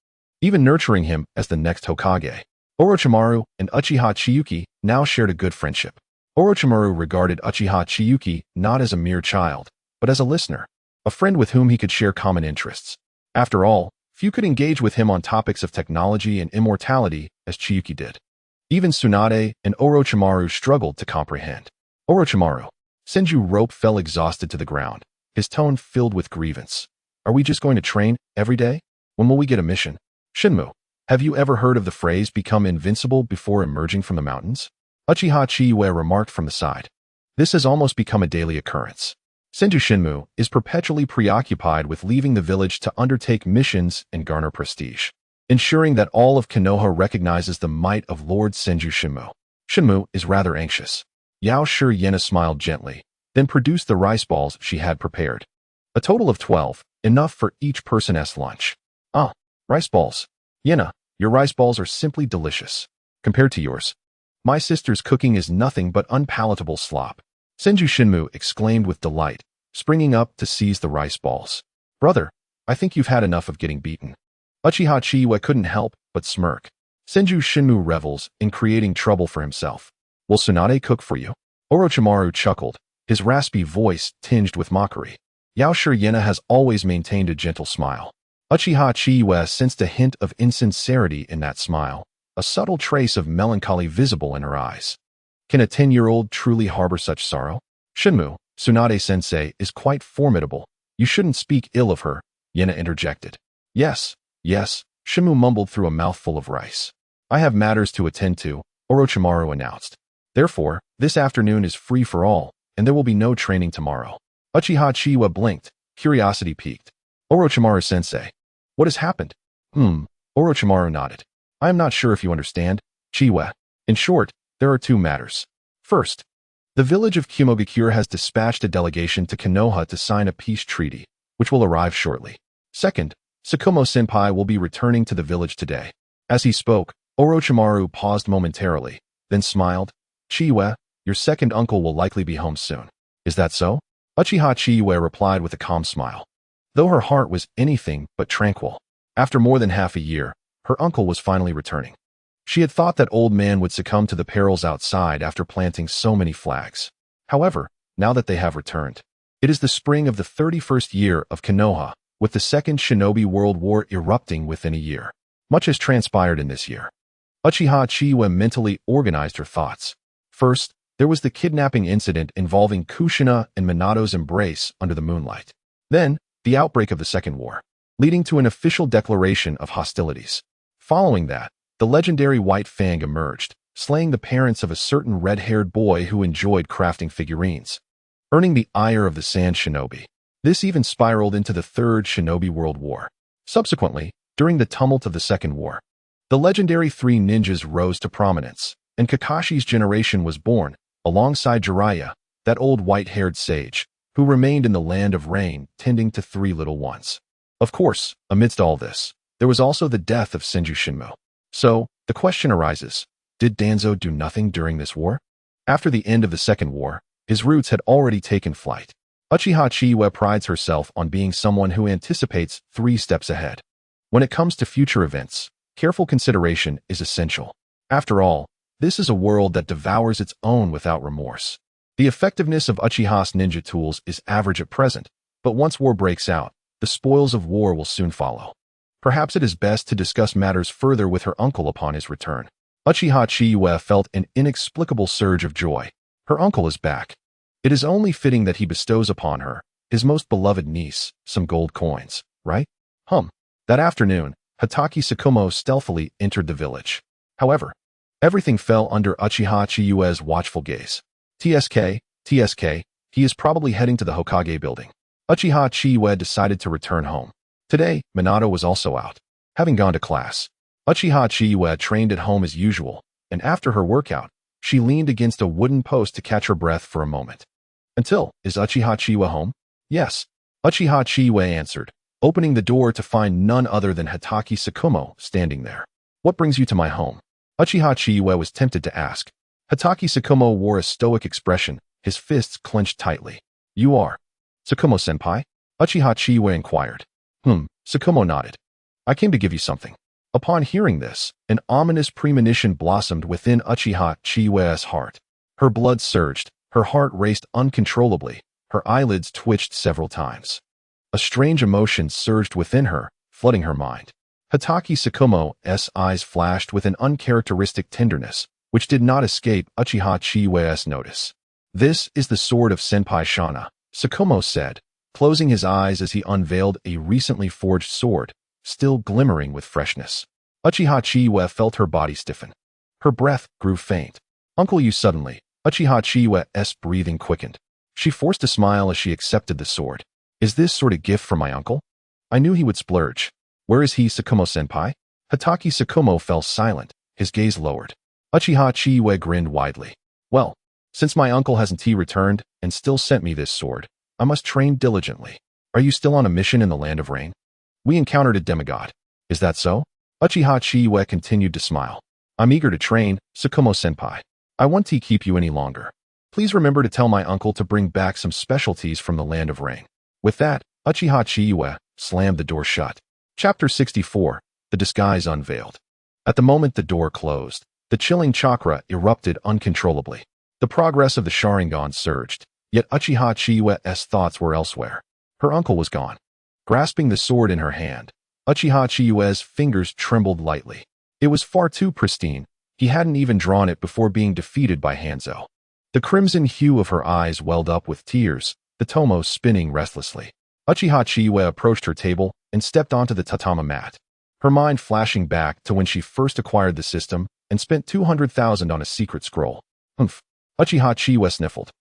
even nurturing him as the next Hokage. Orochimaru and Uchiha Chiyue now shared a good friendship. Orochimaru regarded Uchiha Chiyue not as a mere child, but as a listener, a friend with whom he could share common interests. After all, few could engage with him on topics of technology and immortality as Chiyue did. Even Tsunade and Orochimaru struggled to comprehend. Orochimaru. Senju Rope fell exhausted to the ground, his tone filled with grievance. Are we just going to train every day? When will we get a mission? Shinmu. Have you ever heard of the phrase become invincible before emerging from the mountains? Uchiha Chiyue remarked from the side. This has almost become a daily occurrence. Senju Shinmu is perpetually preoccupied with leaving the village to undertake missions and garner prestige, ensuring that all of Konoha recognizes the might of Lord Senju Shinmu. Shinmu is rather anxious. Yao Shi Yena smiled gently, then produced the rice balls she had prepared. A total of 12, enough for each person's lunch. Ah, rice balls. Yena, your rice balls are simply delicious. Compared to yours, my sister's cooking is nothing but unpalatable slop. Senju Shinmu exclaimed with delight, springing up to seize the rice balls. Brother, I think you've had enough of getting beaten. Uchiha Chiyue couldn't help but smirk. Senju Shinmu revels in creating trouble for himself. Will Tsunade cook for you? Orochimaru chuckled, his raspy voice tinged with mockery. Yao Shi Yena has always maintained a gentle smile. Uchiha Chiyue sensed a hint of insincerity in that smile, a subtle trace of melancholy visible in her eyes. Can a 10-year-old truly harbor such sorrow? Shinmu, Tsunade-sensei is quite formidable. You shouldn't speak ill of her, Yena interjected. Yes, Shinmu mumbled through a mouthful of rice. I have matters to attend to, Orochimaru announced. Therefore, this afternoon is free for all, and there will be no training tomorrow. Uchiha Chiyue blinked, curiosity piqued. Orochimaru-sensei. What has happened? Orochimaru nodded. I am not sure if you understand, Chiyue. In short, there are two matters. First, the village of Kimogakure has dispatched a delegation to Konoha to sign a peace treaty, which will arrive shortly. Second, Tsukumo-senpai will be returning to the village today. As he spoke, Orochimaru paused momentarily, then smiled. Chiyue, your second uncle will likely be home soon. Is that so? Uchiha Chiyue replied with a calm smile. Though her heart was anything but tranquil. After more than half a year, her uncle was finally returning. She had thought that old man would succumb to the perils outside after planting so many flags. However, now that they have returned, it is the spring of the 31st year of Konoha, with the Second Shinobi World War erupting within a year. Much has transpired in this year. Uchiha Chiyue mentally organized her thoughts. First, there was the kidnapping incident involving Kushina and Minato's embrace under the moonlight. Then, the outbreak of the Second War, leading to an official declaration of hostilities. Following that, the legendary White Fang emerged, slaying the parents of a certain red-haired boy who enjoyed crafting figurines, earning the ire of the Sand Shinobi. This even spiraled into the Third Shinobi World War. Subsequently, during the tumult of the Second War, the legendary three ninjas rose to prominence, and Kakashi's generation was born, alongside Jiraiya, that old white-haired sage, who remained in the land of rain tending to three little ones. Of course, amidst all this, there was also the death of Senju Shinmu. So, the question arises, did Danzo do nothing during this war? After the end of the Second War, his roots had already taken flight. Uchiha Chiyue prides herself on being someone who anticipates 3 steps ahead. When it comes to future events, careful consideration is essential. After all, this is a world that devours its own without remorse. The effectiveness of Uchiha's ninja tools is average at present, but once war breaks out, the spoils of war will soon follow. Perhaps it is best to discuss matters further with her uncle upon his return. Uchiha Chiyue felt an inexplicable surge of joy. Her uncle is back. It is only fitting that he bestows upon her, his most beloved niece, some gold coins, right? That afternoon, Hatake Tsukumo stealthily entered the village. However, everything fell under Uchiha Chiyue's watchful gaze. TSK, he is probably heading to the Hokage building. Uchiha Chiyue decided to return home. Today, Minato was also out, having gone to class. Uchiha Chiyue trained at home as usual, and after her workout, she leaned against a wooden post to catch her breath for a moment. Is Uchiha Chiyue home? Yes, Uchiha Chiyue answered, opening the door to find none other than Hatake Tsukumo standing there. What brings you to my home? Uchiha Chiyue was tempted to ask. Hatake Tsukumo wore a stoic expression, his fists clenched tightly. You are Tsukumo-senpai? Uchiha Chiyue inquired. Tsukumo nodded. I came to give you something. Upon hearing this, an ominous premonition blossomed within Uchiha Chiyue's heart. Her blood surged, her heart raced uncontrollably, her eyelids twitched several times. A strange emotion surged within her, flooding her mind. Hatake Tsukumo's eyes flashed with an uncharacteristic tenderness, which did not escape Uchiha Chiyue's notice. "This is the sword of Senpai Shana," Tsukumo said, closing his eyes as he unveiled a recently forged sword, still glimmering with freshness. Uchiha Chiyue felt her body stiffen. Her breath grew faint. "Uncle, you suddenly." Uchiha Chiyue's breathing quickened. She forced a smile as she accepted the sword. "Is this sort of gift from my uncle? I knew he would splurge. Where is he, Tsukumo-senpai?" Hatake Tsukumo fell silent, his gaze lowered. Uchiha Chiyue grinned widely. "Well, since my uncle hasn't returned and still sent me this sword, I must train diligently. Are you still on a mission in the Land of Rain? We encountered a demigod. Is that so?" Uchiha Chiyue continued to smile. "I'm eager to train, Tsukumo-senpai. I won't keep you any longer. Please remember to tell my uncle to bring back some specialties from the Land of Rain." With that, Uchiha Chiyue slammed the door shut. Chapter 64, The Disguise Unveiled. At the moment the door closed, the chilling chakra erupted uncontrollably. The progress of the Sharingan surged, yet Uchiha Chiyue's thoughts were elsewhere. Her uncle was gone. Grasping the sword in her hand, Uchiha Chiyue's fingers trembled lightly. It was far too pristine. He hadn't even drawn it before being defeated by Hanzo. The crimson hue of her eyes welled up with tears, the tomoe spinning restlessly. Uchiha Chiyue approached her table and stepped onto the tatama mat, her mind flashing back to when she first acquired the system and spent 200,000 on a secret scroll. "Humph." Uchiha Chiyue sniffled.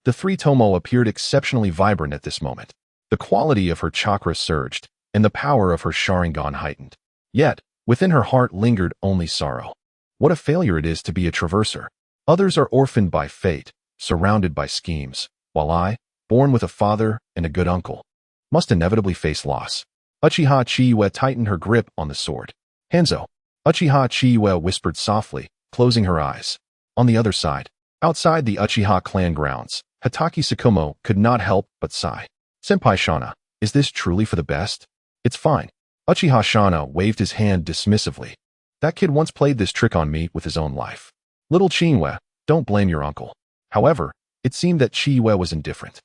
The three tomoe appeared exceptionally vibrant at this moment. The quality of her chakra surged, and the power of her Sharingan heightened. Yet, within her heart lingered only sorrow. What a failure it is to be a traverser. Others are orphaned by fate, surrounded by schemes, while I, born with a father and a good uncle, must inevitably face loss. Uchiha Chiyue tightened her grip on the sword. "Hanzo." Uchiha Chiyue whispered softly, closing her eyes. On the other side, outside the Uchiha clan grounds, Hatake Tsukumo could not help but sigh. "Senpai Shana, is this truly for the best?" "It's fine." Uchiha Shana waved his hand dismissively. "That kid once played this trick on me with his own life. Little Chiyue, don't blame your uncle." However, it seemed that Chiyue was indifferent.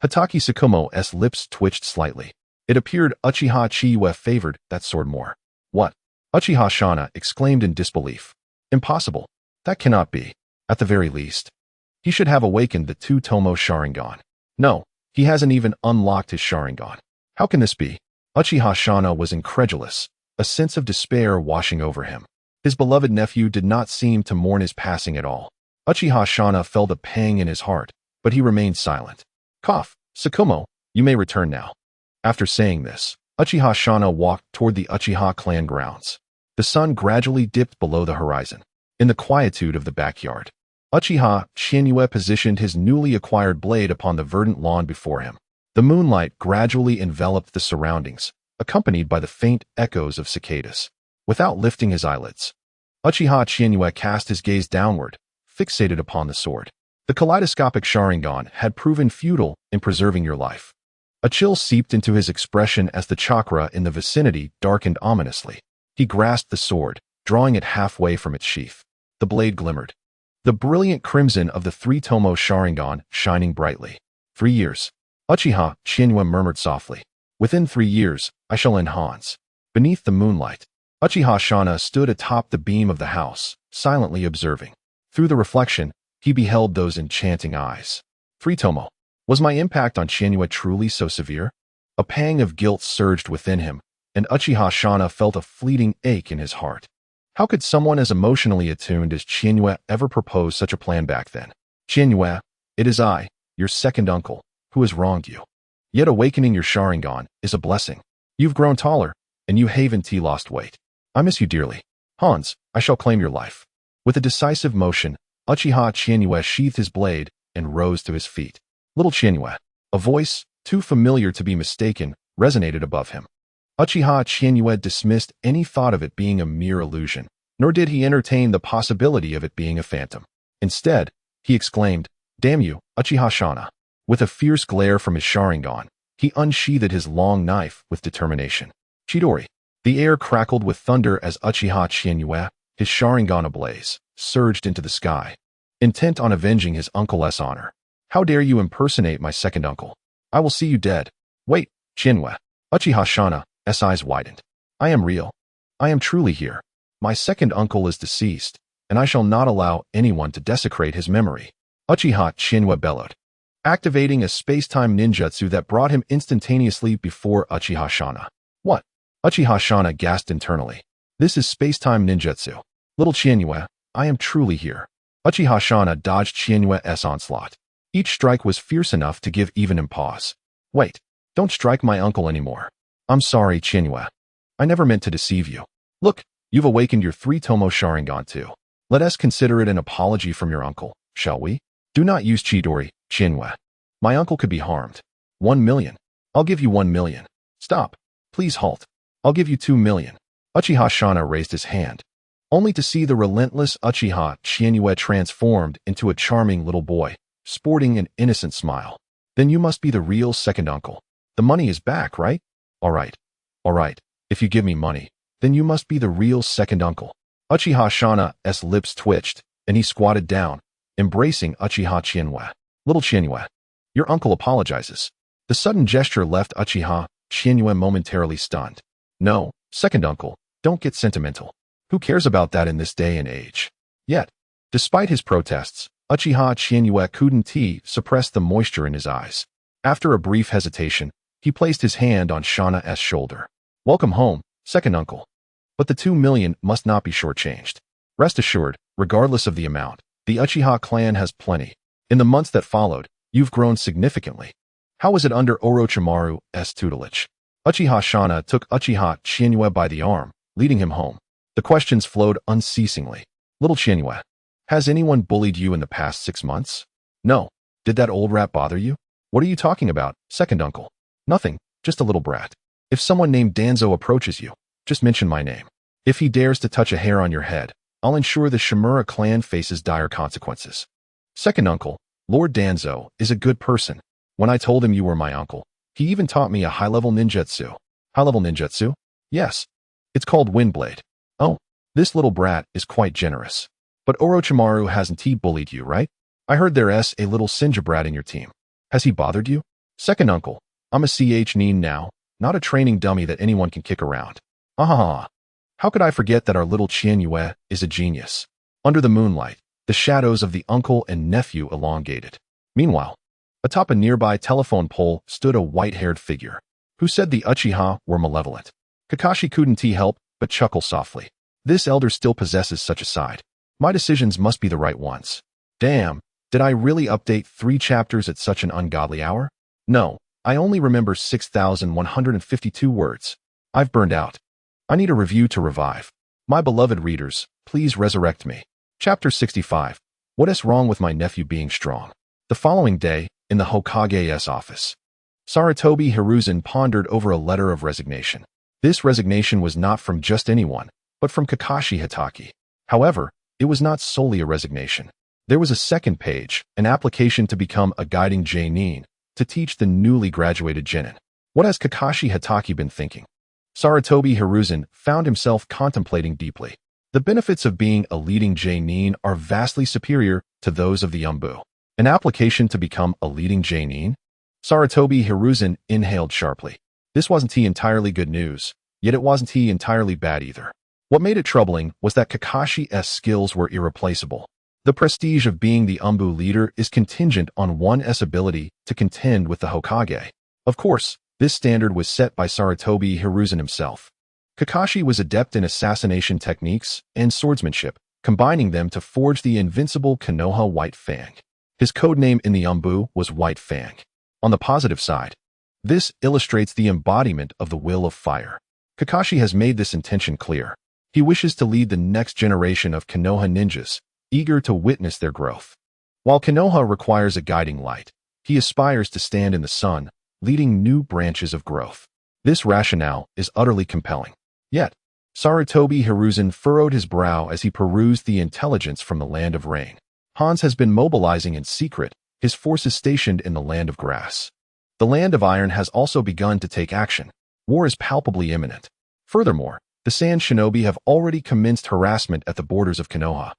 Hatake Tsukumo's lips twitched slightly. It appeared Uchiha Chiyue favored that sword more. "What?" Uchiha Shana exclaimed in disbelief. "Impossible. That cannot be. At the very least, he should have awakened the two tomoe Sharingan. No, he hasn't even unlocked his Sharingan. How can this be?" Uchiha Shana was incredulous, a sense of despair washing over him. His beloved nephew did not seem to mourn his passing at all. Uchiha Shana felt a pang in his heart, but he remained silent. "Cough, Tsukumo, you may return now." After saying this, Uchiha Shana walked toward the Uchiha clan grounds. The sun gradually dipped below the horizon. In the quietude of the backyard, Uchiha Chiyue positioned his newly acquired blade upon the verdant lawn before him. The moonlight gradually enveloped the surroundings, accompanied by the faint echoes of cicadas. Without lifting his eyelids, Uchiha Chiyue cast his gaze downward, fixated upon the sword. The kaleidoscopic Sharingan had proven futile in preserving your life. A chill seeped into his expression as the chakra in the vicinity darkened ominously. He grasped the sword, drawing it halfway from its sheath. The blade glimmered, the brilliant crimson of the three tomoe Sharingan shining brightly. 3 years. Uchiha Chiyue murmured softly. "Within 3 years, I shall end Hans." Beneath the moonlight, Uchiha Shana stood atop the beam of the house, silently observing. Through the reflection, he beheld those enchanting eyes. 3 tomoe. Was my impact on Chiyue truly so severe? A pang of guilt surged within him, and Uchiha Shana felt a fleeting ache in his heart. How could someone as emotionally attuned as Chiyue ever propose such a plan back then? "Chiyue, it is I, your second uncle, who has wronged you. Yet awakening your Sharingan is a blessing. You've grown taller, and you haven't lost weight. I miss you dearly. Hans, I shall claim your life." With a decisive motion, Uchiha Chiyue sheathed his blade and rose to his feet. "Little Chiyue." A voice, too familiar to be mistaken, resonated above him. Uchiha Chiyue dismissed any thought of it being a mere illusion, nor did he entertain the possibility of it being a phantom. Instead, he exclaimed, "Damn you, Uchiha Shana." With a fierce glare from his Sharingan, he unsheathed his long knife with determination. "Chidori." The air crackled with thunder as Uchiha Chiyue, his Sharingan ablaze, surged into the sky, intent on avenging his uncle's honor. How dare you impersonate my second uncle? I will see you dead. Wait, Chiyue. Uchiha Shana's eyes widened. I am real. I am truly here. My second uncle is deceased, and I shall not allow anyone to desecrate his memory. Uchiha Chiyue bellowed, activating a space-time ninjutsu that brought him instantaneously before Uchiha Shana. What? Uchiha Shana gasped internally. This is space-time ninjutsu. Little Chiyue, I am truly here. Uchiha Shana dodged Chiyue's onslaught. Each strike was fierce enough to give even him pause. Wait, don't strike my uncle anymore. I'm sorry, Chiyue. I never meant to deceive you. Look, you've awakened your 3 tomoe Sharingan too. Let us consider it an apology from your uncle, shall we? Do not use Chidori, Chiyue. My uncle could be harmed. 1 million. I'll give you 1 million. Stop. Please halt. I'll give you 2 million. Uchiha Shana raised his hand, only to see the relentless Uchiha Chiyue transformed into a charming little boy, sporting an innocent smile. Then you must be the real second uncle. The money is back, right? All right. All right. If you give me money, then you must be the real second uncle. Uchiha Shana's lips twitched, and he squatted down, embracing Uchiha Chiyue. Little Chiyue, your uncle apologizes. The sudden gesture left Uchiha Chiyue momentarily stunned. No, second uncle, don't get sentimental. Who cares about that in this day and age? Yet, despite his protests, Uchiha Chiyue couldn't suppress the moisture in his eyes. After a brief hesitation, he placed his hand on Shana's shoulder. Welcome home, second uncle. But the 2 million must not be shortchanged. Rest assured, regardless of the amount, the Uchiha clan has plenty. In the months that followed, you've grown significantly. How was it under Orochimaru's tutelage? Uchiha Shana took Uchiha Chiyue by the arm, leading him home. The questions flowed unceasingly. Little Chiyue, has anyone bullied you in the past 6 months? No. Did that old rat bother you? What are you talking about, second uncle? Nothing, just a little brat. If someone named Danzo approaches you, just mention my name. If he dares to touch a hair on your head, I'll ensure the Shimura clan faces dire consequences. Second uncle, Lord Danzo is a good person. When I told him you were my uncle, he even taught me a high-level ninjutsu. High-level ninjutsu? Yes. It's called Windblade. Oh, this little brat is quite generous. But Orochimaru hasn't he bullied you, right? I heard there's a little Senja brat in your team. Has he bothered you? Second uncle, I'm a nin now, not a training dummy that anyone can kick around. Ah, how could I forget that our little Chiyue is a genius? Under the moonlight, the shadows of the uncle and nephew elongated. Meanwhile, atop a nearby telephone pole stood a white-haired figure, who said the Uchiha were malevolent. Kakashi couldn't help but chuckle softly. This elder still possesses such a side. My decisions must be the right ones. Damn, did I really update 3 chapters at such an ungodly hour? No, I only remember 6,152 words. I've burned out. I need a review to revive. My beloved readers, please resurrect me. Chapter 65. What is wrong with my nephew being strong? The following day, in the Hokage's office, Sarutobi Hiruzen pondered over a letter of resignation. This resignation was not from just anyone, but from Kakashi Hatake. However, it was not solely a resignation. There was a second page, an application to become a guiding Nin, to teach the newly graduated genin. What has Kakashi Hatake been thinking? Sarutobi Hiruzen found himself contemplating deeply. The benefits of being a leading Nin are vastly superior to those of the Umbu. An application to become a leading Nin? Sarutobi Hiruzen inhaled sharply. This wasn't entirely good news, yet it wasn't entirely bad either. What made it troubling was that Kakashi's skills were irreplaceable. The prestige of being the Umbu leader is contingent on one's ability to contend with the Hokage. Of course, this standard was set by Sarutobi Hiruzen himself. Kakashi was adept in assassination techniques and swordsmanship, combining them to forge the invincible Konoha White Fang. His codename in the Umbu was White Fang. On the positive side, this illustrates the embodiment of the will of fire. Kakashi has made this intention clear. He wishes to lead the next generation of Konoha ninjas, eager to witness their growth. While Konoha requires a guiding light, he aspires to stand in the sun, leading new branches of growth. This rationale is utterly compelling. Yet, Sarutobi Hiruzen furrowed his brow as he perused the intelligence from the Land of Rain. Hans has been mobilizing in secret, his forces stationed in the Land of Grass. The Land of Iron has also begun to take action. War is palpably imminent. Furthermore, the Sand Shinobi have already commenced harassment at the borders of Konoha,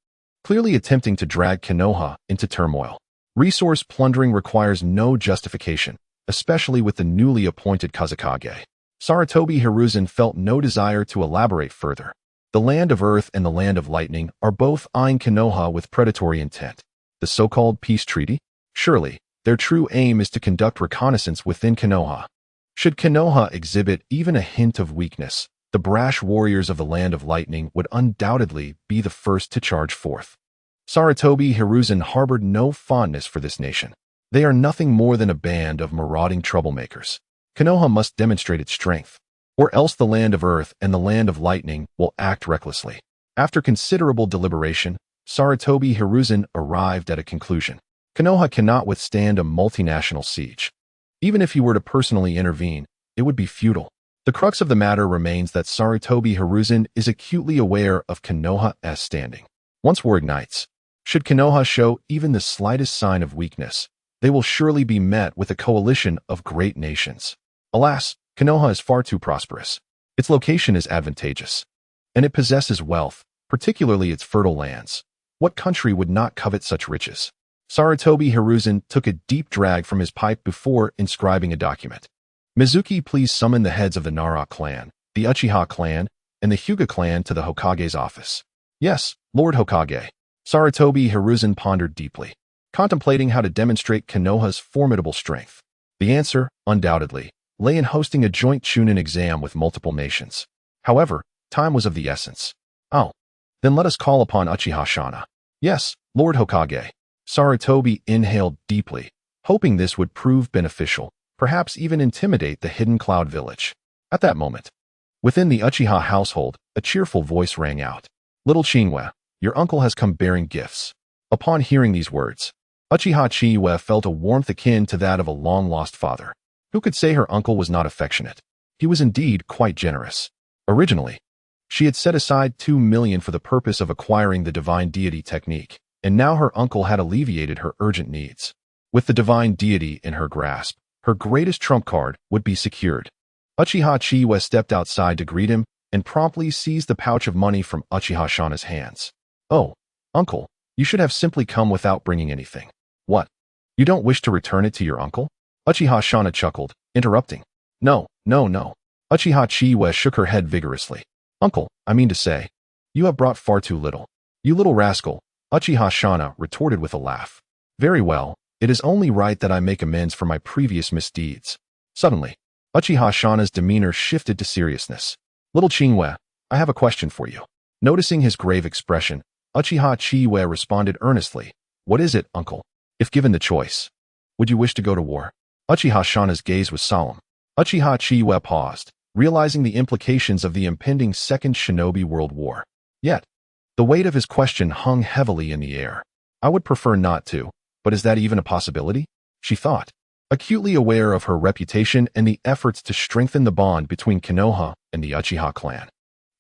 clearly attempting to drag Konoha into turmoil. Resource plundering requires no justification, especially with the newly appointed Kazekage. Sarutobi Hiruzen felt no desire to elaborate further. The Land of Earth and the Land of Lightning are both eyeing Konoha with predatory intent. The so-called peace treaty? Surely, their true aim is to conduct reconnaissance within Konoha. Should Konoha exhibit even a hint of weakness, the brash warriors of the Land of Lightning would undoubtedly be the first to charge forth. Sarutobi Hiruzen harbored no fondness for this nation. They are nothing more than a band of marauding troublemakers. Konoha must demonstrate its strength, or else the Land of Earth and the Land of Lightning will act recklessly. After considerable deliberation, Sarutobi Hiruzen arrived at a conclusion. Konoha cannot withstand a multinational siege. Even if he were to personally intervene, it would be futile. The crux of the matter remains that Sarutobi Hiruzen is acutely aware of Konoha's standing. Once war ignites, should Konoha show even the slightest sign of weakness, they will surely be met with a coalition of great nations. Alas, Konoha is far too prosperous. Its location is advantageous, and it possesses wealth, particularly its fertile lands. What country would not covet such riches? Sarutobi Hiruzen took a deep drag from his pipe before inscribing a document. Mizuki, please summon the heads of the Nara clan, the Uchiha clan, and the Hyuga clan to the Hokage's office. Yes, Lord Hokage. Sarutobi Hiruzen pondered deeply, contemplating how to demonstrate Konoha's formidable strength. The answer, undoubtedly, lay in hosting a joint Chunin exam with multiple nations. However, time was of the essence. Oh, then let us call upon Uchiha Shana. Yes, Lord Hokage. Sarutobi inhaled deeply, hoping this would prove beneficial, perhaps even intimidate the hidden Cloud Village. At that moment, within the Uchiha household, a cheerful voice rang out. Little Chiyue, your uncle has come bearing gifts. Upon hearing these words, Uchiha Chiyue felt a warmth akin to that of a long-lost father. Who could say her uncle was not affectionate? He was indeed quite generous. Originally, she had set aside 2 million for the purpose of acquiring the divine deity technique, and now her uncle had alleviated her urgent needs. With the divine deity in her grasp, her greatest trump card would be secured. Uchiha Chiyue stepped outside to greet him and promptly seized the pouch of money from Uchiha Shana's hands. Oh, uncle, you should have simply come without bringing anything. What? You don't wish to return it to your uncle? Uchiha Shana chuckled, interrupting. No. Uchiha Chiyue shook her head vigorously. Uncle, I mean to say, you have brought far too little. You little rascal, Uchiha Shana retorted with a laugh. Very well, it is only right that I make amends for my previous misdeeds. Suddenly, Uchiha Shana's demeanor shifted to seriousness. Little Chiyue, I have a question for you. Noticing his grave expression, Uchiha Chiyue responded earnestly. What is it, uncle? If given the choice, would you wish to go to war? Uchiha Shana's gaze was solemn. Uchiha Chiyue paused, realizing the implications of the impending Second Shinobi World War. Yet, the weight of his question hung heavily in the air. I would prefer not to, but is that even a possibility? She thought, acutely aware of her reputation and the efforts to strengthen the bond between Konoha and the Uchiha clan.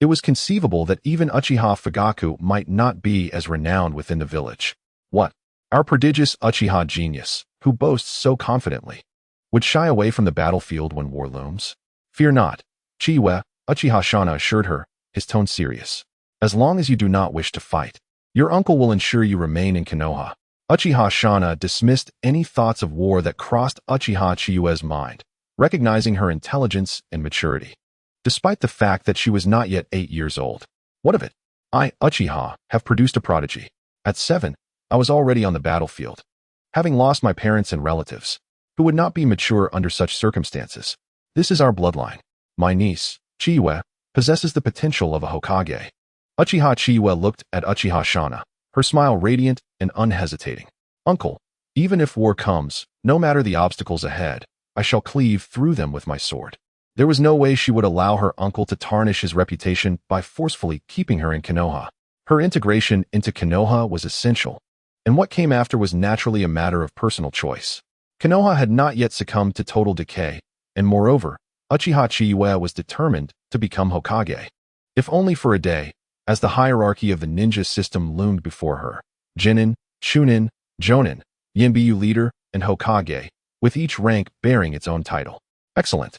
It was conceivable that even Uchiha Fugaku might not be as renowned within the village. What? Our prodigious Uchiha genius, who boasts so confidently, would shy away from the battlefield when war looms? Fear not, Chiyue, Uchiha Shana assured her, his tone serious. As long as you do not wish to fight, your uncle will ensure you remain in Konoha. Uchiha Shana dismissed any thoughts of war that crossed Uchiha Chiyue's mind, recognizing her intelligence and maturity. Despite the fact that she was not yet 8 years old. What of it? I, Uchiha, have produced a prodigy. At 7, I was already on the battlefield, having lost my parents and relatives, who would not be mature under such circumstances. This is our bloodline. My niece, Chiyue, possesses the potential of a Hokage. Uchiha Chiyue looked at Uchiha Shana, her smile radiant and unhesitating. Uncle, even if war comes, no matter the obstacles ahead, I shall cleave through them with my sword. There was no way she would allow her uncle to tarnish his reputation by forcefully keeping her in Konoha. Her integration into Konoha was essential, and what came after was naturally a matter of personal choice. Konoha had not yet succumbed to total decay, and moreover, Uchiha Chiyue was determined to become Hokage. If only for a day, as the hierarchy of the ninja system loomed before her. Jinin, Chunin, Jonin, Yinbyu leader, and Hokage, with each rank bearing its own title. Excellent.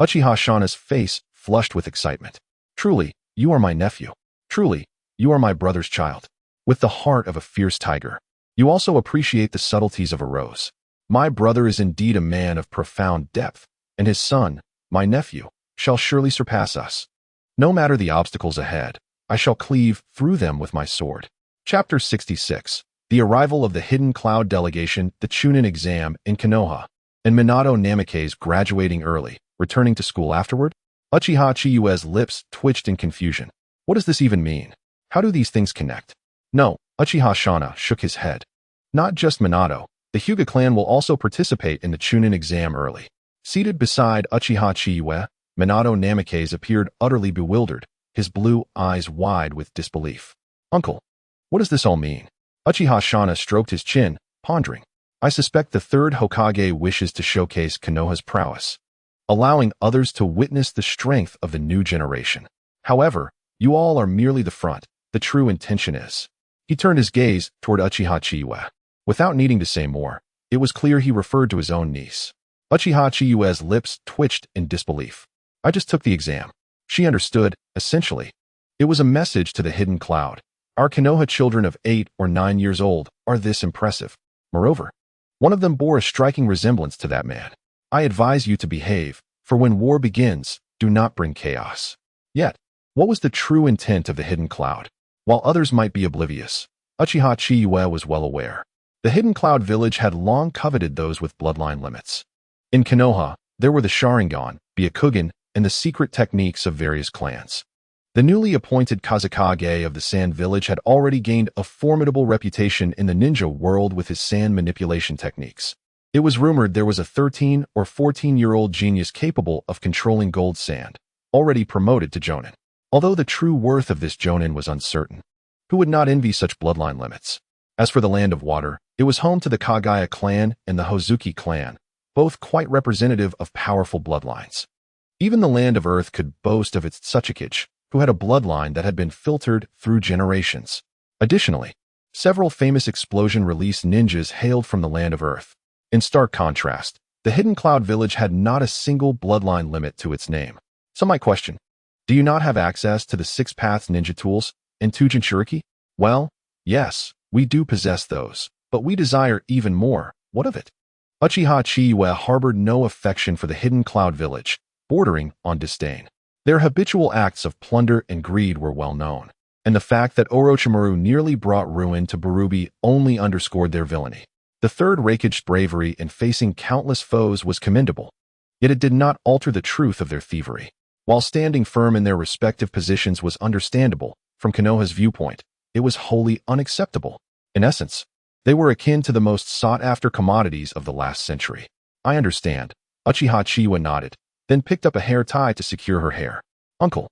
Uchiha Shana's face flushed with excitement. Truly, you are my nephew. Truly, you are my brother's child. With the heart of a fierce tiger. You also appreciate the subtleties of a rose. My brother is indeed a man of profound depth, and his son, my nephew, shall surely surpass us. No matter the obstacles ahead, I shall cleave through them with my sword. Chapter 66. The arrival of the Hidden Cloud delegation, the Chunin exam in Konoha, and Minato Namikaze graduating early, returning to school afterward? Uchiha Chiyue's lips twitched in confusion. What does this even mean? How do these things connect? No, Uchiha Shana shook his head. Not just Minato, the Hyuga clan will also participate in the Chunin exam early. Seated beside Uchiha Chiyue, Minato Namikaze appeared utterly bewildered, his blue eyes wide with disbelief. Uncle, what does this all mean? Uchiha Shana stroked his chin, pondering. I suspect the third Hokage wishes to showcase Konoha's prowess, allowing others to witness the strength of the new generation. However, you all are merely the front. The true intention is. He turned his gaze toward Uchiha Chiyue. Without needing to say more, it was clear he referred to his own niece. Uchiha Chiyue's lips twitched in disbelief. I just took the exam. She understood, essentially. It was a message to the Hidden Cloud. Our Konoha children of 8 or 9 years old are this impressive. Moreover, one of them bore a striking resemblance to that man. I advise you to behave, for when war begins, do not bring chaos. Yet, what was the true intent of the Hidden Cloud? While others might be oblivious, Uchiha Chiyue was well aware. The Hidden Cloud village had long coveted those with bloodline limits. In Konoha, there were the Sharingan, Byakugan, and the secret techniques of various clans. The newly appointed Kazekage of the Sand Village had already gained a formidable reputation in the ninja world with his sand manipulation techniques. It was rumored there was a 13 or 14-year-old genius capable of controlling gold sand, already promoted to Jonin. Although the true worth of this Jonin was uncertain, who would not envy such bloodline limits? As for the Land of Water, it was home to the Kagaya clan and the Hozuki clan, both quite representative of powerful bloodlines. Even the Land of Earth could boast of its Tsuchikage, who had a bloodline that had been filtered through generations. Additionally, several famous explosion-release ninjas hailed from the Land of Earth. In stark contrast, the Hidden Cloud village had not a single bloodline limit to its name. Some might question, do you not have access to the 6 Paths ninja tools and Tujin Shuriki? Well, yes, we do possess those, but we desire even more. What of it? Uchiha Chiyue harbored no affection for the Hidden Cloud village, bordering on disdain. Their habitual acts of plunder and greed were well known, and the fact that Orochimaru nearly brought ruin to Barubi only underscored their villainy. The Third Raikage's bravery in facing countless foes was commendable, yet it did not alter the truth of their thievery. While standing firm in their respective positions was understandable, from Konoha's viewpoint, it was wholly unacceptable. In essence, they were akin to the most sought-after commodities of the last century. I understand. Uchiha Chiyue nodded, then picked up a hair tie to secure her hair. Uncle,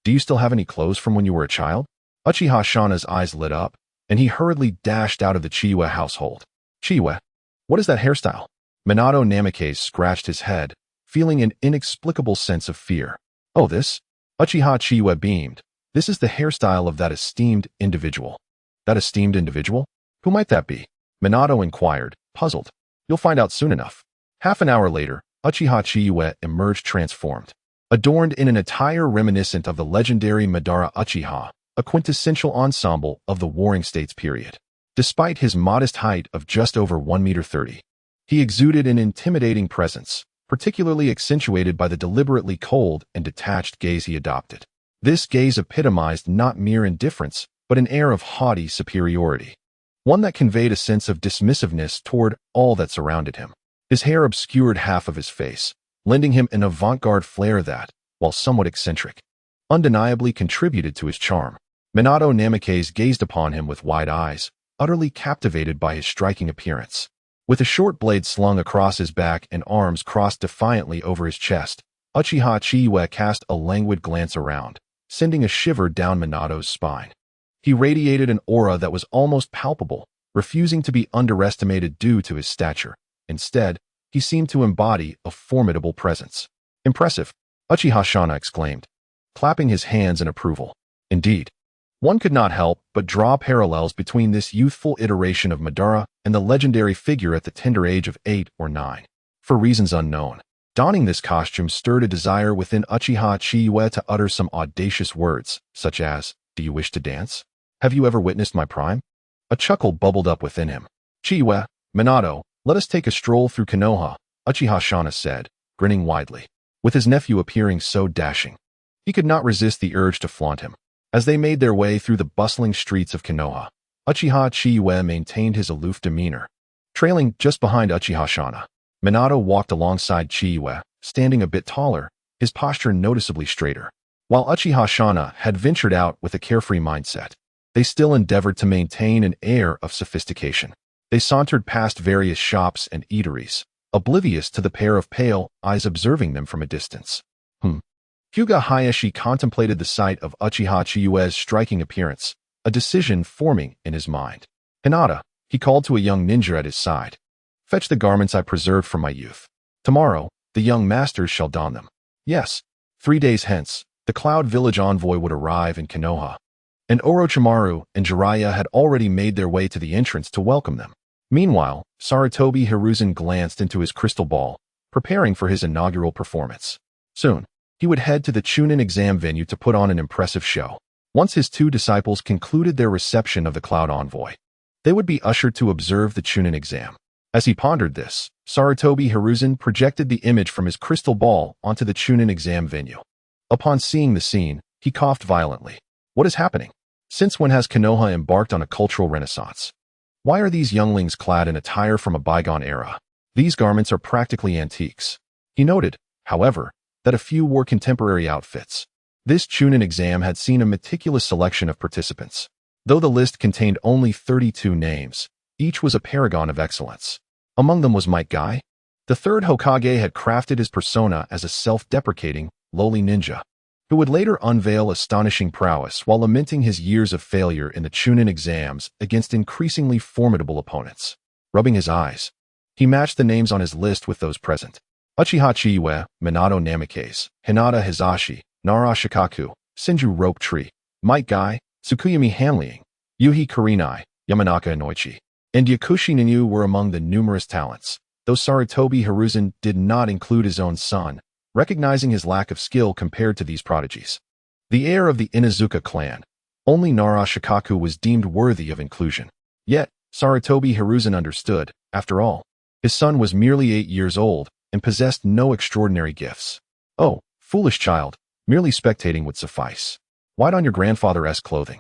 do you still have any clothes from when you were a child? Uchiha Shana's eyes lit up, and he hurriedly dashed out of the Chiyue household. Chiyue, what is that hairstyle? Minato Namikaze scratched his head, feeling an inexplicable sense of fear. Oh, this? Uchiha Chiyue beamed. This is the hairstyle of that esteemed individual. That esteemed individual? Who might that be? Minato inquired, puzzled. You'll find out soon enough. Half an hour later, Uchiha Chiyue emerged transformed, adorned in an attire reminiscent of the legendary Madara Uchiha, a quintessential ensemble of the Warring States period. Despite his modest height of just over 1.30 meters, he exuded an intimidating presence, particularly accentuated by the deliberately cold and detached gaze he adopted. This gaze epitomized not mere indifference, but an air of haughty superiority, one that conveyed a sense of dismissiveness toward all that surrounded him. His hair obscured half of his face, lending him an avant-garde flair that, while somewhat eccentric, undeniably contributed to his charm. Minato Namikaze gazed upon him with wide eyes, utterly captivated by his striking appearance. With a short blade slung across his back and arms crossed defiantly over his chest, Uchiha Chiyue cast a languid glance around, sending a shiver down Minato's spine. He radiated an aura that was almost palpable, refusing to be underestimated due to his stature. Instead, he seemed to embody a formidable presence. Impressive, Uchiha Shana exclaimed, clapping his hands in approval. Indeed, one could not help but draw parallels between this youthful iteration of Madara and the legendary figure at the tender age of 8 or 9. For reasons unknown, Donning this costume stirred a desire within Uchiha Chiyue to utter some audacious words, such as, "Do you wish to dance? Have you ever witnessed my prime?" A chuckle bubbled up within him. "Chiyue, Minato, let us take a stroll through Konoha," Uchiha Shana said, grinning widely. With his nephew appearing so dashing, he could not resist the urge to flaunt him. As they made their way through the bustling streets of Konoha, Uchiha Chiyue maintained his aloof demeanor. Trailing just behind Uchiha Shana, Minato walked alongside Chiyue, standing a bit taller, his posture noticeably straighter. While Uchiha Shana had ventured out with a carefree mindset, they still endeavored to maintain an air of sophistication. They sauntered past various shops and eateries, oblivious to the pair of pale eyes observing them from a distance. Hyuga Hayashi contemplated the sight of Uchiha Chiyue's striking appearance, a decision forming in his mind. "Hinata," he called to a young ninja at his side. "Fetch the garments I preserved from my youth. Tomorrow, the young masters shall don them." Yes, 3 days hence, the Cloud Village envoy would arrive in Konoha, and Orochimaru and Jiraiya had already made their way to the entrance to welcome them. Meanwhile, Sarutobi Hiruzen glanced into his crystal ball, preparing for his inaugural performance. Soon, he would head to the Chunin exam venue to put on an impressive show. Once his two disciples concluded their reception of the Cloud Envoy, they would be ushered to observe the Chunin exam. As he pondered this, Sarutobi Hiruzen projected the image from his crystal ball onto the Chunin exam venue. Upon seeing the scene, he coughed violently. What is happening? Since when has Konoha embarked on a cultural renaissance? Why are these younglings clad in attire from a bygone era? These garments are practically antiques. He noted, however, that a few wore contemporary outfits. This Chunin exam had seen a meticulous selection of participants. Though the list contained only 32 names, each was a paragon of excellence. Among them was Might Guy. The third Hokage had crafted his persona as a self-deprecating, lowly ninja, who would later unveil astonishing prowess while lamenting his years of failure in the Chunin exams against increasingly formidable opponents. Rubbing his eyes, he matched the names on his list with those present. Uchiha Chiyue, Minato Namikaze, Hinata Hizashi, Nara Shikaku, Senju Rope Tree, Might Guy, Tsukuyami Hanliang, Yuhi Kurenai, Yamanaka Inoichi, and Yakushi Ninyu were among the numerous talents, though Sarutobi Hiruzen did not include his own son, recognizing his lack of skill compared to these prodigies. The heir of the Inazuka clan, only Nara Shikaku was deemed worthy of inclusion. Yet, Sarutobi Hiruzen understood, after all, his son was merely 8 years old and possessed no extraordinary gifts. Oh, foolish child, merely spectating would suffice. Why don your grandfather-esque clothing?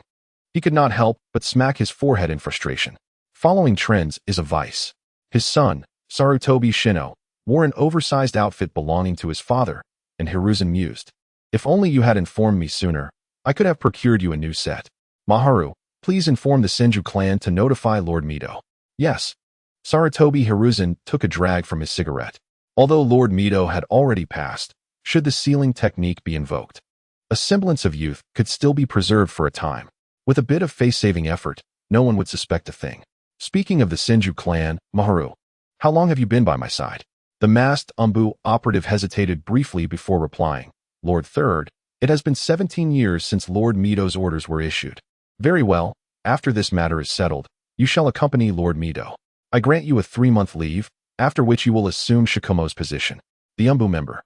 He could not help but smack his forehead in frustration. Following trends is a vice. His son, Sarutobi Shino, wore an oversized outfit belonging to his father, and Hiruzen mused, "If only you had informed me sooner, I could have procured you a new set. Maharu, please inform the Senju clan to notify Lord Mito." Yes. Sarutobi Hiruzen took a drag from his cigarette. Although Lord Mito had already passed, should the sealing technique be invoked, a semblance of youth could still be preserved for a time. With a bit of face-saving effort, no one would suspect a thing. Speaking of the Senju clan, Maharu, how long have you been by my side? The masked Umbu operative hesitated briefly before replying. Lord Third, it has been 17 years since Lord Mito's orders were issued. Very well, after this matter is settled, you shall accompany Lord Mito. I grant you a 3-month leave, after which you will assume Shikomo's position. The Umbu member,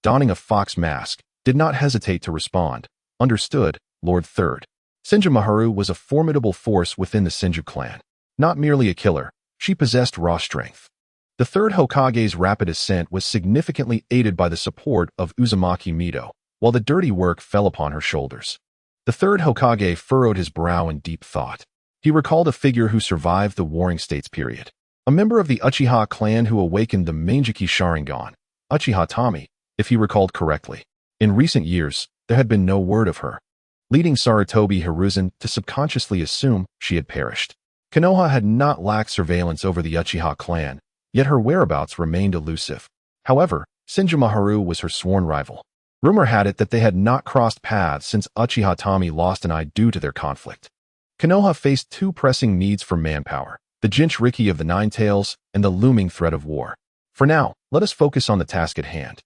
donning a fox mask, did not hesitate to respond. Understood, Lord Third. Senju Maharu was a formidable force within the Senju clan. Not merely a killer, she possessed raw strength. The third Hokage's rapid ascent was significantly aided by the support of Uzumaki Mito, while the dirty work fell upon her shoulders. The third Hokage furrowed his brow in deep thought. He recalled a figure who survived the Warring States period. A member of the Uchiha clan who awakened the Manjiki Sharingan, Uchiha Tami, if he recalled correctly. In recent years, there had been no word of her, leading Sarutobi Hiruzen to subconsciously assume she had perished. Konoha had not lacked surveillance over the Uchiha clan, yet her whereabouts remained elusive. However, Senju Maharu was her sworn rival. Rumor had it that they had not crossed paths since Uchiha Tami lost an eye due to their conflict. Konoha faced two pressing needs for manpower, the Jinchuriki of the Nine Tails and the looming threat of war. For now, let us focus on the task at hand.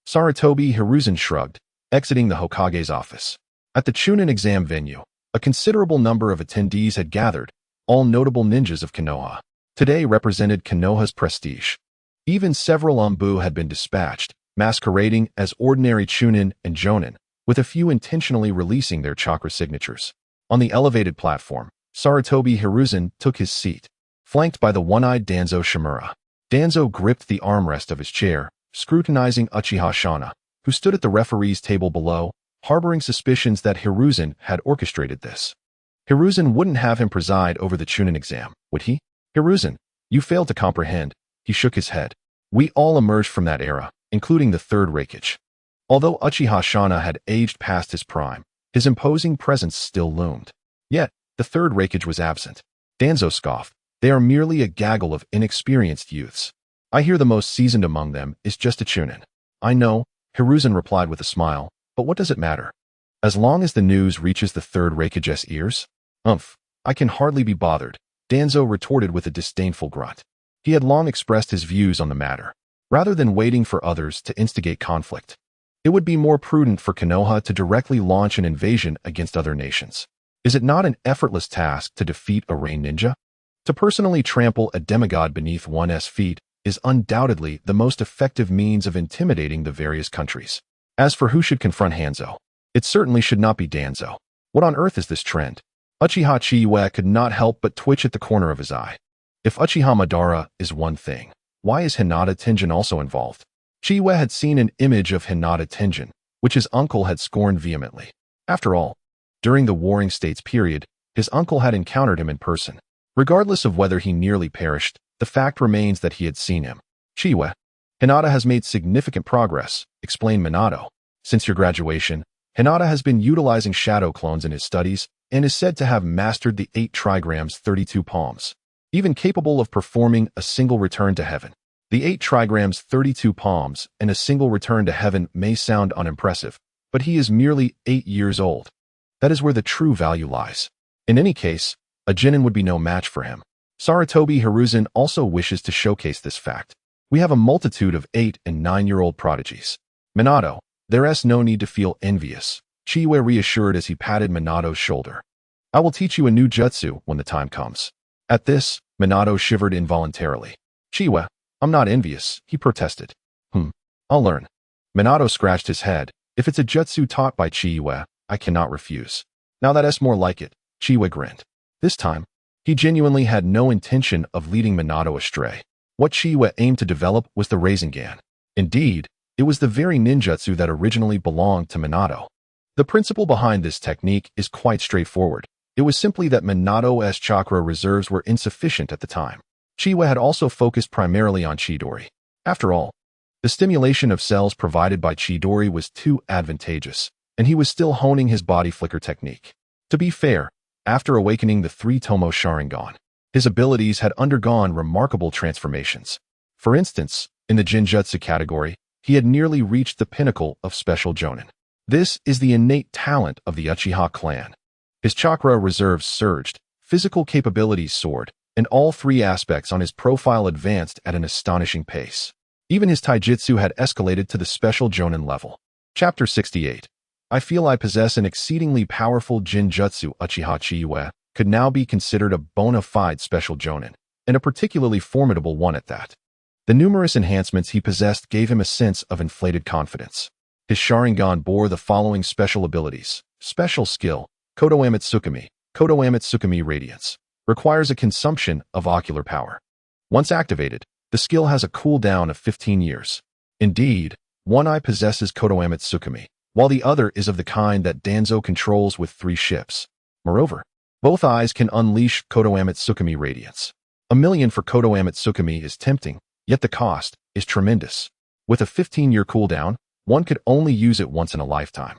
Sarutobi Hiruzen shrugged, exiting the Hokage's office. At the Chunin exam venue, a considerable number of attendees had gathered, all notable ninjas of Konoha. Today represented Konoha's prestige. Even several Umbu had been dispatched, masquerading as ordinary Chunin and Jonin, with a few intentionally releasing their chakra signatures. On the elevated platform, Sarutobi Hiruzen took his seat, flanked by the one-eyed Danzo Shimura. Danzo gripped the armrest of his chair, scrutinizing Uchiha Shana, who stood at the referee's table below, harboring suspicions that Hiruzen had orchestrated this. Hiruzen wouldn't have him preside over the Chunin exam, would he? Hiruzen, you failed to comprehend. He shook his head. We all emerged from that era, including the third Reikage. Although Uchiha Shana had aged past his prime, his imposing presence still loomed. Yet, the third Reikage was absent. Danzo scoffed. They are merely a gaggle of inexperienced youths. I hear the most seasoned among them is just a Chunin. I know, Hiruzen replied with a smile, but what does it matter? As long as the news reaches the third Reikage's ears? I can hardly be bothered, Danzo retorted with a disdainful grunt. He had long expressed his views on the matter. Rather than waiting for others to instigate conflict, it would be more prudent for Konoha to directly launch an invasion against other nations. Is it not an effortless task to defeat a rain ninja? To personally trample a demigod beneath one's feet is undoubtedly the most effective means of intimidating the various countries. As for who should confront Hanzo, it certainly should not be Danzo. What on earth is this trend? Uchiha Chiyue could not help but twitch at the corner of his eye. If Uchiha Madara is one thing, why is Hinata Tenjin also involved? Chiyue had seen an image of Hinata Tenjin, which his uncle had scorned vehemently. After all, during the Warring States period, his uncle had encountered him in person. Regardless of whether he nearly perished, the fact remains that he had seen him. Chiyue, Hinata has made significant progress, explained Minato. Since your graduation, Hinata has been utilizing shadow clones in his studies and is said to have mastered the 8 trigrams 32 palms, even capable of performing a single return to heaven. The 8 trigrams 32 palms and a single return to heaven may sound unimpressive, but he is merely 8 years old. That is where the true value lies. In any case, a Genin would be no match for him. Sarutobi Hiruzen also wishes to showcase this fact. We have a multitude of 8 and 9-year-old prodigies. Minato, there's no need to feel envious, Chiyue reassured as he patted Minato's shoulder. I will teach you a new jutsu when the time comes. At this, Minato shivered involuntarily. Chiyue, I'm not envious, he protested. I'll learn. Minato scratched his head. If it's a jutsu taught by Chiyue, I cannot refuse. Now that's more like it, Chiyue grinned. This time, he genuinely had no intention of leading Minato astray. What Chiyue aimed to develop was the Resembling. Indeed, it was the very ninjutsu that originally belonged to Minato. The principle behind this technique is quite straightforward. It was simply that Minato's chakra reserves were insufficient at the time. Chiyue had also focused primarily on Chidori. After all, the stimulation of cells provided by Chidori was too advantageous, and he was still honing his body flicker technique. To be fair, after awakening the 3 tomoe Sharingan, his abilities had undergone remarkable transformations. For instance, in the Jinjutsu category, he had nearly reached the pinnacle of special Jonin. This is the innate talent of the Uchiha clan. His chakra reserves surged, physical capabilities soared, and all 3 aspects on his profile advanced at an astonishing pace. Even his taijutsu had escalated to the special Jonin level. Chapter 68. I feel I possess an exceedingly powerful Jinjutsu. Uchiha Chiyue could now be considered a bona fide special Jonin, and a particularly formidable one at that. The numerous enhancements he possessed gave him a sense of inflated confidence. His Sharingan bore the following special abilities. Special skill, Kodoe Mitsukami Radiance. Requires a consumption of ocular power. Once activated, the skill has a cooldown of 15 years. Indeed, one eye possesses Kodoe Mitsukami, while the other is of the kind that Danzo controls with 3 ships. Moreover, both eyes can unleash Kodoe Mitsukami Radiance. $1 million for Kodoe Mitsukami is tempting, yet the cost is tremendous. With a 15-year cooldown, one could only use it once in a lifetime.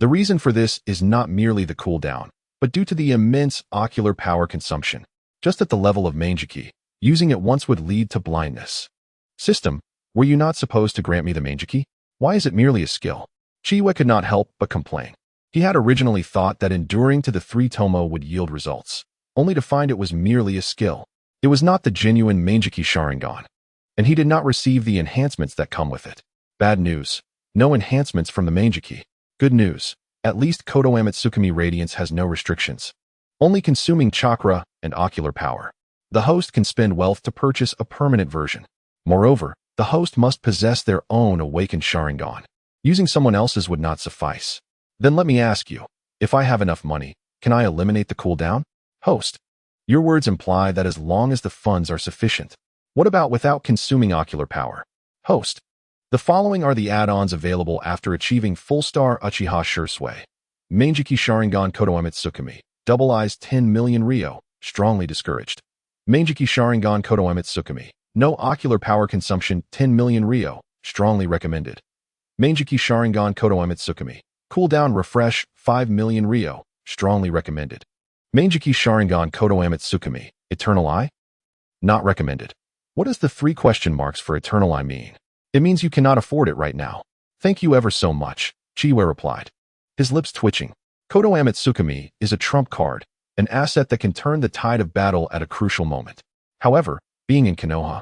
The reason for this is not merely the cooldown, but due to the immense ocular power consumption. Just at the level of Manjiki, using it once would lead to blindness. System, were you not supposed to grant me the Manjiki? Why is it merely a skill? Chiyue could not help but complain. He had originally thought that enduring to the 3 tomoe would yield results, only to find it was merely a skill. It was not the genuine Manjiki Sharingan, and he did not receive the enhancements that come with it. Bad news. No enhancements from the Manjiki. Good news. At least Kodoe Mitsukami Radiance has no restrictions. Only consuming chakra and ocular power. The host can spend wealth to purchase a permanent version. Moreover, the host must possess their own awakened Sharingan. Using someone else's would not suffice. Then let me ask you, if I have enough money, can I eliminate the cooldown? Host. Your words imply that as long as the funds are sufficient. What about without consuming ocular power? Host. The following are the add-ons available after achieving full-star Uchiha Chiyue. Manjiki Sharingan Kotoe Tsukumi. Double Eyes 10 million Ryo. Strongly discouraged. Manjiki Sharingan Kotoe Tsukumi. No ocular power consumption 10 million Ryo. Strongly recommended. Manjiki Sharingan Kotoe Tsukumi. Cooldown refresh 5 million Ryo. Strongly recommended. Manjiki Sharingan Kotoe Tsukumi. Eternal Eye? Not recommended. What does the 3 question marks for Eternal Eye mean? It means you cannot afford it right now. Thank you ever so much, Chiyue replied. His lips twitching. Kotoe Tsukumi is a trump card, an asset that can turn the tide of battle at a crucial moment. However, being in Konoha,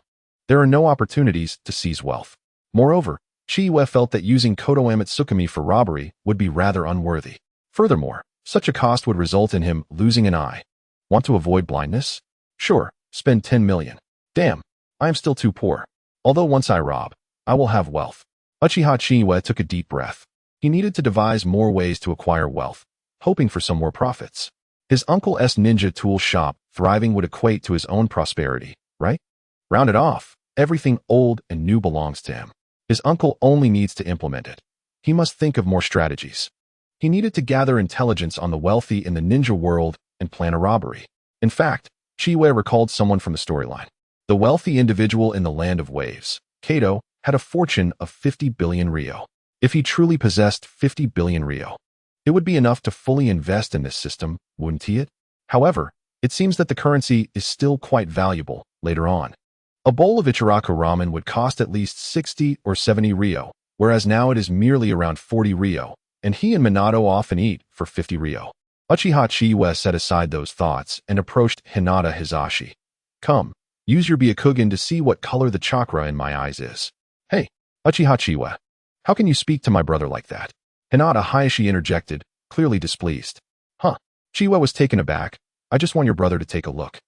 there are no opportunities to seize wealth. Moreover, Chiyue felt that using Kotoe Tsukumi for robbery would be rather unworthy. Furthermore, such a cost would result in him losing an eye. Want to avoid blindness? Sure, spend 10 million. Damn, I am still too poor. Although once I rob, I will have wealth. Uchiha Chiyue took a deep breath. He needed to devise more ways to acquire wealth, hoping for some more profits. His uncle's ninja tool shop thriving would equate to his own prosperity, right? Round it off, everything old and new belongs to him. His uncle only needs to implement it. He must think of more strategies. He needed to gather intelligence on the wealthy in the ninja world and plan a robbery. In fact, Chiyue recalled someone from the storyline. The wealthy individual in the land of waves, Kato, had a fortune of 50 billion Ryo. If he truly possessed 50 billion Ryo, it would be enough to fully invest in this system, wouldn't he? However, it seems that the currency is still quite valuable later on. A bowl of Ichiraku ramen would cost at least 60 or 70 Ryo, whereas now it is merely around 40 Ryo, and he and Minato often eat for 50 Ryo. Uchiha Chiyue set aside those thoughts and approached Hinata Hizashi. Come, use your Byakugan to see what color the chakra in my eyes is. Hey, Uchiha Chiyue, how can you speak to my brother like that? Hinata Hayashi interjected, clearly displeased. Huh, Chiyue was taken aback. I just want your brother to take a look.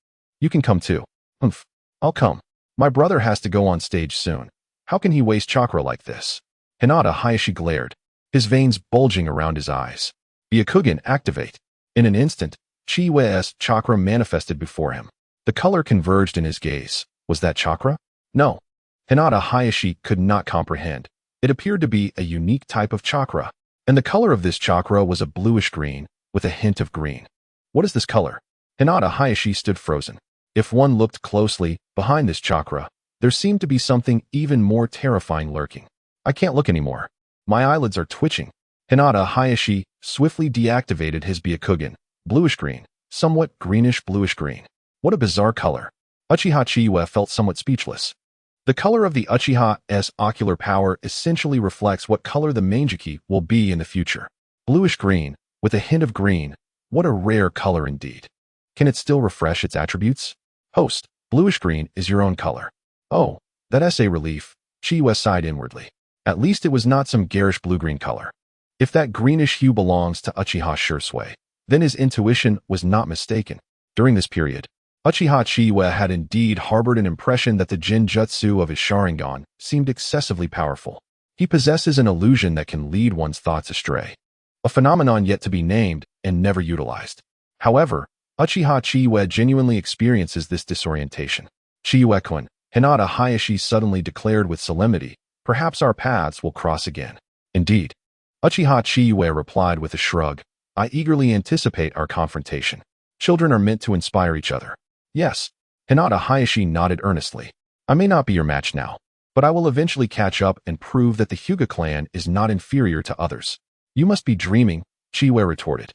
You can come too. Humph, I'll come. My brother has to go on stage soon. How can he waste chakra like this? Hinata Hayashi glared, his veins bulging around his eyes. Byakugan activate. In an instant, Chiyue's chakra manifested before him. The color converged in his gaze. Was that chakra? No. Hinata Hayashi could not comprehend. It appeared to be a unique type of chakra, and the color of this chakra was a bluish-green with a hint of green. What is this color? Hinata Hayashi stood frozen. If one looked closely behind this chakra, there seemed to be something even more terrifying lurking. I can't look anymore. My eyelids are twitching. Hinata Hayashi swiftly deactivated his Byakugan. Bluish-green, somewhat greenish-bluish-green. What a bizarre color. Uchiha Chiyue felt somewhat speechless. The color of the Uchiha's ocular power essentially reflects what color the Manjiki will be in the future. Bluish-green, with a hint of green. What a rare color indeed. Can it still refresh its attributes? Host, bluish-green is your own color. Oh, that's a relief, Chiyue sighed inwardly. At least it was not some garish blue-green color. If that greenish hue belongs to Uchiha Chiyue, then his intuition was not mistaken. During this period, Uchiha Chiyue had indeed harbored an impression that the Jinjutsu of his Sharingan seemed excessively powerful. He possesses an illusion that can lead one's thoughts astray, a phenomenon yet to be named and never utilized. However, Uchiha Chiyue genuinely experiences this disorientation. Chiyue-kun, Hinata Hayashi suddenly declared with solemnity, perhaps our paths will cross again. Indeed. Uchiha Chiyue replied with a shrug, I eagerly anticipate our confrontation. Children are meant to inspire each other. Yes. Hinata Hayashi nodded earnestly. I may not be your match now, but I will eventually catch up and prove that the Hyuga clan is not inferior to others. You must be dreaming, Chiyue retorted.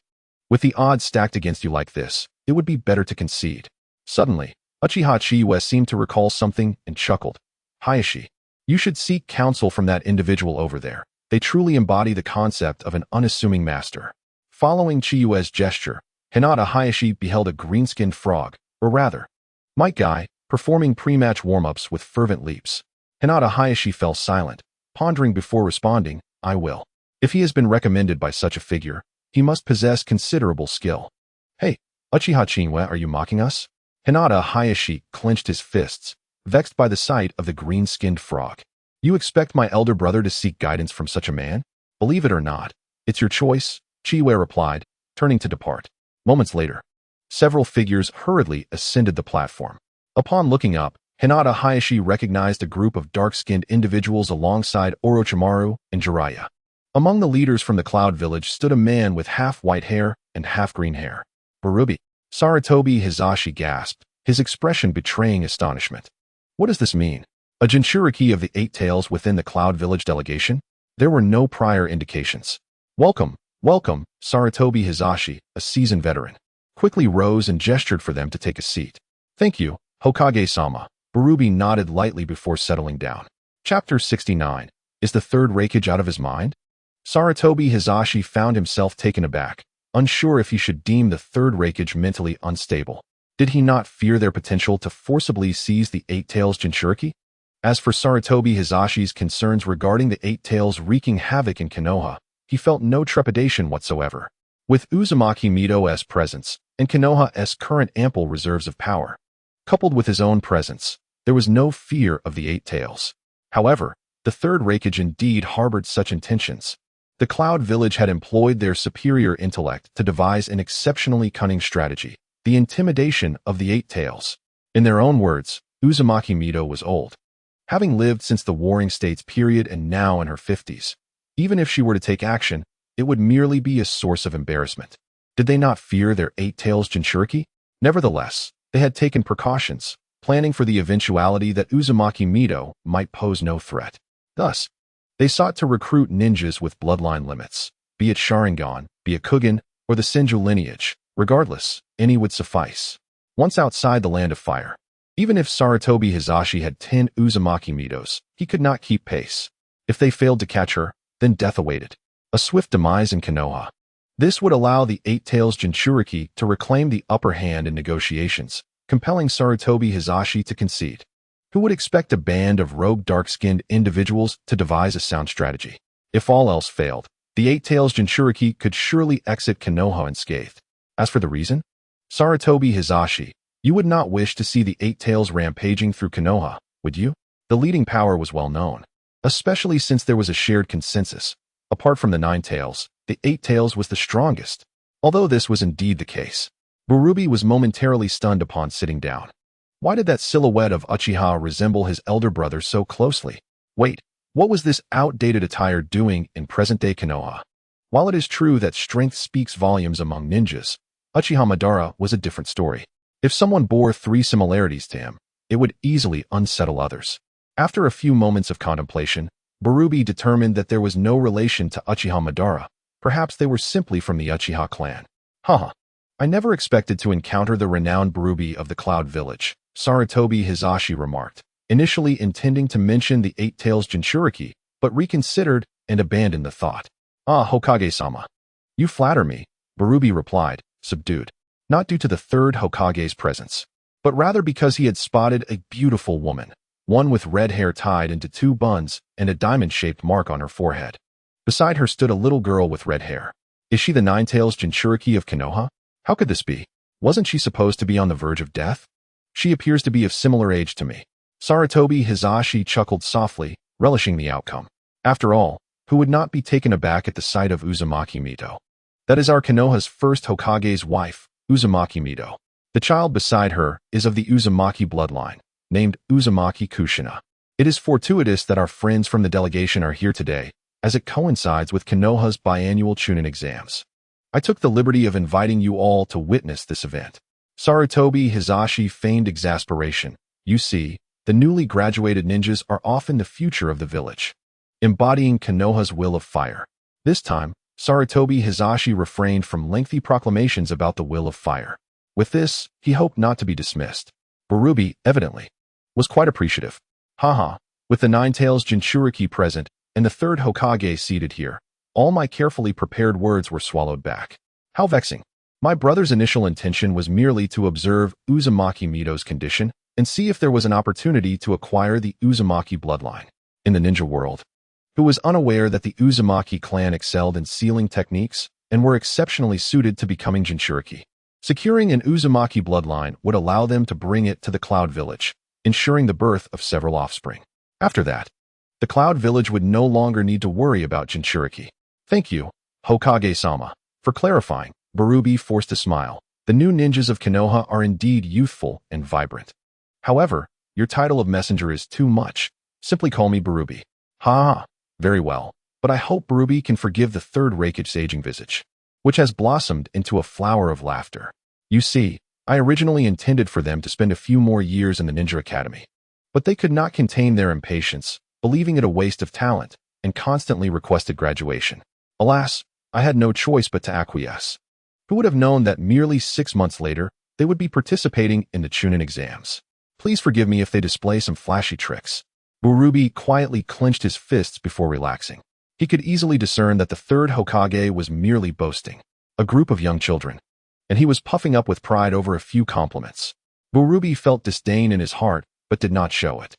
With the odds stacked against you like this, it would be better to concede. Suddenly, Uchiha Chiyue seemed to recall something and chuckled. Hayashi, you should seek counsel from that individual over there. They truly embody the concept of an unassuming master. Following Chiyue's gesture, Hinata Hayashi beheld a green-skinned frog, or rather, Might Guy, performing pre-match warm-ups with fervent leaps. Hinata Hayashi fell silent, pondering before responding, I will. If he has been recommended by such a figure, he must possess considerable skill. Hey, Uchiha Chiyue, are you mocking us? Hinata Hayashi clenched his fists, vexed by the sight of the green-skinned frog. You expect my elder brother to seek guidance from such a man? Believe it or not, it's your choice, Chiyue replied, turning to depart. Moments later, several figures hurriedly ascended the platform. Upon looking up, Hinata Hayashi recognized a group of dark-skinned individuals alongside Orochimaru and Jiraiya. Among the leaders from the Cloud Village stood a man with half-white hair and half-green hair. Barubi. Sarutobi Hizashi gasped, his expression betraying astonishment. What does this mean? A Jinchuriki of the Eight Tails within the Cloud Village delegation? There were no prior indications. Welcome, welcome, Sarutobi Hizashi, a seasoned veteran, quickly rose and gestured for them to take a seat. Thank you, Hokage-sama. Barubi nodded lightly before settling down. Chapter 69. Is the third Raikage out of his mind? Sarutobi Hizashi found himself taken aback, unsure if he should deem the third Raikage mentally unstable. Did he not fear their potential to forcibly seize the Eight Tails Jinchuriki? As for Sarutobi Hizashi's concerns regarding the Eight Tails wreaking havoc in Konoha, he felt no trepidation whatsoever. With Uzumaki Mito's presence and Konoha's current ample reserves of power, coupled with his own presence, there was no fear of the Eight Tails. However, the third Raikage indeed harbored such intentions. The Cloud Village had employed their superior intellect to devise an exceptionally cunning strategy, the intimidation of the Eight Tails. In their own words, Uzumaki Mito was old, having lived since the Warring States period and now in her 50s. Even if she were to take action, it would merely be a source of embarrassment. Did they not fear their Eight Tails Jinchuriki? Nevertheless, they had taken precautions, planning for the eventuality that Uzumaki Mito might pose no threat. Thus, they sought to recruit ninjas with bloodline limits, be it Sharingan, be it Kugen, or the Senju lineage. Regardless, any would suffice. Once outside the Land of Fire, even if Sarutobi Hizashi had 10 Uzumaki Mitos, he could not keep pace. If they failed to catch her, then death awaited. A swift demise in Konoha. This would allow the Eight Tails Jinchuriki to reclaim the upper hand in negotiations, compelling Sarutobi Hizashi to concede. Who would expect a band of rogue dark-skinned individuals to devise a sound strategy? If all else failed, the Eight Tails Jinchuriki could surely exit Konoha unscathed. As for the reason? Sarutobi Hizashi, you would not wish to see the Eight Tails rampaging through Konoha, would you? The leading power was well known, especially since there was a shared consensus. Apart from the Nine Tails, the Eight Tails was the strongest. Although this was indeed the case, Barubi was momentarily stunned upon sitting down. Why did that silhouette of Uchiha resemble his elder brother so closely? Wait, what was this outdated attire doing in present-day Konoha? While it is true that strength speaks volumes among ninjas, Uchiha Madara was a different story. If someone bore 3 similarities to him, it would easily unsettle others. After a few moments of contemplation, Barubi determined that there was no relation to Uchiha Madara. Perhaps they were simply from the Uchiha clan. Haha. I never expected to encounter the renowned Barubi of the Cloud Village, Sarutobi Hizashi remarked, initially intending to mention the Eight Tails Jinchuriki, but reconsidered and abandoned the thought. Ah, Hokage-sama. You flatter me, Barubi replied, subdued. Not due to the third Hokage's presence, but rather because he had spotted a beautiful woman, one with red hair tied into 2 buns and a diamond-shaped mark on her forehead. Beside her stood a little girl with red hair. Is she the Nine Tails Jinchuriki of Konoha? How could this be? Wasn't she supposed to be on the verge of death? She appears to be of similar age to me. Sarutobi Hizashi chuckled softly, relishing the outcome. After all, who would not be taken aback at the sight of Uzumaki Mito? That is our Konoha's first Hokage's wife, Uzumaki Mito. The child beside her is of the Uzumaki bloodline, named Uzumaki Kushina. It is fortuitous that our friends from the delegation are here today, as it coincides with Konoha's biannual Chunin exams. I took the liberty of inviting you all to witness this event. Sarutobi Hizashi feigned exasperation. You see, the newly graduated ninjas are often the future of the village, embodying Konoha's will of fire. This time, Sarutobi Hizashi refrained from lengthy proclamations about the will of fire. With this, he hoped not to be dismissed. Barubi, evidently, was quite appreciative. Haha, with the Nine Tails Jinchuriki present and the third Hokage seated here, all my carefully prepared words were swallowed back. How vexing. My brother's initial intention was merely to observe Uzumaki Mito's condition and see if there was an opportunity to acquire the Uzumaki bloodline. In the ninja world, who was unaware that the Uzumaki clan excelled in sealing techniques and were exceptionally suited to becoming Jinchuriki. Securing an Uzumaki bloodline would allow them to bring it to the Cloud Village, ensuring the birth of several offspring. After that, the Cloud Village would no longer need to worry about Jinchuriki. Thank you, Hokage-sama, for clarifying. Barubi forced a smile. The new ninjas of Konoha are indeed youthful and vibrant. However, your title of messenger is too much. Simply call me Barubi. Ha ha. Very well, but I hope Barubi can forgive the third Raikage aging visage, which has blossomed into a flower of laughter. You see, I originally intended for them to spend a few more years in the Ninja Academy, but they could not contain their impatience, believing it a waste of talent, and constantly requested graduation. Alas, I had no choice but to acquiesce. Who would have known that merely 6 months later, they would be participating in the Chunin exams? Please forgive me if they display some flashy tricks. Barubi quietly clenched his fists before relaxing. He could easily discern that the third Hokage was merely boasting. A group of young children. And he was puffing up with pride over a few compliments. Barubi felt disdain in his heart, but did not show it.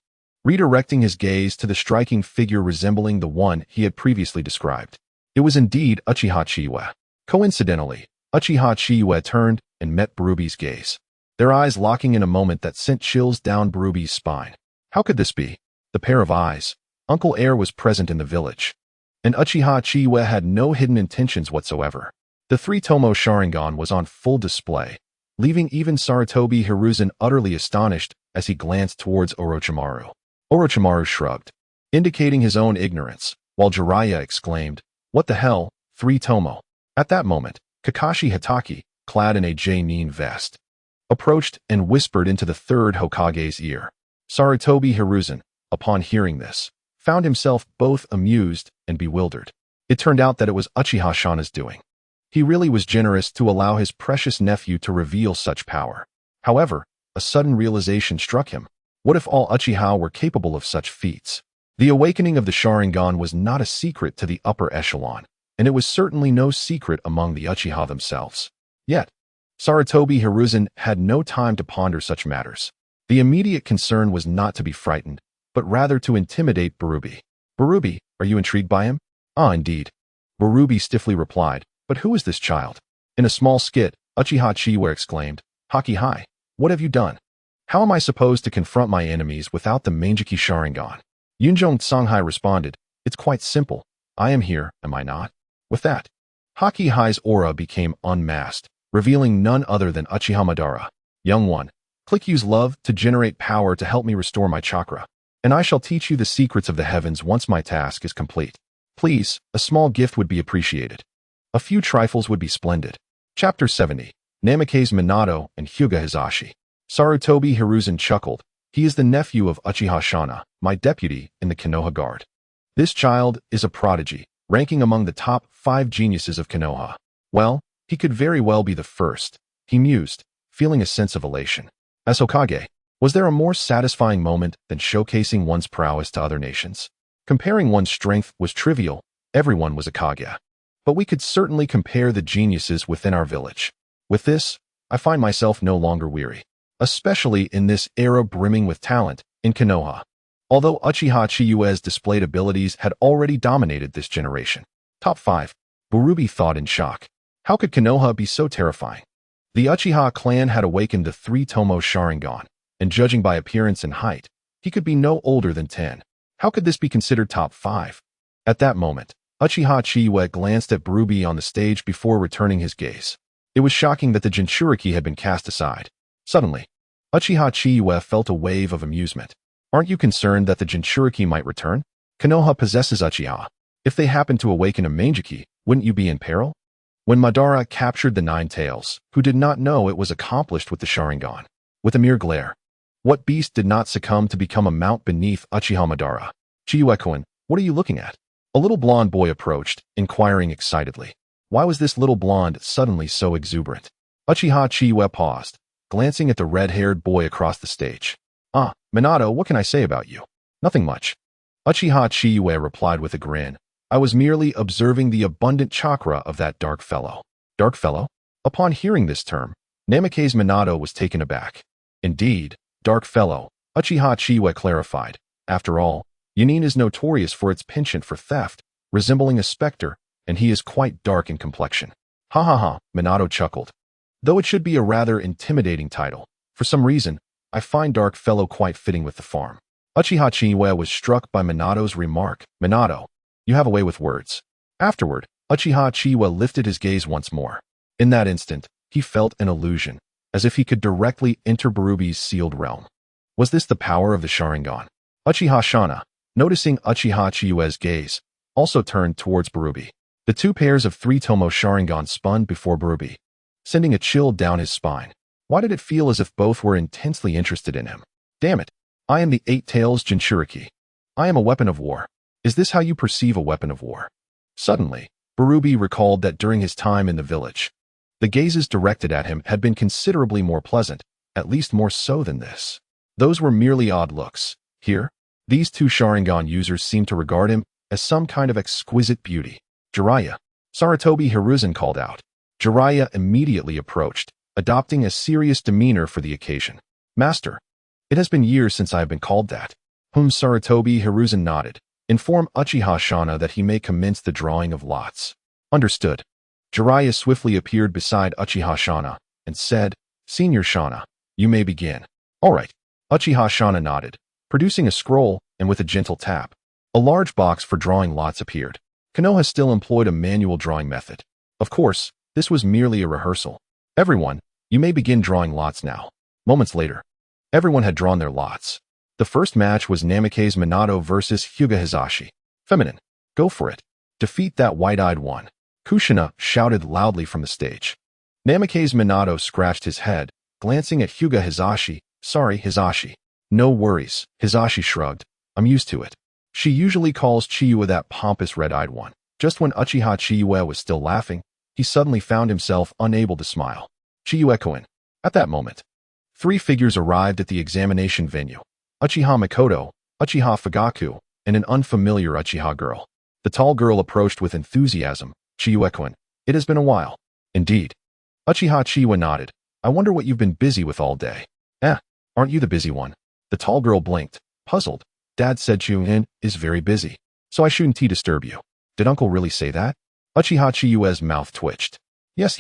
Redirecting his gaze to the striking figure resembling the one he had previously described. It was indeed Uchiha Chiyue. Coincidentally, Uchiha Chiyue turned and met Barubi's gaze, their eyes locking in a moment that sent chills down Barubi's spine. How could this be? The pair of eyes. Uncle Air was present in the village, and Uchiha Chiyue had no hidden intentions whatsoever. The three tomoe Sharingan was on full display, leaving even Sarutobi Hiruzen utterly astonished as he glanced towards Orochimaru. Orochimaru shrugged, indicating his own ignorance, while Jiraiya exclaimed, "What the hell, three tomoe?" At that moment, Kakashi Hatake, clad in a J-nin vest, approached and whispered into the third Hokage's ear. Sarutobi Hiruzen, upon hearing this, found himself both amused and bewildered. It turned out that it was Uchiha Shana's doing. He really was generous to allow his precious nephew to reveal such power. However, a sudden realization struck him. What if all Uchiha were capable of such feats? The awakening of the Sharingan was not a secret to the upper echelon, and it was certainly no secret among the Uchiha themselves. Yet, Sarutobi Hiruzen had no time to ponder such matters. The immediate concern was not to be frightened, but rather to intimidate Barubi. "Barubi, are you intrigued by him?" "Ah, indeed." Barubi stiffly replied, "But who is this child?" In a small skit, Uchiha Chiyue exclaimed, "Haki Hai, what have you done? How am I supposed to confront my enemies without the Mangeki Sharingan?" Yunjong Songhai responded, "It's quite simple. I am here, am I not?" With that, Haki Hai's aura became unmasked, revealing none other than Uchiha Madara. "Young one, click use love to generate power to help me restore my chakra, and I shall teach you the secrets of the heavens once my task is complete. Please, a small gift would be appreciated. A few trifles would be splendid." Chapter 70, Namikaze Minato and Hyuga Hisashi. Sarutobi Hiruzen chuckled. "He is the nephew of Uchiha Shana, my deputy in the Konoha Guard. This child is a prodigy, ranking among the top 5 geniuses of Konoha. Well, he could very well be the first," he mused, feeling a sense of elation. As Hokage, was there a more satisfying moment than showcasing one's prowess to other nations? Comparing one's strength was trivial, everyone was a Kage. But we could certainly compare the geniuses within our village. With this, I find myself no longer weary, especially in this era brimming with talent in Konoha. Although Uchiha Chiyue's displayed abilities had already dominated this generation. Top 5. Barubi thought in shock. How could Konoha be so terrifying? The Uchiha clan had awakened the three tomoe Sharingan, and judging by appearance and height, he could be no older than 10. How could this be considered top 5? At that moment, Uchiha Chiyue glanced at Barubi on the stage before returning his gaze. It was shocking that the Jinchuriki had been cast aside. Suddenly, Uchiha Chiyue felt a wave of amusement. "Aren't you concerned that the Jinchuriki might return? Konoha possesses Uchiha. If they happen to awaken a Mangeki, wouldn't you be in peril?" When Madara captured the Nine Tails, who did not know it was accomplished with the Sharingan, with a mere glare. What beast did not succumb to become a mount beneath Uchiha Madara? "Chiyue-kun, what are you looking at?" A little blonde boy approached, inquiring excitedly. Why was this little blonde suddenly so exuberant? Uchiha Chiyue paused, glancing at the red-haired boy across the stage. "Ah, Minato, what can I say about you?" "Nothing much." Uchiha Chiyue replied with a grin. "I was merely observing the abundant chakra of that dark fellow." Dark fellow? Upon hearing this term, Namikaze Minato was taken aback. Indeed, dark fellow, Uchiha Chiyue clarified. After all, Yunin is notorious for its penchant for theft, resembling a specter, and he is quite dark in complexion. Ha ha ha, Minato chuckled. Though it should be a rather intimidating title, for some reason, I find dark fellow quite fitting with the farm. Uchiha Chiyue was struck by Minato's remark. Minato, you have a way with words. Afterward, Uchiha Chiyue lifted his gaze once more. In that instant, he felt an illusion, as if he could directly enter Barubi's sealed realm. Was this the power of the Sharingan? Uchiha Shana, noticing Uchiha Chiyue's gaze, also turned towards Barubi. The two pairs of 3 tomoe Sharingan spun before Barubi, sending a chill down his spine. Why did it feel as if both were intensely interested in him? Damn it! I am the 8 Tails Jinchuriki. I am a weapon of war. Is this how you perceive a weapon of war? Suddenly, Barubi recalled that during his time in the village, the gazes directed at him had been considerably more pleasant, at least more so than this. Those were merely odd looks. Here, these 2 Sharingan users seemed to regard him as some kind of exquisite beauty. Jiraiya, Sarutobi Hiruzen called out. Jiraiya immediately approached, adopting a serious demeanor for the occasion. Master, it has been years since I have been called that. Sarutobi Hiruzen nodded. Inform Uchiha Shana that he may commence the drawing of lots. Understood. Jiraiya swiftly appeared beside Uchiha Shana and said, Senior Shana, you may begin. All right. Uchiha Shana nodded, producing a scroll, and with a gentle tap, a large box for drawing lots appeared. Konoha still employed a manual drawing method. Of course, this was merely a rehearsal. Everyone, you may begin drawing lots now. Moments later, everyone had drawn their lots. The first match was Namikaze Minato versus Hyuga Hisashi. Feminine, go for it. Defeat that white-eyed one. Kushina shouted loudly from the stage. Namikaze Minato scratched his head, glancing at Hyuga Hisashi. Sorry, Hisashi. No worries, Hisashi shrugged. I'm used to it. She usually calls Chiyue that pompous red-eyed one. Just when Uchiha Chiyue was still laughing, he suddenly found himself unable to smile. Chiyue-kun. At that moment, 3 figures arrived at the examination venue. Uchiha Mikoto, Uchiha Fugaku, and an unfamiliar Uchiha girl. The tall girl approached with enthusiasm. Chiyue-kun, it has been a while. Indeed. Uchiha Chiyue nodded. I wonder what you've been busy with all day. Aren't you the busy one? The tall girl blinked, puzzled. Dad said Chiyue is very busy, so I shouldn't disturb you. Did Uncle really say that? Uchiha Chiyue's mouth twitched. Yes.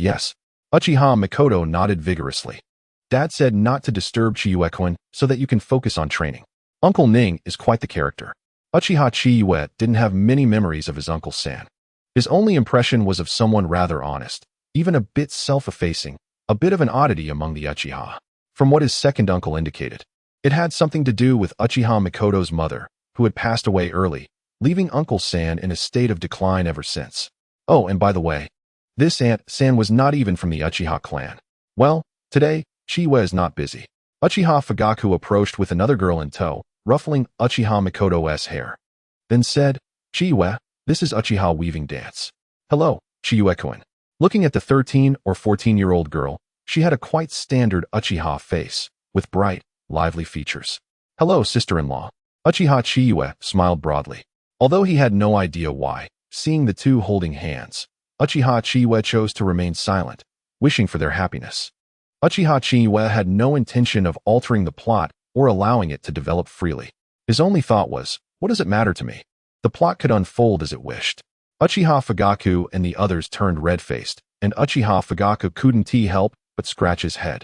Uchiha Mikoto nodded vigorously. Dad said not to disturb Chiyue-kun so that you can focus on training. Uncle Ning is quite the character. Uchiha Chiyue didn't have many memories of his Uncle San. His only impression was of someone rather honest, even a bit self-effacing, a bit of an oddity among the Uchiha. From what his second uncle indicated, it had something to do with Uchiha Mikoto's mother, who had passed away early, leaving Uncle San in a state of decline ever since. Oh, and by the way, this Aunt San was not even from the Uchiha clan. Well, today, Chiyue is not busy. Uchiha Fugaku approached with another girl in tow, ruffling Uchiha Mikoto's hair. Then said, Chiyue, this is Uchiha weaving dance. Hello, Chiyue-kun. Looking at the 13 or 14-year-old girl, she had a quite standard Uchiha face, with bright, lively features. Hello, sister-in-law. Uchiha Chiyue smiled broadly. Although he had no idea why, seeing the two holding hands, Uchiha Chiyue chose to remain silent, wishing for their happiness. Uchiha Chiyue had no intention of altering the plot or allowing it to develop freely. His only thought was, what does it matter to me? The plot could unfold as it wished. Uchiha Fugaku and the others turned red-faced, and Uchiha Fugaku couldn't help but scratch his head.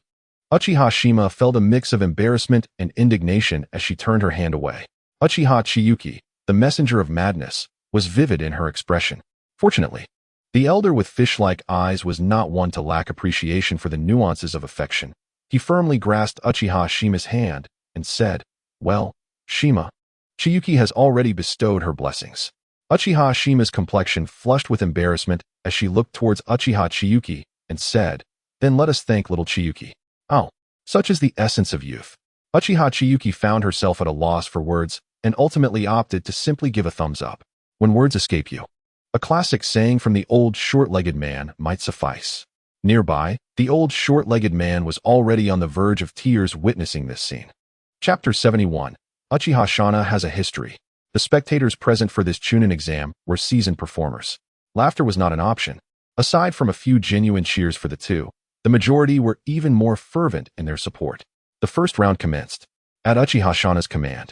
Uchiha Shima felt a mix of embarrassment and indignation as she turned her hand away. Uchiha Chiyuki, the messenger of madness, was vivid in her expression. Fortunately, the elder with fish-like eyes was not one to lack appreciation for the nuances of affection. He firmly grasped Uchiha Shima's hand and said, Well, Shima, Chiyuki has already bestowed her blessings. Uchiha Shima's complexion flushed with embarrassment as she looked towards Uchiha Chiyuki and said, Then let us thank little Chiyuki. Oh, such is the essence of youth. Uchiha Chiyuki found herself at a loss for words and ultimately opted to simply give a thumbs up. When words escape you, a classic saying from the old short-legged man might suffice. Nearby, the old short-legged man was already on the verge of tears witnessing this scene. Chapter 71. Uchiha Shana has a history. The spectators present for this Chunin exam were seasoned performers. Laughter was not an option. Aside from a few genuine cheers for the two, the majority were even more fervent in their support. The first round commenced. At Uchiha Shana's command,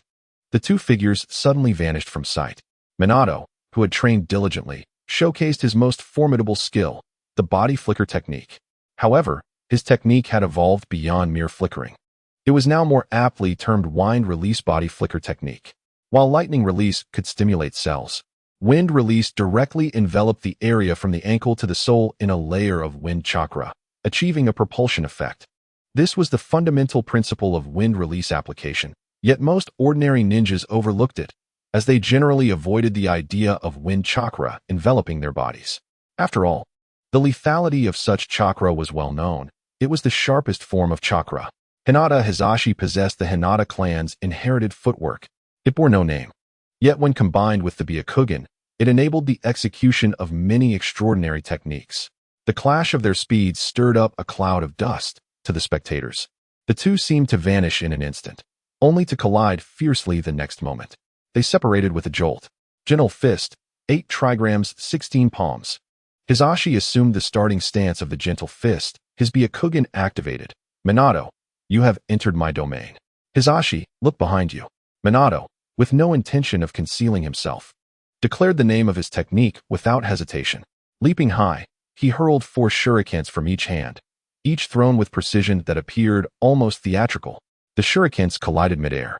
the two figures suddenly vanished from sight. Minato, who had trained diligently, showcased his most formidable skill, the body flicker technique. However, his technique had evolved beyond mere flickering. It was now more aptly termed wind release body flicker technique. While lightning release could stimulate cells, wind release directly enveloped the area from the ankle to the sole in a layer of wind chakra, achieving a propulsion effect. This was the fundamental principle of wind release application, yet most ordinary ninjas overlooked it, as they generally avoided the idea of wind chakra enveloping their bodies. After all, the lethality of such chakra was well known. It was the sharpest form of chakra. Hinata Hisashi possessed the Hinata clan's inherited footwork. It bore no name. Yet when combined with the Byakugan, it enabled the execution of many extraordinary techniques. The clash of their speeds stirred up a cloud of dust to the spectators. The two seemed to vanish in an instant, only to collide fiercely the next moment. They separated with a jolt. Gentle fist, 8 trigrams, 16 palms. Hisashi assumed the starting stance of the gentle fist, his Byakugan activated. Minato, you have entered my domain. Hisashi, look behind you. Minato, with no intention of concealing himself, declared the name of his technique without hesitation. Leaping high, he hurled 4 shurikens from each hand, each thrown with precision that appeared almost theatrical. The shurikens collided midair,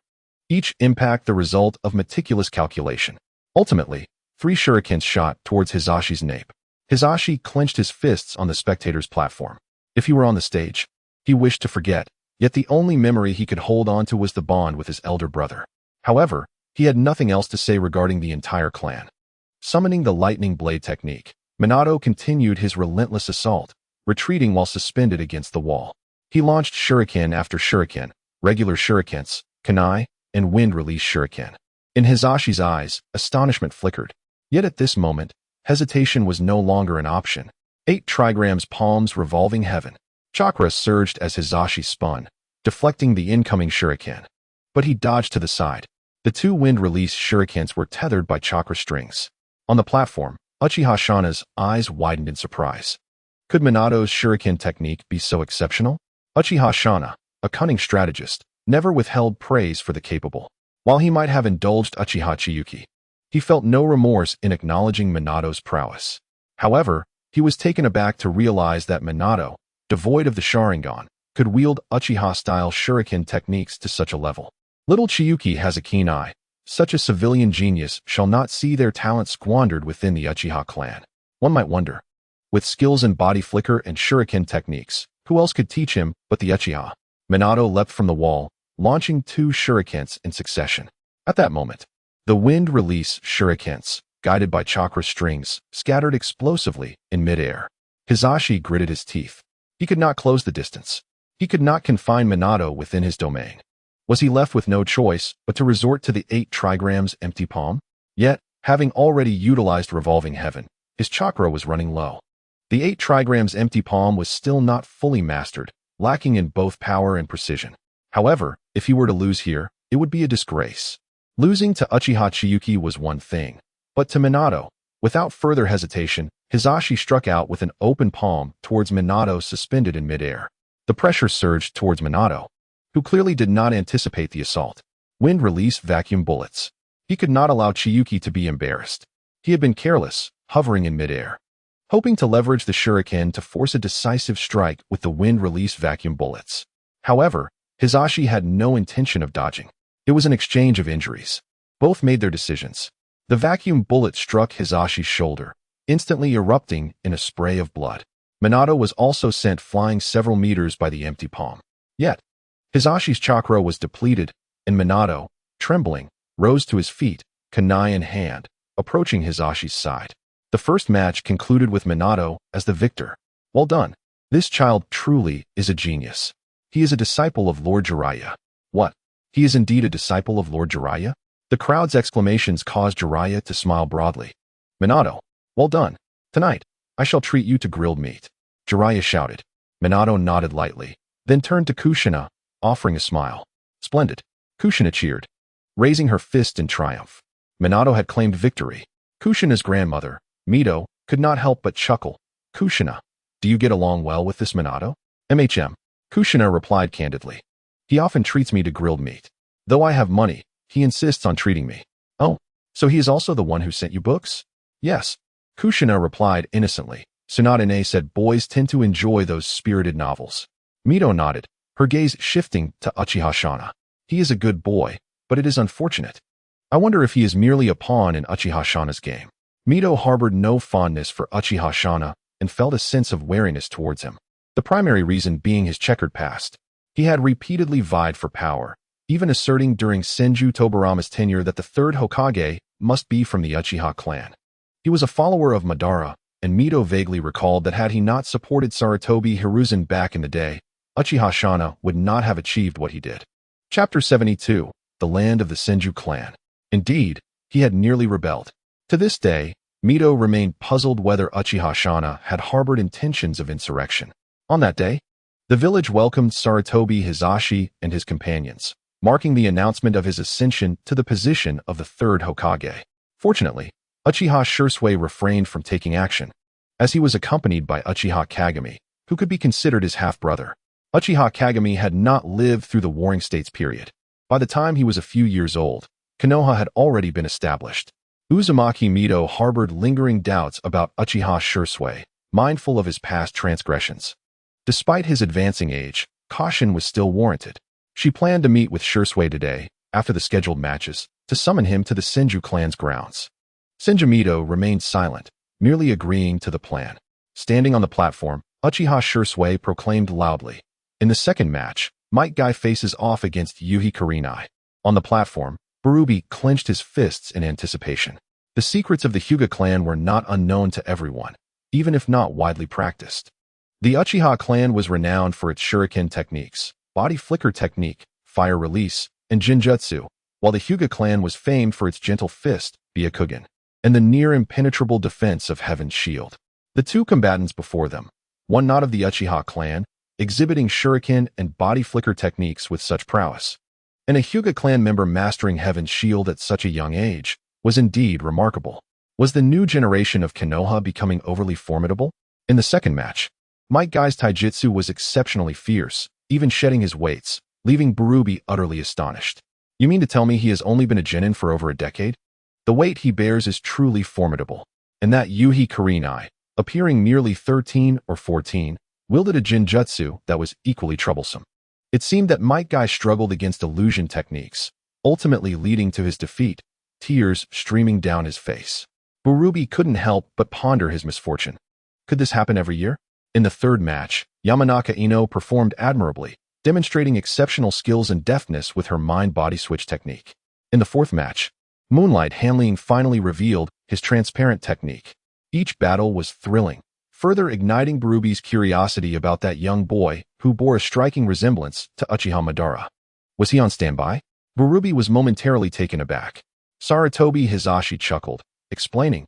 each impact the result of meticulous calculation. Ultimately, 3 shurikens shot towards Hisashi's nape. Hisashi clenched his fists on the spectator's platform. If he were on the stage, he wished to forget, yet the only memory he could hold on to was the bond with his elder brother. However, he had nothing else to say regarding the entire clan. Summoning the lightning blade technique, Minato continued his relentless assault, retreating while suspended against the wall. He launched shuriken after shuriken, regular shurikens, kunai, and wind-release shuriken. In Hisashi's eyes, astonishment flickered. Yet at this moment, hesitation was no longer an option. 8 trigrams palms revolving heaven. Chakra surged as Hisashi spun, deflecting the incoming shuriken. But he dodged to the side. The 2 wind-release shurikens were tethered by chakra strings. On the platform, Uchiha Shana's eyes widened in surprise. Could Minato's shuriken technique be so exceptional? Uchiha Shana, a cunning strategist, never withheld praise for the capable. While he might have indulged Uchiha Chiyue, he felt no remorse in acknowledging Minato's prowess. However, he was taken aback to realize that Minato, devoid of the Sharingan, could wield Uchiha-style shuriken techniques to such a level. Little Chiyue has a keen eye. Such a civilian genius shall not see their talent squandered within the Uchiha clan. One might wonder, with skills in body flicker and shuriken techniques, who else could teach him but the Uchiha? Minato leapt from the wall, launching 2 shurikens in succession. At that moment, the wind-release shurikens, guided by chakra strings, scattered explosively in midair. Hisashi gritted his teeth. He could not close the distance. He could not confine Minato within his domain. Was he left with no choice but to resort to the 8 trigrams empty palm? Yet, having already utilized revolving heaven, his chakra was running low. The 8 trigrams empty palm was still not fully mastered, lacking in both power and precision. However, if he were to lose here, it would be a disgrace. Losing to Uchiha Chiyue was one thing, but to Minato, without further hesitation, Hisashi struck out with an open palm towards Minato suspended in midair. The pressure surged towards Minato, who clearly did not anticipate the assault. Wind-release vacuum bullets. He could not allow Chiyue to be embarrassed. He had been careless, hovering in midair, hoping to leverage the shuriken to force a decisive strike with the wind-release vacuum bullets. However, Hisashi had no intention of dodging. It was an exchange of injuries. Both made their decisions. The vacuum bullet struck Hisashi's shoulder, instantly erupting in a spray of blood. Minato was also sent flying several meters by the empty palm. Yet, Hisashi's chakra was depleted, and Minato, trembling, rose to his feet, kunai in hand, approaching Hisashi's side. The first match concluded with Minato as the victor. Well done. This child truly is a genius. He is a disciple of Lord Jiraiya. What? He is indeed a disciple of Lord Jiraiya? The crowd's exclamations caused Jiraiya to smile broadly. Minato, well done. Tonight, I shall treat you to grilled meat. Jiraiya shouted. Minato nodded lightly, then turned to Kushina, offering a smile. Splendid. Kushina cheered, raising her fist in triumph. Minato had claimed victory. Kushina's grandmother, Mito, could not help but chuckle. Kushina, do you get along well with this Minato? Kushina replied candidly. He often treats me to grilled meat. Though I have money, he insists on treating me. Oh, so he is also the one who sent you books? Yes. Kushina replied innocently. Tsunade said boys tend to enjoy those spirited novels. Mito nodded, her gaze shifting to Uchiha Shana. He is a good boy, but it is unfortunate. I wonder if he is merely a pawn in Uchiha Shana's game. Mito harbored no fondness for Uchiha Shana and felt a sense of wariness towards him. The primary reason being his checkered past. He had repeatedly vied for power, even asserting during Senju Tobirama's tenure that the third Hokage must be from the Uchiha clan. He was a follower of Madara, and Mito vaguely recalled that had he not supported Sarutobi Hiruzen back in the day, Uchiha Shana would not have achieved what he did. Chapter 72. The Land of the Senju Clan. Indeed, he had nearly rebelled. To this day, Mito remained puzzled whether Uchiha Shana had harbored intentions of insurrection. On that day, the village welcomed Sarutobi Hizashi and his companions, marking the announcement of his ascension to the position of the third Hokage. Fortunately, Uchiha Chiyue refrained from taking action, as he was accompanied by Uchiha Kagami, who could be considered his half-brother. Uchiha Kagami had not lived through the Warring States period. By the time he was a few years old, Konoha had already been established. Uzumaki Mito harbored lingering doubts about Uchiha Chiyue, mindful of his past transgressions. Despite his advancing age, caution was still warranted. She planned to meet with Chiyue today, after the scheduled matches, to summon him to the Senju clan's grounds. Senju Mito remained silent, merely agreeing to the plan. Standing on the platform, Uchiha Chiyue proclaimed loudly, "In the second match, Might Guy faces off against Yuhi Kurenai." On the platform, Barubi clenched his fists in anticipation. The secrets of the Hyuga clan were not unknown to everyone, even if not widely practiced. The Uchiha clan was renowned for its shuriken techniques, body flicker technique, fire release, and jinjutsu, while the Hyuga clan was famed for its gentle fist, Byakugan, and the near-impenetrable defense of Heaven's Shield. The two combatants before them, one not of the Uchiha clan, exhibiting shuriken and body flicker techniques with such prowess, and a Hyuga clan member mastering Heaven's Shield at such a young age, was indeed remarkable. Was the new generation of Konoha becoming overly formidable? In the second match, Might Guy's taijutsu was exceptionally fierce, even shedding his weights, leaving Barubi utterly astonished. You mean to tell me he has only been a genin for over a decade? The weight he bears is truly formidable. And that Yuhi Kurenai, appearing merely 13 or 14, wielded a jinjutsu that was equally troublesome. It seemed that Might Guy struggled against illusion techniques, ultimately leading to his defeat, tears streaming down his face. Barubi couldn't help but ponder his misfortune. Could this happen every year? In the third match, Yamanaka Ino performed admirably, demonstrating exceptional skills and deftness with her mind-body switch technique. In the fourth match, Moonlight Hanley finally revealed his transparent technique. Each battle was thrilling, further igniting Barubi's curiosity about that young boy who bore a striking resemblance to Uchiha Madara. Was he on standby? Barubi was momentarily taken aback. Sarutobi Hizashi chuckled, explaining,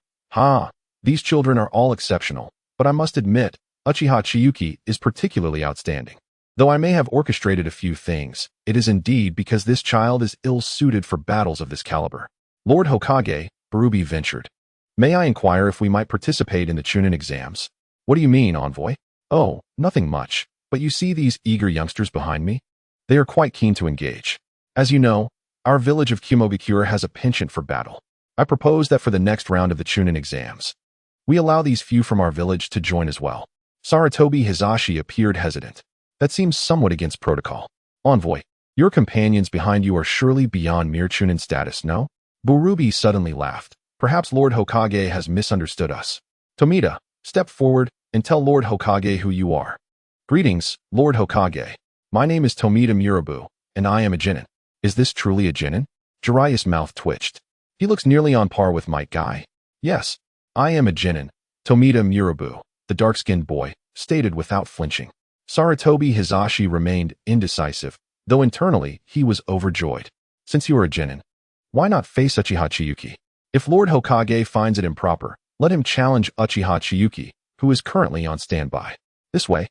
these children are all exceptional, but I must admit, Uchiha Chiyue is particularly outstanding. Though I may have orchestrated a few things, it is indeed because this child is ill-suited for battles of this caliber. Lord Hokage, Barubi ventured. May I inquire if we might participate in the Chunin exams? What do you mean, envoy? Oh, nothing much, but you see these eager youngsters behind me? They are quite keen to engage. As you know, our village of Kumogakure has a penchant for battle. I propose that for the next round of the Chunin exams, we allow these few from our village to join as well. Sarutobi Hizashi appeared hesitant. That seems somewhat against protocol. Envoy, your companions behind you are surely beyond mere Chunin status, no? Barubi suddenly laughed. Perhaps Lord Hokage has misunderstood us. Tomita, step forward and tell Lord Hokage who you are. Greetings, Lord Hokage. My name is Tomita Murabu, and I am a genin. Is this truly a genin? Jiraiya's mouth twitched. He looks nearly on par with Might Guy. Yes, I am a genin, Tomita Murabu, the dark-skinned boy, stated without flinching. Sarutobi Hizashi remained indecisive, though internally he was overjoyed. Since you are a genin, why not face Uchiha Chiyue? If Lord Hokage finds it improper, let him challenge Uchiha Chiyue, who is currently on standby. This way,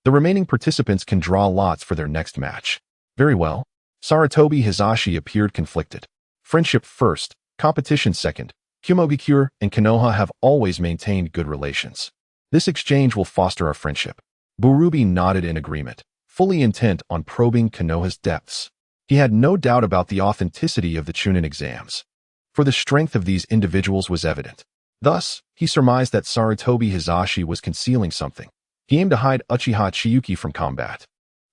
the remaining participants can draw lots for their next match. Very well. Sarutobi Hizashi appeared conflicted. Friendship first, competition second. Kumogakure and Konoha have always maintained good relations. This exchange will foster our friendship. Barubi nodded in agreement, fully intent on probing Konoha's depths. He had no doubt about the authenticity of the Chunin exams, for the strength of these individuals was evident. Thus, he surmised that Sarutobi Hizashi was concealing something. He aimed to hide Uchiha Chiyue from combat.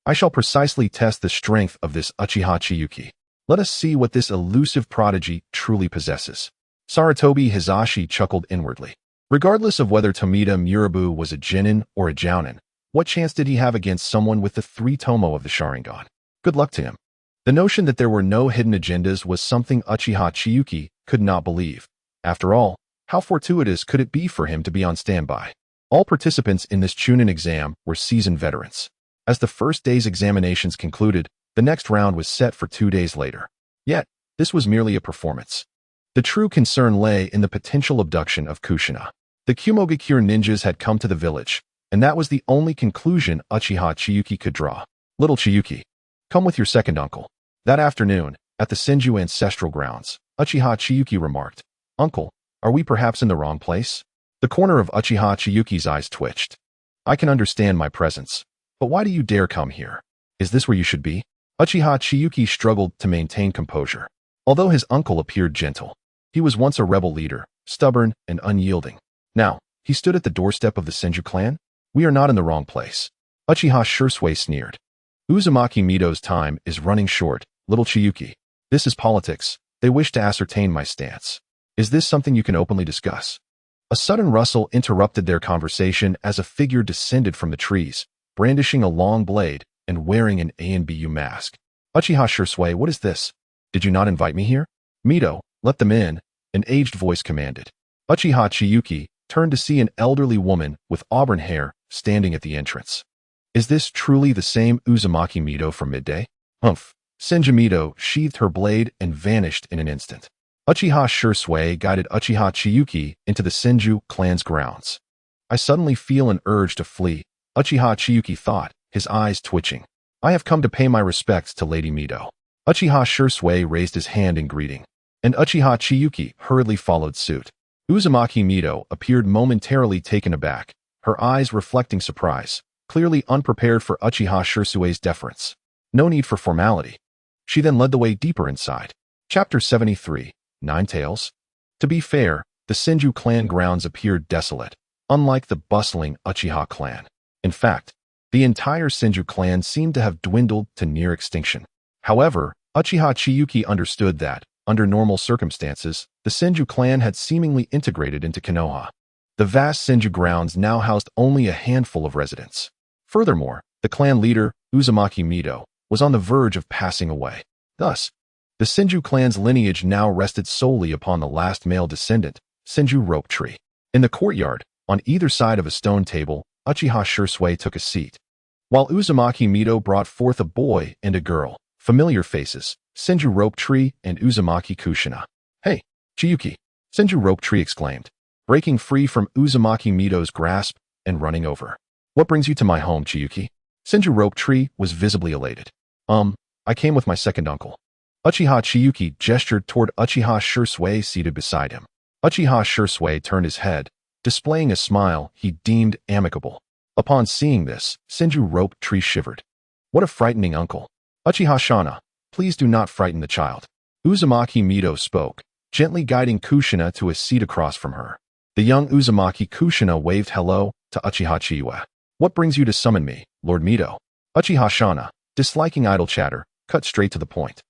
I shall precisely test the strength of this Uchiha Chiyue. Let us see what this elusive prodigy truly possesses. Sarutobi Hizashi chuckled inwardly. Regardless of whether Tomita Murabu was a Genin or a Jounin, what chance did he have against someone with the 3 tomoe of the Sharingan? Good luck to him. The notion that there were no hidden agendas was something Uchiha Chiyue could not believe. After all, how fortuitous could it be for him to be on standby? All participants in this Chunin exam were seasoned veterans. As the first day's examinations concluded, the next round was set for 2 days later. Yet, this was merely a performance. The true concern lay in the potential abduction of Kushina. The Kumogakure ninjas had come to the village, and that was the only conclusion Uchiha Chiyue could draw. Little Chiyue, come with your second uncle. That afternoon, at the Senju ancestral grounds, Uchiha Chiyue remarked, Uncle, are we perhaps in the wrong place? The corner of Uchiha Chiyuki's eyes twitched. I can understand my presence, but why do you dare come here? Is this where you should be? Uchiha Chiyue struggled to maintain composure. Although his uncle appeared gentle, he was once a rebel leader, stubborn and unyielding. Now, he stood at the doorstep of the Senju clan? We are not in the wrong place. Uchiha Chiyue sneered. Uzumaki Mito's time is running short, little Chiyue. This is politics. They wish to ascertain my stance. Is this something you can openly discuss? A sudden rustle interrupted their conversation as a figure descended from the trees, brandishing a long blade and wearing an ANBU mask. Uchiha Chiyue, what is this? Did you not invite me here? Mito, let them in, an aged voice commanded. Uchiha Chiyue turned to see an elderly woman with auburn hair standing at the entrance. Is this truly the same Uzumaki Mito from midday? Humph. Senju Mito sheathed her blade and vanished in an instant. Uchiha Chiyue guided Uchiha Chiyue into the Senju clan's grounds. I suddenly feel an urge to flee, Uchiha Chiyue thought, his eyes twitching. I have come to pay my respects to Lady Mito. Uchiha Chiyue raised his hand in greeting, and Uchiha Chiyue hurriedly followed suit. Uzumaki Mito appeared momentarily taken aback, her eyes reflecting surprise, clearly unprepared for Uchiha Chiyue's deference. No need for formality. She then led the way deeper inside. Chapter 73, Nine Tails. To be fair, the Senju clan grounds appeared desolate, unlike the bustling Uchiha clan. In fact, the entire Senju clan seemed to have dwindled to near extinction. However, Uchiha Chiyue understood that, under normal circumstances, the Senju clan had seemingly integrated into Konoha. The vast Senju grounds now housed only a handful of residents. Furthermore, the clan leader, Uzumaki Mito, was on the verge of passing away. Thus, the Senju clan's lineage now rested solely upon the last male descendant, Senju Rope Tree. In the courtyard, on either side of a stone table, Uchiha Chiyue took a seat, while Uzumaki Mito brought forth a boy and a girl, familiar faces, Senju Rope Tree and Uzumaki Kushina. Hey, Chiyue! Senju Rope Tree exclaimed, breaking free from Uzumaki Mito's grasp and running over. What brings you to my home, Chiyue? Senju Rope Tree was visibly elated. I came with my second uncle. Uchiha Chiyue gestured toward Uchiha Chiyue seated beside him. Uchiha Chiyue turned his head, displaying a smile he deemed amicable. Upon seeing this, Senju Rope Tree shivered. What a frightening uncle. Uchiha Shana, please do not frighten the child. Uzumaki Mito spoke, gently guiding Kushina to a seat across from her. The young Uzumaki Kushina waved hello to Uchiha Chiyue. What brings you to summon me, Lord Mito? Uchiha Shana, disliking idle chatter, cut straight to the point.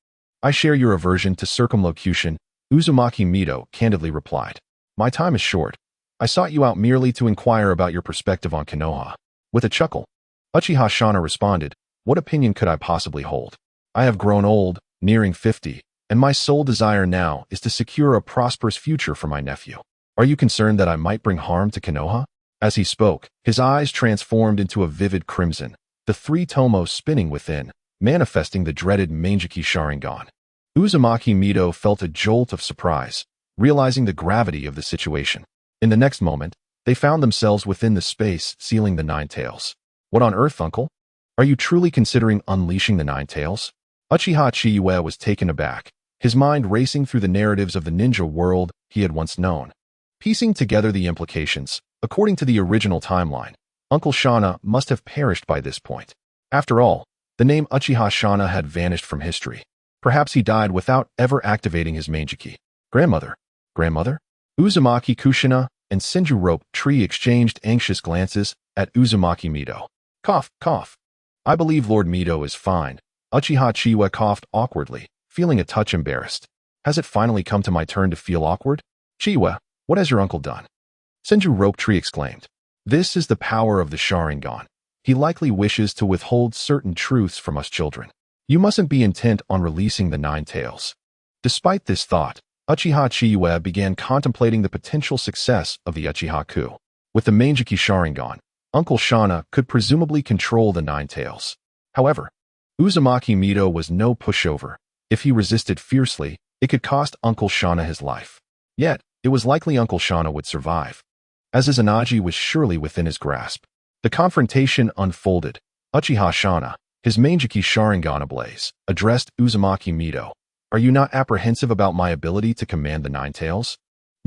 I share your aversion to circumlocution, Uzumaki Mito candidly replied. My time is short. I sought you out merely to inquire about your perspective on Konoha. With a chuckle, Uchiha Shana responded, what opinion could I possibly hold? I have grown old, nearing 50, and my sole desire now is to secure a prosperous future for my nephew. Are you concerned that I might bring harm to Konoha? As he spoke, his eyes transformed into a vivid crimson, the 3 tomoe spinning within, manifesting the dreaded Mangeki Sharingan. Uzumaki Mito felt a jolt of surprise, realizing the gravity of the situation. In the next moment, they found themselves within the space sealing the Nine Tails. What on earth, uncle? Are you truly considering unleashing the Nine Tails? Uchiha Chiyue was taken aback, his mind racing through the narratives of the ninja world he had once known. Piecing together the implications, according to the original timeline, Uncle Shana must have perished by this point. After all, the name Uchiha Shana had vanished from history. Perhaps he died without ever activating his Mangeki. Grandmother? Uzumaki Kushina and Senju Rope Tree exchanged anxious glances at Uzumaki Mito. Cough, cough. I believe Lord Mito is fine. Uchiha Chiyue coughed awkwardly, feeling a touch embarrassed. Has it finally come to my turn to feel awkward? Chiyue, what has your uncle done? Senju Rope Tree exclaimed. This is the power of the Sharingan. He likely wishes to withhold certain truths from us children. You mustn't be intent on releasing the nine tails. Despite this thought, Uchiha Chiyue began contemplating the potential success of the Uchiha coup. With the Manjiki Sharingan, Uncle Shana could presumably control the nine tails. However, Uzumaki Mito was no pushover. If he resisted fiercely, it could cost Uncle Shana his life. Yet, it was likely Uncle Shana would survive, as Izanagi was surely within his grasp. The confrontation unfolded. Uchiha Shana, his Manjiki Sharingan ablaze, addressed Uzumaki Mito. Are you not apprehensive about my ability to command the nine tails?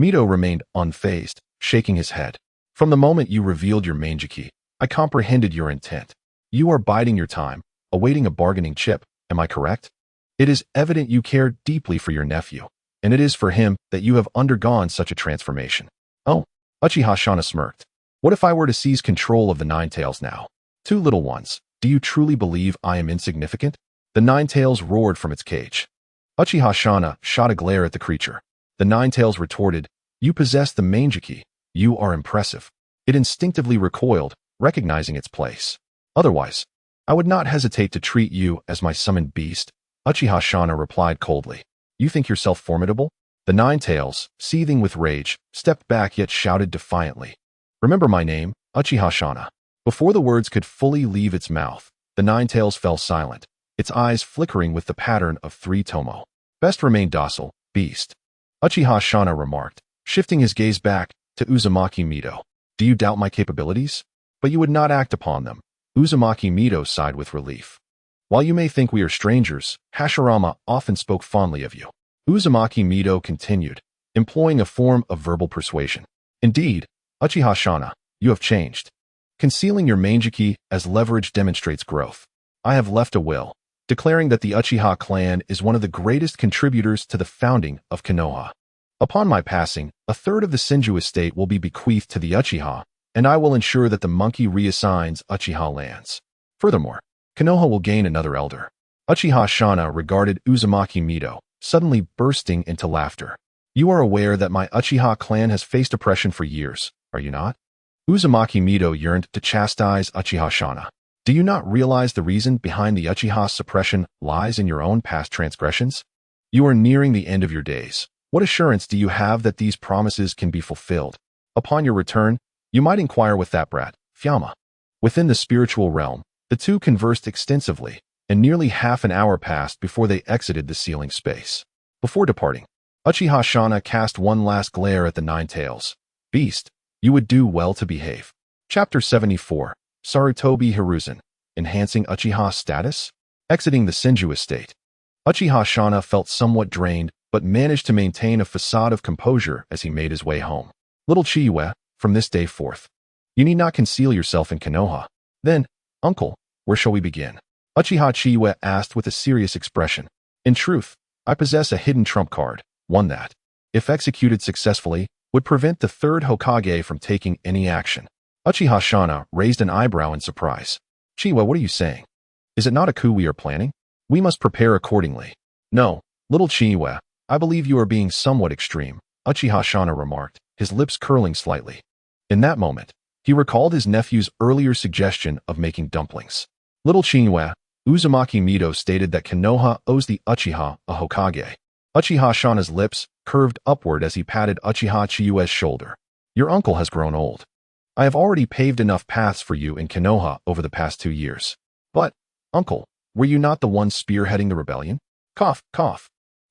Mito remained unfazed, shaking his head. From the moment you revealed your Manjiki, I comprehended your intent. You are biding your time, awaiting a bargaining chip, am I correct? It is evident you care deeply for your nephew, and it is for him that you have undergone such a transformation. Oh, Uchiha Shana smirked. What if I were to seize control of the nine tails now? Two little ones, do you truly believe I am insignificant? The nine tails roared from its cage. Uchiha Shana shot a glare at the creature. The nine tails retorted, you possess the Manjiki. You are impressive. It instinctively recoiled, recognizing its place. Otherwise, I would not hesitate to treat you as my summoned beast. Uchiha Shana replied coldly. You think yourself formidable? The nine tails, seething with rage, stepped back yet shouted defiantly. Remember my name, Uchiha Shana. Before the words could fully leave its mouth, the nine tails fell silent, its eyes flickering with the pattern of three tomoe. Best remain docile, beast. Uchiha Shana remarked, shifting his gaze back to Uzumaki Mito. Do you doubt my capabilities? But you would not act upon them. Uzumaki Mito sighed with relief. While you may think we are strangers, Hashirama often spoke fondly of you. Uzumaki Mito continued, employing a form of verbal persuasion. Indeed, Uchiha Shana, you have changed. Concealing your Manjiki as leverage demonstrates growth. I have left a will, declaring that the Uchiha clan is one of the greatest contributors to the founding of Konoha. Upon my passing, a third of the Senju estate will be bequeathed to the Uchiha, and I will ensure that the monkey reassigns Uchiha lands. Furthermore, Konoha will gain another elder. Uchiha Shana regarded Uzumaki Mito, suddenly bursting into laughter. You are aware that my Uchiha clan has faced oppression for years, are you not? Uzumaki Mito yearned to chastise Uchiha Shana. Do you not realize the reason behind the Uchiha's suppression lies in your own past transgressions? You are nearing the end of your days. What assurance do you have that these promises can be fulfilled? Upon your return, you might inquire with that brat, Fyama. Within the spiritual realm, the two conversed extensively, and nearly half an hour passed before they exited the sealing space. Before departing, Uchiha Shana cast one last glare at the nine tails. Beast, you would do well to behave. Chapter 74, Sarutobi Hiruzen, Enhancing Uchiha's Status? Exiting the Senju estate. Uchiha Shana felt somewhat drained, but managed to maintain a facade of composure as he made his way home. Little Chiyue, from this day forth, you need not conceal yourself in Konoha. Then, uncle, where shall we begin? Uchiha Chiyue asked with a serious expression. In truth, I possess a hidden trump card, one that, if executed successfully, would prevent the third Hokage from taking any action. Uchiha Shana raised an eyebrow in surprise. Chiyue, what are you saying? Is it not a coup we are planning? We must prepare accordingly. No, little Chiyue, I believe you are being somewhat extreme, Uchiha Shana remarked, his lips curling slightly. In that moment, he recalled his nephew's earlier suggestion of making dumplings. Little Chiyue, Uzumaki Mito stated that Konoha owes the Uchiha a Hokage. Uchiha Shana's lips curved upward as he patted Uchiha Chiyue's shoulder. Your uncle has grown old. I have already paved enough paths for you in Konoha over the past 2 years. But, uncle, were you not the one spearheading the rebellion? Cough, cough.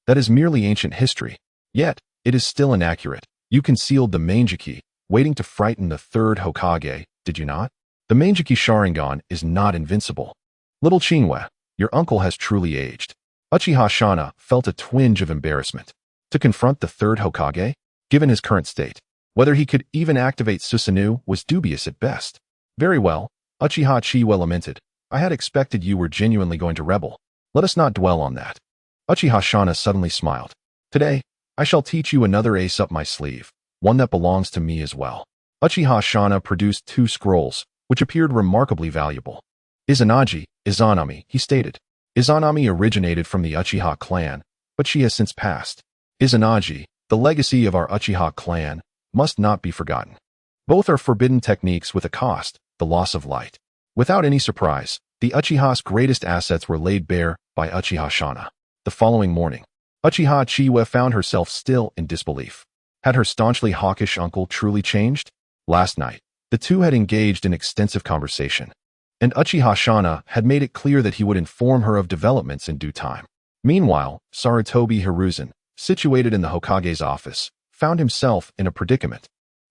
That is merely ancient history. Yet, it is still inaccurate. You concealed the Manjiki, waiting to frighten the third Hokage, did you not? The Manjiki Sharingan is not invincible. Little Chiyue, your uncle has truly aged. Uchiha Shana felt a twinge of embarrassment. To confront the third Hokage, given his current state, whether he could even activate Susanoo was dubious at best. Very well, Uchiha Chiyue lamented. I had expected you were genuinely going to rebel. Let us not dwell on that. Uchiha Shana suddenly smiled. Today, I shall teach you another ace up my sleeve, one that belongs to me as well. Uchiha Shana produced 2 scrolls, which appeared remarkably valuable. Izanagi, Izanami, he stated. Izanami originated from the Uchiha clan, but she has since passed. Izanagi, the legacy of our Uchiha clan, must not be forgotten. Both are forbidden techniques with a cost, the loss of light. Without any surprise, the Uchiha's greatest assets were laid bare by Uchiha Shana. The following morning, Uchiha Chiyue found herself still in disbelief. Had her staunchly hawkish uncle truly changed? Last night, the two had engaged in extensive conversation, and Uchiha Shana had made it clear that he would inform her of developments in due time. Meanwhile, Sarutobi Hiruzen, situated in the Hokage's office, found himself in a predicament.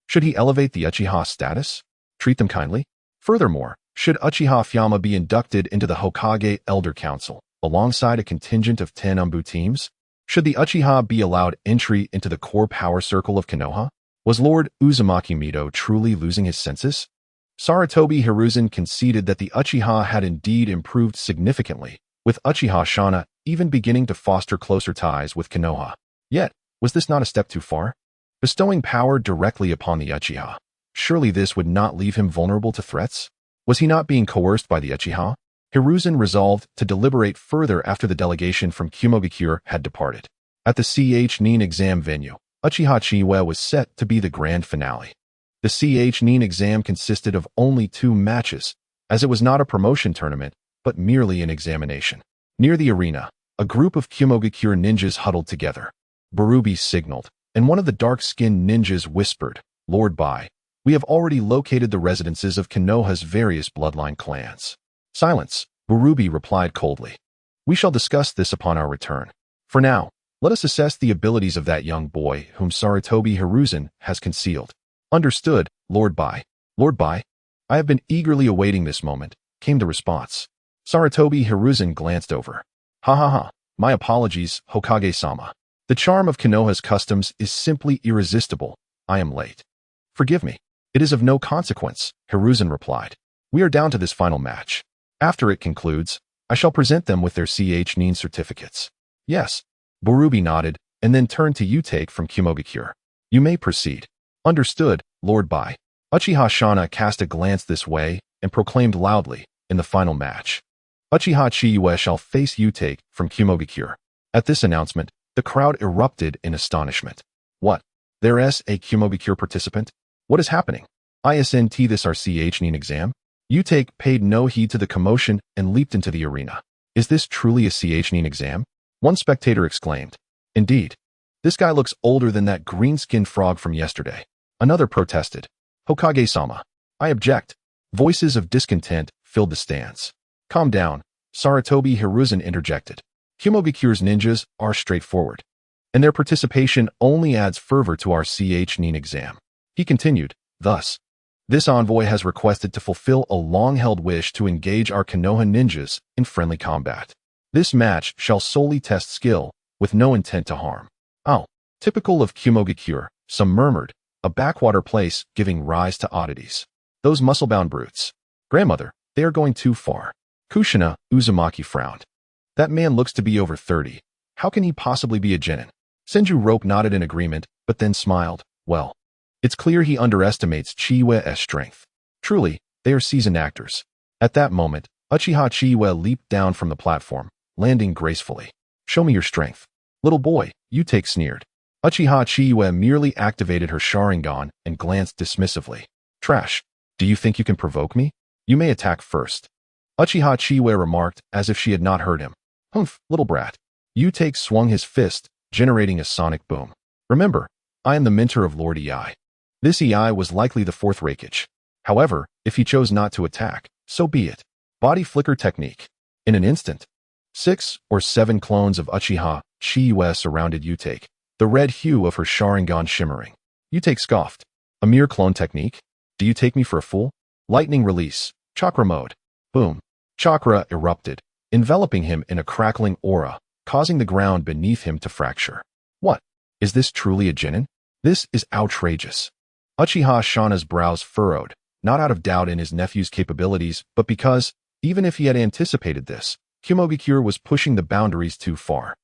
Should he elevate the Uchiha status? Treat them kindly? Furthermore, should Uchiha Fyama be inducted into the Hokage Elder Council, alongside a contingent of 10 Umbu teams? Should the Uchiha be allowed entry into the core power circle of Konoha? Was Lord Uzumaki Mito truly losing his senses? Sarutobi Hiruzen conceded that the Uchiha had indeed improved significantly, with Uchiha Shana even beginning to foster closer ties with Konoha. Yet, was this not a step too far? Bestowing power directly upon the Uchiha, surely this would not leave him vulnerable to threats? Was he not being coerced by the Uchiha? Hiruzen resolved to deliberate further after the delegation from Kumogakure had departed. At the CH Nin exam venue, Uchiha Chiyue was set to be the grand finale. The CH Nin exam consisted of only 2 matches, as it was not a promotion tournament, but merely an examination. Near the arena, a group of Kumogakure ninjas huddled together. Barubi signaled, and one of the dark-skinned ninjas whispered, "Lord Bai, we have already located the residences of Konoha's various bloodline clans." "Silence," Barubi replied coldly. "We shall discuss this upon our return. For now, let us assess the abilities of that young boy whom Sarutobi Hiruzen has concealed." "Understood, Lord Bai." "Lord Bai, I have been eagerly awaiting this moment," came the response. Sarutobi Hiruzen glanced over. "Ha ha ha, my apologies, Hokage-sama. The charm of Konoha's customs is simply irresistible. I am late." "Forgive me. It is of no consequence," Hiruzen replied. "We are down to this final match. After it concludes, I shall present them with their CH Nin certificates." "Yes." Barubi nodded, and then turned to Utake from Kumogakure. "You may proceed." "Understood, Lord Bai." Uchiha Shana cast a glance this way and proclaimed loudly, in the final match, "Uchiha Chiyue shall face Utake from Kumogakure." At this announcement, the crowd erupted in astonishment. "What? There's a Kumogakure participant? What is happening? Isn't this our CH Nin exam?" Utake paid no heed to the commotion and leaped into the arena. "Is this truly a CH Nin exam?" one spectator exclaimed. "Indeed. This guy looks older than that green-skinned frog from yesterday." Another protested. "Hokage-sama, I object." Voices of discontent filled the stands. "Calm down," Sarutobi Hiruzen interjected. "Kumogakure's ninjas are straightforward, and their participation only adds fervor to our CH Nin exam." He continued, "Thus, this envoy has requested to fulfill a long-held wish to engage our Konoha ninjas in friendly combat. This match shall solely test skill, with no intent to harm." "Oh, typical of Kumogakure," some murmured, a backwater place giving rise to oddities. "Those muscle-bound brutes. Grandmother, they are going too far." Kushina Uzumaki frowned. "That man looks to be over 30. How can he possibly be a genin?" Senju Rope nodded in agreement, but then smiled. "Well, it's clear he underestimates Chiyue's strength. Truly, they are seasoned actors." At that moment, Uchiha Chiyue leaped down from the platform, landing gracefully. "Show me your strength." "Little boy," Utake sneered. Uchiha Chiyue merely activated her Sharingan and glanced dismissively. "Trash. Do you think you can provoke me? You may attack first." Uchiha Chiyue remarked as if she had not heard him. "Humph, little brat." Utake swung his fist, generating a sonic boom. "Remember, I am the mentor of Lord Ei. This Ei was likely the 4th Reikage. However, if he chose not to attack, so be it." Body flicker technique. In an instant, 6 or 7 clones of Uchiha Chiyue surrounded Utake, the red hue of her Sharingan shimmering. Utake scoffed. "A mere clone technique? Do you take me for a fool?" Lightning release. Chakra mode. Boom. Chakra erupted, enveloping him in a crackling aura, causing the ground beneath him to fracture. "What? Is this truly a genin? This is outrageous." Uchiha Shana's brows furrowed, not out of doubt in his nephew's capabilities, but because, even if he had anticipated this, Kumogakure was pushing the boundaries too far.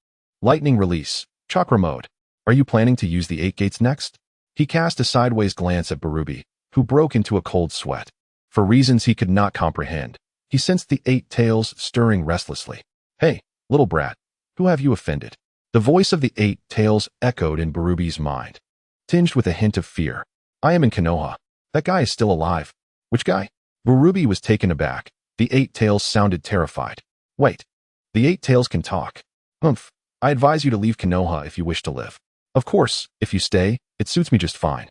Lightning release. Chakra mode. "Are you planning to use the 8 gates next?" He cast a sideways glance at Barubi, who broke into a cold sweat. For reasons he could not comprehend, He sensed the eight tails stirring restlessly. "Hey, little brat, who have you offended?" The voice of the eight tails echoed in Barubi's mind, tinged with a hint of fear. "I am in Konoha. That guy is still alive." "Which guy?" Barubi was taken aback. The eight tails sounded terrified. "Wait. The eight tails can talk." "Humph. I advise you to leave Konoha if you wish to live. Of course, if you stay, it suits me just fine.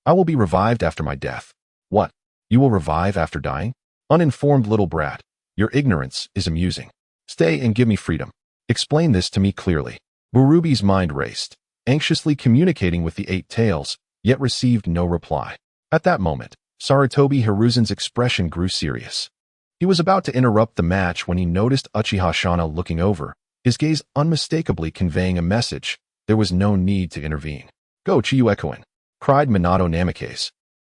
I will be revived after my death." "What? You will revive after dying?" "Uninformed little brat. Your ignorance is amusing. Stay and give me freedom. Explain this to me clearly." Barubi's mind raced, anxiously communicating with the eight tails, yet received no reply. At that moment, Sarutobi Hiruzen's expression grew serious. He was about to interrupt the match when he noticed Uchiha Shana looking over, his gaze unmistakably conveying a message. There was no need to intervene. "Go, Chiyue-kun," cried Minato Namikaze,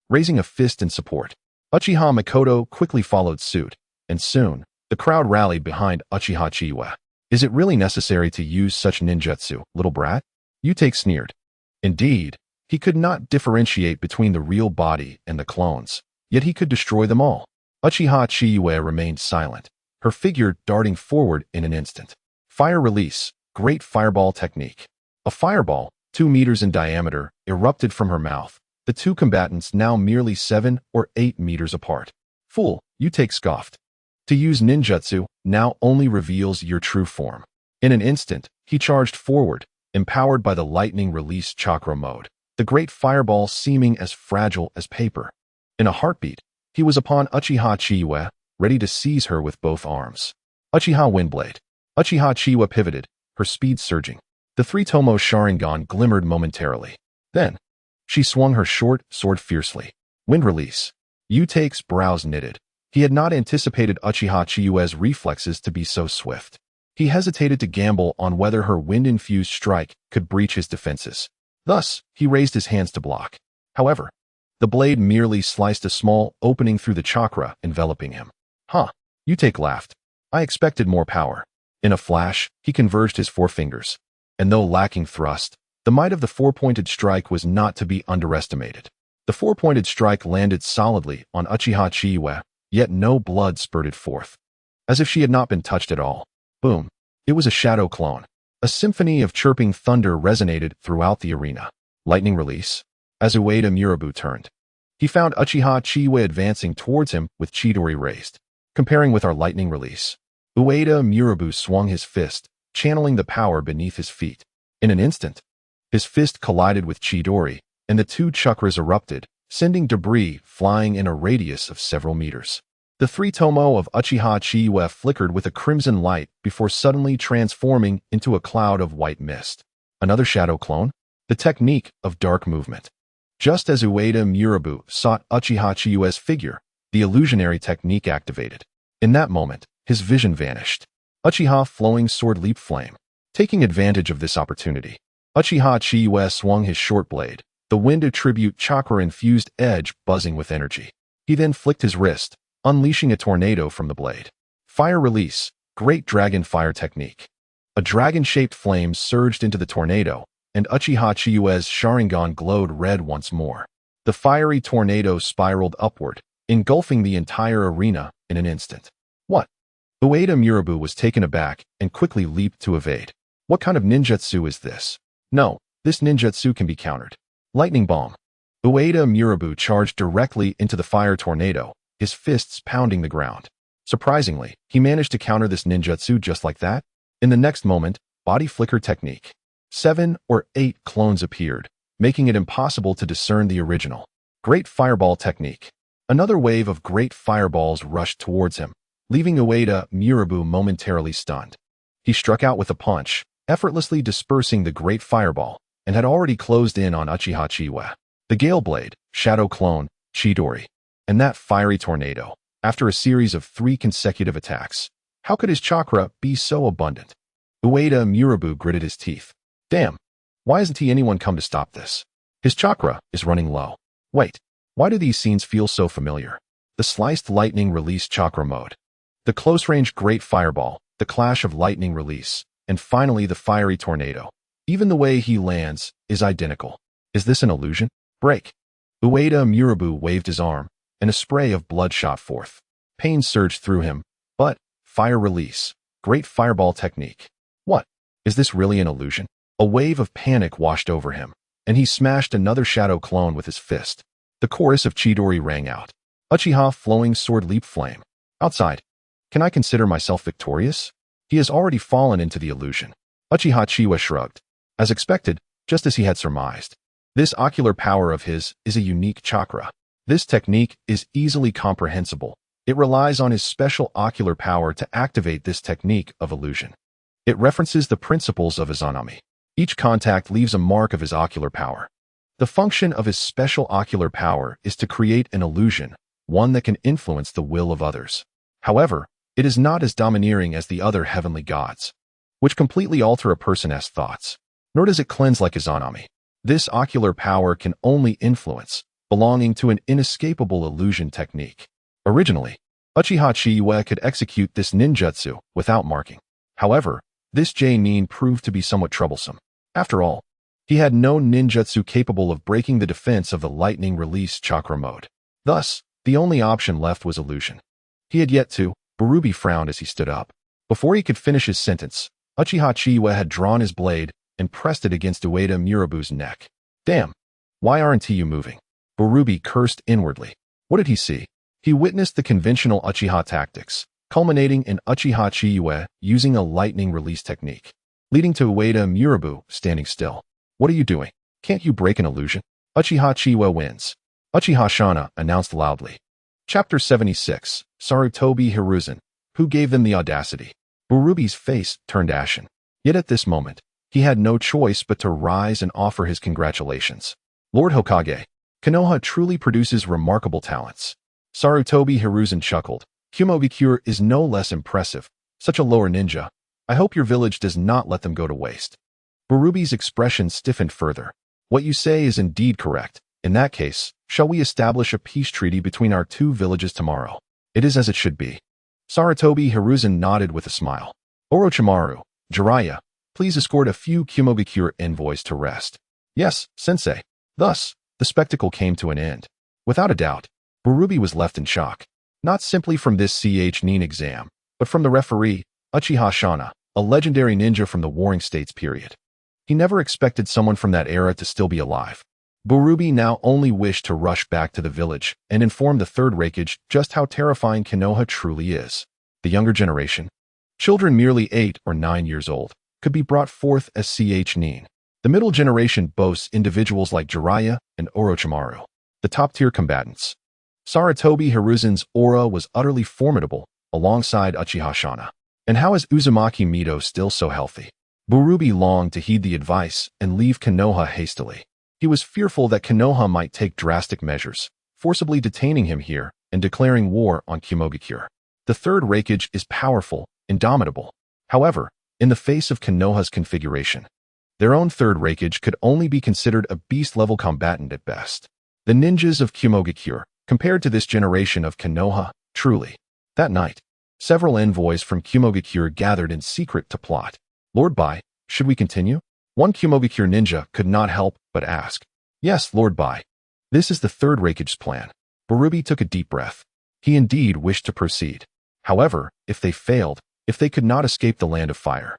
raising a fist in support. Uchiha Makoto quickly followed suit, and soon, the crowd rallied behind Uchiha Chiyue. "Is it really necessary to use such ninjutsu, little brat?" Utake sneered. Indeed, he could not differentiate between the real body and the clones, yet he could destroy them all. Uchiha Chiyue remained silent, her figure darting forward in an instant. Fire release, great fireball technique. A fireball, 2 meters in diameter, erupted from her mouth, the two combatants now merely 7 or 8 meters apart. "Fool," Utake scoffed. "To use ninjutsu now only reveals your true form." In an instant, he charged forward, empowered by the lightning release chakra mode, the great fireball seeming as fragile as paper. In a heartbeat, he was upon Uchiha Chiyue, ready to seize her with both arms. Uchiha Windblade. Uchiha Chiyue pivoted, her speed surging. The three tomoe Sharingan glimmered momentarily. Then, she swung her short sword fiercely. Wind release. Utake's brows knitted. He had not anticipated Uchiha Chiyue's reflexes to be so swift. He hesitated to gamble on whether her wind-infused strike could breach his defenses. Thus, he raised his hands to block. However, the blade merely sliced a small opening through the chakra enveloping him. "Huh," Utake laughed. "I expected more power." In a flash, he converged his forefingers. And though lacking thrust, the might of the four-pointed strike was not to be underestimated. The four-pointed strike landed solidly on Uchiha Chiyue, yet no blood spurted forth. As if she had not been touched at all. Boom. It was a shadow clone. A symphony of chirping thunder resonated throughout the arena. Lightning release. As Ueda Murabu turned, he found Uchiha Chiyue advancing towards him with Chidori raised. Comparing with our lightning release, Ueda Murabu swung his fist, channeling the power beneath his feet. In an instant, his fist collided with Chidori, and the two chakras erupted, sending debris flying in a radius of several meters. The three tomoe of Uchiha Chiyue flickered with a crimson light before suddenly transforming into a cloud of white mist. Another shadow clone? The technique of dark movement. Just as Ueda Murabu sought Uchiha Chiyue's figure, the illusionary technique activated. In that moment, his vision vanished. Uchiha flowing sword leap flame. Taking advantage of this opportunity, Uchiha Chiyue swung his short blade, the wind attribute chakra-infused edge buzzing with energy. He then flicked his wrist, unleashing a tornado from the blade. Fire release, great dragon fire technique. A dragon-shaped flame surged into the tornado, and Uchiha Chiyue's Sharingan glowed red once more. The fiery tornado spiraled upward, engulfing the entire arena in an instant. What? Ueda Murabu was taken aback and quickly leaped to evade. What kind of ninjutsu is this? No, this ninjutsu can be countered. Lightning bomb. Ueda Murabu charged directly into the fire tornado, his fists pounding the ground. Surprisingly, he managed to counter this ninjutsu just like that. In the next moment, body flicker technique. 7 or 8 clones appeared, making it impossible to discern the original. Great fireball technique. Another wave of great fireballs rushed towards him, leaving Ueda Murabu momentarily stunned. He struck out with a punch, effortlessly dispersing the great fireball, and had already closed in on Uchiha Chiyue. The Gale Blade, Shadow Clone, Chidori, and that fiery tornado, after a series of 3 consecutive attacks. How could his chakra be so abundant? Ueda Murabu gritted his teeth. Damn, why hasn't anyone come to stop this? His chakra is running low. Wait, why do these scenes feel so familiar? The sliced lightning release chakra mode. The close-range great fireball, the clash of lightning release, and finally the fiery tornado. Even the way he lands is identical. Is this an illusion? Break. Ueda Murabu waved his arm, and a spray of blood shot forth. Pain surged through him, Fire release. Great fireball technique. What? Is this really an illusion? A wave of panic washed over him, and he smashed another shadow clone with his fist. The chorus of Chidori rang out. Uchiha flowing sword leap flame. Outside. Can I consider myself victorious? He has already fallen into the illusion. Uchiha Chiyue shrugged. As expected, just as he had surmised. This ocular power of his is a unique chakra. This technique is easily comprehensible. It relies on his special ocular power to activate this technique of illusion. It references the principles of Izanami. Each contact leaves a mark of his ocular power. The function of his special ocular power is to create an illusion, one that can influence the will of others. However, it is not as domineering as the other heavenly gods, which completely alter a person's thoughts. Nor does it cleanse like Izanami. This ocular power can only influence, belonging to an inescapable illusion technique. Originally, Uchiha Chiyue could execute this ninjutsu without marking. However, this J-nin proved to be somewhat troublesome. After all, he had no ninjutsu capable of breaking the defense of the lightning release chakra mode. Thus, the only option left was illusion. He had yet to. Burubi frowned as he stood up. Before he could finish his sentence, Uchiha Chiyue had drawn his blade and pressed it against Ueda Murabu's neck. Damn! Why aren't you moving? Burubi cursed inwardly. What did he see? He witnessed the conventional Uchiha tactics, culminating in Uchiha Chiyue using a lightning release technique, leading to Ueda Murabu standing still. What are you doing? Can't you break an illusion? Uchiha Chiyue wins. Uchiha Shana announced loudly. Chapter 76, Sarutobi Hiruzen. Who gave them the audacity? Burubi's face turned ashen. Yet at this moment, he had no choice but to rise and offer his congratulations. Lord Hokage, Konoha truly produces remarkable talents. Sarutobi Hiruzen chuckled. Kumogakure is no less impressive. Such a lower ninja. I hope your village does not let them go to waste. Burubi's expression stiffened further. What you say is indeed correct. In that case, shall we establish a peace treaty between our two villages tomorrow? It is as it should be. Sarutobi Hiruzen nodded with a smile. Orochimaru, Jiraiya, please escort a few Kumogakure envoys to rest. Yes, sensei. Thus, the spectacle came to an end. Without a doubt, Burubi was left in shock. Not simply from this Nin exam, but from the referee, Uchiha Shana, a legendary ninja from the Warring States period. He never expected someone from that era to still be alive. Burubi now only wished to rush back to the village and inform the third Raikage just how terrifying Konoha truly is. The younger generation, children merely 8 or 9 years old, could be brought forth as Nin. The middle generation boasts individuals like Jiraiya and Orochimaru, the top-tier combatants. Sarutobi Hiruzen's aura was utterly formidable alongside Uchiha Shana. And how is Uzumaki Mito still so healthy? Burubi longed to heed the advice and leave Konoha hastily. He was fearful that Konoha might take drastic measures, forcibly detaining him here and declaring war on Kumogakure. The third Raikage is powerful, indomitable. However, in the face of Konoha's configuration, their own third Raikage could only be considered a beast-level combatant at best. The ninjas of Kumogakure, compared to this generation of Konoha, truly. That night, several envoys from Kumogakure gathered in secret to plot. Lord Bai, should we continue? One Kumogakure ninja could not help but ask. Yes, Lord Bai. This is the third Raikage's plan. Burubi took a deep breath. He indeed wished to proceed. However, if they failed, if they could not escape the land of fire,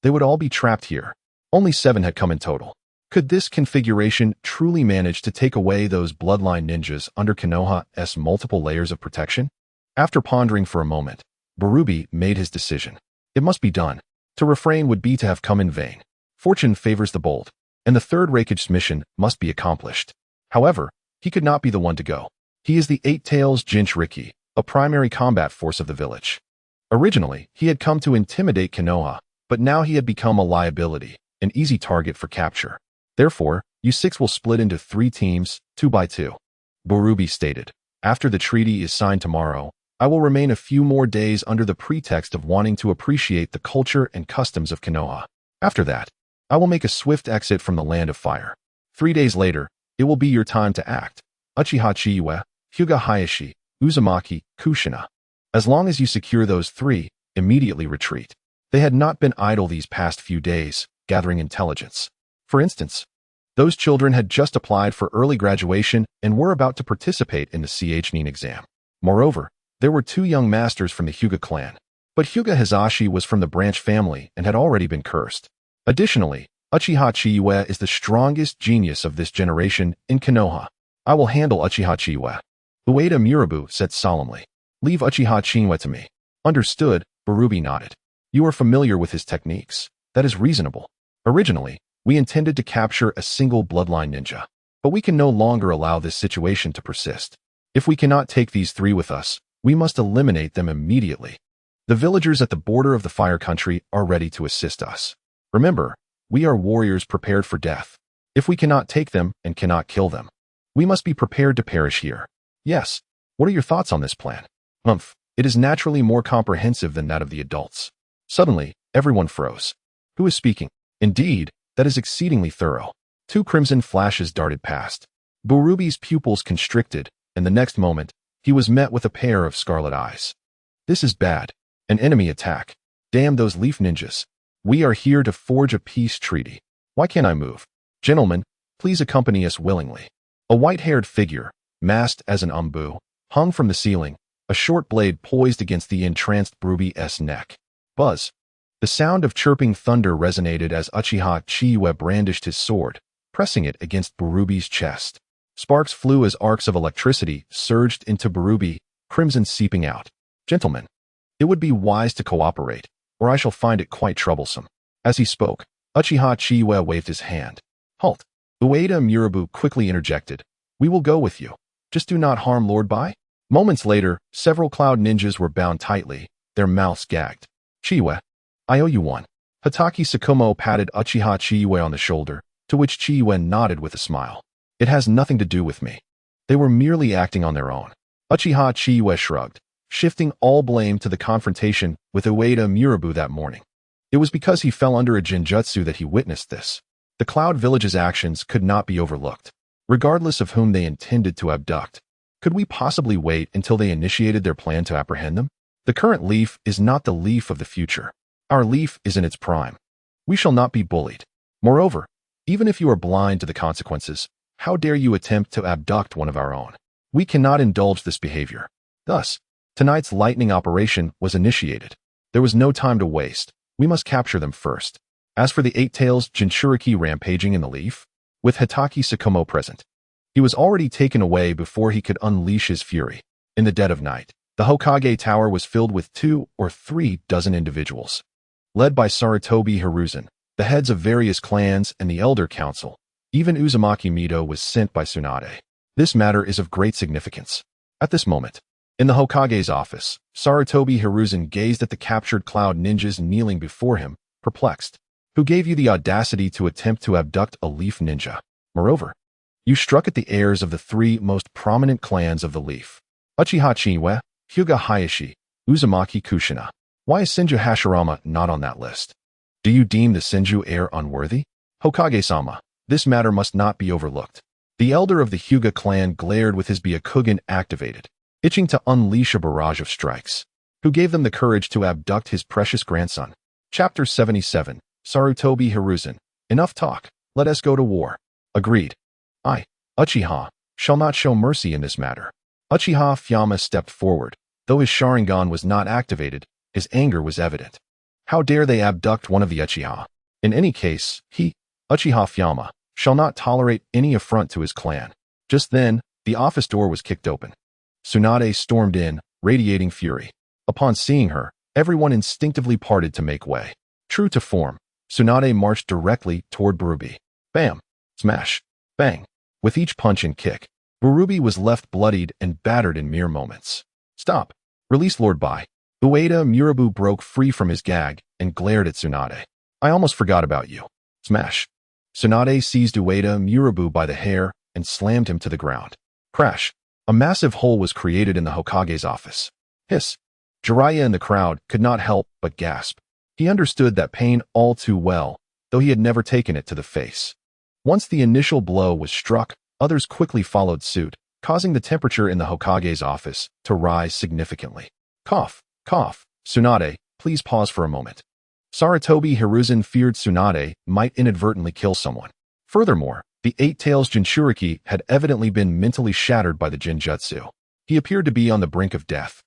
they would all be trapped here. Only 7 had come in total. Could this configuration truly manage to take away those bloodline ninjas under Konoha's multiple layers of protection? After pondering for a moment, Burubi made his decision. It must be done. To refrain would be to have come in vain. Fortune favors the bold, and the third Raikage's mission must be accomplished. However, he could not be the one to go. He is the Eight Tails Jinchuriki, a primary combat force of the village. Originally, he had come to intimidate Konoha, but now he had become a liability, an easy target for capture. Therefore, you 6 will split into 3 teams, 2 by 2. Burubi stated. After the treaty is signed tomorrow, I will remain a few more days under the pretext of wanting to appreciate the culture and customs of Konoha. After that, I will make a swift exit from the land of fire. 3 days later, it will be your time to act. Uchiha Chiyue, Hyuga Hayashi, Uzumaki, Kushina. As long as you secure those 3, immediately retreat. They had not been idle these past few days, gathering intelligence. For instance, those children had just applied for early graduation and were about to participate in the Nin exam. Moreover, there were 2 young masters from the Hyuga clan, But Hyuga Hizashi was from the branch family and had already been cursed. Additionally, Uchiha Chiyue is the strongest genius of this generation in Konoha. I will handle Uchiha Chiyue. Ueda Murabu said solemnly. Leave Uchiha Chiyue to me. Understood, Barubi nodded. You are familiar with his techniques. That is reasonable. Originally, we intended to capture a single bloodline ninja. But we can no longer allow this situation to persist. If we cannot take these three with us, we must eliminate them immediately. The villagers at the border of the Fire Country are ready to assist us. Remember, we are warriors prepared for death. If we cannot take them and cannot kill them, we must be prepared to perish here. Yes. What are your thoughts on this plan? It is naturally more comprehensive than that of the adults. Suddenly, everyone froze. Who is speaking? Indeed, that is exceedingly thorough. 2 crimson flashes darted past. Barubi's pupils constricted, and the next moment, he was met with a pair of scarlet eyes. This is bad. An enemy attack. Damn those leaf ninjas. We are here to forge a peace treaty. Why can't I move? Gentlemen, please accompany us willingly. A white-haired figure, masked as an umbu, hung from the ceiling, a short blade poised against the entranced Barubi's neck. Buzz. The sound of chirping thunder resonated as Uchiha Chiyue brandished his sword, pressing it against Barubi's chest. Sparks flew as arcs of electricity surged into Barubi, crimson seeping out. Gentlemen, it would be wise to cooperate, or I shall find it quite troublesome. As he spoke, Uchiha Chiyue waved his hand. Halt. Ueda Murabu quickly interjected. We will go with you. Just do not harm Lord Bai. Moments later, several cloud ninjas were bound tightly, their mouths gagged. Chiyue, I owe you one. Hataki Sakumo patted Uchiha Chiyue on the shoulder, to which Chiyue nodded with a smile. It has nothing to do with me. They were merely acting on their own. Uchiha Chiyue shrugged, shifting all blame to the confrontation with Ueda Murabu that morning. It was because he fell under a genjutsu that he witnessed this. The Cloud Village's actions could not be overlooked, regardless of whom they intended to abduct. Could we possibly wait until they initiated their plan to apprehend them? The current leaf is not the leaf of the future. Our leaf is in its prime. We shall not be bullied. Moreover, even if you are blind to the consequences, how dare you attempt to abduct one of our own? We cannot indulge this behavior. Thus, tonight's lightning operation was initiated. There was no time to waste. We must capture them first. As for the Eight-Tails Jinchuriki rampaging in the leaf, with Hataki Sakumo present, he was already taken away before he could unleash his fury. In the dead of night, the Hokage Tower was filled with 2 or 3 dozen individuals. Led by Sarutobi Hiruzen, the heads of various clans and the Elder Council, even Uzumaki Mido was sent by Tsunade. This matter is of great significance. At this moment, in the Hokage's office, Sarutobi Hiruzen gazed at the captured cloud ninjas kneeling before him, perplexed. Who gave you the audacity to attempt to abduct a leaf ninja? Moreover, you struck at the heirs of the 3 most prominent clans of the leaf. Uchiha Chiyue, Hyuga Hayashi, Uzumaki Kushina. Why is Senju Hashirama not on that list? Do you deem the Senju heir unworthy? Hokage-sama, this matter must not be overlooked. The elder of the Hyuga clan glared with his Byakugan activated, itching to unleash a barrage of strikes. Who gave them the courage to abduct his precious grandson? Chapter 77. Sarutobi Hiruzen. Enough talk. Let us go to war. Agreed. I, Uchiha, shall not show mercy in this matter. Uchiha Fyama stepped forward. Though his Sharingan was not activated, his anger was evident. How dare they abduct one of the Uchiha? In any case, he, Uchiha Fyama, shall not tolerate any affront to his clan. Just then, the office door was kicked open. Tsunade stormed in, radiating fury. Upon seeing her, everyone instinctively parted to make way. True to form, Tsunade marched directly toward Barubi. Bam! Smash! Bang! With each punch and kick, Barubi was left bloodied and battered in mere moments. Stop! Release Lord Bai. Ueda Murabu broke free from his gag and glared at Tsunade. I almost forgot about you. Smash! Tsunade seized Ueda Murabu by the hair and slammed him to the ground. Crash! A massive hole was created in the Hokage's office. Hiss! Jiraiya in the crowd could not help but gasp. He understood that pain all too well, though he had never taken it to the face. Once the initial blow was struck, others quickly followed suit, causing the temperature in the Hokage's office to rise significantly. Cough, cough. Tsunade, please pause for a moment. Sarutobi Hiruzen feared Tsunade might inadvertently kill someone. Furthermore, the Eight-Tails Jinchuriki had evidently been mentally shattered by the Genjutsu. He appeared to be on the brink of death.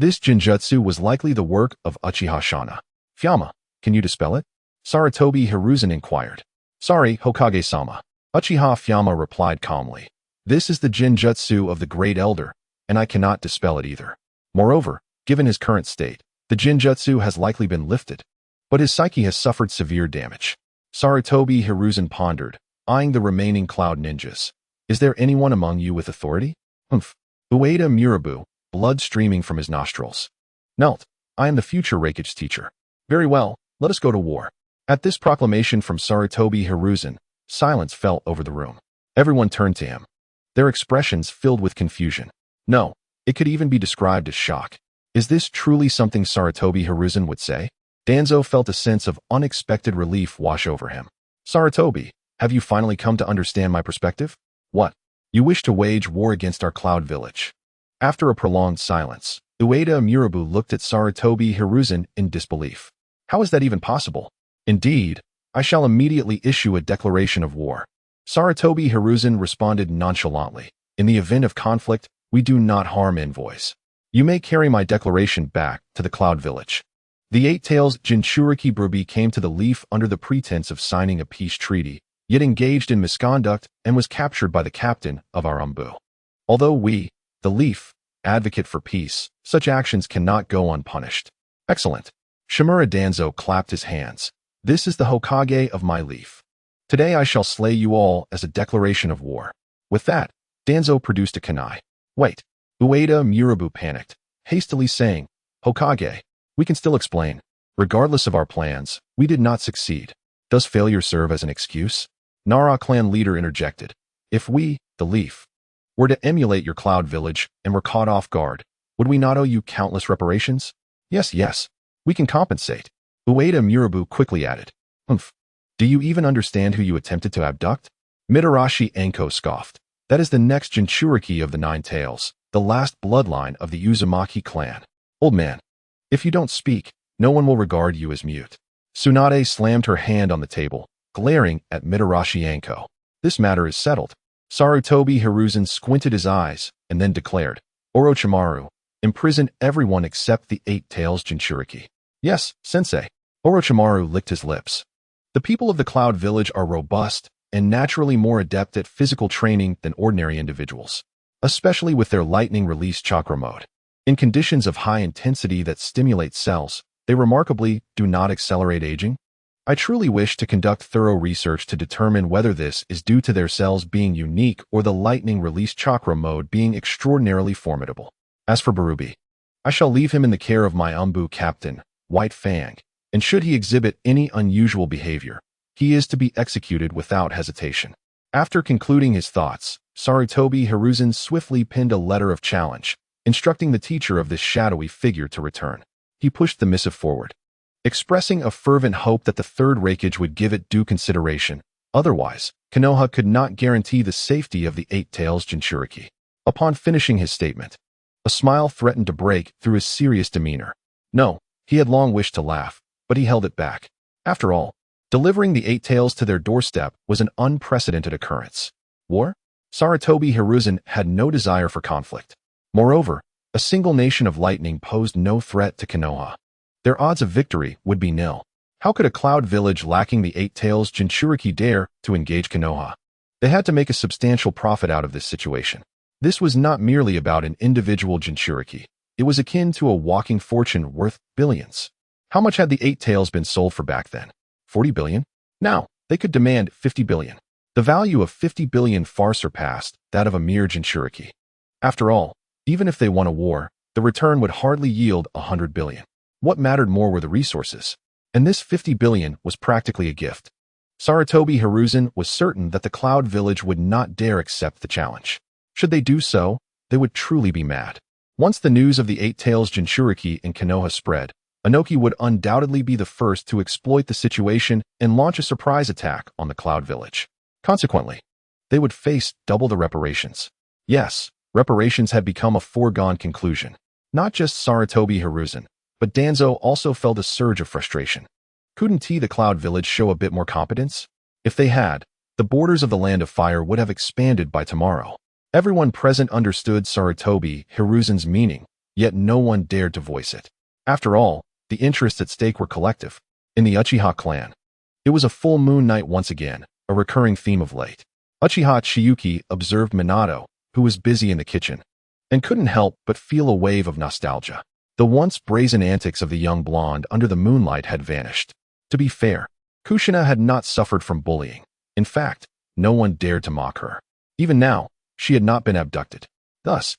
This genjutsu was likely the work of Uchiha Shana. Fyama, can you dispel it? Sarutobi Hiruzen inquired. Sorry, Hokage-sama. Uchiha Fyama replied calmly. This is the genjutsu of the Great Elder, and I cannot dispel it either. Moreover, given his current state, the genjutsu has likely been lifted, but his psyche has suffered severe damage. Sarutobi Hiruzen pondered, eyeing the remaining cloud ninjas. Is there anyone among you with authority? Humph. Ueda Murabu, blood streaming from his nostrils. Nelt, I am the future Reikage teacher. Very well, let us go to war. At this proclamation from Sarutobi Hiruzen, silence fell over the room. Everyone turned to him, their expressions filled with confusion. No, it could even be described as shock. Is this truly something Sarutobi Hiruzen would say? Danzo felt a sense of unexpected relief wash over him. Sarutobi, have you finally come to understand my perspective? What? You wish to wage war against our cloud village? After a prolonged silence, Ueda Murabu looked at Sarutobi Hiruzen in disbelief. How is that even possible? Indeed, I shall immediately issue a declaration of war. Sarutobi Hiruzen responded nonchalantly. In the event of conflict, we do not harm envoys. You may carry my declaration back to the Cloud Village. The Eight-Tails Jinchuriki Brubi came to the Leaf under the pretense of signing a peace treaty, yet engaged in misconduct and was captured by the captain of our Umbu. Although we, the Leaf, advocate for peace, such actions cannot go unpunished. Excellent. Shimura Danzo clapped his hands. This is the Hokage of my Leaf. Today I shall slay you all as a declaration of war. With that, Danzo produced a kunai. Wait. Ueda Murabu panicked, hastily saying, Hokage, we can still explain. Regardless of our plans, we did not succeed. Does failure serve as an excuse? Nara clan leader interjected. If we, the Leaf, were to emulate your cloud village and were caught off guard, would we not owe you countless reparations? Yes, we can compensate. Ueda Murabu quickly added. Humph. Do you even understand who you attempted to abduct? Mitarashi Enko scoffed. That is the next Jinchuriki of the Nine Tails, the last bloodline of the Uzumaki clan. Old man, if you don't speak, no one will regard you as mute. Tsunade slammed her hand on the table, glaring at Mitarashi Enko. This matter is settled. Sarutobi Hiruzen squinted his eyes and then declared, Orochimaru, imprison everyone except the Eight-Tails Jinchuriki. Yes, sensei. Orochimaru licked his lips. The people of the Cloud Village are robust and naturally more adept at physical training than ordinary individuals, especially with their lightning release chakra mode. In conditions of high intensity that stimulate cells, they remarkably do not accelerate aging. I truly wish to conduct thorough research to determine whether this is due to their cells being unique or the lightning release chakra mode being extraordinarily formidable. As for Barubi, I shall leave him in the care of my Umbu captain, White Fang, and should he exhibit any unusual behavior, he is to be executed without hesitation. After concluding his thoughts, Sarutobi Hiruzen swiftly penned a letter of challenge, instructing the teacher of this shadowy figure to return. He pushed the missive forward, expressing a fervent hope that the Third Reikage would give it due consideration. Otherwise, Konoha could not guarantee the safety of the Eight-Tails Jinchuriki. Upon finishing his statement, a smile threatened to break through his serious demeanor. No, he had long wished to laugh, but he held it back. After all, delivering the Eight-Tails to their doorstep was an unprecedented occurrence. War? Sarutobi Hiruzen had no desire for conflict. Moreover, a single nation of lightning posed no threat to Konoha. Their odds of victory would be nil. How could a cloud village lacking the Eight-Tails Jinchuriki dare to engage Konoha? They had to make a substantial profit out of this situation. This was not merely about an individual Jinchuriki. It was akin to a walking fortune worth billions. How much had the Eight-Tails been sold for back then? 40 billion? Now, they could demand 50 billion. The value of 50 billion far surpassed that of a mere Jinchuriki. After all, even if they won a war, the return would hardly yield 100 billion. What mattered more were the resources. And this 50 billion was practically a gift. Sarutobi Hiruzen was certain that the Cloud Village would not dare accept the challenge. Should they do so, they would truly be mad. Once the news of the Eight-Tails Jinchuriki in Konoha spread, Inoki would undoubtedly be the first to exploit the situation and launch a surprise attack on the Cloud Village. Consequently, they would face double the reparations. Yes, reparations had become a foregone conclusion. Not just Sarutobi Hiruzen, but Danzo also felt a surge of frustration. Couldn't the Cloud Village show a bit more competence? If they had, the borders of the Land of Fire would have expanded by tomorrow. Everyone present understood Sarutobi Hiruzen's meaning, yet no one dared to voice it. After all, the interests at stake were collective. In the Uchiha clan, it was a full moon night once again, a recurring theme of late. Uchiha Chiyue observed Minato, who was busy in the kitchen, and couldn't help but feel a wave of nostalgia. The once brazen antics of the young blonde under the moonlight had vanished. To be fair, Kushina had not suffered from bullying. In fact, no one dared to mock her. Even now, she had not been abducted. Thus,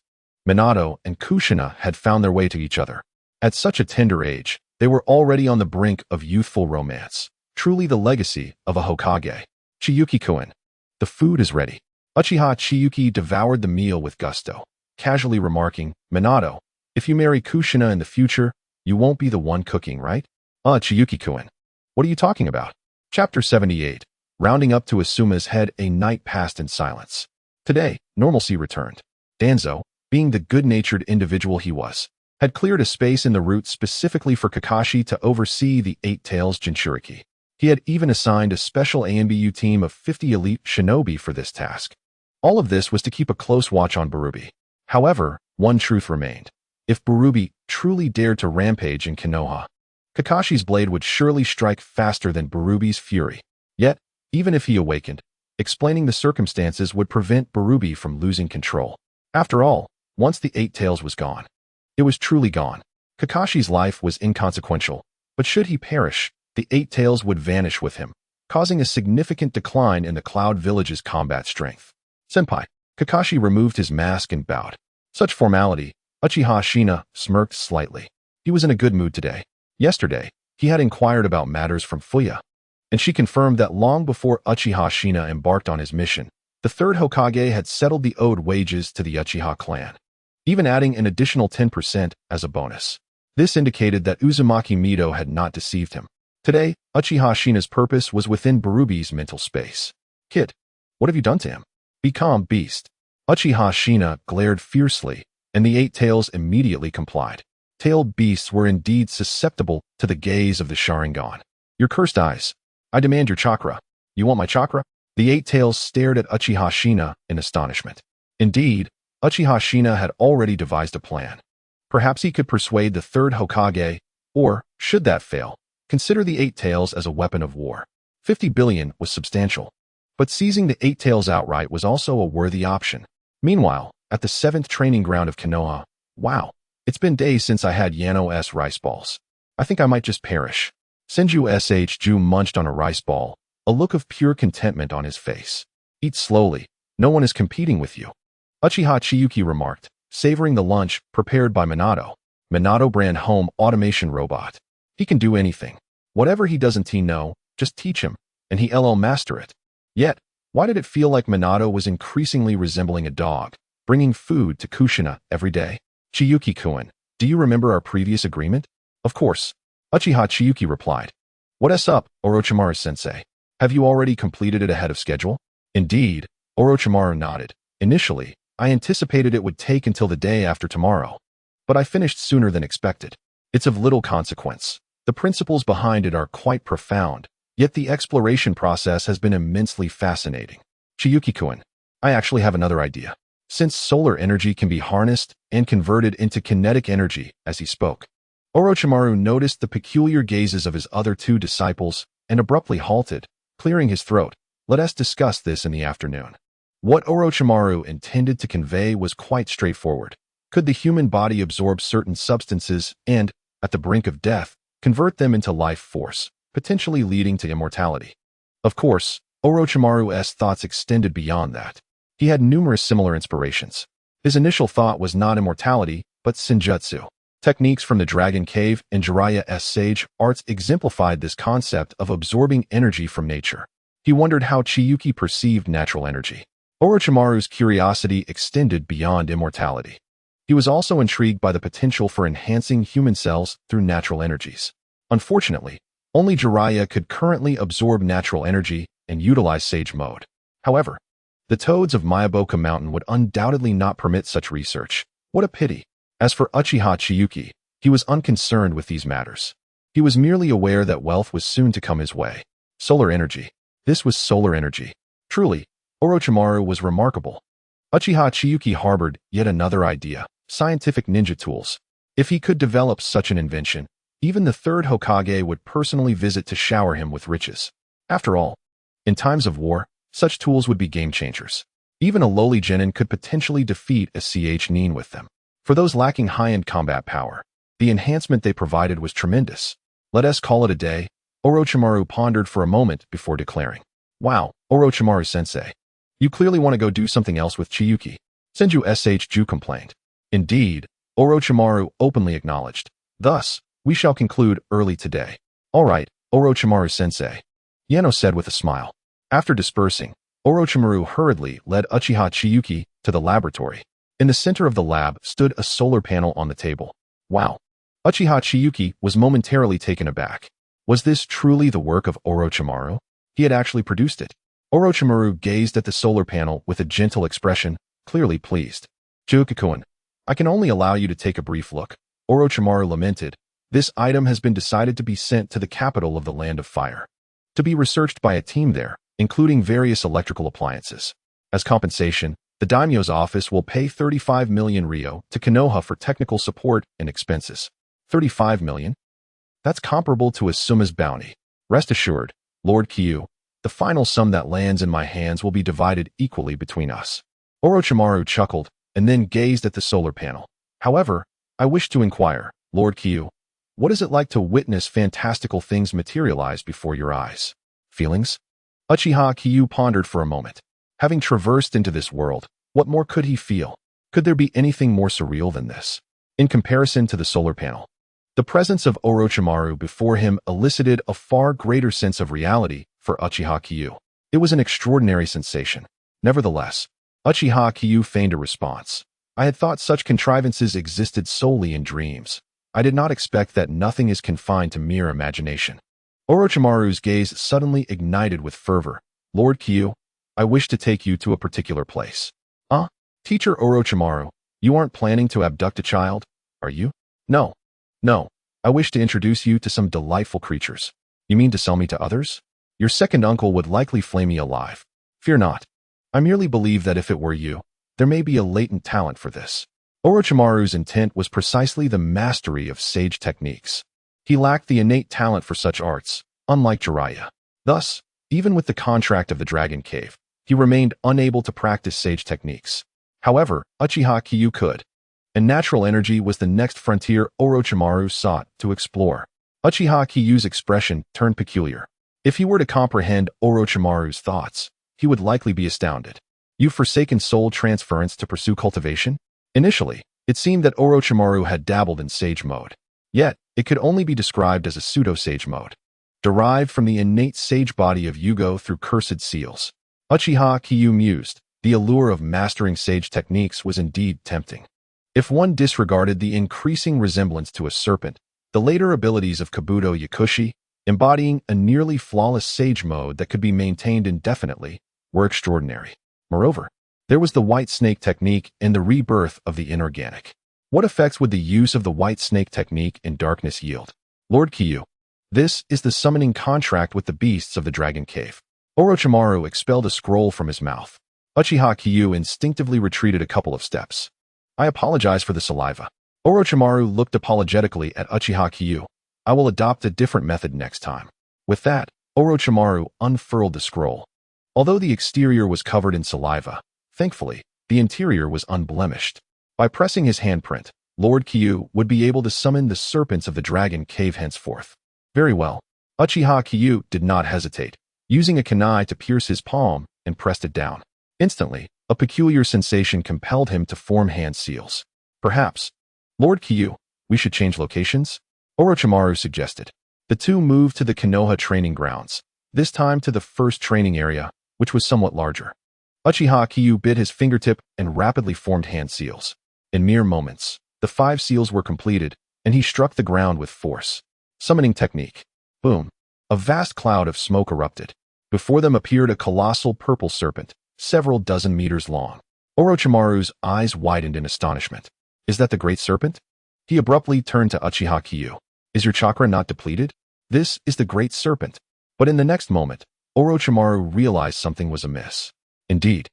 Minato and Kushina had found their way to each other. At such a tender age, they were already on the brink of youthful romance. Truly the legacy of a Hokage. Chiyuki-kun. The food is ready. Uchiha Chiyue devoured the meal with gusto, casually remarking, Minato, if you marry Kushina in the future, you won't be the one cooking, right? Chiyuki-kun. What are you talking about? Chapter 78. Rounding up to Asuma's head, a night passed in silence. Today, normalcy returned. Danzo, being the good-natured individual he was, had cleared a space in the route specifically for Kakashi to oversee the Eight Tails Jinchuriki. He had even assigned a special AMBU team of 50 elite shinobi for this task. All of this was to keep a close watch on Barubi. However, one truth remained. If Barubi truly dared to rampage in Konoha, Kakashi's blade would surely strike faster than Barubi's fury. Yet, even if he awakened, explaining the circumstances would prevent Barubi from losing control. After all, once the Eight Tails was gone, it was truly gone. Kakashi's life was inconsequential, but should he perish, the Eight Tails would vanish with him, causing a significant decline in the Cloud Village's combat strength. Senpai, Kakashi removed his mask and bowed. Such formality, Uchiha Shina smirked slightly. He was in a good mood today. Yesterday, he had inquired about matters from Fuya, and she confirmed that long before Uchiha Shina embarked on his mission, the third Hokage had settled the owed wages to the Uchiha clan, even adding an additional 10% as a bonus. This indicated that Uzumaki Mido had not deceived him. Today, Uchiha Shina's purpose was within Barubi's mental space. Kid, what have you done to him? Be calm, beast. Uchiha Shina glared fiercely, and the Eight Tails immediately complied. Tailed beasts were indeed susceptible to the gaze of the Sharingan. Your cursed eyes. I demand your chakra. You want my chakra? The Eight Tails stared at Uchiha Shina in astonishment. Indeed, Uchiha Shina had already devised a plan. Perhaps he could persuade the third Hokage, or, should that fail, consider the Eight Tails as a weapon of war. 50 billion was substantial, but seizing the Eight Tails outright was also a worthy option. Meanwhile, at the 7th training ground of Konoha, wow, it's been days since I had Yano-S rice balls. I think I might just perish. Senju Ju munched on a rice ball, a look of pure contentment on his face. Eat slowly, no one is competing with you. Uchiha Chiyue remarked, savoring the lunch prepared by Minato. Minato brand home automation robot. He can do anything. Whatever he doesn't know, just teach him, and he'll master it. Yet, why did it feel like Minato was increasingly resembling a dog, bringing food to Kushina every day? Chiyuki-kun, do you remember our previous agreement? Of course. Uchiha Chiyue replied. What's up, Orochimaru-sensei? Have you already completed it ahead of schedule? Indeed, Orochimaru nodded. Initially, I anticipated it would take until the day after tomorrow, but I finished sooner than expected. It's of little consequence. The principles behind it are quite profound, yet the exploration process has been immensely fascinating. Chiyuki-kun, I actually have another idea. Since solar energy can be harnessed and converted into kinetic energy, as he spoke, Orochimaru noticed the peculiar gazes of his other two disciples and abruptly halted, clearing his throat. Let us discuss this in the afternoon. What Orochimaru intended to convey was quite straightforward. Could the human body absorb certain substances and, at the brink of death, convert them into life force, potentially leading to immortality? Of course, Orochimaru's thoughts extended beyond that. He had numerous similar inspirations. His initial thought was not immortality, but senjutsu. Techniques from the Dragon Cave and Jiraiya's sage arts exemplified this concept of absorbing energy from nature. He wondered how Chiyuki perceived natural energy. Orochimaru's curiosity extended beyond immortality. He was also intrigued by the potential for enhancing human cells through natural energies. Unfortunately, only Jiraiya could currently absorb natural energy and utilize Sage Mode. However, the toads of Mayaboka Mountain would undoubtedly not permit such research. What a pity. As for Uchiha Chiyue, he was unconcerned with these matters. He was merely aware that wealth was soon to come his way. Solar energy. This was solar energy. Truly, Orochimaru was remarkable. Uchiha Chiyue harbored yet another idea. scientific ninja tools. If he could develop such an invention, even the third Hokage would personally visit to shower him with riches. After all, in times of war, such tools would be game changers. Even a lowly genin could potentially defeat a nin with them. For those lacking high-end combat power, the enhancement they provided was tremendous. Let us call it a day. Orochimaru pondered for a moment before declaring, "Wow, Orochimaru-sensei. You clearly want to go do something else with Chiyuki." Senju Ju complained. Indeed, Orochimaru openly acknowledged. Thus, we shall conclude early today. All right, Orochimaru-sensei, Yano said with a smile. After dispersing, Orochimaru hurriedly led Uchiha Chiyuki to the laboratory. In the center of the lab stood a solar panel on the table. Wow! Uchiha Chiyuki was momentarily taken aback. Was this truly the work of Orochimaru? He had actually produced it. Orochimaru gazed at the solar panel with a gentle expression, clearly pleased. "Chiyuki-kun, I can only allow you to take a brief look," Orochimaru lamented. "This item has been decided to be sent to the capital of the Land of Fire, to be researched by a team there, including various electrical appliances. As compensation, the daimyo's office will pay 35 million ryo to Konoha for technical support and expenses." 35 million? That's comparable to a Suma's bounty. Rest assured, Lord Chiyue, the final sum that lands in my hands will be divided equally between us. Orochimaru chuckled and then gazed at the solar panel. However, I wish to inquire, Lord Chiyue, what is it like to witness fantastical things materialize before your eyes? Feelings? Uchiha Chiyue pondered for a moment. Having traversed into this world, what more could he feel? Could there be anything more surreal than this? In comparison to the solar panel, the presence of Orochimaru before him elicited a far greater sense of reality for Uchiha Chiyue. It was an extraordinary sensation. Nevertheless, Uchiha Chiyue feigned a response. "I had thought such contrivances existed solely in dreams. I did not expect that nothing is confined to mere imagination." Orochimaru's gaze suddenly ignited with fervor. "Lord Chiyue, I wish to take you to a particular place." Teacher Orochimaru, you aren't planning to abduct a child, are you?" No. I wish to introduce you to some delightful creatures." "You mean to sell me to others?" "Your second uncle would likely flay me alive." "Fear not. I merely believe that if it were you, there may be a latent talent for this." Orochimaru's intent was precisely the mastery of sage techniques. He lacked the innate talent for such arts, unlike Jiraiya. Thus, even with the contract of the Dragon Cave, he remained unable to practice sage techniques. However, Uchiha Chiyue could, and natural energy was the next frontier Orochimaru sought to explore. Uchiha Chiyue's expression turned peculiar. If he were to comprehend Orochimaru's thoughts, he would likely be astounded. "You've forsaken soul transference to pursue cultivation?" Initially, it seemed that Orochimaru had dabbled in sage mode. Yet, it could only be described as a pseudo-sage mode, derived from the innate sage body of Yugo through cursed seals. Uchiha Chiyue mused. The allure of mastering sage techniques was indeed tempting. If one disregarded the increasing resemblance to a serpent, the later abilities of Kabuto Yakushi, embodying a nearly flawless sage mode that could be maintained indefinitely, were extraordinary. Moreover, there was the white snake technique and the rebirth of the inorganic. What effects would the use of the white snake technique in darkness yield? "Lord Chiyue, this is the summoning contract with the beasts of the Dragon Cave." Orochimaru expelled a scroll from his mouth. Uchiha Chiyue instinctively retreated a couple of steps. "I apologize for the saliva." Orochimaru looked apologetically at Uchiha Chiyue. "I will adopt a different method next time." With that, Orochimaru unfurled the scroll. Although the exterior was covered in saliva, thankfully, the interior was unblemished. By pressing his handprint, Lord Chiyue would be able to summon the serpents of the Dragon Cave henceforth. Very well. Uchiha Chiyue did not hesitate, using a kunai to pierce his palm and pressed it down. Instantly, a peculiar sensation compelled him to form hand seals. "Perhaps, Lord Chiyue, we should change locations?" Orochimaru suggested. The two moved to the Konoha training grounds, this time to the first training area, which was somewhat larger. Uchiha Chiyue bit his fingertip and rapidly formed hand seals. In mere moments, the 5 seals were completed, and he struck the ground with force. Summoning technique. Boom. A vast cloud of smoke erupted. Before them appeared a colossal purple serpent, several dozen meters long. Orochimaru's eyes widened in astonishment. "Is that the great serpent?" He abruptly turned to Uchiha Chiyue. "Is your chakra not depleted? This is the great serpent." But in the next moment, Orochimaru realized something was amiss. Indeed,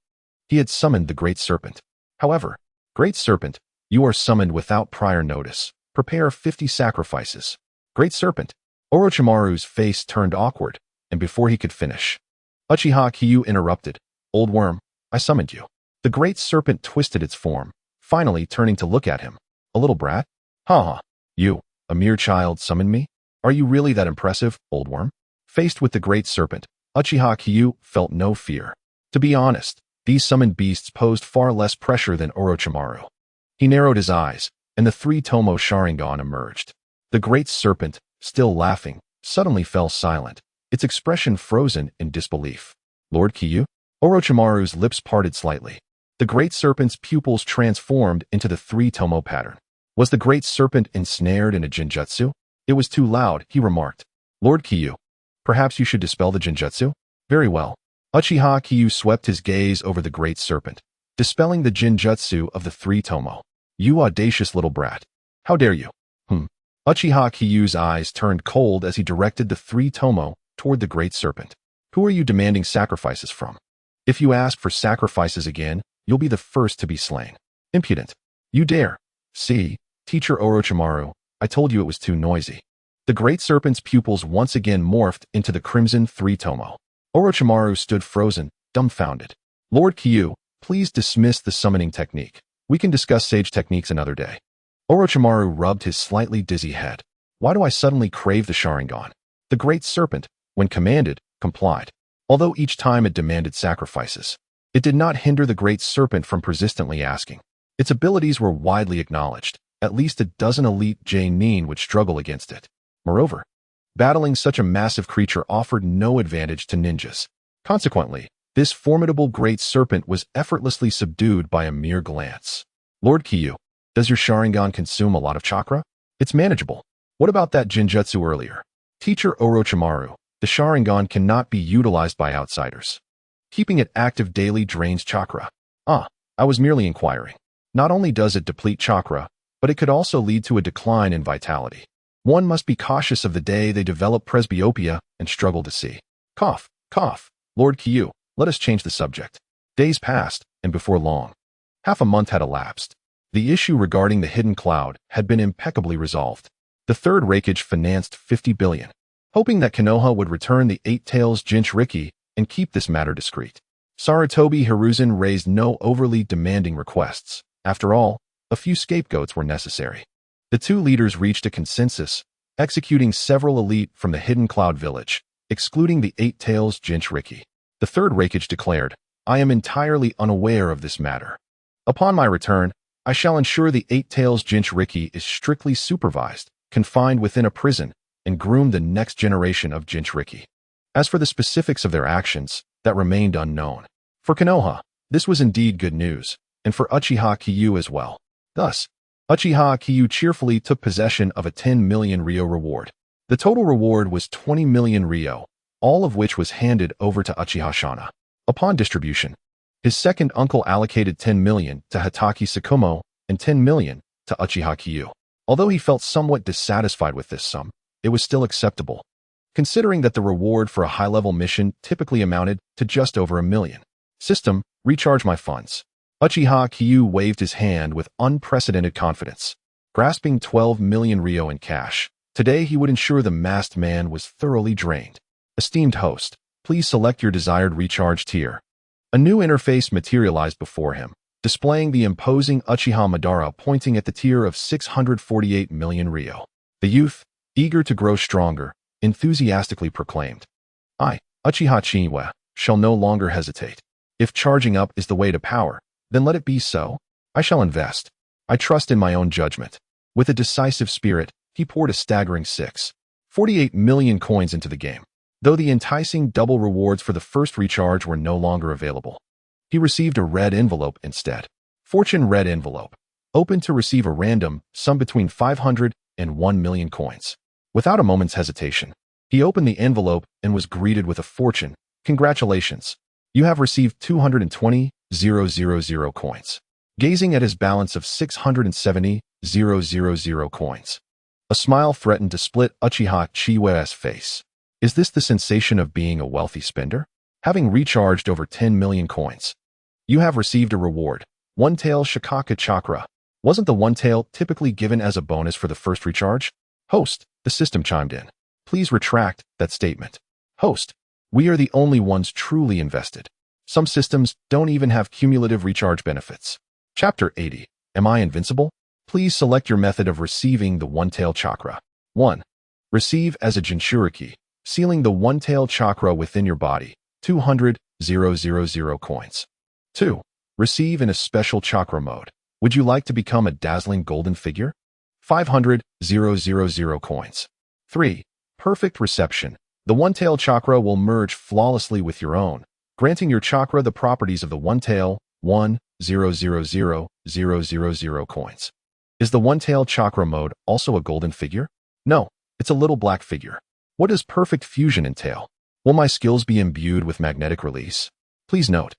he had summoned the great serpent. However, great serpent, You are summoned without prior notice. Prepare 50 sacrifices. Great Serpent. Orochimaru's face turned awkward, and before he could finish, Uchiha Chiyue interrupted. Old worm, I summoned you. The Great Serpent twisted its form, finally turning to look at him. A little brat? Ha. You, a mere child, summoned me? Are you really that impressive, old worm? Faced with the Great Serpent, Uchiha Chiyue felt no fear. To be honest, these summoned beasts posed far less pressure than Orochimaru. He narrowed his eyes, and the three tomoe Sharingan emerged. The Great Serpent, still laughing, suddenly fell silent, its expression frozen in disbelief. Lord Chiyue? Orochimaru's lips parted slightly. The Great Serpent's pupils transformed into the three tomoe pattern. Was the Great Serpent ensnared in a genjutsu? It was too loud, he remarked. Lord Chiyue, perhaps you should dispel the genjutsu? Very well. Uchiha Chiyue swept his gaze over the Great Serpent, dispelling the genjutsu of the three tomoe. You audacious little brat. How dare you? Uchiha Chiyue's eyes turned cold as he directed the three tomoe toward the Great Serpent. Who are you demanding sacrifices from? If you ask for sacrifices again, you'll be the first to be slain. Impudent. You dare. See, Teacher Orochimaru, I told you it was too noisy. The Great Serpent's pupils once again morphed into the crimson three tomoe. Orochimaru stood frozen, dumbfounded. Lord Chiyue, please dismiss the summoning technique. We can discuss sage techniques another day. Orochimaru rubbed his slightly dizzy head. Why do I suddenly crave the Sharingan? The Great Serpent, when commanded, complied. Although each time it demanded sacrifices, it did not hinder the Great Serpent from persistently asking. Its abilities were widely acknowledged. At least a dozen elite Genin would struggle against it. Moreover, battling such a massive creature offered no advantage to ninjas. Consequently, this formidable Great Serpent was effortlessly subdued by a mere glance. Lord Chiyue, does your Sharingan consume a lot of chakra? It's manageable. What about that genjutsu earlier? Teacher Orochimaru, the Sharingan cannot be utilized by outsiders. Keeping it active daily drains chakra. I was merely inquiring. Not only does it deplete chakra, but it could also lead to a decline in vitality. One must be cautious of the day they develop presbyopia and struggle to see. Cough. Lord Chiyue, let us change the subject. Days passed, and before long, half a month had elapsed. The issue regarding the hidden cloud had been impeccably resolved. The Third Raikage financed 50 billion, hoping that Konoha would return the Eight Tails Jinchuriki and keep this matter discreet. Sarutobi Hiruzen raised no overly demanding requests. After all, a few scapegoats were necessary. The two leaders reached a consensus, executing several elite from the Hidden Cloud Village, excluding the Eight Tails Jinchuriki. The Third Raikage declared, I am entirely unaware of this matter. Upon my return, I shall ensure the Eight Tails Jinchuriki is strictly supervised, confined within a prison, and groom the next generation of Jinchuriki. As for the specifics of their actions, that remained unknown. For Konoha, this was indeed good news, and for Uchiha Chiyue as well. Thus, Uchiha Chiyue cheerfully took possession of a 10 million Ryo reward. The total reward was 20 million Ryo, all of which was handed over to Uchiha Shana. Upon distribution, his second uncle allocated 10 million to Hatake Tsukumo and 10 million to Uchiha Chiyue. Although he felt somewhat dissatisfied with this sum, it was still acceptable, considering that the reward for a high-level mission typically amounted to just over 1 million. System, recharge my funds. Uchiha Chiyue waved his hand with unprecedented confidence, grasping 12 million Ryo in cash. Today he would ensure the masked man was thoroughly drained. Esteemed host, please select your desired recharge tier. A new interface materialized before him, displaying the imposing Uchiha Madara pointing at the tier of 648 million Ryo. The youth, eager to grow stronger, enthusiastically proclaimed, I, Uchiha Chiyue, shall no longer hesitate. If charging up is the way to power, then let it be so. I shall invest. I trust in my own judgment. With a decisive spirit, he poured a staggering 6.48 million coins into the game. Though the enticing double rewards for the first recharge were no longer available, he received a red envelope instead. Fortune red envelope, open to receive a random sum between 500 and 1 million coins. Without a moment's hesitation, he opened the envelope and was greeted with a fortune. Congratulations. You have received 220,000 coins. Gazing at his balance of 670,000 coins, a smile threatened to split Uchiha Chiyue's face. Is this the sensation of being a wealthy spender? Having recharged over 10 million coins, you have received a reward, 1 tail Shikaka Chakra, Wasn't the one tail typically given as a bonus for the first recharge? Host, the system chimed in. Please retract that statement. Host, we are the only ones truly invested. Some systems don't even have cumulative recharge benefits. Chapter 80. Am I invincible? Please select your method of receiving the one-tail chakra. 1. Receive as a Jinchuriki, sealing the one-tail chakra within your body, 200,000 coins. 2. Receive in a special chakra mode. Would you like to become a dazzling golden figure? 500,000 coins. 3. Perfect reception. The one-tail chakra will merge flawlessly with your own, granting your chakra the properties of the one-tail, 1,000,000 coins. Is the one-tail chakra mode also a golden figure? No, it's a little black figure. What does perfect fusion entail? Will my skills be imbued with magnetic release? Please note,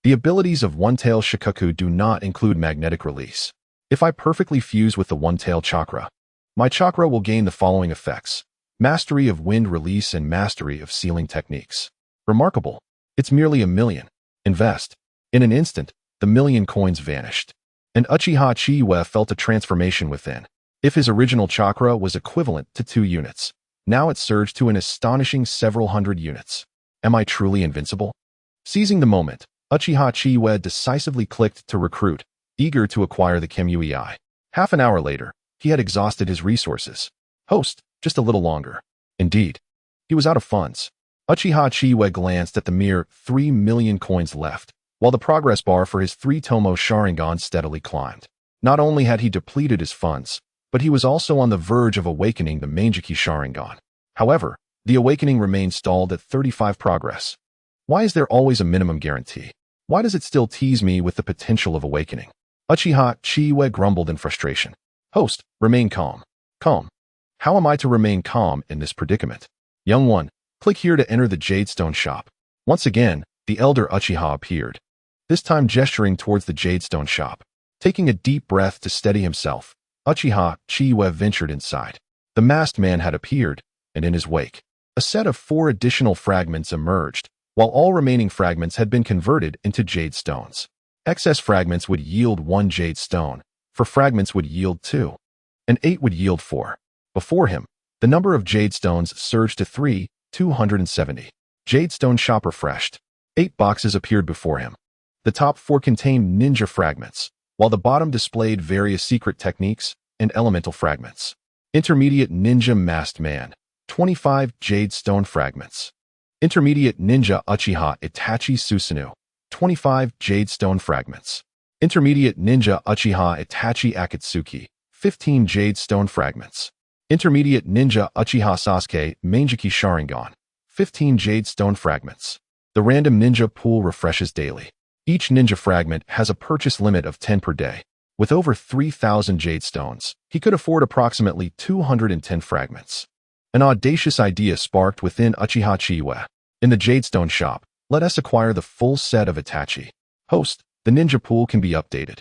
the abilities of one-tail Shikaku do not include magnetic release. If I perfectly fuse with the one-tail chakra, my chakra will gain the following effects: mastery of wind release and mastery of sealing techniques. Remarkable. It's merely 1,000,000. Invest. In an instant, the 1,000,000 coins vanished, and Uchiha Chiyue felt a transformation within. If his original chakra was equivalent to 2 units, now it surged to an astonishing several hundred units. Am I truly invincible? Seizing the moment, Uchiha Chiyue decisively clicked to recruit, eager to acquire the Kemuei. Half an hour later, he had exhausted his resources. Host, just a little longer. Indeed, he was out of funds. Uchiha Chiyue glanced at the mere 3,000,000 coins left, while the progress bar for his 3 tomoe Sharingan steadily climbed. Not only had he depleted his funds, but he was also on the verge of awakening the Mangeki Sharingan. However, the awakening remained stalled at 35 progress. Why is there always a minimum guarantee? Why does it still tease me with the potential of awakening? Uchiha Chiyue grumbled in frustration. Host, remain calm. Calm. How am I to remain calm in this predicament? Young one, click here to enter the Jadestone shop. Once again, the elder Uchiha appeared, this time gesturing towards the Jadestone shop. Taking a deep breath to steady himself, Uchiha Chiyue ventured inside. The masked man had appeared, and in his wake, a set of 4 additional fragments emerged, while all remaining fragments had been converted into jade stones. Excess fragments would yield 1 jade stone, 4 fragments would yield 2, and 8 would yield 4. Before him, the number of jade stones surged to 3,270. Jade stone shop refreshed. 8 boxes appeared before him. The top 4 contained ninja fragments, while the bottom displayed various secret techniques and elemental fragments. Intermediate ninja masked man, 25 jade stone fragments. Intermediate ninja Uchiha Itachi Susanoo, 25 jade stone fragments. Intermediate ninja Uchiha Itachi Akatsuki, 15 jade stone fragments. Intermediate ninja Uchiha Sasuke Mangeki Sharingan, 15 jade stone fragments. The random ninja pool refreshes daily. Each ninja fragment has a purchase limit of 10 per day. With over 3,000 jade stones, he could afford approximately 210 fragments. An audacious idea sparked within Uchiha Chiyue. In the Jadestone shop, let us acquire the full set of Itachi. Host, the ninja pool can be updated.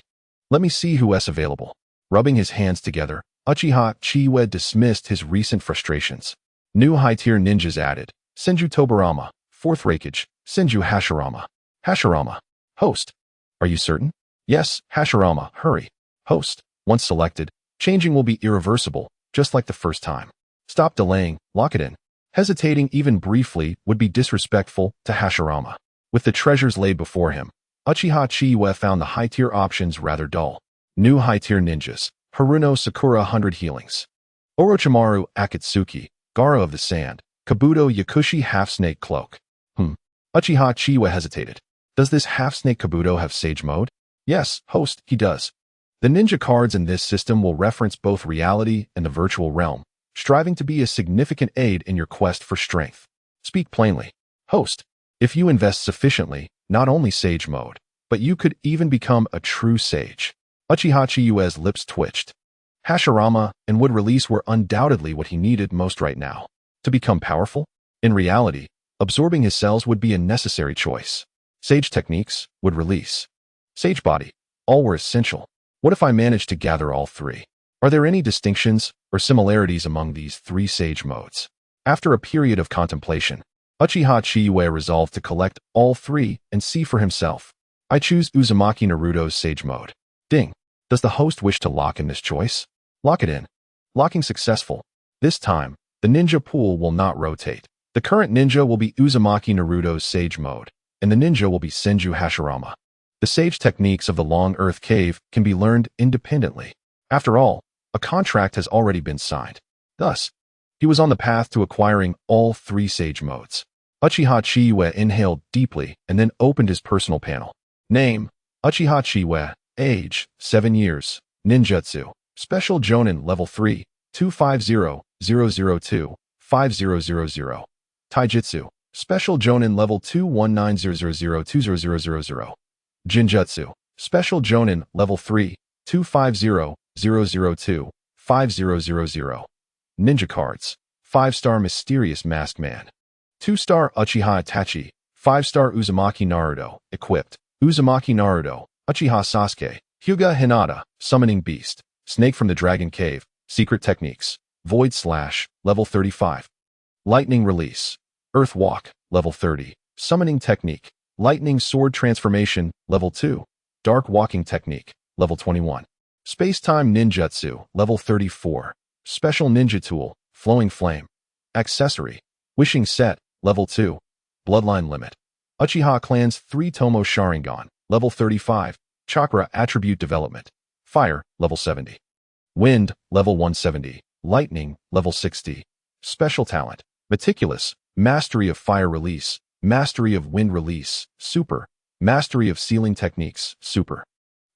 Let me see who's available. Rubbing his hands together, Uchiha Chiyue dismissed his recent frustrations. New high-tier ninjas added. Senju Tobarama, 4th Raikage, Senju Hashirama. Hashirama. Host. Are you certain? Yes, Hashirama, hurry. Host. Once selected, changing will be irreversible, just like the first time. Stop delaying, lock it in. Hesitating even briefly would be disrespectful to Hashirama. With the treasures laid before him, Uchiha Chiyue found the high-tier options rather dull. New high-tier ninjas. Haruno Sakura 100 healings. Orochimaru Akatsuki, Gaara of the Sand. Kabuto Yakushi Half-Snake Cloak. Uchiha Chiyue hesitated. Does this half-snake Kabuto have Sage Mode? Yes, host, he does. The ninja cards in this system will reference both reality and the virtual realm, striving to be a significant aid in your quest for strength. Speak plainly. Host, if you invest sufficiently, not only Sage Mode, but you could even become a true sage. Uchiha Chiyue's lips twitched. Hashirama and would release were undoubtedly what he needed most right now. To become powerful? In reality, absorbing his cells would be a necessary choice. Sage techniques would release. Sage body, all were essential. What if I managed to gather all 3? Are there any distinctions or similarities among these 3 sage modes? After a period of contemplation, Uchiha Chiyue resolved to collect all 3 and see for himself. I choose Uzumaki Naruto's Sage Mode. Ding. Does the host wish to lock in this choice? Lock it in. Locking successful. This time, the ninja pool will not rotate. The current ninja will be Uzumaki Naruto's Sage mode, and the ninja will be Senju Hashirama. The Sage techniques of the Long Earth Cave can be learned independently. After all, a contract has already been signed. Thus, he was on the path to acquiring all 3 Sage modes. Uchiha Chiyue inhaled deeply and then opened his personal panel. Name: Uchiha Chiyue. Age: 7 years. Ninjutsu: Special Jonin Level 3, 250002-5000. Taijutsu: Special Jonin Level 2, 19002000. Jinjutsu: Special Jonin Level 3, 250002-5000. Ninja Cards: 5-star Mysterious Masked Man. 2-star Uchiha Itachi. 5-star Uzumaki Naruto. Equipped: Uzumaki Naruto, Uchiha Sasuke, Hyuga Hinata, Summoning Beast, Snake from the Dragon Cave, Secret Techniques, Void Slash, Level 35. Lightning Release, Earth Walk, Level 30, Summoning Technique, Lightning Sword Transformation, Level 2, Dark Walking Technique, Level 21. Space-Time Ninjutsu, Level 34, Special Ninja Tool, Flowing Flame. Accessory, Wishing Set, Level 2, Bloodline Limit. Uchiha Clan's 3 tomoe Sharingan, Level 35, Chakra Attribute Development. Fire, Level 70. Wind, Level 170. Lightning, Level 60. Special Talent: Meticulous, Mastery of Fire Release, Mastery of Wind Release, Super, Mastery of Sealing Techniques, Super.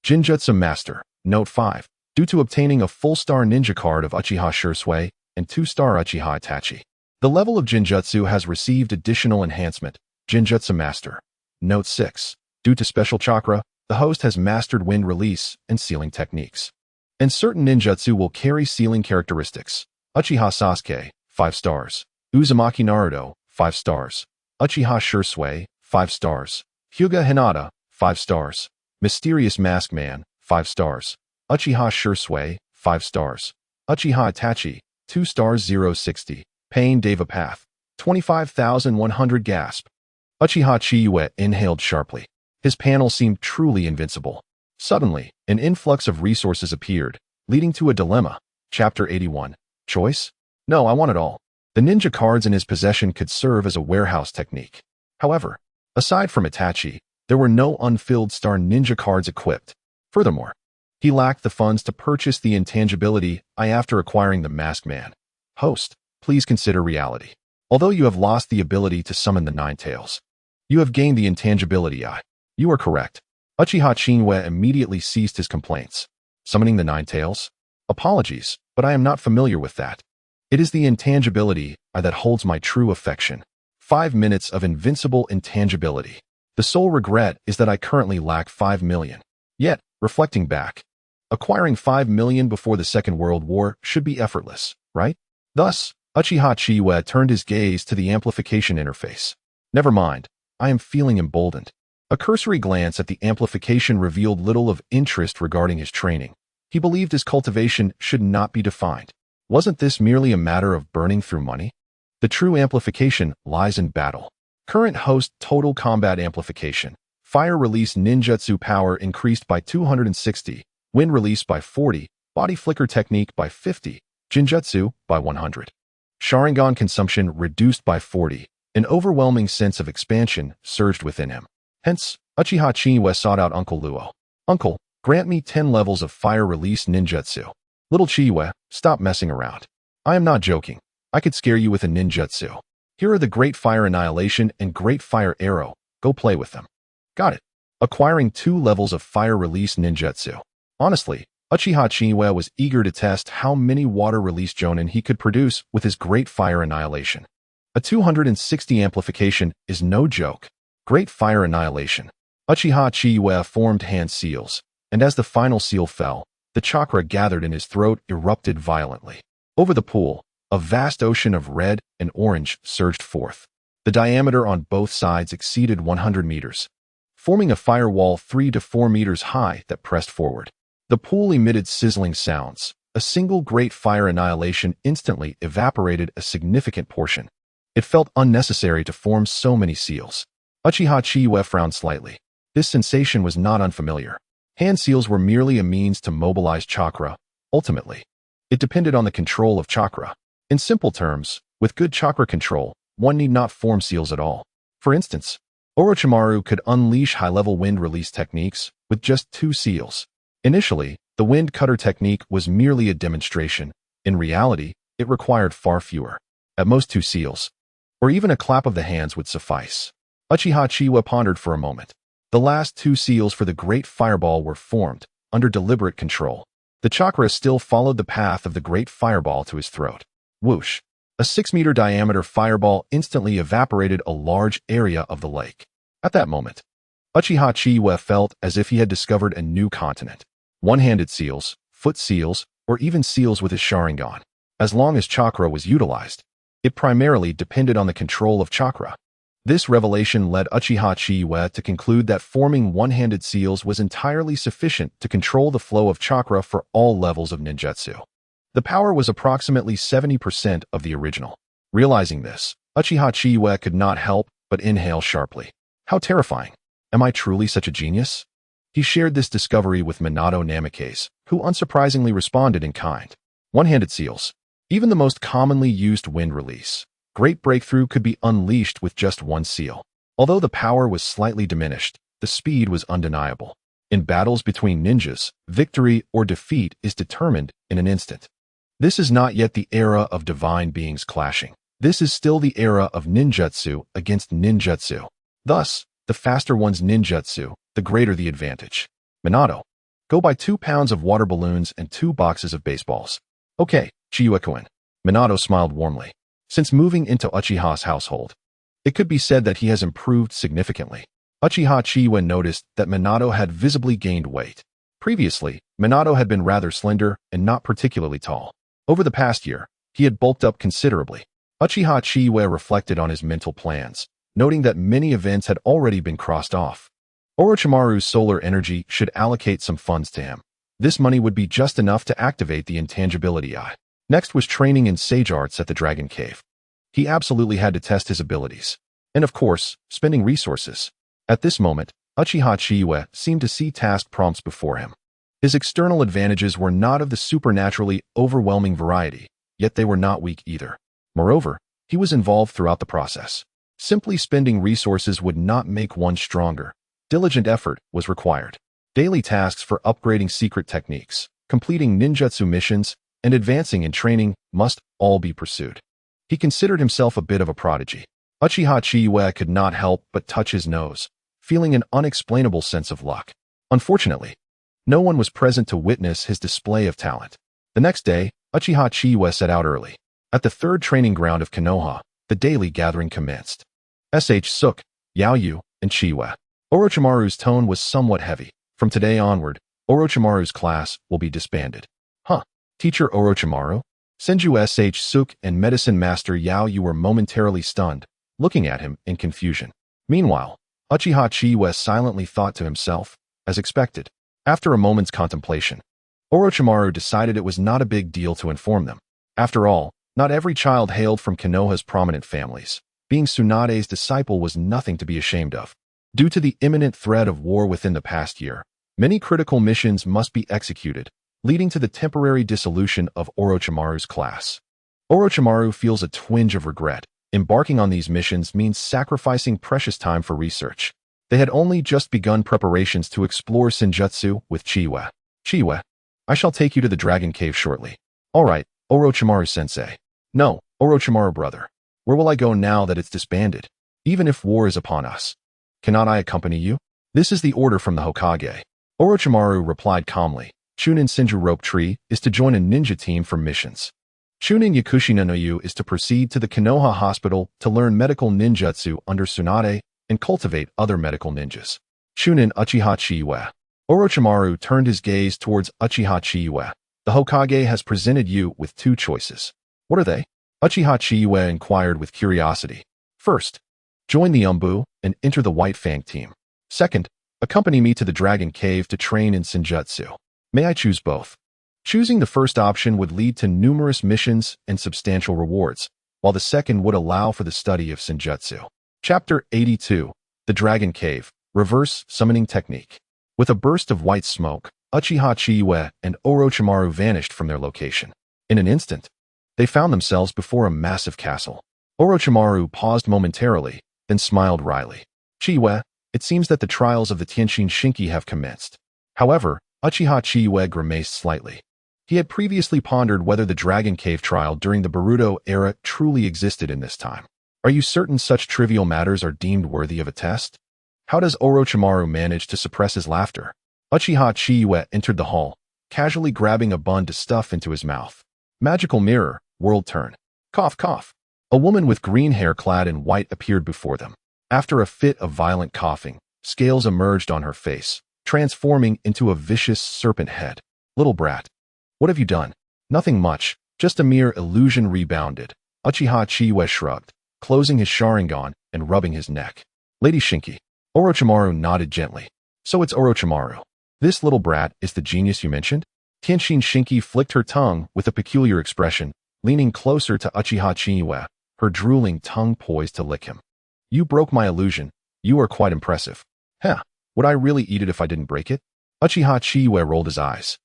Jinjutsu Master, Note 5. Due to obtaining a full-star ninja card of Uchiha Chiyue and 2-star Uchiha Itachi, the level of Jinjutsu has received additional enhancement. Jinjutsu Master. Note 6. Due to special chakra, the host has mastered wind release and sealing techniques. And certain ninjutsu will carry sealing characteristics. Uchiha Sasuke, 5 stars. Uzumaki Naruto, 5 stars. Uchiha Chiyue, 5 stars. Hyuga Hinata, 5 stars. Mysterious Masked Man, 5 stars. Uchiha Chiyue, 5 stars. Uchiha Itachi, 2 stars. 060. Pain Deva Path, 25,100. Gasp. Uchiha Chiyue inhaled sharply. His panel seemed truly invincible. Suddenly, an influx of resources appeared, leading to a dilemma. Chapter 81. Choice? No, I want it all. The ninja cards in his possession could serve as a warehouse technique. However, aside from Itachi, there were no unfilled star ninja cards equipped. Furthermore, he lacked the funds to purchase the intangibility after acquiring the Masked Man. Host, please consider reality. Although you have lost the ability to summon the Nine Tails, you have gained the intangibility I. You are correct. Uchiha Chiyue immediately ceased his complaints. Summoning the Nine Tails? Apologies, but I am not familiar with that. It is the intangibility that holds my true affection. 5 minutes of invincible intangibility. The sole regret is that I currently lack 5 million. Yet, reflecting back, acquiring 5 million before the Second World War should be effortless, right? Thus, Uchiha Chiyue turned his gaze to the amplification interface. Never mind, I am feeling emboldened. A cursory glance at the amplification revealed little of interest regarding his training. He believed his cultivation should not be defined. Wasn't this merely a matter of burning through money? The true amplification lies in battle. Current host total combat amplification. Fire release ninjutsu power increased by 260, wind release by 40, body flicker technique by 50, jinjutsu by 100. Sharingan consumption reduced by 40. An overwhelming sense of expansion surged within him. Hence, Uchiha Chiyue sought out Uncle Luo. Uncle, grant me 10 levels of fire release ninjutsu. Little Chiyue, stop messing around. I am not joking. I could scare you with a ninjutsu. Here are the Great Fire Annihilation and Great Fire Arrow. Go play with them. Got it. Acquiring 2 levels of fire release ninjutsu. Honestly, Uchiha Chiyue was eager to test how many water release jonin he could produce with his Great Fire Annihilation. A 260 amplification is no joke. Great Fire Annihilation. Uchiha Chiyue formed hand seals, and as the final seal fell, the chakra gathered in his throat erupted violently. Over the pool, a vast ocean of red and orange surged forth. The diameter on both sides exceeded 100 meters, forming a firewall 3 to 4 meters high that pressed forward. The pool emitted sizzling sounds. A single Great Fire Annihilation instantly evaporated a significant portion. It felt unnecessary to form so many seals. Uchiha Chiyue frowned slightly. This sensation was not unfamiliar. Hand seals were merely a means to mobilize chakra. Ultimately, it depended on the control of chakra. In simple terms, with good chakra control, one need not form seals at all. For instance, Orochimaru could unleash high-level wind release techniques with just 2 seals. Initially, the wind cutter technique was merely a demonstration. In reality, it required far fewer. At most 2 seals, or even a clap of the hands would suffice. Uchiha Chiyue pondered for a moment. The last 2 seals for the Great Fireball were formed, under deliberate control. The chakra still followed the path of the Great Fireball to his throat. Whoosh! A 6-meter diameter fireball instantly evaporated a large area of the lake. At that moment, Uchiha Chiyue felt as if he had discovered a new continent. One-handed seals, foot seals, or even seals with his Sharingan. As long as chakra was utilized, it primarily depended on the control of chakra. This revelation led Uchiha Chiyue to conclude that forming one-handed seals was entirely sufficient to control the flow of chakra for all levels of ninjutsu. The power was approximately 70% of the original. Realizing this, Uchiha Chiyue could not help but inhale sharply. How terrifying! Am I truly such a genius? He shared this discovery with Minato Namikaze, who unsurprisingly responded in kind. One-handed seals. Even the most commonly used wind release. Great breakthrough could be unleashed with just 1 seal. Although the power was slightly diminished, the speed was undeniable. In battles between ninjas, victory or defeat is determined in an instant. This is not yet the era of divine beings clashing. This is still the era of ninjutsu against ninjutsu. Thus, the faster one's ninjutsu, the greater the advantage. Minato, go buy 2 pounds of water balloons and 2 boxes of baseballs. Okay, Chiyue-kun. Minato smiled warmly. Since moving into Uchiha's household, it could be said that he has improved significantly. Uchiha Chiyue noticed that Minato had visibly gained weight. Previously, Minato had been rather slender and not particularly tall. Over the past year, he had bulked up considerably. Uchiha Chiyue reflected on his mental plans, noting that many events had already been crossed off. Orochimaru's solar energy should allocate some funds to him. This money would be just enough to activate the intangibility eye. Next was training in sage arts at the Dragon Cave. He absolutely had to test his abilities. And of course, spending resources. At this moment, Uchiha Chiyue seemed to see task prompts before him. His external advantages were not of the supernaturally overwhelming variety, yet they were not weak either. Moreover, he was involved throughout the process. Simply spending resources would not make one stronger. Diligent effort was required. Daily tasks for upgrading secret techniques, completing ninjutsu missions, and advancing in training must all be pursued. He considered himself a bit of a prodigy. Uchiha Chiyue could not help but touch his nose, feeling an unexplainable sense of luck. Unfortunately, no one was present to witness his display of talent. The next day, Uchiha Chiyue set out early. At the 3rd training ground of Konoha, the daily gathering commenced. Suk, Yaoyu, and Chiyue. Orochimaru's tone was somewhat heavy. From today onward, Orochimaru's class will be disbanded. Huh? Teacher Orochimaru? Senju Suk and Medicine Master Yaoyu were momentarily stunned, looking at him in confusion. Meanwhile, Uchiha Chiyue silently thought to himself, as expected. After a moment's contemplation, Orochimaru decided it was not a big deal to inform them. After all, not every child hailed from Konoha's prominent families. Being Tsunade's disciple was nothing to be ashamed of. Due to the imminent threat of war within the past year, many critical missions must be executed, leading to the temporary dissolution of Orochimaru's class. Orochimaru feels a twinge of regret. Embarking on these missions means sacrificing precious time for research. They had only just begun preparations to explore Senjutsu with Chiyue. Chiyue, I shall take you to the Dragon Cave shortly. All right, Orochimaru-sensei. No, Orochimaru brother. Where will I go now that it's disbanded? Even if war is upon us. Cannot I accompany you? This is the order from the Hokage. Orochimaru replied calmly. Chunin Senju Rope Tree is to join a ninja team for missions. Chunin Yakushina no Yu is to proceed to the Konoha Hospital to learn medical ninjutsu under Tsunade and cultivate other medical ninjas. Chunin Uchiha Chiyue. Orochimaru turned his gaze towards Uchiha Chiyue. The Hokage has presented you with 2 choices. What are they? Uchiha Chiyue inquired with curiosity. First, join the Umbu and enter the White Fang team. Second, accompany me to the Dragon Cave to train in Senjutsu. May I choose both? Choosing the first option would lead to numerous missions and substantial rewards, while the second would allow for the study of Senjutsu. Chapter 82. The Dragon Cave. Reverse Summoning Technique. With a burst of white smoke, Uchiha Chiyue and Orochimaru vanished from their location. In an instant, they found themselves before a massive castle. Orochimaru paused momentarily, then smiled wryly. Chiyue, it seems that the trials of the Tenshin Shinki have commenced. However, Uchiha Chiyue grimaced slightly. He had previously pondered whether the Dragon Cave trial during the Boruto era truly existed in this time. Are you certain such trivial matters are deemed worthy of a test? How does Orochimaru manage to suppress his laughter? Uchiha Chiyue entered the hall, casually grabbing a bun to stuff into his mouth. Magical mirror, world turn. Cough, cough. A woman with green hair clad in white appeared before them. After a fit of violent coughing, scales emerged on her face, transforming into a vicious serpent head. Little brat. What have you done? Nothing much, just a mere illusion rebounded. Uchiha Chiyue shrugged, closing his Sharingan and rubbing his neck. Lady Shinki. Orochimaru nodded gently. So it's Orochimaru. This little brat is the genius you mentioned? Tenshin Shinki flicked her tongue with a peculiar expression, leaning closer to Uchiha Chiyue, her drooling tongue poised to lick him. You broke my illusion. You are quite impressive. Heh, would I really eat it if I didn't break it? Uchiha Chiyue rolled his eyes.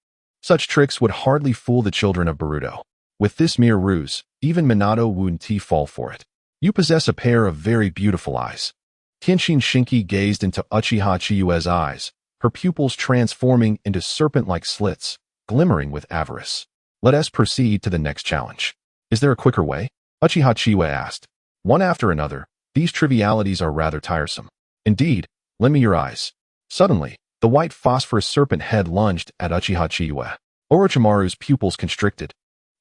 Such tricks would hardly fool the children of Boruto. With this mere ruse, even Minato wouldn't fall for it. You possess a pair of very beautiful eyes. Tenshin Shinki gazed into Uchiha Chiyue's eyes, her pupils transforming into serpent-like slits, glimmering with avarice. Let us proceed to the next challenge. Is there a quicker way? Uchiha Chiyue asked. One after another, these trivialities are rather tiresome. Indeed, lend me your eyes. Suddenly, the white phosphorus serpent head lunged at Uchiha Chiyue. Orochimaru's pupils constricted,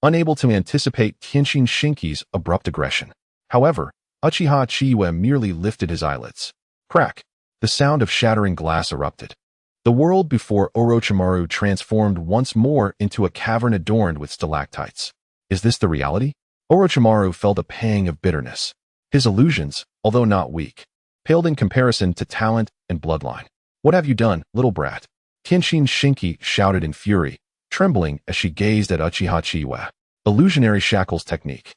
unable to anticipate Tenshin Shinki's abrupt aggression. However, Uchiha Chiyue merely lifted his eyelids. Crack! The sound of shattering glass erupted. The world before Orochimaru transformed once more into a cavern adorned with stalactites. Is this the reality? Orochimaru felt a pang of bitterness. His illusions, although not weak, paled in comparison to talent and bloodline. What have you done, little brat? Tenshin Shinki shouted in fury, trembling as she gazed at Uchiha Chiyue. Illusionary shackles technique.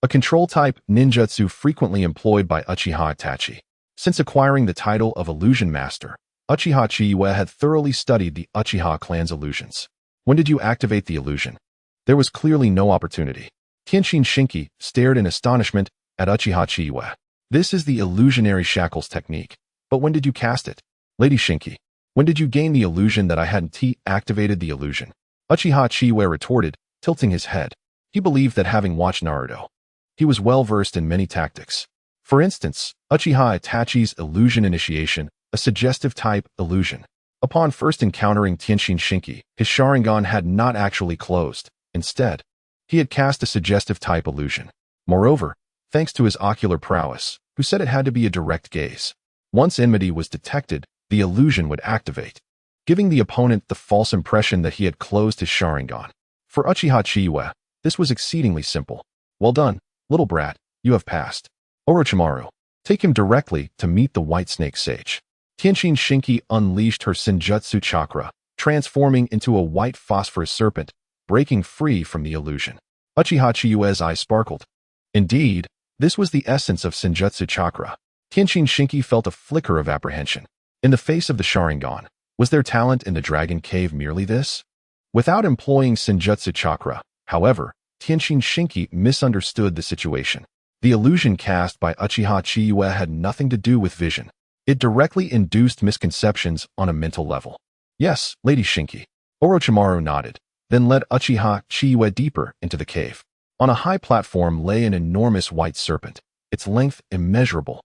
A control-type ninjutsu frequently employed by Uchiha Itachi. Since acquiring the title of Illusion Master, Uchiha Chiyue had thoroughly studied the Uchiha clan's illusions. When did you activate the illusion? There was clearly no opportunity. Tenshin Shinki stared in astonishment at Uchiha Chiyue. This is the illusionary shackles technique. But when did you cast it? Lady Shinki, when did you gain the illusion that I hadn't activated the illusion? Uchiha Chiyue retorted, tilting his head. He believed that having watched Naruto, he was well versed in many tactics. For instance, Uchiha Itachi's illusion initiation, a suggestive type illusion. Upon first encountering Tenshin Shinki, his Sharingan had not actually closed. Instead, he had cast a suggestive type illusion. Moreover, thanks to his ocular prowess, who said it had to be a direct gaze. Once enmity was detected, the illusion would activate, giving the opponent the false impression that he had closed his Sharingan. For Uchiha Chiyue, this was exceedingly simple. Well done, little brat, you have passed. Orochimaru, take him directly to meet the White Snake Sage. Tenshin Shinki unleashed her Senjutsu chakra, transforming into a white phosphorus serpent, breaking free from the illusion. Uchiha Chiyue's eyes sparkled. Indeed, this was the essence of Senjutsu chakra. Tenshin Shinki felt a flicker of apprehension. In the face of the Sharingan, was their talent in the Dragon Cave merely this? Without employing Senjutsu chakra, however, Tenshin Shinki misunderstood the situation. The illusion cast by Uchiha Chiyue had nothing to do with vision. It directly induced misconceptions on a mental level. Yes, Lady Shinki. Orochimaru nodded, then led Uchiha Chiyue deeper into the cave. On a high platform lay an enormous white serpent, its length immeasurable.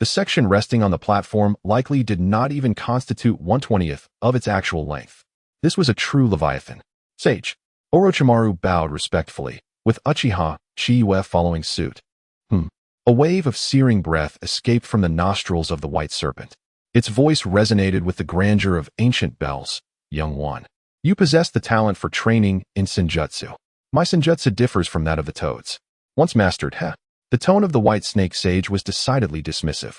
The section resting on the platform likely did not even constitute 1/20th of its actual length. This was a true Leviathan. Sage. Orochimaru bowed respectfully, with Uchiha Chiyue following suit. A wave of searing breath escaped from the nostrils of the white serpent. Its voice resonated with the grandeur of ancient bells. Young one, you possess the talent for training in Senjutsu. My Senjutsu differs from that of the toads. Once mastered, The tone of the White Snake Sage was decidedly dismissive.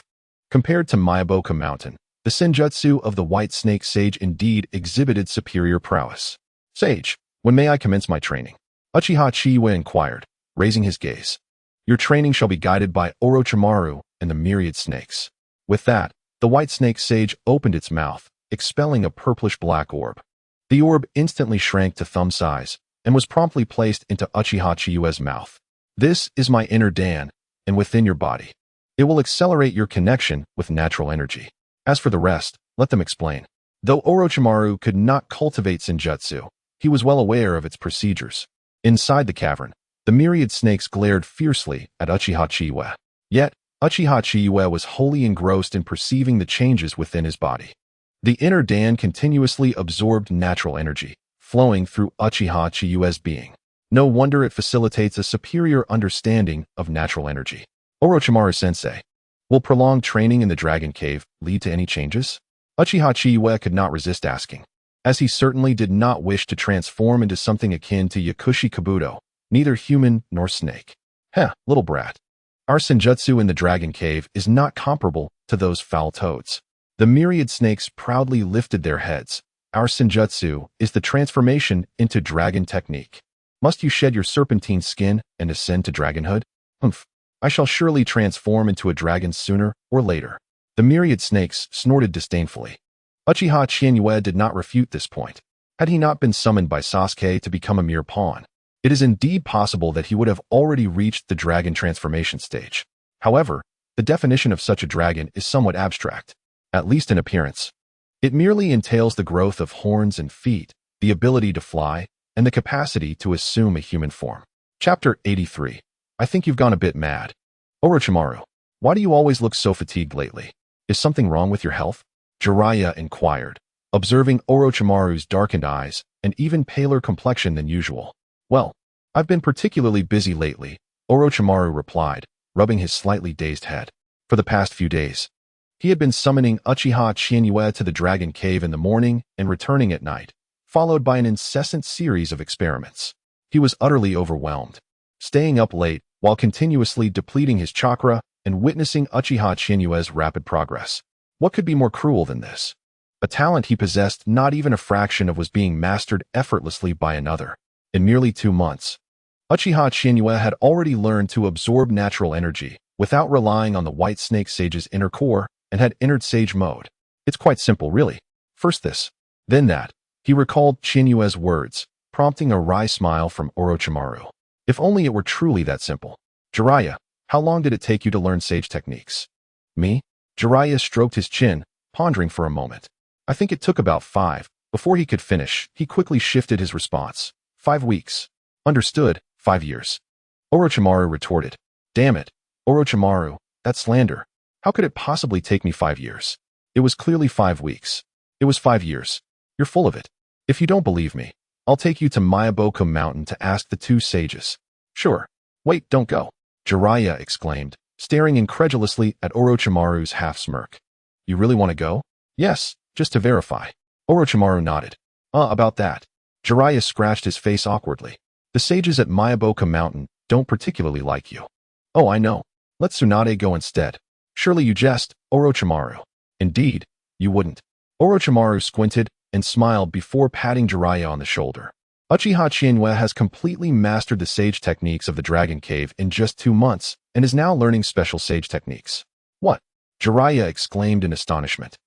Compared to Myaboka Mountain, the Senjutsu of the White Snake Sage indeed exhibited superior prowess. Sage, when may I commence my training? Uchiha Chiyue inquired, raising his gaze. Your training shall be guided by Orochimaru and the myriad snakes. With that, the White Snake Sage opened its mouth, expelling a purplish-black orb. The orb instantly shrank to thumb size and was promptly placed into Uchiha Chiyue's mouth. This is my inner Dan, and within your body. It will accelerate your connection with natural energy. As for the rest, let them explain. Though Orochimaru could not cultivate Senjutsu, he was well aware of its procedures. Inside the cavern, the myriad snakes glared fiercely at Uchiha Chiyue. Yet, Uchiha Chiyue was wholly engrossed in perceiving the changes within his body. The inner Dan continuously absorbed natural energy, flowing through Uchiha Chiyue's being. No wonder it facilitates a superior understanding of natural energy. Orochimaru-sensei, will prolonged training in the Dragon Cave lead to any changes? Uchiha Chiyue could not resist asking, as he certainly did not wish to transform into something akin to Yakushi Kabuto, neither human nor snake. Little brat. Our Senjutsu in the Dragon Cave is not comparable to those foul toads. The myriad snakes proudly lifted their heads. Our Senjutsu is the transformation into dragon technique. Must you shed your serpentine skin and ascend to dragonhood? I shall surely transform into a dragon sooner or later. The myriad snakes snorted disdainfully. Uchiha Chiyue did not refute this point. Had he not been summoned by Sasuke to become a mere pawn, it is indeed possible that he would have already reached the dragon transformation stage. However, the definition of such a dragon is somewhat abstract, at least in appearance. It merely entails the growth of horns and feet, the ability to fly, and the capacity to assume a human form. Chapter 83. I think you've gone a bit mad. Orochimaru, why do you always look so fatigued lately? Is something wrong with your health? Jiraiya inquired, observing Orochimaru's darkened eyes and even paler complexion than usual. Well, I've been particularly busy lately, Orochimaru replied, rubbing his slightly dazed head. For the past few days, he had been summoning Uchiha Chiyue to the Dragon Cave in the morning and returning at night, followed by an incessant series of experiments. He was utterly overwhelmed, staying up late while continuously depleting his chakra and witnessing Uchiha Chiyue's rapid progress. What could be more cruel than this? A talent he possessed not even a fraction of was being mastered effortlessly by another. In merely 2 months, Uchiha Chiyue had already learned to absorb natural energy without relying on the White Snake Sage's inner core and had entered Sage mode. It's quite simple, really. First this, then that. He recalled Chinyue's words, prompting a wry smile from Orochimaru. If only it were truly that simple. Jiraiya, how long did it take you to learn Sage techniques? Me? Jiraiya stroked his chin, pondering for a moment. I think it took about 5. Before he could finish, he quickly shifted his response. 5 weeks. Understood, 5 years. Orochimaru retorted. Damn it, Orochimaru, that's slander. How could it possibly take me 5 years? It was clearly 5 weeks. It was 5 years. You're full of it. If you don't believe me, I'll take you to Myaboku Mountain to ask the 2 sages. Sure. Wait, don't go. Jiraiya exclaimed, staring incredulously at Orochimaru's half-smirk. You really want to go? Yes, just to verify. Orochimaru nodded. About that. Jiraiya scratched his face awkwardly. The sages at Myaboku Mountain don't particularly like you. Oh, I know. Let Tsunade go instead. Surely you jest, Orochimaru. Indeed, you wouldn't. Orochimaru squinted and smiled before patting Jiraiya on the shoulder. Uchiha Chiyue has completely mastered the sage techniques of the Dragon Cave in just 2 months and is now learning special sage techniques. What? Jiraiya exclaimed in astonishment,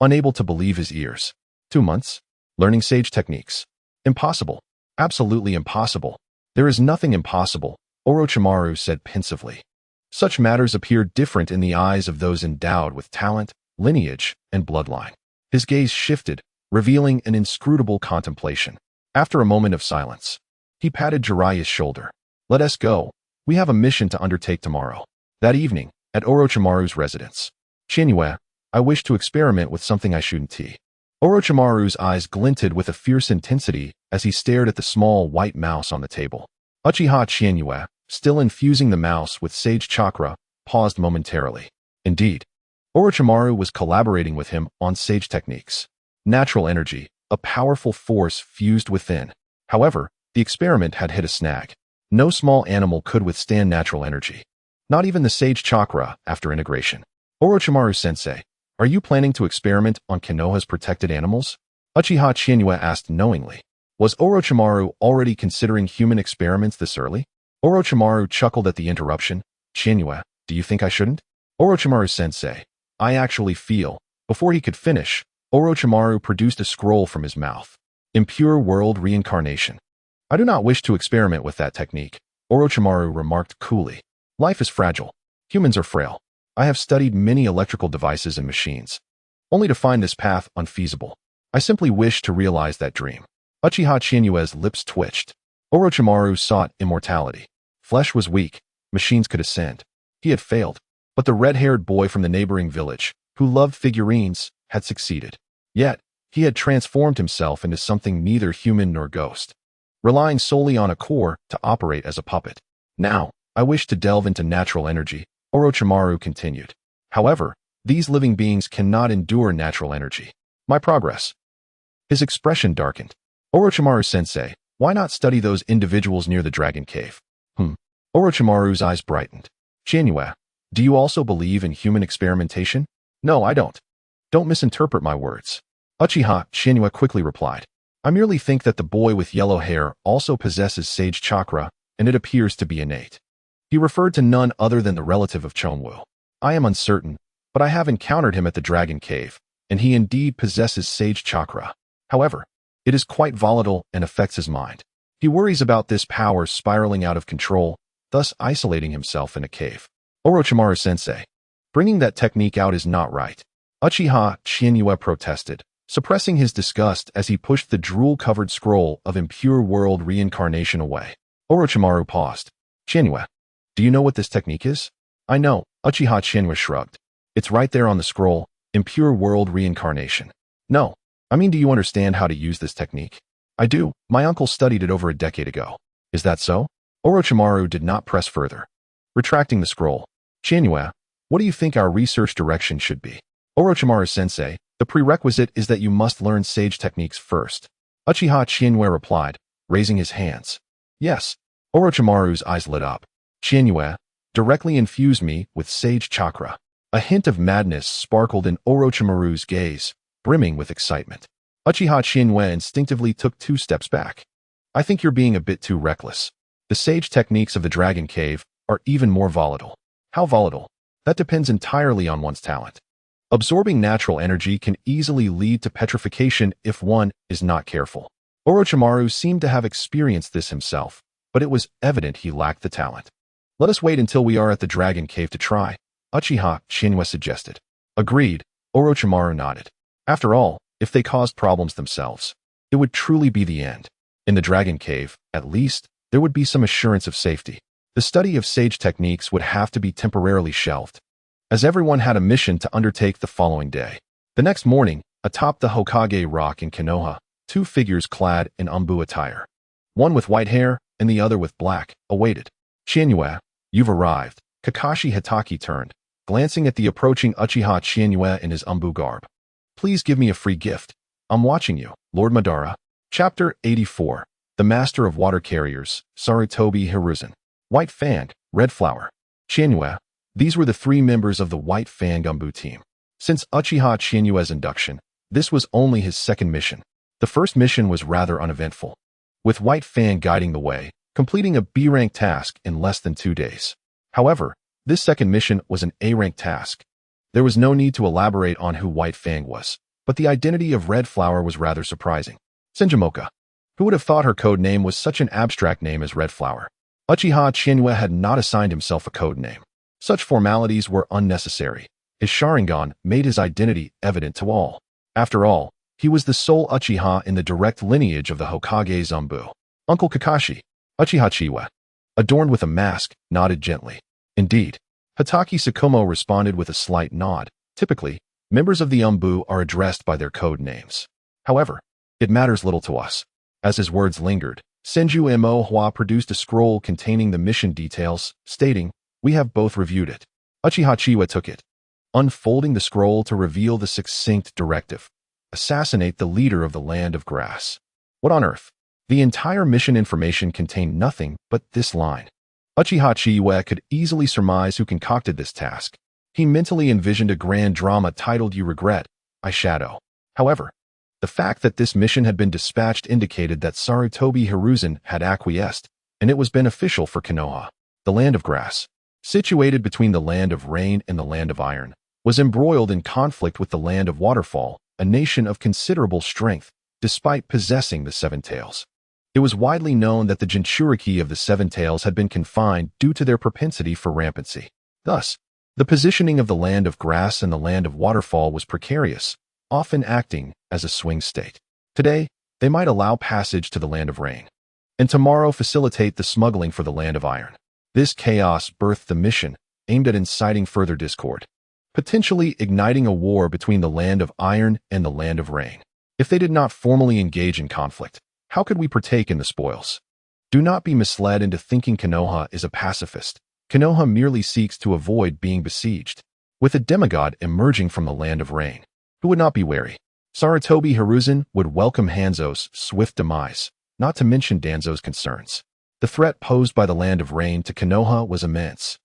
unable to believe his ears. 2 months? Learning sage techniques? Impossible. Absolutely impossible. There is nothing impossible, Orochimaru said pensively. Such matters appear different in the eyes of those endowed with talent, lineage, and bloodline. His gaze shifted, revealing an inscrutable contemplation. After a moment of silence, he patted Jiraiya's shoulder. Let us go. We have a mission to undertake tomorrow. That evening, at Orochimaru's residence. Chiyue, I wish to experiment with something I shouldn't tea. Orochimaru's eyes glinted with a fierce intensity as he stared at the small white mouse on the table. Uchiha Chiyue, still infusing the mouse with sage chakra, paused momentarily. Indeed, Orochimaru was collaborating with him on sage techniques. Natural energy, a powerful force fused within. However, the experiment had hit a snag. No small animal could withstand natural energy. Not even the sage chakra after integration. Orochimaru-sensei, are you planning to experiment on Konoha's protected animals? Uchiha Chiyue asked knowingly. Was Orochimaru already considering human experiments this early? Orochimaru chuckled at the interruption. Chiyue, do you think I shouldn't? Orochimaru-sensei, I actually feel. Before he could finish, Orochimaru produced a scroll from his mouth. Impure world reincarnation. I do not wish to experiment with that technique, Orochimaru remarked coolly. Life is fragile. Humans are frail. I have studied many electrical devices and machines, only to find this path unfeasible. I simply wish to realize that dream. Uchiha Chiyue's lips twitched. Orochimaru sought immortality. Flesh was weak. Machines could ascend. He had failed. But the red-haired boy from the neighboring village, who loved figurines, had succeeded. Yet, he had transformed himself into something neither human nor ghost, relying solely on a core to operate as a puppet. Now, I wish to delve into natural energy, Orochimaru continued. However, these living beings cannot endure natural energy. My progress. His expression darkened. Orochimaru-sensei, why not study those individuals near the Dragon Cave? Orochimaru's eyes brightened. Chiyue, do you also believe in human experimentation? No, I don't. Don't misinterpret my words. Uchiha Chiyue quickly replied. I merely think that the boy with yellow hair also possesses sage chakra, and it appears to be innate. He referred to none other than the relative of Chonwu. I am uncertain, but I have encountered him at the Dragon Cave, and he indeed possesses sage chakra. However, it is quite volatile and affects his mind. He worries about this power spiraling out of control, thus isolating himself in a cave. Orochimaru-sensei, bringing that technique out is not right. Uchiha Chiyue protested, suppressing his disgust as he pushed the drool-covered scroll of impure world reincarnation away. Orochimaru paused. Chiyue, do you know what this technique is? I know, Uchiha Chiyue shrugged. It's right there on the scroll, impure world reincarnation. No, I mean, do you understand how to use this technique? I do. My uncle studied it over a decade ago. Is that so? Orochimaru did not press further. Retracting the scroll. Chiyue, what do you think our research direction should be? Orochimaru-sensei, the prerequisite is that you must learn sage techniques first. Uchiha Chiyue replied, raising his hands. Yes. Orochimaru's eyes lit up. Chiyue, directly infuse me with sage chakra. A hint of madness sparkled in Orochimaru's gaze, brimming with excitement. Uchiha Chiyue instinctively took 2 steps back. I think you're being a bit too reckless. The sage techniques of the Dragon Cave are even more volatile. How volatile? That depends entirely on one's talent. Absorbing natural energy can easily lead to petrification if one is not careful. Orochimaru seemed to have experienced this himself, but it was evident he lacked the talent. Let us wait until we are at the Dragon Cave to try, Uchiha Chiyue suggested. Agreed, Orochimaru nodded. After all, if they caused problems themselves, it would truly be the end. In the Dragon Cave, at least, there would be some assurance of safety. The study of sage techniques would have to be temporarily shelved, as everyone had a mission to undertake the following day. The next morning, atop the Hokage rock in Konoha, 2 figures clad in umbu attire, one with white hair and the other with black, awaited. Chiyue, you've arrived. Kakashi Hitaki turned, glancing at the approaching Uchiha Chiyue in his umbu garb. Please give me a free gift. I'm watching you, Lord Madara. Chapter 84. The Master of Water Carriers, Sarutobi Hiruzen. White Fang, Red Flower. Chiyue, these were the 3 members of the White Fang umbu team. Since Uchiha Chiyue's induction, this was only his second mission. The first mission was rather uneventful, with White Fang guiding the way, completing a B-rank task in less than 2 days. However, this second mission was an A-rank task. There was no need to elaborate on who White Fang was, but the identity of Red Flower was rather surprising. Senjamoka. Who would have thought her code name was such an abstract name as Red Flower? Uchiha Chiyue had not assigned himself a code name. Such formalities were unnecessary. His Sharingan made his identity evident to all. After all, he was the sole Uchiha in the direct lineage of the Hokage Zanbu. Uncle Kakashi, Uchiha Chiyue, adorned with a mask, nodded gently. Indeed. Hitaki Tsukumo responded with a slight nod. Typically, members of the umbu are addressed by their code names. However, it matters little to us. As his words lingered, Senju Mo Hua produced a scroll containing the mission details, stating, we have both reviewed it. Uchiha Chiyue took it, unfolding the scroll to reveal the succinct directive. Assassinate the leader of the Land of Grass. What on earth? The entire mission information contained nothing but this line. Uchiha Chiyue could easily surmise who concocted this task. He mentally envisioned a grand drama titled You Regret, I Shadow. However, the fact that this mission had been dispatched indicated that Sarutobi Hiruzen had acquiesced, and it was beneficial for Konoha. The Land of Grass, situated between the Land of Rain and the Land of Iron, was embroiled in conflict with the Land of Waterfall, a nation of considerable strength, despite possessing the Seven Tails. It was widely known that the Jinchuriki of the Seven Tails had been confined due to their propensity for rampancy. Thus, the positioning of the land of grass and the land of waterfall was precarious, often acting as a swing state. Today, they might allow passage to the land of rain, and tomorrow facilitate the smuggling for the land of iron. This chaos birthed the mission, aimed at inciting further discord, potentially igniting a war between the land of iron and the land of rain. If they did not formally engage in conflict, how could we partake in the spoils? Do not be misled into thinking Konoha is a pacifist. Konoha merely seeks to avoid being besieged. With a demigod emerging from the land of rain, who would not be wary? Sarutobi Hiruzen would welcome Hanzo's swift demise, not to mention Danzo's concerns. The threat posed by the land of rain to Konoha was immense.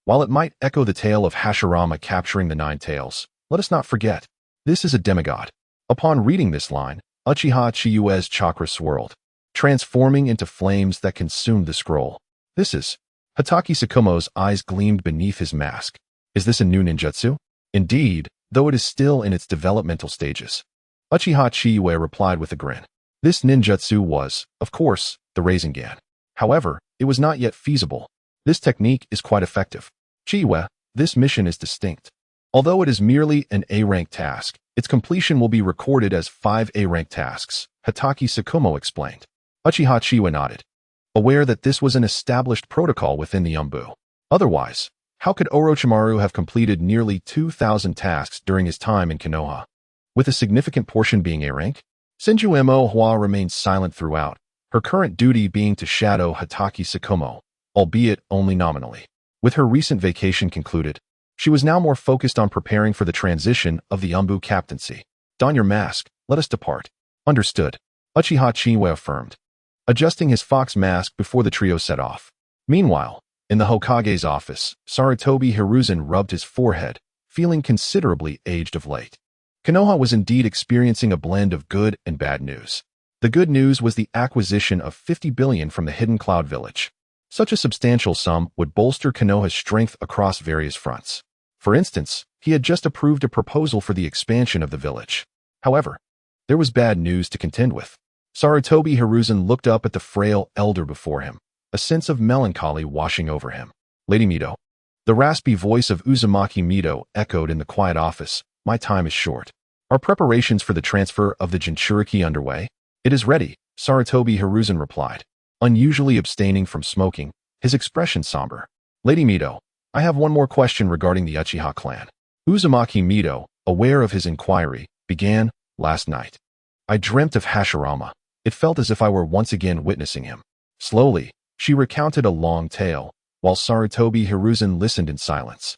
While it might echo the tale of Hashirama capturing the Nine Tails, let us not forget, this is a demigod. Upon reading this line, Uchiha Chiyue's chakra swirled, transforming into flames that consumed the scroll. This is... Hatake Tsukumo's eyes gleamed beneath his mask. Is this a new ninjutsu? Indeed, though it is still in its developmental stages. Uchiha Chiyue replied with a grin. This ninjutsu was, of course, the Rasengan. However, it was not yet feasible. This technique is quite effective. Chiyue, this mission is distinct. Although it is merely an A-rank task, its completion will be recorded as 5 A-rank tasks, Hatake Tsukumo explained. Uchiha Chiyue nodded, aware that this was an established protocol within the Umbu. Otherwise, how could Orochimaru have completed nearly 2,000 tasks during his time in Konoha? With a significant portion being A-rank, Senju Mo Hwa remained silent throughout, her current duty being to shadow Hatake Tsukumo, albeit only nominally. With her recent vacation concluded, she was now more focused on preparing for the transition of the Umbu captaincy. Don your mask, let us depart. Understood, Uchiha Chiyue affirmed, adjusting his fox mask before the trio set off. Meanwhile, in the Hokage's office, Sarutobi Hiruzen rubbed his forehead, feeling considerably aged of late. Konoha was indeed experiencing a blend of good and bad news. The good news was the acquisition of 50 billion from the Hidden Cloud Village. Such a substantial sum would bolster Konoha's strength across various fronts. For instance, he had just approved a proposal for the expansion of the village. However, there was bad news to contend with. Sarutobi Hiruzen looked up at the frail elder before him, a sense of melancholy washing over him. Lady Mito. The raspy voice of Uzumaki Mito echoed in the quiet office. My time is short. Are preparations for the transfer of the Jinchuriki underway? It is ready, Sarutobi Hiruzen replied, unusually abstaining from smoking, his expression somber. Lady Mito, I have one more question regarding the Uchiha clan. Uzumaki Mito, aware of his inquiry, began, last night. I dreamt of Hashirama. It felt as if I were once again witnessing him. Slowly, she recounted a long tale, while Sarutobi Hiruzen listened in silence.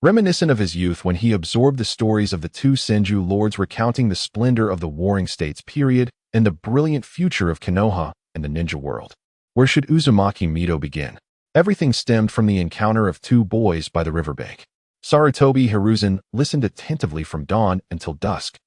Reminiscent of his youth when he absorbed the stories of the two Senju lords recounting the splendor of the Warring States period and the brilliant future of Konoha and the ninja world. Where should Uzumaki Mito begin? Everything stemmed from the encounter of two boys by the riverbank. Sarutobi Hiruzen listened attentively from dawn until dusk,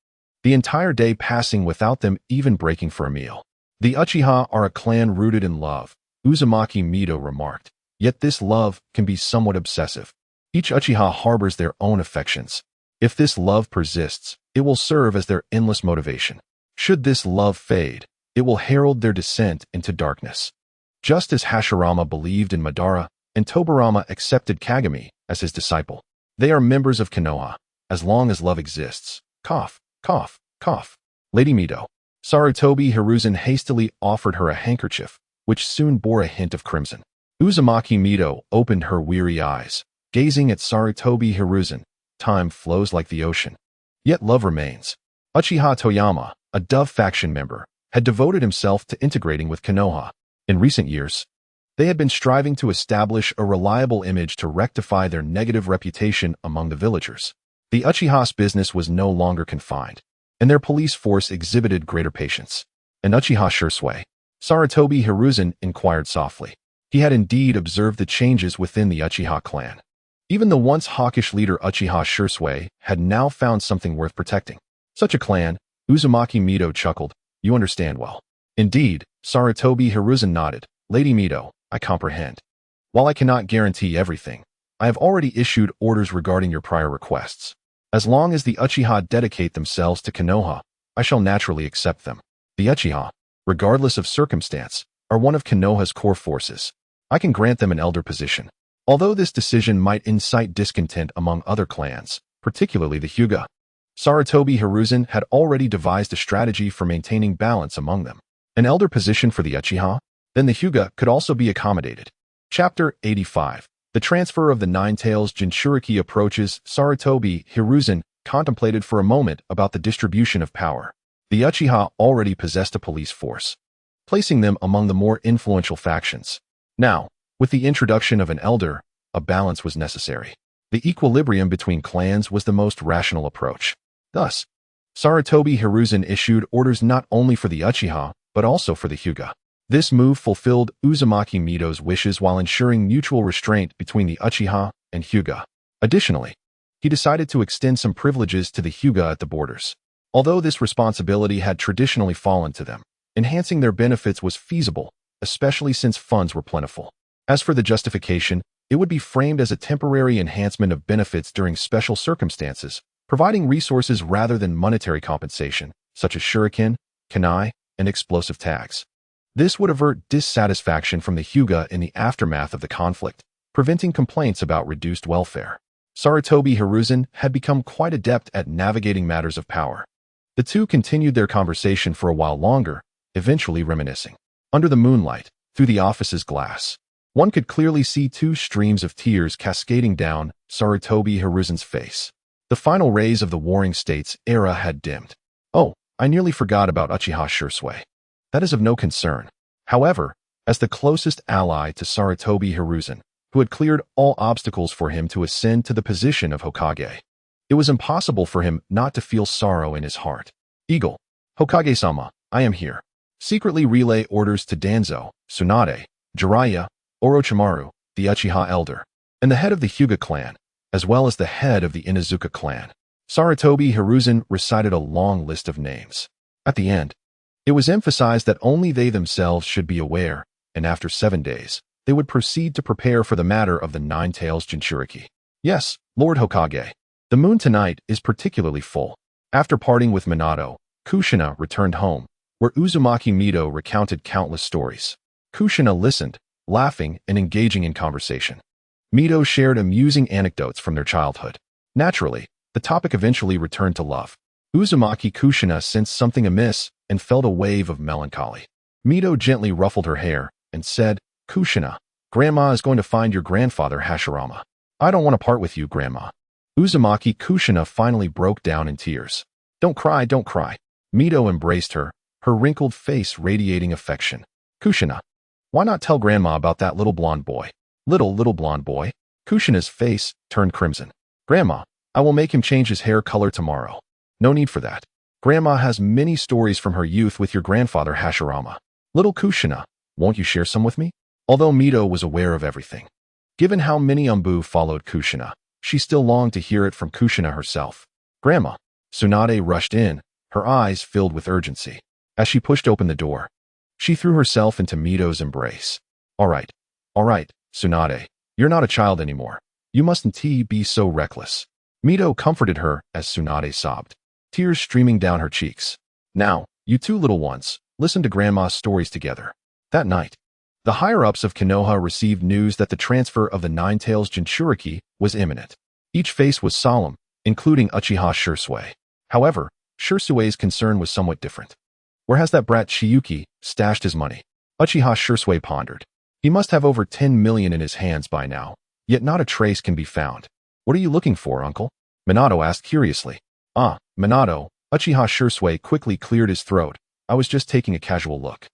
the entire day passing without them even breaking for a meal. The Uchiha are a clan rooted in love, Uzumaki Mito remarked, yet this love can be somewhat obsessive. Each Uchiha harbors their own affections. If this love persists, it will serve as their endless motivation. Should this love fade, it will herald their descent into darkness. Just as Hashirama believed in Madara and Tobirama accepted Kagami as his disciple, they are members of Konoha, as long as love exists. Cough, cough, cough. Lady Mito. Sarutobi Hiruzen hastily offered her a handkerchief, which soon bore a hint of crimson. Uzumaki Mito opened her weary eyes, gazing at Sarutobi Hiruzen. Time flows like the ocean. Yet love remains. Uchiha Toyama, a Dove faction member, had devoted himself to integrating with Konoha. In recent years, they had been striving to establish a reliable image to rectify their negative reputation among the villagers. The Uchiha's business was no longer confined, and their police force exhibited greater patience. An Uchiha Shursui? Sarutobi Hiruzen inquired softly. He had indeed observed the changes within the Uchiha clan. Even the once hawkish leader Uchiha Shursui had now found something worth protecting. Such a clan, Uzumaki Mito chuckled. You understand well. Indeed, Sarutobi Hiruzen nodded. Lady Mito, I comprehend. While I cannot guarantee everything, I have already issued orders regarding your prior requests. As long as the Uchiha dedicate themselves to Konoha, I shall naturally accept them. The Uchiha, regardless of circumstance, are one of Konoha's core forces. I can grant them an elder position. Although this decision might incite discontent among other clans, particularly the Hyuga, Sarutobi Hiruzen had already devised a strategy for maintaining balance among them. An elder position for the Uchiha? Then the Hyuga could also be accommodated. Chapter 85. The transfer of the Nine-Tails Jinchuriki approaches. Sarutobi Hiruzen contemplated for a moment about the distribution of power. The Uchiha already possessed a police force, placing them among the more influential factions. Now, with the introduction of an elder, a balance was necessary. The equilibrium between clans was the most rational approach. Thus, Sarutobi Hiruzen issued orders not only for the Uchiha, but also for the Hyuga. This move fulfilled Uzumaki Mito's wishes while ensuring mutual restraint between the Uchiha and Hyuga. Additionally, he decided to extend some privileges to the Hyuga at the borders. Although this responsibility had traditionally fallen to them, enhancing their benefits was feasible, especially since funds were plentiful. As for the justification, it would be framed as a temporary enhancement of benefits during special circumstances, providing resources rather than monetary compensation, such as shuriken, kunai, and explosive tags. This would avert dissatisfaction from the Hyuga in the aftermath of the conflict, preventing complaints about reduced welfare. Sarutobi Hiruzen had become quite adept at navigating matters of power. The two continued their conversation for a while longer, eventually reminiscing. Under the moonlight, through the office's glass, one could clearly see two streams of tears cascading down Sarutobi Hiruzen's face. The final rays of the Warring States era had dimmed. Oh, I nearly forgot about Uchiha Chiyue. That is of no concern. However, as the closest ally to Sarutobi Hiruzen, who had cleared all obstacles for him to ascend to the position of Hokage, it was impossible for him not to feel sorrow in his heart. Eagle, Hokage-sama, I am here. Secretly relay orders to Danzo, Tsunade, Jiraiya, Orochimaru, the Uchiha elder, and the head of the Hyuga clan, as well as the head of the Inuzuka clan. Sarutobi Hiruzen recited a long list of names. At the end, it was emphasized that only they themselves should be aware, and after 7 days, they would proceed to prepare for the matter of the Nine-Tails Jinchuriki. Yes, Lord Hokage. The moon tonight is particularly full. After parting with Minato, Kushina returned home, where Uzumaki Mito recounted countless stories. Kushina listened, laughing and engaging in conversation. Mito shared amusing anecdotes from their childhood. Naturally, the topic eventually returned to love. Uzumaki Kushina sensed something amiss and felt a wave of melancholy. Mito gently ruffled her hair and said, Kushina, Grandma is going to find your grandfather Hashirama. I don't want to part with you, Grandma. Uzumaki Kushina finally broke down in tears. Don't cry, don't cry. Mito embraced her, her wrinkled face radiating affection. Kushina, why not tell Grandma about that little blonde boy? Little blonde boy? Kushina's face turned crimson. Grandma, I will make him change his hair color tomorrow. No need for that. Grandma has many stories from her youth with your grandfather Hashirama. Little Kushina, won't you share some with me? Although Mito was aware of everything, given how many Umbu followed Kushina, she still longed to hear it from Kushina herself. Grandma. Tsunade rushed in, her eyes filled with urgency. As she pushed open the door, she threw herself into Mito's embrace. All right, Tsunade, you're not a child anymore. You mustn't be so reckless. Mito comforted her as Tsunade sobbed, tears streaming down her cheeks. Now, you two little ones, listen to Grandma's stories together. That night, the higher-ups of Konoha received news that the transfer of the Nine-Tails Jinchuriki was imminent. Each face was solemn, including Uchiha Chiyue. However, Chiyue's concern was somewhat different. Where has that brat Chiyuki stashed his money? Uchiha Chiyue pondered. He must have over 10 million in his hands by now, yet not a trace can be found. What are you looking for, uncle? Minato asked curiously. Minato, Uchiha Chiyue quickly cleared his throat. I was just taking a casual look.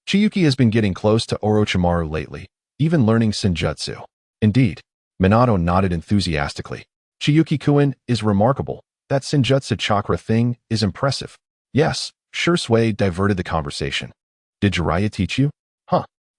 Chiyuki has been getting close to Orochimaru lately, even learning senjutsu. Indeed. Minato nodded enthusiastically. Chiyuki-kun is remarkable. That senjutsu chakra thing is impressive. Yes, Chiyue diverted the conversation. Did Jiraiya teach you?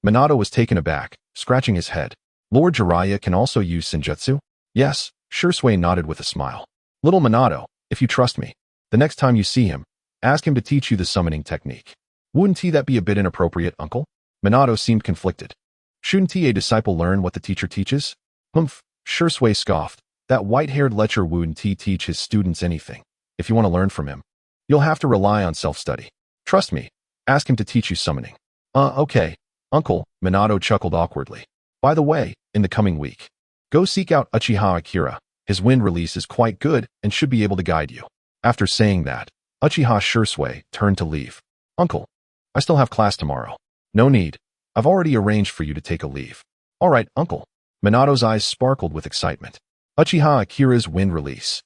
Minato was taken aback, scratching his head. Lord Jiraiya can also use senjutsu? Yes, Chiyue nodded with a smile. Little Minato, if you trust me, the next time you see him, ask him to teach you the summoning technique. Wouldn't that be a bit inappropriate, uncle? Minato seemed conflicted. Shouldn't a disciple learn what the teacher teaches? Chiyue scoffed. That white-haired lecturer wouldn't teach his students anything. If you want to learn from him, you'll have to rely on self-study. Trust me, ask him to teach you summoning. Okay, Uncle, Minato chuckled awkwardly. By the way, in the coming week, go seek out Uchiha Akira. His wind release is quite good and should be able to guide you. After saying that, Uchiha Chiyue turned to leave. Uncle, I still have class tomorrow. No need. I've already arranged for you to take a leave. All right, Uncle. Minato's eyes sparkled with excitement. Uchiha Akira's wind release.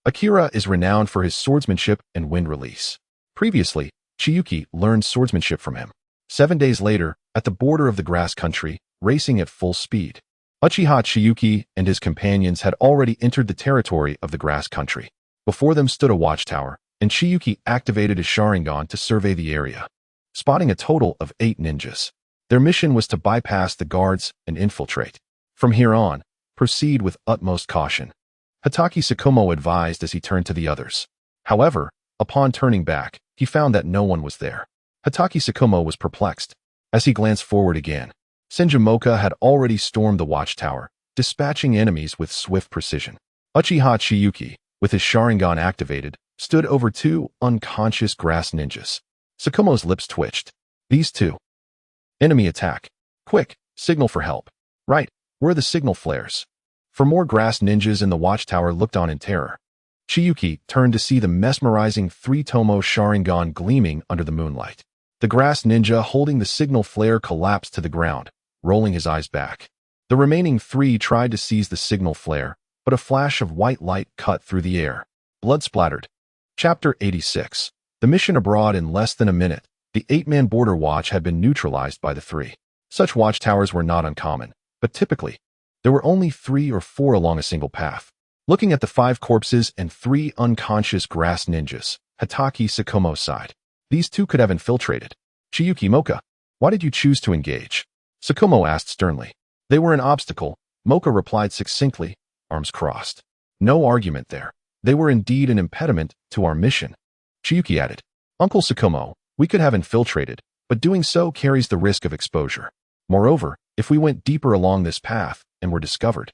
Akira is renowned for his swordsmanship and wind release. Previously, Chiyuki learned swordsmanship from him. 7 days later, at the border of the grass country, racing at full speed, Uchiha Chiyuki and his companions had already entered the territory of the grass country. Before them stood a watchtower, and Chiyuki activated his Sharingan to survey the area, spotting a total of 8 ninjas. Their mission was to bypass the guards and infiltrate. From here on, proceed with utmost caution, Hatake Tsukumo advised as he turned to the others. However, upon turning back, he found that no one was there. Hatake Tsukumo was perplexed. As he glanced forward again, Senjumoka had already stormed the watchtower, dispatching enemies with swift precision. Uchiha Chiyuki, with his Sharingan activated, stood over 2 unconscious grass ninjas. Tsukumo's lips twitched. These 2. Enemy attack. Quick, signal for help. Right, where are the signal flares? For more grass ninjas in the watchtower looked on in terror. Chiyuki turned to see the mesmerizing 3 tomoe Sharingan gleaming under the moonlight. The grass ninja holding the signal flare collapsed to the ground, rolling his eyes back. The remaining 3 tried to seize the signal flare, but a flash of white light cut through the air. Blood splattered. Chapter 86. The mission abroad in less than a minute. The 8-man border watch had been neutralized by the 3. Such watchtowers were not uncommon, but typically, there were only 3 or 4 along a single path. Looking at the 5 corpses and 3 unconscious grass ninjas, Hatake Tsukumo sighed. These 2 could have infiltrated. Chiyuki Moka, why did you choose to engage? Tsukumo asked sternly. They were an obstacle, Moka replied succinctly, arms crossed. No argument there. They were indeed an impediment to our mission. Chiyuki added, Uncle Tsukumo, we could have infiltrated, but doing so carries the risk of exposure. Moreover, if we went deeper along this path and were discovered,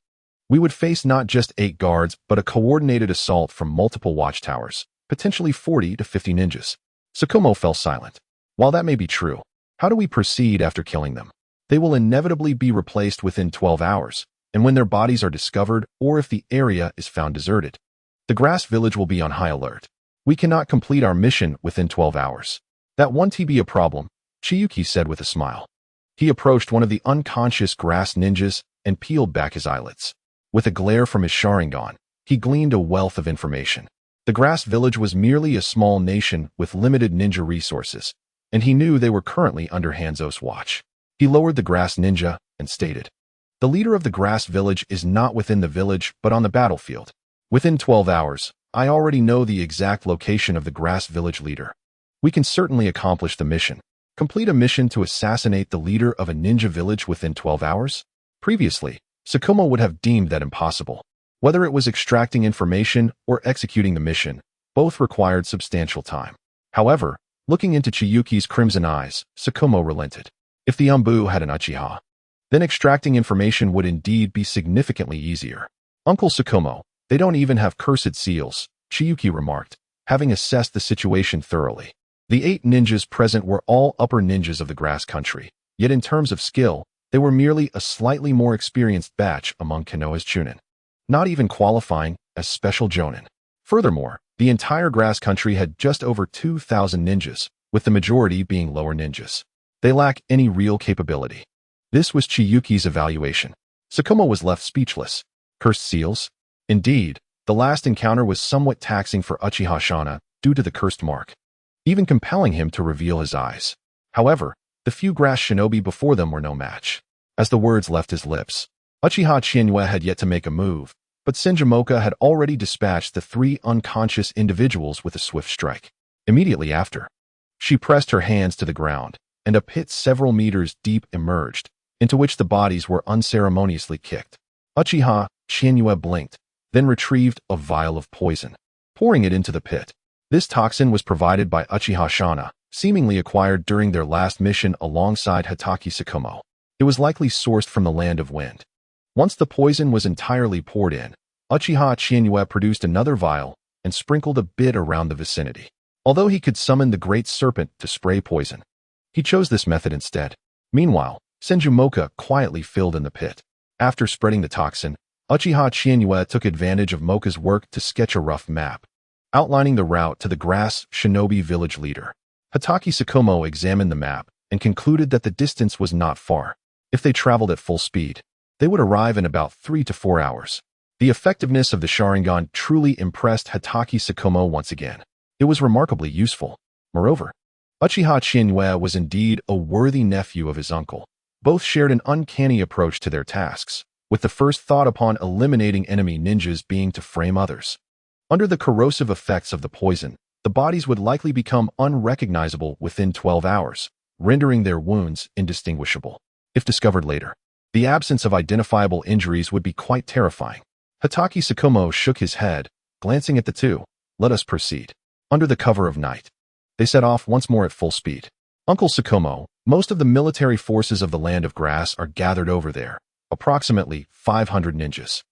we would face not just 8 guards, but a coordinated assault from multiple watchtowers, potentially 40 to 50 ninjas. Tsukumo fell silent. While that may be true, how do we proceed after killing them? They will inevitably be replaced within 12 hours, and when their bodies are discovered or if the area is found deserted, the grass village will be on high alert. We cannot complete our mission within 12 hours. That won't be a problem, Chiyuki said with a smile. He approached one of the unconscious grass ninjas and peeled back his eyelids. With a glare from his Sharingan, he gleaned a wealth of information. The grass village was merely a small nation with limited ninja resources, and he knew they were currently under Hanzo's watch. He lowered the grass ninja and stated, the leader of the grass village is not within the village but on the battlefield. Within 12 hours, I already know the exact location of the grass village leader. We can certainly accomplish the mission. Complete a mission to assassinate the leader of a ninja village within 12 hours? Previously, Tsukumo would have deemed that impossible. Whether it was extracting information or executing the mission, both required substantial time. However, looking into Chiyuki's crimson eyes, Tsukumo relented. If the Umbu had an Uchiha, then extracting information would indeed be significantly easier. Uncle Tsukumo, they don't even have cursed seals, Chiyuki remarked, having assessed the situation thoroughly. The 8 ninjas present were all upper ninjas of the grass country, yet in terms of skill, they were merely a slightly more experienced batch among Konoha's chunin, not even qualifying as special jonin. Furthermore, the entire grass country had just over 2,000 ninjas, with the majority being lower ninjas. They lack any real capability. This was Chiyuki's evaluation. Tsukumo was left speechless. Cursed seals? Indeed, the last encounter was somewhat taxing for Uchiha Shana due to the cursed mark, even compelling him to reveal his eyes. However, the few grass shinobi before them were no match. As the words left his lips, Uchiha Chiyue had yet to make a move, but Senjumoka had already dispatched the 3 unconscious individuals with a swift strike. Immediately after, she pressed her hands to the ground, and a pit several meters deep emerged, into which the bodies were unceremoniously kicked. Uchiha Chiyue blinked, then retrieved a vial of poison, pouring it into the pit. This toxin was provided by Uchiha Shana, seemingly acquired during their last mission alongside Hatake Tsukumo. It was likely sourced from the Land of Wind. Once the poison was entirely poured in, Uchiha Chiyue produced another vial and sprinkled a bit around the vicinity. Although he could summon the Great Serpent to spray poison, he chose this method instead. Meanwhile, Senjumoka quietly filled in the pit. After spreading the toxin, Uchiha Chiyue took advantage of Moka's work to sketch a rough map, outlining the route to the grass shinobi village leader. Hatake Tsukumo examined the map and concluded that the distance was not far. If they traveled at full speed, they would arrive in about 3 to 4 hours. The effectiveness of the Sharingan truly impressed Hatake Tsukumo once again. It was remarkably useful. Moreover, Uchiha Chiyue was indeed a worthy nephew of his uncle. Both shared an uncanny approach to their tasks, with the first thought upon eliminating enemy ninjas being to frame others. Under the corrosive effects of the poison, the bodies would likely become unrecognizable within 12 hours, rendering their wounds indistinguishable. If discovered later, the absence of identifiable injuries would be quite terrifying. Hatake Tsukumo shook his head, glancing at the two. Let us proceed. Under the cover of night, they set off once more at full speed. Uncle Tsukumo, most of the military forces of the Land of Grass are gathered over there, approximately 500 ninjas.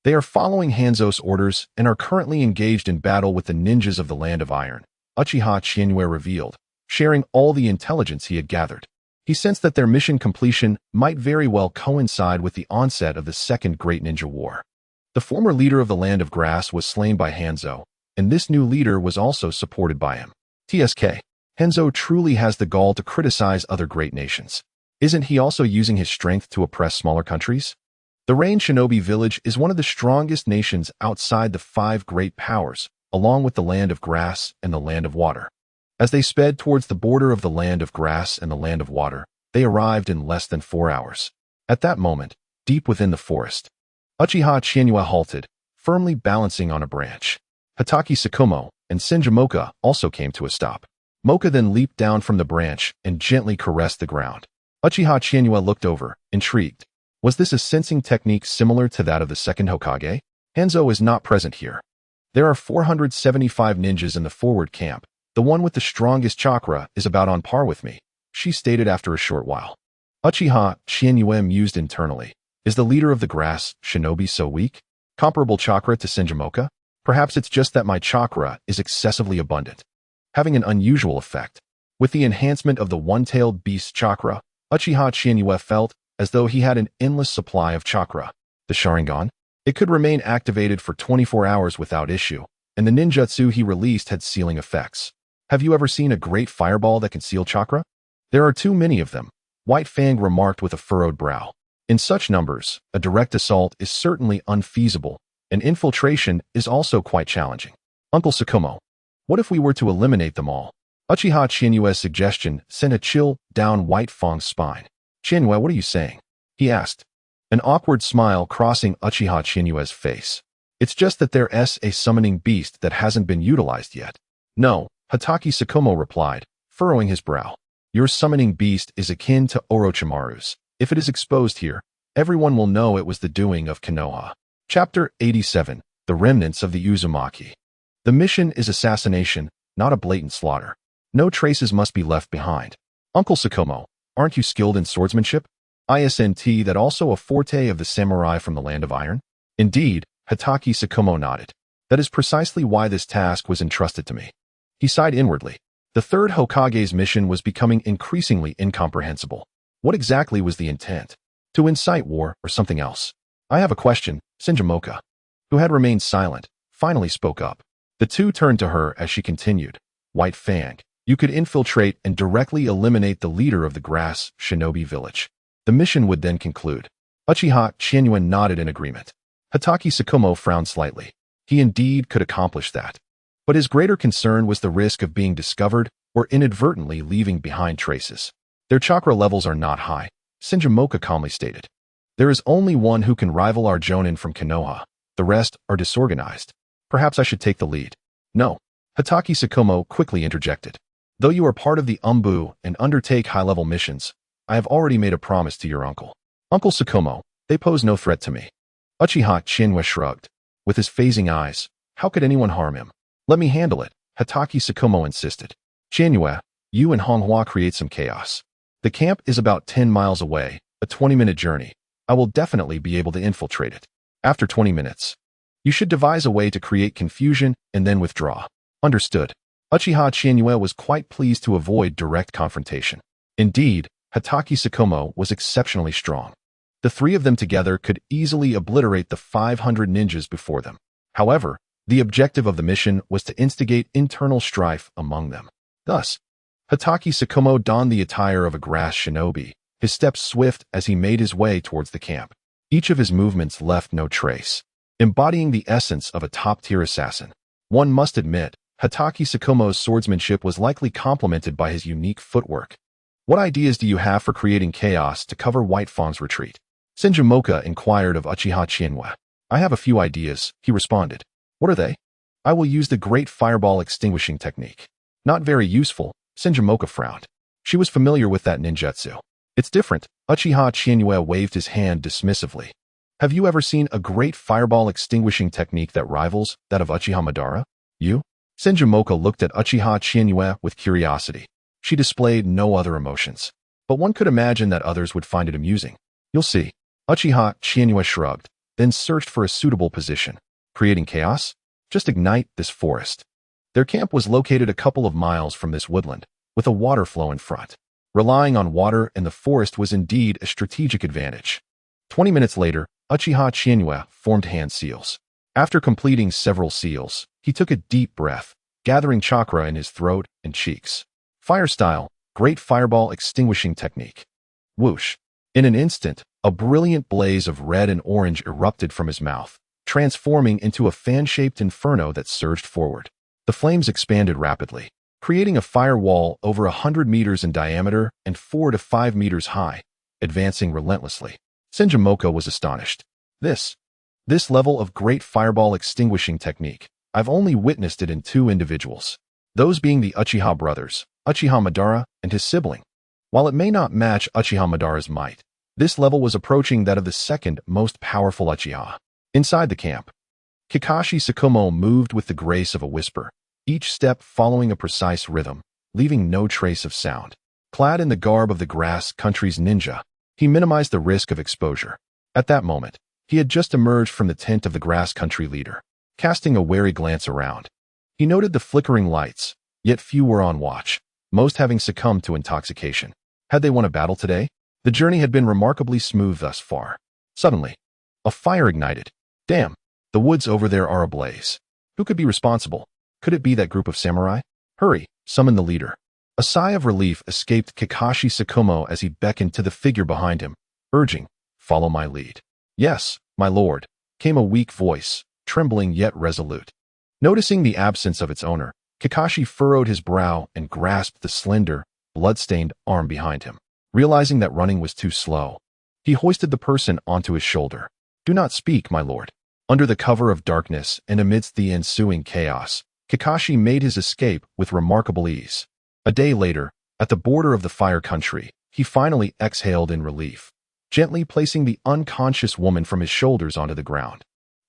They are following Hanzo's orders and are currently engaged in battle with the ninjas of the Land of Iron, Uchiha Chiyue revealed, sharing all the intelligence he had gathered. He sensed that their mission completion might very well coincide with the onset of the Second Great Ninja War. The former leader of the Land of Grass was slain by Hanzo, and this new leader was also supported by him. TSK. Hanzo truly has the gall to criticize other great nations. Isn't he also using his strength to oppress smaller countries? The Rain Shinobi Village is one of the strongest nations outside the 5 great powers, along with the Land of Grass and the Land of Water. As they sped towards the border of the Land of Grass and the Land of Water, they arrived in less than 4 hours. At that moment, deep within the forest, Uchiha Chiyue halted, firmly balancing on a branch. Hatake Tsukumo and Senjumoka also came to a stop. Moka then leaped down from the branch and gently caressed the ground. Uchiha Chiyue looked over, intrigued. Was this a sensing technique similar to that of the second Hokage? Hanzo is not present here. There are 475 ninjas in the forward camp. The one with the strongest chakra is about on par with me, she stated after a short while. Uchiha Chiyue mused internally. Is the leader of the grass shinobi so weak? Comparable chakra to Senjumoka? Perhaps it's just that my chakra is excessively abundant, having an unusual effect. With the enhancement of the one-tailed beast chakra, Uchiha Chiyue felt as though he had an endless supply of chakra. The Sharingan? It could remain activated for 24 hours without issue, and the ninjutsu he released had sealing effects. Have you ever seen a great fireball that can seal chakra? There are too many of them, White Fang remarked with a furrowed brow. In such numbers, a direct assault is certainly unfeasible, and infiltration is also quite challenging. Uncle Tsukumo, what if we were to eliminate them all? Uchiha Chiyue's suggestion sent a chill down White Fang's spine. Chiyue, what are you saying? He asked, an awkward smile crossing Uchiha Chiyue's face. It's just that there's a summoning beast that hasn't been utilized yet. No, Hatake Tsukumo replied, furrowing his brow. Your summoning beast is akin to Orochimaru's. If it is exposed here, everyone will know it was the doing of Konoha. Chapter 87. The Remnants of the Uzumaki. The mission is assassination, not a blatant slaughter. No traces must be left behind. Uncle Tsukumo, aren't you skilled in swordsmanship? Isn't that also a forte of the samurai from the Land of Iron? Indeed, Hatake Tsukumo nodded. That is precisely why this task was entrusted to me. He sighed inwardly. The third Hokage's mission was becoming increasingly incomprehensible. What exactly was the intent? To incite war or something else? I have a question, Senjumoka, who had remained silent, finally spoke up. The two turned to her as she continued. White Fang, you could infiltrate and directly eliminate the leader of the grass shinobi village. The mission would then conclude. Uchiha Chiyue nodded in agreement. Hatake Tsukumo frowned slightly. He indeed could accomplish that. But his greater concern was the risk of being discovered or inadvertently leaving behind traces. Their chakra levels are not high, Senjumoka calmly stated. There is only one who can rival our Jonin from Konoha. The rest are disorganized. Perhaps I should take the lead. No. Hatake Tsukumo quickly interjected. Though you are part of the Umbu and undertake high-level missions, I have already made a promise to your uncle. Uncle Tsukumo, they pose no threat to me. Uchiha Chiyue shrugged. With his phasing eyes, how could anyone harm him? Let me handle it, Hatake Tsukumo insisted. Chiyue, you and Honghua create some chaos. The camp is about 10 miles away, a 20-minute journey. I will definitely be able to infiltrate it. After 20 minutes, You should devise a way to create confusion and then withdraw. Understood. Uchiha Chiyue was quite pleased to avoid direct confrontation. Indeed, Hatake Tsukumo was exceptionally strong. The three of them together could easily obliterate the 500 ninjas before them. However, the objective of the mission was to instigate internal strife among them. Thus, Hatake Tsukumo donned the attire of a grass shinobi, his steps swift as he made his way towards the camp. Each of his movements left no trace, embodying the essence of a top-tier assassin. One must admit, Hatake Tsukumo's swordsmanship was likely complemented by his unique footwork. What ideas do you have for creating chaos to cover White Fang's retreat? Senjumoka inquired of Uchiha Chiyue. I have a few ideas, he responded. What are they? I will use the Great Fireball Extinguishing technique. Not very useful, Senjumoka frowned. She was familiar with that ninjutsu. It's different, Uchiha Chiyue waved his hand dismissively. Have you ever seen a Great Fireball Extinguishing technique that rivals that of Uchiha Madara? You? Senjumoka looked at Uchiha Chiyue with curiosity. She displayed no other emotions. But one could imagine that others would find it amusing. You'll see. Uchiha Chiyue shrugged, then searched for a suitable position. Creating chaos? Just ignite this forest. Their camp was located a couple of miles from this woodland, with a water flow in front. Relying on water and the forest was indeed a strategic advantage. 20 minutes later, Uchiha Chiyue formed hand seals. After completing several seals, he took a deep breath, gathering chakra in his throat and cheeks. Fire style, Great Fireball Extinguishing technique. Whoosh. In an instant, a brilliant blaze of red and orange erupted from his mouth, transforming into a fan-shaped inferno that surged forward. The flames expanded rapidly, creating a firewall over 100 meters in diameter and 4 to 5 meters high, advancing relentlessly. Senjumoka was astonished. This level of Great Fireball Extinguishing technique, I've only witnessed it in two individuals. Those being the Uchiha brothers, Uchiha Madara and his sibling. While it may not match Uchiha Madara's might, this level was approaching that of the second most powerful Uchiha. Inside the camp, Kakashi Tsukumo moved with the grace of a whisper, each step following a precise rhythm, leaving no trace of sound. Clad in the garb of the grass country's ninja, he minimized the risk of exposure. At that moment, he had just emerged from the tent of the grass country leader, casting a wary glance around. He noted the flickering lights, yet few were on watch, most having succumbed to intoxication. Had they won a battle today? The journey had been remarkably smooth thus far. Suddenly, a fire ignited. Damn, the woods over there are ablaze. Who could be responsible? Could it be that group of samurai? Hurry, summon the leader. A sigh of relief escaped Kakashi Tsukumo as he beckoned to the figure behind him, urging, follow my lead. Yes, my lord, came a weak voice, trembling yet resolute. Noticing the absence of its owner, Kakashi furrowed his brow and grasped the slender, blood-stained arm behind him. Realizing that running was too slow, he hoisted the person onto his shoulder. Do not speak, my lord. Under the cover of darkness and amidst the ensuing chaos, Kakashi made his escape with remarkable ease. A day later, at the border of the fire country, he finally exhaled in relief, gently placing the unconscious woman from his shoulders onto the ground.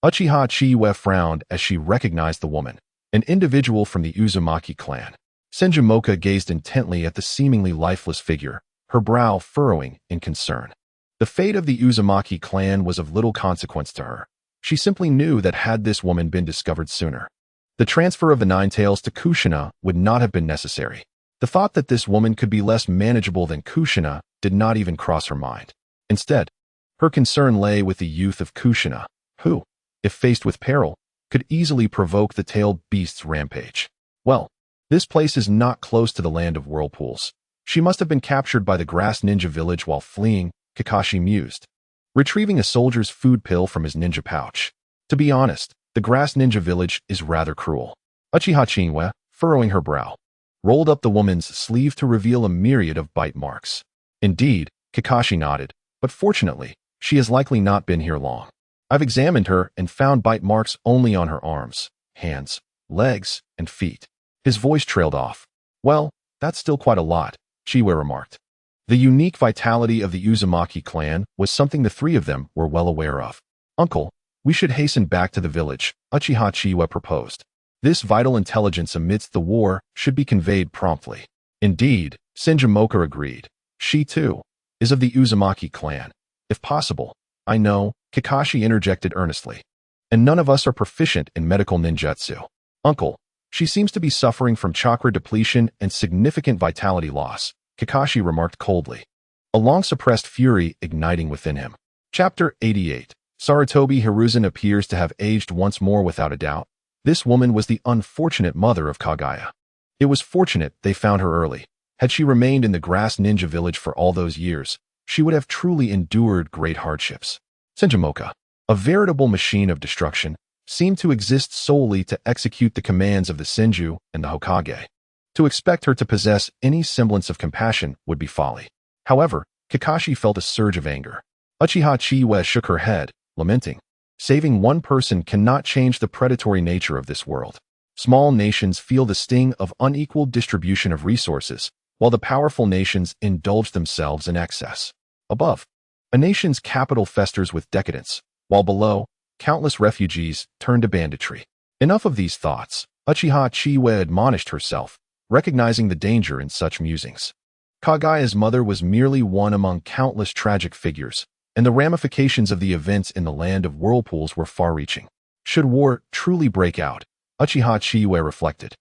Uchiha Chiyue frowned as she recognized the woman, an individual from the Uzumaki clan. Senjumoka gazed intently at the seemingly lifeless figure, her brow furrowing in concern. The fate of the Uzumaki clan was of little consequence to her. She simply knew that had this woman been discovered sooner, the transfer of the Nine Tails to Kushina would not have been necessary. The thought that this woman could be less manageable than Kushina did not even cross her mind. Instead, her concern lay with the youth of Kushina, who, if faced with peril, could easily provoke the tailed beast's rampage. Well, this place is not close to the land of whirlpools. She must have been captured by the grass ninja village while fleeing, Kakashi mused, retrieving a soldier's food pill from his ninja pouch. To be honest, the grass ninja village is rather cruel. Uchiha Chiyue, furrowing her brow, rolled up the woman's sleeve to reveal a myriad of bite marks. Indeed, Kakashi nodded, but fortunately, she has likely not been here long. I've examined her and found bite marks only on her arms, hands, legs, and feet. His voice trailed off. Well, that's still quite a lot, Chiyue remarked. The unique vitality of the Uzumaki clan was something the three of them were well aware of. Uncle, we should hasten back to the village, Uchiha Chiyue proposed. This vital intelligence amidst the war should be conveyed promptly. Indeed, Senjumoka agreed. She, too, is of the Uzumaki clan. If possible, I know, Kakashi interjected earnestly. and none of us are proficient in medical ninjutsu. Uncle, she seems to be suffering from chakra depletion and significant vitality loss, Kakashi remarked coldly, a long-suppressed fury igniting within him. Chapter 88. Sarutobi Hiruzen appears to have aged once more without a doubt. This woman was the unfortunate mother of Kaguya. It was fortunate they found her early. Had she remained in the grass ninja village for all those years, she would have truly endured great hardships. Senjumoka, a veritable machine of destruction, seemed to exist solely to execute the commands of the Senju and the Hokage. To expect her to possess any semblance of compassion would be folly. However, Kakashi felt a surge of anger. Uchiha Chiyue shook her head, lamenting. Saving one person cannot change the predatory nature of this world. Small nations feel the sting of unequal distribution of resources, while the powerful nations indulge themselves in excess. Above, a nation's capital festers with decadence, while below, countless refugees turn to banditry. Enough of these thoughts, Uchiha Chiyue admonished herself, recognizing the danger in such musings. Kaguya's mother was merely one among countless tragic figures, and the ramifications of the events in the land of whirlpools were far-reaching. Should war truly break out, Uchiha Chiyue reflected,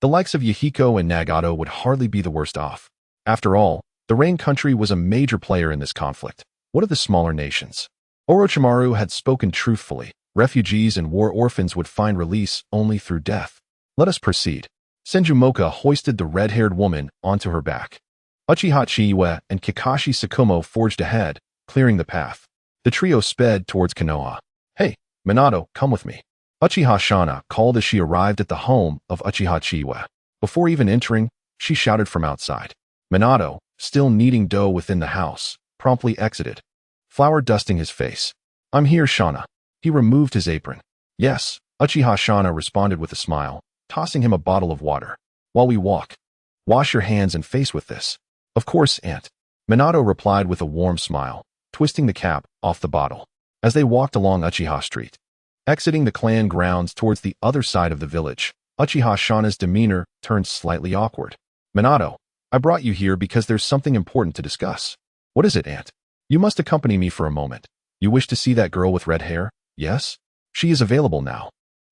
the likes of Yahiko and Nagato would hardly be the worst off. After all, the Rain country was a major player in this conflict. What of the smaller nations? Orochimaru had spoken truthfully. Refugees and war orphans would find release only through death. Let us proceed. Senjumoka hoisted the red-haired woman onto her back. Uchiha Chiyue and Kakashi Tsukumo forged ahead, clearing the path. The trio sped towards Konoha. Hey, Minato, come with me. Uchiha Shana called as she arrived at the home of Uchiha Chiyue. Before even entering, she shouted from outside. Minato, still kneading dough within the house, promptly exited, flour dusting his face. I'm here, Shana. He removed his apron. Yes, Uchiha Shana responded with a smile, tossing him a bottle of water. While we walk, wash your hands and face with this. Of course, Aunt. Minato replied with a warm smile, twisting the cap off the bottle. As they walked along Uchiha Street, exiting the clan grounds towards the other side of the village, Uchiha Shana's demeanor turned slightly awkward. Minato, I brought you here because there's something important to discuss. What is it, Aunt? You must accompany me for a moment. You wish to see that girl with red hair? Yes? She is available now.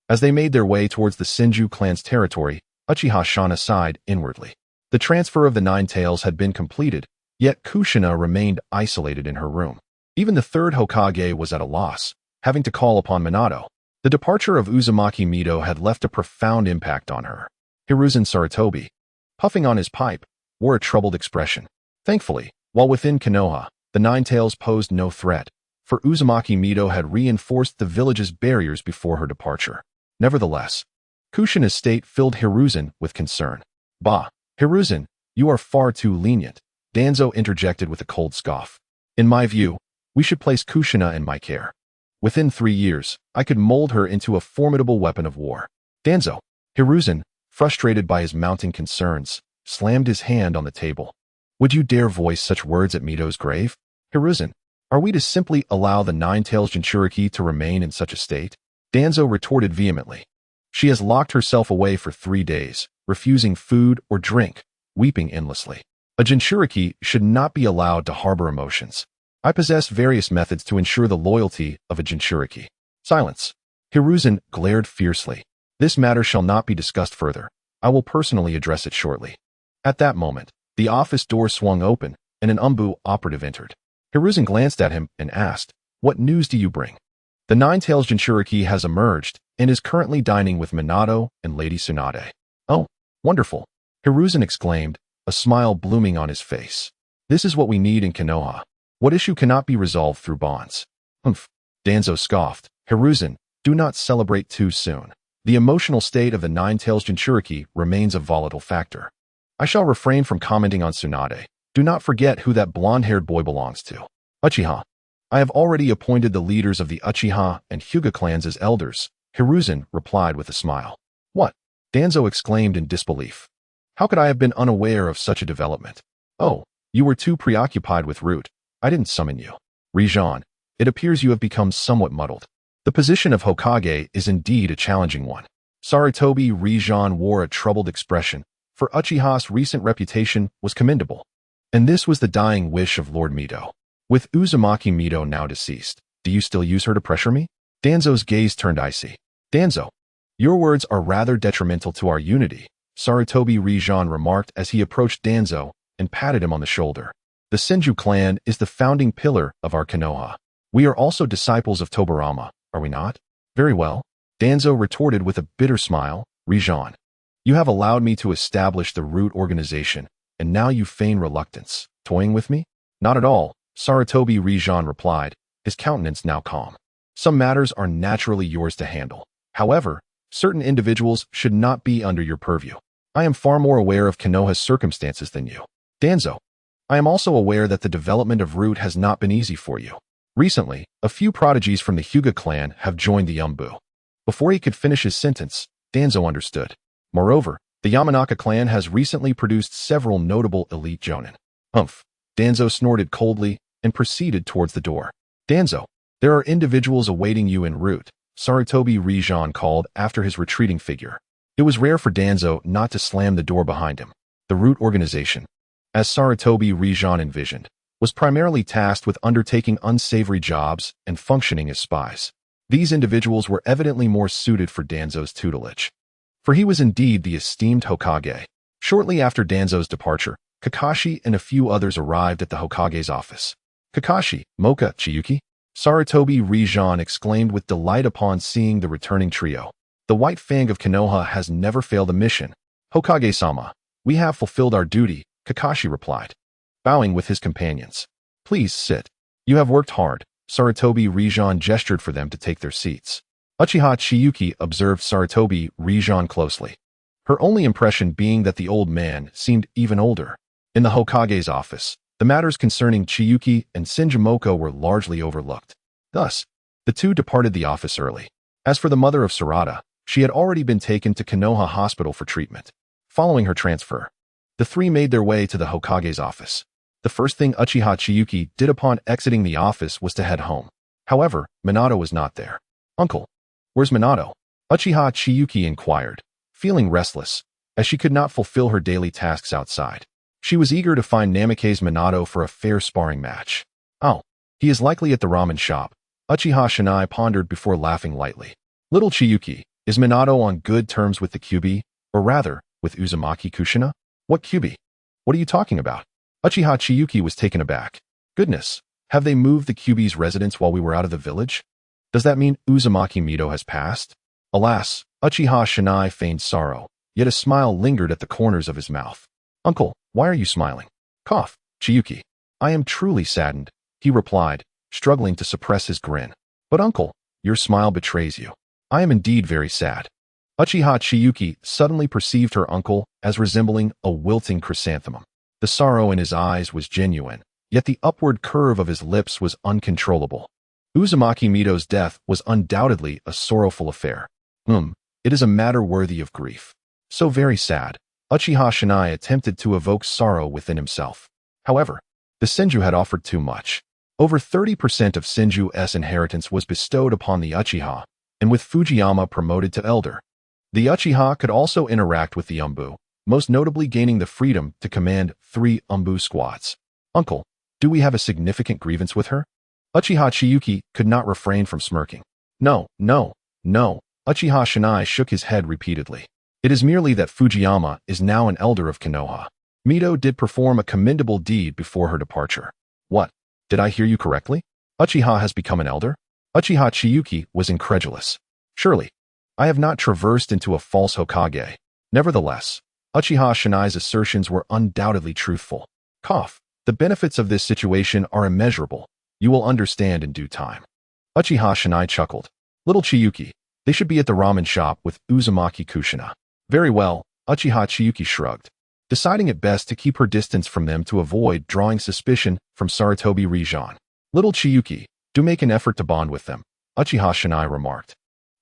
As they made their way towards the Senju clan's territory, Uchiha Shana sighed inwardly. The transfer of the Nine Tails had been completed, yet Kushina remained isolated in her room. Even the third Hokage was at a loss, having to call upon Minato. The departure of Uzumaki Mito had left a profound impact on her. Hiruzen Sarutobi, puffing on his pipe, wore a troubled expression. Thankfully, while within Konoha, the Nine Tails posed no threat, for Uzumaki Mito had reinforced the village's barriers before her departure. Nevertheless, Kushina's state filled Hiruzen with concern. Bah, Hiruzen, you are far too lenient, Danzo interjected with a cold scoff. In my view, we should place Kushina in my care. Within 3 years, I could mold her into a formidable weapon of war. Danzo, Hiruzen, frustrated by his mounting concerns, slammed his hand on the table. Would you dare voice such words at Mito's grave? Hiruzen, are we to simply allow the Nine Tails Jinchuriki to remain in such a state? Danzo retorted vehemently. She has locked herself away for 3 days, refusing food or drink, weeping endlessly. A Jinchuriki should not be allowed to harbor emotions. I possess various methods to ensure the loyalty of a Jinchuriki. Silence. Hiruzen glared fiercely. This matter shall not be discussed further. I will personally address it shortly. At that moment, the office door swung open, and an Umbu operative entered. Hiruzen glanced at him and asked, What news do you bring? The Nine Tails Jinchuriki has emerged and is currently dining with Minato and Lady Tsunade. Oh, wonderful, Hiruzen exclaimed, a smile blooming on his face. This is what we need in Konoha. What issue cannot be resolved through bonds? Humph, Danzo scoffed. Hiruzen, do not celebrate too soon. The emotional state of the Nine Tails Jinchuriki remains a volatile factor. I shall refrain from commenting on Tsunade. Do not forget who that blonde-haired boy belongs to. Uchiha. I have already appointed the leaders of the Uchiha and Hyuga clans as elders, Hiruzen replied with a smile. What? Danzo exclaimed in disbelief. How could I have been unaware of such a development? Oh, you were too preoccupied with Root. I didn't summon you. Rijan, it appears you have become somewhat muddled. The position of Hokage is indeed a challenging one. Sarutobi Rijan wore a troubled expression, for Uchiha's recent reputation was commendable. And this was the dying wish of Lord Mito. With Uzumaki Mito now deceased, do you still use her to pressure me? Danzo's gaze turned icy. Danzo, your words are rather detrimental to our unity, Sarutobi Rijan remarked as he approached Danzo and patted him on the shoulder. The Senju clan is the founding pillar of our Konoha. We are also disciples of Tobirama, are we not? Very well, Danzo retorted with a bitter smile. Rijan, you have allowed me to establish the root organization, and now you feign reluctance. Toying with me? Not at all, Sarutobi Rijan replied, his countenance now calm. Some matters are naturally yours to handle. However, certain individuals should not be under your purview. I am far more aware of Konoha's circumstances than you. Danzo, I am also aware that the development of Root has not been easy for you. Recently, a few prodigies from the Hyuga clan have joined the Umbu. Before he could finish his sentence, Danzo understood. Moreover, the Yamanaka clan has recently produced several notable elite jonin. Humph. Danzo snorted coldly and proceeded towards the door. Danzo, there are individuals awaiting you en route, Sarutobi Rijan called after his retreating figure. It was rare for Danzo not to slam the door behind him. The Root organization, as Sarutobi Rijan envisioned, was primarily tasked with undertaking unsavory jobs and functioning as spies. These individuals were evidently more suited for Danzo's tutelage. For he was indeed the esteemed Hokage. Shortly after Danzo's departure, Kakashi and a few others arrived at the Hokage's office. Kakashi, Mocha, Chiyuki? Sarutobi Rijan exclaimed with delight upon seeing the returning trio. The White Fang of Konoha has never failed a mission. Hokage-sama, we have fulfilled our duty, Kakashi replied, bowing with his companions. Please sit. You have worked hard. Sarutobi Rijan gestured for them to take their seats. Uchiha Chiyuki observed Sarutobi Rijan closely, her only impression being that the old man seemed even older. In the Hokage's office, the matters concerning Chiyuki and Shinjimoko were largely overlooked. Thus, the two departed the office early. As for the mother of Sarada, she had already been taken to Konoha Hospital for treatment. Following her transfer, the three made their way to the Hokage's office. The first thing Uchiha Chiyuki did upon exiting the office was to head home. However, Minato was not there. Uncle, where's Minato? Uchiha Chiyuki inquired, feeling restless, as she could not fulfill her daily tasks outside. She was eager to find Namikaze Minato for a fair sparring match. Oh, he is likely at the ramen shop, Uchiha Shinai pondered before laughing lightly. Little Chiyuki, is Minato on good terms with the Kyuubi, or rather, with Uzumaki Kushina? What Kyuubi? What are you talking about? Uchiha Chiyuki was taken aback. Goodness, have they moved the Kyuubi's residence while we were out of the village? Does that mean Uzumaki Mito has passed? Alas, Uchiha Shinai feigned sorrow, yet a smile lingered at the corners of his mouth. Uncle, why are you smiling? Cough, Chiyuki. I am truly saddened, he replied, struggling to suppress his grin. But uncle, your smile betrays you. I am indeed very sad. Uchiha Chiyuki suddenly perceived her uncle as resembling a wilting chrysanthemum. The sorrow in his eyes was genuine, yet the upward curve of his lips was uncontrollable. Uzumaki Mito's death was undoubtedly a sorrowful affair. It is a matter worthy of grief. So very sad. Uchiha Shinai attempted to evoke sorrow within himself. However, the Senju had offered too much. Over 30% of Senju's inheritance was bestowed upon the Uchiha, and with Fujiyama promoted to elder, the Uchiha could also interact with the Umbu, most notably gaining the freedom to command 3 Umbu squads. Uncle, do we have a significant grievance with her? Uchiha Chiyuki could not refrain from smirking. No. Uchiha Shinai shook his head repeatedly. It is merely that Fujiyama is now an elder of Konoha. Mito did perform a commendable deed before her departure. What? Did I hear you correctly? Uchiha has become an elder? Uchiha Chiyuki was incredulous. Surely, I have not traversed into a false Hokage. Nevertheless, Uchiha Shinai's assertions were undoubtedly truthful. Cough. The benefits of this situation are immeasurable. You will understand in due time. Uchiha Shinai chuckled. Little Chiyuki, they should be at the ramen shop with Uzumaki Kushina. Very well, Uchiha Chiyuki shrugged, deciding it best to keep her distance from them to avoid drawing suspicion from Sarutobi Rijan. Little Chiyuki, do make an effort to bond with them, Uchiha Shinai remarked,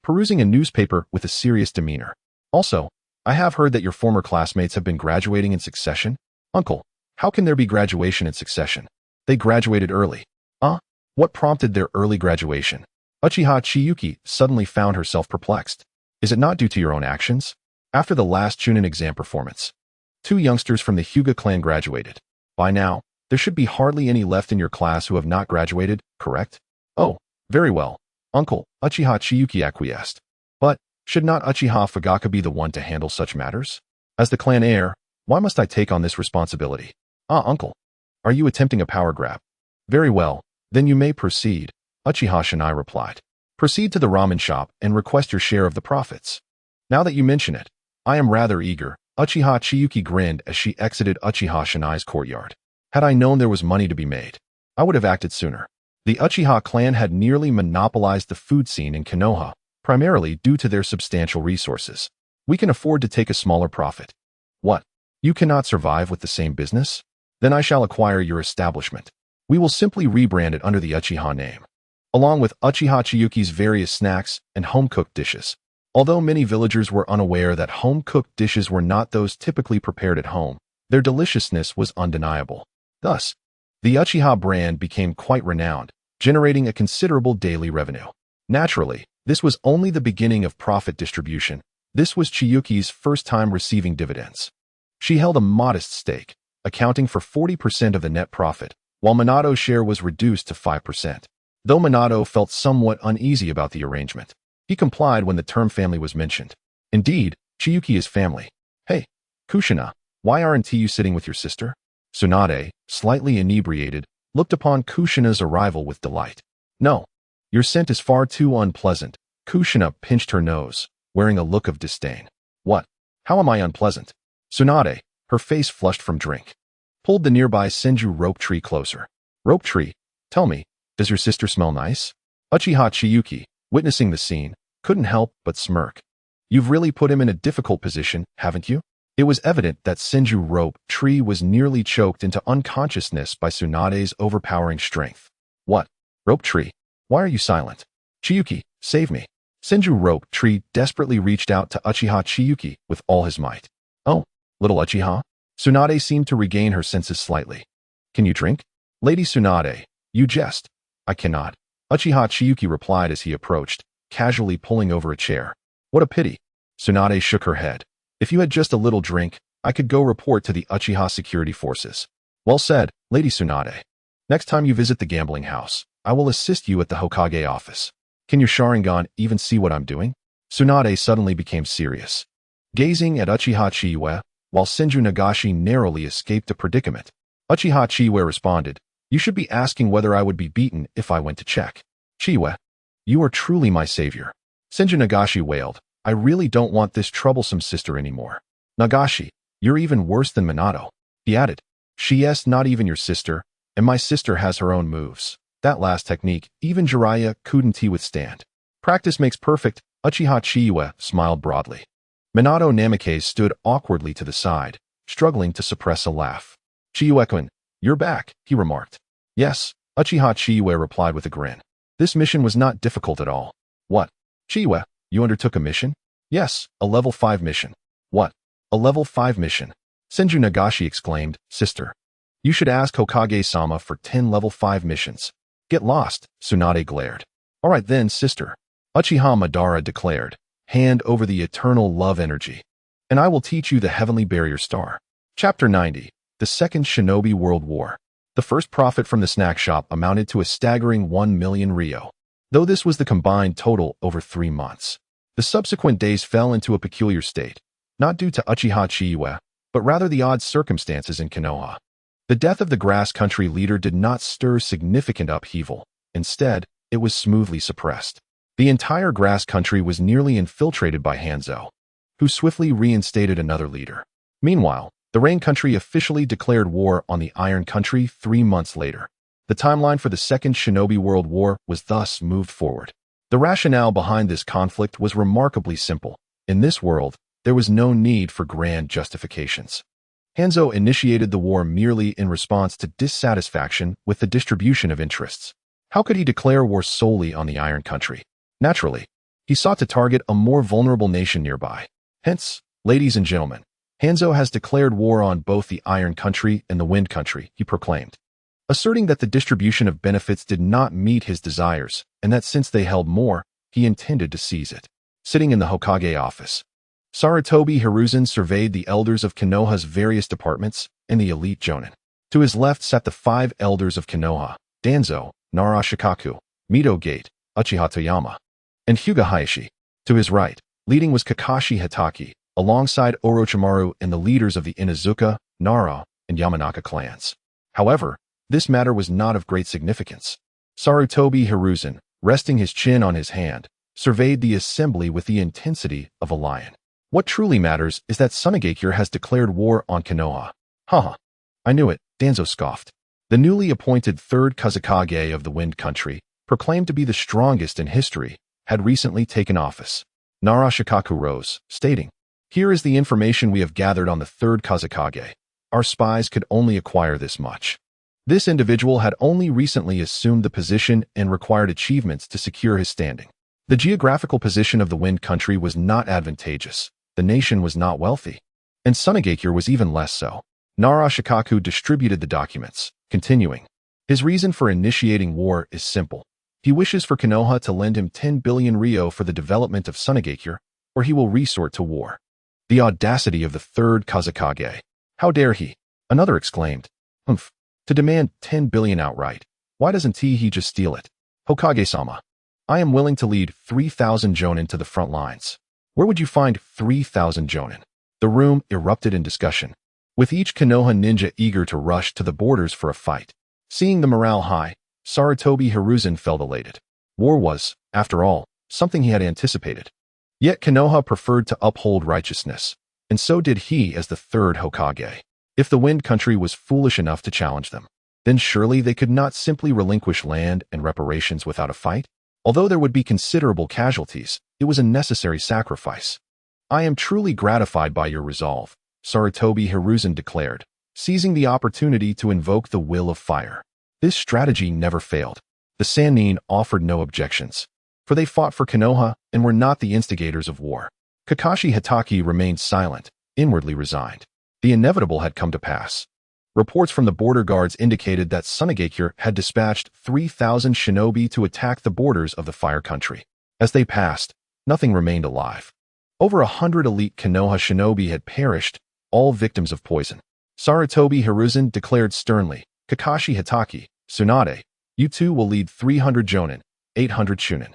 perusing a newspaper with a serious demeanor. Also, I have heard that your former classmates have been graduating in succession. Uncle, how can there be graduation in succession? They graduated early. What prompted their early graduation? Uchiha Chiyuki suddenly found herself perplexed. Is it not due to your own actions? After the last Chunin exam performance, 2 youngsters from the Hyuga clan graduated. By now, there should be hardly any left in your class who have not graduated, correct? Oh, very well. Uncle, Uchiha Chiyue acquiesced. But, should not Uchiha Fugaka be the one to handle such matters? As the clan heir, why must I take on this responsibility? Ah, uncle. Are you attempting a power grab? Very well, then you may proceed, Uchiha Shinai replied. Proceed to the ramen shop and request your share of the profits. Now that you mention it, I am rather eager, Uchiha Chiyue grinned as she exited Uchiha Shinai's courtyard. Had I known there was money to be made, I would have acted sooner. The Uchiha clan had nearly monopolized the food scene in Konoha, primarily due to their substantial resources. We can afford to take a smaller profit. What? You cannot survive with the same business? Then I shall acquire your establishment. We will simply rebrand it under the Uchiha name, along with Uchiha Chiyue's various snacks and home-cooked dishes. Although many villagers were unaware that home-cooked dishes were not those typically prepared at home, their deliciousness was undeniable. Thus, the Uchiha brand became quite renowned, generating a considerable daily revenue. Naturally, this was only the beginning of profit distribution. This was Chiyue's first time receiving dividends. She held a modest stake, accounting for 40% of the net profit, while Minato's share was reduced to 5%. Though Minato felt somewhat uneasy about the arrangement, he complied when the term family was mentioned. Indeed, Chiyue is family. Hey, Kushina, why aren't you sitting with your sister? Tsunade, slightly inebriated, looked upon Kushina's arrival with delight. No, your scent is far too unpleasant. Kushina pinched her nose, wearing a look of disdain. What? How am I unpleasant? Tsunade, her face flushed from drink, pulled the nearby Senju rope tree closer. Rope tree, tell me, does your sister smell nice? Uchiha Chiyue, witnessing the scene, couldn't help but smirk. You've really put him in a difficult position, haven't you? It was evident that Senju rope tree was nearly choked into unconsciousness by Tsunade's overpowering strength. What? Rope tree? Why are you silent? Chiyue, save me. Senju rope tree desperately reached out to Uchiha Chiyue with all his might. Oh, little Uchiha? Tsunade seemed to regain her senses slightly. Can you drink? Lady Tsunade, you jest. I cannot. Uchiha Chiyue replied as he approached, casually pulling over a chair. What a pity. Tsunade shook her head. If you had just a little drink, I could go report to the Uchiha security forces. Well said, Lady Tsunade. Next time you visit the gambling house, I will assist you at the Hokage office. Can your Sharingan even see what I'm doing? Tsunade suddenly became serious, gazing at Uchiha Chiyue, while Senju Nagashi narrowly escaped a predicament. Uchiha Chiyue responded, you should be asking whether I would be beaten if I went to check. Chiyue, you are truly my savior. Senju Nagashi wailed, I really don't want this troublesome sister anymore. Nagashi, you're even worse than Minato. He added, she's not even your sister, and my sister has her own moves. That last technique, even Jiraiya couldn't withstand. Practice makes perfect, Uchiha Chiyue smiled broadly. Minato Namikaze stood awkwardly to the side, struggling to suppress a laugh. Chiyue-kun, you're back, he remarked. Yes, Uchiha Chiyue replied with a grin. This mission was not difficult at all. What? Chiyue, you undertook a mission? Yes, a level 5 mission. What? A level 5 mission? Senju Nagashi exclaimed, sister. You should ask Hokage-sama for 10 level 5 missions. Get lost, Tsunade glared. Alright then, sister. Uchiha Madara declared, hand over the eternal love energy, and I will teach you the heavenly barrier star. Chapter 90, the Second Shinobi World War. The first profit from the snack shop amounted to a staggering 1 million ryo, though this was the combined total over 3 months. The subsequent days fell into a peculiar state, not due to Uchiha Chiyue, but rather the odd circumstances in Konoha. The death of the grass country leader did not stir significant upheaval. Instead, it was smoothly suppressed. The entire grass country was nearly infiltrated by Hanzo, who swiftly reinstated another leader. Meanwhile, the Rain Country officially declared war on the Iron Country 3 months later. The timeline for the Second Shinobi World War was thus moved forward. The rationale behind this conflict was remarkably simple. In this world, there was no need for grand justifications. Hanzo initiated the war merely in response to dissatisfaction with the distribution of interests. How could he declare war solely on the Iron Country? Naturally, he sought to target a more vulnerable nation nearby. Hence, ladies and gentlemen, Hanzo has declared war on both the Iron Country and the Wind Country, he proclaimed, asserting that the distribution of benefits did not meet his desires, and that since they held more, he intended to seize it. Sitting in the Hokage office, Sarutobi Hiruzen surveyed the elders of Konoha's various departments and the elite jonin. To his left sat the 5 elders of Konoha, Danzo, Narashikaku, Mito Gate, Uchiha Toyama, and Hyuga Hayashi. To his right, leading was Kakashi Hitaki, alongside Orochimaru and the leaders of the Inuzuka, Nara, and Yamanaka clans. However, this matter was not of great significance. Sarutobi Hiruzen, resting his chin on his hand, surveyed the assembly with the intensity of a lion. What truly matters is that Tsunagakure has declared war on Konoha. Haha. I knew it, Danzo scoffed. The newly appointed third Kazekage of the Wind Country, proclaimed to be the strongest in history, had recently taken office. Nara Shikaku rose, stating, "Here is the information we have gathered on the third Kazekage. Our spies could only acquire this much." This individual had only recently assumed the position and required achievements to secure his standing. The geographical position of the Wind Country was not advantageous. The nation was not wealthy, and Tsunagakure was even less so. Nara Shikaku distributed the documents, continuing, "His reason for initiating war is simple. He wishes for Konoha to lend him 10 billion ryo for the development of Tsunagakure, or he will resort to war." The audacity of the third Kazekage. How dare he? Another exclaimed. Humph. To demand 10 billion outright. Why doesn't he just steal it? Hokage-sama. I am willing to lead 3,000 jonin to the front lines. Where would you find 3,000 jonin? The room erupted in discussion, with each Konoha ninja eager to rush to the borders for a fight. Seeing the morale high, Sarutobi Hiruzen felt elated. War was, after all, something he had anticipated. Yet Konoha preferred to uphold righteousness, and so did he as the third Hokage. If the Wind Country was foolish enough to challenge them, then surely they could not simply relinquish land and reparations without a fight? Although there would be considerable casualties, it was a necessary sacrifice. I am truly gratified by your resolve, Sarutobi Hiruzen declared, seizing the opportunity to invoke the will of fire. This strategy never failed. The Sannin offered no objections, for they fought for Konoha and were not the instigators of war. Kakashi Hitaki remained silent, inwardly resigned. The inevitable had come to pass. Reports from the border guards indicated that Tsunagakure had dispatched 3,000 shinobi to attack the borders of the Fire Country. As they passed, nothing remained alive. Over 100 elite Konoha shinobi had perished, all victims of poison. Sarutobi Hiruzen declared sternly, "Kakashi Hitaki, Tsunade, you two will lead 300 jonin, 800 shunin,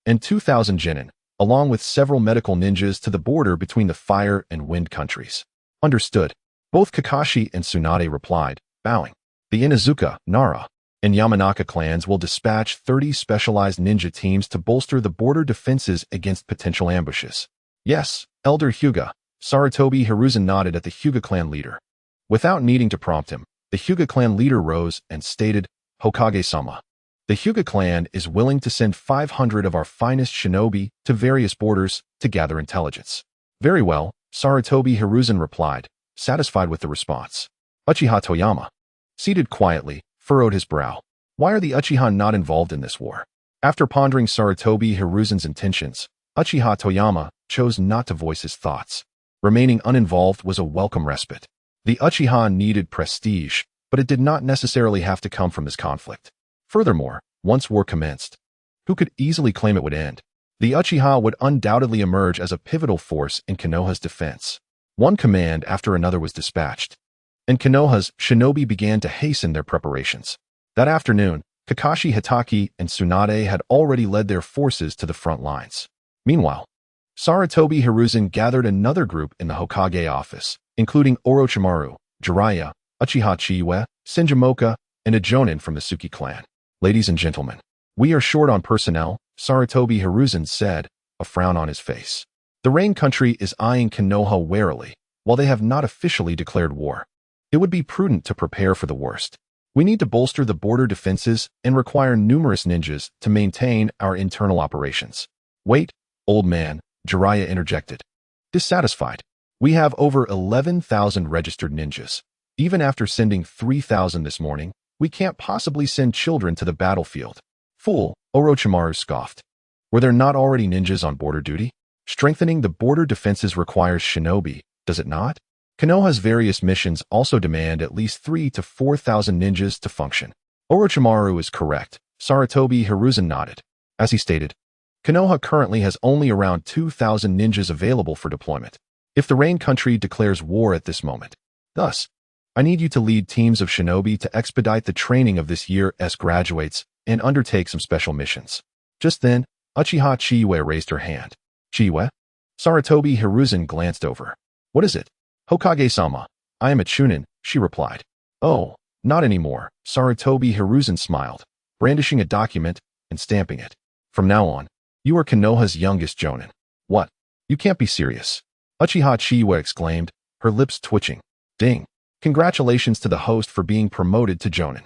and 2,000 genin, along with several medical ninjas to the border between the Fire and Wind countries." Understood. Both Kakashi and Tsunade replied, bowing. The Inuzuka, Nara, and Yamanaka clans will dispatch 30 specialized ninja teams to bolster the border defenses against potential ambushes. Yes, Elder Hyuga. Sarutobi Hiruzen nodded at the Hyuga clan leader. Without needing to prompt him, the Hyuga clan leader rose and stated, "Hokage-sama. The Hyuga clan is willing to send 500 of our finest shinobi to various borders to gather intelligence." Very well, Sarutobi Hiruzen replied, satisfied with the response. Uchiha Toyama, seated quietly, furrowed his brow. Why are the Uchiha not involved in this war? After pondering Sarutobi Hiruzen's intentions, Uchiha Toyama chose not to voice his thoughts. Remaining uninvolved was a welcome respite. The Uchiha needed prestige, but it did not necessarily have to come from this conflict. Furthermore, once war commenced, who could easily claim it would end? The Uchiha would undoubtedly emerge as a pivotal force in Konoha's defense. One command after another was dispatched, and Konoha's shinobi began to hasten their preparations. That afternoon, Kakashi Hitaki and Tsunade had already led their forces to the front lines. Meanwhile, Sarutobi Hiruzen gathered another group in the Hokage office, including Orochimaru, Jiraiya, Uchiha Chiyue, Senjamoka, and a jonin from the Suki clan. "Ladies and gentlemen, we are short on personnel," Sarutobi Hiruzen said, a frown on his face. The Rain Country is eyeing Konoha warily, while they have not officially declared war. It would be prudent to prepare for the worst. We need to bolster the border defenses and require numerous ninjas to maintain our internal operations. "Wait, old man," Jiraiya interjected. Dissatisfied. "We have over 11,000 registered ninjas. Even after sending 3,000 this morning, we can't possibly send children to the battlefield." "Fool," Orochimaru scoffed. "Were there not already ninjas on border duty? Strengthening the border defenses requires shinobi, does it not? Konoha's various missions also demand at least 3,000 to 4,000 ninjas to function." Orochimaru is correct, Sarutobi Hiruzen nodded. As he stated, Konoha currently has only around 2,000 ninjas available for deployment. If the Rain Country declares war at this moment, thus, I need you to lead teams of shinobi to expedite the training of this year's graduates and undertake some special missions. Just then, Uchiha Chiyue raised her hand. Chiyue? Sarutobi Hiruzen glanced over. What is it? Hokage-sama. I am a chunin, she replied. Oh, not anymore, Sarutobi Hiruzen smiled, brandishing a document and stamping it. From now on, you are Konoha's youngest jonin. What? You can't be serious. Uchiha Chiyue exclaimed, her lips twitching. Ding. Congratulations to the host for being promoted to jonin.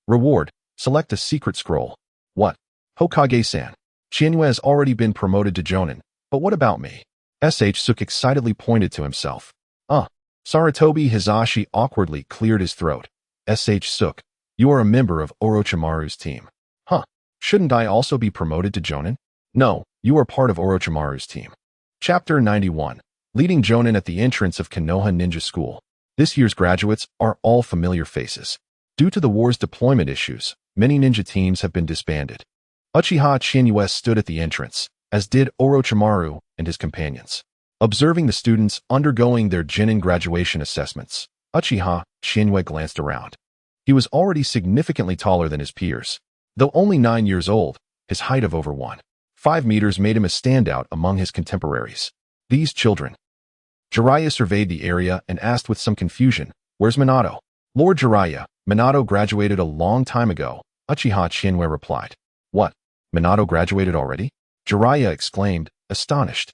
Reward. Select a secret scroll. What? Hokage-san. Chiyue has already been promoted to jonin, but what about me? Suk excitedly pointed to himself. Sarutobi Hizashi awkwardly cleared his throat. Suk, you are a member of Orochimaru's team. Huh. Shouldn't I also be promoted to jonin? No, you are part of Orochimaru's team. Chapter 91. Leading jonin at the entrance of Konoha Ninja School. This year's graduates are all familiar faces. Due to the war's deployment issues, many ninja teams have been disbanded. Uchiha Chiyue stood at the entrance, as did Orochimaru and his companions. Observing the students undergoing their Jinin graduation assessments, Uchiha Chiyue glanced around. He was already significantly taller than his peers. Though only 9 years old, his height of over 1.5 meters made him a standout among his contemporaries. These children. Jiraiya surveyed the area and asked with some confusion, Where's Minato? Lord Jiraiya, Minato graduated a long time ago, Uchiha Chiyue replied. What? Minato graduated already? Jiraiya exclaimed, astonished.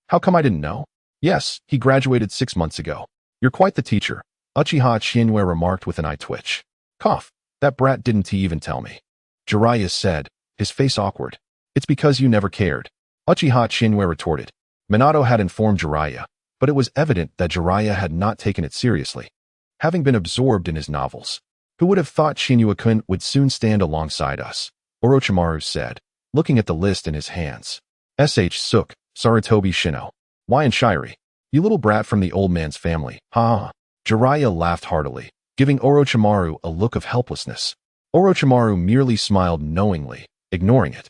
How come I didn't know? Yes, he graduated 6 months ago. You're quite the teacher, Uchiha Chiyue remarked with an eye twitch. Cough, that brat didn't he even tell me. Jiraiya said, his face awkward. It's because you never cared. Uchiha Chiyue retorted. Minato had informed Jiraiya, but it was evident that Jiraiya had not taken it seriously. Having been absorbed in his novels. Who would have thought Chiyue-kun would soon stand alongside us? Orochimaru said, looking at the list in his hands. Suk, Sarutobi Shino. Why in Shiri? You little brat from the old man's family, ha ha. Jiraiya laughed heartily, giving Orochimaru a look of helplessness. Orochimaru merely smiled knowingly, ignoring it.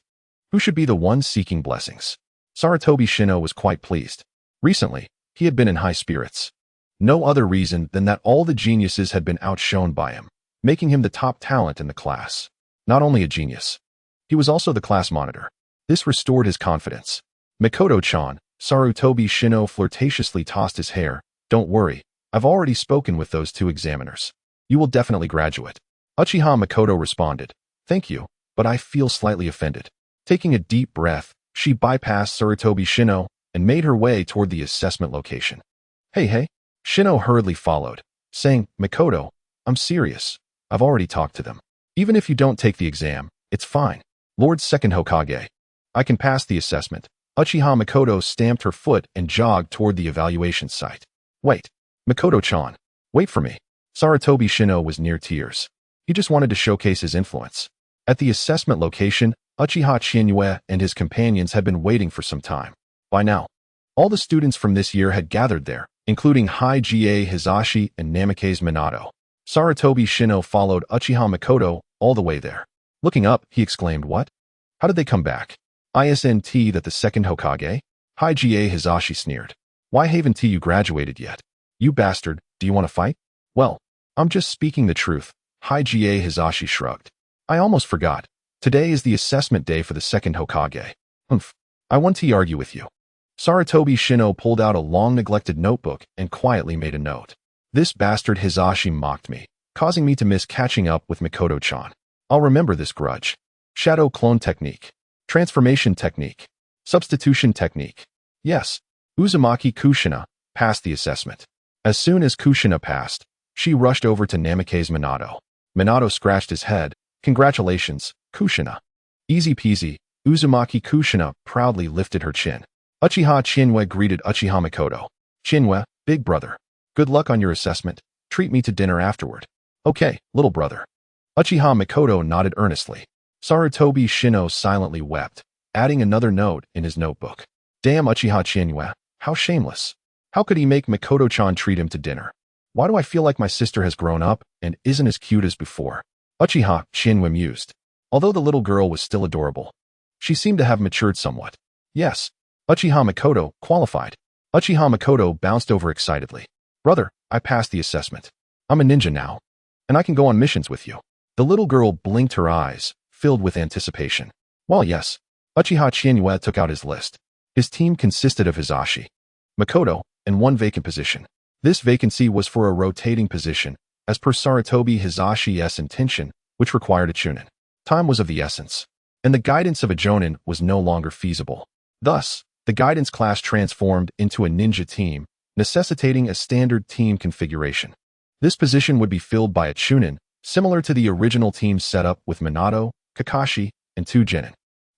Who should be the one seeking blessings? Sarutobi Shino was quite pleased. Recently, he had been in high spirits. No other reason than that all the geniuses had been outshone by him, making him the top talent in the class. Not only a genius, he was also the class monitor. This restored his confidence. Mikoto-chan, Sarutobi Shino flirtatiously tossed his hair. Don't worry, I've already spoken with those 2 examiners. You will definitely graduate. Uchiha Mikoto responded. Thank you, but I feel slightly offended. Taking a deep breath, she bypassed Sarutobi Shino and made her way toward the assessment location. Hey. Shino hurriedly followed, saying, Mikoto, I'm serious. I've already talked to them. Even if you don't take the exam, it's fine. Lord Second Hokage. I can pass the assessment. Uchiha Mikoto stamped her foot and jogged toward the evaluation site. Wait. Mikoto-chan. Wait for me. Sarutobi Shino was near tears. He just wanted to showcase his influence. At the assessment location, Uchiha Chiyue and his companions had been waiting for some time. By now, all the students from this year had gathered there, including Hige Hizashi and Namikaze Minato. Sarutobi Shino followed Uchiha Mikoto all the way there. Looking up, he exclaimed, What? How did they come back? Isn't that the second Hokage? Hige Hizashi sneered. Why haven't you graduated yet? You bastard, do you want to fight? Well, I'm just speaking the truth. Hige Hizashi shrugged. I almost forgot. Today is the assessment day for the second Hokage. Humph. I want to argue with you. Sarutobi Shino pulled out a long-neglected notebook and quietly made a note. This bastard Hizashi mocked me, causing me to miss catching up with Mikoto-chan. I'll remember this grudge. Shadow clone technique. Transformation technique. Substitution technique. Yes. Uzumaki Kushina passed the assessment. As soon as Kushina passed, she rushed over to Namikaze Minato. Minato scratched his head. Congratulations, Kushina. Easy peasy. Uzumaki Kushina proudly lifted her chin. Uchiha Chiyue greeted Uchiha Mikoto. Chiyue, big brother. Good luck on your assessment. Treat me to dinner afterward. Okay, little brother. Uchiha Mikoto nodded earnestly. Sarutobi Shino silently wept, adding another note in his notebook. Damn Uchiha Chiyue, how shameless. How could he make Mikoto-chan treat him to dinner? Why do I feel like my sister has grown up and isn't as cute as before? Uchiha Chiyue mused. Although the little girl was still adorable, she seemed to have matured somewhat. Yes, Uchiha Mikoto qualified. Uchiha Mikoto bounced over excitedly. Brother, I passed the assessment. I'm a ninja now, and I can go on missions with you. The little girl blinked her eyes, filled with anticipation. Well, yes, Uchiha Chiyue took out his list. His team consisted of Hisashi, Makoto, and one vacant position. This vacancy was for a rotating position, as per Sarutobi Hisashi's intention, which required a chunin. Time was of the essence, and the guidance of a jonin was no longer feasible. Thus, the guidance class transformed into a ninja team, necessitating a standard team configuration. This position would be filled by a chunin, similar to the original team setup with Minato, Kakashi, and 2 genin.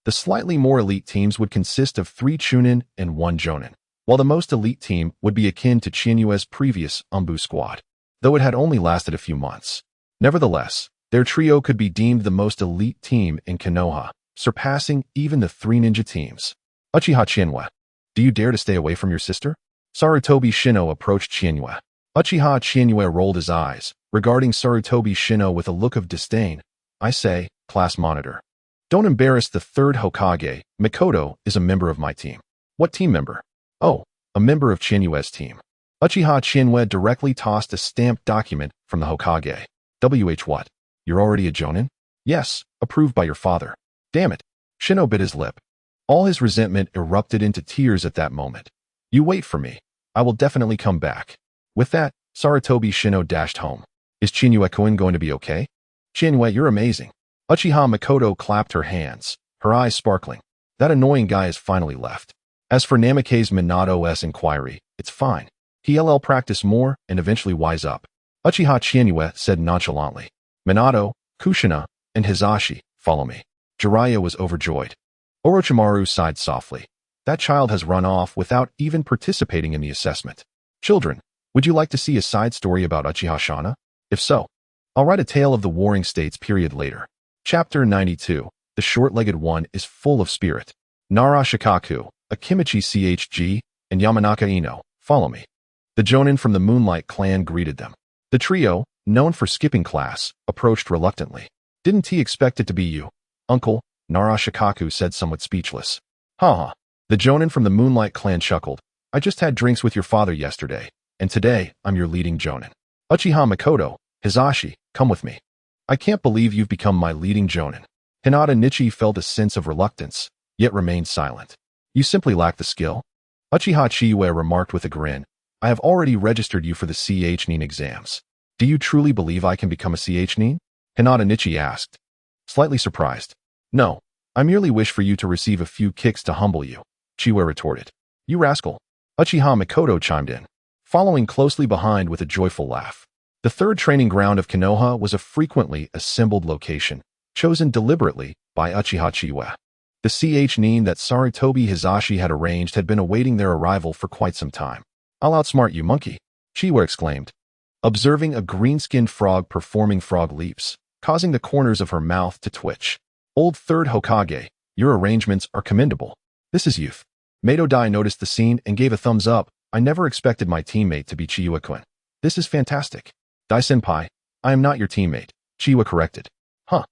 The slightly more elite teams would consist of 3 chunin and 1 jonin, while the most elite team would be akin to Chinyue's previous Umbu squad, though it had only lasted a few months. Nevertheless, their trio could be deemed the most elite team in Konoha, surpassing even the 3 ninja teams. Uchiha Chiyue, do you dare to stay away from your sister? Sarutobi Shino approached Chiyue. Uchiha Chiyue rolled his eyes, regarding Sarutobi Shino with a look of disdain. I say, class monitor. Don't embarrass the 3rd Hokage. Makoto is a member of my team. What team member? Oh, a member of Chinyue's team. Uchiha Chiyue directly tossed a stamped document from the Hokage. What? You're already a jonin? Yes, approved by your father. Damn it. Shino bit his lip. All his resentment erupted into tears at that moment. You wait for me. I will definitely come back. With that, Sarutobi Shino dashed home. Is Chinyue-kun going to be okay? Chiyue, you're amazing. Uchiha Makoto clapped her hands, her eyes sparkling. That annoying guy has finally left. As for Namikaze Minato's inquiry, it's fine. He'll practice more and eventually wise up. Uchiha Chiyue said nonchalantly. Minato, Kushina, and Hisashi, follow me. Jiraiya was overjoyed. Orochimaru sighed softly. That child has run off without even participating in the assessment. Children, would you like to see a side story about Uchiha Shana? If so, I'll write a tale of the Warring States period later. Chapter 92. The Short-Legged One is full of spirit. Nara Shikaku, Akimichi Chg, and Yamanaka Ino, follow me. The jonin from the Moonlight clan greeted them. The trio, known for skipping class, approached reluctantly. Didn't he expect it to be you, uncle? Nara Shikaku said somewhat speechless. Haha. The jonin from the Moonlight clan chuckled. I just had drinks with your father yesterday, and today I'm your leading jonin. Uchiha Makoto, Hisashi, come with me. I can't believe you've become my leading jonin. Hinata Nichi felt a sense of reluctance, yet remained silent. You simply lack the skill. Uchiha Chiyue remarked with a grin. I have already registered you for the CH Nin exams. Do you truly believe I can become a CH Nin? Hinata Nichi asked. Slightly surprised. No, I merely wish for you to receive a few kicks to humble you, Chiyue retorted. You rascal. Uchiha Makoto chimed in, following closely behind with a joyful laugh. The 3rd training ground of Konoha was a frequently assembled location, chosen deliberately by Uchiha Chiyue. The CH Nin that Sarutobi Hisashi had arranged had been awaiting their arrival for quite some time. I'll outsmart you, monkey, Chiyue exclaimed, observing a green-skinned frog performing frog leaps, causing the corners of her mouth to twitch. Old 3rd Hokage, your arrangements are commendable. This is youth. Mato Dai noticed the scene and gave a thumbs up. I never expected my teammate to be Chiyue-kun. This is fantastic. Dai-senpai, I am not your teammate, Chiyue corrected. Huh.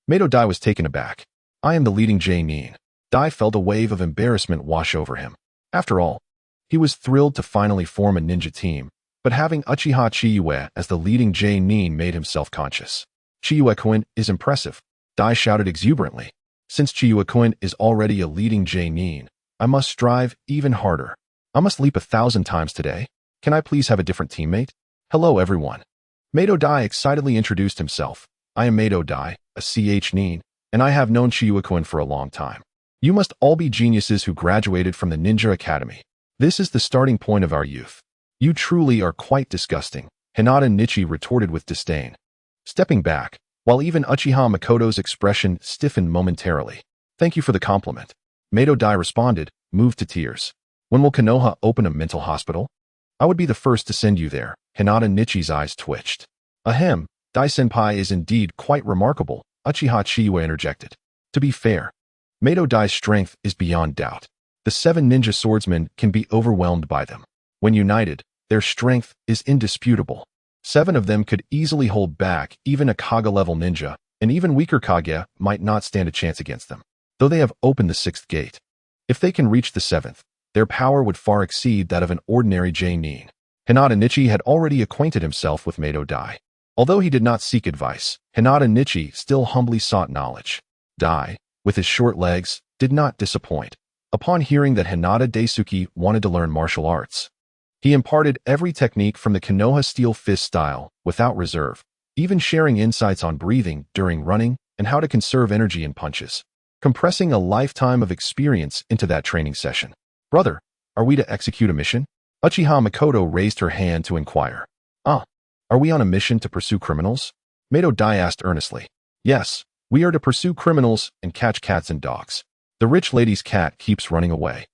Mato Dai was taken aback. I am the leading J-nin. Dai felt a wave of embarrassment wash over him. After all, he was thrilled to finally form a ninja team, but having Uchiha Chiyue as the leading J-nin made him self-conscious. Chiyue-kun is impressive, Dai shouted exuberantly. Since Chiyue-kun is already a leading J-nin, I must strive even harder. I must leap 1,000 times today. Can I please have a different teammate? Hello everyone. Mato Dai excitedly introduced himself. I am Mato Dai, a CH Nin, and I have known Chiyue-kun for a long time. You must all be geniuses who graduated from the Ninja Academy. This is the starting point of our youth. You truly are quite disgusting, Hinata Nichi retorted with disdain. Stepping back, while even Uchiha Makoto's expression stiffened momentarily. Thank you for the compliment. Mato Dai responded, moved to tears. When will Konoha open a mental hospital? I would be the first to send you there. Hinata Nichi's eyes twitched. Ahem, Dai-senpai is indeed quite remarkable, Uchiha Chiyue interjected. To be fair, Mato Dai's strength is beyond doubt. The 7 ninja swordsmen can be overwhelmed by them. When united, their strength is indisputable. 7 of them could easily hold back even a Kage-level ninja, and even weaker Kage might not stand a chance against them, though they have opened the 6th gate. If they can reach the 7th, their power would far exceed that of an ordinary J-nin. Hinata Nichi had already acquainted himself with Mato Dai. Although he did not seek advice, Hinata Nichi still humbly sought knowledge. Dai, with his short legs, did not disappoint. Upon hearing that Hinata Daisuke wanted to learn martial arts, he imparted every technique from the Konoha steel fist style without reserve, even sharing insights on breathing during running and how to conserve energy in punches, compressing a lifetime of experience into that training session. Brother, are we to execute a mission? Uchiha Makoto raised her hand to inquire. Are we on a mission to pursue criminals? Mato Dai asked earnestly. Yes, we are to pursue criminals and catch cats and dogs. The rich lady's cat keeps running away.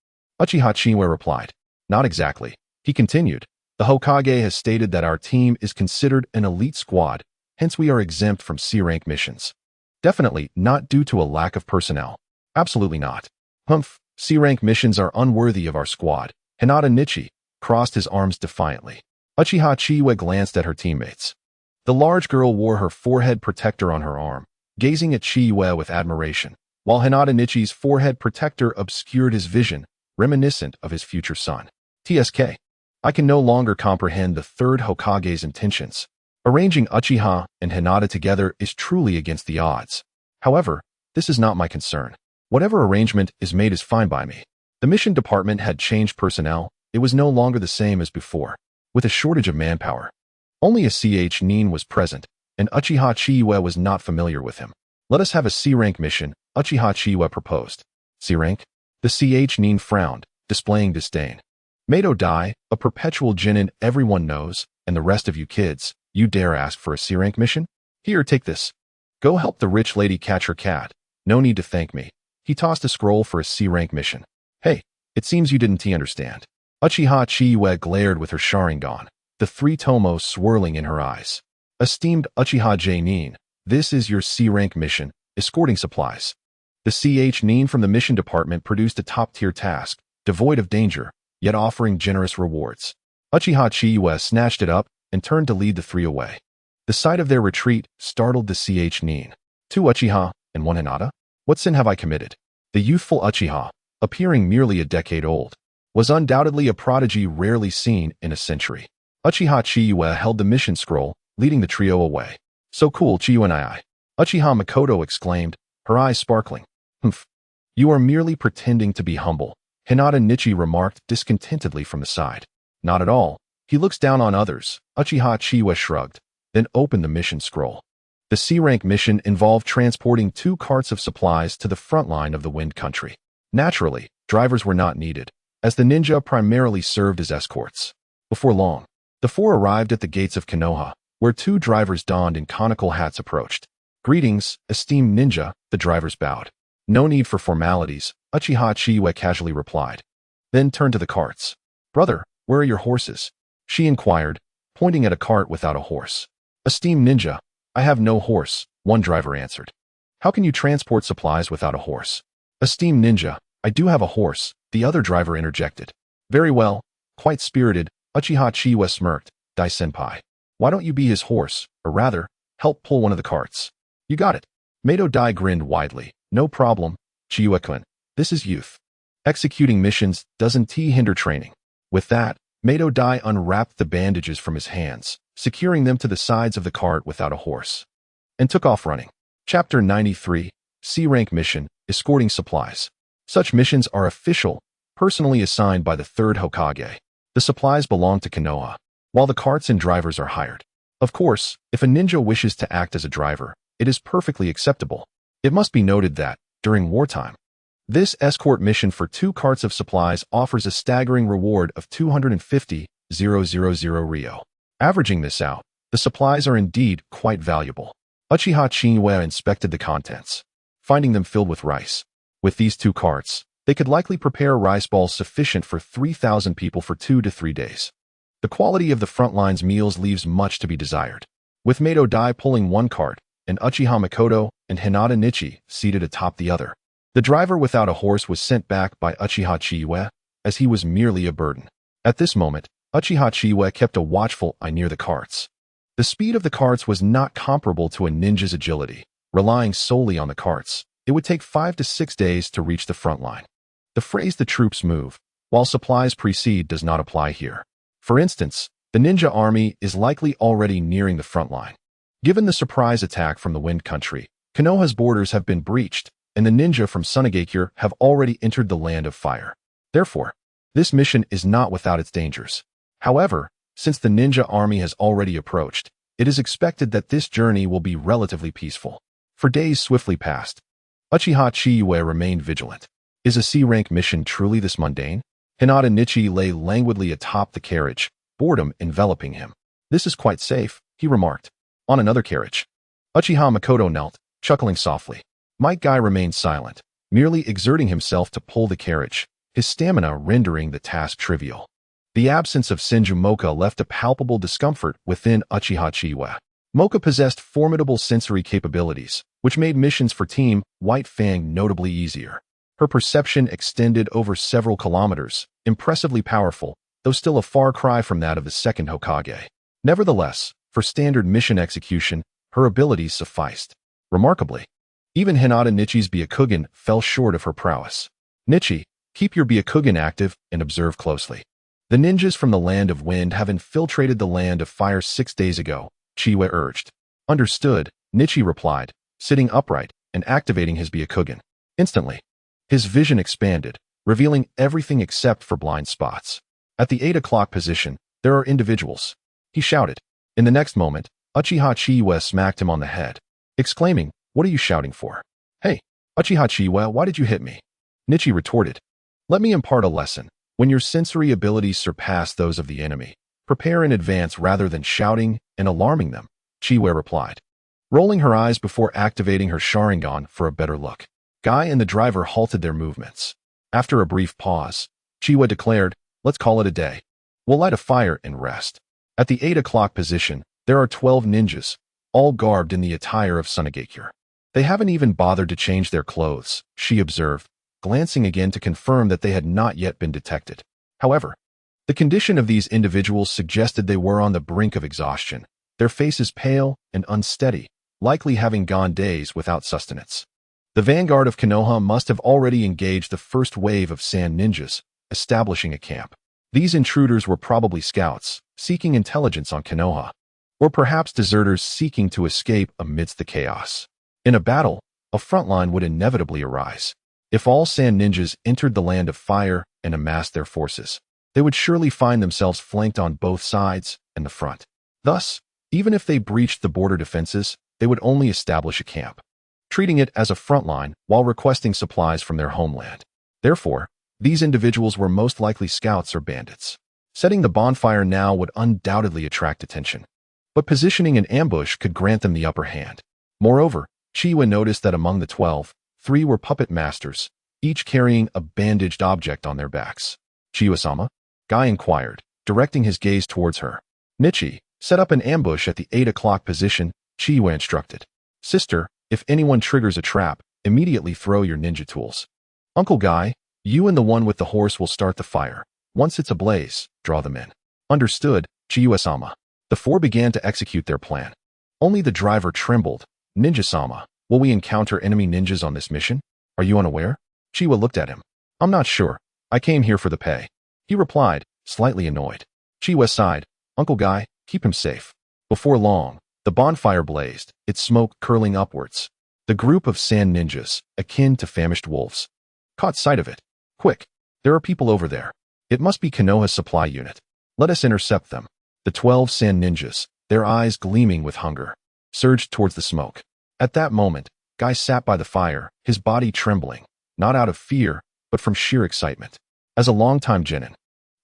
Uchiha Chiyue replied. Not exactly. He continued. The Hokage has stated that our team is considered an elite squad, hence we are exempt from C-rank missions. Definitely not due to a lack of personnel. Absolutely not. Humph, C-rank missions are unworthy of our squad. Hinata Nichi crossed his arms defiantly. Uchiha Chiyue glanced at her teammates. The large girl wore her forehead protector on her arm, gazing at Chiyue with admiration, while Hinata Nichi's forehead protector obscured his vision, reminiscent of his future son. TSK. I can no longer comprehend the third Hokage's intentions. Arranging Uchiha and Hinata together is truly against the odds. However, this is not my concern. Whatever arrangement is made is fine by me. The mission department had changed personnel. It was no longer the same as before, with a shortage of manpower. Only a CH Nin was present, and Uchiha Chiyue was not familiar with him. Let us have a C-rank mission, Uchiha Chiyue proposed. C-rank? The CH Nin frowned, displaying disdain. Mato Dai, a perpetual genin everyone knows, and the rest of you kids, you dare ask for a C-rank mission? Here, take this. Go help the rich lady catch her cat. No need to thank me. He tossed a scroll for a C-rank mission. Hey, it seems you didn't understand. Uchiha Chiyue glared with her Sharingan, the three tomoe swirling in her eyes. Esteemed Uchiha J. Nin, this is your C-rank mission, escorting supplies. The CH Nin from the mission department produced a top-tier task, devoid of danger, yet offering generous rewards. Uchiha Chiyue snatched it up and turned to lead the three away. The sight of their retreat startled the CH Nin. 2 Uchiha and 1 Hinata? What sin have I committed? The youthful Uchiha, appearing merely a decade old, was undoubtedly a prodigy rarely seen in a century. Uchiha Chiyue held the mission scroll, leading the trio away. So cool, Chiyue I. Uchiha Makoto exclaimed, her eyes sparkling. Humph. You are merely pretending to be humble, Hinata Nichi remarked discontentedly from the side. Not at all. He looks down on others. Uchiha Chiyue shrugged, then opened the mission scroll. The C-rank mission involved transporting 2 carts of supplies to the front line of the Wind Country. Naturally, drivers were not needed, as the ninja primarily served as escorts. Before long, the 4 arrived at the gates of Konoha, where 2 drivers donned in conical hats approached. Greetings, esteemed ninja, the drivers bowed. No need for formalities, Uchiha Chiyue casually replied. Then turned to the carts. Brother, where are your horses? She inquired, pointing at a cart without a horse. Esteemed ninja, I have no horse, one driver answered. How can you transport supplies without a horse? Esteemed ninja, I do have a horse, the other driver interjected. Very well, quite spirited, Uchiha Chiyue smirked. Dai-senpai, why don't you be his horse, or rather, help pull one of the carts? You got it. Mato Dai grinned widely. No problem, Chiyue-kun. This is youth. Executing missions doesn't hinder training. With that, Mato Dai unwrapped the bandages from his hands, securing them to the sides of the cart without a horse, and took off running. Chapter 93, C-rank mission, escorting supplies. Such missions are official, personally assigned by the 3rd Hokage. The supplies belong to Konoha, while the carts and drivers are hired. Of course, if a ninja wishes to act as a driver, it is perfectly acceptable. It must be noted that, during wartime, this escort mission for 2 carts of supplies offers a staggering reward of 250,000 Rio. Averaging this out, the supplies are indeed quite valuable. Uchiha Chiyue inspected the contents, finding them filled with rice. With these 2 carts, they could likely prepare rice balls sufficient for 3,000 people for 2 to 3 days. The quality of the front line's meals leaves much to be desired. With Mato Dai pulling 1 cart, and Uchiha Makoto and Hinata Nichi seated atop the other. The driver without a horse was sent back by Uchiha Chiyue, as he was merely a burden. At this moment, Uchiha Chiyue kept a watchful eye near the carts. The speed of the carts was not comparable to a ninja's agility. Relying solely on the carts, it would take 5 to 6 days to reach the front line. The phrase "the troops move, while supplies precede" does not apply here. For instance, the ninja army is likely already nearing the front line. Given the surprise attack from the Wind Country, Konoha's borders have been breached, and the ninja from Sunagakure have already entered the land of fire. Therefore, this mission is not without its dangers. However, since the ninja army has already approached, it is expected that this journey will be relatively peaceful. For days swiftly passed. Uchiha Chiyue remained vigilant. Is a C-rank mission truly this mundane? Hinata Nichi lay languidly atop the carriage, boredom enveloping him. This is quite safe, he remarked. On another carriage. Uchiha Makoto knelt, chuckling softly. Might Guy remained silent, merely exerting himself to pull the carriage, his stamina rendering the task trivial. The absence of Senju Moka left a palpable discomfort within Uchiha Chiyue. Moka possessed formidable sensory capabilities, which made missions for Team White Fang notably easier. Her perception extended over several kilometers, impressively powerful, though still a far cry from that of the second Hokage. Nevertheless, for standard mission execution, her abilities sufficed. Remarkably, even Hinata Nichi's Byakugan fell short of her prowess. Nichi, keep your Byakugan active and observe closely. The ninjas from the Land of Wind have infiltrated the Land of Fire 6 days ago, Chiyue urged. Understood, Nichi replied, sitting upright and activating his Byakugan. Instantly, his vision expanded, revealing everything except for blind spots. At the 8 o'clock position, there are individuals. He shouted. In the next moment, Uchiha Chiyue smacked him on the head, exclaiming, "What are you shouting for? Hey, Uchiha Chiyue, why did you hit me?" Nichi retorted. Let me impart a lesson. When your sensory abilities surpass those of the enemy, prepare in advance rather than shouting and alarming them, Chiyue replied, rolling her eyes before activating her Sharingan for a better look. Guy and the driver halted their movements. After a brief pause, Chiyue declared, let's call it a day. We'll light a fire and rest. At the 8 o'clock position, there are 12 ninjas, all garbed in the attire of Sunagakure. They haven't even bothered to change their clothes, she observed, glancing again to confirm that they had not yet been detected. However, the condition of these individuals suggested they were on the brink of exhaustion, their faces pale and unsteady, likely having gone days without sustenance. The vanguard of Konoha must have already engaged the first wave of sand ninjas, establishing a camp. These intruders were probably scouts, seeking intelligence on Konoha, or perhaps deserters seeking to escape amidst the chaos. In a battle, a front line would inevitably arise. If all sand ninjas entered the Land of Fire and amassed their forces, they would surely find themselves flanked on both sides and the front. Thus, even if they breached the border defenses, they would only establish a camp, treating it as a front line while requesting supplies from their homeland. Therefore, these individuals were most likely scouts or bandits. Setting the bonfire now would undoubtedly attract attention, but positioning an ambush could grant them the upper hand. Moreover, Chiyue noticed that among the 12, 3 were puppet masters, each carrying a bandaged object on their backs. Chiyue-sama? Guy inquired, directing his gaze towards her. Nichi, set up an ambush at the 8 o'clock position, Chiyue instructed. Sister, if anyone triggers a trap, immediately throw your ninja tools. Uncle Guy, you and the one with the horse will start the fire. Once it's ablaze, draw them in. Understood, Chiyue-sama. The 4 began to execute their plan. Only the driver trembled. Ninja-sama, will we encounter enemy ninjas on this mission? Are you unaware? Chiyue looked at him. I'm not sure. I came here for the pay. He replied, slightly annoyed. Chiyue sighed. Uncle Guy, keep him safe. Before long, the bonfire blazed, its smoke curling upwards. The group of sand ninjas, akin to famished wolves, caught sight of it. Quick, there are people over there. It must be Konoha's supply unit. Let us intercept them. The 12 sand ninjas, their eyes gleaming with hunger, surged towards the smoke. At that moment, Guy sat by the fire, his body trembling, not out of fear, but from sheer excitement. As a longtime genin,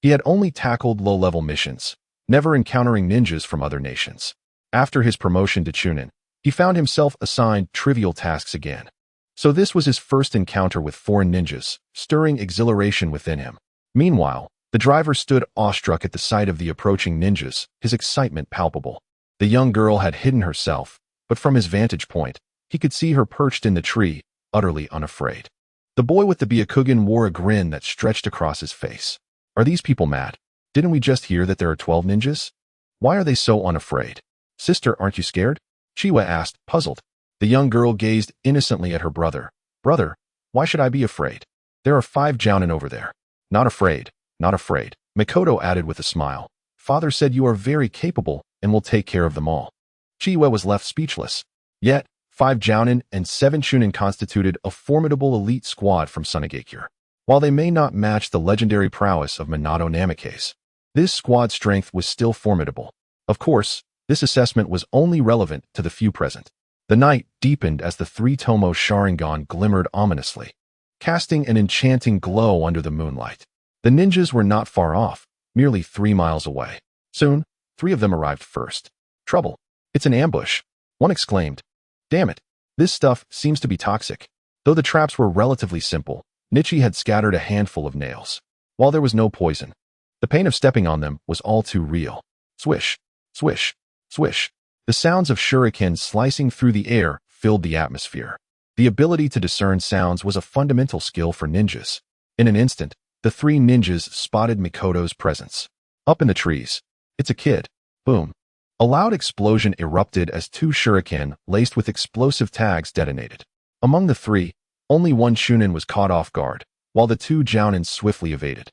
he had only tackled low-level missions, never encountering ninjas from other nations. After his promotion to Chunin, he found himself assigned trivial tasks again. So this was his first encounter with foreign ninjas, stirring exhilaration within him. Meanwhile, the driver stood awestruck at the sight of the approaching ninjas, his excitement palpable. The young girl had hidden herself, but from his vantage point, he could see her perched in the tree, utterly unafraid. The boy with the Byakugan wore a grin that stretched across his face. Are these people mad? Didn't we just hear that there are 12 ninjas? Why are they so unafraid? Sister, aren't you scared? Chiyue asked, puzzled. The young girl gazed innocently at her brother. Brother, why should I be afraid? There are 5 jounin over there. Not afraid, not afraid, Mikoto added with a smile. Father said you are very capable and will take care of them all. Chiyue was left speechless. Yet, 5 Jounin and 7 Chunin constituted a formidable elite squad from Sunigakure. While they may not match the legendary prowess of Minato Namikaze, this squad strength was still formidable. Of course, this assessment was only relevant to the few present. The night deepened as the 3 tomoe Sharingan glimmered ominously, casting an enchanting glow under the moonlight. The ninjas were not far off, merely 3 miles away. Soon, 3 of them arrived first. Trouble. It's an ambush. One exclaimed. Damn it. This stuff seems to be toxic. Though the traps were relatively simple, Nichi had scattered a handful of nails. While there was no poison, the pain of stepping on them was all too real. Swish, swish, swish. The sounds of shurikens slicing through the air filled the atmosphere. The ability to discern sounds was a fundamental skill for ninjas. In an instant, the 3 ninjas spotted Mikoto's presence. Up in the trees. It's a kid. Boom. A loud explosion erupted as 2 shuriken laced with explosive tags detonated. Among the 3, only 1 Chunin was caught off guard, while the 2 Jounin swiftly evaded.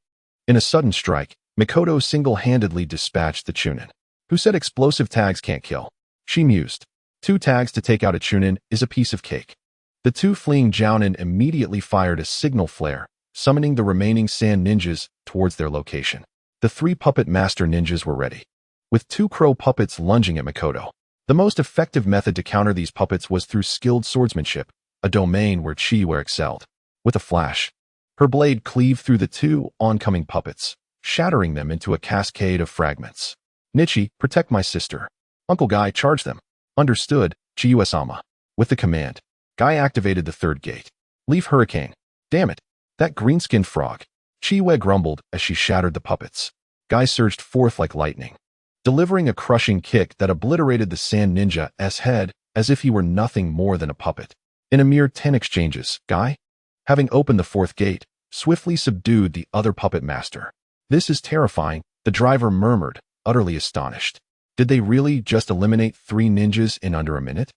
In a sudden strike, Mikoto single-handedly dispatched the Chunin. Who said explosive tags can't kill? She mused. 2 tags to take out a Chunin is a piece of cake. The 2 fleeing Jounin immediately fired a signal flare, summoning the remaining sand ninjas towards their location. The 3 puppet master ninjas were ready, with 2 crow puppets lunging at Mikoto. The most effective method to counter these puppets was through skilled swordsmanship, a domain where Chiyue excelled. With a flash, her blade cleaved through the 2 oncoming puppets, shattering them into a cascade of fragments. Nichi, protect my sister. Uncle Guy, charge them. Understood, Chiyue-sama. With the command, Guy activated the 3rd gate. Leaf hurricane. Damn it. That green-skinned frog. Chiyue grumbled as she shattered the puppets. Guy surged forth like lightning, delivering a crushing kick that obliterated the sand ninja's head as if he were nothing more than a puppet. In a mere 10 exchanges, Guy, having opened the 4th gate, swiftly subdued the other puppet master. This is terrifying, the driver murmured, utterly astonished. Did they really just eliminate 3 ninjas in under a minute?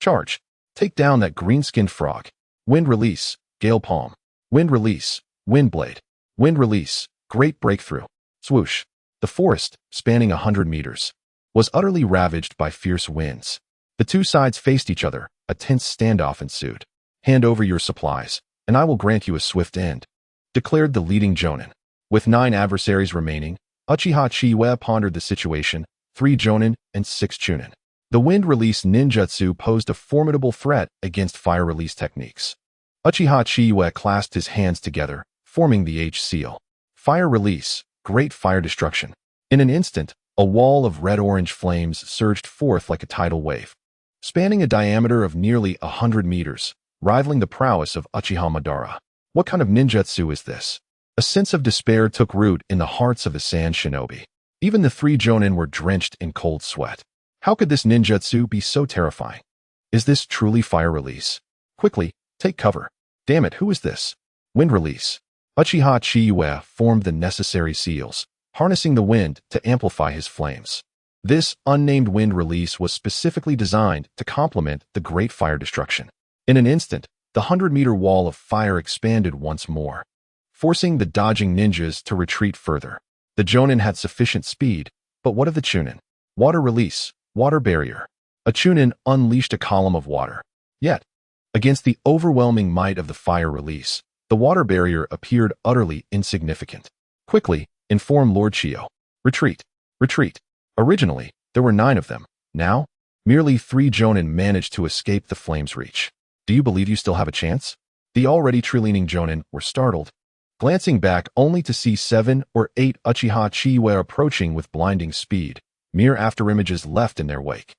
Charge. Take down that green-skinned frog. Wind release, gale palm. Wind release, wind blade. Wind release, great breakthrough. Swoosh. The forest, spanning 100 meters, was utterly ravaged by fierce winds. The 2 sides faced each other, a tense standoff ensued. Hand over your supplies, and I will grant you a swift end, declared the leading Jounin. With 9 adversaries remaining, Uchiha Chiyue pondered the situation, 3 Jounin and 6 Chunin. The wind release ninjutsu posed a formidable threat against fire release techniques. Uchiha Chiyue clasped his hands together, forming the H seal. Fire release, great fire destruction. In an instant, a wall of red-orange flames surged forth like a tidal wave, spanning a diameter of nearly 100 meters, rivaling the prowess of Uchiha Madara. What kind of ninjutsu is this? A sense of despair took root in the hearts of the sand shinobi. Even the 3 Jounin were drenched in cold sweat. How could this ninjutsu be so terrifying? Is this truly fire release? Quickly, take cover. Damn it, who is this? Wind release. Uchiha Chiyue formed the necessary seals, harnessing the wind to amplify his flames. This unnamed wind release was specifically designed to complement the great fire destruction. In an instant, the 100-meter wall of fire expanded once more, forcing the dodging ninjas to retreat further. The Jounin had sufficient speed, but what of the Chunin? Water release, water barrier. A Chunin unleashed a column of water. Yet, against the overwhelming might of the fire release, the water barrier appeared utterly insignificant. Quickly, inform Lord Chio. Retreat. Retreat. Originally, there were 9 of them. Now, merely 3 Jounin managed to escape the flame's reach. Do you believe you still have a chance? The already tree-leaning Jounin were startled, glancing back only to see 7 or 8 Uchiha Chiyue approaching with blinding speed, mere afterimages left in their wake.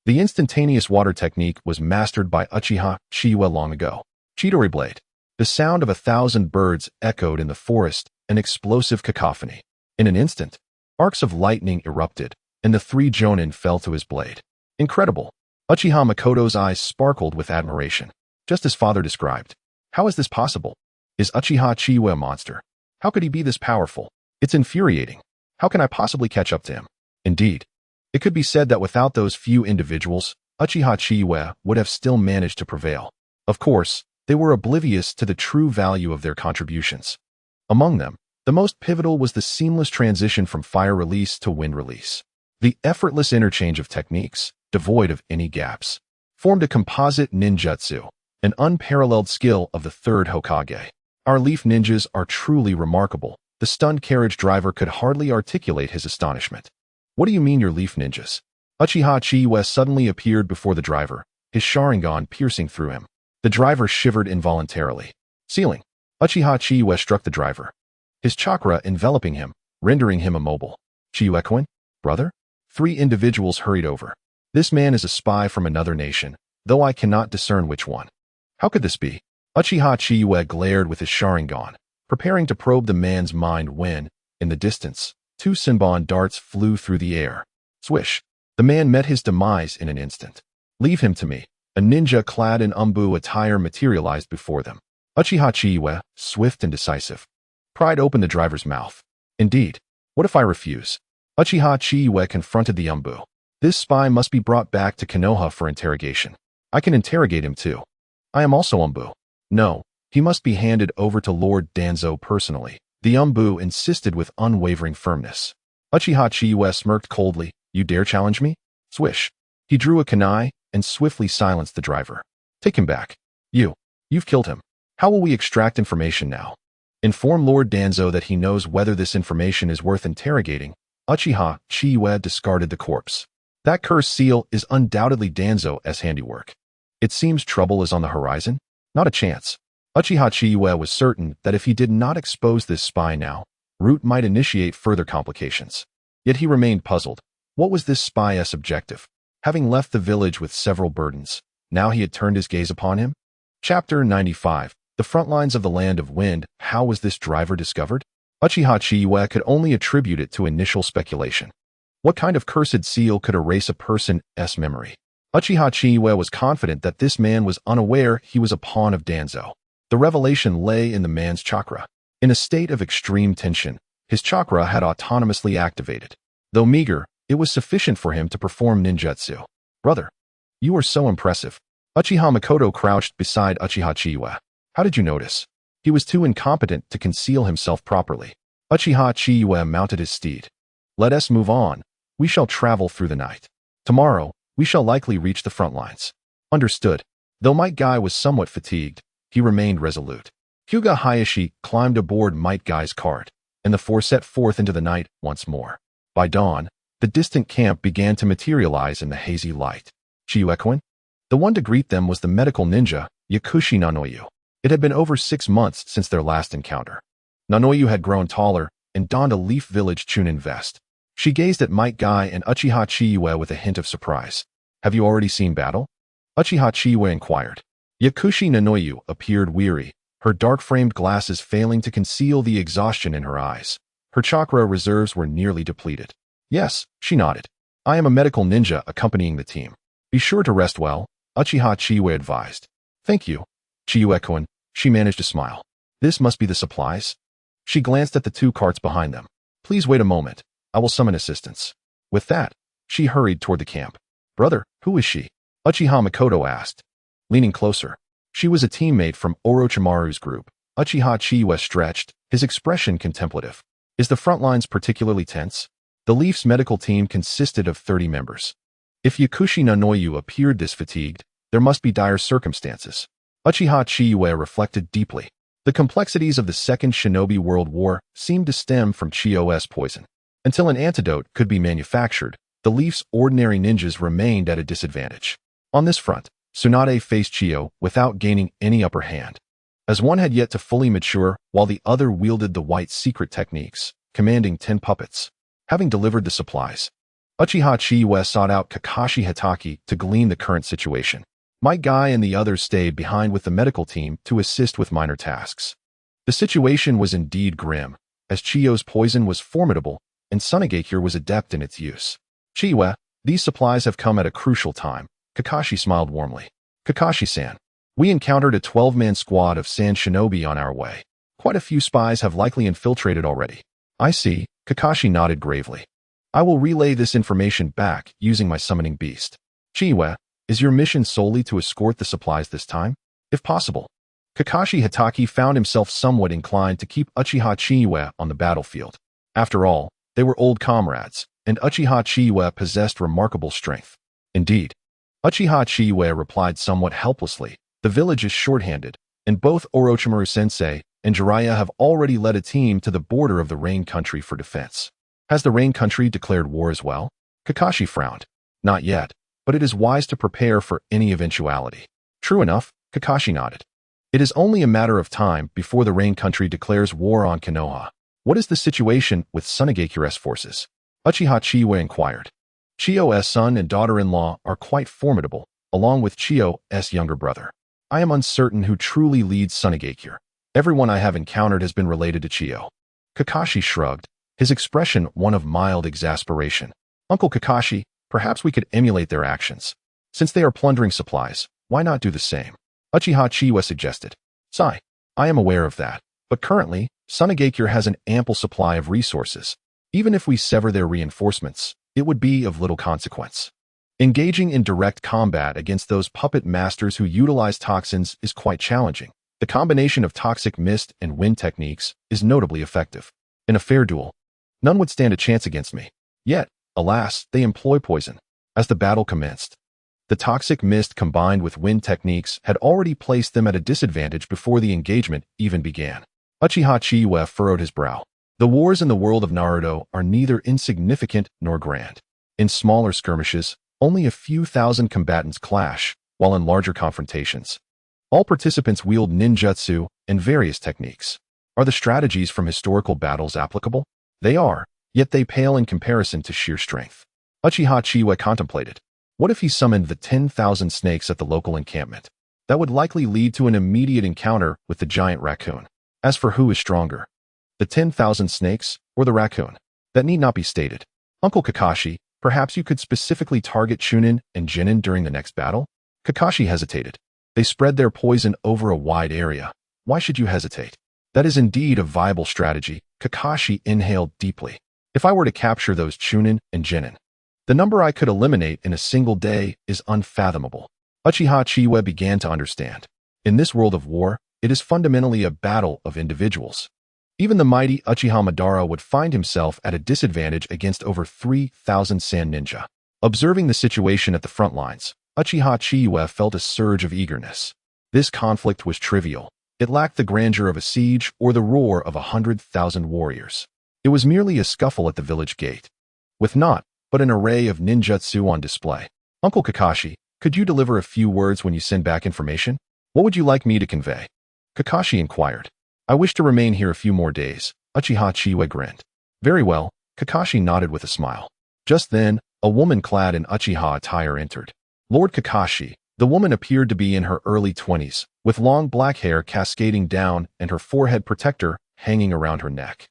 The instantaneous water technique was mastered by Uchiha Chiyue long ago. Chidori blade. The sound of 1,000 birds echoed in the forest, an explosive cacophony. In an instant, arcs of lightning erupted, and the 3 Jounin fell to his blade. Incredible. Uchiha Mikoto's eyes sparkled with admiration, just as father described. How is this possible? Is Uchiha Chiyue a monster? How could he be this powerful? It's infuriating. How can I possibly catch up to him? Indeed, it could be said that without those few individuals, Uchiha Chiyue would have still managed to prevail. Of course, they were oblivious to the true value of their contributions. Among them, the most pivotal was the seamless transition from fire release to wind release. The effortless interchange of techniques, devoid of any gaps. formed a composite ninjutsu, an unparalleled skill of the third Hokage. Our leaf ninjas are truly remarkable. The stunned carriage driver could hardly articulate his astonishment. What do you mean, your leaf ninjas? Uchiha Chiyue suddenly appeared before the driver, his Sharingan piercing through him. The driver shivered involuntarily. Ceiling. Uchiha Chiyue struck the driver, his chakra enveloping him, rendering him immobile. Chiyue-kun, brother? 3 individuals hurried over. This man is a spy from another nation, though I cannot discern which one. How could this be? Uchiha Chiyue glared with his Sharingan, preparing to probe the man's mind when, in the distance, 2 Senbon darts flew through the air. Swish. The man met his demise in an instant. Leave him to me. A ninja clad in umbu attire materialized before them. Uchiha Chiyue, swift and decisive. Pried open the driver's mouth. Indeed. What if I refuse? Uchiha Chiyue confronted the umbu. This spy must be brought back to Konoha for interrogation. I can interrogate him too. I am also umbu. No, he must be handed over to Lord Danzo personally. The umbu insisted with unwavering firmness. Uchiha Chiyue smirked coldly. You dare challenge me? Swish. He drew a kunai and swiftly silenced the driver. Take him back. You've killed him. How will we extract information now? Inform Lord Danzo that he knows whether this information is worth interrogating. Uchiha Chiyue discarded the corpse. That cursed seal is undoubtedly Danzo's handiwork. It seems trouble is on the horizon. Not a chance. Uchiha Chiyue was certain that if he did not expose this spy now, Root might initiate further complications. Yet he remained puzzled. What was this spy's objective? Having left the village with several burdens, now he had turned his gaze upon him? Chapter 95. The front lines of the Land of Wind. How was this driver discovered? Uchiha Chiyue could only attribute it to initial speculation. What kind of cursed seal could erase a person's memory? Uchiha Chiyue was confident that this man was unaware he was a pawn of Danzo. The revelation lay in the man's chakra. In a state of extreme tension, his chakra had autonomously activated. Though meager, it was sufficient for him to perform ninjutsu. Brother, you are so impressive. Uchiha Makoto crouched beside Uchiha Chiyue. How did you notice? He was too incompetent to conceal himself properly. Uchiha Chiyue mounted his steed. Let us move on. We shall travel through the night. Tomorrow, we shall likely reach the front lines. Understood. Though Might Guy was somewhat fatigued, he remained resolute. Hyuga Hayashi climbed aboard Might Guy's cart, and the 4 set forth into the night once more. By dawn, the distant camp began to materialize in the hazy light. Chiyue-kun? The one to greet them was the medical ninja, Yakushi Nanoyu. It had been over 6 months since their last encounter. Nanoyu had grown taller and donned a Leaf Village Chunin vest. She gazed at Might Guy and Uchiha Chiyue with a hint of surprise. Have you already seen battle? Uchiha Chiyue inquired. Yakushi Nanoyu appeared weary, her dark-framed glasses failing to conceal the exhaustion in her eyes. Her chakra reserves were nearly depleted. Yes, she nodded. I am a medical ninja accompanying the team. Be sure to rest well, Uchiha Chiyue advised. Thank you. Chiyue-kun, she managed to smile. This must be the supplies. She glanced at the 2 carts behind them. Please wait a moment. I will summon assistance. With that, she hurried toward the camp. Brother, who is she? Uchiha Makoto asked. Leaning closer. She was a teammate from Orochimaru's group. Uchiha Chiyue stretched, his expression contemplative. Is the front lines particularly tense? The Leaf's medical team consisted of 30 members. If Yakushi Nanoyu appeared this fatigued, there must be dire circumstances. Uchiha Chiyue reflected deeply. The complexities of the Second Shinobi World War seemed to stem from Chiyo's poison. Until an antidote could be manufactured, the Leaf's ordinary ninjas remained at a disadvantage. On this front, Tsunade faced Chiyo without gaining any upper hand, as one had yet to fully mature while the other wielded the white secret techniques, commanding 10 puppets. Having delivered the supplies, Uchiha Chiyue sought out Kakashi Hitaki to glean the current situation. Might Guy and the others stayed behind with the medical team to assist with minor tasks. The situation was indeed grim, as Chiyo's poison was formidable and Sunagakure was adept in its use. Chiyue, these supplies have come at a crucial time. Kakashi smiled warmly. Kakashi-san, we encountered a 12-man squad of Sand Shinobi on our way. Quite a few spies have likely infiltrated already. I see, Kakashi nodded gravely. I will relay this information back using my summoning beast. Chiyue, is your mission solely to escort the supplies this time? If possible. Kakashi Hitaki found himself somewhat inclined to keep Uchiha Chiyue on the battlefield. After all, they were old comrades, and Uchiha Chiyue possessed remarkable strength. Indeed, Uchiha Chiyue replied somewhat helplessly. The village is shorthanded, and both Orochimaru-sensei and Jiraiya have already led a team to the border of the Rain Country for defense. Has the Rain Country declared war as well? Kakashi frowned. Not yet, but it is wise to prepare for any eventuality. True enough, Kakashi nodded. It is only a matter of time before the Rain Country declares war on Konoha. What is the situation with Tsunagekire's forces? Uchiha Chiyue inquired. Chiyo's son and daughter-in-law are quite formidable, along with Chiyo's younger brother. I am uncertain who truly leads Tsunagekure. Everyone I have encountered has been related to Chiyo. Kakashi shrugged, his expression one of mild exasperation. Uncle Kakashi, perhaps we could emulate their actions. Since they are plundering supplies, why not do the same? Uchiha Chiyue suggested. Sigh. I am aware of that, but currently, Tsunagekure has an ample supply of resources. Even if we sever their reinforcements, it would be of little consequence. Engaging in direct combat against those puppet masters who utilize toxins is quite challenging. The combination of toxic mist and wind techniques is notably effective. In a fair duel, none would stand a chance against me. Yet, alas, they employ poison. As the battle commenced, the toxic mist combined with wind techniques had already placed them at a disadvantage before the engagement even began. Uchiha Chiyue furrowed his brow. The wars in the world of Naruto are neither insignificant nor grand. In smaller skirmishes, only a few thousand combatants clash, while in larger confrontations, all participants wield ninjutsu and various techniques. Are the strategies from historical battles applicable? They are, yet they pale in comparison to sheer strength. Uchiha Chiyue contemplated. What if he summoned the 10,000 snakes at the local encampment? That would likely lead to an immediate encounter with the giant raccoon. As for who is stronger, the 10,000 snakes or the raccoon, that need not be stated. Uncle Kakashi, perhaps you could specifically target Chunin and Jinin during the next battle? Kakashi hesitated. They spread their poison over a wide area. Why should you hesitate? That is indeed a viable strategy. Kakashi inhaled deeply. If I were to capture those Chunin and Jinin, the number I could eliminate in a single day is unfathomable. Uchiha Chiyue began to understand. In this world of war, it is fundamentally a battle of individuals. Even the mighty Uchiha Madara would find himself at a disadvantage against over 3,000 sand ninja. Observing the situation at the front lines, Uchiha Chiyue felt a surge of eagerness. This conflict was trivial. It lacked the grandeur of a siege or the roar of 100,000 warriors. It was merely a scuffle at the village gate, with naught but an array of ninjutsu on display. Uncle Kakashi, could you deliver a few words when you send back information? What would you like me to convey? Kakashi inquired. I wish to remain here a few more days. Uchiha Chiyue grinned. Very well, Kakashi nodded with a smile. Just then, a woman clad in Uchiha attire entered. Lord Kakashi, the woman appeared to be in her early 20s, with long black hair cascading down and her forehead protector hanging around her neck.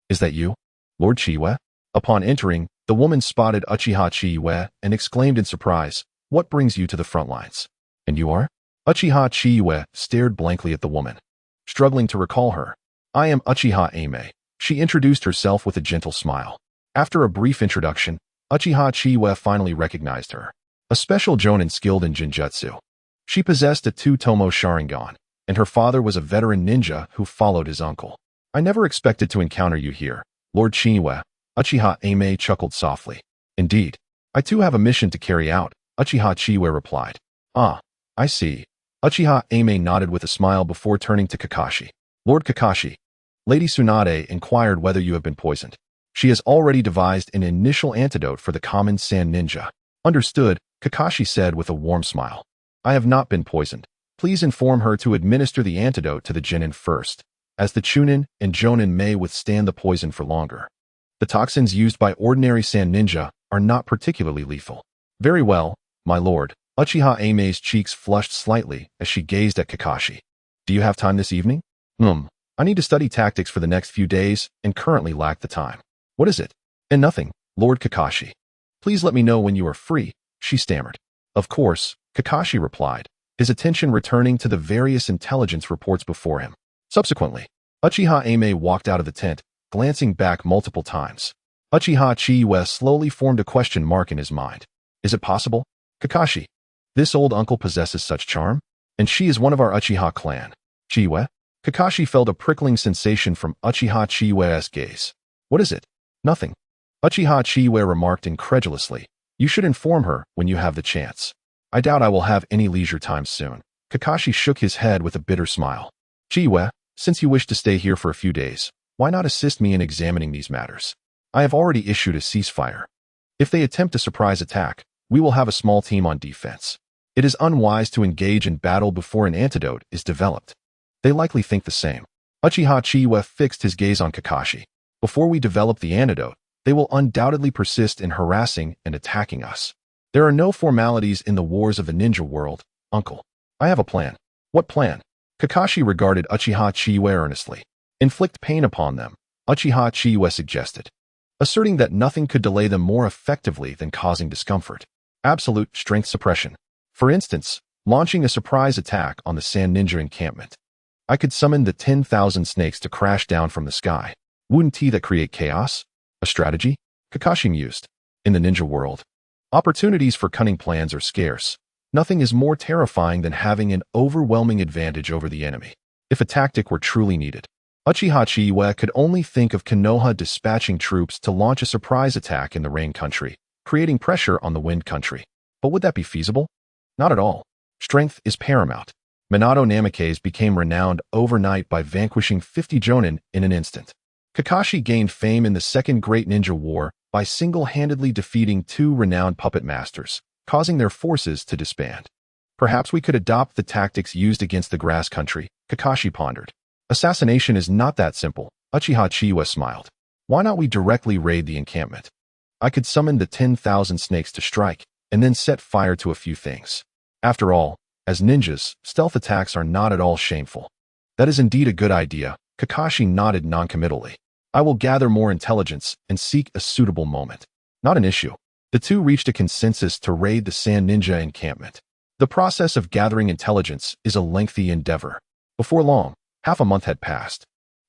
Is that you, Lord Chiyue? Upon entering, the woman spotted Uchiha Chiyue and exclaimed in surprise, What brings you to the front lines? And you are? Uchiha Chiyue stared blankly at the woman, struggling to recall her. I am Uchiha Ame. She introduced herself with a gentle smile. After a brief introduction, Uchiha Chiyue finally recognized her. A special jonin skilled in Jinjutsu. She possessed a tomoe Sharingan, and her father was a veteran ninja who followed his uncle. I never expected to encounter you here, Lord Chiyue. Uchiha Ame chuckled softly. Indeed, I too have a mission to carry out, Uchiha Chiyue replied. Ah, I see. Uchiha Ame nodded with a smile before turning to Kakashi. Lord Kakashi, Lady Tsunade inquired whether you have been poisoned. She has already devised an initial antidote for the common sand ninja. Understood, Kakashi said with a warm smile. I have not been poisoned. Please inform her to administer the antidote to the Jinin first, as the Chunin and Jonin may withstand the poison for longer. The toxins used by ordinary sand ninja are not particularly lethal. Very well, my lord. Uchiha Ame's cheeks flushed slightly as she gazed at Kakashi. Do you have time this evening? I need to study tactics for the next few days and currently lack the time. What is it? And nothing, Lord Kakashi. Please let me know when you are free, she stammered. Of course, Kakashi replied, his attention returning to the various intelligence reports before him. Subsequently, Uchiha Ame walked out of the tent, glancing back multiple times. Uchiha Chiyue slowly formed a question mark in his mind. Is it possible? Kakashi, this old uncle possesses such charm? And she is one of our Uchiha clan. Chiyue? Kakashi felt a prickling sensation from Uchiha Chiyue's gaze. What is it? Nothing. Uchiha Chiyue remarked incredulously. You should inform her when you have the chance. I doubt I will have any leisure time soon. Kakashi shook his head with a bitter smile. Chiyue, since you wish to stay here for a few days, why not assist me in examining these matters? I have already issued a ceasefire. If they attempt a surprise attack, we will have a small team on defense. It is unwise to engage in battle before an antidote is developed. They likely think the same. Uchiha Chiyue fixed his gaze on Kakashi. Before we develop the antidote, they will undoubtedly persist in harassing and attacking us. There are no formalities in the wars of the ninja world, uncle. I have a plan. What plan? Kakashi regarded Uchiha Chiyue earnestly. Inflict pain upon them, Uchiha Chiyue suggested, asserting that nothing could delay them more effectively than causing discomfort. Absolute strength suppression. For instance, launching a surprise attack on the Sand Ninja encampment. I could summon the 10,000 snakes to crash down from the sky. Wouldn't that create chaos? A strategy? Kakashi mused. In the ninja world, opportunities for cunning plans are scarce. Nothing is more terrifying than having an overwhelming advantage over the enemy. If a tactic were truly needed, Uchiha Chiyue could only think of Konoha dispatching troops to launch a surprise attack in the rain country, creating pressure on the wind country. But would that be feasible? Not at all. Strength is paramount. Minato Namikaze became renowned overnight by vanquishing 50 jonin in an instant. Kakashi gained fame in the Second Great Ninja War by single-handedly defeating 2 renowned puppet masters, causing their forces to disband. Perhaps we could adopt the tactics used against the grass country, Kakashi pondered. Assassination is not that simple, Uchiha Chiyue smiled. Why not we directly raid the encampment? I could summon the 10,000 snakes to strike, and then set fire to a few things. After all, as ninjas, stealth attacks are not at all shameful. That is indeed a good idea, Kakashi nodded noncommittally. I will gather more intelligence and seek a suitable moment. Not an issue. The two reached a consensus to raid the Sand Ninja encampment. The process of gathering intelligence is a lengthy endeavor. Before long, half a month had passed.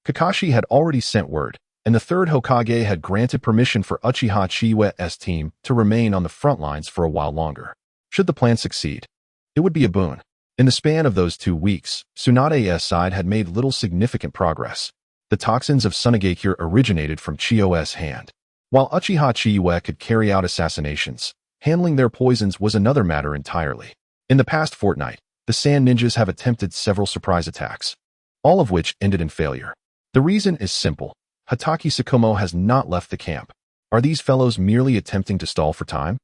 Kakashi had already sent word, and the third Hokage had granted permission for Uchiha Chiyue's team to remain on the front lines for a while longer. Should the plan succeed, it would be a boon. In the span of those 2 weeks, Tsunade's side had made little significant progress. The toxins of Sunagakure originated from Chiyo's hand. While Uchiha Chiyue could carry out assassinations, handling their poisons was another matter entirely. In the past fortnight, the Sand Ninjas have attempted several surprise attacks, all of which ended in failure. The reason is simple. Hatake Tsukumo has not left the camp. Are these fellows merely attempting to stall for time?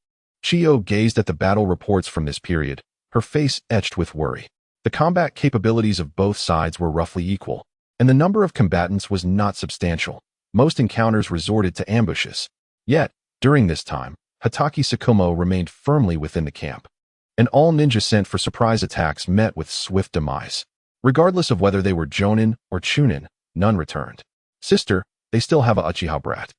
Chiyo gazed at the battle reports from this period, her face etched with worry. The combat capabilities of both sides were roughly equal, and the number of combatants was not substantial. Most encounters resorted to ambushes. Yet, during this time, Hatake Tsukumo remained firmly within the camp. And all ninja sent for surprise attacks met with swift demise. Regardless of whether they were Jonin or Chunin, none returned. Sister, they still have a Uchiha brat.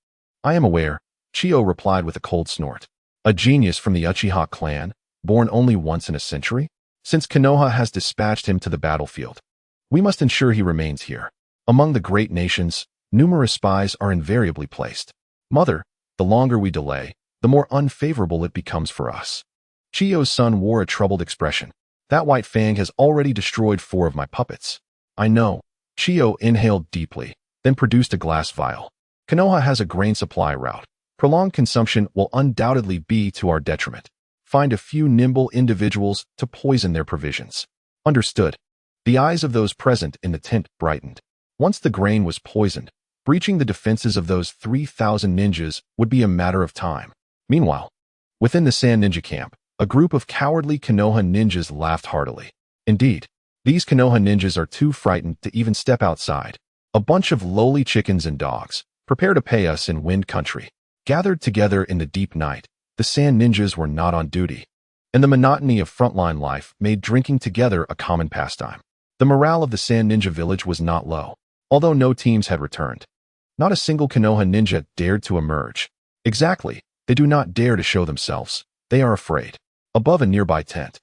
I am aware, Chiyo replied with a cold snort. A genius from the Uchiha clan, born only once in a century? Since Konoha has dispatched him to the battlefield, we must ensure he remains here. Among the great nations, numerous spies are invariably placed. Mother, the longer we delay, the more unfavorable it becomes for us. Chiyo's son wore a troubled expression. That white fang has already destroyed 4 of my puppets. I know. Chiyo inhaled deeply, then produced a glass vial. Konoha has a grain supply route. Prolonged consumption will undoubtedly be to our detriment. Find a few nimble individuals to poison their provisions. Understood. The eyes of those present in the tent brightened. Once the grain was poisoned, breaching the defenses of those 3,000 ninjas would be a matter of time. Meanwhile, within the Sand Ninja camp, a group of cowardly Konoha ninjas laughed heartily. Indeed, these Konoha ninjas are too frightened to even step outside. A bunch of lowly chickens and dogs, prepare to pay us in Wind Country. Gathered together in the deep night, the Sand Ninjas were not on duty, and the monotony of frontline life made drinking together a common pastime. The morale of the Sand Ninja village was not low, although no teams had returned. Not a single Konoha ninja dared to emerge. Exactly, they do not dare to show themselves. They are afraid. Above a nearby tent,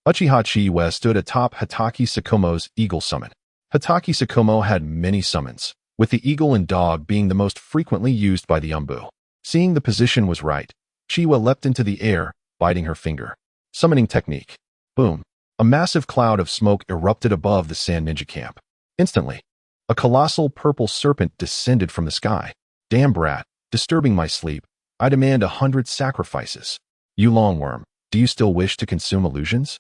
Uchiha Chiyue stood atop Hatake Tsukumo's eagle summon. Hatake Tsukumo had many summons, with the eagle and dog being the most frequently used by the Umbu. Seeing the position was right, Chiyue leapt into the air, biting her finger. Summoning technique. Boom. A massive cloud of smoke erupted above the Sand Ninja camp. Instantly, a colossal purple serpent descended from the sky. Damn brat, disturbing my sleep. I demand 100 sacrifices. You longworm, do you still wish to consume illusions?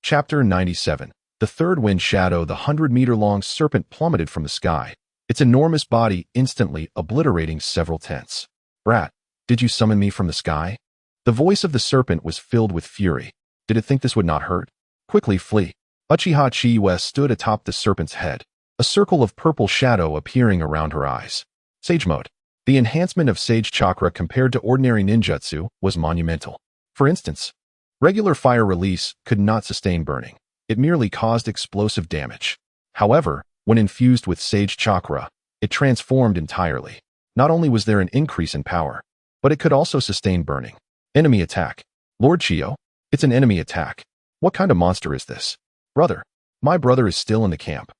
Chapter 97. The third wind shadow. The 100-meter-long serpent plummeted from the sky, its enormous body instantly obliterating several tents. Brat, did you summon me from the sky? The voice of the serpent was filled with fury. Did it think this would not hurt? Quickly flee. Uchiha Chiyue stood atop the serpent's head, a circle of purple shadow appearing around her eyes. Sage mode. The enhancement of Sage Chakra compared to ordinary ninjutsu was monumental. For instance, regular fire release could not sustain burning. It merely caused explosive damage. However, when infused with Sage Chakra, it transformed entirely. Not only was there an increase in power, but it could also sustain burning. Enemy attack. Lord Chio, it's an enemy attack. What kind of monster is this? Brother, my brother is still in the camp.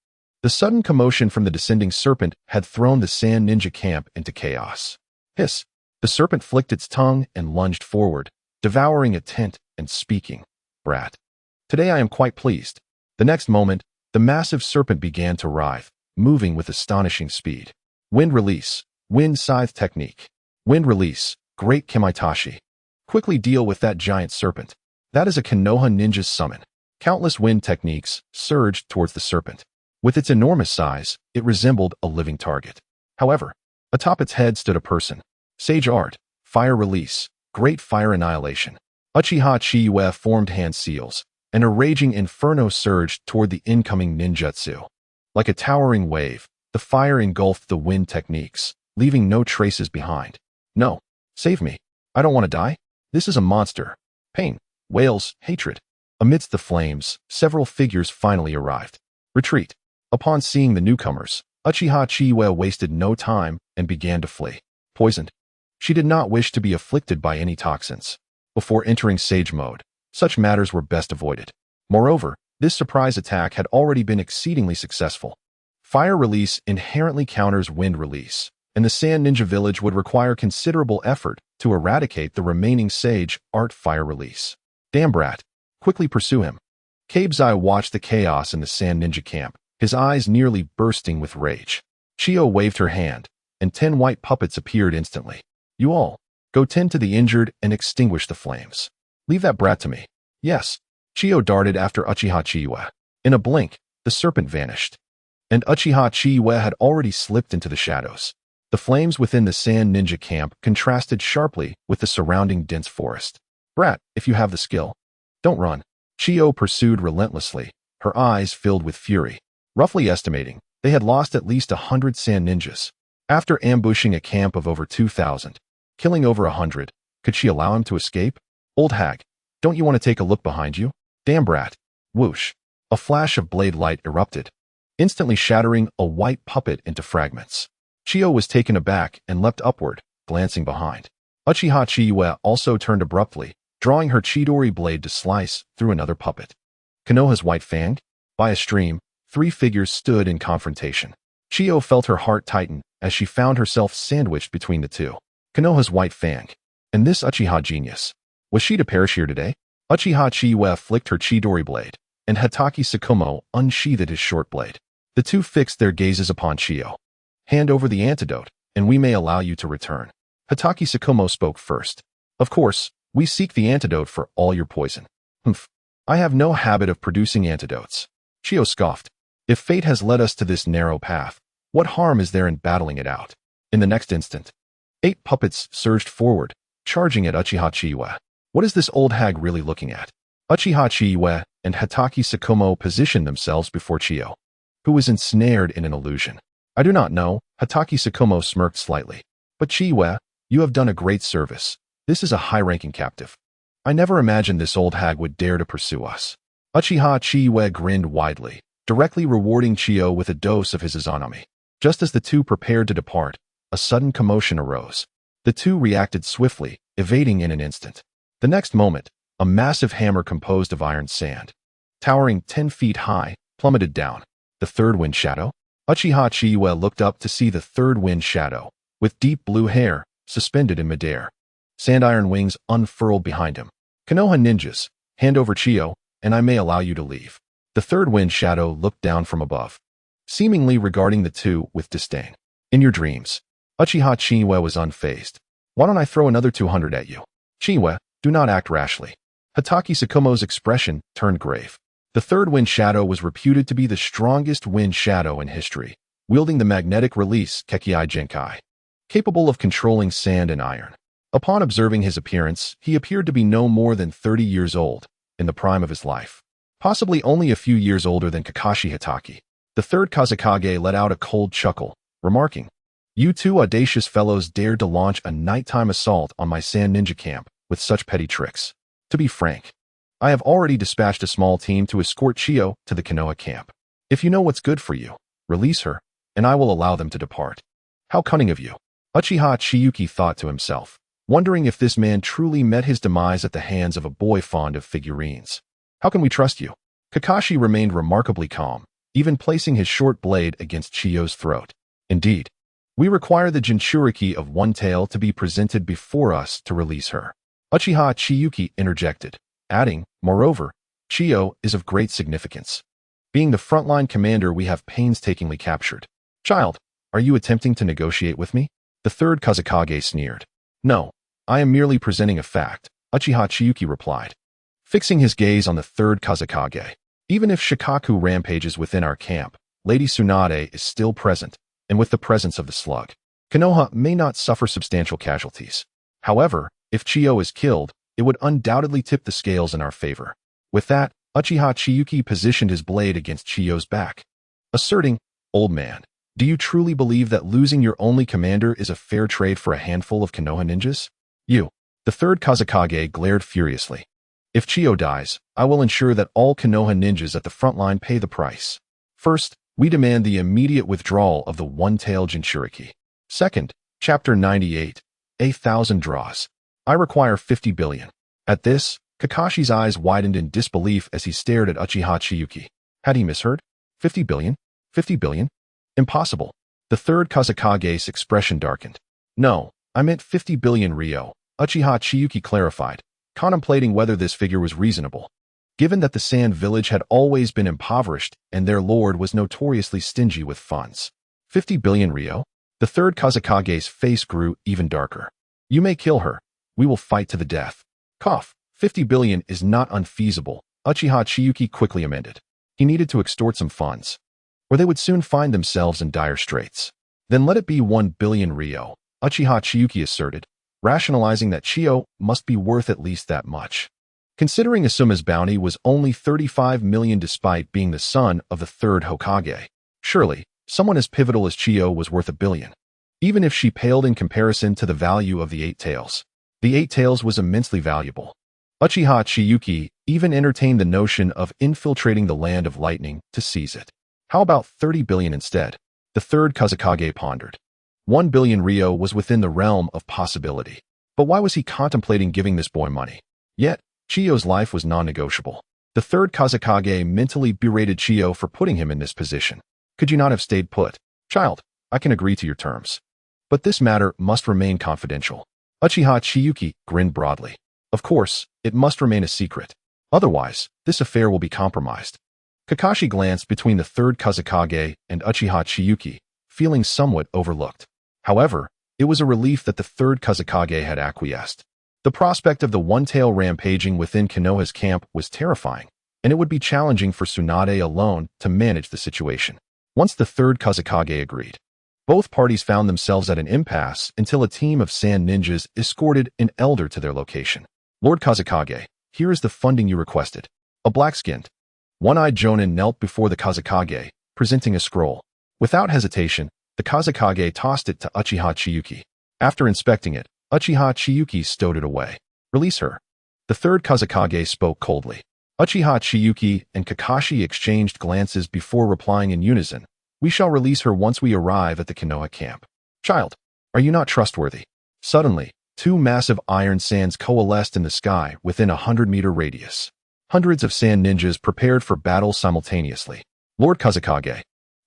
The sudden commotion from the descending serpent had thrown the Sand Ninja camp into chaos. Hiss. The serpent flicked its tongue and lunged forward, devouring a tent and speaking. Brat. Today I am quite pleased. The next moment, the massive serpent began to writhe, moving with astonishing speed. Wind release. Wind scythe technique. Wind release. Great Kamaitachi. Quickly deal with that giant serpent. That is a Konoha ninja's summon. Countless wind techniques surged towards the serpent. With its enormous size, it resembled a living target. However, atop its head stood a person. Sage art. Fire release. Great fire annihilation. Uchiha Chiyue formed hand seals, and a raging inferno surged toward the incoming ninjutsu. Like a towering wave, the fire engulfed the wind techniques, leaving no traces behind. No. Save me. I don't want to die. This is a monster. Pain. Wails. Hatred. Amidst the flames, several figures finally arrived. Retreat. Upon seeing the newcomers, Uchiha Chiyue wasted no time and began to flee. Poisoned. She did not wish to be afflicted by any toxins. Before entering Sage mode, such matters were best avoided. Moreover, this surprise attack had already been exceedingly successful. Fire release inherently counters wind release, and the Sand Ninja village would require considerable effort to eradicate the remaining Sage art fire release. Damn brat. Quickly pursue him. Kabezai watched the chaos in the Sand Ninja camp, his eyes nearly bursting with rage. Chio waved her hand, and 10 white puppets appeared instantly. You all, go tend to the injured and extinguish the flames. Leave that brat to me. Yes. Chio darted after Uchiha Chiyue. In a blink, the serpent vanished. And Uchiha Chiyue had already slipped into the shadows. The flames within the Sand Ninja camp contrasted sharply with the surrounding dense forest. Brat, if you have the skill, don't run. Chio pursued relentlessly, her eyes filled with fury. Roughly estimating, they had lost at least 100 Sand Ninjas. After ambushing a camp of over 2,000, killing over 100, could she allow him to escape? Old hag, don't you want to take a look behind you? Damn brat. Whoosh. A flash of blade light erupted, instantly shattering a white puppet into fragments. Chio was taken aback and leapt upward, glancing behind. Uchiha Chiyue also turned abruptly, drawing her Chidori blade to slice through another puppet. Konoha's white fang? By a stream, 3 figures stood in confrontation. Chio felt her heart tighten as she found herself sandwiched between the two. Konoha's white fang. And this Uchiha genius. Was she to perish here today? Uchiha Chiyue flicked her Chidori blade, and Hatake Sakumo unsheathed his short blade. The two fixed their gazes upon Chio. Hand over the antidote, and we may allow you to return. Hatake Sakumo spoke first. Of course, we seek the antidote for all your poison. Humph. I have no habit of producing antidotes. Chio scoffed. If fate has led us to this narrow path, what harm is there in battling it out? In the next instant, 8 puppets surged forward, charging at Uchiha Chiyue. What is this old hag really looking at? Uchiha Chiyue and Hatake Sakumo positioned themselves before Chio, who was ensnared in an illusion. I do not know, Hatake Sakumo smirked slightly. But Chiyue, you have done a great service. This is a high-ranking captive. I never imagined this old hag would dare to pursue us. Uchiha Chiyue grinned widely, directly rewarding Chio with a dose of his Izanami. Just as the two prepared to depart, a sudden commotion arose. The two reacted swiftly, evading in an instant. The next moment, a massive hammer composed of iron sand, towering 10 feet high, plummeted down. The third wind shadow? Uchiha Chiyue looked up to see the third wind shadow, with deep blue hair, suspended in midair. Sandiron wings unfurled behind him. Konoha ninjas, hand over Chio, and I may allow you to leave. The third wind shadow looked down from above, seemingly regarding the two with disdain. In your dreams, Uchiha Chiyue was unfazed. Why don't I throw another 200 at you? Chiyue, Do not act rashly. Hatake Sakumo's expression turned grave. The third wind shadow was reputed to be the strongest wind shadow in history, wielding the magnetic release Kekkei Genkai, capable of controlling sand and iron. Upon observing his appearance, he appeared to be no more than 30 years old, in the prime of his life. Possibly only a few years older than Kakashi Hatake. The third Kazekage let out a cold chuckle, remarking, "You two audacious fellows dared to launch a nighttime assault on my sand ninja camp with such petty tricks. To be frank, I have already dispatched a small team to escort Chiyue to the Konoha camp. If you know what's good for you, release her, and I will allow them to depart." How cunning of you. Uchiha Chiyue thought to himself, wondering if this man truly met his demise at the hands of a boy fond of figurines. How can we trust you? Kakashi remained remarkably calm, even placing his short blade against Chiyue's throat. Indeed, we require the Jinchuriki of One Tail to be presented before us to release her. Uchiha Chiyue interjected, adding, moreover, Chiyue is of great significance, being the frontline commander we have painstakingly captured. Child, are you attempting to negotiate with me? The third Kazekage sneered. No, I am merely presenting a fact, Uchiha Chiyue replied, fixing his gaze on the third Kazekage. Even if Shikaku rampages within our camp, Lady Tsunade is still present, and with the presence of the slug, Konoha may not suffer substantial casualties. However, if Chiyue is killed, it would undoubtedly tip the scales in our favor. With that, Uchiha Chiyue positioned his blade against Chiyue's back, asserting, "Old man, do you truly believe that losing your only commander is a fair trade for a handful of Konoha ninjas?" You. The third Kazekage glared furiously. If Chiyue dies, I will ensure that all Konoha ninjas at the front line pay the price. First, we demand the immediate withdrawal of the One-Tail Jinchuriki. Second, Chapter 98, 1,000 draws. I require 50 billion. At this, Kakashi's eyes widened in disbelief as he stared at Uchiha Chiyue. Had he misheard? 50 billion? 50 billion? Impossible. The third Kazekage's expression darkened. No, I meant 50 billion ryo, Uchiha Chiyue clarified, contemplating whether this figure was reasonable, given that the Sand Village had always been impoverished and their lord was notoriously stingy with funds. 50 billion ryo? The third Kazekage's face grew even darker. You may kill her. We will fight to the death. Cough. 50 billion is not unfeasible, Uchiha Chiyue quickly amended. He needed to extort some funds, or they would soon find themselves in dire straits. Then let it be 1 billion ryo, Uchiha Chiyue asserted, rationalizing that Chiyue must be worth at least that much. Considering Asuma's bounty was only 35 million despite being the son of the third Hokage, surely, someone as pivotal as Chiyue was worth 1 billion. Even if she paled in comparison to the value of the Eight Tails. The Eight Tails was immensely valuable. Uchiha Chiyue even entertained the notion of infiltrating the Land of Lightning to seize it. How about 30 billion instead? The third Kazekage pondered. 1 billion ryo was within the realm of possibility. But why was he contemplating giving this boy money? Yet, Chiyue's life was non-negotiable. The third Kazekage mentally berated Chiyue for putting him in this position. Could you not have stayed put? Child, I can agree to your terms. But this matter must remain confidential. Uchiha Chiyue grinned broadly. Of course, it must remain a secret. Otherwise, this affair will be compromised. Kakashi glanced between the third Kazekage and Uchiha Chiyue, feeling somewhat overlooked. However, it was a relief that the third Kazekage had acquiesced. The prospect of the One-Tail rampaging within Konoha's camp was terrifying, and it would be challenging for Tsunade alone to manage the situation. Once the third Kazekage agreed, both parties found themselves at an impasse until a team of sand ninjas escorted an elder to their location. Lord Kazekage, here is the funding you requested. A black-skinned, one-eyed jonin knelt before the Kazekage, presenting a scroll. Without hesitation, the Kazekage tossed it to Uchiha Chiyue. After inspecting it, Uchiha Chiyue stowed it away. Release her. The third Kazekage spoke coldly. Uchiha Chiyue and Kakashi exchanged glances before replying in unison. We shall release her once we arrive at the Konoha camp. Child, are you not trustworthy? Suddenly, two massive iron sands coalesced in the sky within a 100-meter radius. Hundreds of sand ninjas prepared for battle simultaneously. Lord Kazekage,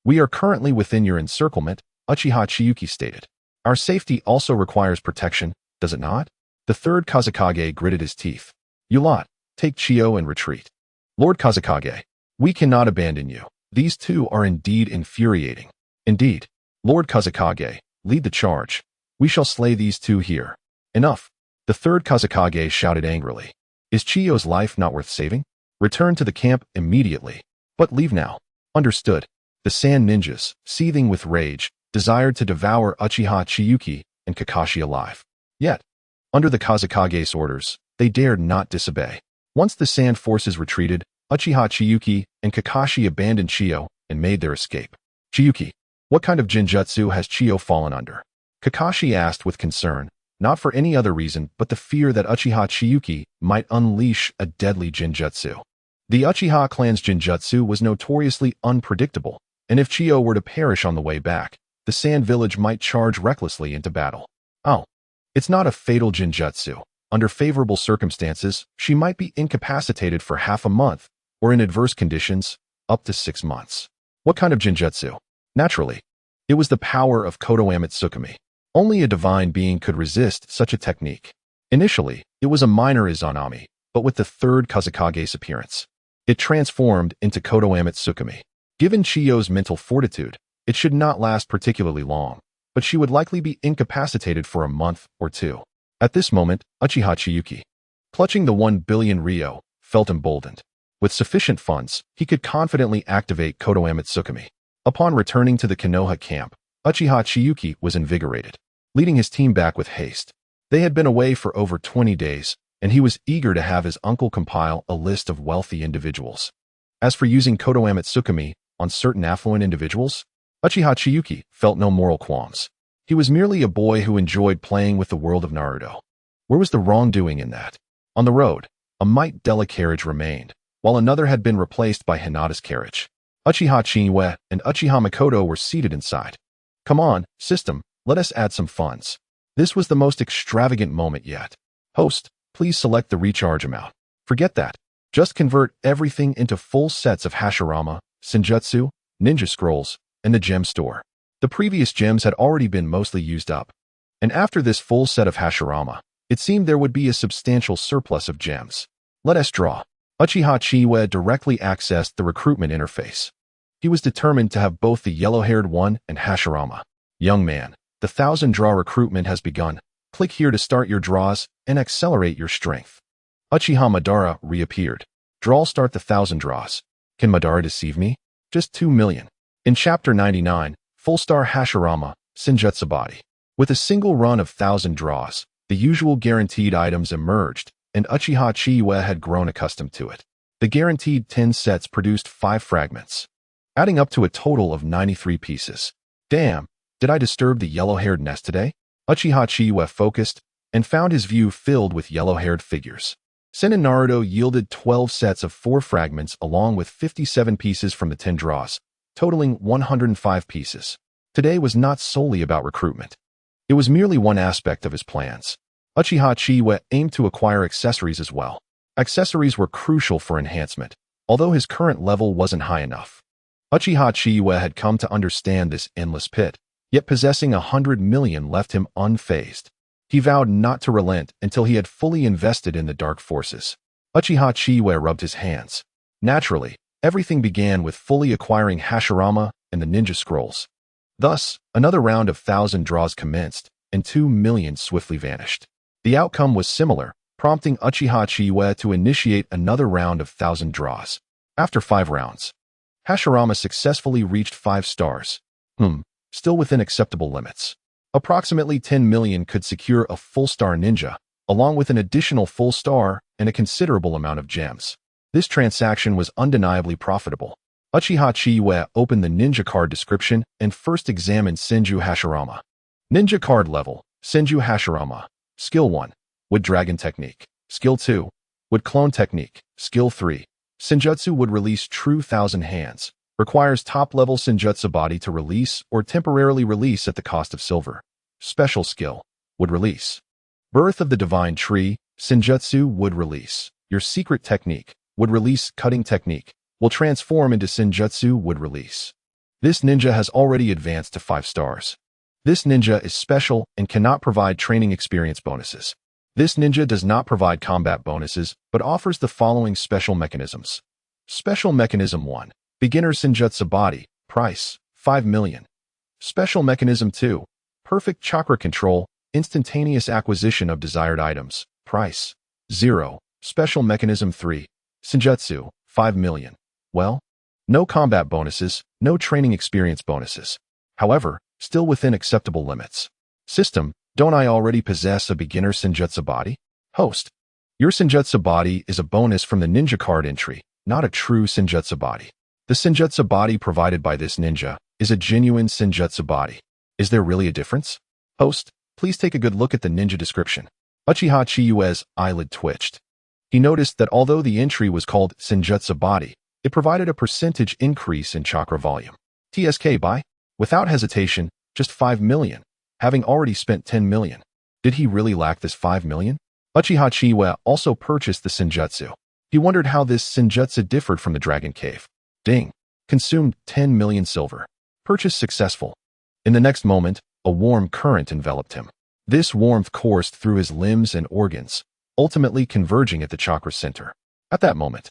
we are currently within your encirclement, Uchiha Chiyue stated. Our safety also requires protection, does it not? The third Kazekage gritted his teeth. You lot, take Chiyue and retreat. Lord Kazekage, we cannot abandon you. These two are indeed infuriating. Indeed. Lord Kazekage, lead the charge. We shall slay these two here. Enough. The third Kazekage shouted angrily. Is Chiyo's life not worth saving? Return to the camp immediately. But leave now. Understood. The sand ninjas, seething with rage, desired to devour Uchiha Chiyue and Kakashi alive. Yet, under the Kazekage's orders, they dared not disobey. Once the sand forces retreated, Uchiha Chiyue and Kakashi abandoned Chiyo and made their escape. Chiyue, what kind of jinjutsu has Chiyo fallen under? Kakashi asked with concern, not for any other reason but the fear that Uchiha Chiyue might unleash a deadly jinjutsu. The Uchiha clan's jinjutsu was notoriously unpredictable, and if Chiyo were to perish on the way back, the sand village might charge recklessly into battle. Oh, it's not a fatal jinjutsu. Under favorable circumstances, she might be incapacitated for half a month, or in adverse conditions, up to 6 months. What kind of jinjutsu? Naturally, it was the power of Konoha Tsukumi. Only a divine being could resist such a technique. Initially, it was a minor Izanami, but with the third Kazekage's appearance, it transformed into Konoha Tsukumi. Given Chiyo's mental fortitude, it should not last particularly long, but she would likely be incapacitated for a month or two. At this moment, Uchiha Chiyue, clutching the 1 billion ryo, felt emboldened. With sufficient funds, he could confidently activate Konoha Tsukumi. Upon returning to the Konoha camp, Uchiha Chiyue was invigorated, leading his team back with haste. They had been away for over 20 days, and he was eager to have his uncle compile a list of wealthy individuals. As for using Konoha Tsukumi on certain affluent individuals, Uchiha Chiyue felt no moral qualms. He was merely a boy who enjoyed playing with the world of Naruto. Where was the wrongdoing in that? On the road, a Might Della carriage remained, while another had been replaced by Hinata's carriage. Uchiha Chiyue and Uchiha Makoto were seated inside. Come on, system, let us add some funds. This was the most extravagant moment yet. Host, please select the recharge amount. Forget that. Just convert everything into full sets of Hashirama, Senjutsu, Ninja Scrolls, and the gem store. The previous gems had already been mostly used up. And after this full set of Hashirama, it seemed there would be a substantial surplus of gems. Let us draw. Uchiha Chiyue directly accessed the recruitment interface. He was determined to have both the yellow-haired one and Hashirama. Young man, the 1,000-draw recruitment has begun. Click here to start your draws and accelerate your strength. Uchiha Madara reappeared. Draw start the 1,000 draws. Can Madara deceive me? Just 2 million. In Chapter 99, Full Star Hashirama, Senjutsu Body. With a single run of 1,000 draws, the usual guaranteed items emerged, and Uchiha Chiyue had grown accustomed to it. The guaranteed 10 sets produced 5 fragments, adding up to a total of 93 pieces. Damn, did I disturb the yellow-haired nest today? Uchiha Chiyue focused and found his view filled with yellow-haired figures. Sen Naruto yielded 12 sets of 4 fragments along with 57 pieces from the 10 draws, totaling 105 pieces. Today was not solely about recruitment. It was merely one aspect of his plans. Uchiha Chiyue aimed to acquire accessories as well. Accessories were crucial for enhancement, although his current level wasn't high enough. Uchiha Chiyue had come to understand this endless pit, yet possessing 100 million left him unfazed. He vowed not to relent until he had fully invested in the dark forces. Uchiha Chiyue rubbed his hands. Naturally, everything began with fully acquiring Hashirama and the Ninja Scrolls. Thus, another round of 1,000 draws commenced, and 2 million swiftly vanished. The outcome was similar, prompting Uchiha Chiyue to initiate another round of 1,000 draws. After 5 rounds, Hashirama successfully reached 5 stars. Still within acceptable limits. Approximately 10 million could secure a full-star ninja, along with an additional full star and a considerable amount of gems. This transaction was undeniably profitable. Uchiha Chiyue opened the ninja card description and first examined Senju Hashirama. Ninja card level, Senju Hashirama. Skill 1, Wood Dragon Technique. Skill 2, Wood Clone Technique. Skill 3, Senjutsu Would Release True 1,000 Hands. Requires top-level Senjutsu Body to release or temporarily release at the cost of silver. Special Skill, Would Release. Birth of the Divine Tree, Senjutsu Would Release. Your secret technique, Would Release Cutting Technique, will transform into Senjutsu Would Release. This ninja has already advanced to 5 stars. This ninja is special and cannot provide training experience bonuses. This ninja does not provide combat bonuses, but offers the following special mechanisms. Special Mechanism 1. Beginner Senjutsu Body. Price, 5 million. Special Mechanism 2. Perfect Chakra Control. instantaneous acquisition of desired items, price, 0, special mechanism 3, Senjutsu, 5 million. Well, no combat bonuses, no training experience bonuses. However, still within acceptable limits. System, don't I already possess a beginner Senjutsu body? Host, your Senjutsu body is a bonus from the ninja card entry, not a true Senjutsu body. The Senjutsu body provided by this ninja is a genuine Senjutsu body. Is there really a difference? Host, please take a good look at the ninja description. Uchiha Chiyue's eyelid twitched. He noticed that although the entry was called Senjutsu body, it provided a percentage increase in chakra volume. TSK by? Without hesitation, just 5 million, having already spent 10 million. Did he really lack this 5 million? Uchiha Chiyue also purchased the Senjutsu. He wondered how this Senjutsu differed from the Dragon Cave. Ding. Consumed 10 million silver. Purchase successful. In the next moment, a warm current enveloped him. This warmth coursed through his limbs and organs, ultimately converging at the chakra center. At that moment,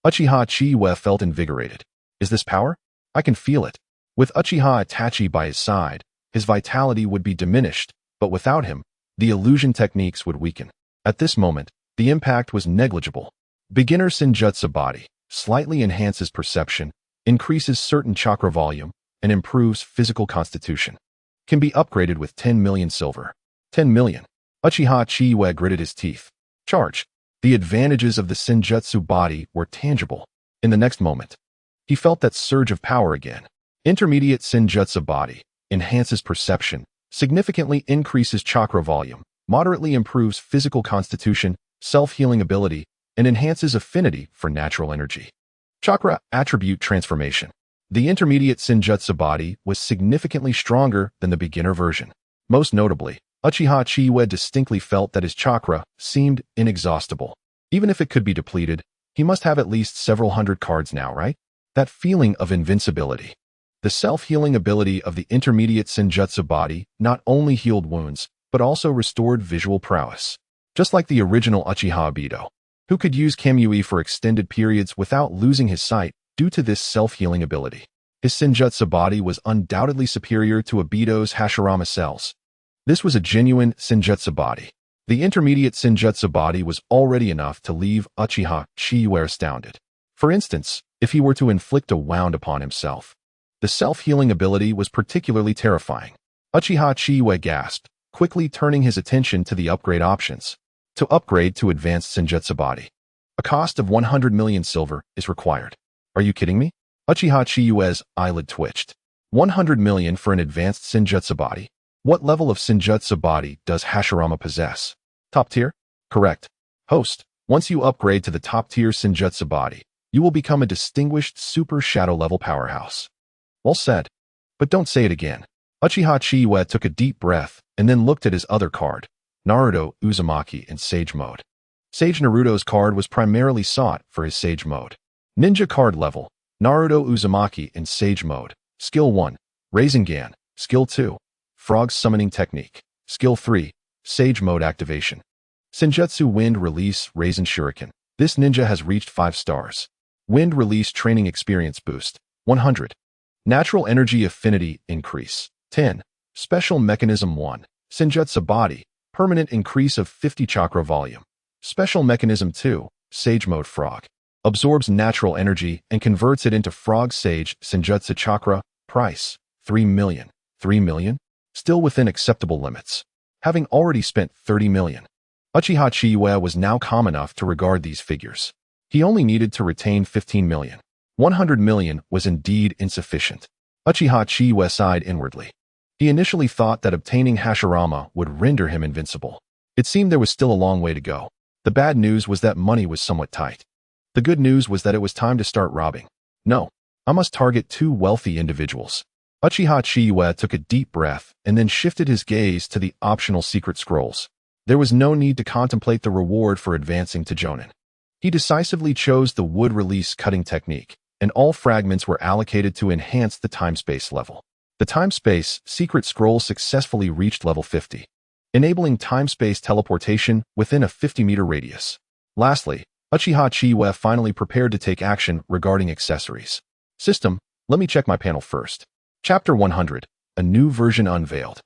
Uchiha Chiyue felt invigorated. Is this power? I can feel it. With Uchiha Itachi by his side, his vitality would be diminished, but without him, the illusion techniques would weaken. At this moment, the impact was negligible. Beginner Senjutsu body slightly enhances perception, increases certain chakra volume, and improves physical constitution. Can be upgraded with 10 million silver. 10 million. Uchiha Chiyue gritted his teeth. Charge. The advantages of the Senjutsu body were tangible. In the next moment, he felt that surge of power again. Intermediate Senjutsu body enhances perception, significantly increases chakra volume, moderately improves physical constitution, self-healing ability, and enhances affinity for natural energy. Chakra attribute transformation. The intermediate Senjutsu body was significantly stronger than the beginner version. Most notably, Uchiha Chiyue distinctly felt that his chakra seemed inexhaustible. Even if it could be depleted, he must have at least several hundred cards now, right? That feeling of invincibility. The self-healing ability of the intermediate Senjutsu body not only healed wounds, but also restored visual prowess. Just like the original Uchiha Obito, who could use Kamui for extended periods without losing his sight due to this self-healing ability. His Senjutsu body was undoubtedly superior to Obito's Hashirama cells. This was a genuine Senjutsu body. The intermediate Senjutsu body was already enough to leave Uchiha Chiyue astounded. For instance, if he were to inflict a wound upon himself. The self-healing ability was particularly terrifying. Uchiha Chiyue gasped, quickly turning his attention to the upgrade options. To upgrade to advanced Senjutsu body, a cost of 100 million silver is required. Are you kidding me? Uchiha Chiyue's eyelid twitched. 100 million for an advanced Senjutsu body? What level of Senjutsu body does Hashirama possess? Top tier? Correct. Host, once you upgrade to the top tier Senjutsu body, you will become a distinguished super shadow level powerhouse. Well said. But don't say it again. Uchiha Chiyue took a deep breath and then looked at his other card, Naruto Uzumaki in Sage Mode. Sage Naruto's card was primarily sought for his Sage Mode. Ninja card level, Naruto Uzumaki in Sage Mode. Skill 1, Resembling. Skill 2, Frog Summoning Technique. Skill 3, Sage Mode Activation. Senjutsu Wind Release Raisin Shuriken. This ninja has reached 5 stars. Wind Release Training Experience Boost, 100. Natural Energy Affinity Increase, 10. Special Mechanism 1. Senjutsu Body, Permanent Increase of 50 Chakra Volume. Special Mechanism 2. Sage Mode Frog. Absorbs natural energy and converts it into Frog Sage Senjutsu Chakra. Price, 3 million. 3 million? Still within acceptable limits. Having already spent 30 million. Uchiha Chiyue was now calm enough to regard these figures. He only needed to retain 15 million. 100 million was indeed insufficient. Uchiha Chiyue sighed inwardly. He initially thought that obtaining Hashirama would render him invincible. It seemed there was still a long way to go. The bad news was that money was somewhat tight. The good news was that it was time to start robbing. No, I must target 2 wealthy individuals. Uchiha Chiyue took a deep breath and then shifted his gaze to the optional secret scrolls. There was no need to contemplate the reward for advancing to Jonin. He decisively chose the wood release cutting technique, and all fragments were allocated to enhance the time-space level. The time-space secret scroll successfully reached level 50, enabling time-space teleportation within a 50-meter radius. Lastly, Uchiha Chiyue finally prepared to take action regarding accessories. System, let me check my panel first. Chapter 100, a new version unveiled.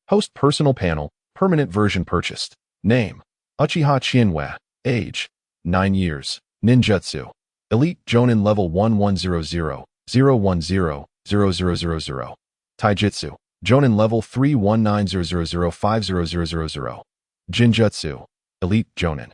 Host personal panel, Permanent version purchased. Name: Uchiha Chiyue. Age: 9 years. Ninjutsu: Elite Jonin level 1100-010-00000. Taijutsu: Jonin level 31900050000. Jinjutsu: Elite Jonin.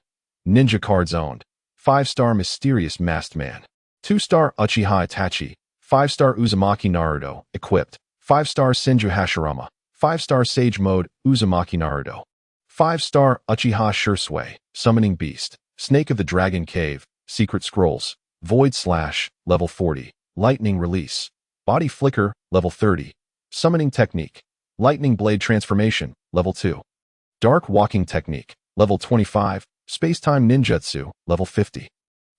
Ninja cards owned. 5-star Mysterious Masked Man. 2-star Uchiha Itachi. 5-star Uzumaki Naruto. Equipped. 5-star Senju Hashirama. 5-star Sage Mode. Uzumaki Naruto. 5-star Uchiha Chiyue. Summoning Beast. Snake of the Dragon Cave. Secret Scrolls. Void Slash. Level 40. Lightning Release. Body Flicker. Level 30. Summoning Technique. Lightning Blade Transformation. Level 2. Dark Walking Technique. Level 25. Spacetime Ninjutsu. Level 50.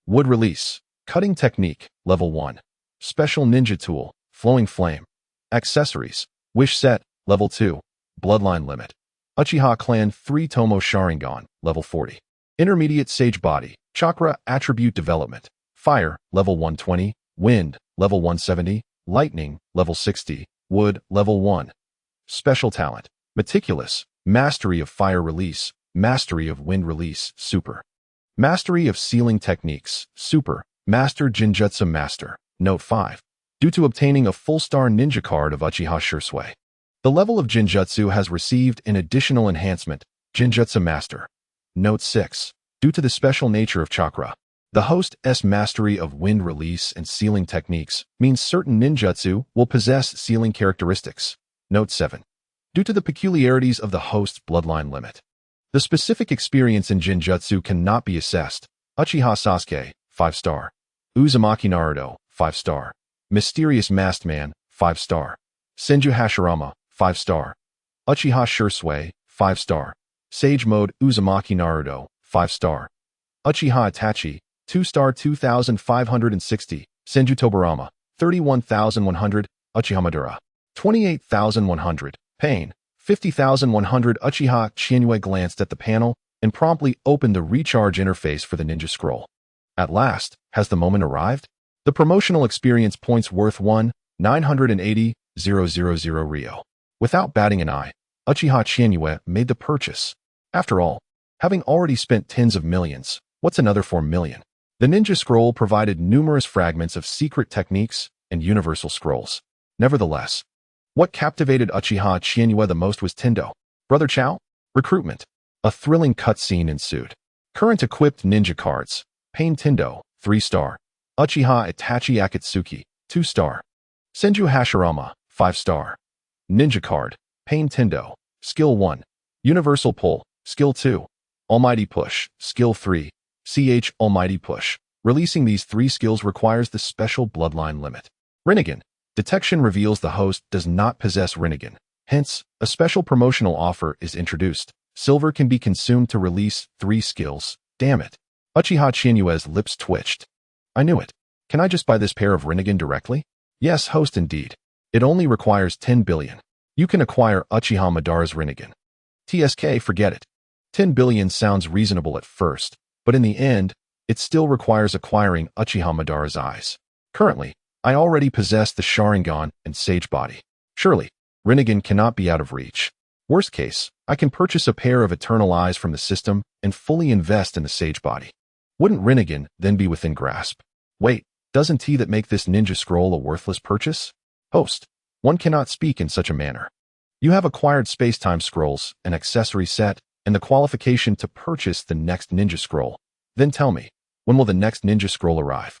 Wood Release. Cutting Technique. Level 1. Special Ninja Tool. Flowing Flame. Accessories. Wish Set. Level 2. Bloodline Limit. Uchiha Clan 3 Tomoe Sharingan. Level 40. Intermediate Sage Body. Chakra Attribute Development. Fire. Level 120. Wind. Level 170. Lightning. Level 60. Wood. Level 1. Special Talent. Meticulous. Mastery of Fire Release. Mastery of Wind Release. Super. Mastery of Sealing Techniques. Super. Master Jinjutsu Master. Note 5. Due to obtaining a full-star ninja card of Uchiha Chiyue, the level of Jinjutsu has received an additional enhancement, Jinjutsu Master. Note 6. Due to the special nature of chakra, the host's mastery of wind release and sealing techniques means certain ninjutsu will possess sealing characteristics. Note 7. Due to the peculiarities of the host's bloodline limit, the specific experience in Jinjutsu cannot be assessed. Uchiha Sasuke, 5-star. Uzumaki Naruto, 5-star. Mysterious Masked Man, 5-star. Senju Hashirama, 5-star. Uchiha Chiyue, 5-star. Sage Mode Uzumaki Naruto, 5-star. Uchiha Itachi, 2-star 2560. Senju Tobarama, 31100. Uchiha Madara, 28,100. Pain, 50,100. Uchiha Chiyue glanced at the panel and promptly opened the recharge interface for the ninja scroll. At last, has the moment arrived? The promotional experience points worth 1,980,000 Rio. Without batting an eye, Uchiha Chiyue made the purchase. After all, having already spent tens of millions, what's another 4 million? The ninja scroll provided numerous fragments of secret techniques and universal scrolls. Nevertheless, what captivated Uchiha Chiyue the most was Tendo. Brother Chow? Recruitment. A thrilling cutscene ensued. Current equipped ninja cards. Pain Tendo, 3-star. Uchiha Itachi Akatsuki, 2-star. Senju Hashirama, 5-star. Ninja card. Pain Tendo. Skill 1. Universal Pull. Skill 2. Almighty Push. Skill 3. Almighty Push. Releasing these 3 skills requires the special bloodline limit. Rinnegan. Detection reveals the host does not possess Rinnegan. Hence, a special promotional offer is introduced. Silver can be consumed to release 3 skills. Damn it. Uchiha Chiyue's lips twitched. I knew it. Can I just buy this pair of Rinnegan directly? Yes, host indeed. It only requires 10 billion. You can acquire Uchiha Madara's Rinnegan. TSK, forget it. 10 billion sounds reasonable at first, but in the end, it still requires acquiring Uchiha Madara's eyes. Currently, I already possess the Sharingan and Sage Body. Surely, Rinnegan cannot be out of reach. Worst case, I can purchase a pair of Eternal Eyes from the system and fully invest in the Sage Body. Wouldn't Rinnegan then be within grasp? Wait, doesn't he that make this ninja scroll a worthless purchase? Host, one cannot speak in such a manner. You have acquired space-time scrolls, an accessory set, and the qualification to purchase the next ninja scroll. Then tell me, when will the next ninja scroll arrive?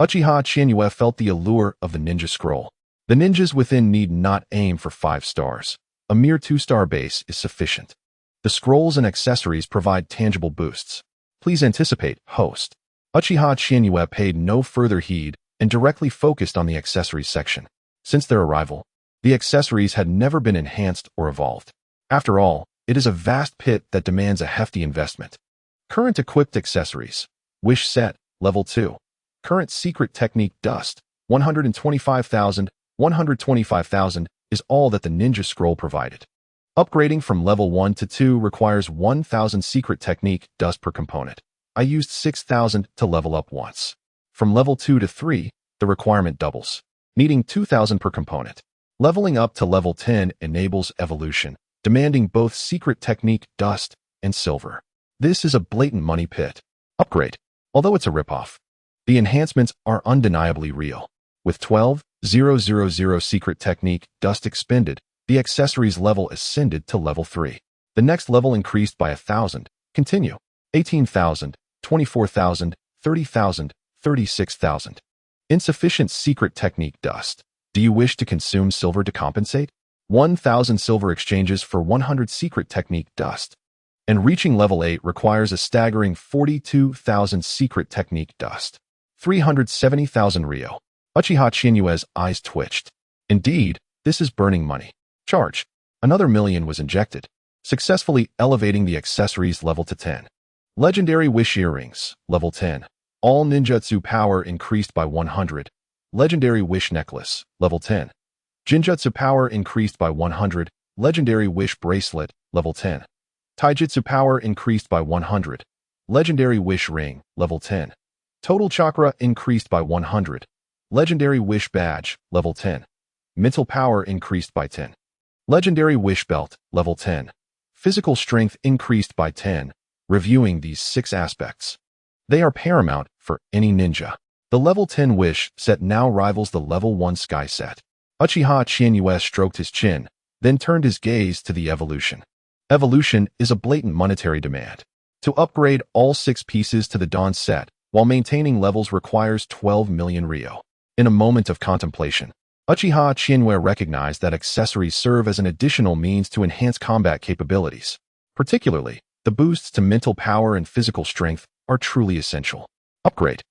Uchiha Chiyue felt the allure of the ninja scroll. The ninjas within need not aim for 5 stars. A mere 2-star base is sufficient. The scrolls and accessories provide tangible boosts. Please anticipate, host. Uchiha Chiyue paid no further heed and directly focused on the accessories section. Since their arrival, the accessories had never been enhanced or evolved. After all, it is a vast pit that demands a hefty investment. Current equipped accessories. Wish Set, Level 2. Current Secret Technique Dust, 125,000. 125,000 is all that the Ninja Scroll provided. Upgrading from Level 1 to 2 requires 1,000 Secret Technique Dust per component. I used 6,000 to level up once. From Level 2 to 3, the requirement doubles, needing 2,000 per component. Leveling up to Level 10 enables evolution, demanding both secret technique dust and silver. This is a blatant money pit. Upgrade. Although it's a ripoff, the enhancements are undeniably real. With 12,000 secret technique dust expended, the accessories level ascended to level 3. The next level increased by 1,000. Continue. 18,000, 24,000, 30,000, 36,000. Insufficient secret technique dust. Do you wish to consume silver to compensate? 1,000 silver exchanges for 100 secret technique dust. And reaching level 8 requires a staggering 42,000 secret technique dust. 370,000 Rio. Uchiha Chiyue's eyes twitched. Indeed, this is burning money. Charge. Another million was injected, successfully elevating the accessories level to 10. Legendary Wish Earrings, level 10. All ninjutsu power increased by 100. Legendary Wish Necklace, level 10. Jinjutsu power increased by 100. Legendary Wish Bracelet, level 10. Taijutsu power increased by 100. Legendary Wish Ring, level 10. Total chakra increased by 100. Legendary Wish Badge, level 10. Mental power increased by 10. Legendary Wish Belt, level 10. Physical strength increased by 10. Reviewing these 6 aspects, they are paramount for any ninja. The level 10 wish set now rivals the level 1 sky set. Uchiha Chiyue stroked his chin, then turned his gaze to the evolution. Evolution is a blatant monetary demand. To upgrade all 6 pieces to the Dawn set while maintaining levels requires 12 million Rio. In a moment of contemplation, Uchiha Chiyue recognized that accessories serve as an additional means to enhance combat capabilities. Particularly, the boosts to mental power and physical strength are truly essential. Upgrade.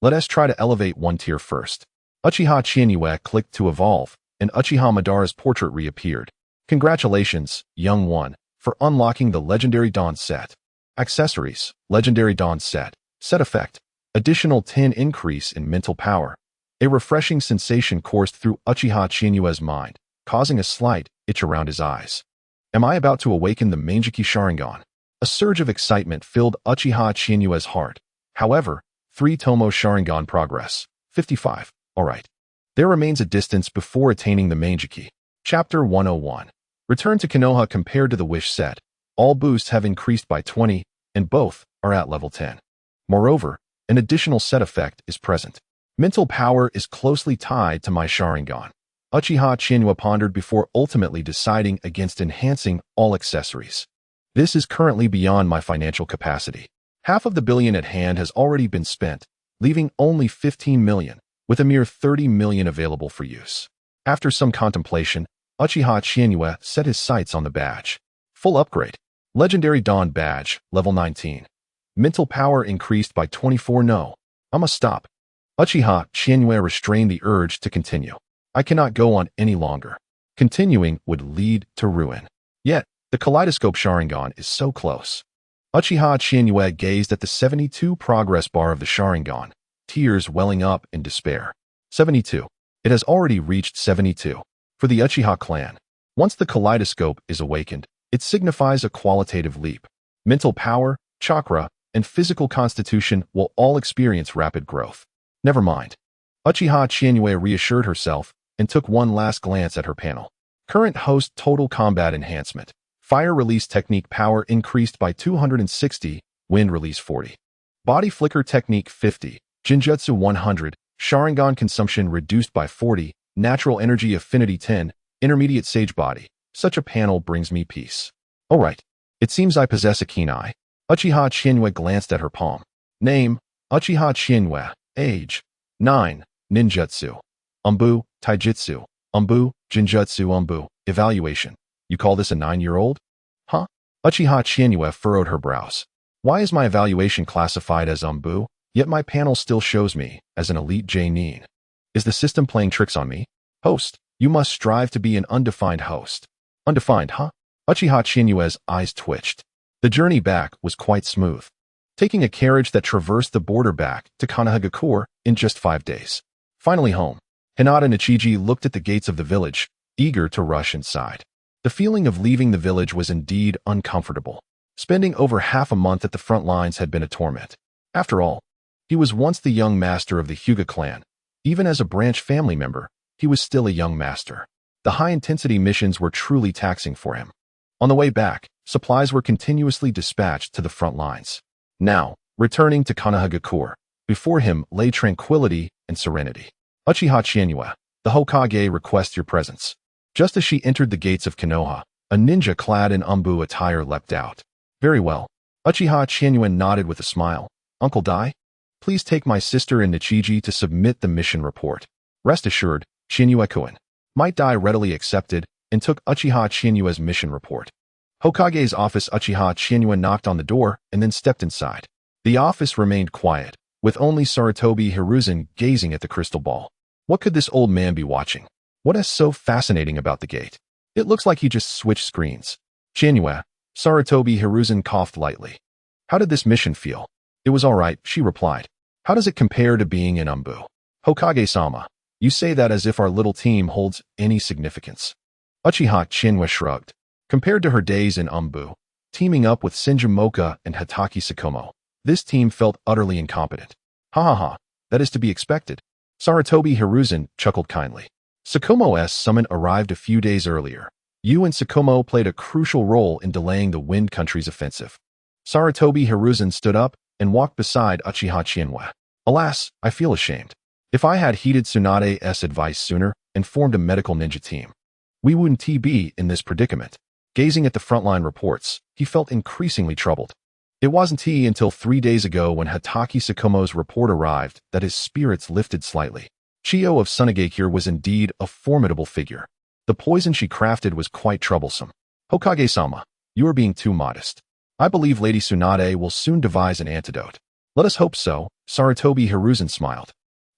Let us try to elevate 1 tier first. Uchiha Chiyue clicked to evolve, and Uchiha Madara's portrait reappeared. Congratulations, young one, for unlocking the Legendary Dawn set. Accessories, Legendary Dawn set. Set effect. Additional 10 increase in mental power. A refreshing sensation coursed through Uchiha Chiyue's mind, causing a slight itch around his eyes. Am I about to awaken the Manjiki Sharingan? A surge of excitement filled Uchiha Chiyue's heart. However, 3 tomoe Sharingan progress. 55. Alright. There remains a distance before attaining the Manjiki. Chapter 101. Return to Konoha compared to the Wish set. All boosts have increased by 20, and both are at level 10. Moreover, an additional set effect is present. Mental power is closely tied to my Sharingan. Uchiha Chiyue pondered before ultimately deciding against enhancing all accessories. This is currently beyond my financial capacity. Half of the billion at hand has already been spent, leaving only 15 million, with a mere 30 million available for use. After some contemplation, Uchiha Chiyue set his sights on the badge. Full upgrade. Legendary Dawn Badge, level 19. Mental power increased by 24. No, I must stop. Uchiha Chiyue restrained the urge to continue. I cannot go on any longer. Continuing would lead to ruin. Yet, the Kaleidoscope Sharingan is so close. Uchiha Chiyue gazed at the 72 progress bar of the Sharingan, tears welling up in despair. 72. It has already reached 72. For the Uchiha clan, once the Kaleidoscope is awakened, it signifies a qualitative leap. Mental power, chakra, and physical constitution will all experience rapid growth. Never mind. Uchiha Chiyue reassured herself and took one last glance at her panel. Current host total combat enhancement. Fire release technique power increased by 260, wind release 40. Body flicker technique 50, Jinjutsu 100, Sharingan consumption reduced by 40, natural energy affinity 10, intermediate sage body. Such a panel brings me peace. Alright, it seems I possess a keen eye. Uchiha Chiyue glanced at her palm. Name, Uchiha Chiyue. Age, 9, Ninjutsu. Umbu, Taijutsu. Umbu, Jinjutsu Umbu. Evaluation. You call this a 9-year-old? Huh? Uchiha Chiyue furrowed her brows. Why is my evaluation classified as Umbu, yet my panel still shows me as an elite J-nin? Is the system playing tricks on me? Host, you must strive to be an undefined host. Undefined, huh? Uchiha Chiyue's eyes twitched. The journey back was quite smooth, taking a carriage that traversed the border back to Konoha in just 5 days. Finally home, Hinata and Ichiji looked at the gates of the village, eager to rush inside. The feeling of leaving the village was indeed uncomfortable. Spending over half a month at the front lines had been a torment. After all, he was once the young master of the Hyuga clan. Even as a branch family member, he was still a young master. The high-intensity missions were truly taxing for him. On the way back, supplies were continuously dispatched to the front lines. Now, returning to Konoha, before him lay tranquility and serenity. Uchiha Chiyue, the Hokage requests your presence. Just as she entered the gates of Konoha, a ninja clad in umbu attire leapt out. Very well. Uchiha Chiyue nodded with a smile. Uncle Dai? Please take my sister and Nichiji to submit the mission report. Rest assured, Chiyue-kun. Might Dai readily accepted and took Uchiha Chiyue's mission report. Hokage's office. Uchiha Chiyue knocked on the door and then stepped inside. The office remained quiet, with only Sarutobi Hiruzen gazing at the crystal ball. What could this old man be watching? What is so fascinating about the gate? It looks like he just switched screens. Chiyue, Sarutobi Hiruzen coughed lightly. How did this mission feel? It was all right, she replied. How does it compare to being in Umbu? Hokage-sama, you say that as if our little team holds any significance. Uchiha Chiyue shrugged. Compared to her days in Umbu, teaming up with Shinjumoka and Hatake Tsukumo, this team felt utterly incompetent. Ha ha ha, that is to be expected. Sarutobi Hiruzen chuckled kindly. Tsukumo's summon arrived a few days earlier. You and Tsukumo played a crucial role in delaying the Wind Country's offensive. Sarutobi Hiruzen stood up and walked beside Uchiha Chiyue. Alas, I feel ashamed. If I had heeded Tsunade's advice sooner and formed a medical ninja team, we wouldn't be in this predicament. Gazing at the frontline reports, he felt increasingly troubled. It wasn't until 3 days ago when Hatake Tsukumo's report arrived that his spirits lifted slightly. Chiyo of Sunagakure was indeed a formidable figure. The poison she crafted was quite troublesome. Hokage-sama, you are being too modest. I believe Lady Tsunade will soon devise an antidote. Let us hope so, Sarutobi Hiruzen smiled.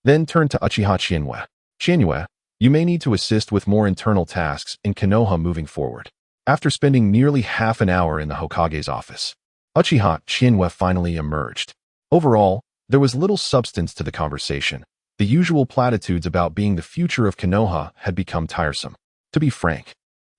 Then turned to Uchiha Chiyue. Chiyue, you may need to assist with more internal tasks in Konoha moving forward. After spending nearly half an hour in the Hokage's office, Uchiha Chiyue finally emerged. Overall, there was little substance to the conversation. The usual platitudes about being the future of Konoha had become tiresome. To be frank,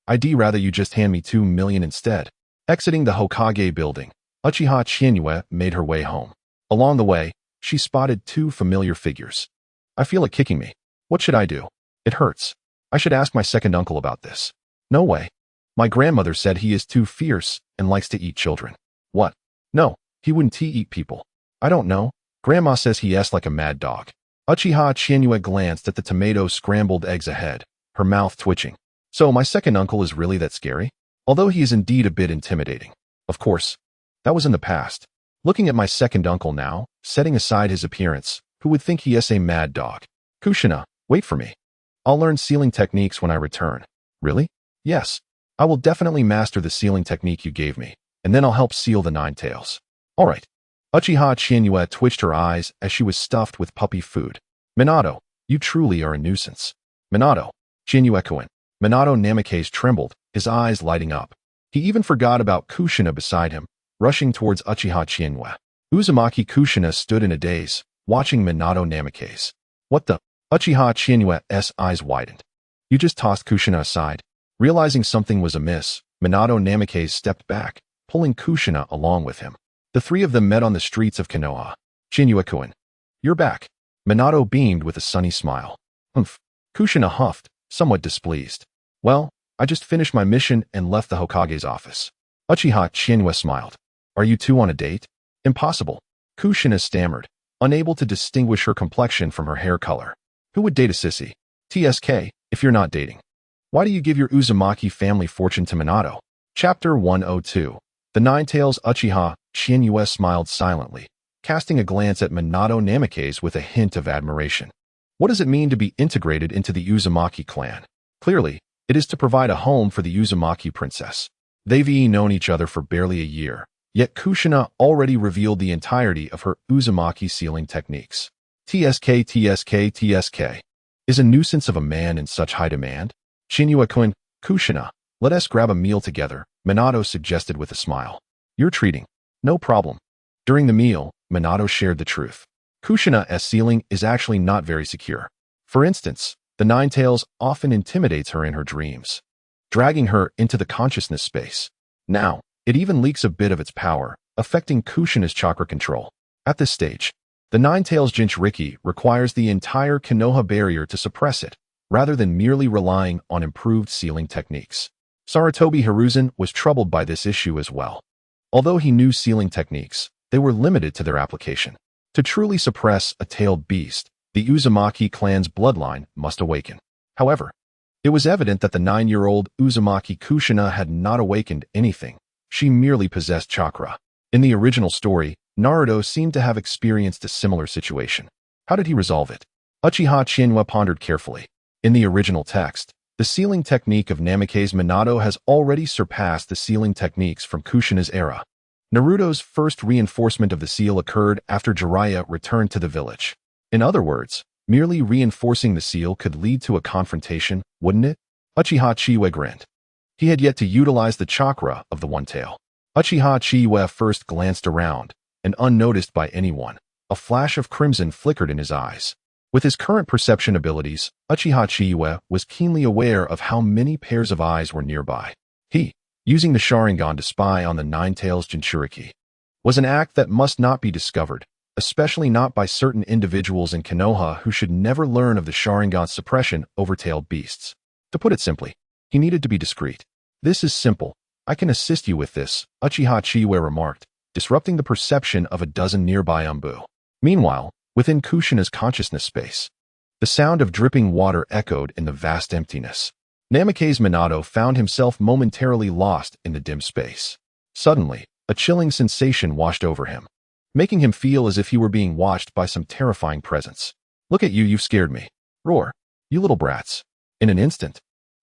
I'd rather you just hand me 2 million instead. Exiting the Hokage building, Uchiha Chiyue made her way home. Along the way, she spotted 2 familiar figures. I feel it kicking me. What should I do? It hurts. I should ask my second uncle about this. No way. My grandmother said he is too fierce and likes to eat children. What? No, he wouldn't eat people. I don't know. Grandma says he is like a mad dog. Uchiha Chiyue glanced at the tomato scrambled eggs ahead, her mouth twitching. So my second uncle is really that scary? Although he is indeed a bit intimidating. Of course. That was in the past. Looking at my second uncle now, setting aside his appearance, who would think he is a mad dog? Kushina, wait for me. I'll learn sealing techniques when I return. Really? Yes. I will definitely master the sealing technique you gave me, and then I'll help seal the 9 tails. All right. Uchiha Chiyue twitched her eyes as she was stuffed with puppy food. Minato, you truly are a nuisance. Minato, Chiyue-kun. Minato Namikaze trembled, his eyes lighting up. He even forgot about Kushina beside him, rushing towards Uchiha Chiyue. Uzumaki Kushina stood in a daze, watching Minato Namikaze. What the? Uchiha Chiyue's eyes widened. You just tossed Kushina aside. Realizing something was amiss, Minato Namikaze stepped back, pulling Kushina along with him. The 3 of them met on the streets of Konoha. Chiyue-kun. You're back. Minato beamed with a sunny smile. Humph. Kushina huffed, somewhat displeased. Well, I just finished my mission and left the Hokage's office. Uchiha Chiyue smiled. Are you 2 on a date? Impossible. Kushina stammered, unable to distinguish her complexion from her hair color. Who would date a sissy? TSK, if you're not dating. Why do you give your Uzumaki family fortune to Minato? Chapter 102. The 9 Tails. Uchiha Chiyue smiled silently, casting a glance at Minato Namikaze with a hint of admiration. What does it mean to be integrated into the Uzumaki clan? Clearly, it is to provide a home for the Uzumaki princess. They've known each other for barely a year, yet Kushina already revealed the entirety of her Uzumaki sealing techniques. TSK. Is a nuisance of a man in such high demand? Chiyue-kun, Kushina, let us grab a meal together, Minato suggested with a smile. You're treating. No problem. During the meal, Minato shared the truth. Kushina's sealing is actually not very secure. For instance, the 9 Tails often intimidates her in her dreams, dragging her into the consciousness space. Now, it even leaks a bit of its power, affecting Kushina's chakra control. At this stage, the 9 Tails Jinchuriki requires the entire Konoha barrier to suppress it, rather than merely relying on improved sealing techniques. Sarutobi Hiruzen was troubled by this issue as well. Although he knew sealing techniques, they were limited to their application. To truly suppress a tailed beast, the Uzumaki clan's bloodline must awaken. However, it was evident that the 9-year-old Uzumaki Kushina had not awakened anything. She merely possessed chakra. In the original story, Naruto seemed to have experienced a similar situation. How did he resolve it? Uchiha Chiyue pondered carefully. In the original text, the sealing technique of Namikaze Minato has already surpassed the sealing techniques from Kushina's era. Naruto's first reinforcement of the seal occurred after Jiraiya returned to the village. In other words, merely reinforcing the seal could lead to a confrontation, wouldn't it? Uchiha Chiyue grinned. He had yet to utilize the chakra of the One Tail. Uchiha Chiyue first glanced around, and unnoticed by anyone, a flash of crimson flickered in his eyes. With his current perception abilities, Uchiha Chiyue was keenly aware of how many pairs of eyes were nearby. He, using the Sharingan to spy on the Nine-Tails Jinchuriki, was an act that must not be discovered, especially not by certain individuals in Konoha who should never learn of the Sharingan's suppression over tailed beasts. To put it simply, he needed to be discreet. This is simple. I can assist you with this, Uchiha Chiyue remarked, disrupting the perception of a dozen nearby Umbu. Meanwhile, within Kushina's consciousness space, the sound of dripping water echoed in the vast emptiness. Namikaze Minato found himself momentarily lost in the dim space. Suddenly, a chilling sensation washed over him, making him feel as if he were being watched by some terrifying presence. Look at you, you've scared me. Roar, you little brats. In an instant,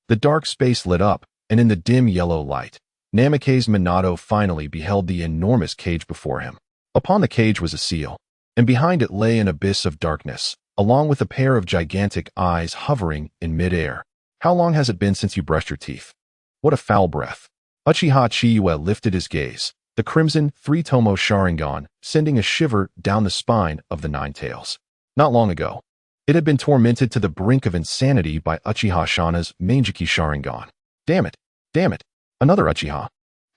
the dark space lit up, and in the dim yellow light, Namikaze Minato finally beheld the enormous cage before him. Upon the cage was a seal, and behind it lay an abyss of darkness, along with a pair of gigantic eyes hovering in mid-air. How long has it been since you brushed your teeth? What a foul breath. Uchiha Chiyue lifted his gaze, the crimson tomoe Sharingan sending a shiver down the spine of the Nine-Tails. Not long ago, it had been tormented to the brink of insanity by Uchiha Shana's Mangeki Sharingan. Damn it, another Uchiha.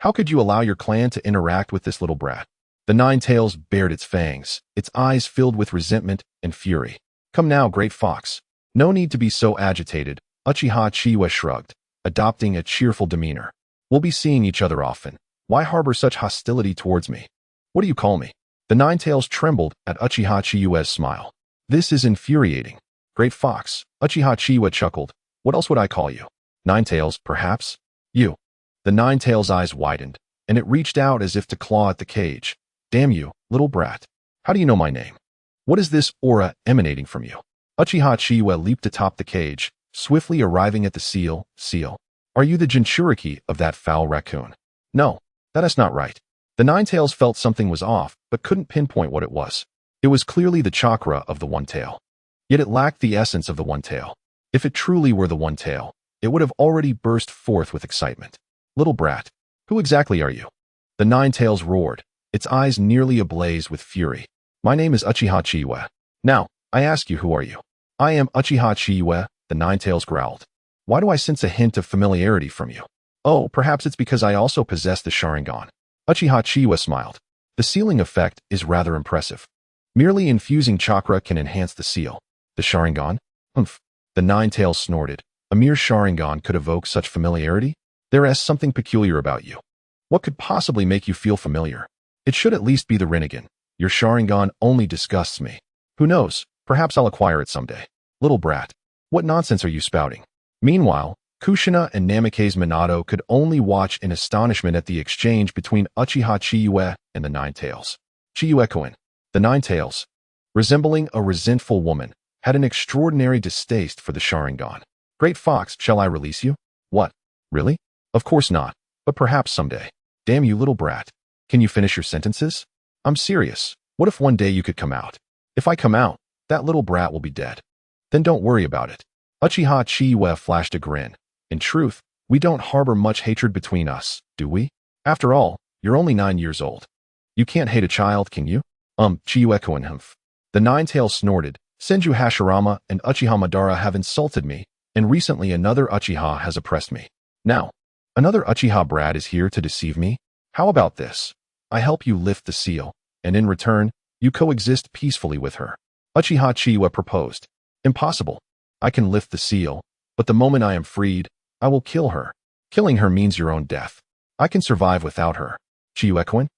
How could you allow your clan to interact with this little brat? The Nine-Tails bared its fangs, its eyes filled with resentment and fury. Come now, great fox. No need to be so agitated, Uchiha Chiyue shrugged, adopting a cheerful demeanor. We'll be seeing each other often. Why harbor such hostility towards me? What do you call me? The Nine-Tails trembled at Uchiha Chiyue's smile. This is infuriating. Great fox, Uchiha Chiyue chuckled. What else would I call you? Nine-Tails, perhaps? You. The Nine-Tails' eyes widened, and it reached out as if to claw at the cage. Damn you, little brat. How do you know my name? What is this aura emanating from you? Uchiha Chiyue leaped atop the cage, swiftly arriving at the seal. Seal. Are you the Jinchuriki of that foul raccoon? No, that is not right. The Nine-Tails felt something was off, but couldn't pinpoint what it was. It was clearly the chakra of the One Tail. Yet it lacked the essence of the One Tail. If it truly were the One Tail, it would have already burst forth with excitement. Little brat, who exactly are you? The Nine-Tails roared, its eyes nearly ablaze with fury. My name is Uchiha Chiyue. Now, I ask you, who are you? I am Uchiha Chiyue, the Nine-Tails growled. Why do I sense a hint of familiarity from you? Oh, perhaps it's because I also possess the Sharingan. Uchiha Chiyue smiled. The sealing effect is rather impressive. Merely infusing chakra can enhance the seal. The Sharingan? Humph. The Nine-Tails snorted. A mere Sharingan could evoke such familiarity? There is something peculiar about you. What could possibly make you feel familiar? It should at least be the Rinnegan. Your Sharingan only disgusts me. Who knows, perhaps I'll acquire it someday. Little brat, what nonsense are you spouting? Meanwhile, Kushina and Namikaze Minato could only watch in astonishment at the exchange between Uchiha Chiyue and the Nine-Tails. Chiyue-kun, the Nine-Tails, resembling a resentful woman, had an extraordinary distaste for the Sharingan. Great fox, shall I release you? What? Really? Of course not, but perhaps someday. Damn you, little brat. Can you finish your sentences? I'm serious. What if one day you could come out? If I come out, that little brat will be dead. Then don't worry about it. Uchiha Chiyue flashed a grin. In truth, we don't harbor much hatred between us, do we? After all, you're only 9 years old. You can't hate a child, can you? Chiyue-kun humph. The Nine-Tails snorted. Senju Hashirama and Uchiha Madara have insulted me, and recently another Uchiha has oppressed me. Now, another Uchiha brat is here to deceive me? How about this? I help you lift the seal, and in return, you coexist peacefully with her. Uchiha Chiyue proposed. Impossible. I can lift the seal, but the moment I am freed, I will kill her. Killing her means your own death. I can survive without her. Chiyue-kun?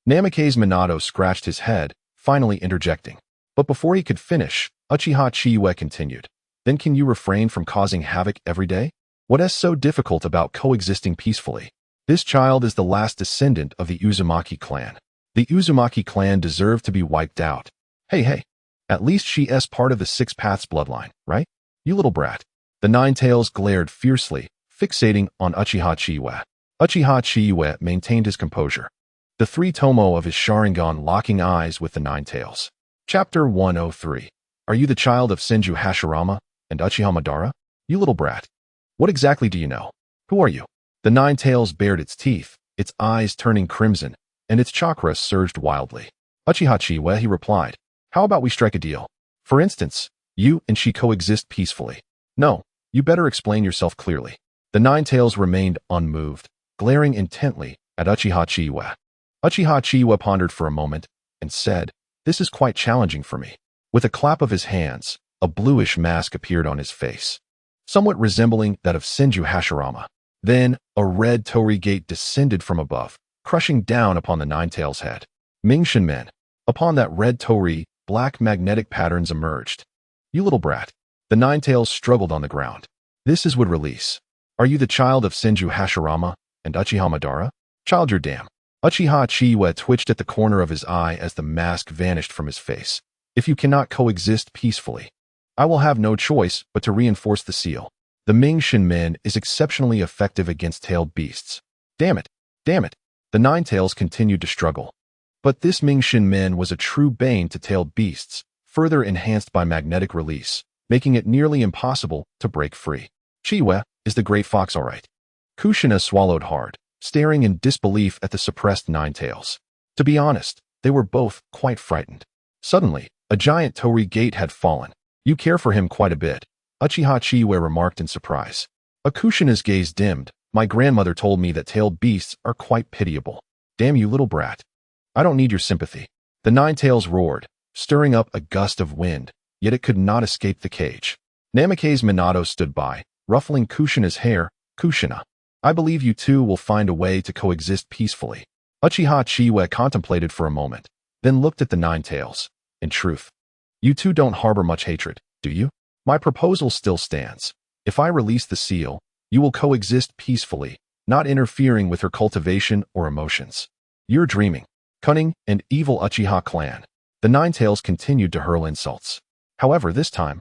Namikaze Minato scratched his head, finally interjecting. But before he could finish, Uchiha Chiyue continued. Then can you refrain from causing havoc every day? What is so difficult about coexisting peacefully? This child is the last descendant of the Uzumaki clan. The Uzumaki clan deserve to be wiped out. Hey, at least she is part of the Six Paths bloodline, right? You little brat. The Nine Tails glared fiercely, fixating on Uchiha Chiyue. Uchiha Chiyue maintained his composure. The three tomoe of his Sharingan locking eyes with the Nine Tails. Chapter 103. Are you the child of Senju Hashirama and Uchiha Madara? You little brat. What exactly do you know? Who are you? The Nine Tails bared its teeth, its eyes turning crimson, and its chakra surged wildly. Uchiha Chiyue, he replied. How about we strike a deal? For instance, you and she coexist peacefully. No, you better explain yourself clearly. The Nine Tails remained unmoved, glaring intently at Uchiha Chiyue. Uchiha Chiyue pondered for a moment and said, This is quite challenging for me. With a clap of his hands, a bluish mask appeared on his face, somewhat resembling that of Senju Hashirama. Then, a red torii gate descended from above, crushing down upon the Nine Tails' head. Mingshinmen. Upon that red torii, black magnetic patterns emerged. You little brat. The Nine Tails struggled on the ground. This is would release. Are you the child of Senju Hashirama and Uchiha Madara? Child, you're damn. Uchiha Chiyue twitched at the corner of his eye as the mask vanished from his face. If you cannot coexist peacefully, I will have no choice but to reinforce the seal. The Ming Shinmen is exceptionally effective against tailed beasts. Damn it. The Nine Tails continued to struggle. But this Ming Shinmen was a true bane to tailed beasts, further enhanced by magnetic release, making it nearly impossible to break free. Chiyue, is the great fox all right? Kushina swallowed hard, staring in disbelief at the suppressed Nine Tails. To be honest, they were both quite frightened. Suddenly, a giant torii gate had fallen. You care for him quite a bit, Uchiha Chiyue remarked in surprise. Kushina's gaze dimmed. My grandmother told me that tailed beasts are quite pitiable. Damn you little brat. I don't need your sympathy. The Nine Tails roared, stirring up a gust of wind, yet it could not escape the cage. Namikaze Minato stood by, ruffling Kushina's hair. Kushina, I believe you two will find a way to coexist peacefully. Uchiha Chiyue contemplated for a moment, then looked at the Nine Tails. In truth, you two don't harbor much hatred, do you? My proposal still stands. If I release the seal, you will coexist peacefully, not interfering with her cultivation or emotions. You're dreaming. Cunning and evil Uchiha clan. The Nine Tails continued to hurl insults. However, this time,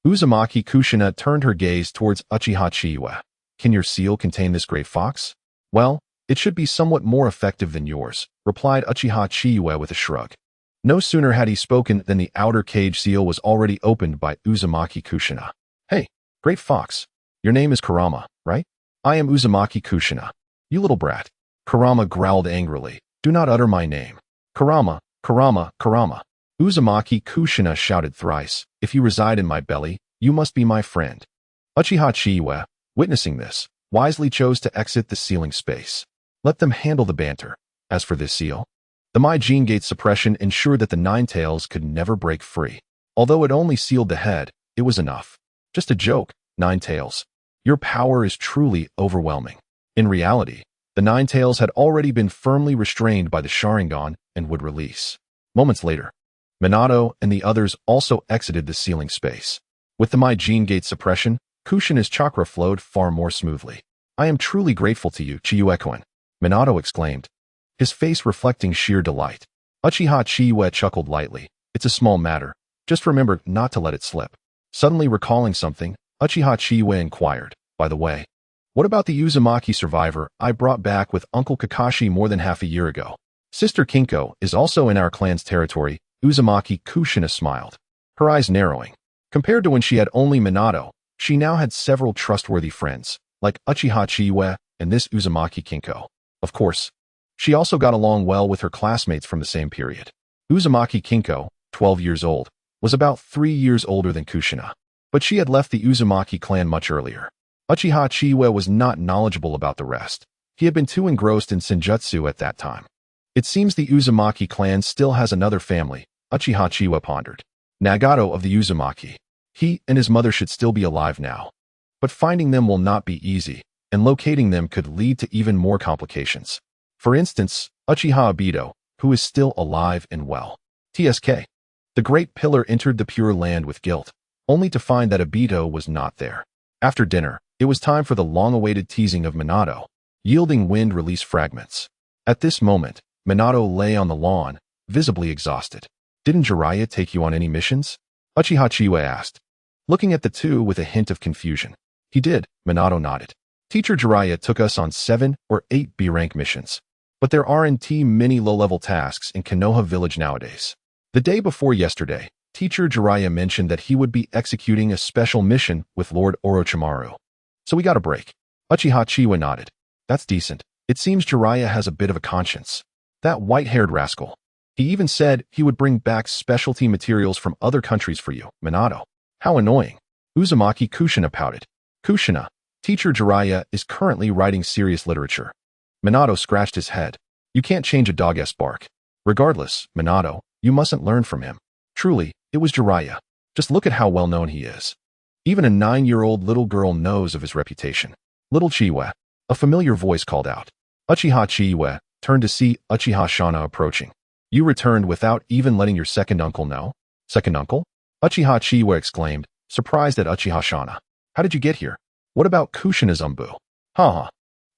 Uzumaki Kushina turned her gaze towards Uchiha Chiyue. Can your seal contain this great fox? Well, it should be somewhat more effective than yours, replied Uchiha Chiyue with a shrug. No sooner had he spoken than the outer cage seal was already opened by Uzumaki Kushina. Hey, great fox. Your name is Kurama, right? I am Uzumaki Kushina. You little brat. Kurama growled angrily. Do not utter my name. Kurama, Kurama, Kurama. Uzumaki Kushina shouted thrice. If you reside in my belly, you must be my friend. Uchiha Chiyue, witnessing this, wisely chose to exit the sealing space. Let them handle the banter. As for this seal, the My Gene Gate suppression ensured that the Nine Tails could never break free. Although it only sealed the head, it was enough. Just a joke, Nine Tails. Your power is truly overwhelming. In reality, the Nine Tails had already been firmly restrained by the Sharingan and would release. Moments later, Minato and the others also exited the sealing space. With the My Gene Gate suppression, Kushina's chakra flowed far more smoothly. I am truly grateful to you, Chiyue-kun, Minato exclaimed, his face reflecting sheer delight. Uchiha Chiyue chuckled lightly. It's a small matter. Just remember not to let it slip. Suddenly recalling something, Uchiha Chiyue inquired, by the way, what about the Uzumaki survivor I brought back with Uncle Kakashi more than half a year ago? Sister Kinko is also in our clan's territory. Uzumaki Kushina smiled, her eyes narrowing. Compared to when she had only Minato, she now had several trustworthy friends, like Uchiha Chiyue and this Uzumaki Kinko. Of course, she also got along well with her classmates from the same period. Uzumaki Kinko, 12 years old, was about 3 years older than Kushina, but she had left the Uzumaki clan much earlier. Uchiha Chiyue was not knowledgeable about the rest. He had been too engrossed in Senjutsu at that time. It seems the Uzumaki clan still has another family, Uchiha Chiyue pondered. Nagato of the Uzumaki. He and his mother should still be alive now. But finding them will not be easy, and locating them could lead to even more complications. For instance, Uchiha Obito, who is still alive and well. TSK. The Great Pillar entered the Pure Land with guilt, only to find that Obito was not there. After dinner, it was time for the long-awaited teasing of Minato, yielding wind release fragments. At this moment, Minato lay on the lawn, visibly exhausted. Didn't Jiraiya take you on any missions? Uchiha Chiyue asked, looking at the two with a hint of confusion. He did, Minato nodded. Teacher Jiraiya took us on 7 or 8 B-rank missions. But there aren't many low-level tasks in Konoha village nowadays. The day before yesterday, Teacher Jiraiya mentioned that he would be executing a special mission with Lord Orochimaru. So we got a break. Uchiha Chiyue nodded. That's decent. It seems Jiraiya has a bit of a conscience. That white-haired rascal. He even said he would bring back specialty materials from other countries for you, Minato. How annoying. Uzumaki Kushina pouted. Kushina, Teacher Jiraiya is currently writing serious literature. Minato scratched his head. You can't change a dog's bark. Regardless, Minato, you mustn't learn from him. Truly, it was Jiraiya. Just look at how well known he is. Even a 9-year-old little girl knows of his reputation. Little Chiyue, a familiar voice called out. Uchiha Chiyue turned to see Uchiha Shana approaching. You returned without even letting your second uncle know? Second uncle? Uchiha Chiyue exclaimed, surprised at Uchiha Shana. How did you get here? What about Kushina's umbu? Haha.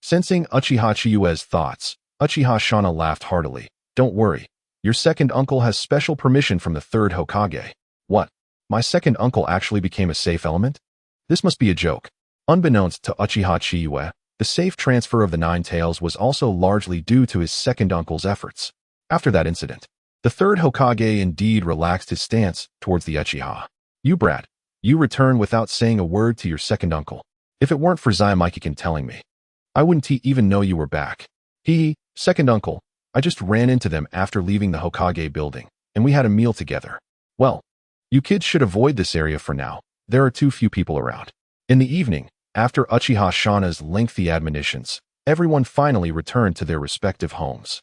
Sensing Uchiha Chiyue's thoughts, Uchiha Shana laughed heartily. Don't worry. Your second uncle has special permission from the third Hokage. What? My second uncle actually became a safe element? This must be a joke. Unbeknownst to Uchiha Chiyue, the safe transfer of the 9 tails was also largely due to his second uncle's efforts. After that incident, the third Hokage indeed relaxed his stance towards the Uchiha. You brat, you return without saying a word to your second uncle. If it weren't for Zayamakikin telling me, I wouldn't even know you were back. Second uncle, I just ran into them after leaving the Hokage building, and we had a meal together. Well, you kids should avoid this area for now. There are too few people around. In the evening, after Uchiha Shana's lengthy admonitions, everyone finally returned to their respective homes.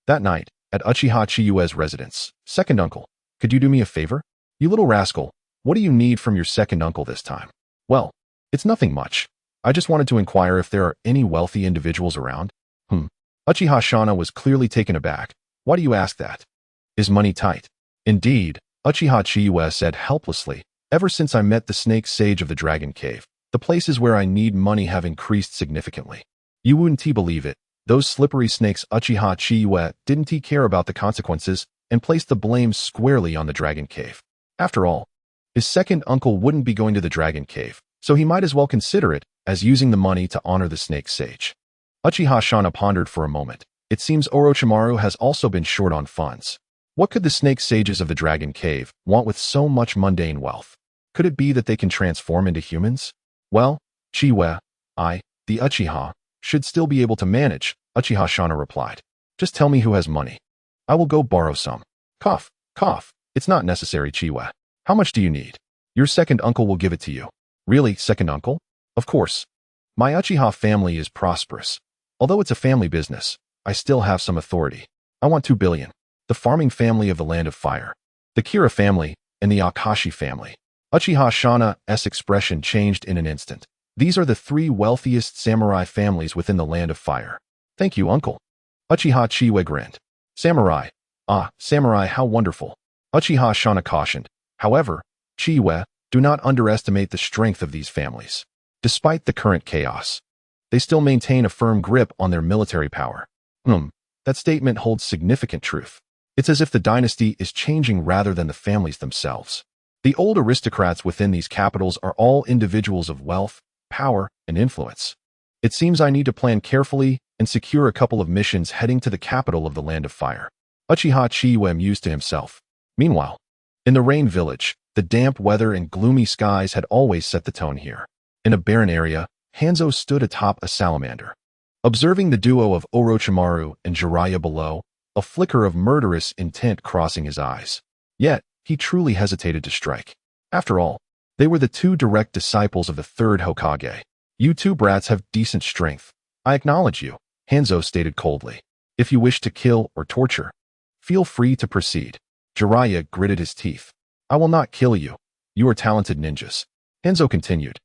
That night, at Uchiha Chiyue's residence, second uncle, could you do me a favor? You little rascal, what do you need from your second uncle this time? Well, it's nothing much. I just wanted to inquire if there are any wealthy individuals around. Uchiha Shana was clearly taken aback. Why do you ask that? Is money tight? Indeed, Uchiha Chiyue said helplessly. Ever since I met the snake sage of the Dragon Cave, the places where I need money have increased significantly. You wouldn't believe it. Those slippery snakes. Uchiha Chiyue didn't care about the consequences and placed the blame squarely on the Dragon Cave. After all, his second uncle wouldn't be going to the Dragon Cave, so he might as well consider it as using the money to honor the snake sage. Uchiha Shana pondered for a moment. It seems Orochimaru has also been short on funds. What could the snake sages of the Dragon Cave want with so much mundane wealth? Could it be that they can transform into humans? Well, Chiyue, the Uchiha, should still be able to manage, Uchiha Shana replied. Just tell me who has money. I will go borrow some. Cough, cough. It's not necessary, Chiyue. How much do you need? Your second uncle will give it to you. Really, second uncle? Of course. My Uchiha family is prosperous. Although it's a family business, I still have some authority. I want 2 billion. The farming family of the Land of Fire, the Kira family, and the Akashi family. Uchiha Shana's expression changed in an instant. These are the 3 wealthiest samurai families within the Land of Fire. Thank you, uncle. Uchiha Chiyue grinned. Samurai. Samurai, how wonderful. Uchiha Shana cautioned. However, Chiyue, do not underestimate the strength of these families. Despite the current chaos, they still maintain a firm grip on their military power. That statement holds significant truth. It's as if the dynasty is changing rather than the families themselves. The old aristocrats within these capitals are all individuals of wealth, power, and influence. It seems I need to plan carefully and secure a couple of missions heading to the capital of the Land of Fire. Uchiha Chiyue mused to himself. Meanwhile, in the Rain Village, the damp weather and gloomy skies had always set the tone here. In a barren area, Hanzo stood atop a salamander. Observing the duo of Orochimaru and Jiraiya below, a flicker of murderous intent crossing his eyes. Yet, he truly hesitated to strike. After all, they were the 2 direct disciples of the third Hokage. You 2 brats have decent strength. I acknowledge you, Hanzo stated coldly. If you wish to kill or torture, feel free to proceed. Jiraiya gritted his teeth. I will not kill you. You are talented ninjas. Hanzo continued.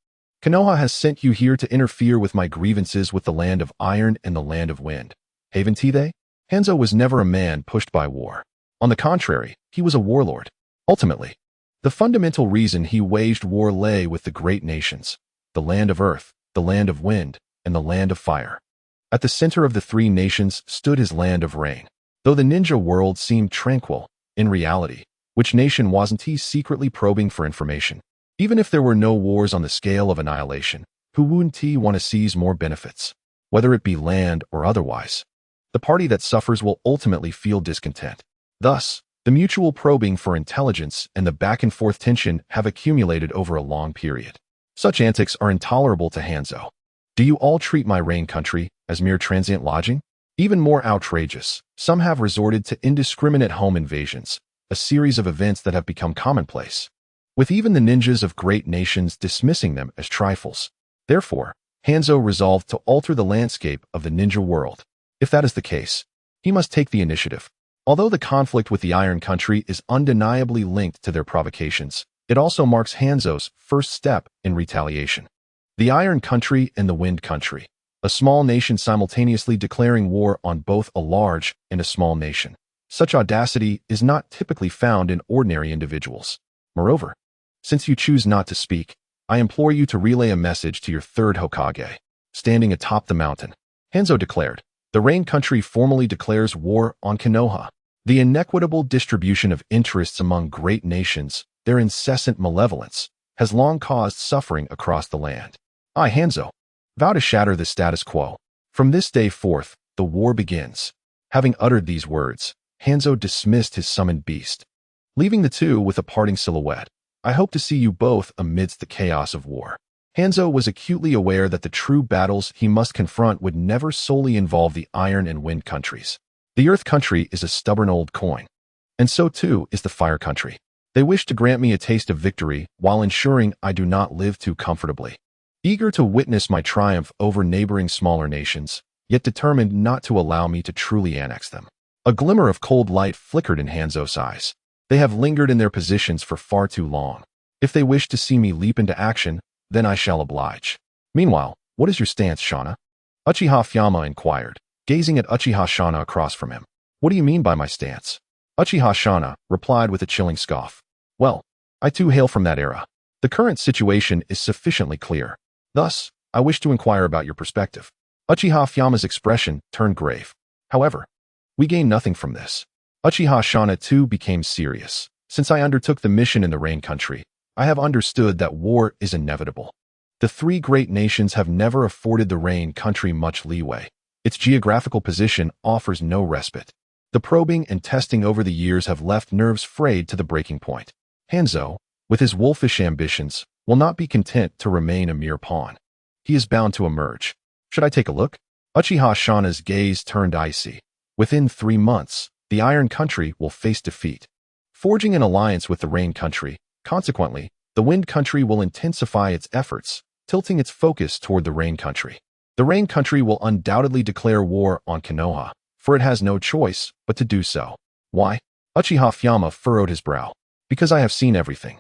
Konoha has sent you here to interfere with my grievances with the land of iron and the land of wind. Haven't they? Hanzo was never a man pushed by war. On the contrary, he was a warlord. Ultimately, the fundamental reason he waged war lay with the great nations, the land of earth, the land of wind, and the land of fire. At the center of the three nations stood his land of rain. Though the ninja world seemed tranquil, in reality, which nation wasn't he secretly probing for information? Even if there were no wars on the scale of annihilation, who wouldn't he want to seize more benefits? Whether it be land or otherwise. The party that suffers will ultimately feel discontent. Thus, the mutual probing for intelligence and the back-and-forth tension have accumulated over a long period. Such antics are intolerable to Hanzo. Do you all treat my rain country as mere transient lodging? Even more outrageous, some have resorted to indiscriminate home invasions, a series of events that have become commonplace, with even the ninjas of great nations dismissing them as trifles. Therefore, Hanzo resolved to alter the landscape of the ninja world. If that is the case, he must take the initiative. Although the conflict with the Iron Country is undeniably linked to their provocations, it also marks Hanzo's first step in retaliation. The Iron Country and the Wind Country, a small nation simultaneously declaring war on both a large and a small nation. Such audacity is not typically found in ordinary individuals. Moreover, since you choose not to speak, I implore you to relay a message to your third Hokage. Standing atop the mountain, Hanzo declared, the Rain Country formally declares war on Konoha. The inequitable distribution of interests among great nations, their incessant malevolence, has long caused suffering across the land. I, Hanzo, vow to shatter the status quo. From this day forth, the war begins. Having uttered these words, Hanzo dismissed his summoned beast, leaving the two with a parting silhouette. I hope to see you both amidst the chaos of war. Hanzo was acutely aware that the true battles he must confront would never solely involve the Iron and Wind countries. The Earth Country is a stubborn old coin, and so too is the Fire Country. They wish to grant me a taste of victory while ensuring I do not live too comfortably. Eager to witness my triumph over neighboring smaller nations, yet determined not to allow me to truly annex them. A glimmer of cold light flickered in Hanzo's eyes. They have lingered in their positions for far too long. If they wish to see me leap into action, then I shall oblige. Meanwhile, what is your stance, Shana? Uchiha Fyama inquired, gazing at Uchiha Shana across from him. What do you mean by my stance? Uchiha Shana replied with a chilling scoff. Well, I too hail from that era. The current situation is sufficiently clear. Thus, I wish to inquire about your perspective. Uchiha Fyama's expression turned grave. However, we gain nothing from this. Uchiha Shana too became serious. Since I undertook the mission in the Rain Country, I have understood that war is inevitable. The three great nations have never afforded the Rain Country much leeway. Its geographical position offers no respite. The probing and testing over the years have left nerves frayed to the breaking point. Hanzo, with his wolfish ambitions, will not be content to remain a mere pawn. He is bound to emerge. Should I take a look? Uchiha Shana's gaze turned icy. Within 3 months, the Iron Country will face defeat, forging an alliance with the Rain Country. Consequently, the Wind Country will intensify its efforts, tilting its focus toward the Rain Country. The Rain Country will undoubtedly declare war on Konoha, for it has no choice but to do so. Why? Uchiha Fyama furrowed his brow. Because I have seen everything.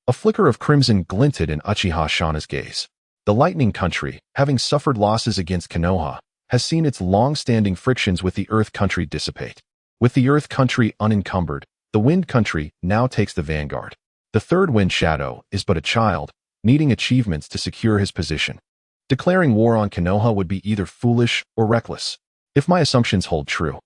A flicker of crimson glinted in Uchiha Shana's gaze. The Lightning Country, having suffered losses against Konoha, has seen its long-standing frictions with the Earth Country dissipate. With the Earth Country unencumbered, the Wind Country now takes the vanguard. The third Wind Shadow is but a child, needing achievements to secure his position. Declaring war on Konoha would be either foolish or reckless. If my assumptions hold true,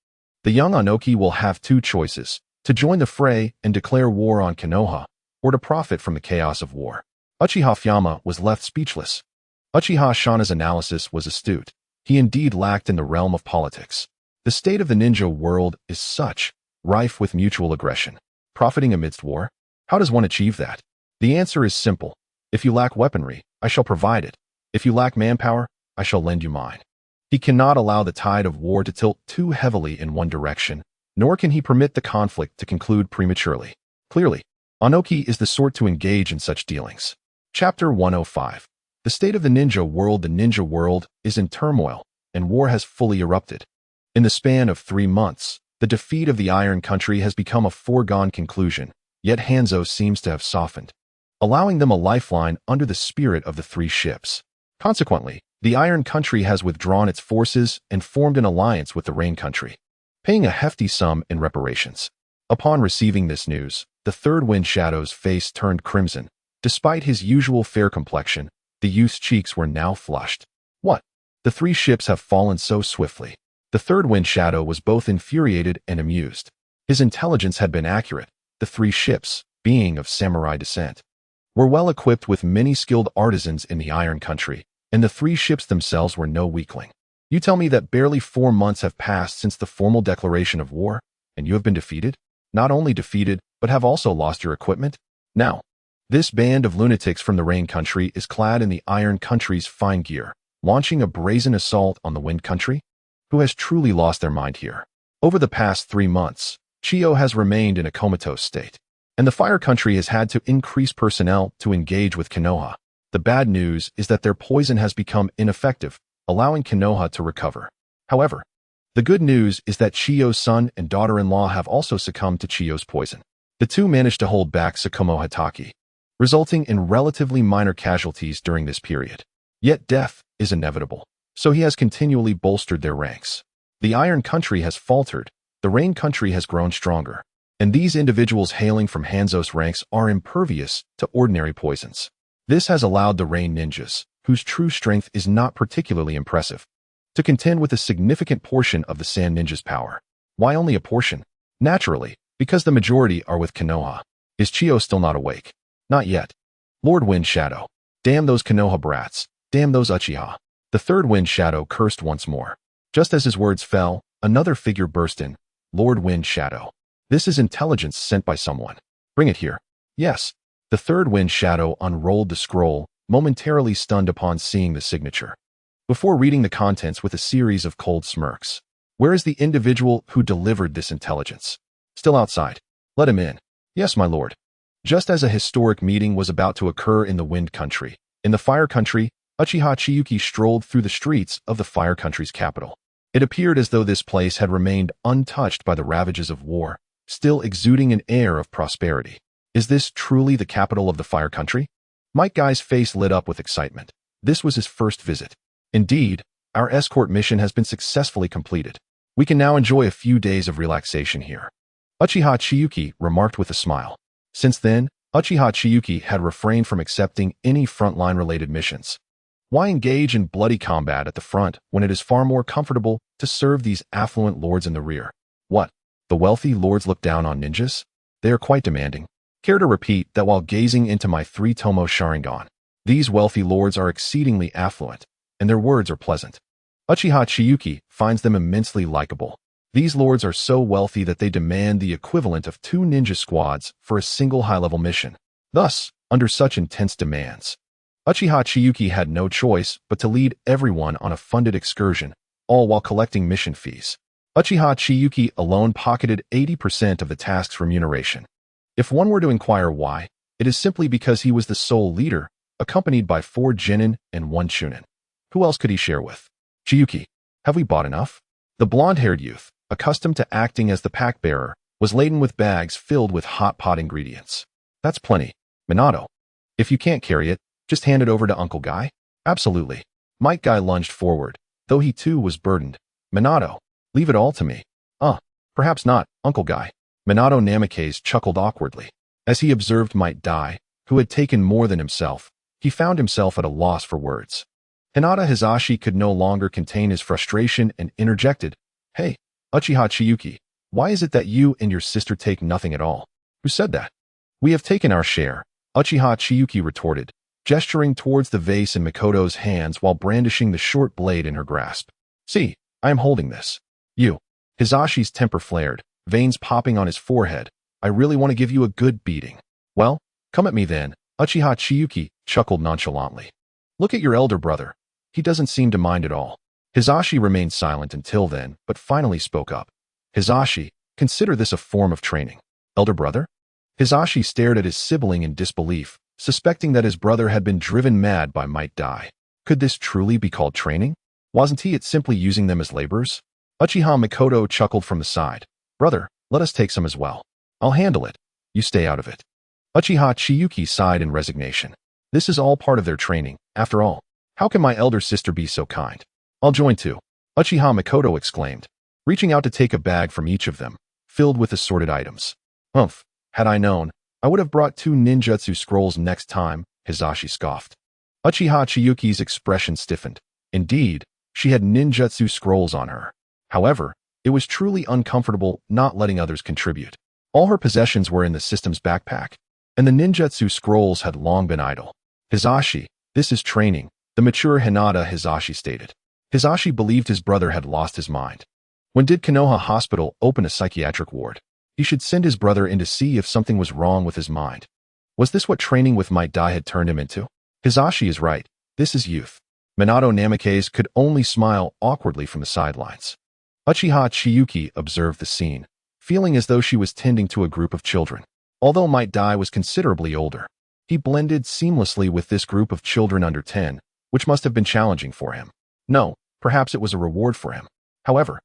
the young Anoki will have two choices: to join the fray and declare war on Konoha, or to profit from the chaos of war. Uchiha Fyama was left speechless. Uchiha Shana's analysis was astute. He indeed lacked in the realm of politics. The state of the ninja world is such, rife with mutual aggression. Profiting amidst war? How does one achieve that? The answer is simple. If you lack weaponry, I shall provide it. If you lack manpower, I shall lend you mine. He cannot allow the tide of war to tilt too heavily in one direction, nor can he permit the conflict to conclude prematurely. Clearly, Anoki is the sort to engage in such dealings. Chapter 105. The state of the ninja world. The ninja world is in turmoil, and war has fully erupted. In the span of 3 months, the defeat of the Iron Country has become a foregone conclusion, yet Hanzo seems to have softened. allowing them a lifeline under the spirit of the three ships. Consequently, the Iron Country has withdrawn its forces and formed an alliance with the Rain Country, paying a hefty sum in reparations. Upon receiving this news, the Third Wind Shadow's face turned crimson. Despite his usual fair complexion, the youth's cheeks were now flushed. What? The three ships have fallen so swiftly. The Third Wind Shadow was both infuriated and amused. His intelligence had been accurate. The three ships, being of samurai descent, were well equipped with many skilled artisans in the Iron Country, and the three ships themselves were no weakling. You tell me that barely 4 months have passed since the formal declaration of war, and you have been defeated? Not only defeated, but have also lost your equipment? Now, this band of lunatics from the Rain Country is clad in the Iron Country's fine gear, launching a brazen assault on the Wind Country? Who has truly lost their mind here? Over the past 3 months, Chiyue has remained in a comatose state, and the Fire Country has had to increase personnel to engage with Konoha. The bad news is that their poison has become ineffective, allowing Konoha to recover. However, the good news is that Chiyue's son and daughter-in-law have also succumbed to Chiyue's poison. The two managed to hold back Tsukumo Hatake, resulting in relatively minor casualties during this period. Yet death is inevitable, so he has continually bolstered their ranks. The Iron Country has faltered, the Rain Country has grown stronger, and these individuals hailing from Hanzo's ranks are impervious to ordinary poisons. This has allowed the Rain Ninjas, whose true strength is not particularly impressive, to contend with a significant portion of the Sand Ninja's power. Why only a portion? Naturally, because the majority are with Konoha. Is Chiyue still not awake? Not yet. Lord Wind Shadow. Damn those Konoha brats. Damn those Uchiha. The Third Wind Shadow cursed once more. Just as his words fell, another figure burst in. Lord Wind Shadow. This is intelligence sent by someone. Bring it here. Yes. The Third Wind Shadow unrolled the scroll, momentarily stunned upon seeing the signature, before reading the contents with a series of cold smirks. Where is the individual who delivered this intelligence? Still outside. Let him in. Yes, my lord. Just as a historic meeting was about to occur in the Wind Country, in the Fire Country, Uchiha Chiyue strolled through the streets of the Fire Country's capital. It appeared as though this place had remained untouched by the ravages of war, still exuding an air of prosperity. Is this truly the capital of the Fire Country? Mike Guy's face lit up with excitement. This was his first visit. Indeed, our escort mission has been successfully completed. We can now enjoy a few days of relaxation here. Uchiha Chiyue remarked with a smile. Since then, Uchiha Chiyue had refrained from accepting any frontline-related missions. Why engage in bloody combat at the front when it is far more comfortable to serve these affluent lords in the rear? What? The wealthy lords look down on ninjas? They are quite demanding. Care to repeat that while gazing into my 3 tomoe Sharingan, these wealthy lords are exceedingly affluent, and their words are pleasant. Uchiha Chiyue finds them immensely likable. These lords are so wealthy that they demand the equivalent of 2 ninja squads for a single high-level mission. Thus, under such intense demands, Uchiha Chiyue had no choice but to lead everyone on a funded excursion, all while collecting mission fees. Uchiha Chiyue alone pocketed 80% of the task's remuneration. If one were to inquire why, it is simply because he was the sole leader, accompanied by 4 genin and 1 chunin. Who else could he share with? Chiyue, have we bought enough? The blonde-haired youth, accustomed to acting as the pack-bearer, was laden with bags filled with hot pot ingredients. That's plenty. Minato. If you can't carry it, just hand it over to Uncle Guy? Absolutely. Mike Guy lunged forward, though he too was burdened. Minato, leave it all to me. Perhaps not, Uncle Guy. Minato Namikaze chuckled awkwardly. As he observed Might Dai, who had taken more than himself, he found himself at a loss for words. Hinata Hizashi could no longer contain his frustration and interjected, Hey, Uchiha Chiyue, why is it that you and your sister take nothing at all? Who said that? We have taken our share, Uchiha Chiyue retorted, gesturing towards the vase in Mikoto's hands while brandishing the short blade in her grasp. See, I am holding this. You. Hizashi's temper flared, veins popping on his forehead. I really want to give you a good beating. Well, come at me then, Uchiha Chiyue chuckled nonchalantly. Look at your elder brother. He doesn't seem to mind at all. Hizashi remained silent until then, but finally spoke up. Hizashi, consider this a form of training. Elder brother? Hizashi stared at his sibling in disbelief, suspecting that his brother had been driven mad by Might Dai. Could this truly be called training? Wasn't he simply using them as laborers? Uchiha Mikoto chuckled from the side. Brother, let us take some as well. I'll handle it. You stay out of it. Uchiha Chiyue sighed in resignation. This is all part of their training, after all. How can my elder sister be so kind? I'll join too. Uchiha Mikoto exclaimed, reaching out to take a bag from each of them, filled with assorted items. Humph, had I known, I would have brought 2 ninjutsu scrolls next time, Hisashi scoffed. Uchiha Chiyue's expression stiffened. Indeed, she had ninjutsu scrolls on her. However, it was truly uncomfortable not letting others contribute. All her possessions were in the system's backpack, and the ninjutsu scrolls had long been idle. Hisashi, this is training, the mature Hinata Hisashi stated. Hisashi believed his brother had lost his mind. When did Konoha Hospital open a psychiatric ward? He should send his brother in to see if something was wrong with his mind. Was this what training with Might Dai had turned him into? Hisashi is right, this is youth. Minato Namikaze could only smile awkwardly from the sidelines. Uchiha Chiyue observed the scene, feeling as though she was tending to a group of children. Although Might Dai was considerably older, he blended seamlessly with this group of children under 10, which must have been challenging for him. No, perhaps it was a reward for him. However,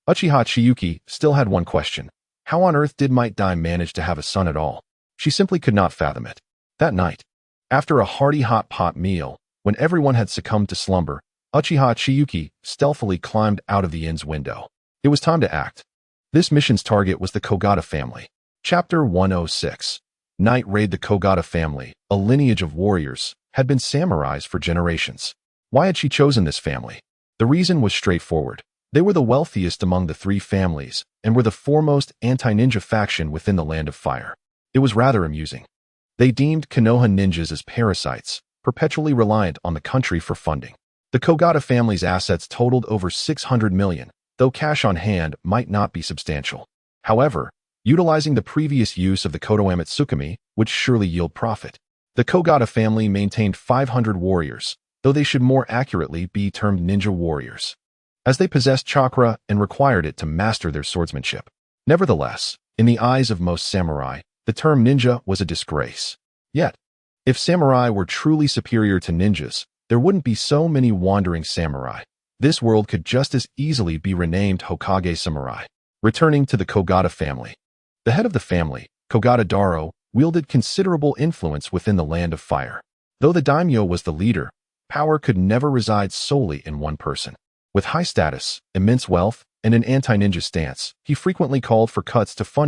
Uchiha Chiyue still had one question. How on earth did Might Dai manage to have a son at all? She simply could not fathom it. That night, after a hearty hot pot meal, when everyone had succumbed to slumber, Uchiha Chiyue stealthily climbed out of the inn's window. It was time to act. This mission's target was the Kogata family. Chapter 106. Night Raid. The Kogata family, a lineage of warriors, had been samurais for generations. Why had she chosen this family? The reason was straightforward. They were the wealthiest among the 3 families and were the foremost anti-ninja faction within the Land of Fire. It was rather amusing. They deemed Konoha ninjas as parasites, perpetually reliant on the country for funding. The Kogata family's assets totaled over 600 million, though cash on hand might not be substantial. However, utilizing the previous use of the Kotoame Tsukumi would surely yield profit. The Kogata family maintained 500 warriors, though they should more accurately be termed ninja warriors, as they possessed chakra and required it to master their swordsmanship. Nevertheless, in the eyes of most samurai, the term ninja was a disgrace. Yet, if samurai were truly superior to ninjas, there wouldn't be so many wandering samurai. This world could just as easily be renamed Hokage Samurai. Returning to the Kogata family. The head of the family, Kogata Daro, wielded considerable influence within the Land of Fire. Though the daimyo was the leader, power could never reside solely in one person. With high status, immense wealth, and an anti-ninja stance, he frequently called for cuts to funding